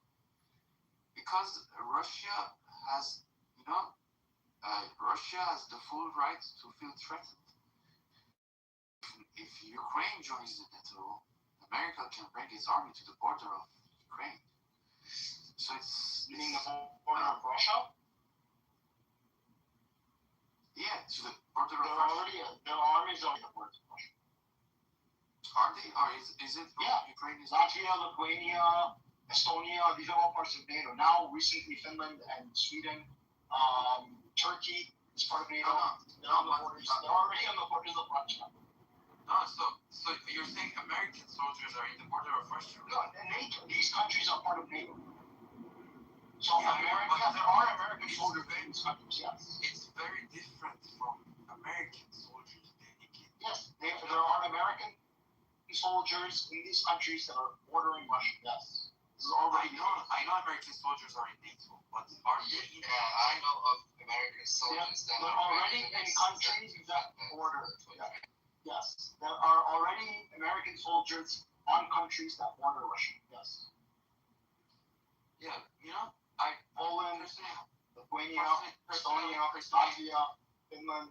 Because Russia has the full right to feel threatened. If Ukraine joins the NATO, America can bring its army to the border of Ukraine. So it's. You mean the border of Russia? Yeah, to the border of Russia. Their armies are the border of Russia. Are they? Or is it? Yeah. Ukraine is. Latvia, Lithuania, Estonia, these are all parts of NATO. Now, recently, Finland and Sweden, Turkey is part of NATO. They're already on the borders of Russia. No, so you're saying American soldiers are in the border of Russia? No, NATO. These countries are part of NATO. So Yeah, there are American soldiers in these countries, yes. It's very different from American soldiers. Yes, there are American soldiers in these countries that are bordering Russia, yes. This is already I know American soldiers are in NATO, but are they in? I know of American soldiers that they're are already in countries that border. Yeah. Yes, there are already American soldiers on countries that border Russia. Yes. Yeah, Poland, Lithuania, Estonia, Latvia, Finland,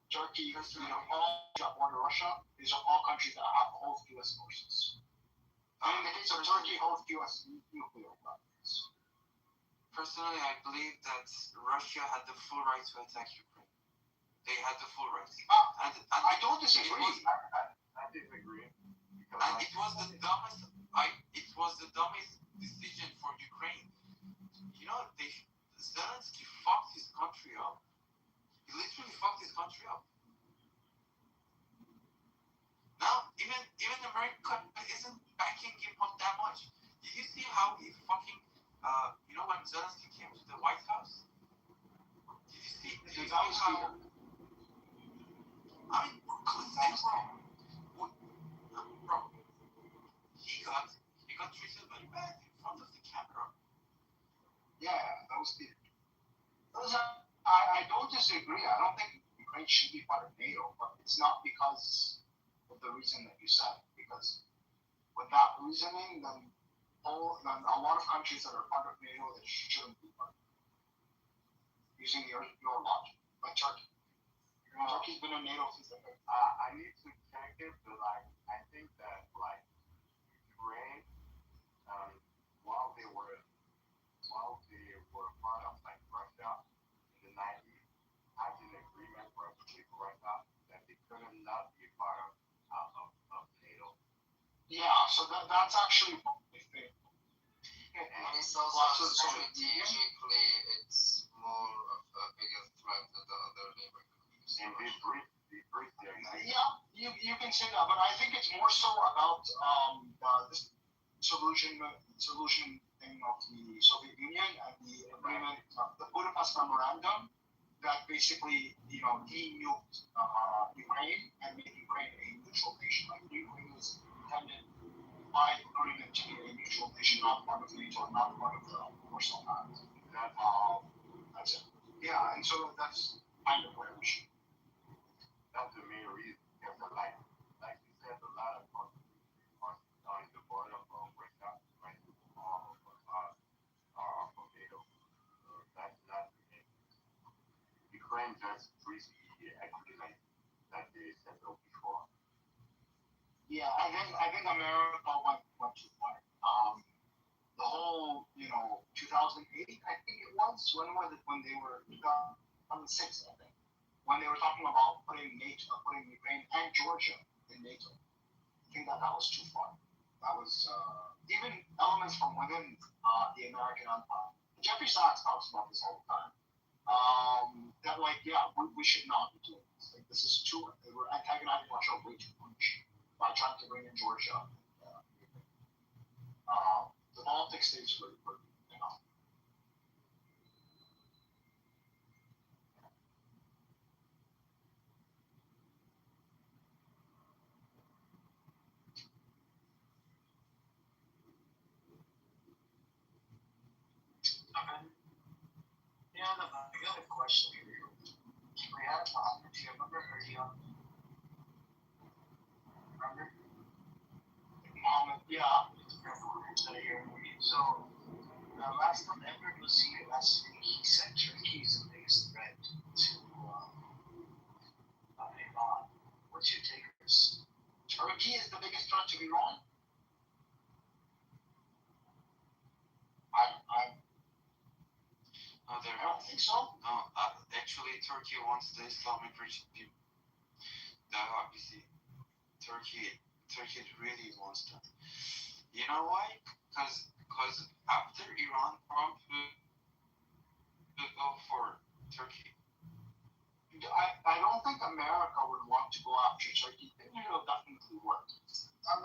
Turkey, all that border Russia. These are all countries that have host U.S. forces. In the case of Turkey, host U.S. nuclear weapons. Personally, I believe that Russia had the full right to attack Ukraine. They had the full right. I don't disagree. I disagree. And it was the dumbest. It was the dumbest decision for Ukraine. Zelensky fucked his country up. He literally fucked his country up. Now, even America isn't backing him up that much. Did you see how he fucking, when Zelensky came to the White House? Did you see how? I mean, bro, he got treated very bad in front of the camera. Yeah, that was the. I don't disagree. I don't think Ukraine should be part of NATO, but it's not because of the reason that you said. Because with that reasoning, then a lot of countries that are part of NATO that shouldn't be part of NATO. Using your logic, like Turkey. Turkey's been in NATO since the I need to check it, but I think that Ukraine, while they were part of Russia in the 90s, had an agreement with Russia that they could not be part of NATO. Yeah, so that's actually the thing. And it's also strategically, it's more of a bigger threat than the other neighbor countries. And they breach their Yeah, you can say that, but I think it's more so about this solution thing of the Soviet Union and the agreement, the Budapest Memorandum, that basically denuked Ukraine and made Ukraine a neutral nation. Like Ukraine was intended by agreement to be a neutral nation, not part of NATO, not part of the Warsaw Pact. That's it. Yeah, and so that's kind of where we should. That's the main reason. Because like you said, a lot of countries are in the border of Russia, right? Are from NATO. That's not the case. Ukraine just breached the agreement that they settled before. Yeah, I think America went too far. The whole 2008, I think it was. When was it? When they were 2006, I think. When they were talking about putting Ukraine and Georgia in NATO. I think that was too far. That was even elements from within the American empire. Jeffrey Sachs talks about this all the time. That we should not be doing this. Like, this is too. We're antagonizing Russia way too much by trying to bring in Georgia. The Baltic states were Yeah, I got a question for you. We had do you remember Herdion? Remember? Yeah. So, last time Edward was here last week, he said Turkey is the biggest threat to Iran. What's your take on this? Turkey is the biggest threat to Iran? I don't think so. No, actually, Turkey wants the Islamic regime. You see, Turkey really wants that. You know why? Because after Iran, Trump will go for Turkey. I don't think America would want to go after Turkey. I think it will definitely work. I'm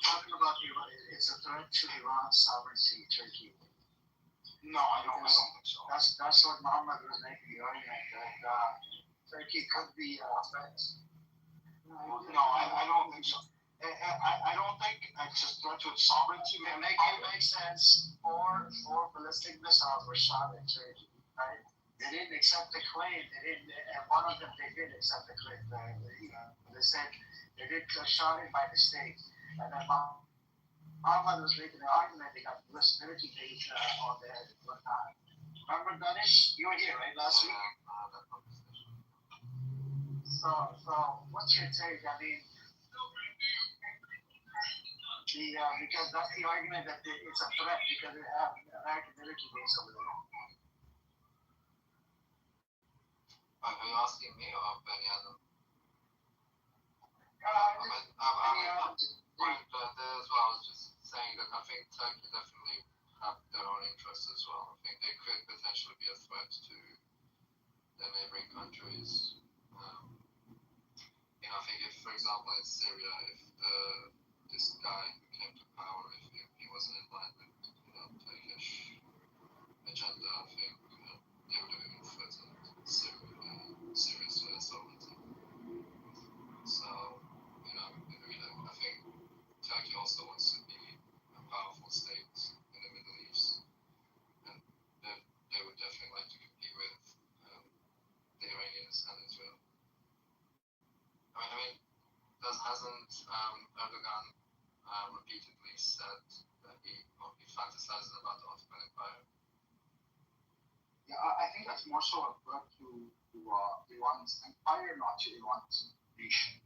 talking about Iran. It's a threat to Iran's sovereignty, Turkey. No, I don't think so. That's what Muhammad was making the argument that Turkey could be a threat. No, I don't think so. I don't think it's a threat to its sovereignty. It makes sense. Four ballistic missiles were shot at Turkey, right? They didn't accept the claim. And one of them they did accept the claim. They said they did shot it by mistake. And then Muhammad was making the argument they got military base on their head at one time. Remember, Ganesh? You were here, right, last week? So what's your take? I mean, because that's the argument that it's a threat because they have American military base over there. Are you asking me or any other? There as well. I was just saying that I think Turkey definitely have their own interests as well. I think they could potentially be a threat to their neighboring countries. I think if, for example, in Syria, if this guy who came to power, if he wasn't in line with Turkish agenda, I think they would have even threatened Syria's sovereignty. So, I think Turkey also wants to be a powerful state in the Middle East, and they would definitely like to compete with the Iranians and Israel. I mean, hasn't Erdogan repeatedly said that he fantasizes about the Ottoman Empire? Yeah, I think that's more so a threat to Iran's empire, not to Iran's nation.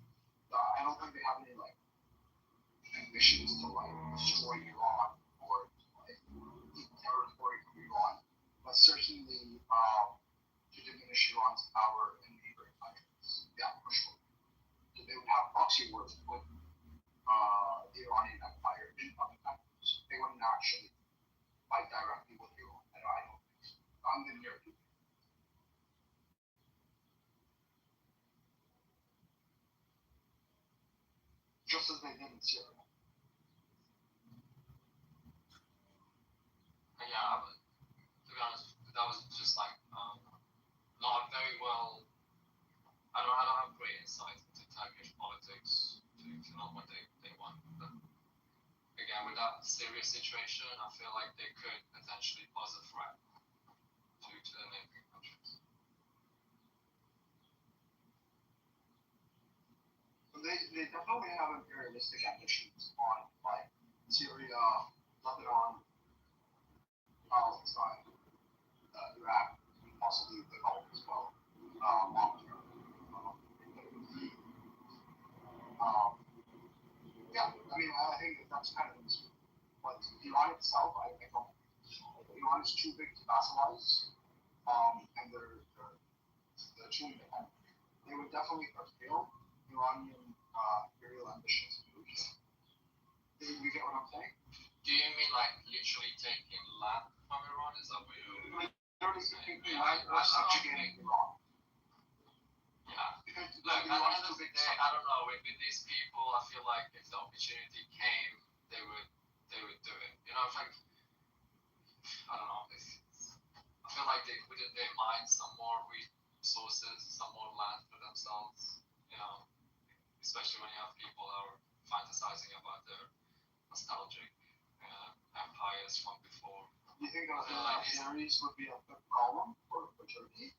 I don't think they have any ambitions to destroy Iran or eat territory from Iran, but certainly to diminish Iran's power in neighboring countries. Yeah, for sure. So they would have proxy wars with the Iranian empire in other countries. They wouldn't actually fight directly with Iran. I don't think so. I'm in near future. Just as they did in Syria. Yeah, but to be honest, that was just not very well. I don't have great insight into Turkish politics to know what they want. But again, with that Syria situation, I feel like they could potentially pose a threat to the neighboring countries. They definitely have imperialistic ambitions on Syria, Lebanon, Palestine, Iraq, and possibly the Gulf as well. Long term. Yeah, I mean, I think that's kind of the issue. But Iran itself, I don't think Iran is too big to vassalize, and they're too independent. They would definitely curtail Iranian imperial ambitions. You get what I'm saying? Do you mean literally taking land from Iran? Is that what you're literally taking land or subjugating Iran? Yeah. Because look, at the end of the day, I don't know. With these people, I feel like if the opportunity came, they would do it. It's like, I don't know. I feel like wouldn't they mine some more resources, some more land for themselves? Especially when you have people who are fantasizing about their nostalgic empires from before. Do you think Azeris would be a good problem for Turkey?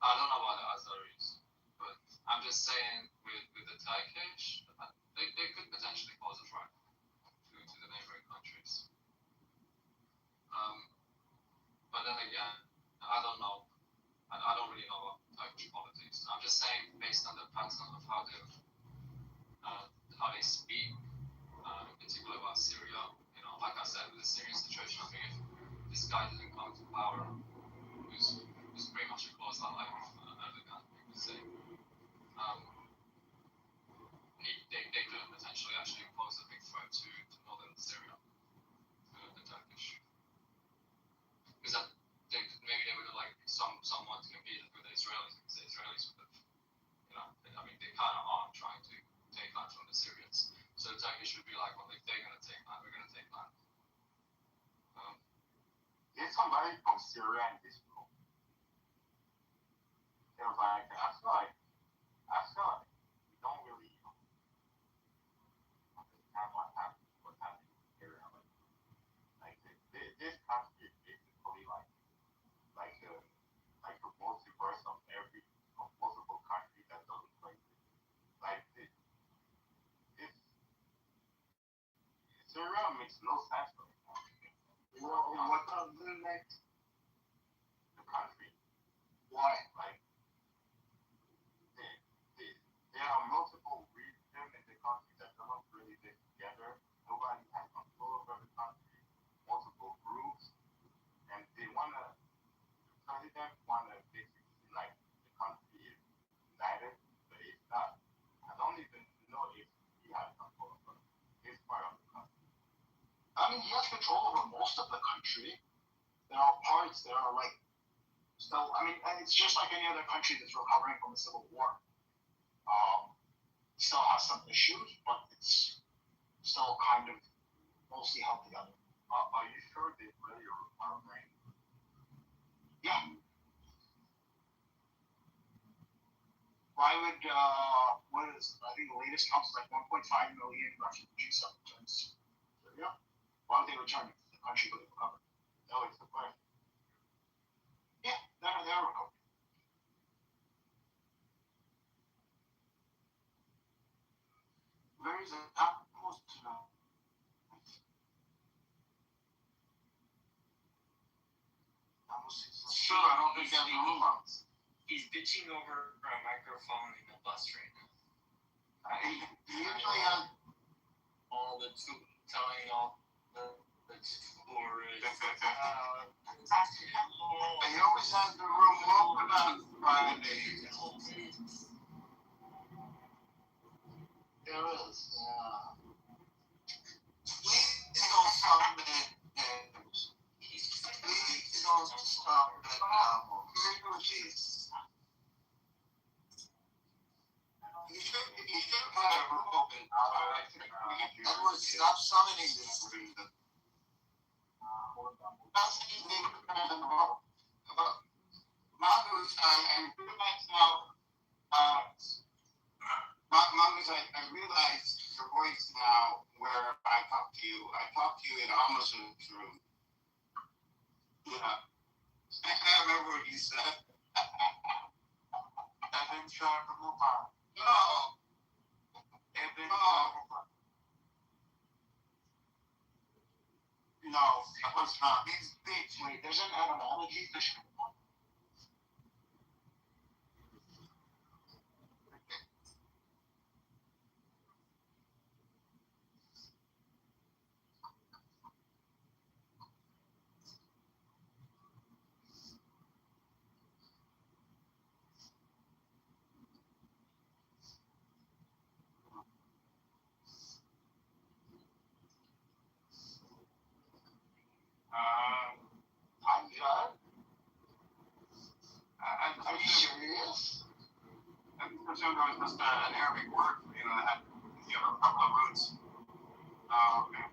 I don't know about the Azeris, but I'm just saying with the Turkish, they could potentially pose a threat to the neighboring countries. But then again, I don't know. I don't really know about Turkish politics. I'm just saying based on the pattern of how they speak, in particular about Syria. Like I said, with the Syrian situation, I think if this guy didn't come to power, who's pretty much a close ally of Erdogan, you could say. from the Syrians. So the Turkish should be like, well, if they're going to take land, we're going to take land. There's somebody from Syria in this room. They was like, I feel like we don't really understand what's happening in Syria. Like this country is basically like the multiverse of multiple countries that doesn't like this. Like this Syria makes no sense right now. What does it make? The country. Why? Like there are multiple regions in the country that don't really live together. Nobody has control over the country. Multiple groups, and the president wanna basically like the country is united, but it's not. I don't even know if he has control over this part of the country. I mean, he has control over most of the country. There are parts that are like still. I mean, and it's just like any other country that's recovering from a civil war. Still has some issues, but it's still kind of mostly held together. Are you sure they really are recovering? Yeah. Why would what is I think the latest count is like 1.5 million refugees have returned to Syria. Why would they return if the country would have recovered? No, it's the question. Yeah, they're recovered. Where is it? I'm supposed to know. Sure, I don't think there's room out. He's bitching over a microphone in the bus right now. He usually has all the telling all the tourists. He always has the room open on Fridays. There is, yeah. Please don't stop that. Please don't stop that album. Please. You should have a room open. Edward, stop summoning this reason. That's anything about Margaret, I realize now, Margaret, I realize your voice now where I talk to you. I talk to you in Amazon's room. Yeah. I remember what you said. I've been trying to move on. No. I've been trying to move on. No, that was not. These beats. Wait, there's an etymology for sure. I'm good. Are you serious? I presumed it was just an Arabic word, that had, a couple of roots. Okay.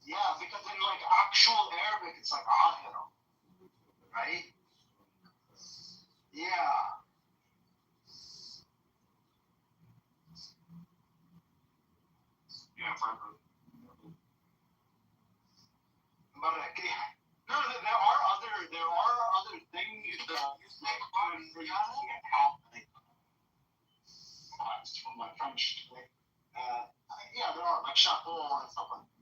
Yeah, because in like actual Arabic, it's like ahira, right? Yeah. Yeah, perfect. But no, there are other things that you say when you can't help from my French. Like, yeah, there are like chapeau and stuff like that.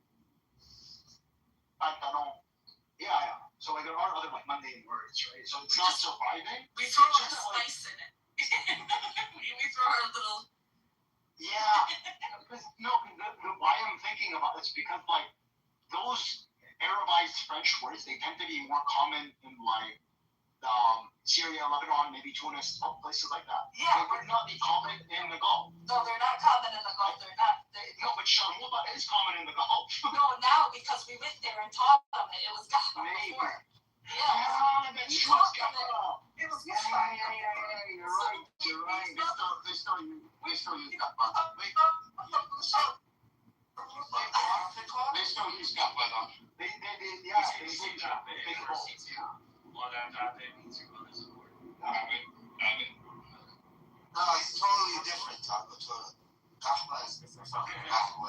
Pantalon. Yeah. So like there are other like mundane words, right? So it's not surviving. We throw a spice in it. we throw our little. Yeah. Because why I'm thinking about it's because like those Arabized French words they tend to be more common in like Syria, Lebanon, maybe Tunis, places like that. Yeah. They would not be common in the Gulf. No, they're not common in the Gulf. They're not. No, but sharuba is common in the Gulf. No, and taught them it. It was Gahwa Maybe. before. Yeah, Yeah. that's We true. taught It's them it. Gahwa. It was Yeah, Gahwa. you're right. You're right. They still use Gahwa. They still use Gahwa though. They say That big bit. bowl. Well, that bit means you're going to support. No, it's totally different, Taco. Gahwa is different from Gahwa.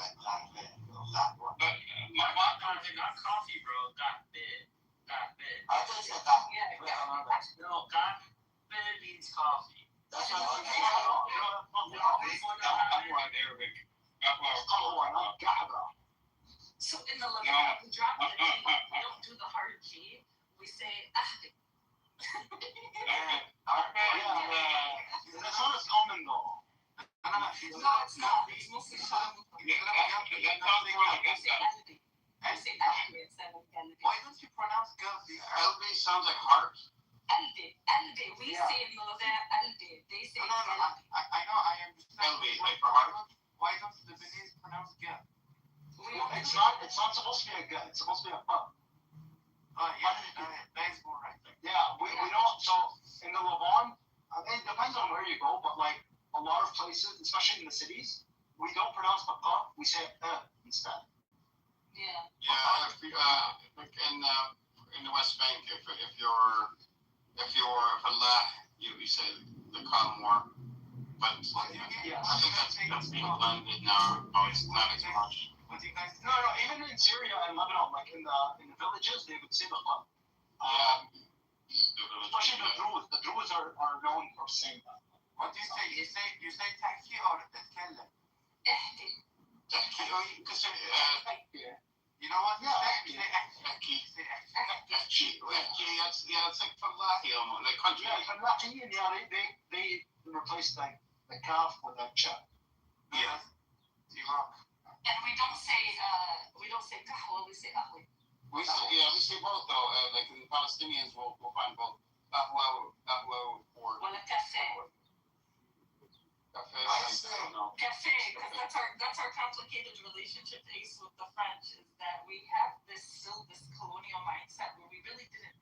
But not coffee, bro. That bit. I thought you said Gahwa. No, that bit means coffee. That's what I'm Arabic. Gahwa. So in the Levant, we drop the G. We don't do the hard G. We say ahdi. That's not as common though. No, it's not. It's mostly Sham. We say ahdi. I say ahdi instead of galdi. Why don't you pronounce Gahwa? Albi sounds like heart. Aldi. We say in the Levant aldi. They say galdi. I know, I understand. Albi, like for heart. Why don't the Lebanese pronounce Gahwa? It's not supposed to be a gut. It's supposed to be a pub. Baseball right there. Yeah, we don't. So in the Levant, it depends on where you go, but like a lot of places, especially in the cities, we don't pronounce the pub. We say instead. Yeah. Yeah, like in the West Bank, if you're Falah, you say the Conmore. But Yeah. I think that's being blended now. It's not as much. No, even in Syria and Lebanon, like in the villages, they would say the pub. Especially the Druze. The Druze are known for saying that. What do you say? You say taxi or تتكلم? احكي. تحكي. You know what? Yeah. You say احكي. Yeah, it's like Fallahi almost, like country. Yeah, Fallahiyin, they replaced the kaf with a cha. Yeah. Iraq. And we don't say kahwa, we say ahli. We say both though. Like the Palestinians will find both ahwa or Wala cafe. cafe. I don't know. Cafe, because that's our complicated relationship Ace with the French, is that we have this colonial mindset where we really didn't.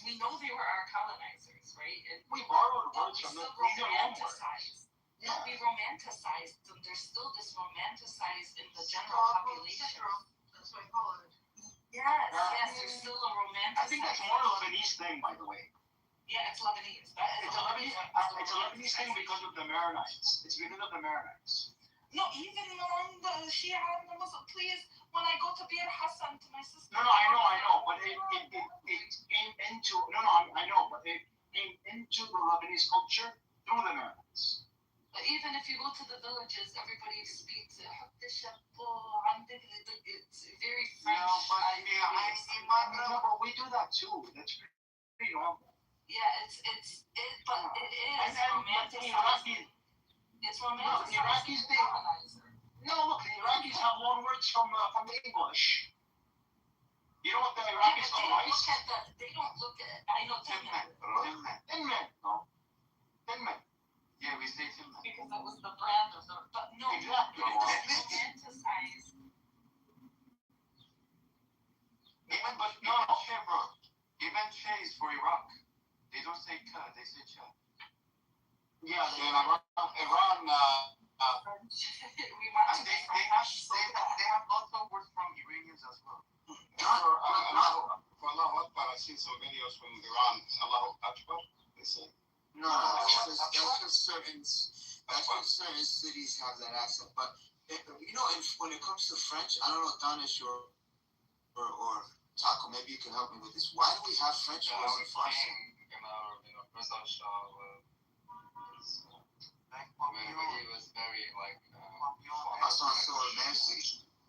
We know they were our colonizers, right? And we borrowed but words we from still them. These are loan words. romanticize. Yeah. We romanticize them. There's still this romanticized in the general population. That's what I call it. Yes, there's still a romantic. I think that's more a Lebanese thing, by the way. Yeah, it's Lebanese. It's a Lebanese thing because of the Maronites. It's because of the Maronites. No, even among the Shia and the Muslim, please, when I go to Bir Hassan to my sister. No, I know, but it came into the Lebanese culture through the Maronites. But even if you go to the villages, everybody speaks. It's very French. No, but we do that too. That's pretty normal. Yeah, it is romanticized. It's romanticized. The Iraqis, look, the Iraqis have loan words from the English. You know what the Iraqis call rice? They don't look at. I know Tinman. No. Tinman. Yeah, we say Tinman. Because that was the brand of the. But no, exactly. It's romanticized. Even Che is for Iraq. They don't say Ka, they say Cha. Yeah, Iran. We want to They have lots of words from Iranians as well. For Allah Akbar, I've seen some videos from Iran. Allahu Akbar, they say. No, that's what certain cities have that accent. But when it comes to French, I don't know, Danish or Taco, maybe you can help me with this. Why do we have French words in Farsi? He was very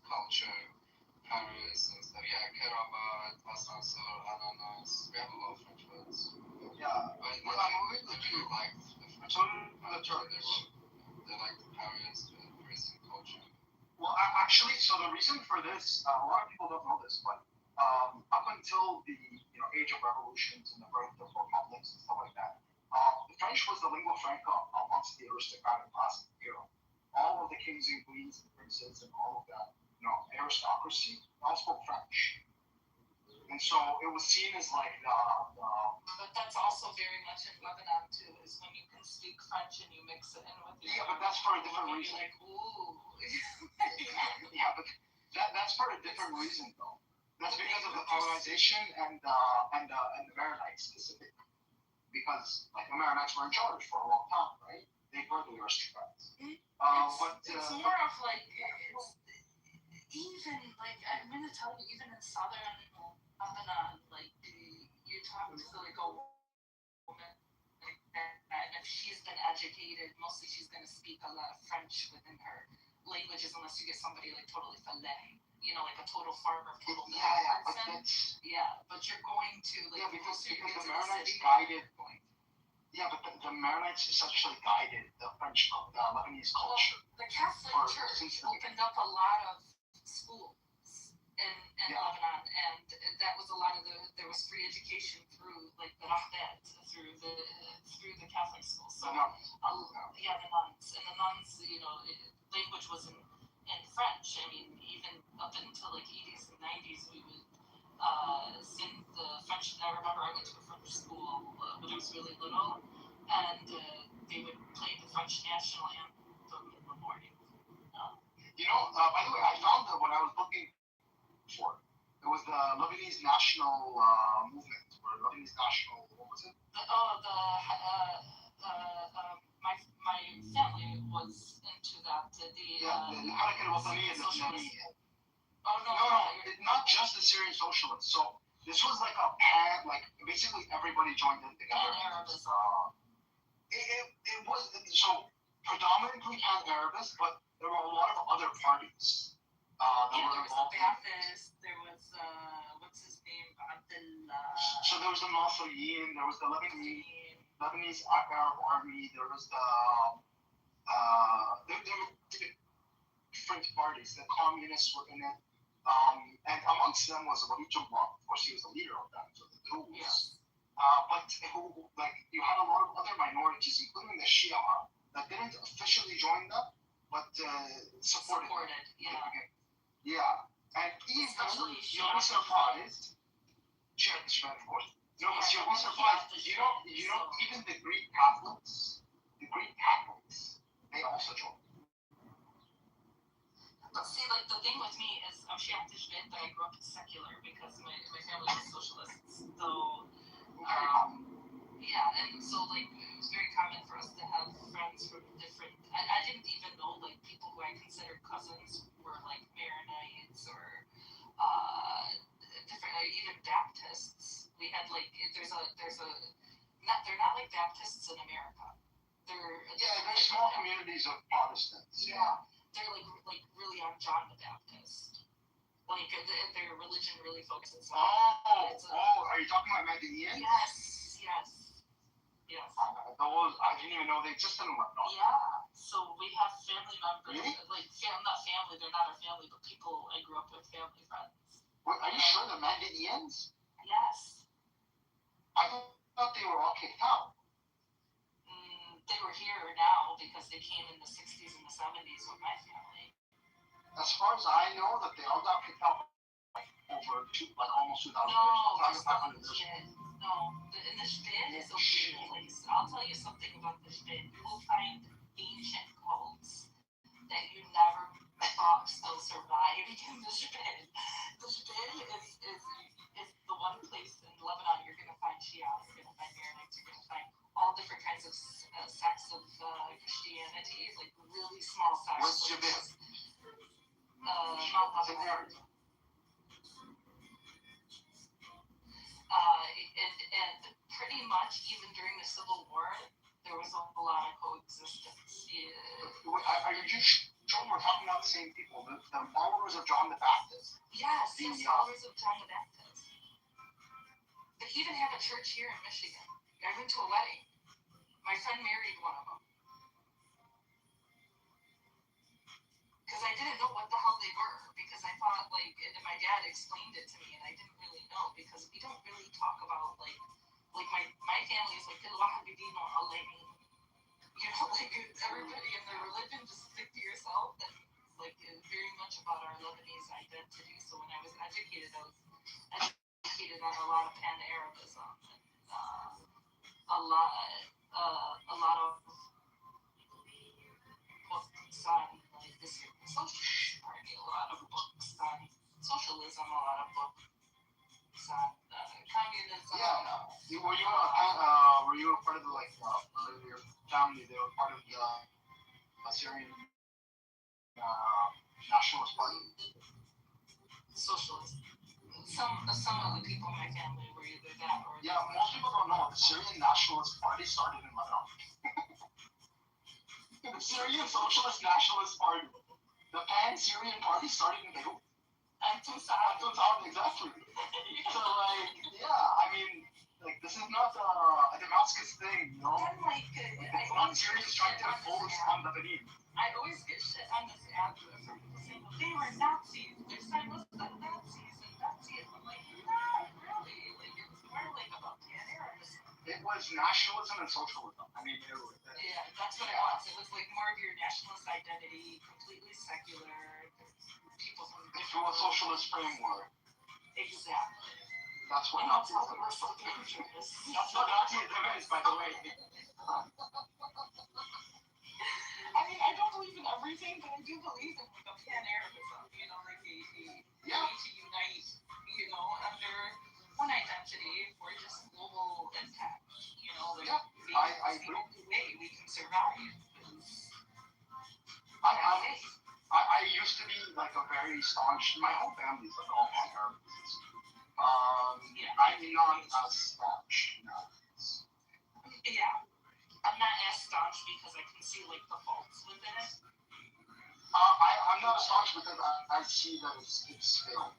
culture, Paris and stuff. Yeah, Kerabat, Asansor, Ananas. We have a lot of French words. Yeah. But we really like the French culture. They like the Parisian culture. Well, actually, so the reason for this, a lot of people don't know this, but up until the age of revolutions and the birth of republics and stuff like that, the French was the lingua franca amongst the aristocratic class of Europe. All of the kings and queens, the princes, and all of that, aristocracy, all spoke French. And so it was seen as like the But that's also very much in Lebanon too, is when you can speak French and you mix it in with your yeah, but that's for a different reason. You're like, ooh. Yeah, but that's for a different reason though. That's because of the colonization and the Maronites specifically. Because like the Maronites were in charge for a long time, right? They were the aristocrats. It's more of like even like I'm gonna tell you, even in southern Lebanon, like you talk to like a woman, like, and if she's been educated, mostly she's gonna speak a lot of French within her languages, unless you get somebody like totally filet, like a total farmer, total person. But you're going to like because the Maronites guided. Yeah, but the Maronites essentially guided the Lebanese culture. The Catholic Church opened up a lot of schools in Lebanon, and that was a lot of there was free education through like the Rahbat, through the Catholic schools. So the nuns, and the nuns, language was in French. I mean, even up until like 80s and 90s, we would sing the French. I remember I went to a French school when I was really little, and they would play the French national anthem in the morning. By the way, I found that when I was looking for it was the Lebanese national movement, or Lebanese national, what was it? My family was into that. The Harakat al-Wataniyya al-Islamiyya. Oh no, not just the Syrian socialists. So this was like basically everybody joined in together. It was so predominantly pan-Arabist, but there were a lot of other parties that were involved. There was what's his name, So there was the Nasriyin, there was the Lebanese Arab Army, there was there were different parties. The communists were in it, and amongst them was Walid Jumlah. Of course, he was the leader of them, so the Druze. Yes. But you had a lot of other minorities, including the Shia, that didn't officially join them, but supported. Yeah, and even you'll be surprised. Shia, of course. No, but you'll be surprised. You don't even the Greek Catholics, they also joined. But see, like the thing with me is I'm Shia Tishbit, but I grew up secular because my family was socialists. So and so like it was very common for us to have friends from different. I didn't even know like people who I considered cousins were like Maronites or different, even Baptists. We had like they're not like Baptists in America. They're small communities of Protestants. Yeah. They're like really on John the Baptist. Like their religion really focuses on. Are you talking about Median? Yes. Those I didn't even know they existed in Lebanon. Yeah. So we have family members. Really? Like not family, they're not our family, but people I grew up with, family friends. Wait, are you sure the Medians? Yes. I thought they were all kicked out. They were here now because they came in the 60s and the 70s with my family. As far as I know, that they all got kicked out over almost 2,000 years. No, the Shbid is a weird place. I'll tell you something about the Shbid. You will find ancient cults that you never thought still survived in the Shbid. The Shbid is the one place in Lebanon you're going to find Shia, you're going to find Maronites, you're going to find all different kinds of sects of Christianity, like really small sects. What's Shbid? And pretty much even during the Civil War, there was a lot of coexistence. Are you sure we're talking about the same people? The followers of John the Baptist? Yes, followers of John the Baptist. They even have a church here in Michigan. I went to a wedding. My friend married one of them. Because I didn't know what the hell they were. Because I thought, and my dad explained it to me, and I didn't really know. Because we don't really talk about, my family is like, everybody in their religion, just stick to yourself. And it's very much about our Lebanese identity. So when I was educated, I was educated predicated on a lot of pan-Arabism, a lot of books on like this socialist party, a lot of books on socialism, a lot of books on communism. Yeah. Were you a part of the your family? They were part of the Syrian nationalist party. Socialist. Some of the people in my family were either that or Most people don't know the Syrian Nationalist Party started in Lebanon. The Syrian Socialist Nationalist Party, the Pan-Syrian Party, started in Beirut. Anton Exactly. So I mean, this is not a Damascus thing, you know. It's not Syrians trying to impose on Lebanese. I always get shit on this app from people saying, well, they were Nazis. Their side was the Nazis and Nazism. I'm like, not really. It was more about pan-Arabism. It was nationalism and socialism. I mean, yeah, that's what it was. It was more of your nationalist identity, completely secular. People from through a socialist framework. Exactly. That's what Nazism is. That's what Nazism is, by the way. I mean, I don't believe in everything, but I do believe in a pan-Arabism. You know, a need to unite. You know, under one identity for just global impact. You know, I the only way we can survive. I used to be a very staunch. My whole family's all pan-Arabs. I'm not as staunch nowadays. Yeah. I'm not as staunch because I can see the faults within it. I'm not as staunch because I see that it's failed.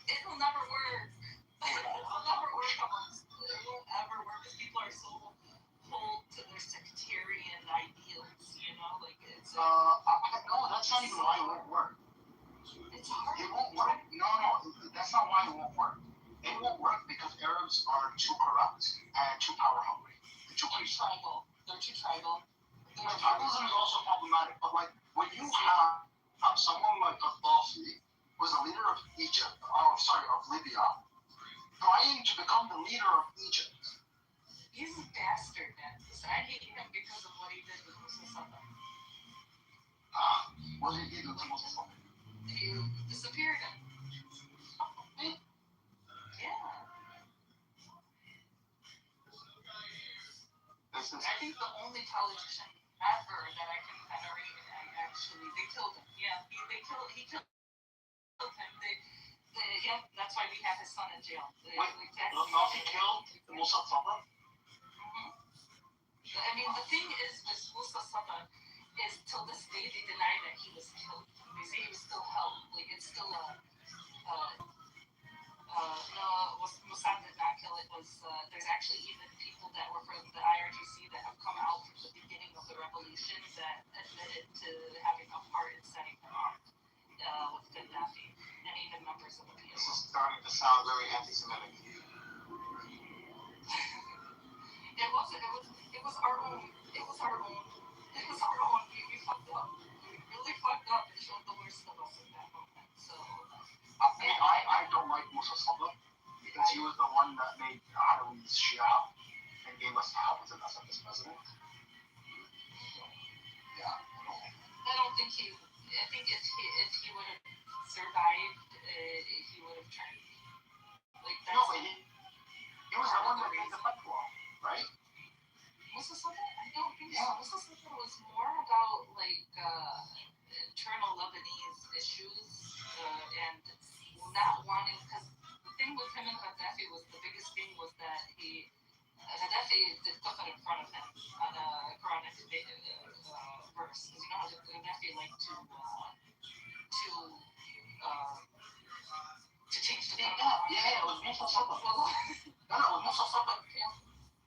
It'll never work. It'll never work. It won't ever work because people are so hold to their sectarian ideals. You know, it's. No, that's not even why it won't work. It's hard. It won't work. No, that's not why it won't work. It won't work because Arabs are too corrupt and too power hungry. Too tribal. They're too tribal. Tribalism is also problematic, but when you have someone like Gaddafi, who's a leader of of Libya, trying to become the leader of Egypt. He's a bastard, man. I hate him because of what he did with Musa. What did he do to Musa? He disappeared him. Yeah. I think the only politician ever that I can venerate, they killed him. Yeah, he killed him. That's why we have his son in jail. Gaddafi killed Musa Sabah? I mean, the thing is, with Musa Sabah, is till this day they deny that he was killed. They say he was still held. It's still no, Mossad did not kill it. There's actually even people that were from the IRGC that have come out from the beginning of the revolution that admitted to having a part in setting him up with Gaddafi, and even members of the PLO. This is starting to sound very anti-Semitic. It was our own. We fucked up. We really fucked up and showed the worst of us in that moment. So. I don't like Musa Sabah because he was the one that made Alawis Shia and gave us Hafiz al-Assad as president. So, yeah. I don't think he. I think if he would have survived, he would have tried. That's no, but he was the one that made the fatwa, right? Musa Sabah? I don't think so. Musa Sabah was more about internal Lebanese issues and not wanting, because the thing with him and Gaddafi was the biggest thing was that Gaddafi did kufr in front of him on a Quranic verse. Because you know how Gaddafi liked to change the Yeah, it was Musa Sabah. No, it was Musa Sabah.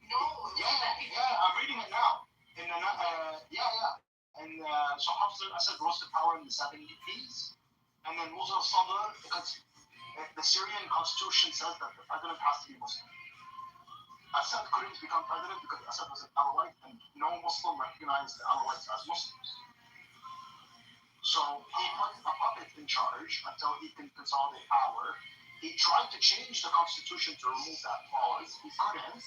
No. Yeah, I'm reading it now. So Hafiz al-Assad rose to power in the 70s, and then Musa Sabah, because the Syrian constitution says that the president has to be Muslim. Assad couldn't become president because Assad was an Alawite, and no Muslim recognized the Alawites as Muslims. So he put a puppet in charge until he can consolidate power. He tried to change the constitution to remove that clause. He couldn't.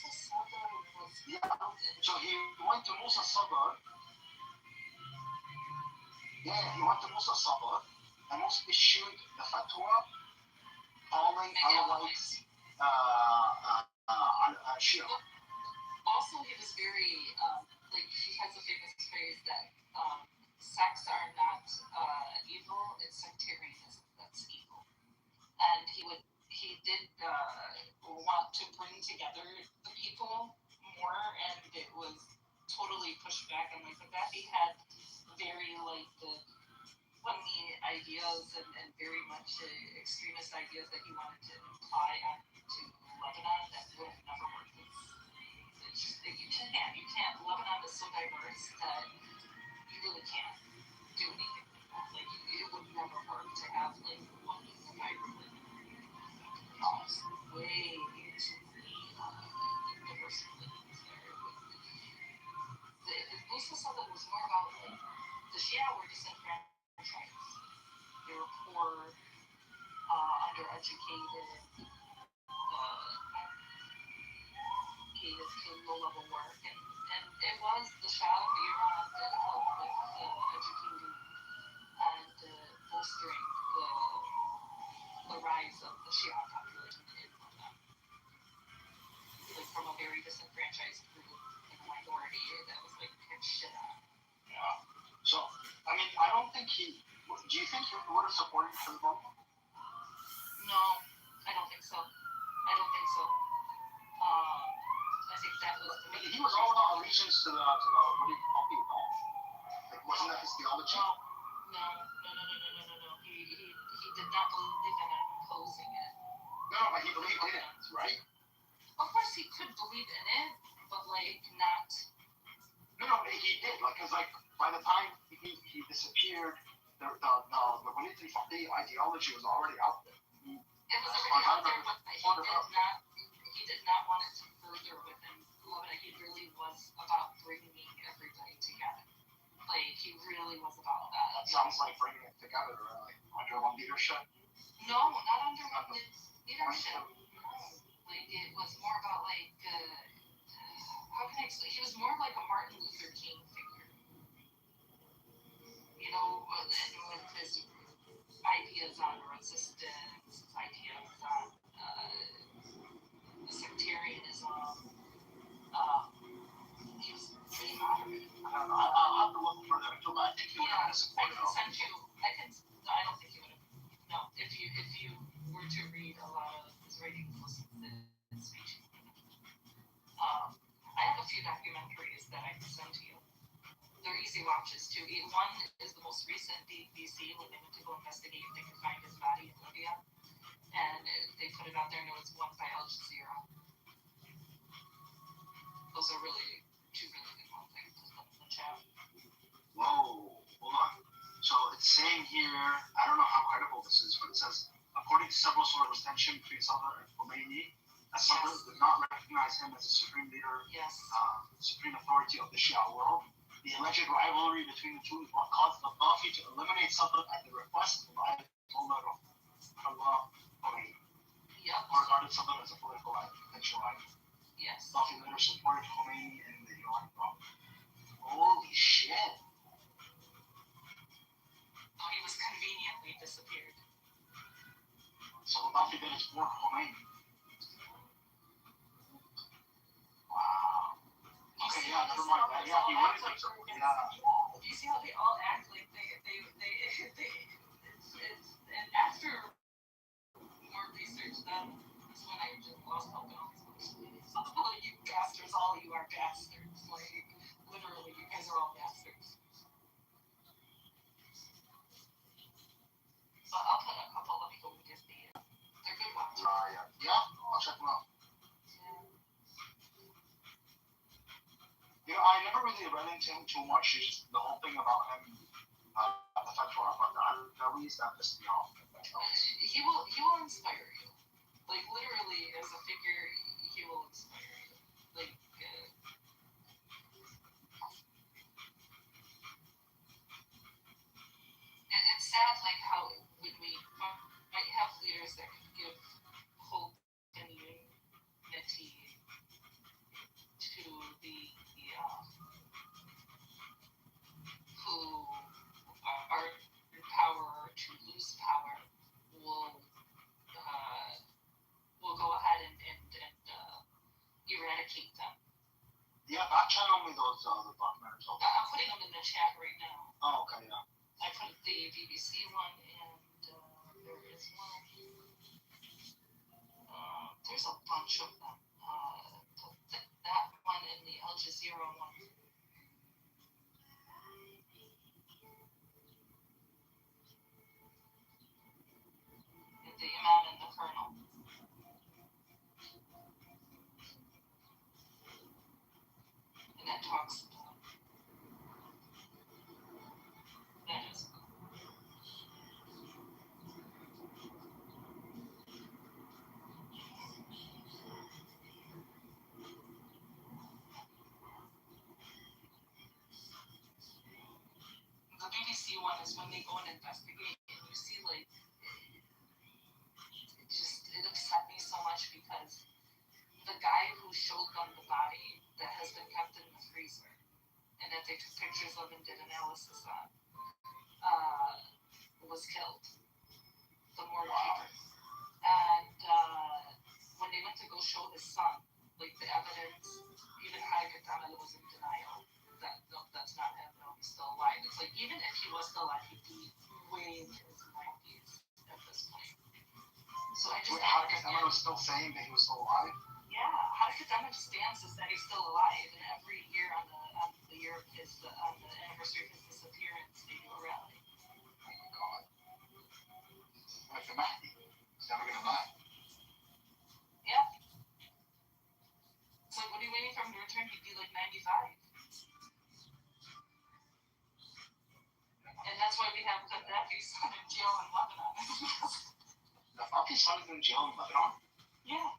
Yeah. So he went to Musa Sabr. Yeah, he went to Musa Sabr and Musa issued the fatwa calling Alawites Shia. Also, he was very, like, he has a famous phrase that sects are not evil, it's sectarianism that's evil. And he did want to bring together the people more, and it was totally pushed back. And like that, he had very, like, the funny ideas and very much extremist ideas that he wanted to imply onto Lebanon that would have never worked. You can't. Lebanon is so diverse that you really can't do anything like that. Like, it would never work to have, like, one vibrant Lebanon. It's way too many diverse religions there. Musa said that it was more about, like, the Shia were disenfranchised. They were poor, undereducated, low-level work, and it was the Shah of Iran that helped with educating and bolstering the rise of the Shia population in Lebanon. Like, from a very disenfranchised group in a minority that was, like, picked shit on. Yeah. So, I mean, I don't think he. Do you think he would have supported him? No, I don't think so. I think that was the he was all about allegiance to the what do you call people? Like, wasn't that his theology? No. He did not believe in imposing it. No, but he believed in it, right? Of course, he could believe in it, but, like, not. No, he did. Like, cause, like, by the time he disappeared, the Walid al-Faqih ideology was already out there. It was already out there, but he did not want it to further within Lebanon. He really was about bringing everybody together. Like, he really was about that. That sounds like bringing it together, like, under one leadership. No, not under one leadership. No. Like, it was more about, like, how can I explain? He was more like a Martin Luther King figure. You know, and with his ideas on resistance, ideas on sectarianism. He was pretty moderate. I don't know. I'll have to look further into it, but I think he would have supported him. I don't think he would have. No, if you were to read a lot of his writings, listen to his speech. I have a few documentaries that I can send to you. They're easy watches too. One is the most recent BBC when they went to go investigate if they could find his body in Libya, and they put it out there, and it was one by Al Jazeera. Those are really two really good ones. I can put them in the chat. Whoa, hold on. So it's saying here, I don't know how credible this is, but it says, according to several sources, tension between Sadr and Khomeini, as Sadr did not recognize him as a supreme leader, supreme authority of the Shia world. The alleged rivalry between the two is what caused Gaddafi to eliminate Sadr at the request of Ayatollah Khomeini. Who regarded Sadr as a political potential rival. Yes. Gaddafi later supported Khomeini in the Iranian problem. Holy shit. He was conveniently disappeared. So Gaddafi did it for Khomeini. Wow. Okay, yeah, never mind that. Yeah, he wanted to. Yeah. You see how they all act like they and after more research done, is when I just lost hope in all these books. Oh, you bastards, all of you are bastards. Like, literally, you guys are all bastards. But I'll put a couple of people who give me. They're good ones. Yeah, I'll check them out. You know, I never really read into him too much. It's just the whole thing about him, the fatwa about the Alawites, that pissed me off. He will inspire you. Like, literally, as a figure, he will inspire you. Like, it's sad, like, how when we might have leaders that can give chat right now. Oh, okay, yeah. I put the BBC one and there is one. There's a bunch of them. That one and the Al Jazeera one. The Imam and the Colonel. And that talks about that is the BBC one is when they go and investigate and you see like it upset me so much because the guy who showed them the body that has been kept in the freezer and that they took pictures of and did analysis on was killed. The morgue keeper. And when they went to go show his son, like the evidence, even Haikatana was in denial that no, that's not him, no, he's still alive. It's like even if he was still alive, he'd be way in his 90s at this point. So I just Haikatana was still saying that he was still alive? Yeah, Haikatana stands is that he's still alive, and every year on the year of his on the anniversary of his disappearance, they do a rally. Oh my God. Like the Mahdi. He's never gonna die. Yeah. It's like, what are you waiting for him to return? He'd be like 95. And that's why we have Gaddafi's son in jail in Lebanon. Gaddafi's son is in jail in Lebanon? Yeah.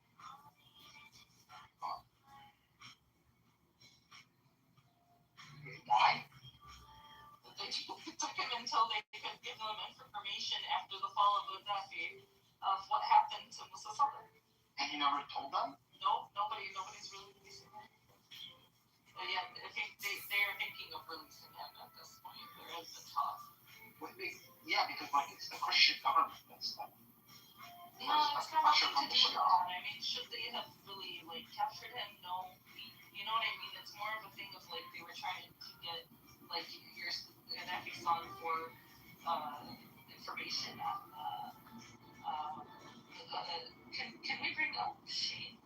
Why? They took him until they could give them information after the fall of Gaddafi of what happened to Musa Sadr. And he never told them? No, nobody's really releasing him. But yeah, I think they are thinking of releasing him at this point. There has been talk. Yeah, because like it's the Christian government that's like. No, it's got nothing to do with that. I mean, should they have really like captured him? No. You know what I mean? It's more of a thing of like they were trying to get like your Gaddafi's son for information on can we bring up Shane?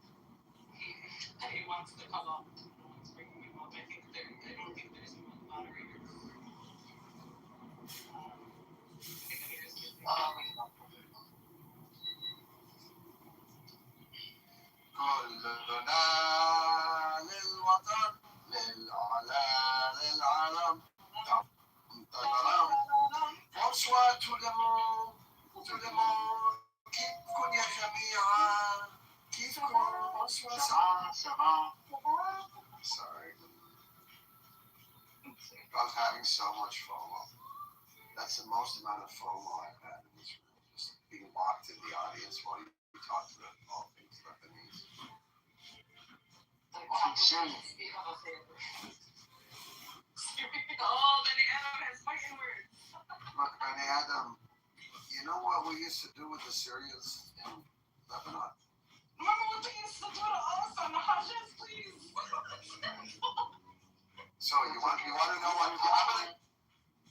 He wants to come up. Let's bring him up. I don't think there's moderators. كلنا للوطن للعلا للعالم Bonsoir tout le monde, كيفكم يا جميعا؟ كيفكم؟ bonsoir. Sorry. I was having so much FOMO. That's the most amount of FOMO I've had in this room. Just being locked in the audience while you talk to all things Lebanese. I'm serious. Oh, Benny Adam has fighting words. Look, Benny Adam, you know what we used to do with the Syrians in Lebanon? Remember what they used to do to us on the Hajjaz, please? So you want to know what? I'm gonna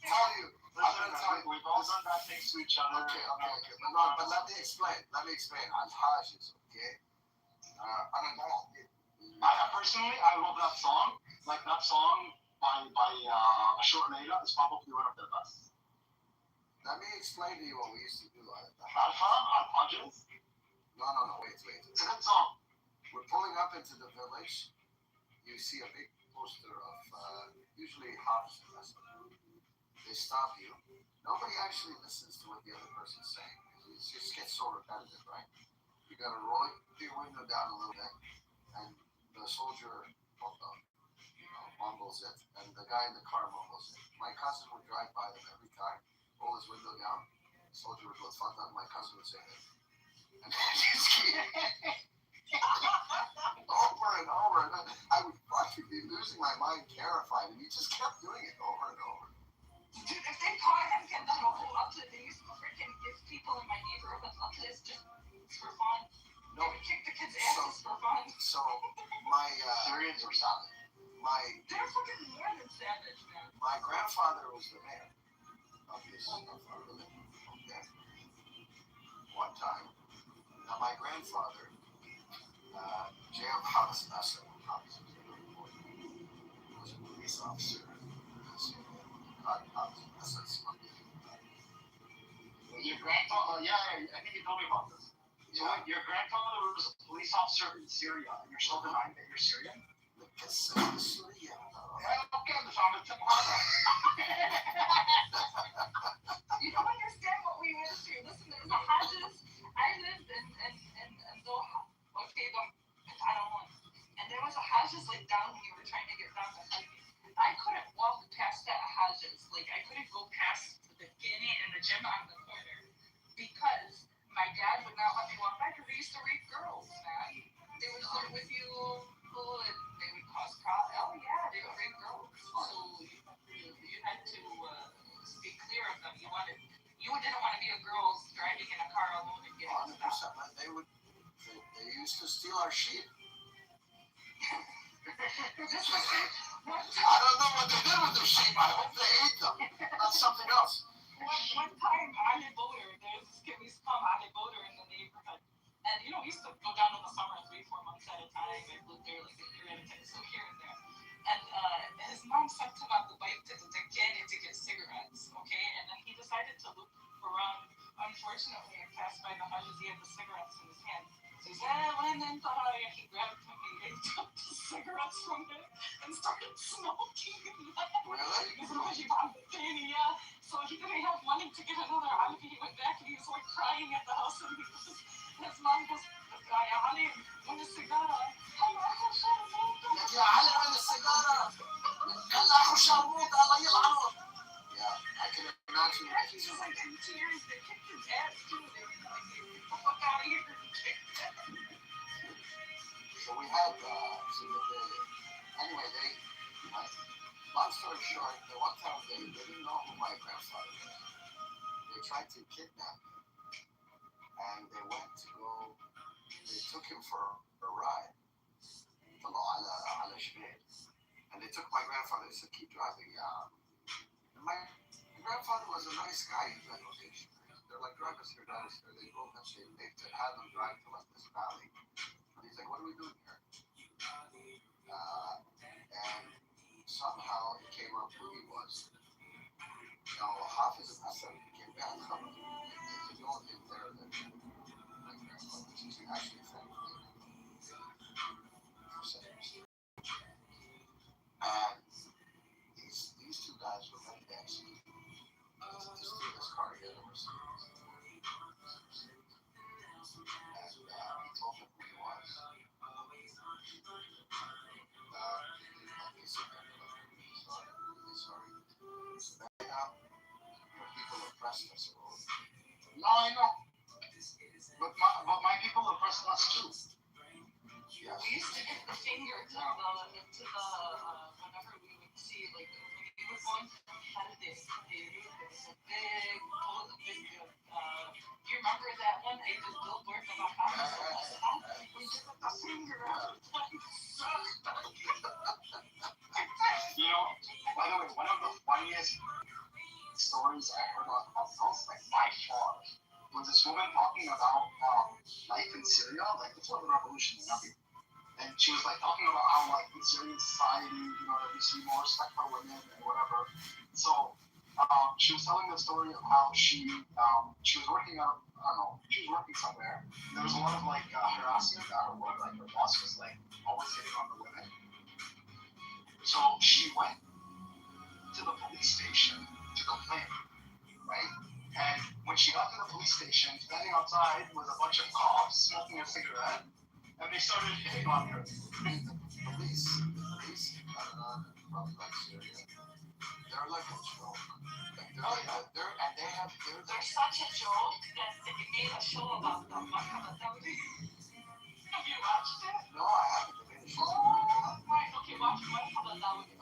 tell you. We've all done bad things to each other. Okay. No, but let me explain. Al-Hajjaz, okay? Personally, I love that song. Like that song by Ashur Leila is probably one of the best. Let me explain to you what we used to do. Al-Hajjaz? No, wait. It's a good song. We're pulling up into the village. You see a big poster of usually Hafiz and Hassan. They stop you. Nobody actually listens to what the other person's saying. It just gets so repetitive, right? You gotta roll your window down a little bit, and the soldier mumbles it, and the guy in the car mumbles it. My cousin would drive by them every time, roll his window down. The soldier would go fuck up. My cousin would say it, and just keep over and over. And I would be losing my mind, terrified, and he just kept doing it over and over. Dude, if they caught him getting that whole uplet, they used to freaking give people in my neighborhood uplets just for fun. No, they would kick the kids' asses for fun. So my Syrians were solid. They're fucking more than savage, man. My grandfather was the mayor of our village. Okay. One time, now my grandfather, J.M. Hobbs Nasser, was a police officer. Your grandfather, yeah, I think you told me about this. So your grandfather was a police officer in Syria, and you're still denying that you're Syrian? You don't understand what we went through. Listen, there's a Hajjus. I lived in Doha. Okay, I don't know. And there was a Hajjus like down when you were trying to get down to Haji. I couldn't walk past that Hajjus. Like I couldn't go past the bikini and the gym on the corner because my dad would not let me walk by because they used to rape girls, man. They would flirt with you and they would cause problems. Oh yeah, they would rape girls. So you had to be clear of them. You didn't want to be a girl driving in a car alone and getting stopped. They used to steal our sheep. I don't know what they did with the sheep. I hope they ate them. That's something else. One time, Ali Boater, there's this kid we used to call Ali Boater in the neighborhood. And we used to go down in the summer 3-4 months at a time. I lived there like a year at a time, so here and there. And his mom sent him on the bike to the Decani to get cigarettes, okay? And then he decided to loop around. Unfortunately, I passed by the Hajjus, he had the cigarettes in his hand. So he said, he grabbed him, he took the cigarettes from him and started smoking them. Really? Yeah. So he didn't have money to get another Alvi. He went back and he was like crying at the house and his mom goes, يا علي وين السيجارة؟ هلا أخو شرموط. يا علي وين السيجارة؟ هلا أخو شرموط الله يلعنه. Yeah, I can imagine. He's just like in tears. They kicked his ass too. They were like, get the fuck out of here. So we had, anyway, long story short, the one time they didn't know who my grandfather was. They tried to kidnap him. And they went to go, they took him for a ride. And they took my grandfather. They said, keep driving. And my grandfather was a nice guy. He's like, okay, they're like, drive us here, drive us here. They go and they had them drive to like this valley. And he's like, what are we doing here? And somehow it came up who he was. Now, Hafiz al-Assad became bad company. If you don't live there, then my grandfather, which is actually family for centuries. And these two guys were ready to execute to steal this car he had ever seen. And he told them who he was. They said, sorry. People oppressed us. No, I know. But my people oppressed us too. Yes. We used to get the finger to the whenever we would see, like, when we were going from Halde, there was a big, you remember that one? They did billboard about Hafiz? We took the finger out. By the way, one of the funniest stories I heard on Clubhouse, like by far, was this woman talking about life in Syria, like before the revolution and everything. And she was like talking about how like in Syrian society, that we see more respect for women and whatever. So she was telling the story of how she was working on, I don't know, she was working somewhere. There was a lot of like harassment at her work, like her boss was like always hitting on the women. So she went to the police station to complain, right? And when she got to the police station, standing outside was a bunch of cops smoking a cigarette, and they started hitting on her. Police, probably like Syria, they're like a joke. They're such a joke that they made a show about them. Have you watched it? No, I haven't. Oh, right. Okay, watch Marhaba Dawdi.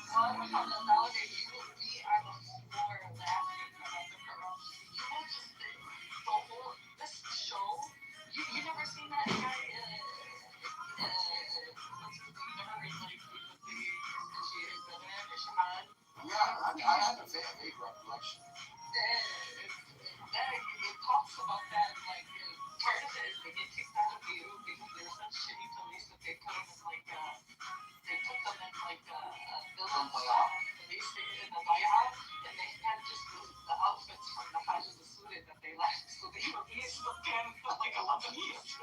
Marhaba Dawdi, you will be on the floor laughing about the corruption. You will just, the whole, this show, you never seen that guy, you never read like They stayed in the bayah, and they had just the outfits from the Hajj and the Sudan that they left, so they were used to them like a Lebanese.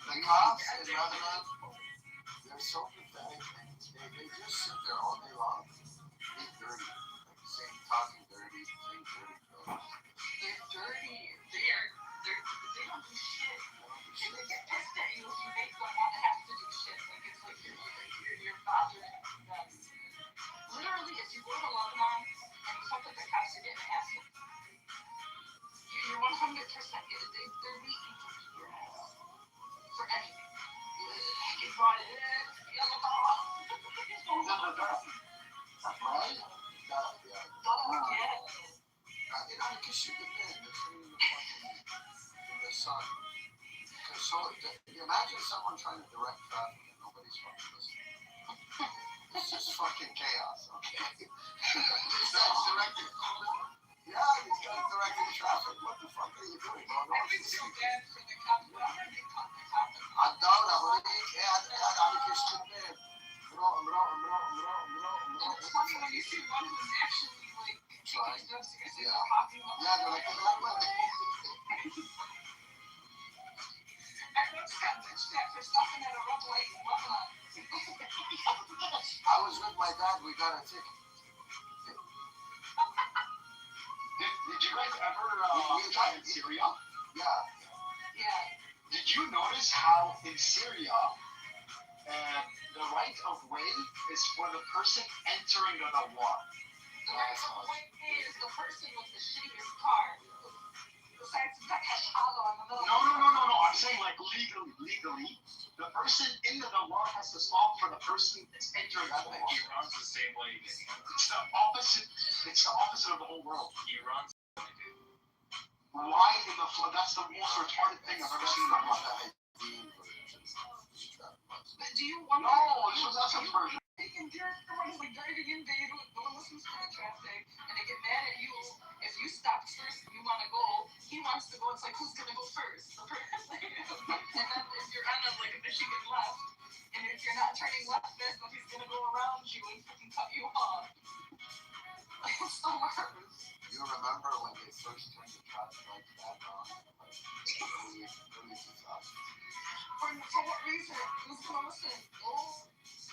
The cops in Lebanon, they're so pathetic. They just sit there all day long, being dirty, like saying, talking dirty, saying dirty things. They're dirty. They don't do shit. And they get pissed at you if you make them want to have to do shit. Like it's like you're bothering them. Literally, if you go to Lebanon and you talk to the cops, you're getting asked. You're 100%. They're waiting for your ass for anything. Get brought in. Imagine someone trying to direct traffic and nobody's fucking listening. It's just fucking chaos, okay? These guys directing. Yeah, these guys directing traffic. What the fuck are you doing? I feel so bad for the cops. Whenever they caught the cops. الدولة قاعد عليك يشتغل. It's funny when you see one who's actually like trying to seriously hopping up. Yeah, they're like, I once got bitched at for stopping at a red light in Lebanon. I was with my dad, we got a ticket. Did you guys ever drive in Syria? Yeah. Yeah. Did you notice how in Syria, the right of way is for the person entering the war? The right of way is the person with the shittiest car. Besides the Kashalo in the middle. No. I'm saying like legally, the person in the war has to stop for the person that's entering the war. Iran's the same way. It's the opposite. It's the opposite of the whole world. Iran's Why in the flood? That's the most retarded thing I've ever seen in my life. But do you wonder? No, this was not some version. And everyone's like driving in Beirut, no one listens to the traffic, and they get mad at you if you stop first and you want to go. He wants to go. It's like who's gonna go first? The person. And then if you're on a Michigan left, and if you're not turning left fast enough, he's gonna go around you and fucking cut you off. It's the worst. You remember when they first turned the traffic lights back on? Like, early 2000s. For what reason? Who's gonna listen?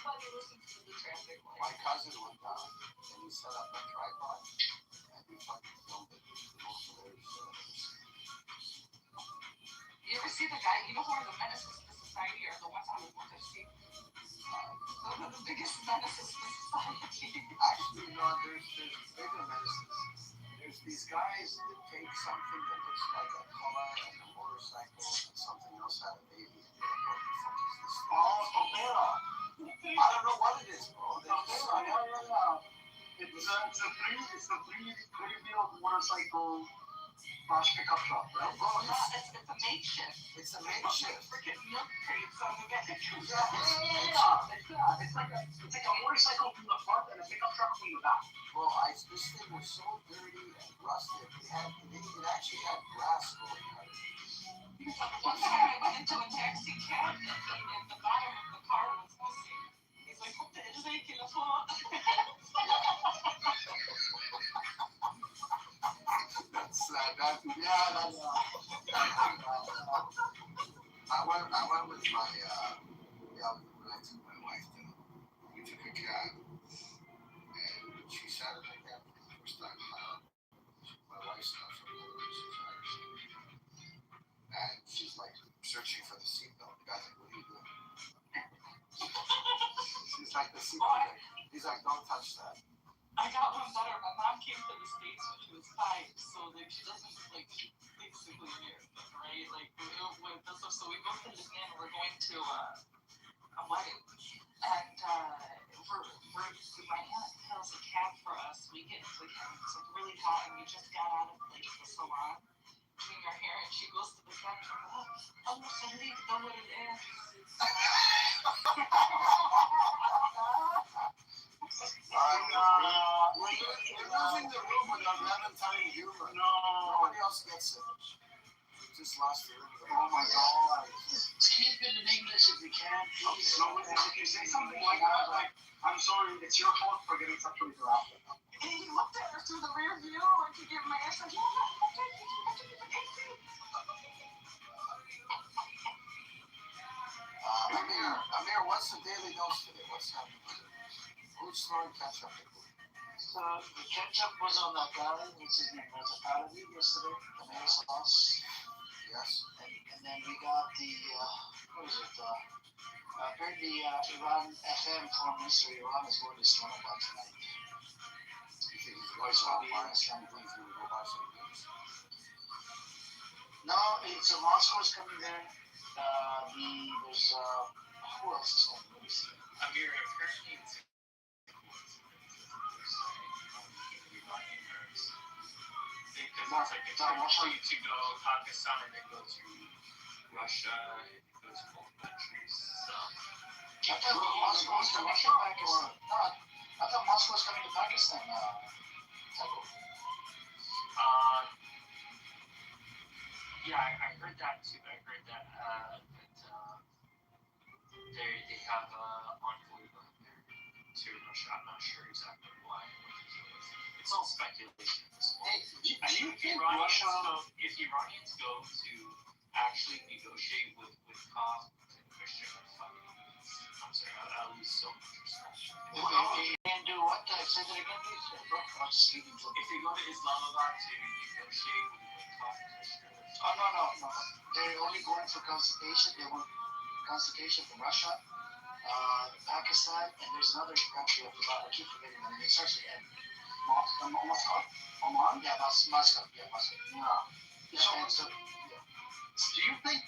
Nobody listens to the traffic light. My cousin went down and he set up a tripod and he fucking filmed it. It was the most hilarious shit. You ever see the guy? You know who are the menaces to society are the ones I would want to see. Those are the biggest menaces to society. Actually, no, there's bigger menaces. There's these guys that take something that looks like a color and a motorcycle and something else had a baby. And they're like, what the fuck is this? I don't know what it is, bro. It's a three-wheeled motorcycle / pickup truck, right? Bro, It's a makeshift. It's a makeshift. Freaking milk crates on the back. It's like a motorcycle from the front and a pickup truck from the back. Bro, this thing was so dirty and rusted. It actually had grass growing out of it. One time I went into a taxi cab and the bottom of the car was missing. He's like, what the hell is that? I went with my when I took my wife to, we took a cab, and she sat in the cab for the first time. My wife's not from Lebanon, she's Irish, and she's like searching for the seatbelt. The guy's like, "What are you doing?" She's like, "The seatbelt." He's like, "Don't touch that." I got one better. My mom came to the States when she was 5, so she doesn't basically hear, right? So we go to Japan and we're going to a wedding, and my aunt hails a cab for us. We get into a cab. It's really hot, and we just got out of the salon doing our hair, and she goes to the cab and goes, "Oh, sorry, don't let it in." We're losing the room with our Valentine humor. No. Nobody else gets it. just lost their. Oh my God. Just keep it in English if you can, please. So if you say something like that, like, I'm sorry, it's your fault for getting sexually harassed. And he looked at her through the rear view and he gave my answer. Yeah, Amir, what's the daily dose today? What's happening with it? Who's throwing ketchup at who? So the ketchup was on that guy, what's his name, Razapaladi yesterday, tomato sauce. Yes. And then we got the, what is it, apparently Iran FM Foreign Minister of Iran is going to Islamabad tonight. You think he's going to buy Islamic things? He would go buy some things? No, it's Moscow's coming there. There's, who else is coming? Let me see. Amir, apparently it's because it's like it's actually to go Pakistan and then go to Russia and go to both countries. So I thought Moscow's coming to Pakistan. No, I thought Moscow's coming to Pakistan. Yeah, I heard that too. I heard that they have envoy going there to Russia. I'm not sure exactly why. It's all speculation. Hey, If Iranians go to actually negotiate with Kaf and Christian, I'm sorry, I'll lose so much respect. If they can do what? Say that again, please. If they go to Islamabad to negotiate with Kaf and Christian. Oh, no. They're only going for constipation. They want constipation from Russia, Pakistan, and there's another country I keep forgetting the name. It starts with M. Moscow? Oman? Yeah, Moscow. Yeah, Moscow. Yeah. So, do you think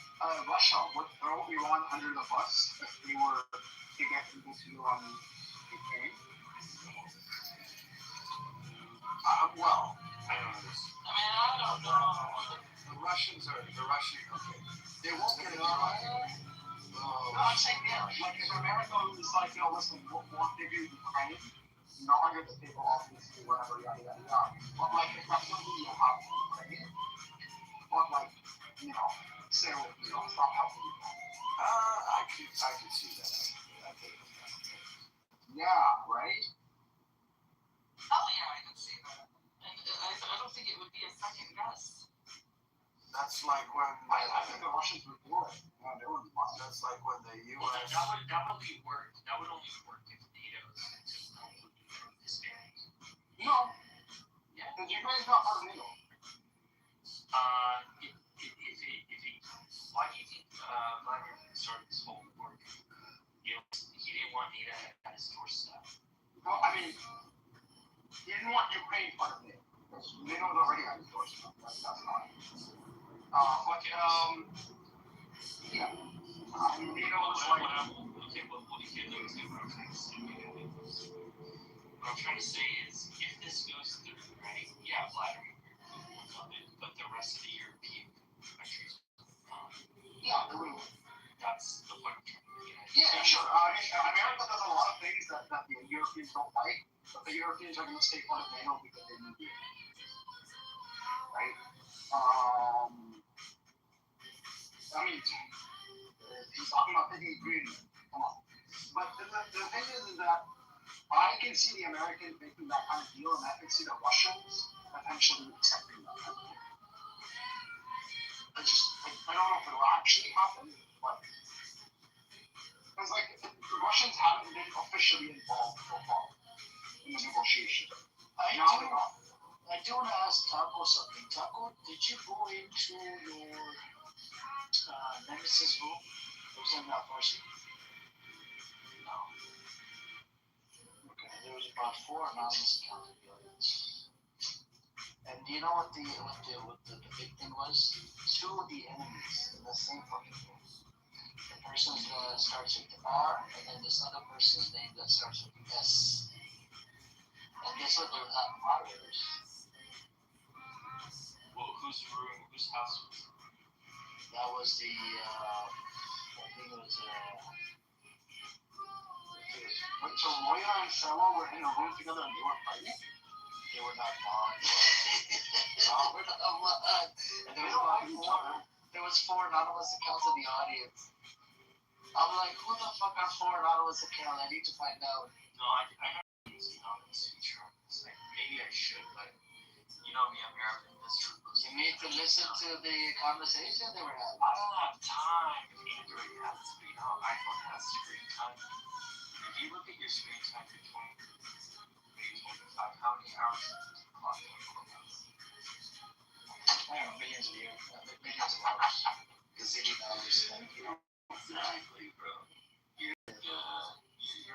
Russia would throw Iran under the bus if they were to get into Ukraine? Well, I don't know this. I don't know. The Russian, okay. They won't get it. No, I'm saying, yeah, like if America was like, listen, we'll give you Ukraine, not under the table, obviously, whatever, yada, yada, yada. But like, if that's something you have Ukraine, but like, say, stop helping Ukraine. I could see that. Yeah, right? Oh yeah, I can see that. And I don't think it would be a second guess. That's like when I think the Russians would do it. Yeah, they would. That's like when the U.S. Well, that would only work. That would only work if NATO is completely disbanded. No. Yeah. Because Ukraine's not part of NATO. Why do you think Vladimir started this whole war? He didn't want NATO at his doorstep. Well, I mean, he didn't want Ukraine part of NATO. Because NATO's already at his doorstep. That's not it. Yeah. NATO was like. What I'm trying to say is, if this goes through, right? Yeah, Vladimir would love it, but the rest of the European countries, Yeah, they would. that's the point I'm trying to get at. Yeah, sure. I mean, America does a lot of things that the Europeans don't like, but the Europeans are going to stay part of NATO because they need it. Right? I mean, he's talking about the agreement. Come on. But the thing is that I can see the Americans making that kind of deal, and I can see the Russians potentially accepting that. I don't know if it'll actually happen, but because the Russians haven't been officially involved so far in the negotiation. I do want to ask Taco something. Taco, did you go into your Nemesis room? It was in Farsi. No. Okay, there was about 4 anonymous accountabilities. And do you know what the big thing was? 2 of the enemies in the same fucking room. The person starts with the R, and then this other person's name that starts with the S. And guess what? They're not moderators. Well, whose house was it? That was the, I think it was, So Moya and Sella were in a room together and they were fighting? They were not bond. And there was about 4. 4 anonymous accounts in the audience. I'm like, who the fuck are 4 anonymous accounts? I need to find out. No, I never use anonymous feature on this. Like, maybe I should, but you know me, I'm American. This truth. You need to listen to the conversation they were having. I don't have time. Android has screen time. iPhone has screen time. If you look at your screen time for 20, maybe 25, how many hours does it clock on Clubhouse? I don't know, millions of years, millions of hours, gazillion hours. Like, you know. Exactly, bro. You're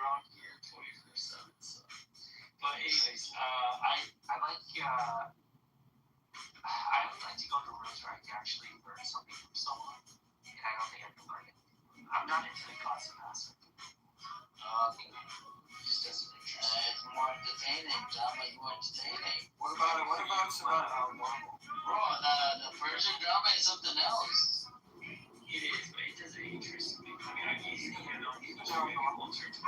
on here 24/7. So. But anyways, I like I would like to go to rooms where I can actually learn something from someone, and I don't think I can learn it. I'm not into the gossip aspect. Just doesn't interest me. It's more entertaining. Drama is more entertaining. What about it's about normal? Bro, the Persian drama is something else. It is, but it doesn't interest me. I mean, I can see, even how normal church is.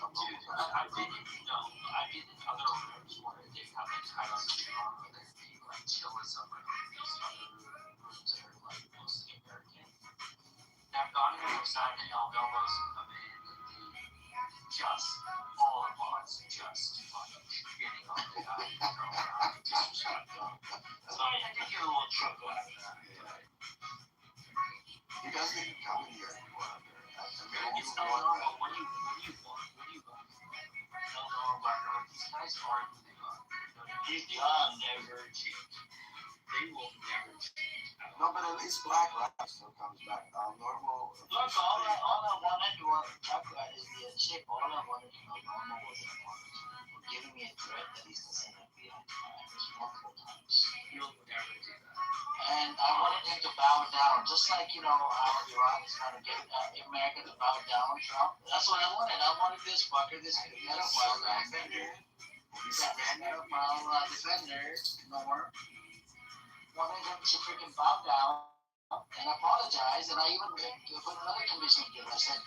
Dude, I've been in other rooms where they have like titles of drama, where they like chillism, or these other rooms that are like mostly American. And I've gone in the side and Alabama's come in and they just all at once just fucking shitting on the guy, disrespectful. So I did get a little chuckle out of that. You guys didn't come in here anymore. It's not normal. What do you want? No normal black girl. These guys are who they are. They will never change. They will never change. No, but at least Black Lives still comes back. Normal. Look, all I wanted was is the shape. All I wanted to know normal was an apology for giving me a threat that he's going to send FBI to my address multiple times. You'll never do that. And I wanted him to bow down, just like, you know, how Iran is trying to get America to bow down, Trump. That's what I wanted. I wanted this fucker, this pedophile defender. He's a pedophile defender, Norm. Wanted him to freaking bow down and apologize. And I even put another condition to him. I said,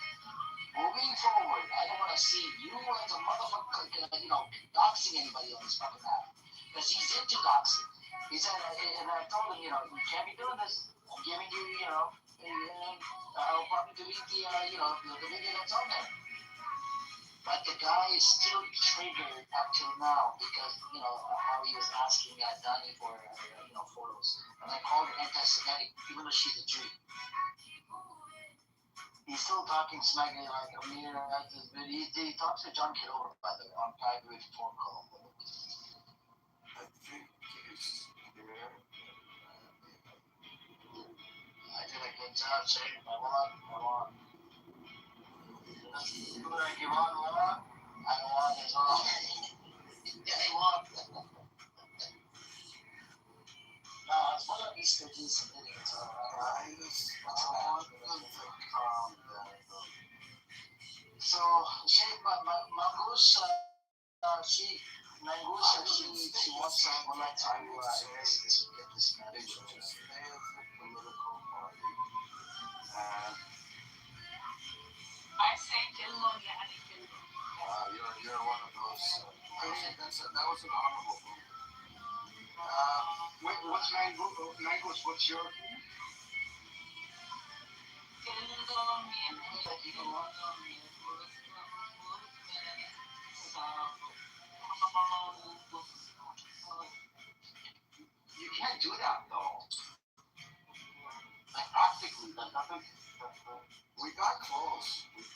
moving forward, I don't want to see you as a motherfucker, you know, doxing anybody on this fucking app. Because he's into doxing. He said, and I told him, you know, you can't be doing this. I'm giving you, you know, I'll probably delete the, you know, the video that's on there. But the guy is still triggered up till now because, you know, how he was asking Donnie for, you know, photos. And I called her anti-Semitic, even though she's a Jew. He's still talking smackly like Amir. He talks to John Kitover, by the way, on private phone call. I think he's here. I did a good job, Shane. I won. What I give on won? I won as well. Yeah, he won. No, it's one of Easter decent idiots. So, Shane, Mangoose, she wants some more time to get this marriage. I say Kilonia and Kilonia. You're one of those. I think that was an honorable move. What's Mangoose? What's your opinion? You can't do that though. Like practically, like nothing. We got close. It was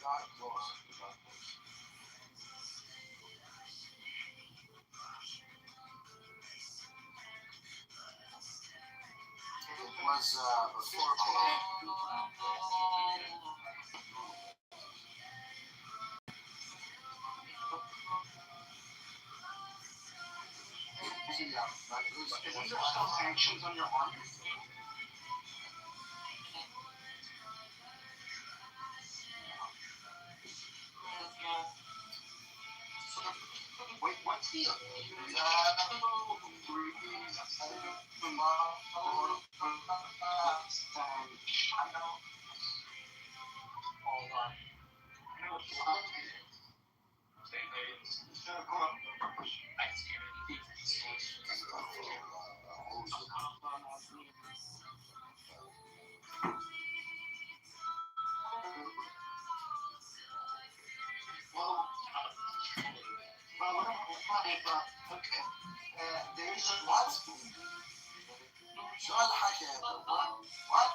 before Isn't there still sanctions on your army? Wait, what's the hold on. Okay. There is a what? شو هالحكي هذا؟ What?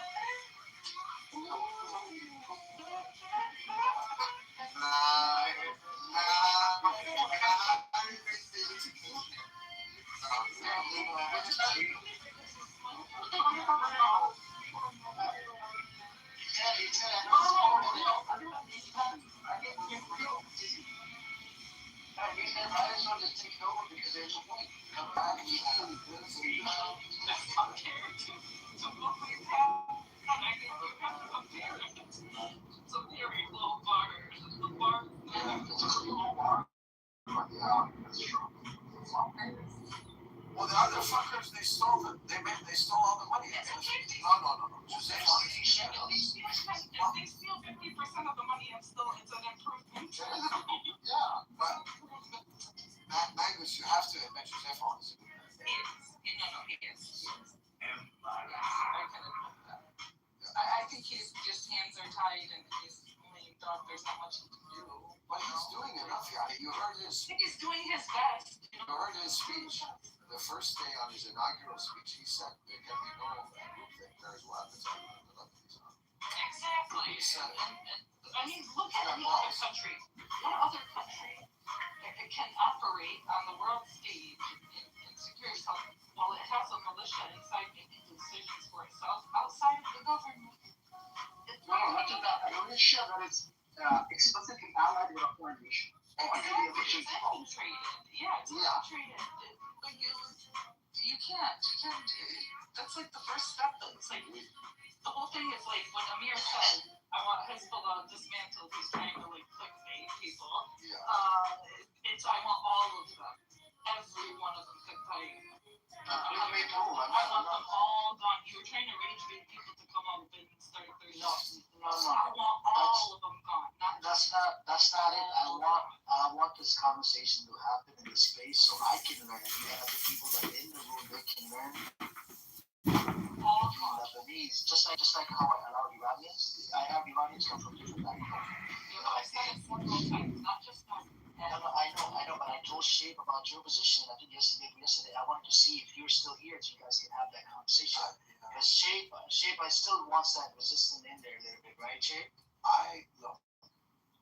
Well, the other fuckers, they stole it. They stole all the money. No. Jose If they steal 50% of the money and still it's an improvement. Yeah, but Magus, you have to admit Jose Fonz. He is. I think his hands are tied and he's lame dog. There's not much he can do. But he's doing enough. Yeah, you heard his. I think he's doing his best. You heard his speech. The first day on his inaugural speech, he said there can be no groupthink. There's weapons on the lefties. Exactly. He said it. I mean, look at any other country. What other country can operate on the world stage and secure itself while it has a militia inside making decisions for itself outside of the government? No, not just that. A militia that is explicitly allied with a foreign nation. Exactly. It's infiltrated. Yeah, it's infiltrated. You can't. That's like the first step. It's like the whole thing is like when Amir said, "I want Hezbollah dismantled." He's trying to like clickbait people. It's I want all of them, every one of them to fight. I want them all gone. You were trying to rage bait people to come up and start their shit. No. I want all of them gone. That's not it. I want this conversation to happen in the space so I can learn. And other people that are in the room, they can learn. Lebanese, just like how I allow Iranians. I have Iranians come from different backgrounds. I said it several times, not just now. No, I know, but I told Shape about your position. I think yesterday. I wanted to see if you're still here so you guys can have that conversation. Because Shape, I still wants that resistance in there a little bit, right, Shape? I look,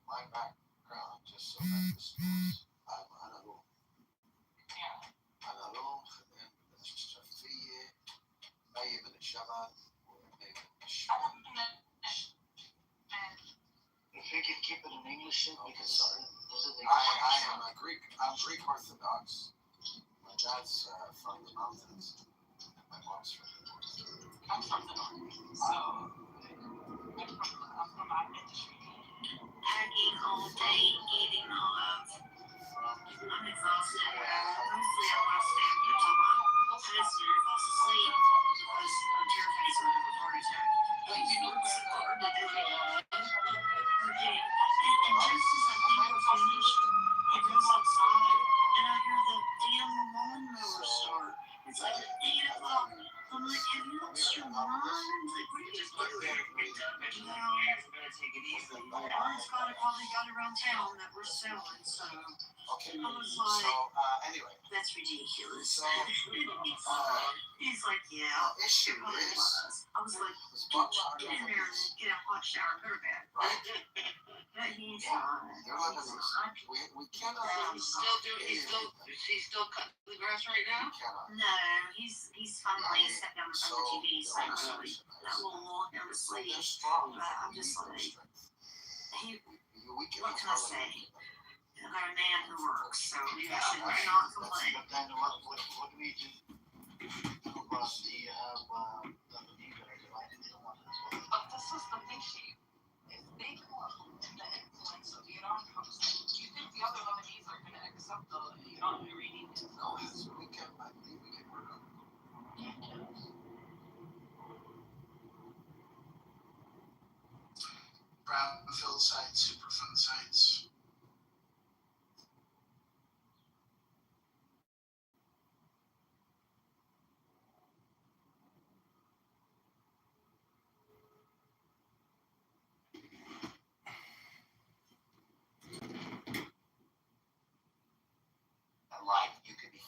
my background, just so that this knows, I'm Analog. Analog خدام بالشفية مي من الجبل ومي من الشمال. If we could keep it in English, Shape, because I am a Greek. I'm Greek Orthodox. My dad's from the mountains, and my mom's from the north. I'm from the north, so I'm from our industry. Packing all day, eating all out. I'm exhausted. Mostly I want to stay in Kitover. Pastor falls asleep because I'm terrified he's going to have a heart attack. He works so hard to do it. Okay, and just as I think we're finished, he goes outside, and I hear the damn lawnmower start. It's like 8 o'clock. I'm like, have you lost your mind? Like, what are you doing? Orange got it while they got around town that we're selling, so Okay, I was like, so anyway. that's ridiculous. So, he's like, yeah, the issue it really is, was. I was like, get in there and get a hot shower and go to bed. Right? But he's not. They're Lebanese. We cannot. He's still cutting the grass right now? We cannot. No, he's finally sat down in front of the TV, so really, that little lull him to sleep. But I'm just like, what can I say? I'm a man who works, so you should not complain. But then what do we do? Well, do you have Lebanese that are divided into one as well? But this is the issue. If they come and the influence of Iran comes in, do you think the other Lebanese are going to accept the Iranian influence? No, I believe we can work on it. Brownfield sites, Superfund sites.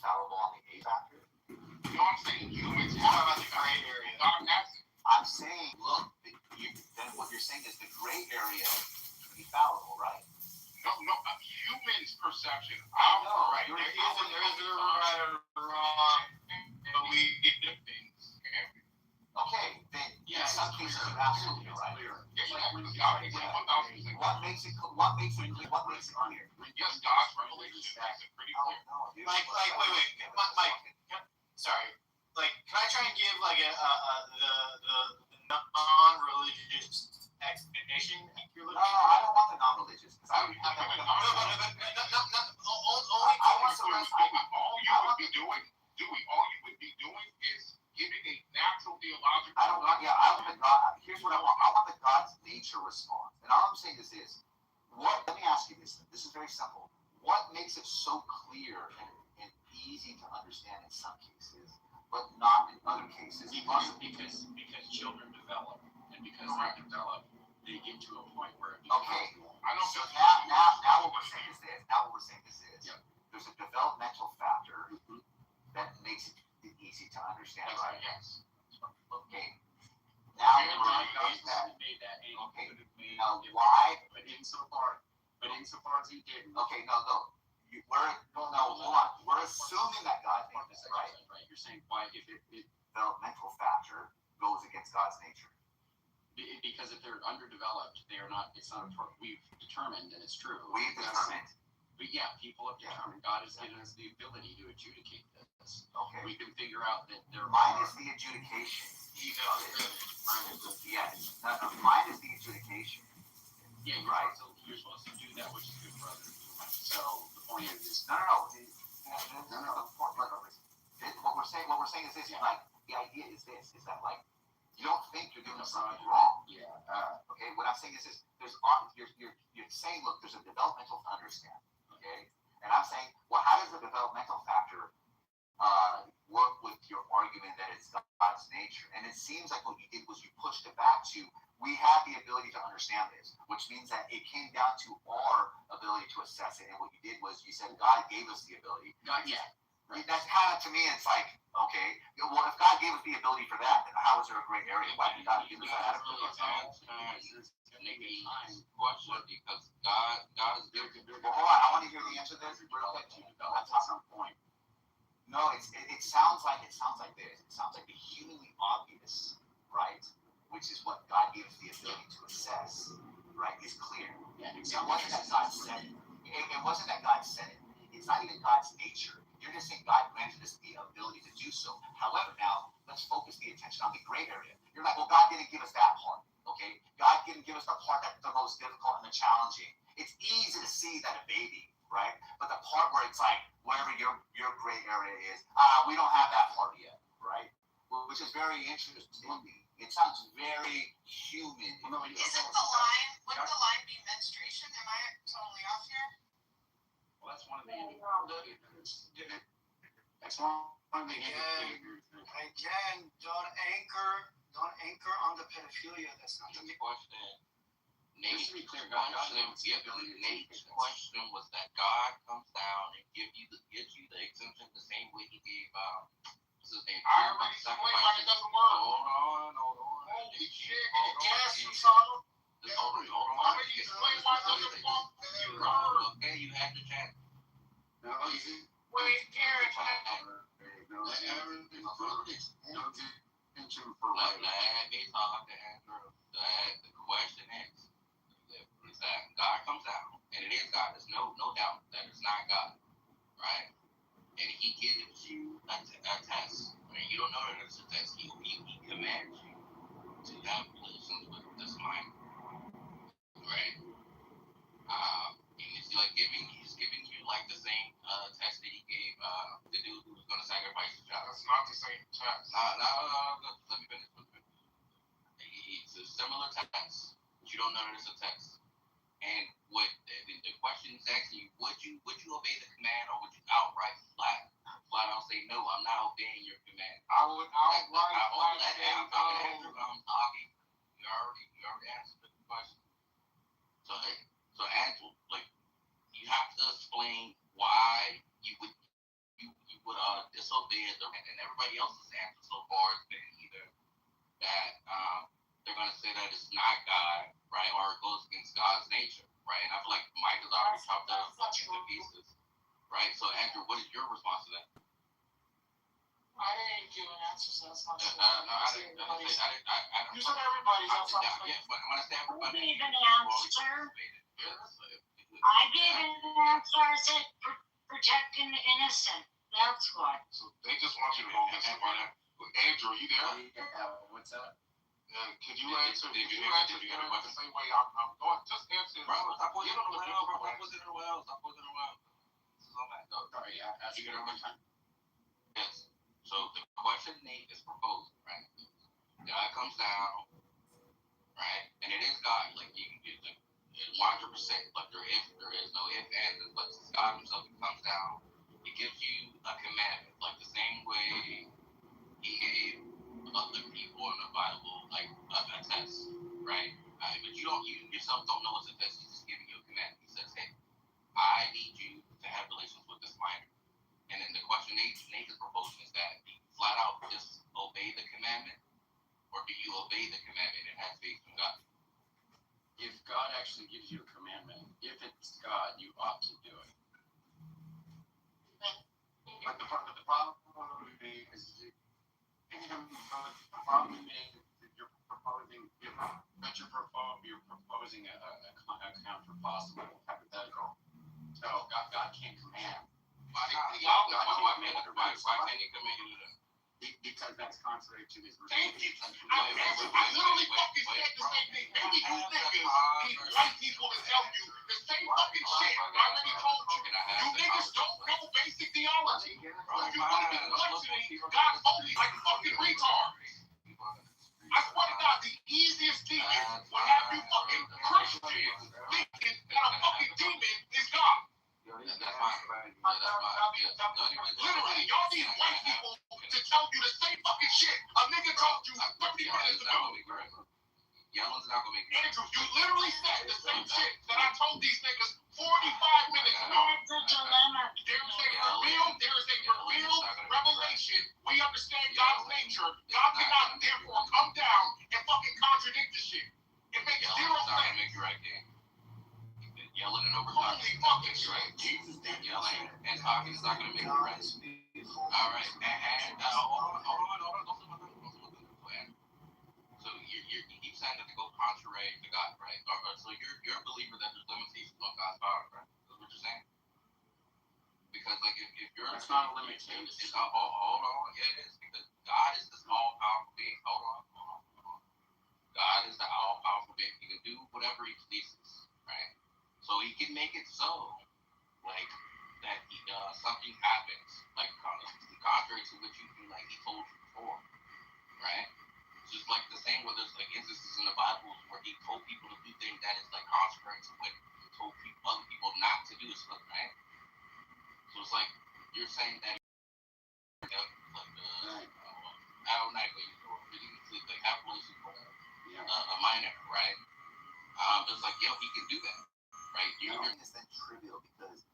infallible on the A factor? You know what I'm saying? Humans What about the gray area? God has it. I'm saying, look, then what you're saying is the gray area can be fallible, right? No, humans' perception. I know, Right. There is a right or wrong, but we did things. Okay, then in some cases you're absolutely right. What makes it clear? Yes, God's revelation makes it pretty clear. Like, wait, Mike. Sorry. Like, can I try and give like the non-religious explanation? No, I don't want the non-religious because I would have that. All you would be doing is giving a natural theological. I want the God. Here's what I want. I want the God's nature response. And all I'm saying is this. Let me ask you this. This is very simple. What makes it so clear and easy to understand in some cases, but not in other cases? Because children develop, and because they develop, they get to a point where it becomes normal. I know. So now what we're saying is this. Yep. There's a developmental factor that makes it easy to understand, right? Yes. Okay. Now we're made that angle. Okay. Now why? But insofar as he didn't. Okay. No. Hold on. We're assuming that God made this, right? Right. You're saying why if it developmental factor goes against God's nature. Because if they're underdeveloped, they are not. It's not. We've determined, and it's true. We've determined. But yeah, people have determined. God has given us the ability to adjudicate this. Okay. We can figure out that there minus the adjudication. Mine is the adjudication. Yeah, right. So you're supposed to do that which is good for others. So the point is, no. What we're saying is this. Yeah. Like the idea is this. Is that like you don't think you're doing something wrong. Yeah. Okay. What I'm saying is this. You're saying, look, there's a developmental understand. Okay. And I'm saying, well, how does the developmental factor work with your argument that it's God's nature? And it seems like what you did was you pushed it back to, we have the ability to understand this, which means that it came down to our ability to assess it. And what you did was you said God gave us the ability. Not yet. Right. That's kind of, to me, it's like, okay, well, if God gave us the ability for that, then how is there a gray area? Why did God give us that ability? Question because God is there. Well, hold on, I want to hear the answer to this. That's not some point. No, it sounds like this. It sounds like the humanly obvious, right? Which is what God gives the ability to assess, right? Is clear. Yeah, it wasn't that God said it. It wasn't that God said it. It's not even God's nature. You're just saying God granted us the ability to do so. However, now let's focus the attention on the gray area. You're like, well, God didn't give us that part. Okay, God didn't give us the part that's the most difficult and the challenging. It's easy to see that a baby, right? But the part where it's like, wherever your gray area is, we don't have that part yet, right? Which is very interesting. It sounds very human. Wouldn't the line be menstruation? Am I totally off here? Well, that's one of the. That's one of the. Again, don't anchor on the pedophilia. That's not the question. Just to be clear, God Nate's question was that God comes down and gives you the exemption the same way he gave what's his name? I already explained why it doesn't work. Hold on. Holy shit, gas you saw. Hold on. I already explained why it doesn't work. Okay, you had the chance. No, wait, Eric. Let me talk to Andrew. The question is that God comes down, and it is God. There's no doubt that it's not God, right? And he gives you a test. I mean, you don't know that it's a test. He commands you to have relations with this mind, right? And it's like he's giving you like the same test that he gave the dude who was going to sacrifice his child. That's not the same test. No, let me finish. It's a similar test, but you don't know that it's a test. And what the question is asking you, would you obey the command, or would you outright flat out say, no, I'm not obeying your command? I would outright say no. You already answered the question. So Andrew, like, you have to explain why you would disobey the and everybody else's answer so far has been either that they're gonna say that it's not God, right, or it goes against God's nature, right? And I feel like Mike has already chopped that up into pieces, right? So Andrew, what is your response to that? I didn't give an answer, so that's not true. No, I didn't. You said everybody's outside. Yeah, but when I say everybody, I gave an answer. I gave an answer. I said protecting the innocent. That's what. So they just want you to go get somebody. Andrew, are you there? Yeah, what's up? Could you answer? Did you answer the same way I'm going? Just answer. Bro, stop poking the well, bro. Stop poking the well. Stop poking the well. This is all that. No, sorry, ask you one more time. Yes. So the question Nate is proposing, right? God comes down, right? And it is God. Like you can get like 100%. Like there is no if and but it's God Himself who comes down. He gives you a commandment, like the same way He gave other people in the Bible, like a test, right? But you yourself don't know it's a test. He's just giving you a commandment. He says, hey, I need you to have relations with this minor. And then the question Nathan's proposing is that do you flat out just obey the commandment, or do you obey the commandment and have faith in God? If God actually gives you a commandment, if it's God, you ought to do it. But the problem is you're proposing a counter possible hypothetical. So God can't command. Why can't He command you to that? Because that's contrary to His word. Thank you. I literally fucking said the same thing. Maybe you niggas need white people to tell you the same fucking shit I already told you. You niggas don't know basic theology. You want to be questioning God's holy like fucking retards. I swear to God, the easiest thing will have you fucking Christians thinking that a fucking demon is God. That's fine. Literally, y'all need white people to tell you the same fucking shit a nigga told you 30 minutes ago. Yellow's not gonna make it. Andrew, you literally said the same shit that I told these niggas 45 minutes ago. There is a revealed revelation. We understand God's nature. God cannot therefore come down and fucking contradict the shit. It makes zero sense. Make you right there. Yelling and over Holy fucking shit. Jesus did yelling and talking is not gonna make you right. All right, and hold on. So you keep saying that to go contrary to God, right? So you're a believer that there's limitations on God's power, right? That's what you're saying. Because like if you're that's not a limitation. Hold on, yeah, it is because God is this all powerful being. Hold on. God is the all powerful being. He can do whatever He pleases, right? So He can make it so, like that something happens, like contrary to what you do, like He told you before, right? Just like the same where there's like instances in the Bible where He told people to do things that is like contrary to what He told other people not to do, right? So it's like you're saying that like I don't know, like have relations with a minor, right? It's like He can do that, right? It's then trivial because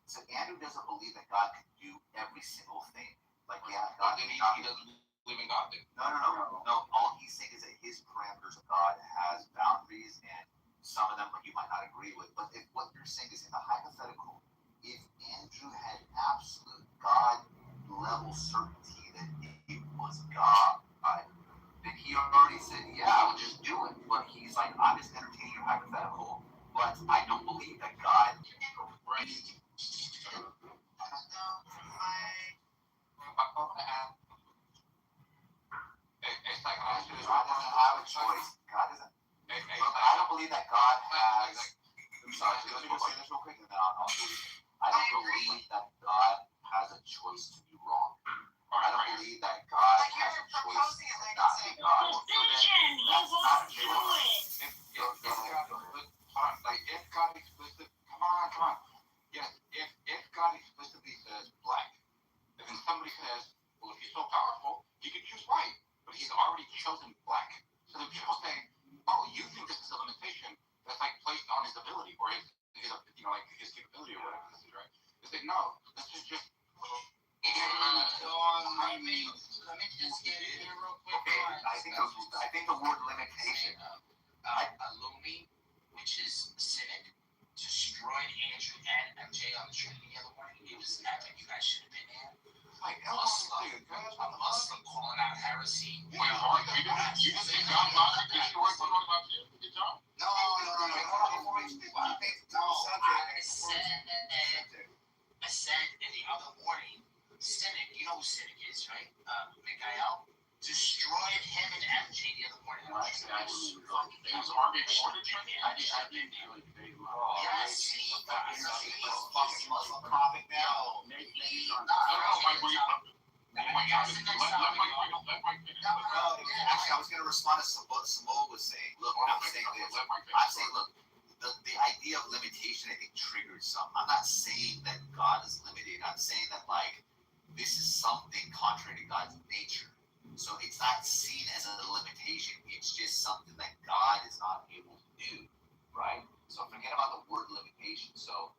so Andrew doesn't believe that God can do every single thing. Like God then he doesn't believe in God. No. All he's saying is that His parameters of God has boundaries, and some of them you might not agree with. But if what you're saying is in the hypothetical, if Andrew had absolute God level certainty that it was God, then he already said, yeah, I would just do it. But he's like, I'm just entertaining your hypothetical, but I don't believe that God. Right. It's like God doesn't have a choice. God doesn't. I don't believe that God has. I'm sorry. Let me just say this real quick, and then I'll do it. I don't believe that God has a choice to be wrong. I don't believe that God has a choice to not be God. Decision. He won't do it. Like if God explicitly, come on. Yes, if God explicitly says black, and then somebody says, well, if He's so powerful, He could choose white, but He's already chosen black. So then people say, oh, you think this is a limitation that's like placed on His ability or his capability or whatever this is, right? They say, no, this is just. Yes. There's order training. I didn't really debate about it. Yes. He's fucking Muslim prophet now. Maybe Actually, I was going to respond to what Samoa was saying. Look, I'm saying this. I'm saying, look, the idea of limitation, I think, triggered some. I'm not saying that God is limited. I'm saying that, like, this is something contrary to God's nature. So it's not seen as a limitation. It's just something that God is not able to do, right? So forget about the word limitation. So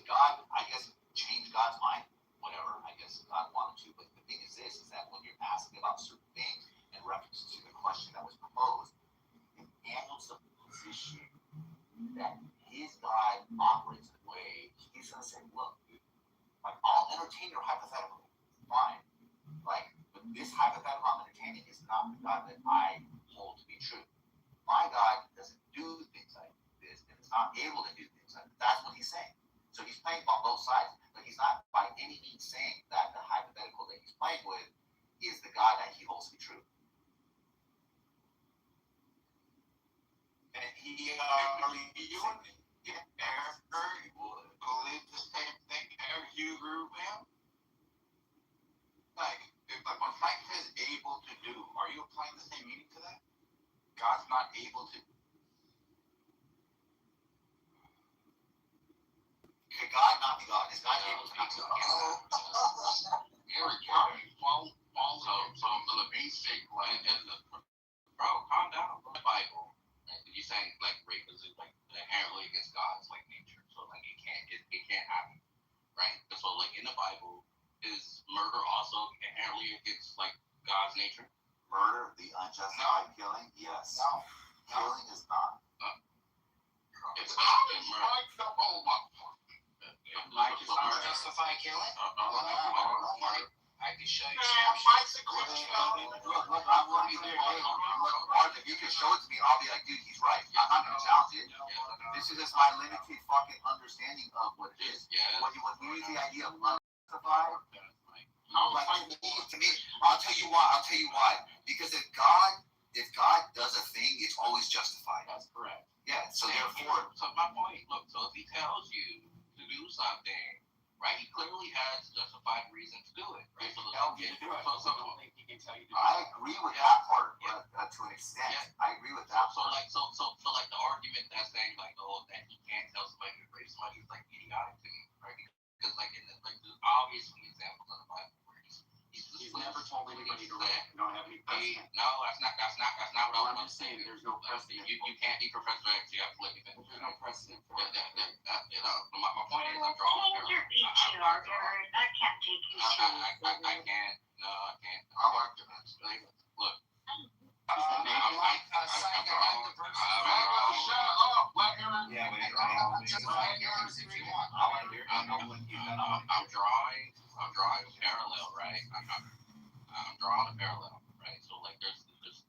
God, I guess, changed God's mind. Whatever, I guess God wanted to. But the thing is this, is that when you're asking about certain things in reference to the question that was proposed, it handles the position that his God operates in a way, he's going to say, look, like, I'll entertain your hypothetical. Fine. Like, but this hypothetical I'm entertaining is not the God that I hold to be true. My God doesn't do things like this, and is not able to do things like this. That's what he's saying. So he's playing on both sides, but he's not by any means saying that the hypothetical that he's playing with is the God that he holds to be true. And you believe the same thing as you agree with him? Like when Frank says able to do, are you applying the same meaning to that? God's not able to. Can God not be God? Is God able to be God? Eric, follow the basic, like, bro, calm down. The Bible, right? You're saying like rape is like inherently against God's like nature, so like it can't happen, right? So like in the Bible, is murder also inherently against like God's nature? Murder, the unjustified killing, yes. No. Killing is not. It's common murder. Mike is unjustified killing? I can show you. Mike's a Christian. If you can show it to me, I'll be like, dude, he's right. I'm not going to challenge it. This is just my limited fucking understanding of what it is. When we use the idea of unjustified, to me, I'll tell you why. Because if God does a thing, it's always justified. That's correct. Yeah, so therefore. So my point, look, so if he tells you to do something, right, he clearly has justified reason to do it, right? So I agree with that part, to an extent. Yeah. I agree with that. So like the argument that's saying like, oh, that he can't tell somebody to rape somebody is like idiotic to me, right? Because like there's obviously examples in the Bible where he's never told anybody to rape. You don't have any precedent. No, that's not what I was saying. There's no precedent. You can't be Professor X. You have to let me finish. There's no precedent for it. My point is, I'm drawing. Change your PTR, Jared. I can't take you seriously. I can't. No, I can't. I like it. Look. I'm drawing a parallel, right? I'm drawing a parallel, right? So like there's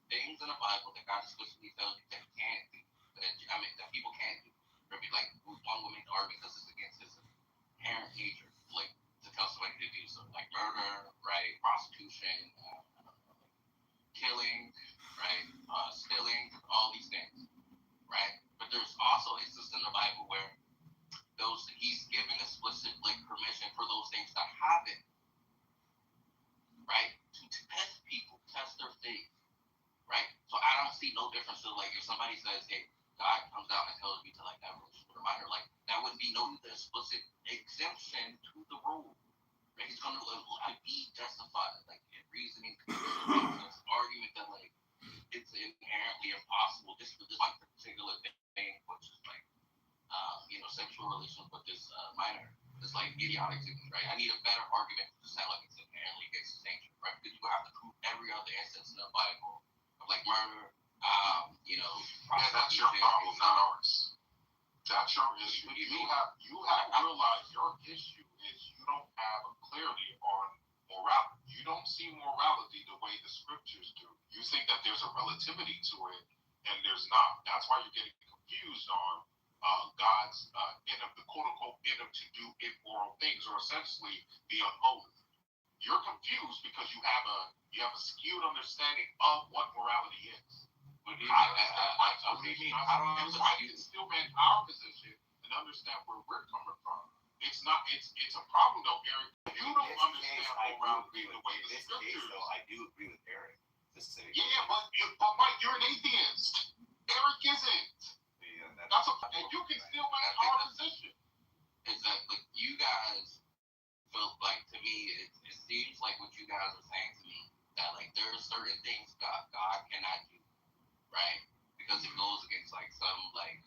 things in the Bible that God explicitly tells you that you can't do, that people can't do. Maybe like one woman argument because it's against his inherent nature, like to tell somebody to do something like murder, right? Prostitution, killing, right? Stealing, all these things, right? But there's also instances in the Bible where he's giving explicit like permission for those things to happen, right? To test people, test their faith, right? So I don't see no difference to like if somebody says, hey, God comes down and tells me to like have a relationship with a minor, like that would be no explicit exemption to the rule. Right? He's gonna be justified, like in reasoning, this argument that like it's inherently impossible just for this one particular thing, which is like sexual relations with this minor. It's like idiotic to me, right? I need a better argument to sound like it's inherently against his nature, right? Because you have to prove every other instance in the Bible of like murder, yeah, that's your problem, not ours. That's your issue. What do you mean? You have realized your issue is you don't have a clarity on morality. You don't see morality the way the scriptures do. You think that there's a relativity to it, and there's not. That's why you're getting confused on God's the quote-unquote inner to do immoral things, or essentially the unholy. You're confused because you have a skewed understanding of what morality is. What do you mean? I don't understand. I can still man our position and understand where we're coming from. It's not. It's a problem though, Eric. You don't understand around the way the scriptures. I do agree with Eric. Yeah, but Mike, you're an atheist. Eric isn't. Yeah, and you can still make our position. Is that like you guys feel like to me it seems like what you guys are saying to me that like there are certain things God cannot do, right? Because it goes against like some like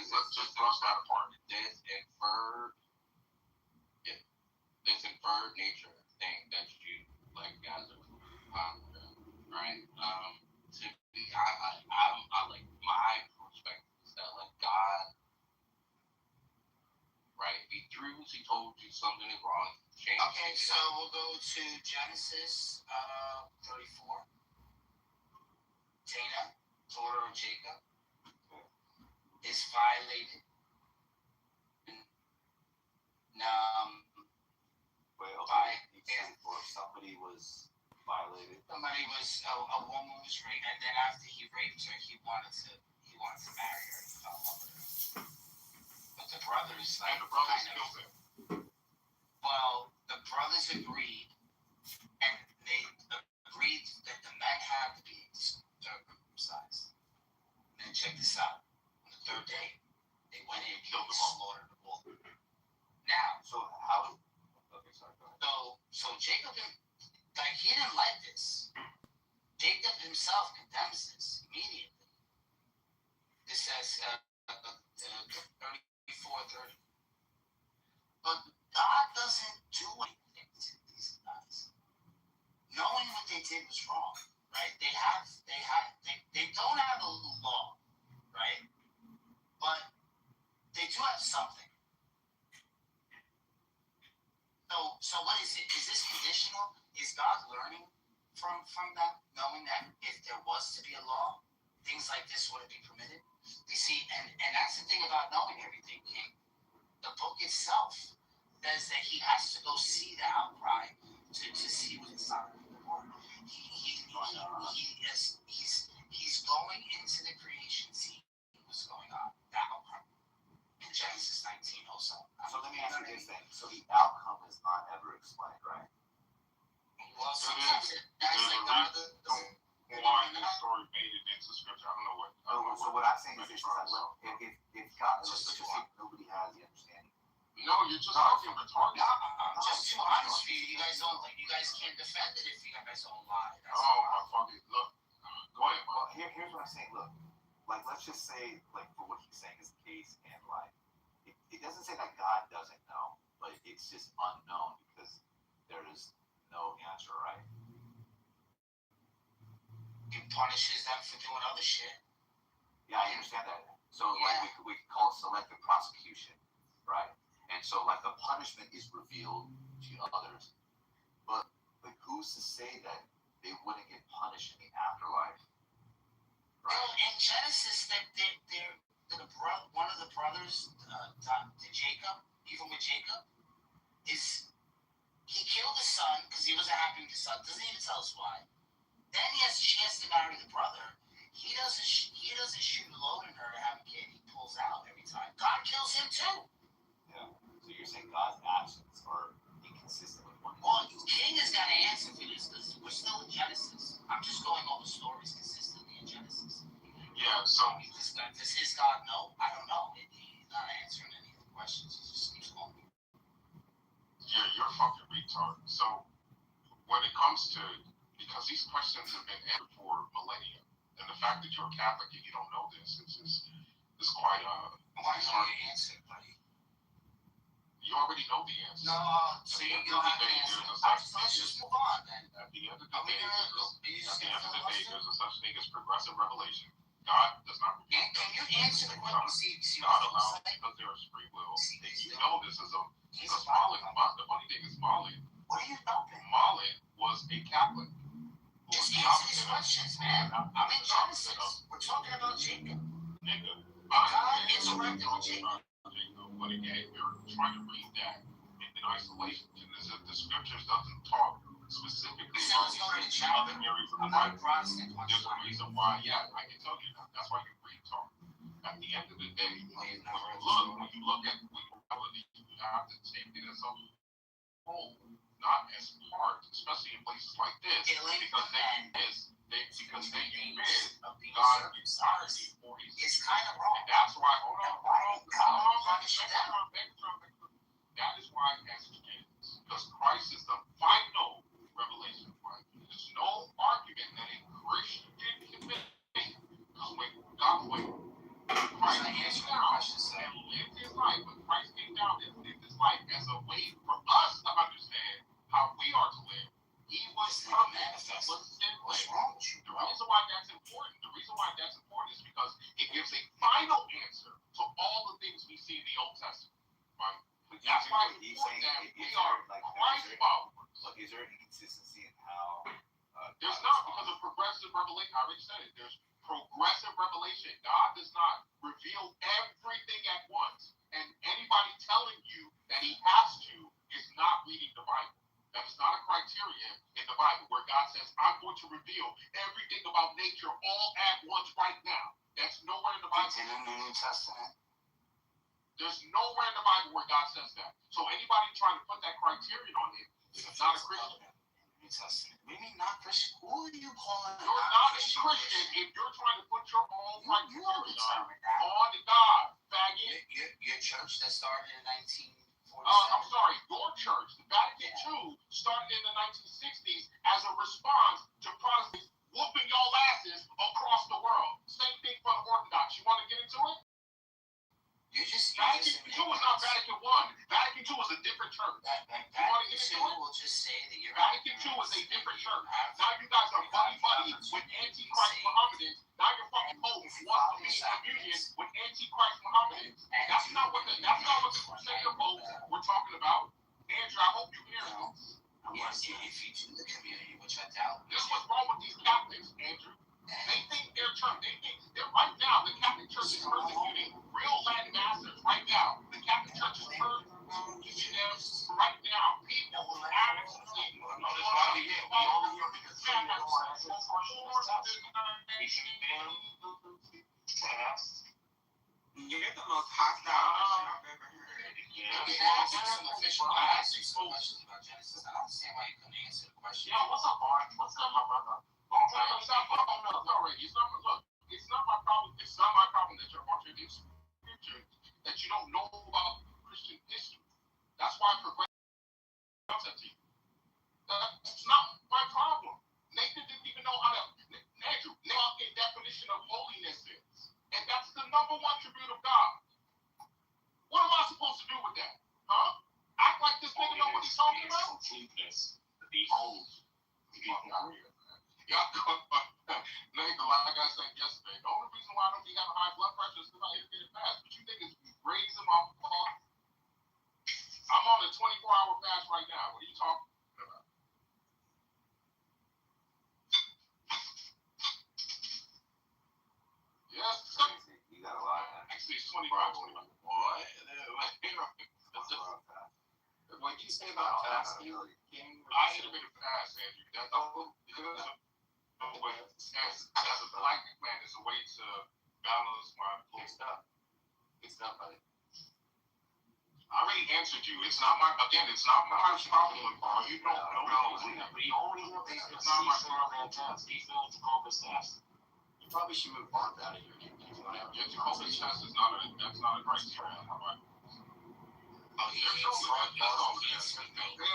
Let's just brush that apart. This inferred nature thing that you like guys are right? To me, I like my perspective is that like God, right? He told you something is wrong. Okay, so we'll go to Genesis 34. Dinah, daughter of Jacob, is violated. Somebody was violated. A woman was raped, and then after he raped her, he wanted to marry her. He fell in love with her. But the brothers killed him. Well, the brothers agreed, and they agreed that the men had to be circumcised. And then check this out. On the third day, they went in and killed them all, slaughtered the bull. Now, okay, sorry, go ahead. So Jacob, he didn't like this. Jacob himself condemns this immediately. This says 34:30. But God doesn't do anything to these guys. Knowing what they did was wrong, right? They don't have a law, right? But they do have something. So what is it? Is this conditional? Is God learning from them, knowing that if there was to be a law, things like this wouldn't be permitted? You see, and that's the thing about knowing everything, King. The book itself says that he has to go see the outcry to see what it's on the board. He's going into the creation, see what's going on. The outcry. In Genesis 19 also. So let me ask you this thing. So the outcome is not ever explained, right? Well, sometimes that's like God why this story made it into scripture. I don't know what. So what I'm saying is this: if God, let's just say nobody has the understanding. No, you're just talking retarded. I'm just too honest for you. You guys can't defend it if you guys don't lie. I fucking look. Go ahead. Well, here's what I'm saying. Look, like let's just say, like for what he's saying is the case, and like it doesn't say that God doesn't know, but it's just unknown because there is no answer, right? He punishes them for doing other shit. Yeah, I understand that. So like we could call it selective prosecution, right? And so like the punishment is revealed to others, but who's to say that they wouldn't get punished in the afterlife? Right? Well, in Genesis, one of the brothers, to Jacob, even with Jacob, is he killed his son because he wasn't happy with his son. Doesn't even tell us why. Then she has to marry the brother. He doesn't shoot a load in her to have a kid. He pulls out every time. God kills him too. Yeah. So you're saying God's actions are inconsistent with one. Well, King has got to answer for this because we're still in Genesis. I'm just going over stories consistently in Genesis. Yeah. So does his God know? I don't know. He's not answering any of the questions. He just keeps going. Yeah, you're fucking retard. So when it comes to, because these questions have been answered for millennia, and the fact that you're a Catholic and you don't know this is quite why can't you answer, buddy? You already know the answer. No, so you don't have the answer. Let's just move on then. At the end of the day, there's a such thing as progressive revelation. God does not. Can you answer the question? God allows because there is free will. You know this is a Marlin. The funny thing is Marlin. What are you talking? Marlin was a Catholic. Just answer these questions, man. I'm in Genesis. We're talking about Jacob. Nigga. God interacted with Jacob. But again, we're trying to read that in in isolation. As if the scriptures doesn't talk specifically about other areas of the Bible. There's a reason why, I can tell you that. That's why you read talk. At the end of the day, when you look at reality, you have to take it as a whole, not as part, especially in places like this, because they use God for his. It's kind of wrong. And that's why, hold on. That is why as Christians, because Christ is the final revelation of Christ. There's no argument that a Christian can make. Because when Christ came down and lived his life, when Christ came down and lived his life as a way for us to understand how we are to live, he was perfect, he was sinless. The reason why that's important is because it gives a final answer to all the things we see in the Old Testament. Right? That's why it's important that we are Christ followers. Look, is there inconsistency in how? There's not, because of progressive revelation. I already said it. There's progressive revelation. God does not reveal everything at once. And anybody telling you that he has to is not reading the Bible. That is not a criterion in the Bible where God says, I'm going to reveal everything about nature all at once right now. That's nowhere in the Bible. It's in the New Testament. There's nowhere in the Bible where God says that. So anybody trying to put that criterion on it is not a Christian. New Testament. Maybe not Christian. Who are you calling? You're not a Christian if you're trying to put your own criteria on God, faggot. Your church that started in 1947. I'm sorry, your church, the Vatican II, started in the 1960s as a response to Protestants whooping y'all asses across the world. Same thing for the Orthodox. You want to get into it? Vatican II was not Vatican I. Vatican II was a different church. You want to get into it? Will just say that Vatican II was a different church. Now you guys are buddy with Antichrist Mohammedans. Now your fucking Pope wants to be in communion with Antichrist Mohammedans. That's not what the Crusader popes were talking about. Andrew, I hope you hear this. Yes, if you do the community, which I doubt. This is what's wrong with these Catholics, Andrew. They think their church, they're right now, the Catholic Church is persecuting real Latin masters right now. The Catholic Church is persecuting them right now. People actually, You're the most hostile Christian I've ever heard. Some official questions about Genesis. I don't understand why you couldn't answer the question. Yo, what's up, Mark? What's up, my brother? It's not my problem. It's not my problem that you're watching this scripture that you don't know about Christian history. That's why progressive concept to you. That's not my problem. Nathan didn't even know how to Andrew know what a definition of holiness is. And that's the number one tribute of God. What am I supposed to do with that? Huh? Act like this nigga know what he's talking about? Behold. Y'all Nathan, like I said yesterday, the only reason why I don't be having high blood pressure is because I intermittent fast. But you niggas be raising my I'm on a 24-hour fast right now. What are you talking about? Yes, you got a lot. Actually, it's 25. What? What did you say about fasting? I intermittent fast, Andrew. That's as a black man, it's a way to balance my It's not buddy. I already answered you. It's not my problem. You don't know. The only thing that's not my problem is you probably should move on out of here. Yeah, Jehovah's test is not a criteria. Oh, they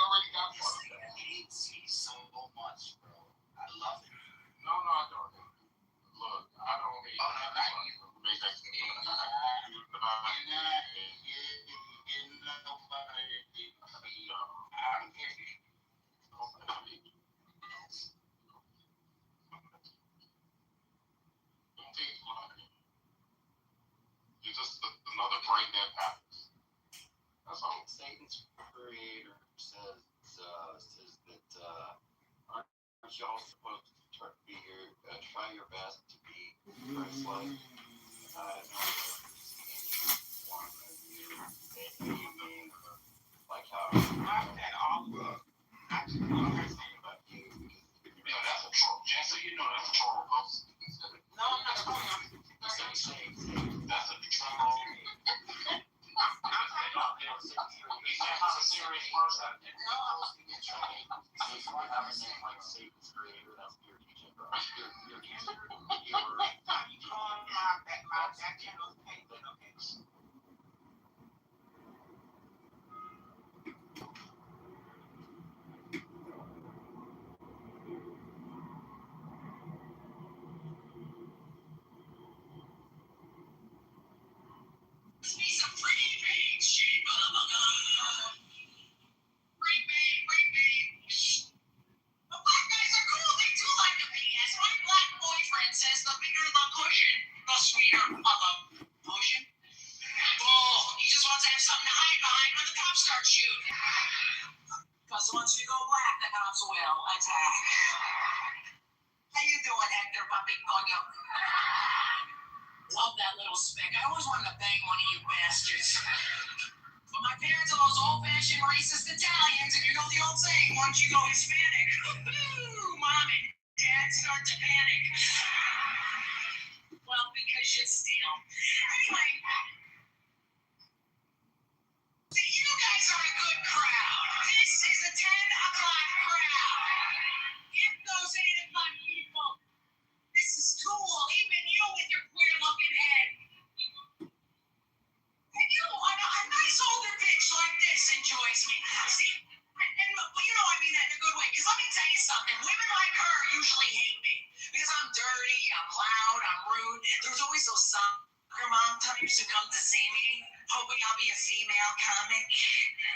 already got one. I hate me so much, bro. I love it. No, I don't. Look, I don't hate you. Make that You're just another brain dead happens. That's all. Satan's creator says that aren't y'all supposed to try your best to be Christ-like? Not one of you that you mean like how not a serious person. If you have a name like Satan's Creator, that's your teaching, bro. Your teaching. Because once we go black, the cops will attack. How you doing, Hector, puppy? Love that little spick. I always wanted to bang one of you bastards. But my parents are those old-fashioned racist Italians, and you know the old saying, once you go Hispanic, mom and dad start to panic. Well, because you steal. Anyway, you guys are a good crowd. This is a 10 o'clock crowd. Get those 8 o'clock people. This is cool. Even you with your queer-looking head. And you, a nice older bitch like this enjoys me. See, and you know I mean that in a good way. Because let me tell you something. Women like her usually hate me. Because I'm dirty, I'm loud, I'm rude. There's always those soccer mom types who come to see me, hoping I'll be a female comic.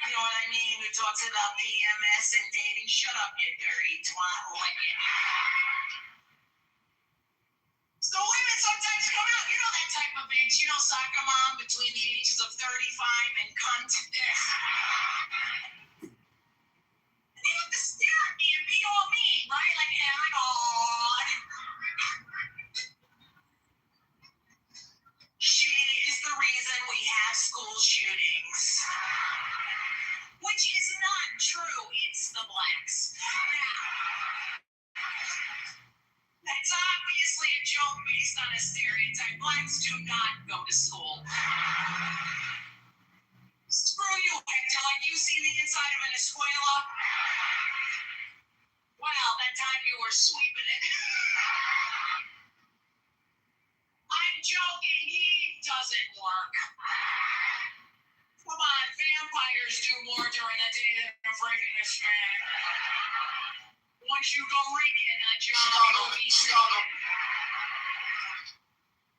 You know what I mean? Who talks about PMS and dating. Shut up, you dirty twat. So women sometimes come out. You know that type of bitch. You know, soccer mom between the ages of 35 and cunt. And they have to stare at me and be all mean, right? Like, she is the reason we have school shootings. Which is not true. It's the blacks. Now, that's obviously a joke based on a stereotype. Blacks do not go to school. Screw you, Hector. Like you seen the inside of an escuela? Well, that time you were sweeping it. I'm joking. He doesn't work. Come on, vampires do more during the day than a freaking Hispanic. Once you go Rican, a job will be Chicago.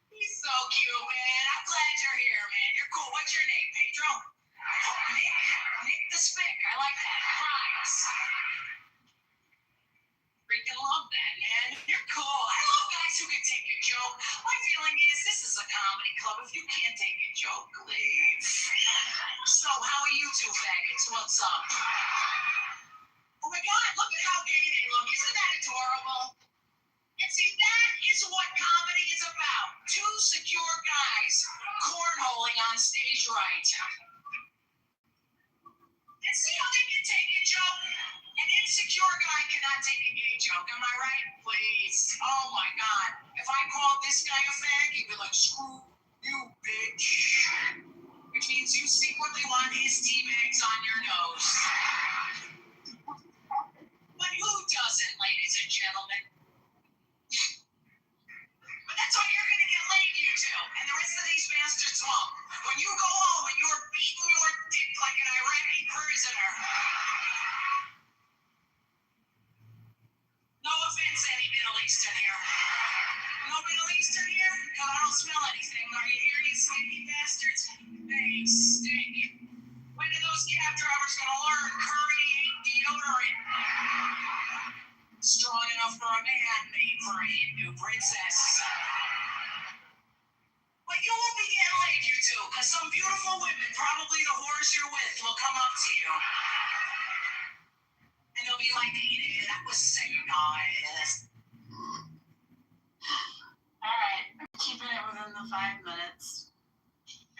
He's so cute, man. I'm glad you're here, man. You're cool. What's your name, Pedro? Nick the Spick. I like that. Prize. Freaking love that, man. You're cool. I love guys who can take a joke. My feeling is this is a comedy club. If you can't take a joke, leave. So, how are you two faggots? What's up? Oh my God, look at how gay they look. Isn't that adorable? And see, that is what comedy is about. Two secure guys cornholing on stage right. And see how they can take a joke? An insecure guy cannot take a gay joke. Am I right? Please. Oh my God. If I called this guy a fag, he'd be like, screw you, bitch. Which means you secretly want his tea bags on your nose. But who doesn't, ladies and gentlemen? But that's why you're going to get laid, you two. And the rest of these bastards won't. When you go home and you're beating your dick like an Iraqi prisoner. No offense, any Middle Eastern here. No Middle Eastern here? Because I don't smell anything. Are you here, you stinky bastards? They stink. When are those cab drivers going to learn curry ain't deodorant? Strong enough for a man, made for a Hindu princess. But you won't be getting laid, you two, because some beautiful women, probably the whores you're with, will come up to you. And they'll be like, hey, that was so nice. Alright, keeping it within the 5 minutes.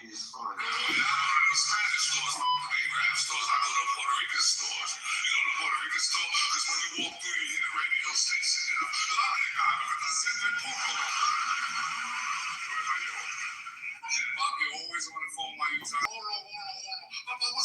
He's fine. I go to Spanish stores, Arab stores, I go to Puerto Rican stores. You go to Puerto Rican store, because when you walk through, you hear the radio station, you know. La Vega, Papi always on the phone while you talk. Hold on. Papa,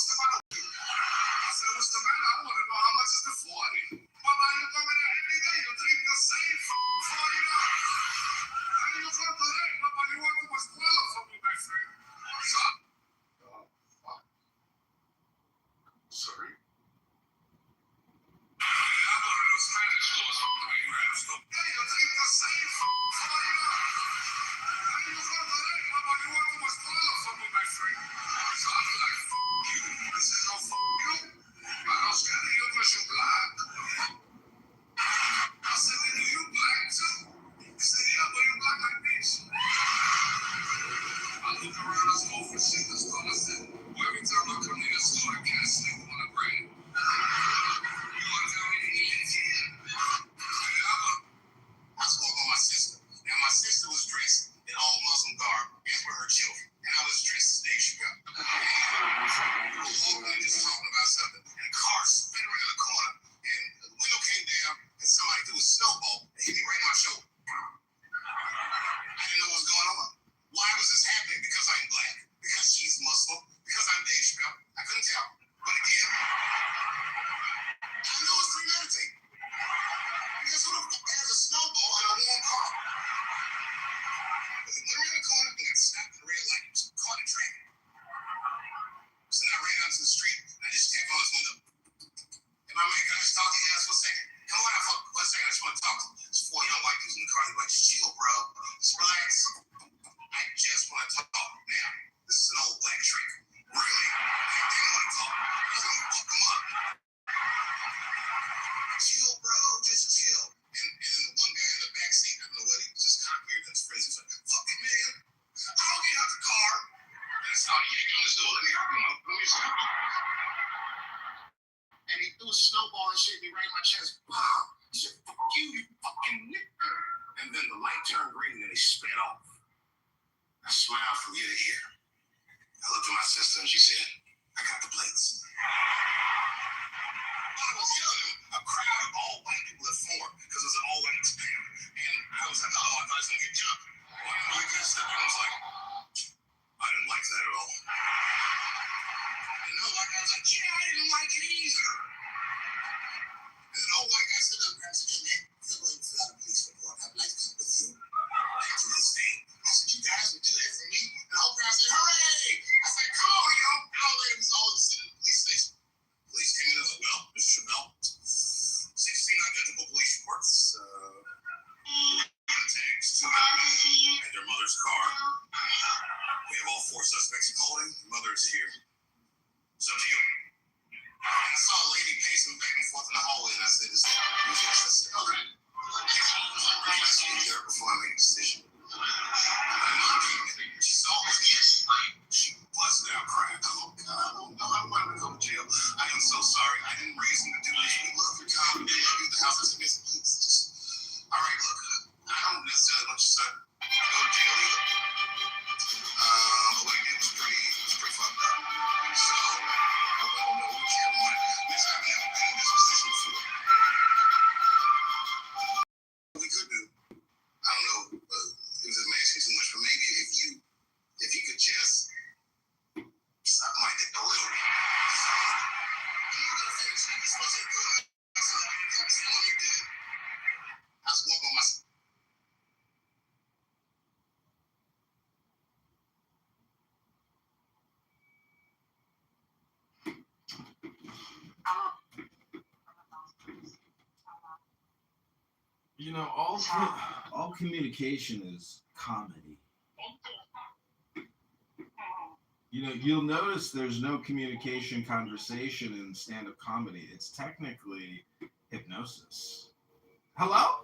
walking, just talking about something, and the car spin around the corner, and the window came down, and somebody threw a snowball and hit me right in my shoulder. I didn't know what was going on. Why was this happening? Because I'm black? Because she's Muslim? Because I'm Dave Chappelle? I couldn't tell. But again, I know it's premeditated. Because who the fuck has a snowball in a warm car? But it went around the corner and got stopped at the red light. It was caught in traffic. So I ran out to the street and I just tapped on his window. Hey, my man, can I just talk to you guys for a second? Come on out for 1 second. I just want to talk to you. There's 4 young white dudes in the car. They're like, just chill, bro. Just relax. I just want to talk now. This is an old black trick. Really? I didn't want to talk. I was going to fuck them up. Chill, bro. Just chill. And then the one guy in the back seat, I don't know what, he was just cockier than his friends. He was like, fuck it, man. I'll get out the car. And I started yanking on his door. Let me help him up. Let me see. And he threw a snowball and shit me right in my chest. Wow. He said, fuck you, you fucking nigga. And then the light turned green and he sped off. I smiled from ear to ear. I looked at my sister and she said, I got the plates. I was yelling, a crowd of all white people had formed because it was an all white town. And I was like, oh, I thought I was going to get jumped. Well, I dressed up and I was like, I didn't like that at all. And no white guy was like, yeah, I didn't like it either. And then old white guy stood up and said, hey, man, you're going to fill out a police report. I'd like to come with you. And to this day, I said, you guys would do that for me? And the whole crowd said, hooray! I said, come on, yo. Hour later, we was all just sitting in the police station. Police came in and was like, well, Mr. Chappelle, 16 identical police reports. Tags, 2 women and their mother's car. We have all 4 suspects in holding. The mother is here. It's up to you. I saw a lady pacing back and forth in the hallway, and I said, this is okay. I speak to her before I make a decision. She saw me. She busted out crying. Oh, God, I want to go to jail. I am so sorry. I didn't raise him to do this. We love your comedy. We love you. The house is missing. Please, just, all right, look, I don't necessarily want your son to go to jail either. But what he did was pretty fucked up. So, I don't know what you have in mind. Next time, I've never been in this position before. What we could do, I don't know, it was asking too much, but maybe if you could just suck my dick a little bit. I'm not gonna finish. I just wasn't good. I'm telling you, dude. I was walking on my. You know, all communication is comedy. You know, you'll notice there's no communication conversation in stand-up comedy. It's technically hypnosis. Hello?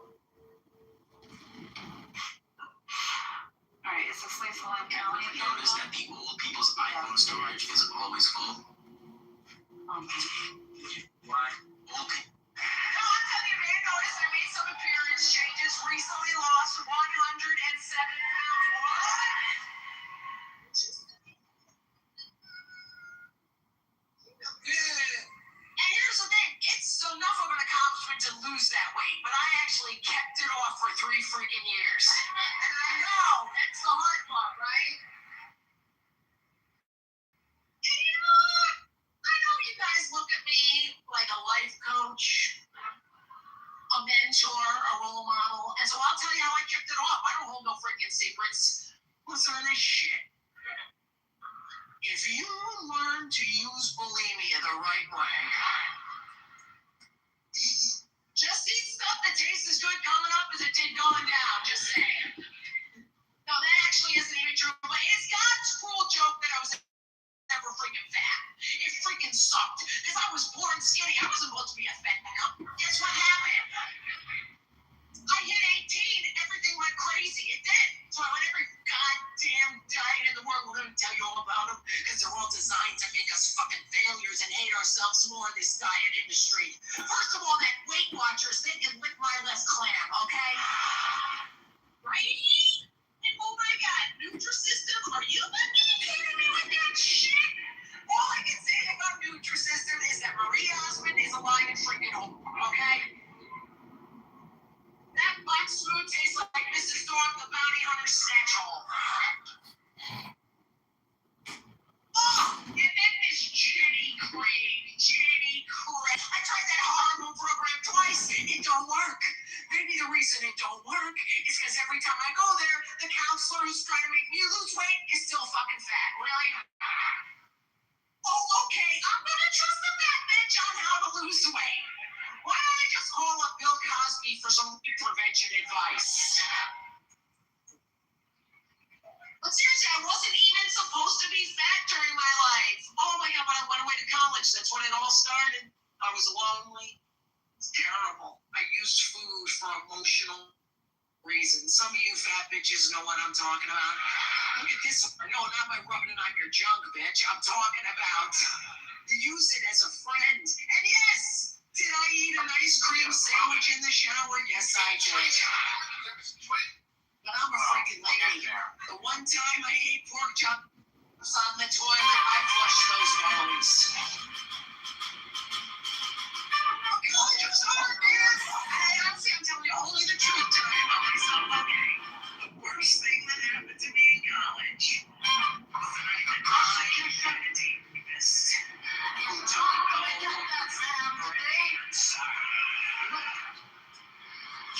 Alright, is this Lisa Lynn County? Ever notice that people's iPhone storage is always full? Why? Okay. No, I'm telling you, man, notice I made some appearance changes. Recently lost 107 pounds. What? And here's the thing, it's enough of an accomplishment to lose that weight, but I actually kept it off for 3 freaking years. And I know, that's the hard part, right? And you know what? I know you guys look at me like a life coach, a mentor, a role model, and so I'll tell you how I kept it off. I don't hold no freaking secrets. Listen to this shit. If you learn to use bulimia the right way, just eat stuff that tastes as good coming up as it did going down, just saying. No, that actually isn't even true, but it's God's cruel joke that I was never freaking fat. It freaking sucked, because I was born skinny. I wasn't supposed to be a fat guy. Guess what happened? I hit 18, everything went crazy. It did. So I went every goddamn diet in the world. We're going to tell you all about them, because they're all designed to make us fucking failures and hate ourselves more in this diet industry. First of all, that Weight Watchers, they can lick my left clam, okay? Right? And oh my God, Nutrisystem, are you fucking kidding me with that shit? All I can say Okay? That black food tastes like Mrs. Thorpe the Bounty Hunter's satchel. Oh, and then this Jenny Craig. I tried that hormone program twice. It don't work. Maybe the reason it don't work is because every time I go there, the counselor who's trying to make me lose weight is still fucking fat. Really? Oh, okay. I'm gonna trust the fat bitch on how to lose weight. Why don't I just call up Bill Cosby for some prevention advice? But seriously, I wasn't even supposed to be fat during my life. Oh my God, when I went away to college, that's when it all started. I was lonely. It's terrible. I used food for emotional reasons. Some of you fat bitches know what I'm talking about. Look at this. No, not by rubbing it on your junk, bitch. I'm talking about use it as a friend. And yes, did I eat an ice cream sandwich in the shower? Yes, I did. But I'm a freaking lady. The one time I ate pork chops on the toilet, I flushed those bones. I'm telling you only the truth today about myself, okay? The worst thing that happened to me in college was that I met my identity rapist who took gold from brains.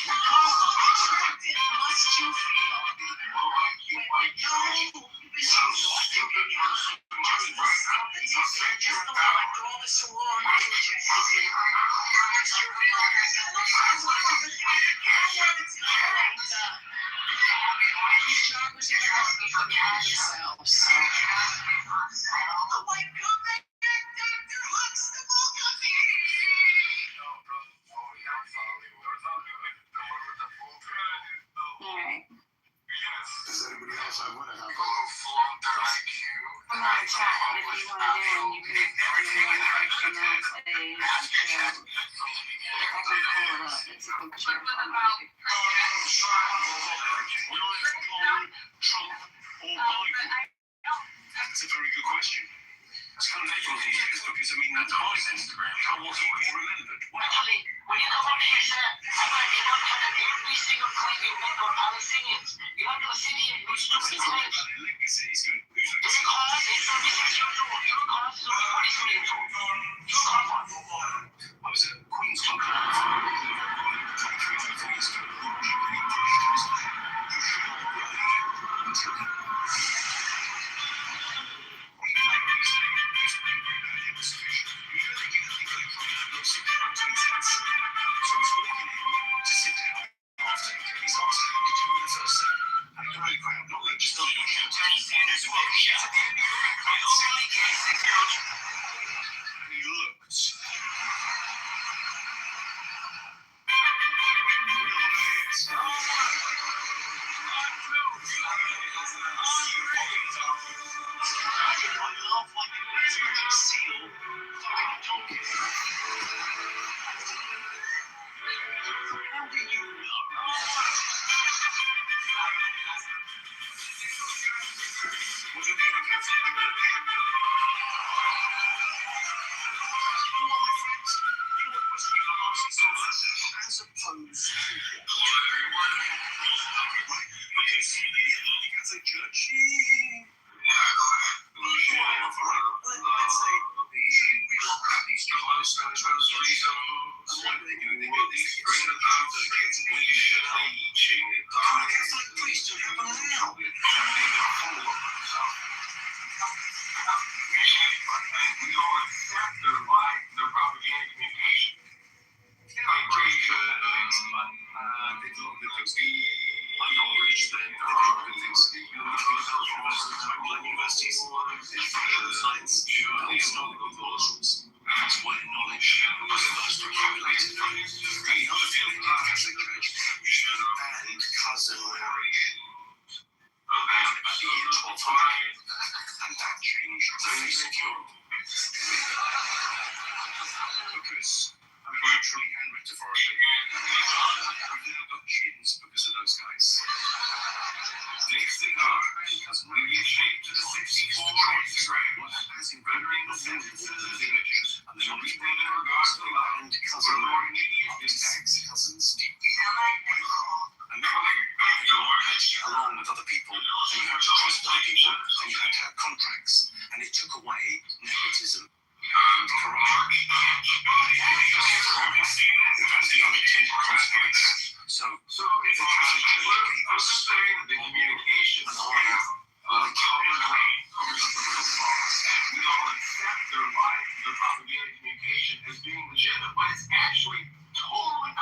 How attractive must you feel when no issues like you can just the fact all the sorority rejected you. You realize that looks like one of the these jobbers in the market can help themselves. Oh my God, Dr. Huxtable, come here! Alright. Does anybody else have one? I'm on the chat, but if you want to do them, you can do one question on stage. If I can pull it up, it's a picture from my Trump or Biden? That's a very good question. It's kind of difficult to use because, I mean, that's Instagram. How will he be remembered? Actually, when you come up here, sir, I'm going to take one of every single claim you make on Palestinians. You're not going to sit here and do stupid claims. Legacy. He's going, who's This class is 36 years old. Your class is only 43 years old. Your class. I was at Queen's Club 23 years ago. The rebranded gospel and cousin cousins. And along with other people, then you had to trust other people, then you had to have contracts, and it took away nepotism and corruption. It was the unintended consequence. So the Catholic Church gave us the communication we all accept their propaganda communication as being legitimate, but it's actually totally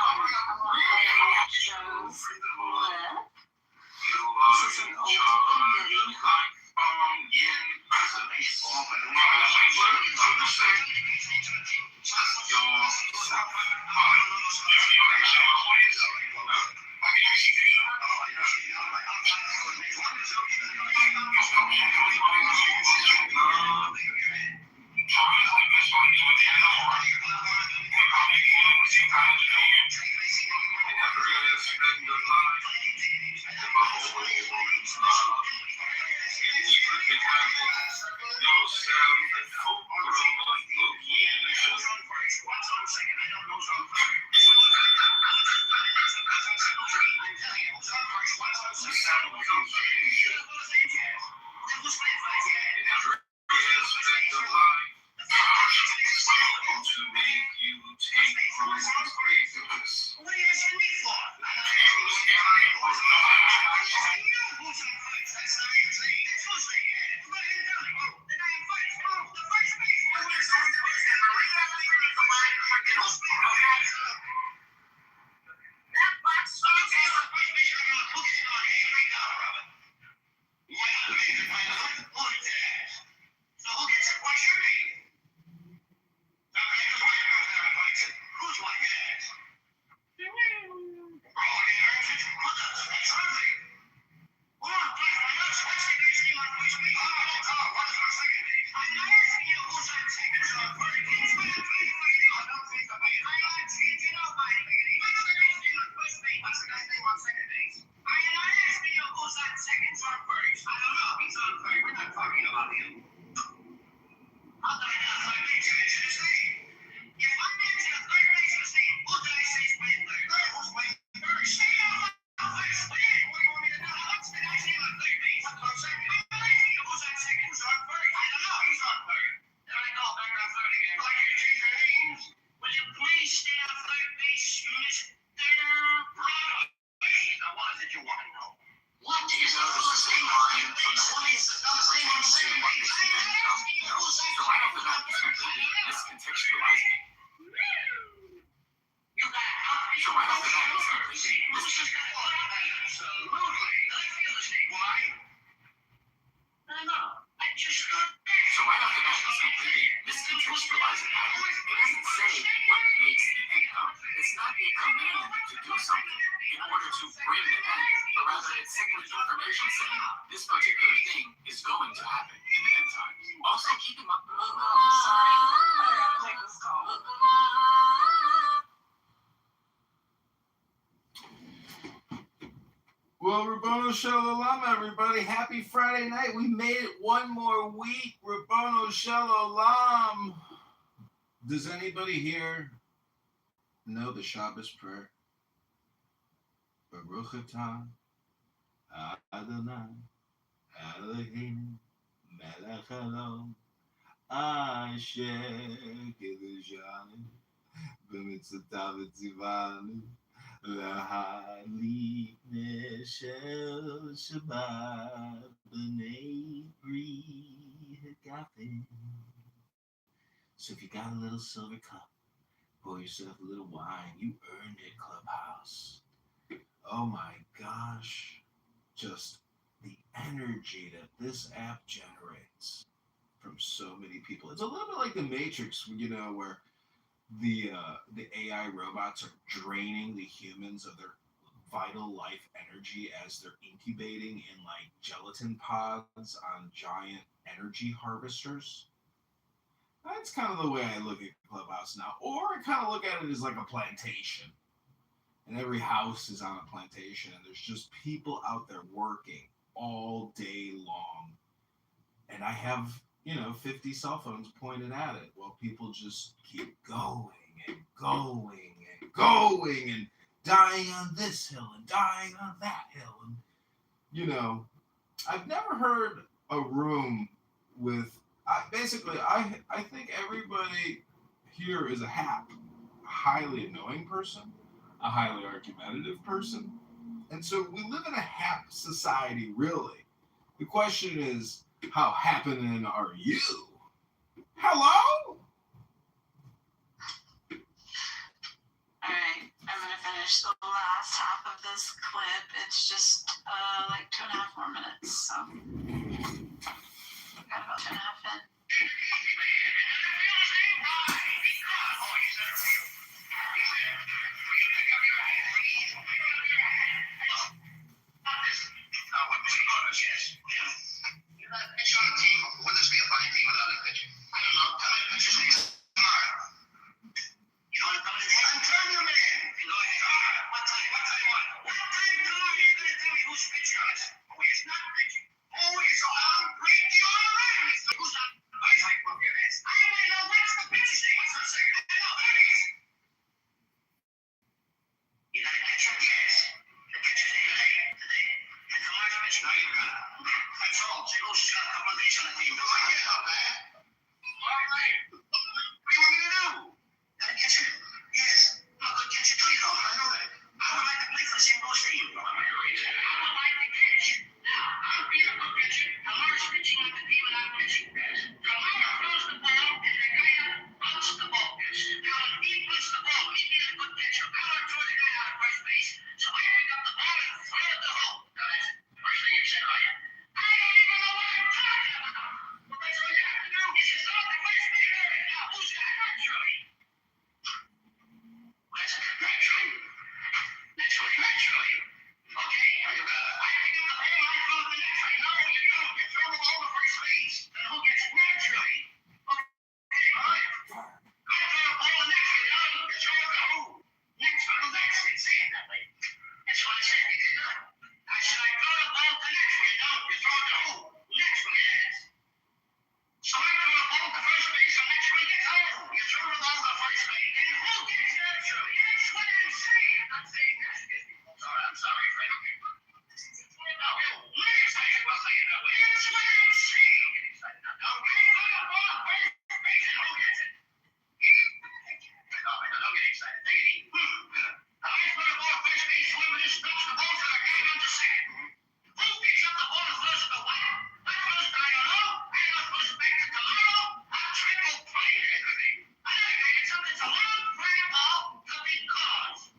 Well, Rabbono Shalom, everybody. Happy Friday night. We made it one more week. Rabbono Shalom. Does anybody here know the Shabbos prayer? Baruch atah Adonai Eloheinu melech haolam asher kiddushanu b'mitzvotav v'tzivanu lahalik neshel Shabbat b'nei bri hagafim. So if you got a little silver cup, pour yourself a little wine. You earned it, Clubhouse. Oh my gosh. Just the energy that this app generates from so many people. It's a little bit like the Matrix, where the AI robots are draining the humans of their vital life energy as they're incubating in like gelatin pods on giant energy harvesters. That's kind of the way I look at Clubhouse now. Or I kind of look at it as like a plantation. And every house is on a plantation, and there's just people out there working all day long. And I have, 50 cell phones pointed at it while people just keep going and going and going and dying on this hill and dying on that hill. And, I've never heard a room with, I think everybody here is a highly annoying person, a highly argumentative person. And so we live in a hap society, really. The question is, how happening are you? Hello? Alright, I'm gonna finish the last half of this clip. It's just like 2.5 more minutes, so got about 2.5 in. Would this be a fine team without a pitcher? I don't know. Tell me the pitcher's name tomorrow. You don't want to come today? I'm telling you, man. Go ahead. Tomorrow. What time? What time? What time tomorrow? You're going to tell me who's pitching? Who is not pitching? Who is on break the order? Who's on? Who's like whoop your ass? I want to know what's the pitcher's name. What's the second? I know that is. You got a catcher? Yes. The catcher's name today. And tomorrow's pitching. No, you got it. That's all. St. Lucia's got a couple of days on the team. Oh, yeah, not bad. All right. What do you want me to do? Got a catcher? Yes. I'm a good catcher too, you know. I know that. I would like to play for the St. Louis team. I would like to catch. Now, I'm being a good catcher. Tomorrow's pitching on the team and I'm pitching. Tomorrow throws the ball and the guy bunts the ball. Now, if he bunts the ball, he's being a good catcher. I want to throw the guy out of first base. So I pick up the ball and throw it to home. Now, that's the first thing you said, right? I don't even know what I'm talking about. Well, that's all you have to do. Is just throw the first base. Now, who's got naturally? What's naturally? Naturally. Okay, you got it. I pick up the ball, I throw it to naturally. No, you don't. You throw the ball to first base. Then who gets it naturally? Okay, all right. I throw the ball to naturally. No, you throw it to who? Naturally. Well, that's it. Say it that way. That's what I said. You did not. I said I throw the ball to naturally. No, you throw it to who? Naturally, yes. So I throw the ball to first base, so naturally gets home. You throw the ball to first base. And who gets naturally? That's what I'm saying. I'm not saying that. I'm sorry, Fred. No, naturally will say it that way. That's what I'm saying. Don't get excited now. Don't get excited. Ball to first base, and who gets it? Don't get excited. Take it easy. Now I throw the ball to first base, whoever just stops the ball to the guy runs to second. Who picks up the ball and throws it to what? I throws I don't know. I don't throws it back to tomorrow. I'll triple play everything. Another guy gets up, it's a long fly ball to be cause.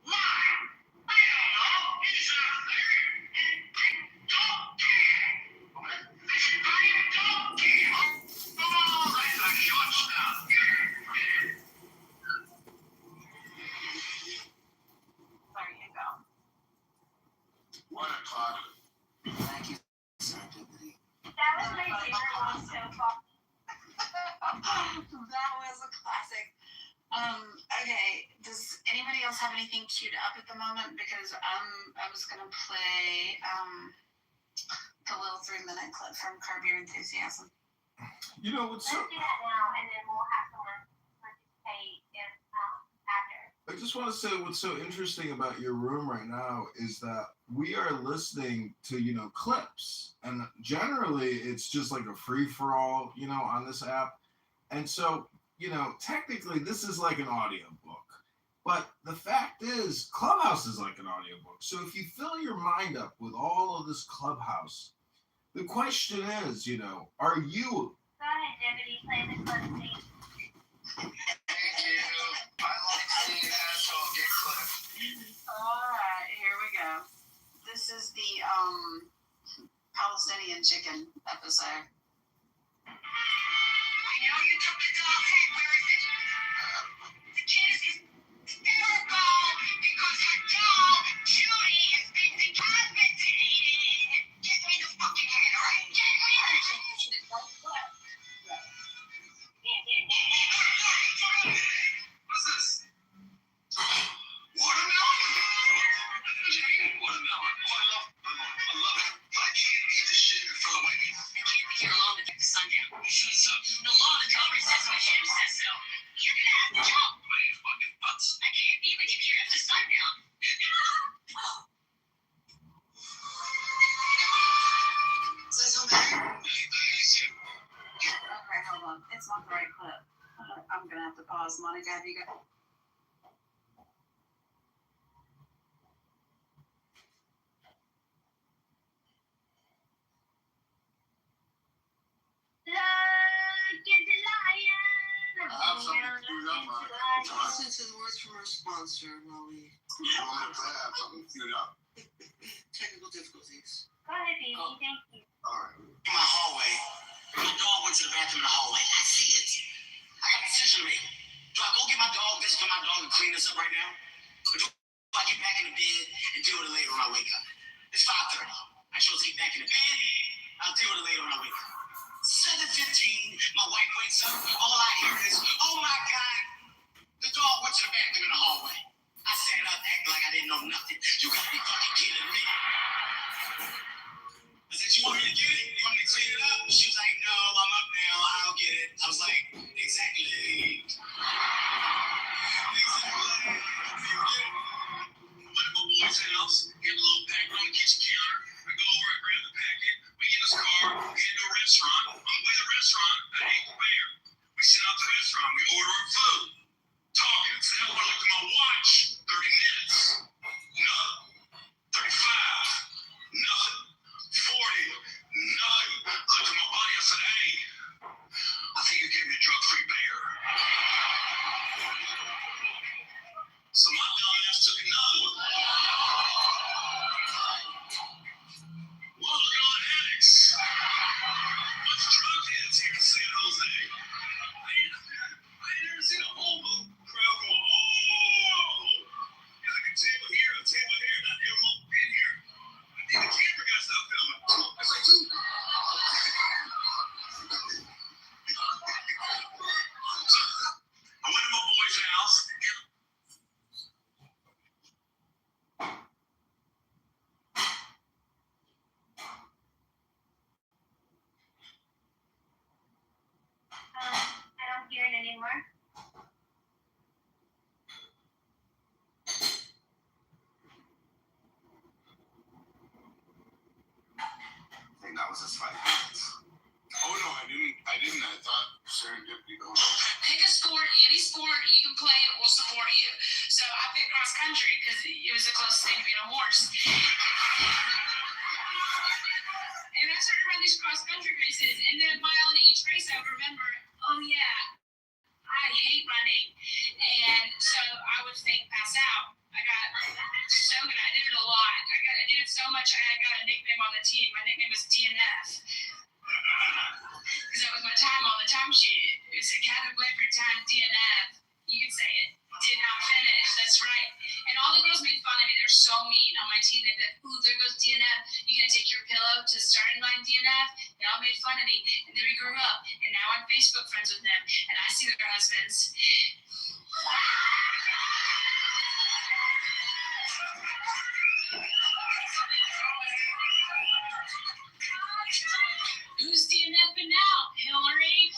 Why? I don't know. He's a third, and I don't care. What? I said, I don't care. Oh, that's a shortstop. There you go. What a talk. Thank you, Serendipity. That was my favorite one so far. That was a classic. Okay, does anybody else have anything queued up at the moment? Because I was gonna play the little 3-minute clip from Curb Your Enthusiasm. What's Let's so... do that now, and then we'll have to participate if after. I just want to say what's so interesting about your room right now is that we are listening to, clips. And generally, it's just like a free-for-all, on this app. And so, technically, this is like an audiobook. But the fact is, Clubhouse is like an audiobook. So if you fill your mind up with all of this Clubhouse, the question is, are you... Go ahead, Deputy, play the clip, please. Thank you. I like seeing asshole get clipped. Alright, here we go. This is the Palestinian chicken episode. I know you took the dog's head. Where is it? The kid is hysterical because her dog, Judy, has been decapitated. Give me the fucking head, alright? Give me the What's this? Watermelon? Watermelon. I love it. I can't eat this shit in front of white people. You can't be here gonna have to pause. Monica, have you got? I have something queued up, Monica. Listen to the words from our sponsor, Molly. You want me to have something queued up? Technical difficulties. Go ahead, baby. Thank you. All right. In my hallway, my dog went to the bathroom in the hallway. I see it. I got a decision to make. Do I go get my dog, visit my dog, and clean this up right now? Or do I get back in the bed and deal with it later when I wake up? It's 5:30. I chose to get back in the bed. I'll deal with it later when I wake up. 7:15, my wife wakes up. All I hear is, oh my God, the dog went to the bathroom in the hallway. I sat up acting like I didn't know nothing. You gotta be fucking kidding me. I said, you want me to get it? You want me to clean it up? She was like, no, I'm up now. I'll get it. I was like, exactly. Exactly. You get it? I went to my boy's house, get a little packet on the kitchen counter. I go over, I grab the packet. We get in his car, we head to a restaurant. On the way to the restaurant, I ate the bear. We sit out the restaurant, we order our food. Talking, so now I look at my watch. 30 minutes. Nothing. 35. Nothing. 40. Nothing. Looked at my body, I said, hey, I think you gave me a drug-free bear. So my dumb ass took another one. Whoa, look at all the addicts. Bunch of drug heads here in San Jose. I ain't never seen a hobo crowd go, oh. Got like a table here, a table here, not every little pin here. I think the camera guy stopped filming. That's like two. I went to my boy's house. I don't hear it anymore. I think that was his 5 minutes. Oh no, I didn't. I thought serendipity goes. Pick a sport, any sport you can play, it will support you. So I picked cross country because it was the closest thing to being a horse. And I started running these cross country races, and then a mile into each race, I would remember, oh yeah, I hate running, and so I would fake pass out. I got so good. I did it a lot. I did it so much. I got a nickname on the team. My nickname was DNF. Because that was my time on the time sheet. It said Captain Blanford time DNF. You can say it. Did not finish. That's right. And all the girls made fun of me. They're so mean on my team. They said, ooh, there goes DNF. You gonna take your pillow to starting line DNF? They all made fun of me. And then we grew up. And now I'm Facebook friends with them. And I see their husbands. Who's DNFing now? Hillary?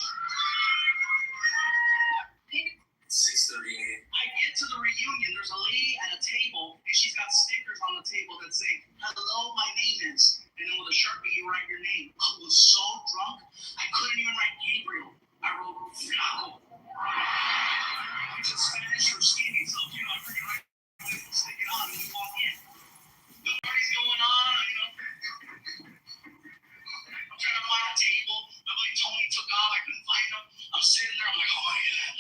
6:38. I get to the reunion. There's a lady at a table, and she's got stickers on the table that say, hello, my name is. And then with a Sharpie, you write your name. I was so drunk, I couldn't even write Gabriel. I wrote Flaco. Which is Spanish for skinny. So, you know, I freaking write, stick it on, and we walk in. The party's going on, you know. I'm trying to find a table. My buddy Tony took off. I couldn't find him. I'm sitting there. I'm like, oh, yeah.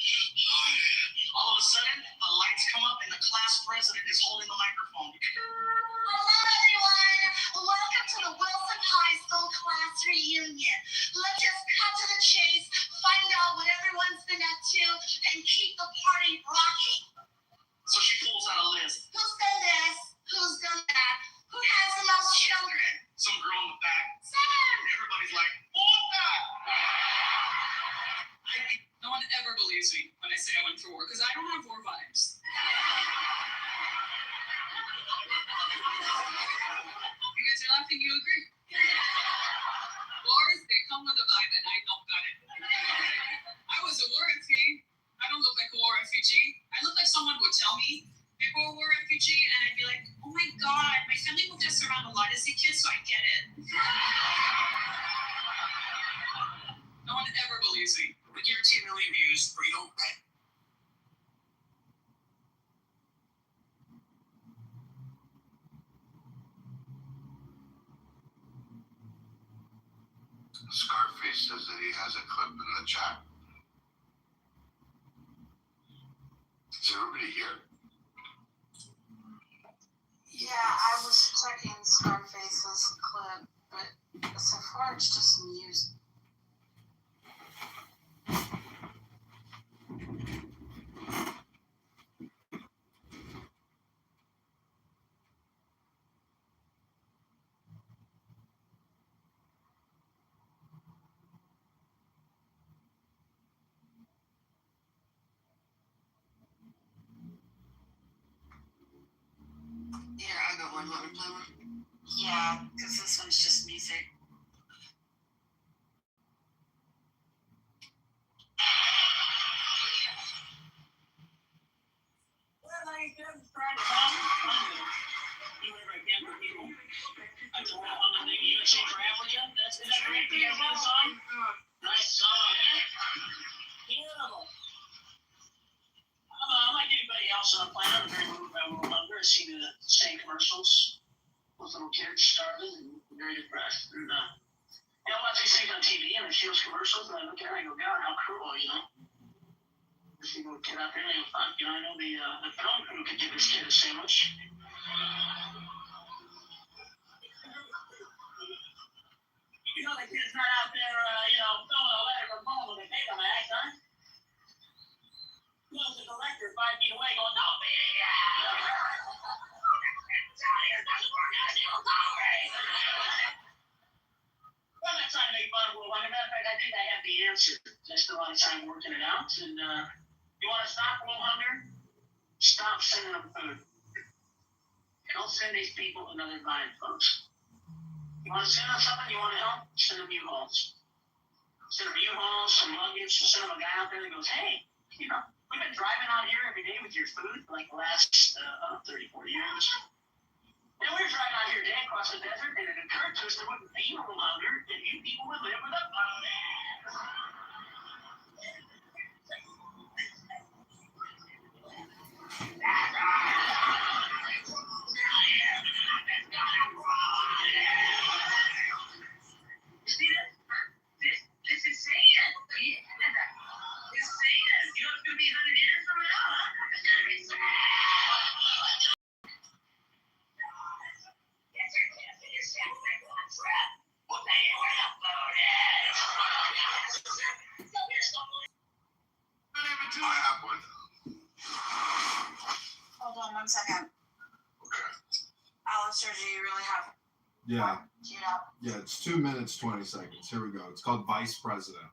Oh, yeah. All of a sudden, the lights come up, and the class president is holding the microphone. Hello, everyone. Welcome to the Wilson High School class reunion. Let's just cut to the chase, find out what everyone's been up to, and keep the party rocking. So she pulls out a list. Who's done this? Who's done that? Who has the most children? Some girl in the back. 7. Everybody's like, what that? No one ever believes me when I say I went through war, because I don't have war vibes. You guys are laughing, you agree? Wars, they come with a vibe, and I don't got it. I was a war refugee. I don't look like a war refugee. I look like someone would tell me they were a war refugee, and I'd be like, oh my god, my family moved us around a lot as a kid, so I get it. No one ever believes me. We guarantee a million views, or you don't pay. Scarface says that he has a clip in the chat. Is everybody here? Yeah, I was checking Scarface's clip, but so far it's just music. Yeah, I got one. Let me play one. Yeah, because this one's just music. Well, I just tried to do whatever I can for people. I told them on the USA for Africa. Is that great? You guys hear the song? Nice song, eh? Beautiful. Like anybody else on the planet, I'm very moved by World Hunger. I've seen the same commercials with little kids starving and very depressed. And I watch these things on TV and I see those commercials and I look at it and I go, God, how cruel, you know? I see a little kid out there and I go, fuck, you know, I know the film crew could give this kid a sandwich. You know, the kid's not out there, filming a letter from home with a tape on the act, huh? You know, the director 5 feet away going, don't be I'm not trying to make fun of Will. As a matter of fact, I think I have the answer. I spent a lot of time working it out. And you want to stop world hunger? Stop sending them food. Don't send these people another dime, folks. You want to send them something? You want to help? Send them U-Hauls. Send them U-Hauls, some luggage. Send them a guy out there that goes, hey, you know, we've been driving out here every day with your food for like the last 30, 40 years. And we were driving out here today across the desert, and it occurred to us there wouldn't be world hunger, and you people would live with a This is saying. It's saying. You know it's going to be 100 years from now, huh? It's going to be sad. I have one. Hold on 1 second. Okay. Alistair, do you really have? Yeah. Do you know? Yeah, it's 2 minutes, 20 seconds. Here we go. It's called Vice President.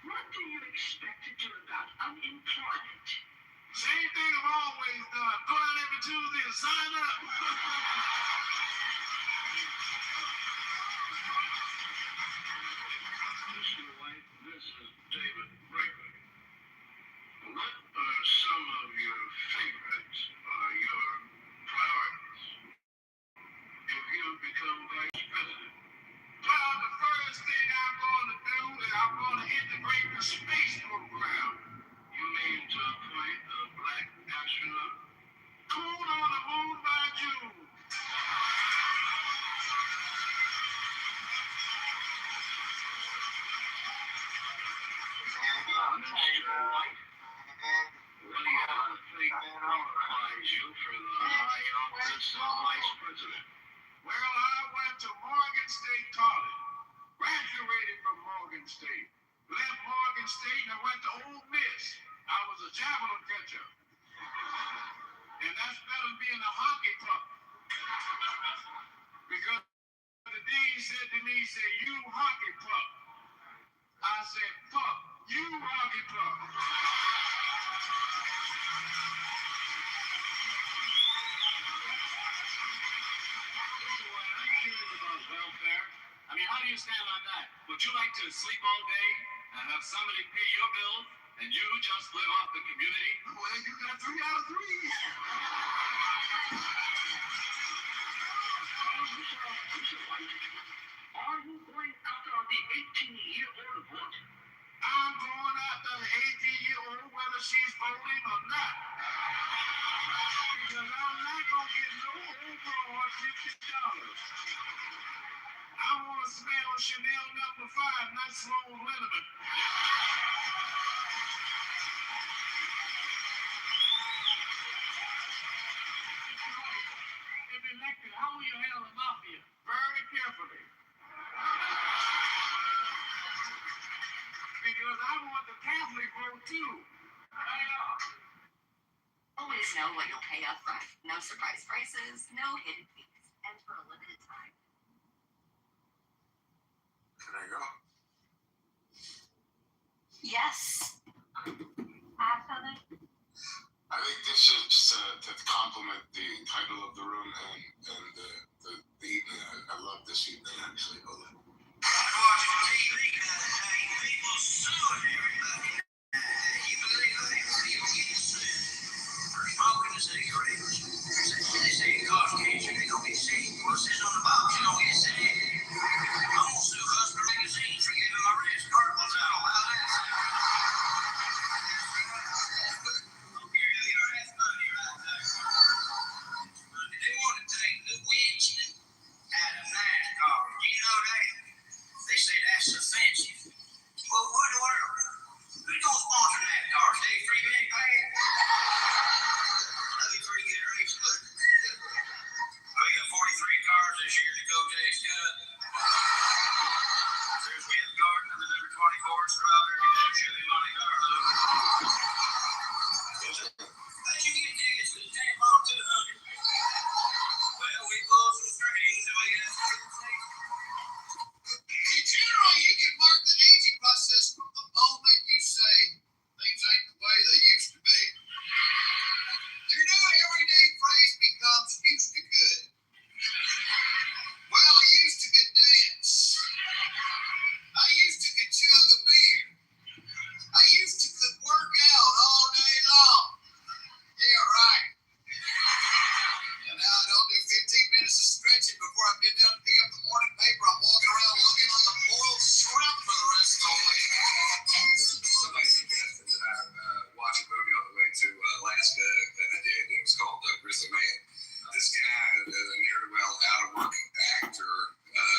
What do you expect to do about unemployment? Same thing I've always done. Go out every Tuesday and sign up. Mr. White, this is David Brinkley. What are some of your favorites or your priorities if you become vice president? Well, the first thing I'm going to do is I'm going to integrate the space program. You mean to appoint a black astronaut? Cool on the moon by June. Mr. White, what do you think qualifies you for the high office of vice president? Well, I went to Morgan State College, graduated from Morgan State, left Morgan State and I went to Ole Miss. I was a javelin catcher. And that's better than being a hockey puck. Because the dean said to me, he said, you hockey puck. I said, puck, you hockey puck. I'm curious about welfare. I mean, how do you stand on that? Would you like to sleep all day and have somebody pay your bill and you just live off the community? Well, you got 3 out of 3. Are you going after the 18-year-old vote? I'm going after the 18-year-old whether she's voting or not. Because I'm not going to get no overall $50. I Chanel number 5, not Sloan Linneman. If elected, how will you handle the mafia? Very carefully. Because I want the Catholic vote too. Always know what you'll pay up front. No surprise prices, no hidden fees. And for a limited time. Can I go? Yes. Absolutely. I think this is to complement the title of the room and the evening. I love this evening, actually. Hold on. Watching TV, people suing everybody. Even getting sued for smoking a cigarette. They say it causes cancer. They don't get sick. What says on the box? You don't get sick. I'm gonna sue Hustler Magazine for giving my Ritz Cardinals out. How that sound? They want to take the windshield out of NASCAR. You know that? They say that's offensive. Well, what in the world? Who's gonna sponsor NASCAR? Stay free man pay? That'd be pretty good race, look. We got 43 cars this year to go Jack's Cup. There's Jeff Gordon and the number 24 Strawberry Chevy Monte Carlo. How'd you get tickets to the Tampon 200? Well, we pulled some strings and we got some In general, you can mark the aging process from the moment you say things ain't the way they used to be. Your new everyday phrase becomes used to good. Well, I used to could dance. I used to could chug a beer. I used to could work out all day long. Yeah, right. And now I don't do 15 minutes of stretching before I get down to pick up the morning paper. I'm walking around looking like a boiled shrimp for the rest of the week. Somebody suggested that I watch a movie on the way to Alaska, and I did. It was called Grizzly Man. This guy, a ne'er-do-well, out-of-work actor,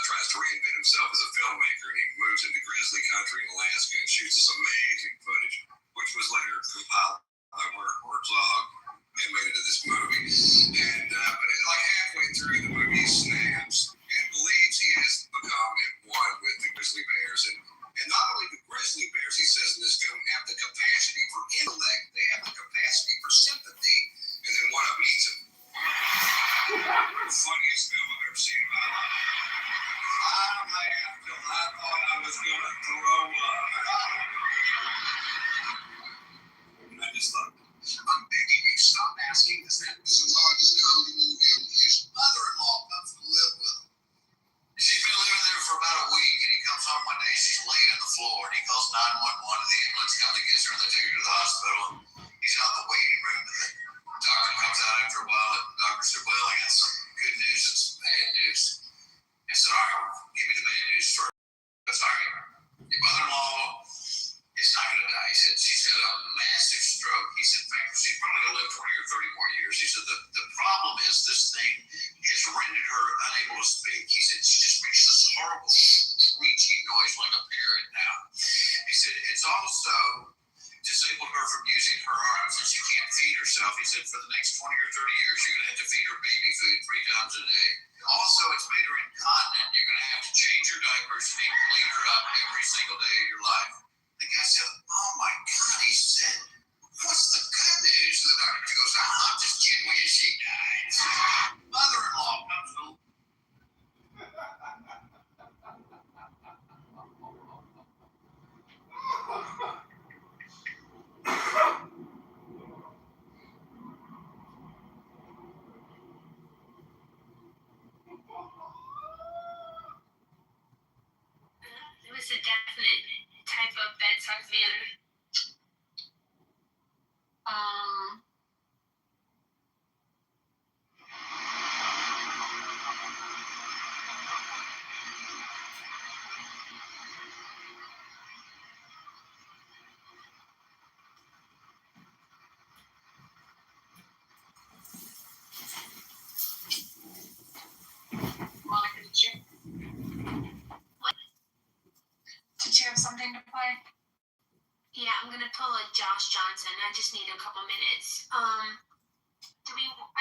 tries to reinvent himself as a filmmaker, and he moves into grizzly country in Alaska and shoots this amazing footage, which was later compiled by Herzog and made into this movie. And but like halfway through the movie, he snaps and believes he has become at one with the grizzly bears. And not only the grizzly bears, he says in this film, have the capacity for intellect, they have the capacity for sympathy, and then one of them eats him. The funniest film I've ever seen in my life. I laughed till I thought I was going to throw up. I just thought, I'm begging you, stop asking this. That was the largest comedy movie in history. Mother-in-law comes to live with him. She's been living there for about a week, and he comes home one day, she's laying on the floor, and he calls 911, and the ambulance comes and gets her, and they take her to the hospital. He's out in the waiting room, and the doctor comes out after a while, and the doctor said, well, I got some good news and some bad news. He said, all right, give me the bad news first. That's all right. Your mother-in-law is not going to die. He said, she's had a massive stroke. He said, in fact, she's probably going to live 20 or 30 more years. He said, the problem is this thing has rendered her unable to speak. He said, she just makes this horrible screeching noise like a parrot now. He said, it's also disabled her from using her arms, and she can't feed herself. He said, for the next 20 or 30 years, you're going to have to feed her baby food 3 times a day. Also, it's made her incontinent. You're going to have to change her diapers and clean her up every single day of your life. The guy said, oh my God, he said, what's the good news? The doctor goes, I'm just kidding when she dies. Mother-in-law comes to It was a definite type of bedside manner. Monica, did you? What? gonna pull a Josh Johnson. I just need a couple minutes. I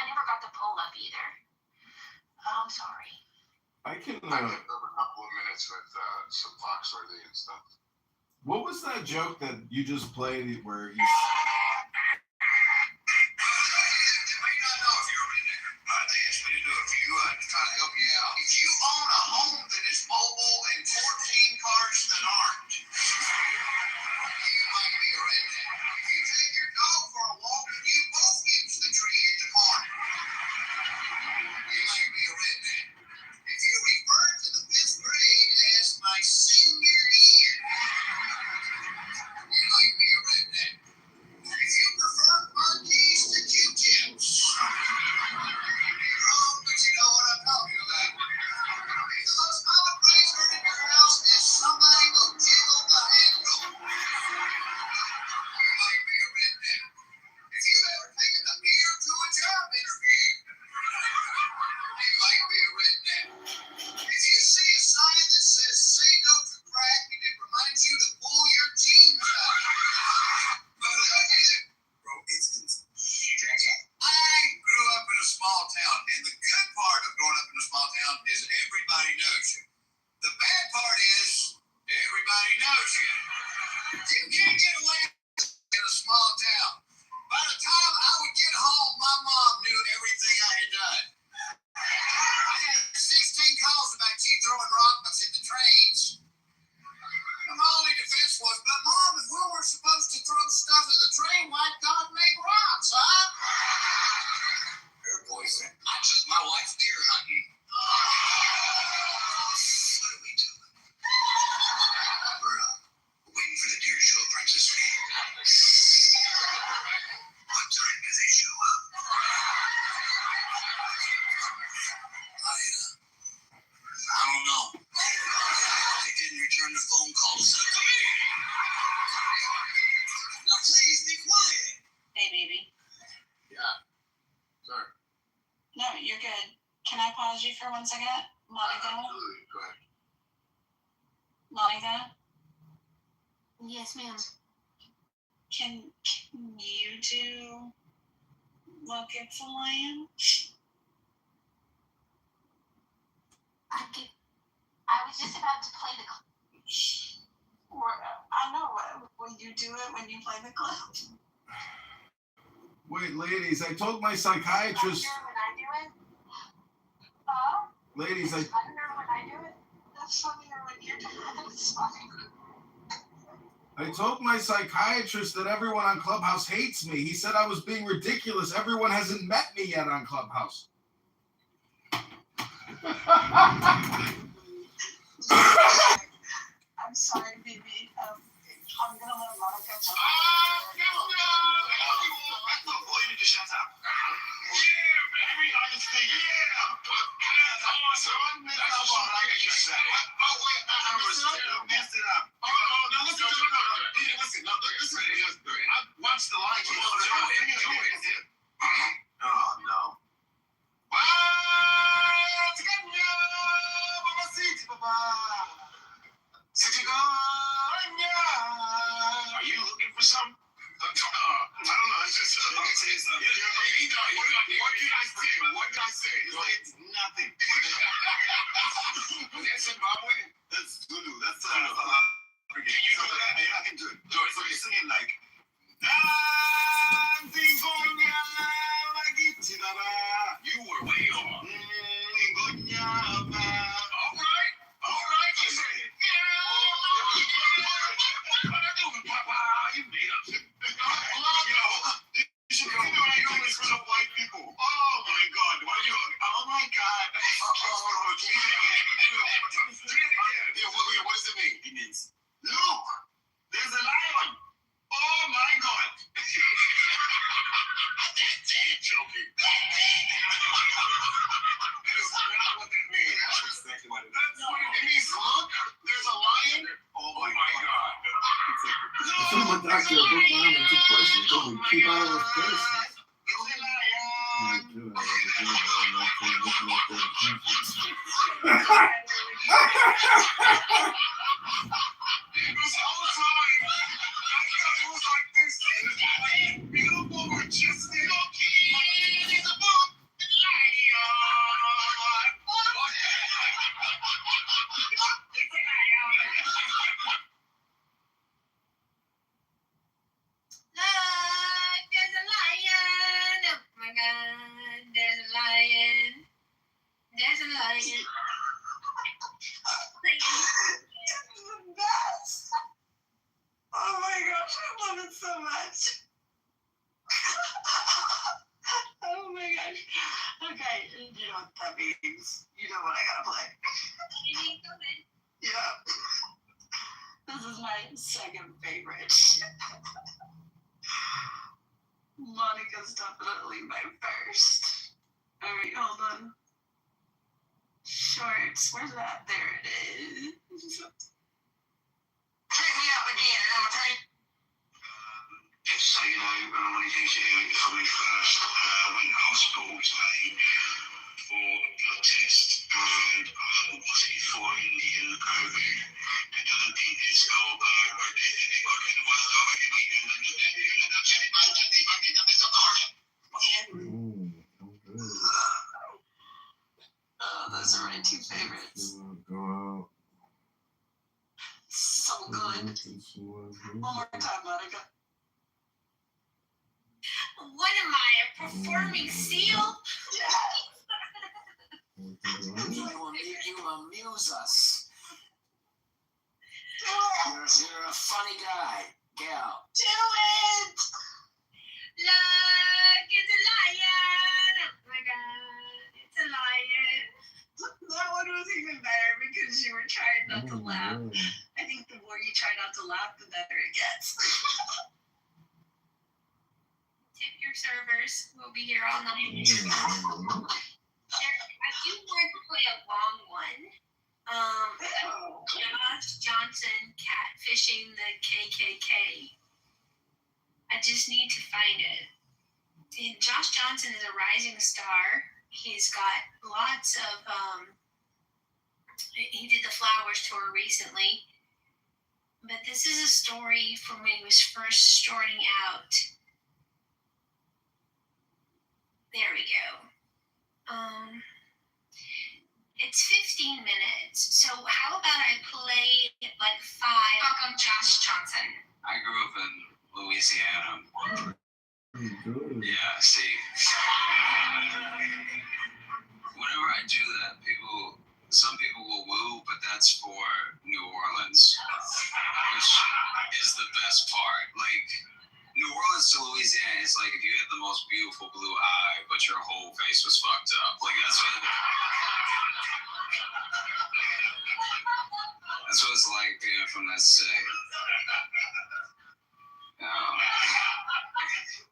never got the poll up either. I'm sorry. I can. I give them a couple of minutes with some Foxworthy and stuff. What was that joke that you just played where he's? You may not know if you're a redneck, but they asked me to do it for you. I'm trying to help you out. If you own a home that is mobile and 14 cars that aren't, you might be a redneck. If you take your dog for a walk and you both use the tree at the corner, you might be a redneck. If you refer to the 5th grade as my senior year, you might be a redneck. If you prefer parties to Q-tips, you're wrong, but you know what I'm talking about. If the most common phrase heard in your house is somebody go jiggle the handle, you might be a redneck. If you've ever taken a beer to a job interview, you might be a redneck. If you see a sign that says say no to crack and it reminds you to pull your jeans out, but bro, I grew up in a small town, and the good part of growing up in a small town is everybody knows you. The bad part is everybody knows you. You can't get away in a small town. By the time I would get home, my mom knew everything I had done. I had 16 calls about you throwing rocks into trains. And my only defense was, but Mom, if we were supposed to throw stuff at the train, why'd God make rocks, huh? Her boyfriend. I took my wife deer hunting. What are we doing? We're waiting for the deer to show up right this way. What time do they show up? I don't know. They didn't return the phone call, so come here. Now please be quiet. Hey, baby. Yeah. Sorry. No, you're good. Can I pause you for 1 second? Monica? Absolutely. Go ahead. Monica? Yes, ma'am. Can you do Look, It's a Lion? I was just about to play the clip. I know. Will you do it when you play the clip? Wait, ladies, I told my psychiatrist. When I do it? Ladies, It's funnier when I do it. That's funnier when you do it. It's funny. I told my psychiatrist that everyone on Clubhouse hates me. He said I was being ridiculous. Everyone hasn't met me yet on Clubhouse. I'm sorry, baby. I'm gonna let Monica talk. You need to shut up. Yeah, baby, I understand. Yeah. That's awesome. That's all I can say. Oh, wait, I messed it up. Oh, no, listen. I watched the line. Oh, no. Are you looking for something? I don't know. It's just let me tell you something. What did I say? It's nothing. Was that Zimbabwe? That's Zulu. That's Can you do that? Yeah, I can do it. Do it. So you're singing like. You were way off. All right. You say it. What I doing, Papa? You made up shit. You should go in front of white people. Oh my God. Why are you? Oh my God. Do it again. Yeah, what does it mean? It means, look, there's a lion. Oh my God. That's it, joking. That is not what that means. That's exactly what it is. It means, look, there's a lion. Oh my God. So my doctor booked my arm and took questions. Don't keep out of those places. This whole time, I thought it was like love it so much. Oh my gosh. Okay, you know what that means. You know what I gotta play. Yeah. This is my second favorite. Monica's definitely my first. Alright, hold on. Shorts. Where's that? There it is. Take me up again, and I'm gonna tell you. Just so you know, I wanted you to hear it from me first. I went to hospital today for a blood test, and I'm positive for Indian COVID. They don't think it's all bad, but they got in the world already. Oh, those are my two favorites. Go out. So good. One more time, Monica. What am I, a performing seal? You amuse us. You're a funny guy, gal. Do it! Look, it's a lion! Oh my god, it's a lion. That one was even better because you were trying not to laugh. I think the more you try not to laugh, the better it gets. Tip your servers. We'll be here all night. I do want to play a long one. Josh Johnson catfishing the KKK. I just need to find it. And Josh Johnson is a rising star. He's got lots of, he did the Flowers tour recently. But this is a story from when he was first starting out. There we go. It's 15 minutes. So how about I play like 5? Welcome, Josh Johnson. I grew up in Louisiana. Yeah, see. Whenever I do that, some people will woo, but that's for New Orleans, which is the best part. Like, New Orleans to Louisiana is like if you had the most beautiful blue eye, but your whole face was fucked up. Like, that's what it's like being from that city.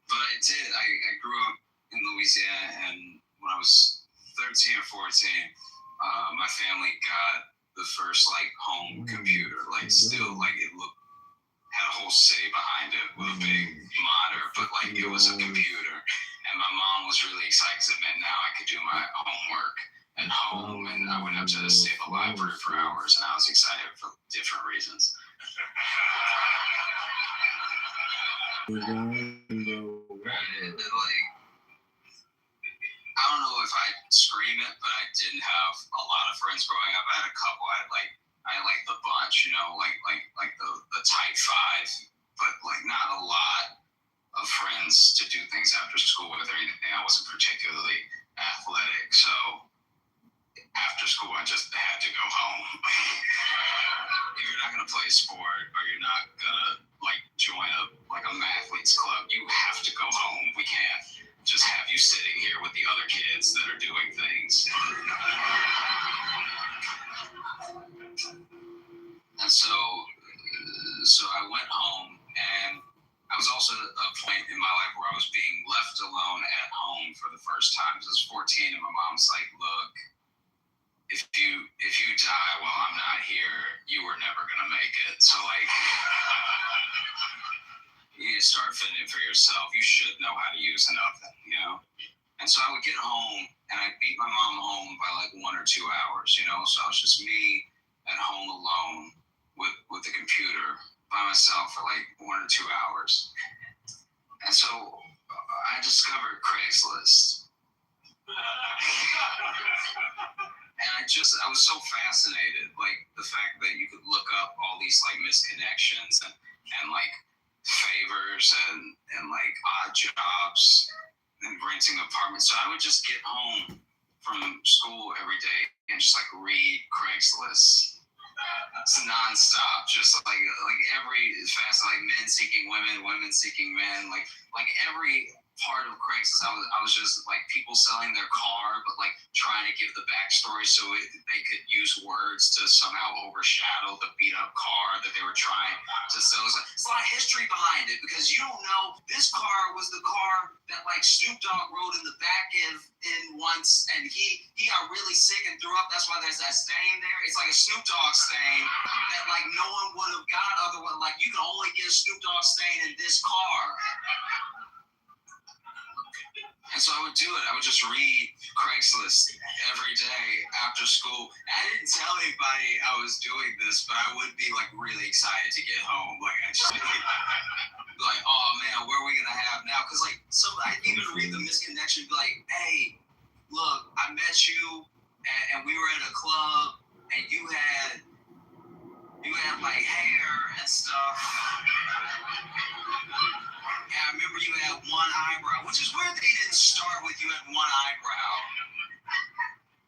But I did. I grew up in Louisiana, and when I was 13 or 14, my family got the first like home computer. Like, still, like, it had a whole city behind it with a big monitor, but like it was a computer. And my mom was really excited because it meant now I could do my homework at home, and I wouldn't have to stay at the library for hours. And I was excited for different reasons. Like, I don't know if I'd scream it, but I didn't have a lot of friends growing up. I had a couple. I had like the bunch, you know, like the tight five, but like not a lot of friends to do things after school with or anything. I wasn't particularly athletic, so after school I just had to go home. If you're not gonna play a sport or you're not gonna like join a mathletes club, you have to go home. We can't just have you sitting here with the other kids that are doing things. And so I went home, and I was also at a point in my life where I was being left alone at home for the first time. I was 14, and my mom's like, look, if you die while I'm not here, you were never gonna make it. So like, you need to start fending for yourself. You should know how to use an oven, you know? And so I would get home, and I'd beat my mom home by like 1 or 2 hours, you know? So it was just me at home alone with the computer by myself for like 1 or 2 hours. And so I discovered Craigslist. And I was so fascinated, like the fact that you could look up all these like misconnections and like favors and like odd jobs and renting apartments. So I would just get home from school every day and just like read Craigslist. It's nonstop, just like every fast, like men seeking women, women seeking men, like every part of Craigslist, I was just like people selling their car, but like trying to give the backstory so they could use words to somehow overshadow the beat up car that they were trying to sell. It's a lot of history behind it because you don't know this car was the car that like Snoop Dogg rode in the back in once, and he got really sick and threw up. That's why there's that stain there. It's like a Snoop Dogg stain that like no one would have got otherwise. Like you can only get a Snoop Dogg stain in this car. And so I would do it. I would just read Craigslist every day after school. I didn't tell anybody I was doing this, but I would be like really excited to get home. Like I just like, oh man, where are we gonna have now? Because like, so I even read the misconnection, be like, hey, look, I met you, and we were at a club, and you had like hair and stuff. Yeah, I remember you had one eyebrow, which is weird that he didn't start with you had one eyebrow.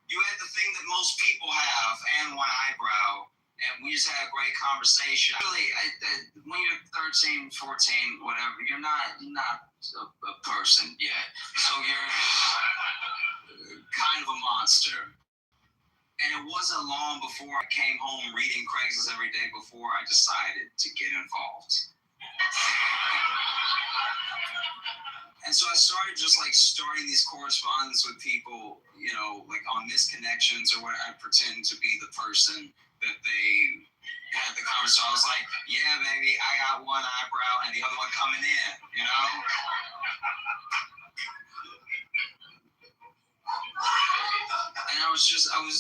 You had the thing that most people have and one eyebrow, and we just had a great conversation. Really, when you're 13, 14, whatever, you're not a person yet. So you're kind of a monster. And it wasn't long before I came home reading Craigslist every day before I decided to get involved. And so I started just like starting these correspondence with people, you know, like on misconnections or what I pretend to be the person that they had the conversation. I was like, yeah, baby, I got one eyebrow and the other one coming in, you know? And I was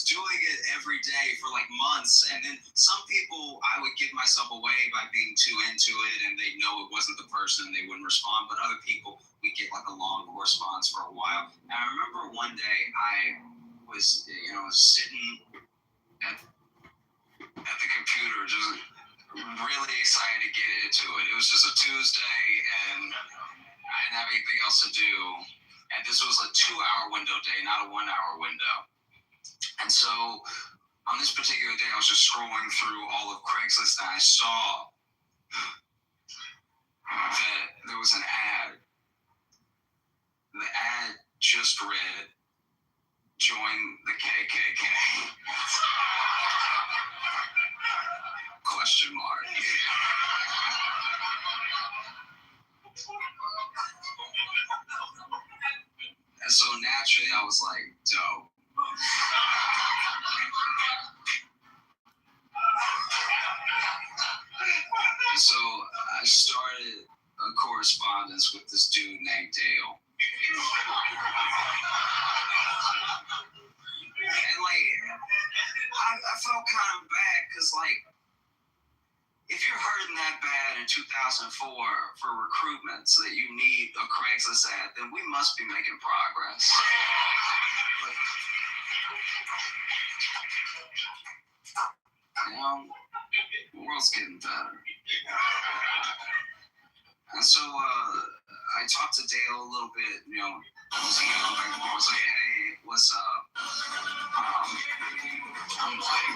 doing it every day for like months. And then some people, I would give myself away by being too into it and they know it wasn't the person and they wouldn't respond. But other people, we get like a long correspondence for a while. And I remember one day I was, sitting at the computer, just really excited to get into it. It was just a Tuesday and I didn't have anything else to do. And this was a 2-hour window day, not a 1-hour window. And so on this particular day, I was just scrolling through all of Craigslist and I saw that there was an ad. The ad just read, join the KKK. Question mark. And so naturally I was like, dope. And so I started a correspondence with this dude named Dale. And like, I felt kind of bad because like, if you're hurting that bad in 2004 for recruitment so that you need a Craigslist ad, then we must be making progress. The world's getting better. And so I talked to Dale a little bit, I was like, hey, what's up? I'm like,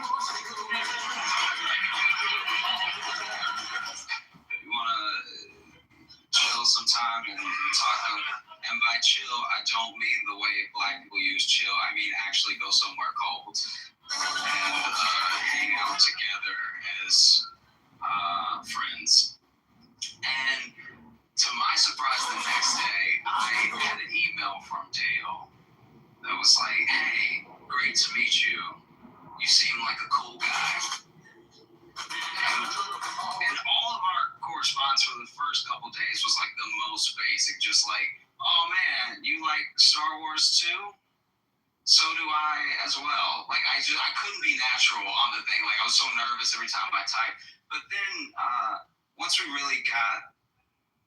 you want to chill sometime and talk? And by chill, I don't mean the way black people use chill. I mean actually go somewhere cold and hang out together as friends. And to my surprise, the next day, I had an email from Dale that was like, hey, great to meet you. You seem like a cool guy. And all of our correspondence for the first couple days was like the most basic, just like, oh man, you like Star Wars too? So do I as well. Like I couldn't be natural on the thing. Like I was so nervous every time I typed. But then once we really got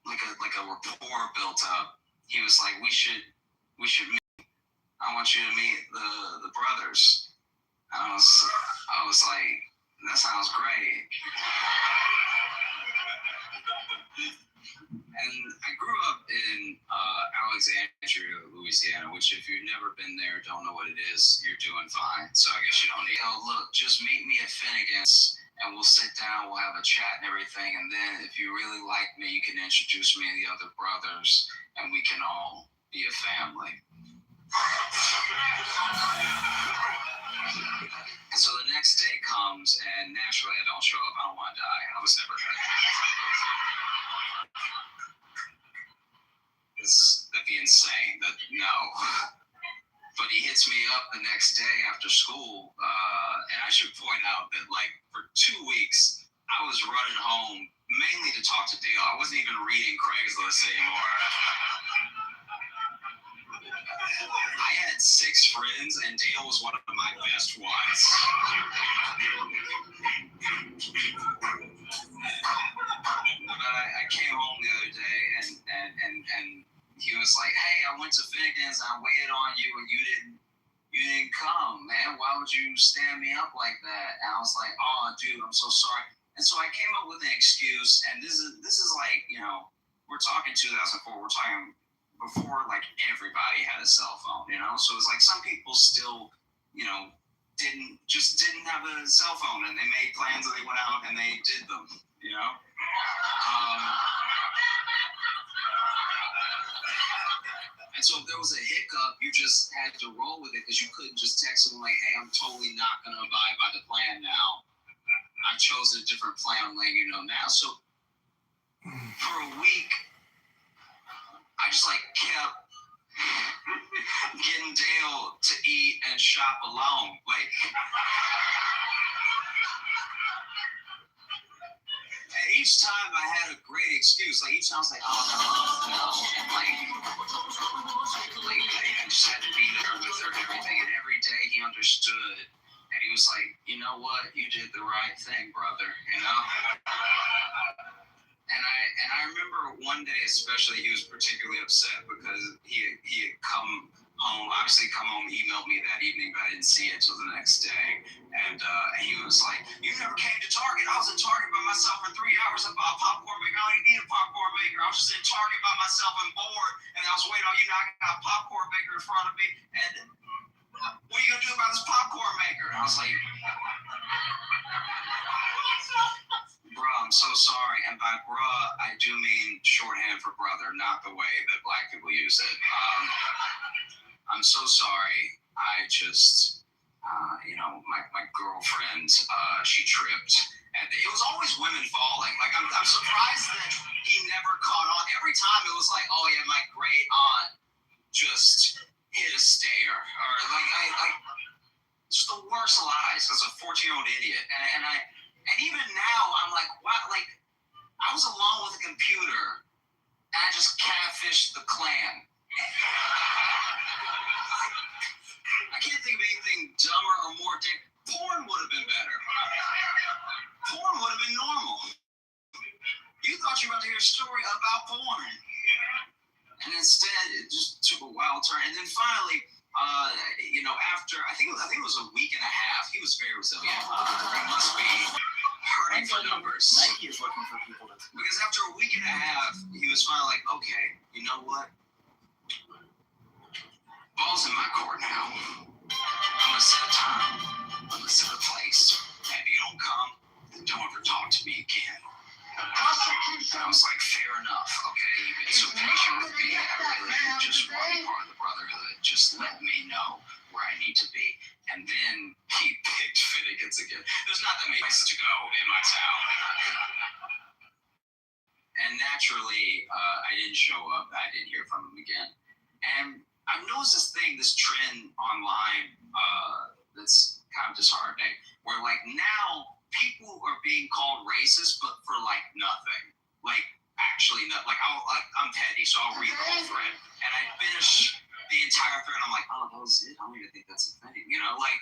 like a rapport built up, he was like, we should meet. I want you to meet the brothers. And I was like, that sounds great. And I grew up in Alexandria, Louisiana, which if you've never been there, don't know what it is, you're doing fine. So I guess you don't need, look, just meet me at Finnegan's and and we'll sit down, we'll have a chat and everything, and then if you really like me, you can introduce me to the other brothers, and we can all be a family. And so the next day comes, and naturally I don't show up. I don't want to die. I was never going to that'd be insane. No. But he hits me up the next day after school, and I should point out that, like, for 2 weeks, I was running home mainly to talk to Dale. I wasn't even reading Craigslist anymore. I had 6 friends, and Dale was one of my best ones. But I came home the other day, and he was like, "Hey, I went to Finnegan's, I waited on you, and you didn't come, man. Why would you stand me up like that?" And I was like, "Oh, dude, I'm so sorry." And so I came up with an excuse, and this is like, you know, we're talking 2004, we're talking before, like, everybody had a cell phone, you know? So it's like some people still, you know, didn't have a cell phone, and they made plans, and they went out and they did them, you know? And so if there was a hiccup, you just had to roll with it, because you couldn't just text them like, "Hey, I'm totally not going to abide by the plan now. I've chosen a different plan. I'm letting you know now." So for a week, I just, like, kept getting Dale to eat and shop alone. Like, and each time I had a great excuse. Like, each time I was like, "Oh, no. And like, I just had to be there with her and everything. And every day he understood. And he was like, "You know what? You did the right thing, brother." You know? And I remember one day especially, he was particularly upset because he had come home, emailed me that evening, but I didn't see it till the next day. And he was like, "You never came to Target. I was in Target by myself for 3 hours. I bought a popcorn maker. I don't even need a popcorn maker. I was just in Target by myself and bored, and I was waiting on you. Now I got a popcorn maker in front of me, and what are you going to do about this popcorn maker?" And I was like, "Bro, I'm so sorry." And by bruh, I do mean shorthand for brother, not the way that black people use it. I'm so sorry. I just, you know, my girlfriend, she tripped. And it was always women falling. Like, I'm surprised that he never caught on. Every time it was like, "Oh, yeah, my great aunt just hit a stair." Or, like just the worst lies as a 14-year-old idiot. And even now, I'm like, wow, like, I was alone with a computer, and I just catfished the Klan. I can't think of anything dumber or more porn would have been better. Porn would have been normal. You thought you were about to hear a story about porn. And instead, it just took a wild turn. And then finally, you know, after, I think it was a week and a half, he was very resilient. He must be hurting for numbers. Nike is looking for people to... Because after a week and a half, he was finally like, "Okay, you know what? Ball's in my court now. I'm going to set a time. I'm going to set a place. And if you don't come, then don't ever talk to me again." And I was like, "Fair enough, okay? You've been so patient with me. I really just want to be part of the brotherhood. Just let me know where I need to be." And then he picked Finnegan's again. There's not that many places to go in my town. And naturally, I didn't show up. I didn't hear from him again. And I've noticed this trend online that's kind of disheartening, where, like, now people are being called racist, but for, like, nothing. Like, actually, like, I'm petty, so I'll read the whole thread. And I finish the entire thread, I'm like, "Oh, that was it? I don't even think that's a thing." You know, like,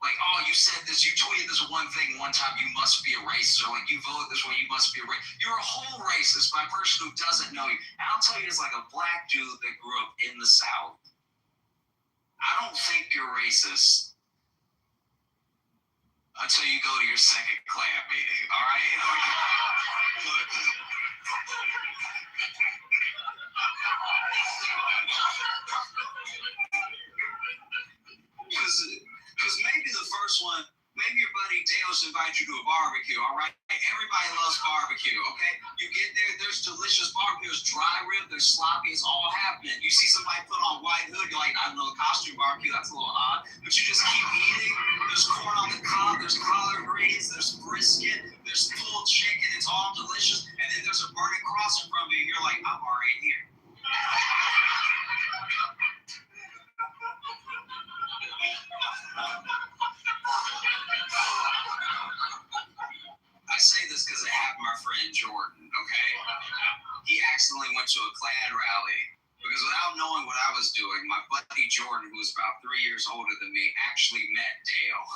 "Oh, you said this, you tweeted this one thing one time, you must be a racist," or like, "You voted this way, you must be a racist." You're a whole racist by a person who doesn't know you. And I'll tell you, as like a black dude that grew up in the South, I don't think you're racist until you go to your second Klan meeting, all right? Look. Because maybe the first one, maybe your buddy Dale's invite you to a barbecue, all right? Everybody loves barbecue, okay? You get there, there's delicious barbecue. There's dry rib, there's sloppy, it's all happening. You see somebody put on white hood, you're like, I don't know, costume barbecue, that's a little odd. But you just keep eating. There's corn on the cob, there's collard greens, there's brisket, there's pulled chicken, it's all delicious. And then there's a burning cross in front of you, and you're like, I'm already here. I say this because it happened to my friend Jordan, okay? He accidentally went to a Klan rally because without knowing what I was doing, my buddy Jordan, who was about 3 years older than me, actually met Dale.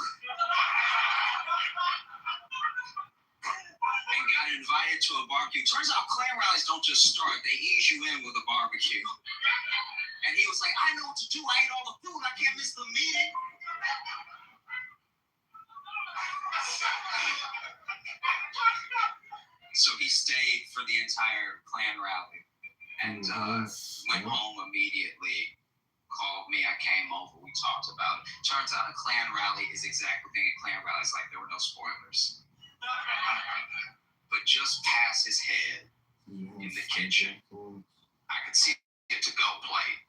And got invited to a barbecue. Turns out Klan rallies don't just start, they ease you in with a barbecue. And he was like, I know what to do. I ate all the food. I can't miss the meeting. So he stayed for the entire Klan rally and went home immediately, called me, I came over, we talked about it. Turns out a Klan rally is exactly the thing a Klan rally is like. There were no spoilers. But just past his head in the kitchen, I could see a to-go plate.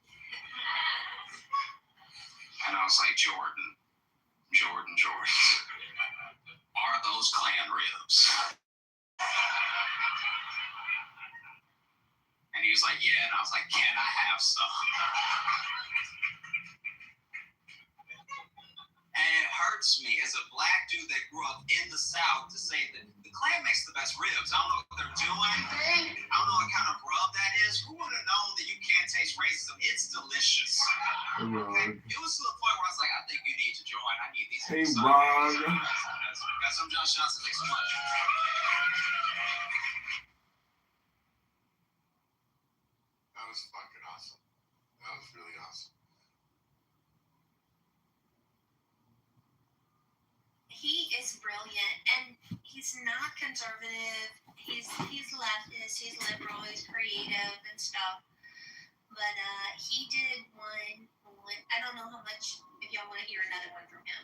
And I was like, Jordan, are those Klan ribs? And he was like, yeah. And I was like, can I have some? And it hurts me as a black dude that grew up in the South to say that the Klan makes the best ribs. I don't know what they're doing. I don't know what kind of rub that is. Who would have known that you can't taste racism? It's delicious. Okay? It was to the point where I was like, I think you need to join. I need these. Hey, Ron. Got some Josh Johnson. Thanks so much. That was fucking awesome. That was really awesome. He is brilliant, and he's not conservative. He's leftist. He's liberal. He's creative and stuff. But he did one. I don't know how much. If y'all want to hear another one from him,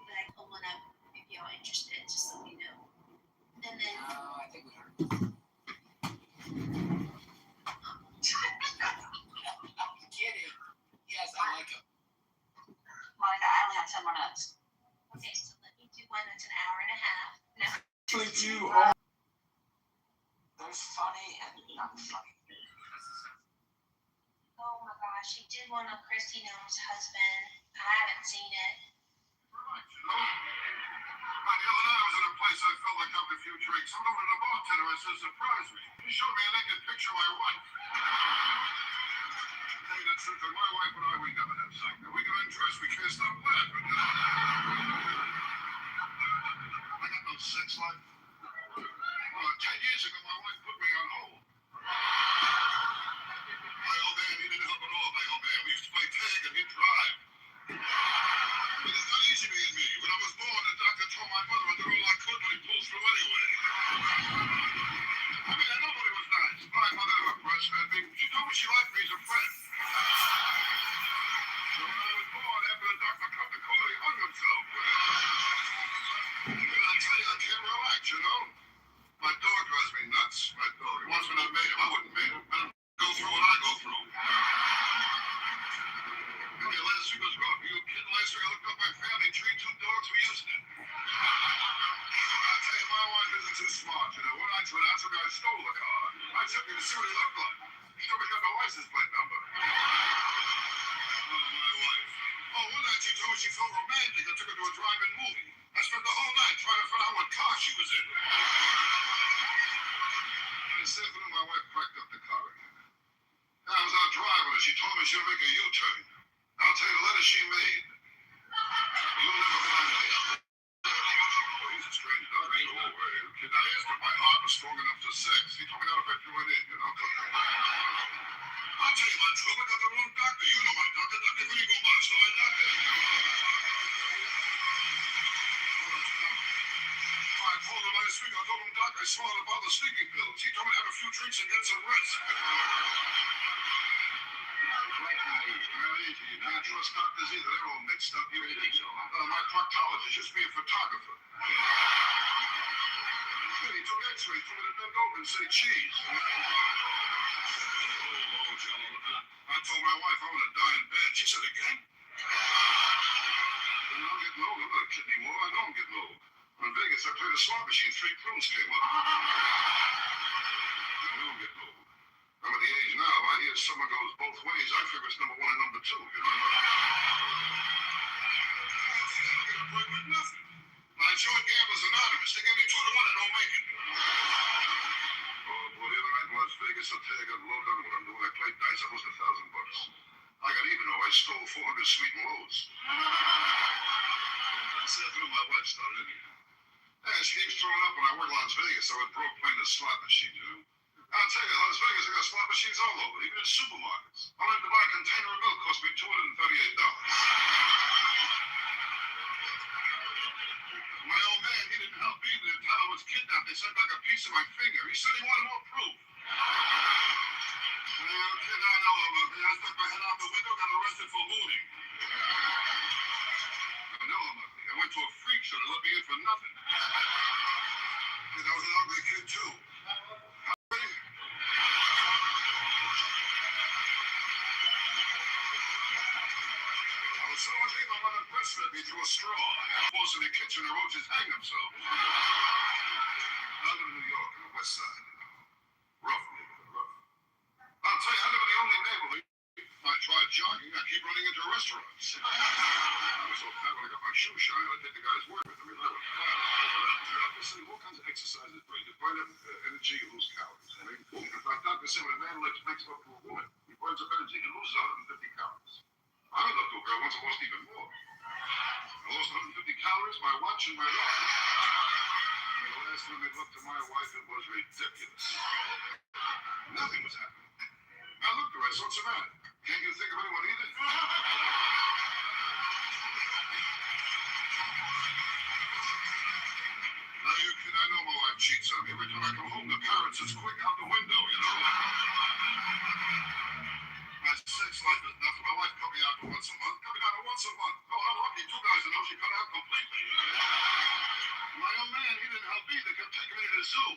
but I pulled one up if y'all are interested, just so you know. And then. I think we heard. I'm kidding. Yes, I like him. Monica, I only have 10 more minutes. Okay, so let me do one that's an hour and a half. No. Thank you all. There's funny and not funny. Oh my gosh, he did one on Christy Noem's husband. I haven't seen it. Right, you know? The other night I was in a place I felt like having a few drinks. I went over to the bartender. I said, surprise me. He showed me a naked picture of my wife. Tell you the truth, and my wife and I, we never have sex. We get undressed, we can't stop laughing. I got no sex life. 10 years ago, my wife put me on hold. My old man, he didn't help at all, my old man. We used to play tag and he'd drive. But it's not easy being me. When I was born, the doctor told my mother I did all I could, but he pulled through anyway. I mean, nobody was nice. My mother never breastfed me. She told me she liked me as a friend. So when I was born, after the doctor cut the cord, he hung himself. And I tell you, I can't relax, you know? My dog drives me nuts. My dog. Once when I made him, I wouldn't make him. Let him go through what I go through. Okay, last week was rough. You kidding? Last week I looked up my family tree, 2 dogs were using it. I'll tell you, my wife isn't too smart, you know. One night when I took her, I stole the car. I took her to see what he looked like. She told me he got the license plate number. Oh, my wife. Oh, one night she told me she felt romantic. I took her to a drive-in movie. I spent the whole night trying to find out what car she was in. And this afternoon, my wife cracked up the car again. And I was out driving and she told me she'll make a U-turn. I'll tell you the letter she made. You'll never find me. Oh, he's a strange dog. Oh, kid, I asked if my heart was strong enough to sex. He told me not if I threw it in, you know. I'll tell you my trouble. I got the wrong doctor. You know my doctor. Dr. Vigo March. No, I got that. I told him last week. I told him, Doc, I swallowed a bottle of sleeping pills. He told me to have a few drinks and get some rest. Really? easy. You can't trust doctors either. They're all mixed up. You think so? My proctologist used to be a photographer. He took x-rays, told me to bend over and say cheese. Oh, Joe. I told my wife I want to die in bed. She said, again? I'm getting old. I'm not a kid anymore. I know I'm getting old. In Vegas, I played a slot machine. 3 prunes came up. I know I'm getting old. I'm at the age now. If I hear someone goes both ways, I figure it's number 1 and number 2, you know? I don't get a break with nothing. I joined Gamblers Anonymous. They gave me 2 to 1. I don't make it. Oh, boy, the other night in Las Vegas, I'll tell you, I got loaded on what I'm doing. I played dice. I lost $1,000. I got even though I stole 400 sweet and loads. I said through my wife started in here. And she keeps throwing up when I work in Las Vegas. I was broke playing the slot machine, you know? I'll tell you, Las Vegas, I got slot machines all over, even in supermarkets. I went to buy a container of milk, cost me $238. My old man, he didn't help either. The time I was kidnapped, they sent back a piece of my finger. He said he wanted more proof. Well, kid, I know him. I stuck my head out the window, got arrested for looting. I know him. I went to a freak show. They let me in for nothing. Kid, I was an ugly kid, too. So I think my mother breastfed me through a straw. Boss in the kitchen, the roaches hang themselves. I live in New York, on the west side. Rough neighborhood, rough. I'll tell you, I live in the only neighborhood. I tried jogging, I keep running into restaurants. I was so fat when I got my shoe shine, I take the guy's word with me. Obviously, all kinds of exercise is great. You burn up energy, you lose calories. I mean, if my doctor said when a man makes up to a woman, he burns up energy, he loses 150 calories. I looked to a girl once I lost even more. I lost 150 calories, my watch, and my life. And the last time they looked to my wife, it was ridiculous. Nothing was happening. I looked at her, I said, what's the matter? Can't you think of anyone either? Now, you kid, I know my wife cheats on me. Every time I come home, the parents is quick out the window, you know? My sex life is nothing. My wife cut me out for once a month. Cut me down to once a month. Oh, I'm lucky. 2 guys know she cut out completely. My old man, he didn't help either. Kept taking me to the zoo.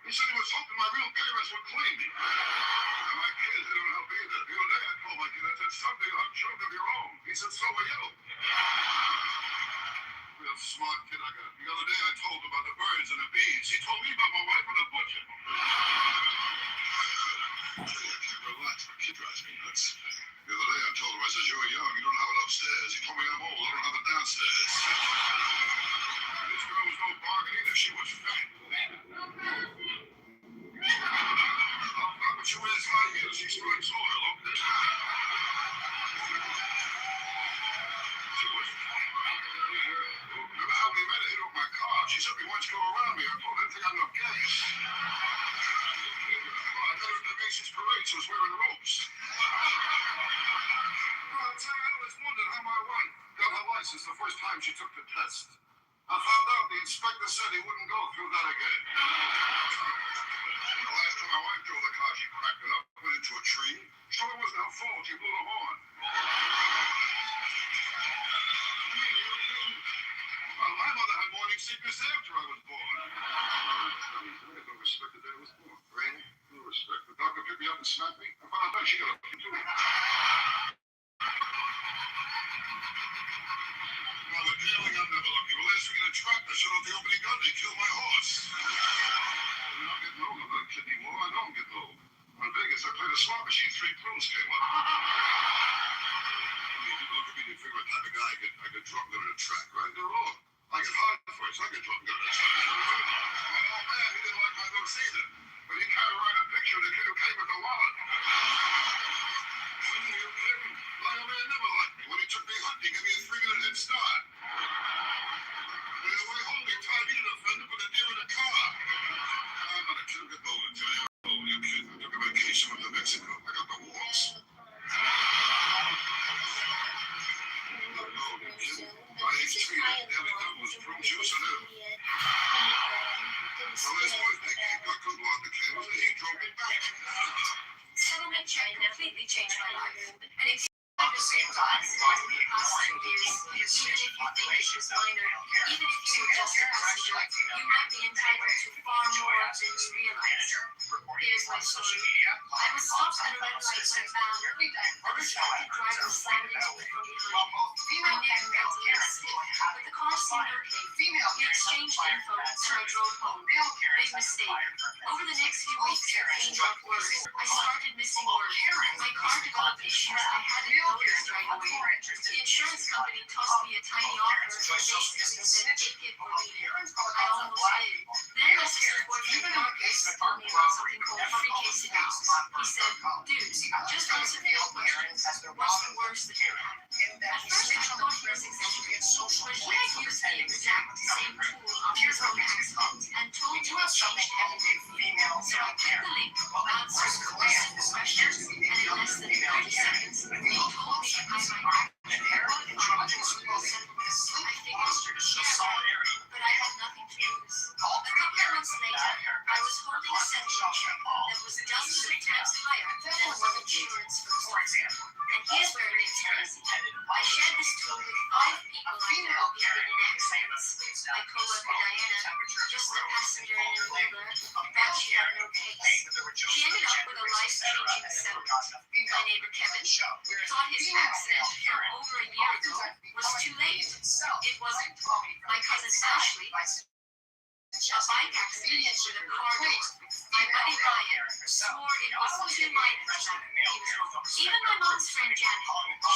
He said he was hoping my real parents would claim me. And my kids, they don't help either. The other day I told my kid, I said, someday you'll have children of your own. He said, so will you. Real smart kid I got. The other day I told him about the birds and the bees. He told me about my wife and the butcher. I can't relax. My kid drives me nuts. The other day I told him, I said, you're young, you don't have it upstairs. He told me I'm old, I don't have it downstairs. This girl was no bargain either. She was fat. But she wears high heels. She strikes oil. Look at this. She was fat. Remember how we met her hit up my car? She said we once go around me. I told her I didn't think I had enough gas. I met her at the Macy's parade. She was wearing ropes. I'll tell you, I always wondered how my wife got her license the first time she took the test. I found out the inspector said he wouldn't go through that again. The last time my wife drove the car, she cracked it up, went into a tree. So it wasn't her fault. She blew the horn. Well, my mother had morning sickness after I was born. I had no respect the day I was born. Randy, no respect. The doctor picked me up and smacked me. I found out she got a too. Well, with gambling, I'm never lucky. Well, last week in a trap, I shut off the opening gun. They killed my horse. I'm not getting old. I'm not a kid anymore. I know I'm getting old. In Vegas, I played a slot machine. 3 prunes came up. People look at me and figure what type of guy I get drunk and go to the track, right? They're wrong. I get hard first. I get drunk and go to the track. My old man, he didn't like my looks either. But he carried around a picture of the kid who came with the wallet. Are you kidding? My old man never liked me. When he took me hunting, he gave me a 3-minute head start. On the way home, he tied me to the fender, put a deer in the car. I'm not a kid. Get old and tell you. Oh, you kid. I took a vacation with to Mexico. I got the waltz. My age 3, daily double was prune juice and ale. So last Wednesday, Kate got good blood the candles and he drove me back. Settlement completely changed my life. And it's the same time, it's going to be ignoring the essential populations of the male character. Even if you were just a passenger, you might be entitled to far more than you realize. Here's my story. I was stopped at a red light when bound. A distracted driver slammed into me from behind. I never felt a little stiff, but the car seemed okay. We exchanged info, and I drove home. Big mistake. Over the next few weeks, the pain got worse. I started missing work. My car developed issues I hadn't noticed right away. The insurance company tossed me a tiny offer and basically said, take it or leave it. I almost did. Then my sister's boyfriend Marcus told me about something called free case accounts. He said, dude, just answer the questions. What's the worst that can happen? At first, I thought he was exaggerating, but he had used the exact same tool on his own accident and told me to change everything. So I clicked the link, answered the questions, and in less than 30 seconds, he told me I might actually qualify for a settlement. I figured, yeah, but I had nothing to lose. A couple of months later, I was holding a settlement check that was dozens of times higher than what insurance first offered. And here's where it gets crazy. I shared this tool with 5 people I know who've been in accidents. My coworker Diana, just a passenger in an Uber, thought she had no case. She ended up with a life-changing settlement. My neighbor Kevin thought his accident from over a year ago was too late. It wasn't. My cousin Ashley, a bike accident with a car door. My buddy Ryan swore it was too minor to matter. He was wrong. Even my mom's friend Janet,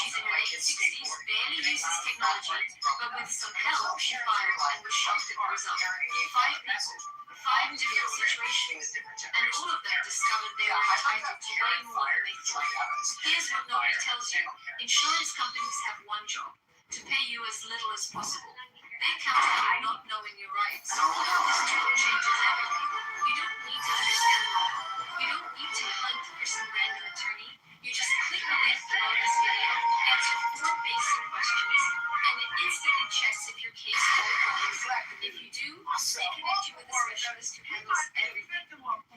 she's in her late 60s, barely uses technology, but with some help, she fired and was shocked at the result. 5 people, 5 different situations, and all of them discovered they were entitled to way more than they thought. Here's what nobody tells you. Insurance companies have one job: to pay you as little as possible. They count on not knowing your rights. This tool changes everything. You don't need to understand law. You don't need to hunt for some random attorney. You just click the link below this video, answer 4 basic questions, and it instantly checks if your case qualifies. If you do, they connect you with a specialist who handles everything.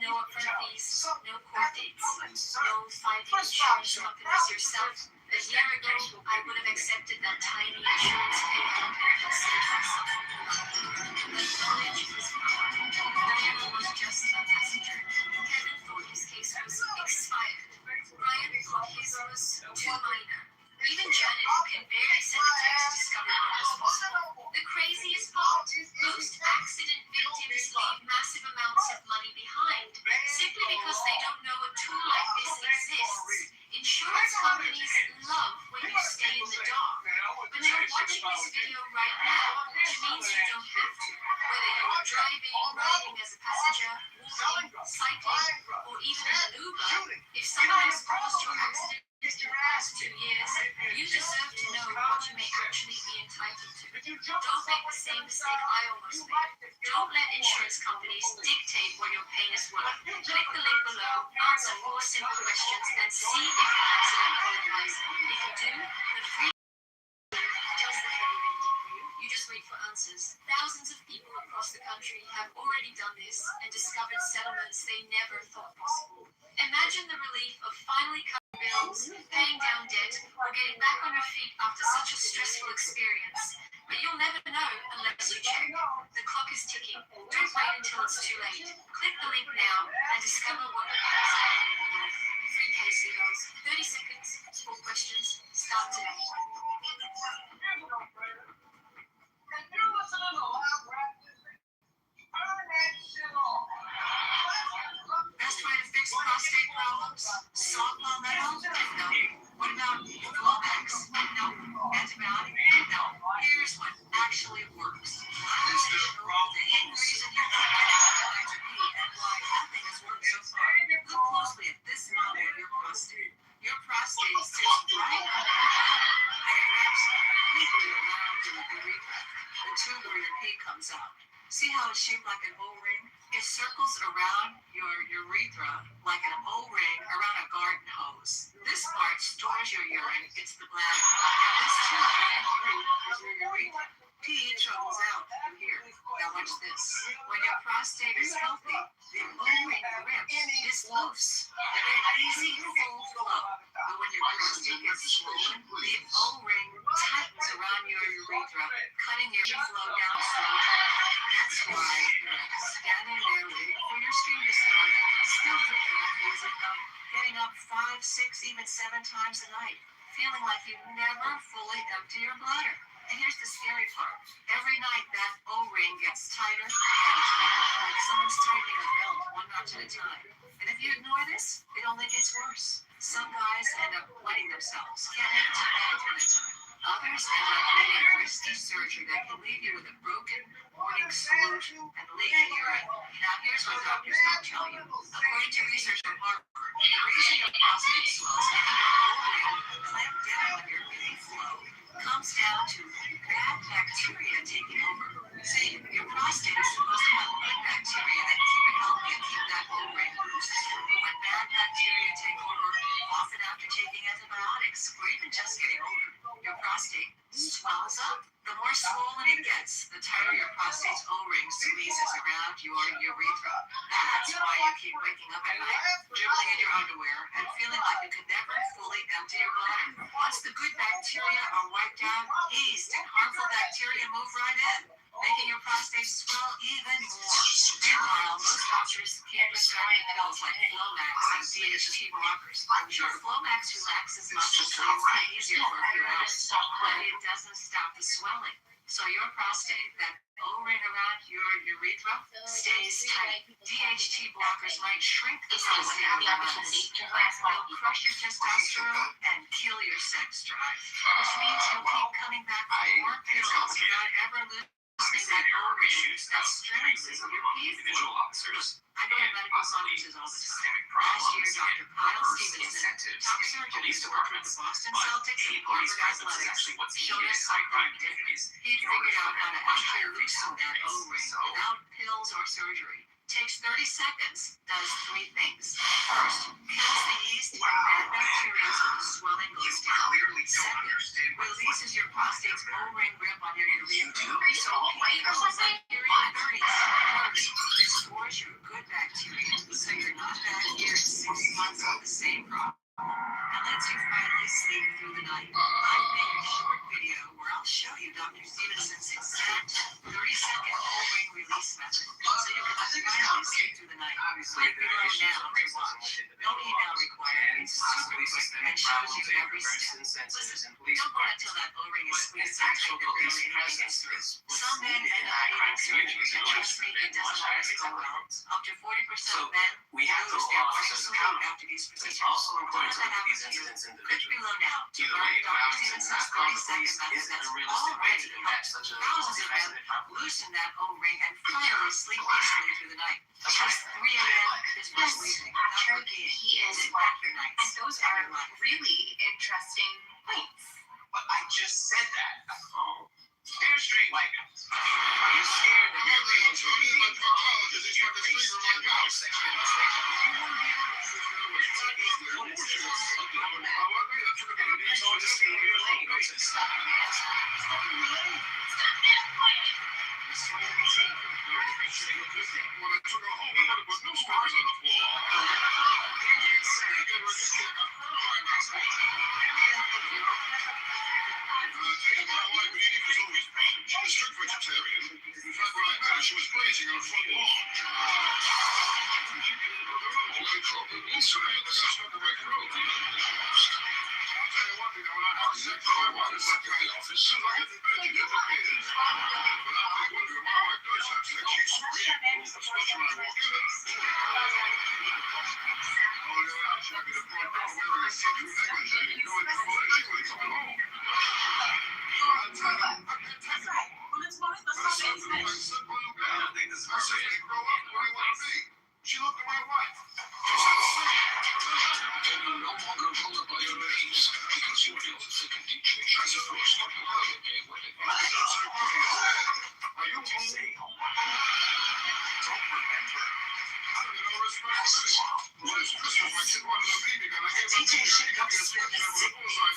No upfront fees, no court dates, no finding insurance companies yourself. A year ago, I would have accepted that tiny insurance payout and considered myself a but knowledge is power. Diana was just a passenger. Kevin thought his case was expired. Ryan thought his was too minor. Even Janet, who can barely send a text, discovered what was possible. The craziest part, most accident victims leave massive amounts of money behind, simply because they don't know a tool like this exists. Insurance companies love when you stay in the dark, but you're watching this video right now, which means you don't have to. Whether you're driving, riding as a passenger, walking, cycling, or even in an Uber, if someone has caused your accident in the past 2 years, you deserve to know what you may actually be entitled to. Don't make the same mistake I almost made. Don't let insurance companies dictate what your pain is worth. Click the link below, answer 4 simple questions, and see if your accident qualifies. If you do, the free does the heavy lifting for you. You just wait for answers. Thousands of people across the country have already done this and discovered settlements they never thought possible. Imagine the relief of finally cutting bills, paying down debt, or getting back on your feet after such a stressful experience. But you'll never know unless you check. The clock is ticking. Don't wait until it's too late. Click the link now and discover what your pain is capable of. Free case emails, 30 seconds, 4 questions, start today. Best way to fix prostate problems? Salt palmetto? No. What about Flomax? No. Antibiotic? No. Here's what actually works. The hidden reason you can't get out to pee and why nothing has worked so far. Look closely at this model of your prostate. Your prostate sits right on the and it wraps completely around your urethra, the tube where your pee comes out. See how it's shaped like an O-ring? It circles around your urethra like an O-ring around a garden hose. This part stores your urine, it's the bladder. And this tube ran through is your urethra. Pee travels out through here. Now watch this. When your prostate is healthy, the O-ring grip is loose. You get easy, full flow. But when your prostate gets swollen, Getting up 5, 6, even 7 times a night, feeling like you never fully empty your bladder. And here's the scary part. Every night that O-ring gets tighter and tighter, like someone's tightening a belt one notch at a time. And if you ignore this, it only gets worse. Some guys end up wetting themselves, can't make it to bed in time. Others end up needing risky surgery that can leave you with a broken morning salute and leaking urine. Now here's what doctors don't tell you. According to research from Harvard, the reason your prostate swells, making your O-ring clamp down on your pee flow, comes down to bad bacteria taking over. See, your prostate is supposed to have good bacteria that keep it healthy and keep that O-ring loose. But when bad bacteria take over, often after taking antibiotics or even just getting older, your prostate swells up. The more swollen it gets, the tighter your prostate's O-ring squeezes around your urethra. That's why you keep waking up at night, dribbling in your underwear, and feeling like you can never fully empty your bladder. Once the good bacteria are wiped out, yeast and harmful bacteria move right in, making your prostate swell even more. Meanwhile, most doctors can't prescribe you pills like Flomax and DHT blockers. Sure, Flomax relaxes muscles so it's easier for a few hours, but it doesn't stop the swelling. So your prostate, that O-ring around your urethra, stays tight. DHT blockers might shrink the prostate in months. They'll crush your testosterone and kill your sex drive, which means you'll keep coming back for more pills without ever losing that O-ring that strengthens your pee flow. I go to medical conferences all the time. Last year, Dr. Kyle Stevenson, top surgeon who worked with the Boston Celtics and Harvard Athletics, showed us something different. He figured out how to actually loosen that O-ring without pills or surgery. Takes 30 seconds, does 3 things. First, kills the yeast and bad bacteria so the swelling goes down. Second, releases your prostate's O-ring grip on your urethra so it kills bacteria and dirties. Third, restores your good bacteria so you're not back here in 6 months with the same problem. And lets you finally sleep through the night. I've made a short video where I'll show you Dr. Stevenson's exact 30-second O-ring release method so you can finally sleep through the night. Click below now to watch. No email required. It's super quick and shows you every step. Listen, don't wait until that O-ring is squeezed so tight that barely anything gets through. Some men end up needing surgery, and trust me, it doesn't always go well. Up to 40% of men lose their morning sleep after these procedures. Don't let that happen to you. Click below now to learn Dr. Stevenson's 30-second method that's already helped thousands of men loosen that O-ring and finally sleep peacefully through the night. Because 3 a.m. is for sleeping, not for being. He is Sit back your nights. And those are really interesting points. But I just said that. They're straight white guys. Are you scared that your feelings will be wrong because of your race and your sexual She was blazing on a front lawn. I'll tell you one thing, when I have sex with my wife, it's like in the office. As soon as I get to bed, she disappears. But I'll tell you one thing, when my wife does have sex, she's screaming, especially when I walk in there. Oh, yeah, I should be the front door wearing a see-through negligee. You know what trouble is? She was coming home. I can't take it. She looked at my wife. She said, "See, can you no longer hold up by your legs because you feel sick and deep." I said, "Oh, stop the love." I said, "Are you home?" Don't remember. I don't know where it's supposed to be. Well, it's Christmas. My kid wanted a baby gun. I gave him a baby gun. He gave me a switch and a bullseye.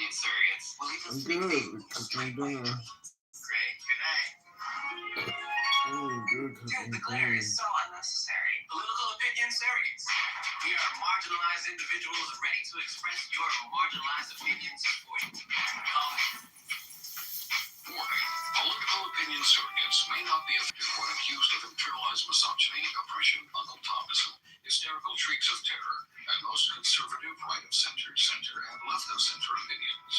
being surrogates. Well, even I'm speak good. English, Cooking dinner. Great. Good night. Oh, good Dude, cooking the glare dinner. is so unnecessary. Political opinion surrogates. We are marginalized individuals ready to express your marginalized opinions for you. Warning. Political opinion surrogates may not be effective when accused of internalized misogyny, oppression, occultism, hysterical shrieks of terror, and most conservative right-of-center, center, and left-of-center opinions.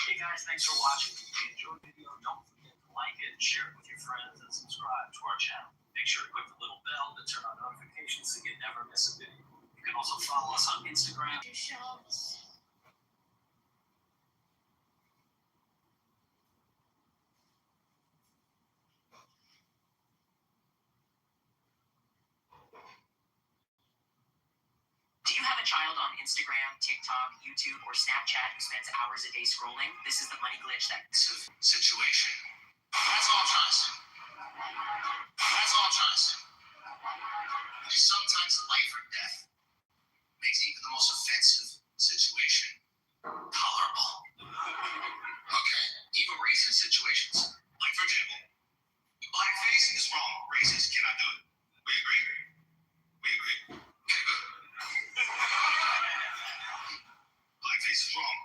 Hey guys, thanks for watching. If you enjoyed the video, don't forget to like it, share it with your friends, and subscribe to our channel. Make sure to click the little bell to turn on notifications so you never miss a video. You can also follow us on Instagram. Do you have a child on Instagram, TikTok, YouTube, or Snapchat who spends hours a day scrolling? This is the money glitch that Situation. That's all I'm trying to say. That's all I'm trying to say. Because sometimes life or death makes even the most offensive situation tolerable. Okay? Even racist situations. Like, for example, blackface is wrong. Racist cannot do it. We agree? We agree. Okay, good. Blackface is wrong.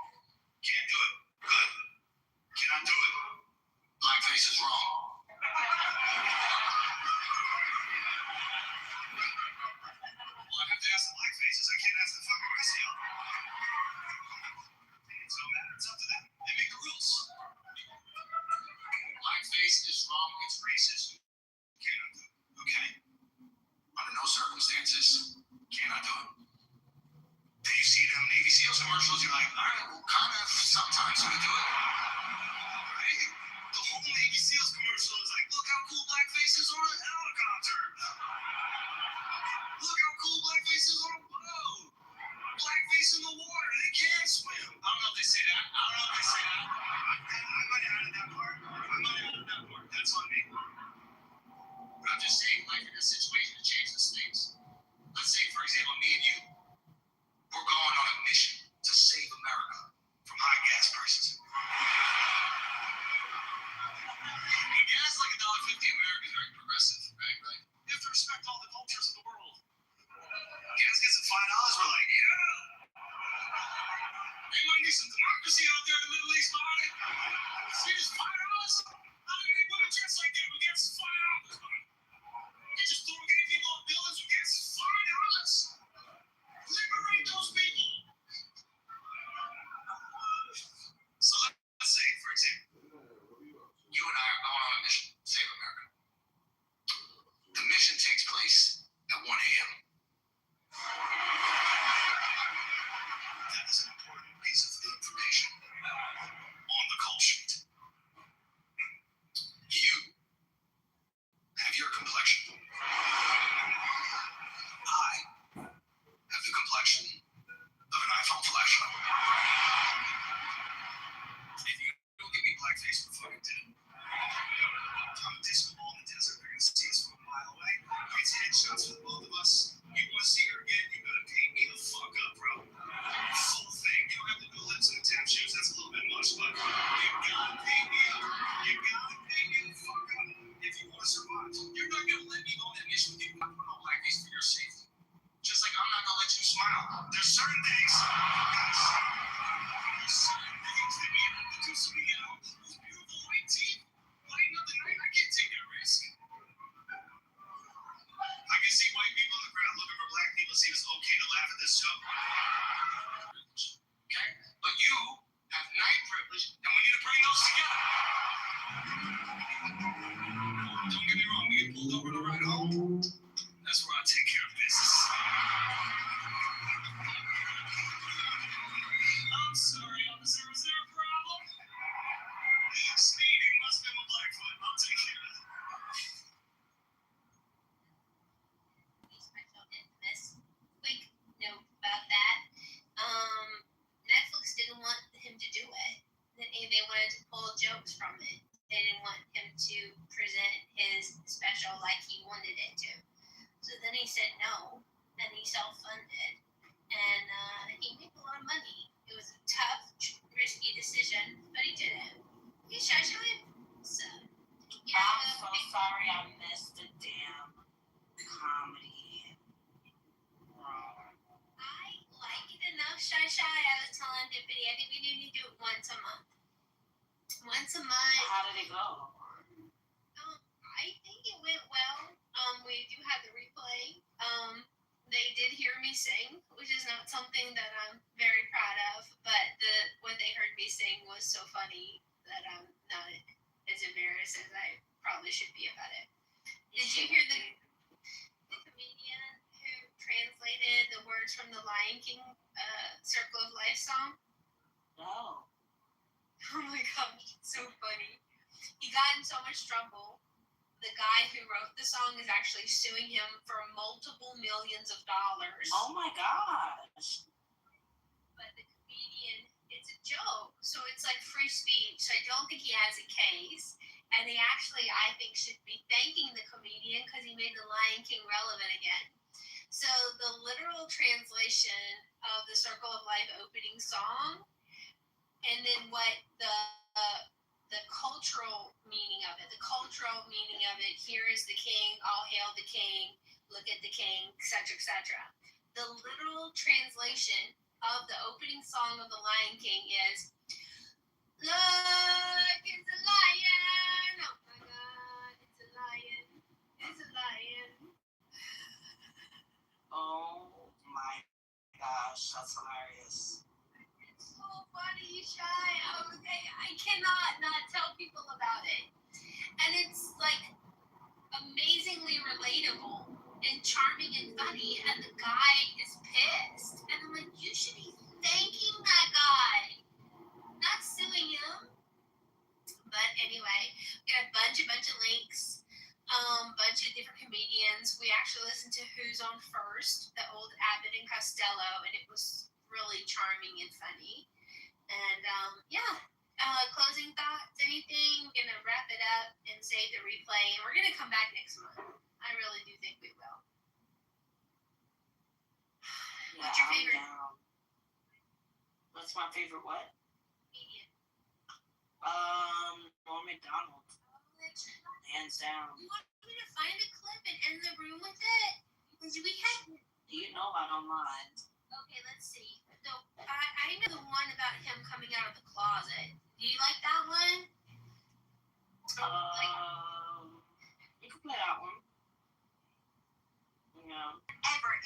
Can't do it. Good. Cannot do it. Blackface is wrong. Well, I have to ask the blackfaces. I can't ask the fucking rest of y'all. It don't matter. It's up to them. They make the rules. Blackface is wrong. It's racist. Cannot do it. Okay? Under no circumstances. Cannot do it. Then you see them Navy SEALs commercials. You're like, all right, well, kind of. Sometimes you can do it. Right? The whole Navy SEALs commercial is like, look how cool blackface is on a helicopter. Look how cool blackface is on a boat. Blackface in the water. They can't swim. I don't know if they say that. I might have added that part. That's on me. But I'm just saying, life in this situation to change the states. Let's say, for example, me and you, we're going on a mission to save America from high gas prices. Gas like $1.50 America is very progressive, right? You have to respect all the cultures of the world. Gas gets at $5, we're like, yeah. They might need some democracy out there in the Middle East, buddy. See this $5? How do you make women dress like that with gas is $5, buddy? They just throw gay people on buildings with gas is $5. Liberate those people. So let's say, for example, you and I are going on a mission to save America. The mission takes place at 1 a.m. That is an important piece of information on the call sheet. You have your complexion. I have the complexion of an iPhone flashlight. If you don't give me blackface, we're fucking dead. I'm a disco ball in the desert. They're gonna see us from a mile away. It's headshots for the both of us. You want to see her again? You gotta paint me the fuck up, bro. Full thing. You don't have to do lips and tap shoes. That's a little bit much, but you gotta paint me up. You gotta paint me the fuck up if you want to survive. You're not gonna let me go on that mission with you and put on blackface for your safety. Just like I'm not gonna let you smile. There's certain things, guys. There's certain things that we have to do so we get out those beautiful white teeth. Lighten up the night. I can't take that risk. I can see white people in the crowd looking for black people to see if it's okay to laugh at this joke. Okay? But you have night privilege, and we need to bring those together. Don't get me wrong, we get pulled over to ride home. That's where I take care of business. I'm sorry, officer, is there a problem? Speeding must be my Blackfoot. I'll take care of it. Quick note about that. Netflix didn't want him to do it. They wanted to pull jokes from it. They didn't want him to present his special like he wanted it to. So then he said no, and he self-funded. and he made a lot of money. It was a tough, risky decision, but he did it. He's shy. So, yeah. I'm so sorry I missed the damn comedy. I like it enough, Shy. I was telling Dippity, I think we need to do it once a month. Once a month. How did it go? I think it went well. We do have the replay. They did hear me sing, which is not something that I'm very proud of, but what they heard me sing was so funny that I'm not as embarrassed as I probably should be about it. Did you hear the comedian who translated the words from the Lion King Circle of Life song? No. Oh my gosh, it's so funny. He got in so much trouble. The guy who wrote the song is actually suing him for multiple millions of dollars. Oh my gosh. But the comedian, it's a joke, so it's like free speech. So I don't think he has a case. And they actually, I think, should be thanking the comedian because he made the Lion King relevant again. So the literal translation of the Circle of Life opening song, and then what the cultural meaning of it. The cultural meaning of it, here is the king, all hail the king, look at the king, etc., etc. The literal translation of the opening song of the Lion King is, look, it's a lion. Oh my God, it's a lion. It's a lion. Oh my gosh, that's hilarious. It's so funny, Shy. Okay, I cannot not tell people about it. And it's like amazingly relatable and charming and funny, and the guy is pissed. And I'm like, you should be thanking that guy, not suing him. But anyway, we got a bunch of links, bunch of different comedians. We actually listened to Who's On First, the old Abbott and Costello, and it was really charming and funny. And closing thoughts, anything? We're gonna wrap it up and save the replay, and we're gonna come back next month. I really do think we will. What's your favorite? What's my favorite what? Comedian. Norm MacDonald. Hands down. You want me to find a clip and end the room with it? Because we had. You know I don't mind. Okay, let's see. So I know the one about him coming out of the closet. Do you like that one? You can play that one. Yeah.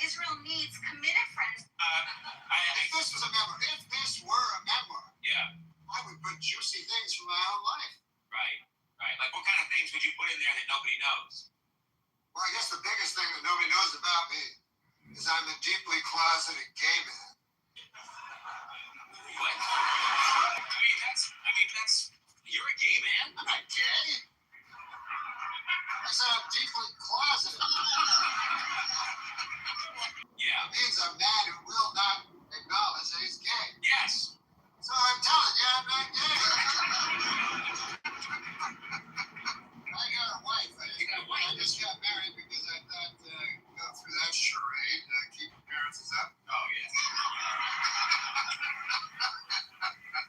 Israel needs committed friends. If this were a memoir, Yeah. I would put juicy things from my own life. Right. Like what kind of things would you put in there that nobody knows? Well, I guess the biggest thing that nobody knows about me is I'm a deeply closeted gay man. What? You're a gay man? I'm not gay. I said I'm deeply closeted. Yeah. It means a man who will not acknowledge that he's gay. Yes. So I'm telling you, I'm not gay. I got a wife. You got a wife? I just got married because I thought go through that charade, keep appearances up. Oh, yeah.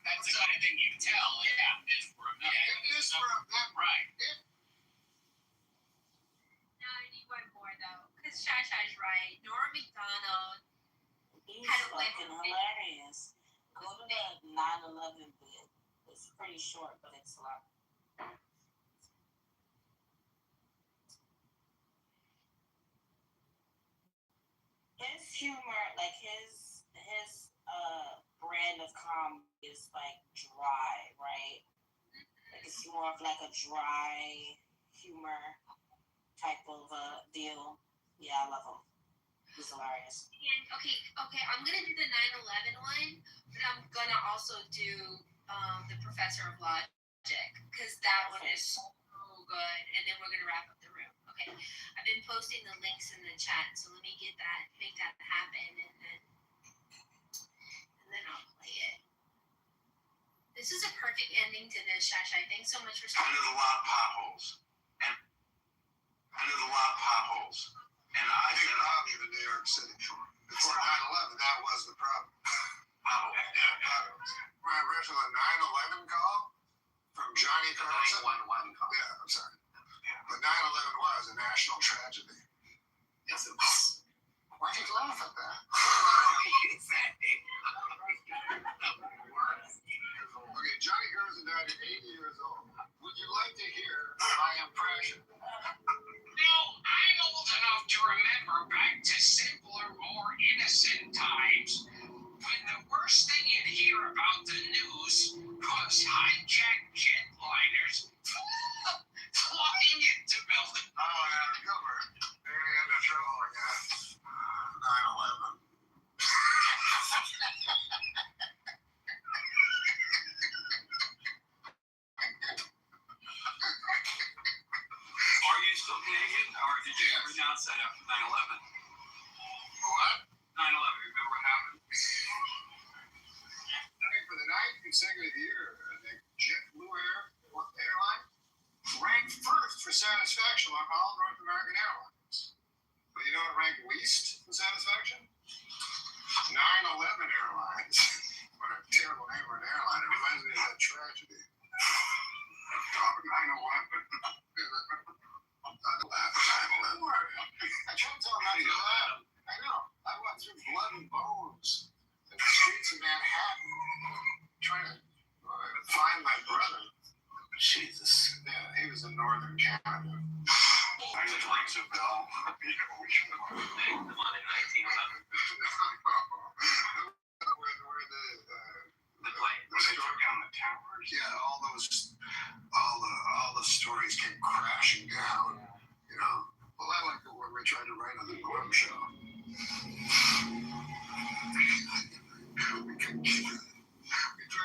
That's the kind of thing you can tell. Yeah. It's for a man. It is for a man. Right. No, I need one more though, because Shy's right. Norm MacDonald. He's Had a way fucking with it. hilarious. Go to the 9/11 bit. It's pretty short, but it's a lot. His humor, like his brand of comedy is like dry, right? Like it's more of like a dry humor type of deal. Yeah, I love him. He's hilarious. And okay, I'm gonna do the 9/11 one, but I'm gonna also do the Professor of Logic, because that one is so good. And then we're gonna wrap up the room. Okay, I've been posting the links in the chat, so let me make that happen, and then I'll play it. This is a perfect ending to this, Shashai. Thanks so much for I knew a lot of potholes. And I think probably the New York City. Before 9/11, that was Manhattan trying to find my brother. Jesus, yeah, he was in northern Canada. I just rings a bell. The one in 1911. Where the plane. When they took down the towers. Yeah, all the stories came crashing down. You know. Well, I like it when we tried to write on the Norm Show. We tried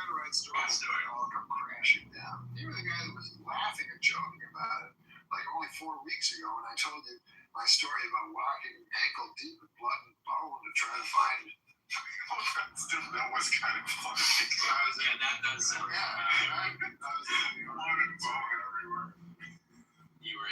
to write stories that would all come crashing down. You were the guy that was laughing and joking about it. Like only 4 weeks ago when I told you my story about walking ankle deep in blood and bone to try to find it. That was kind of funny. That does sound. I was blood and bone everywhere. You were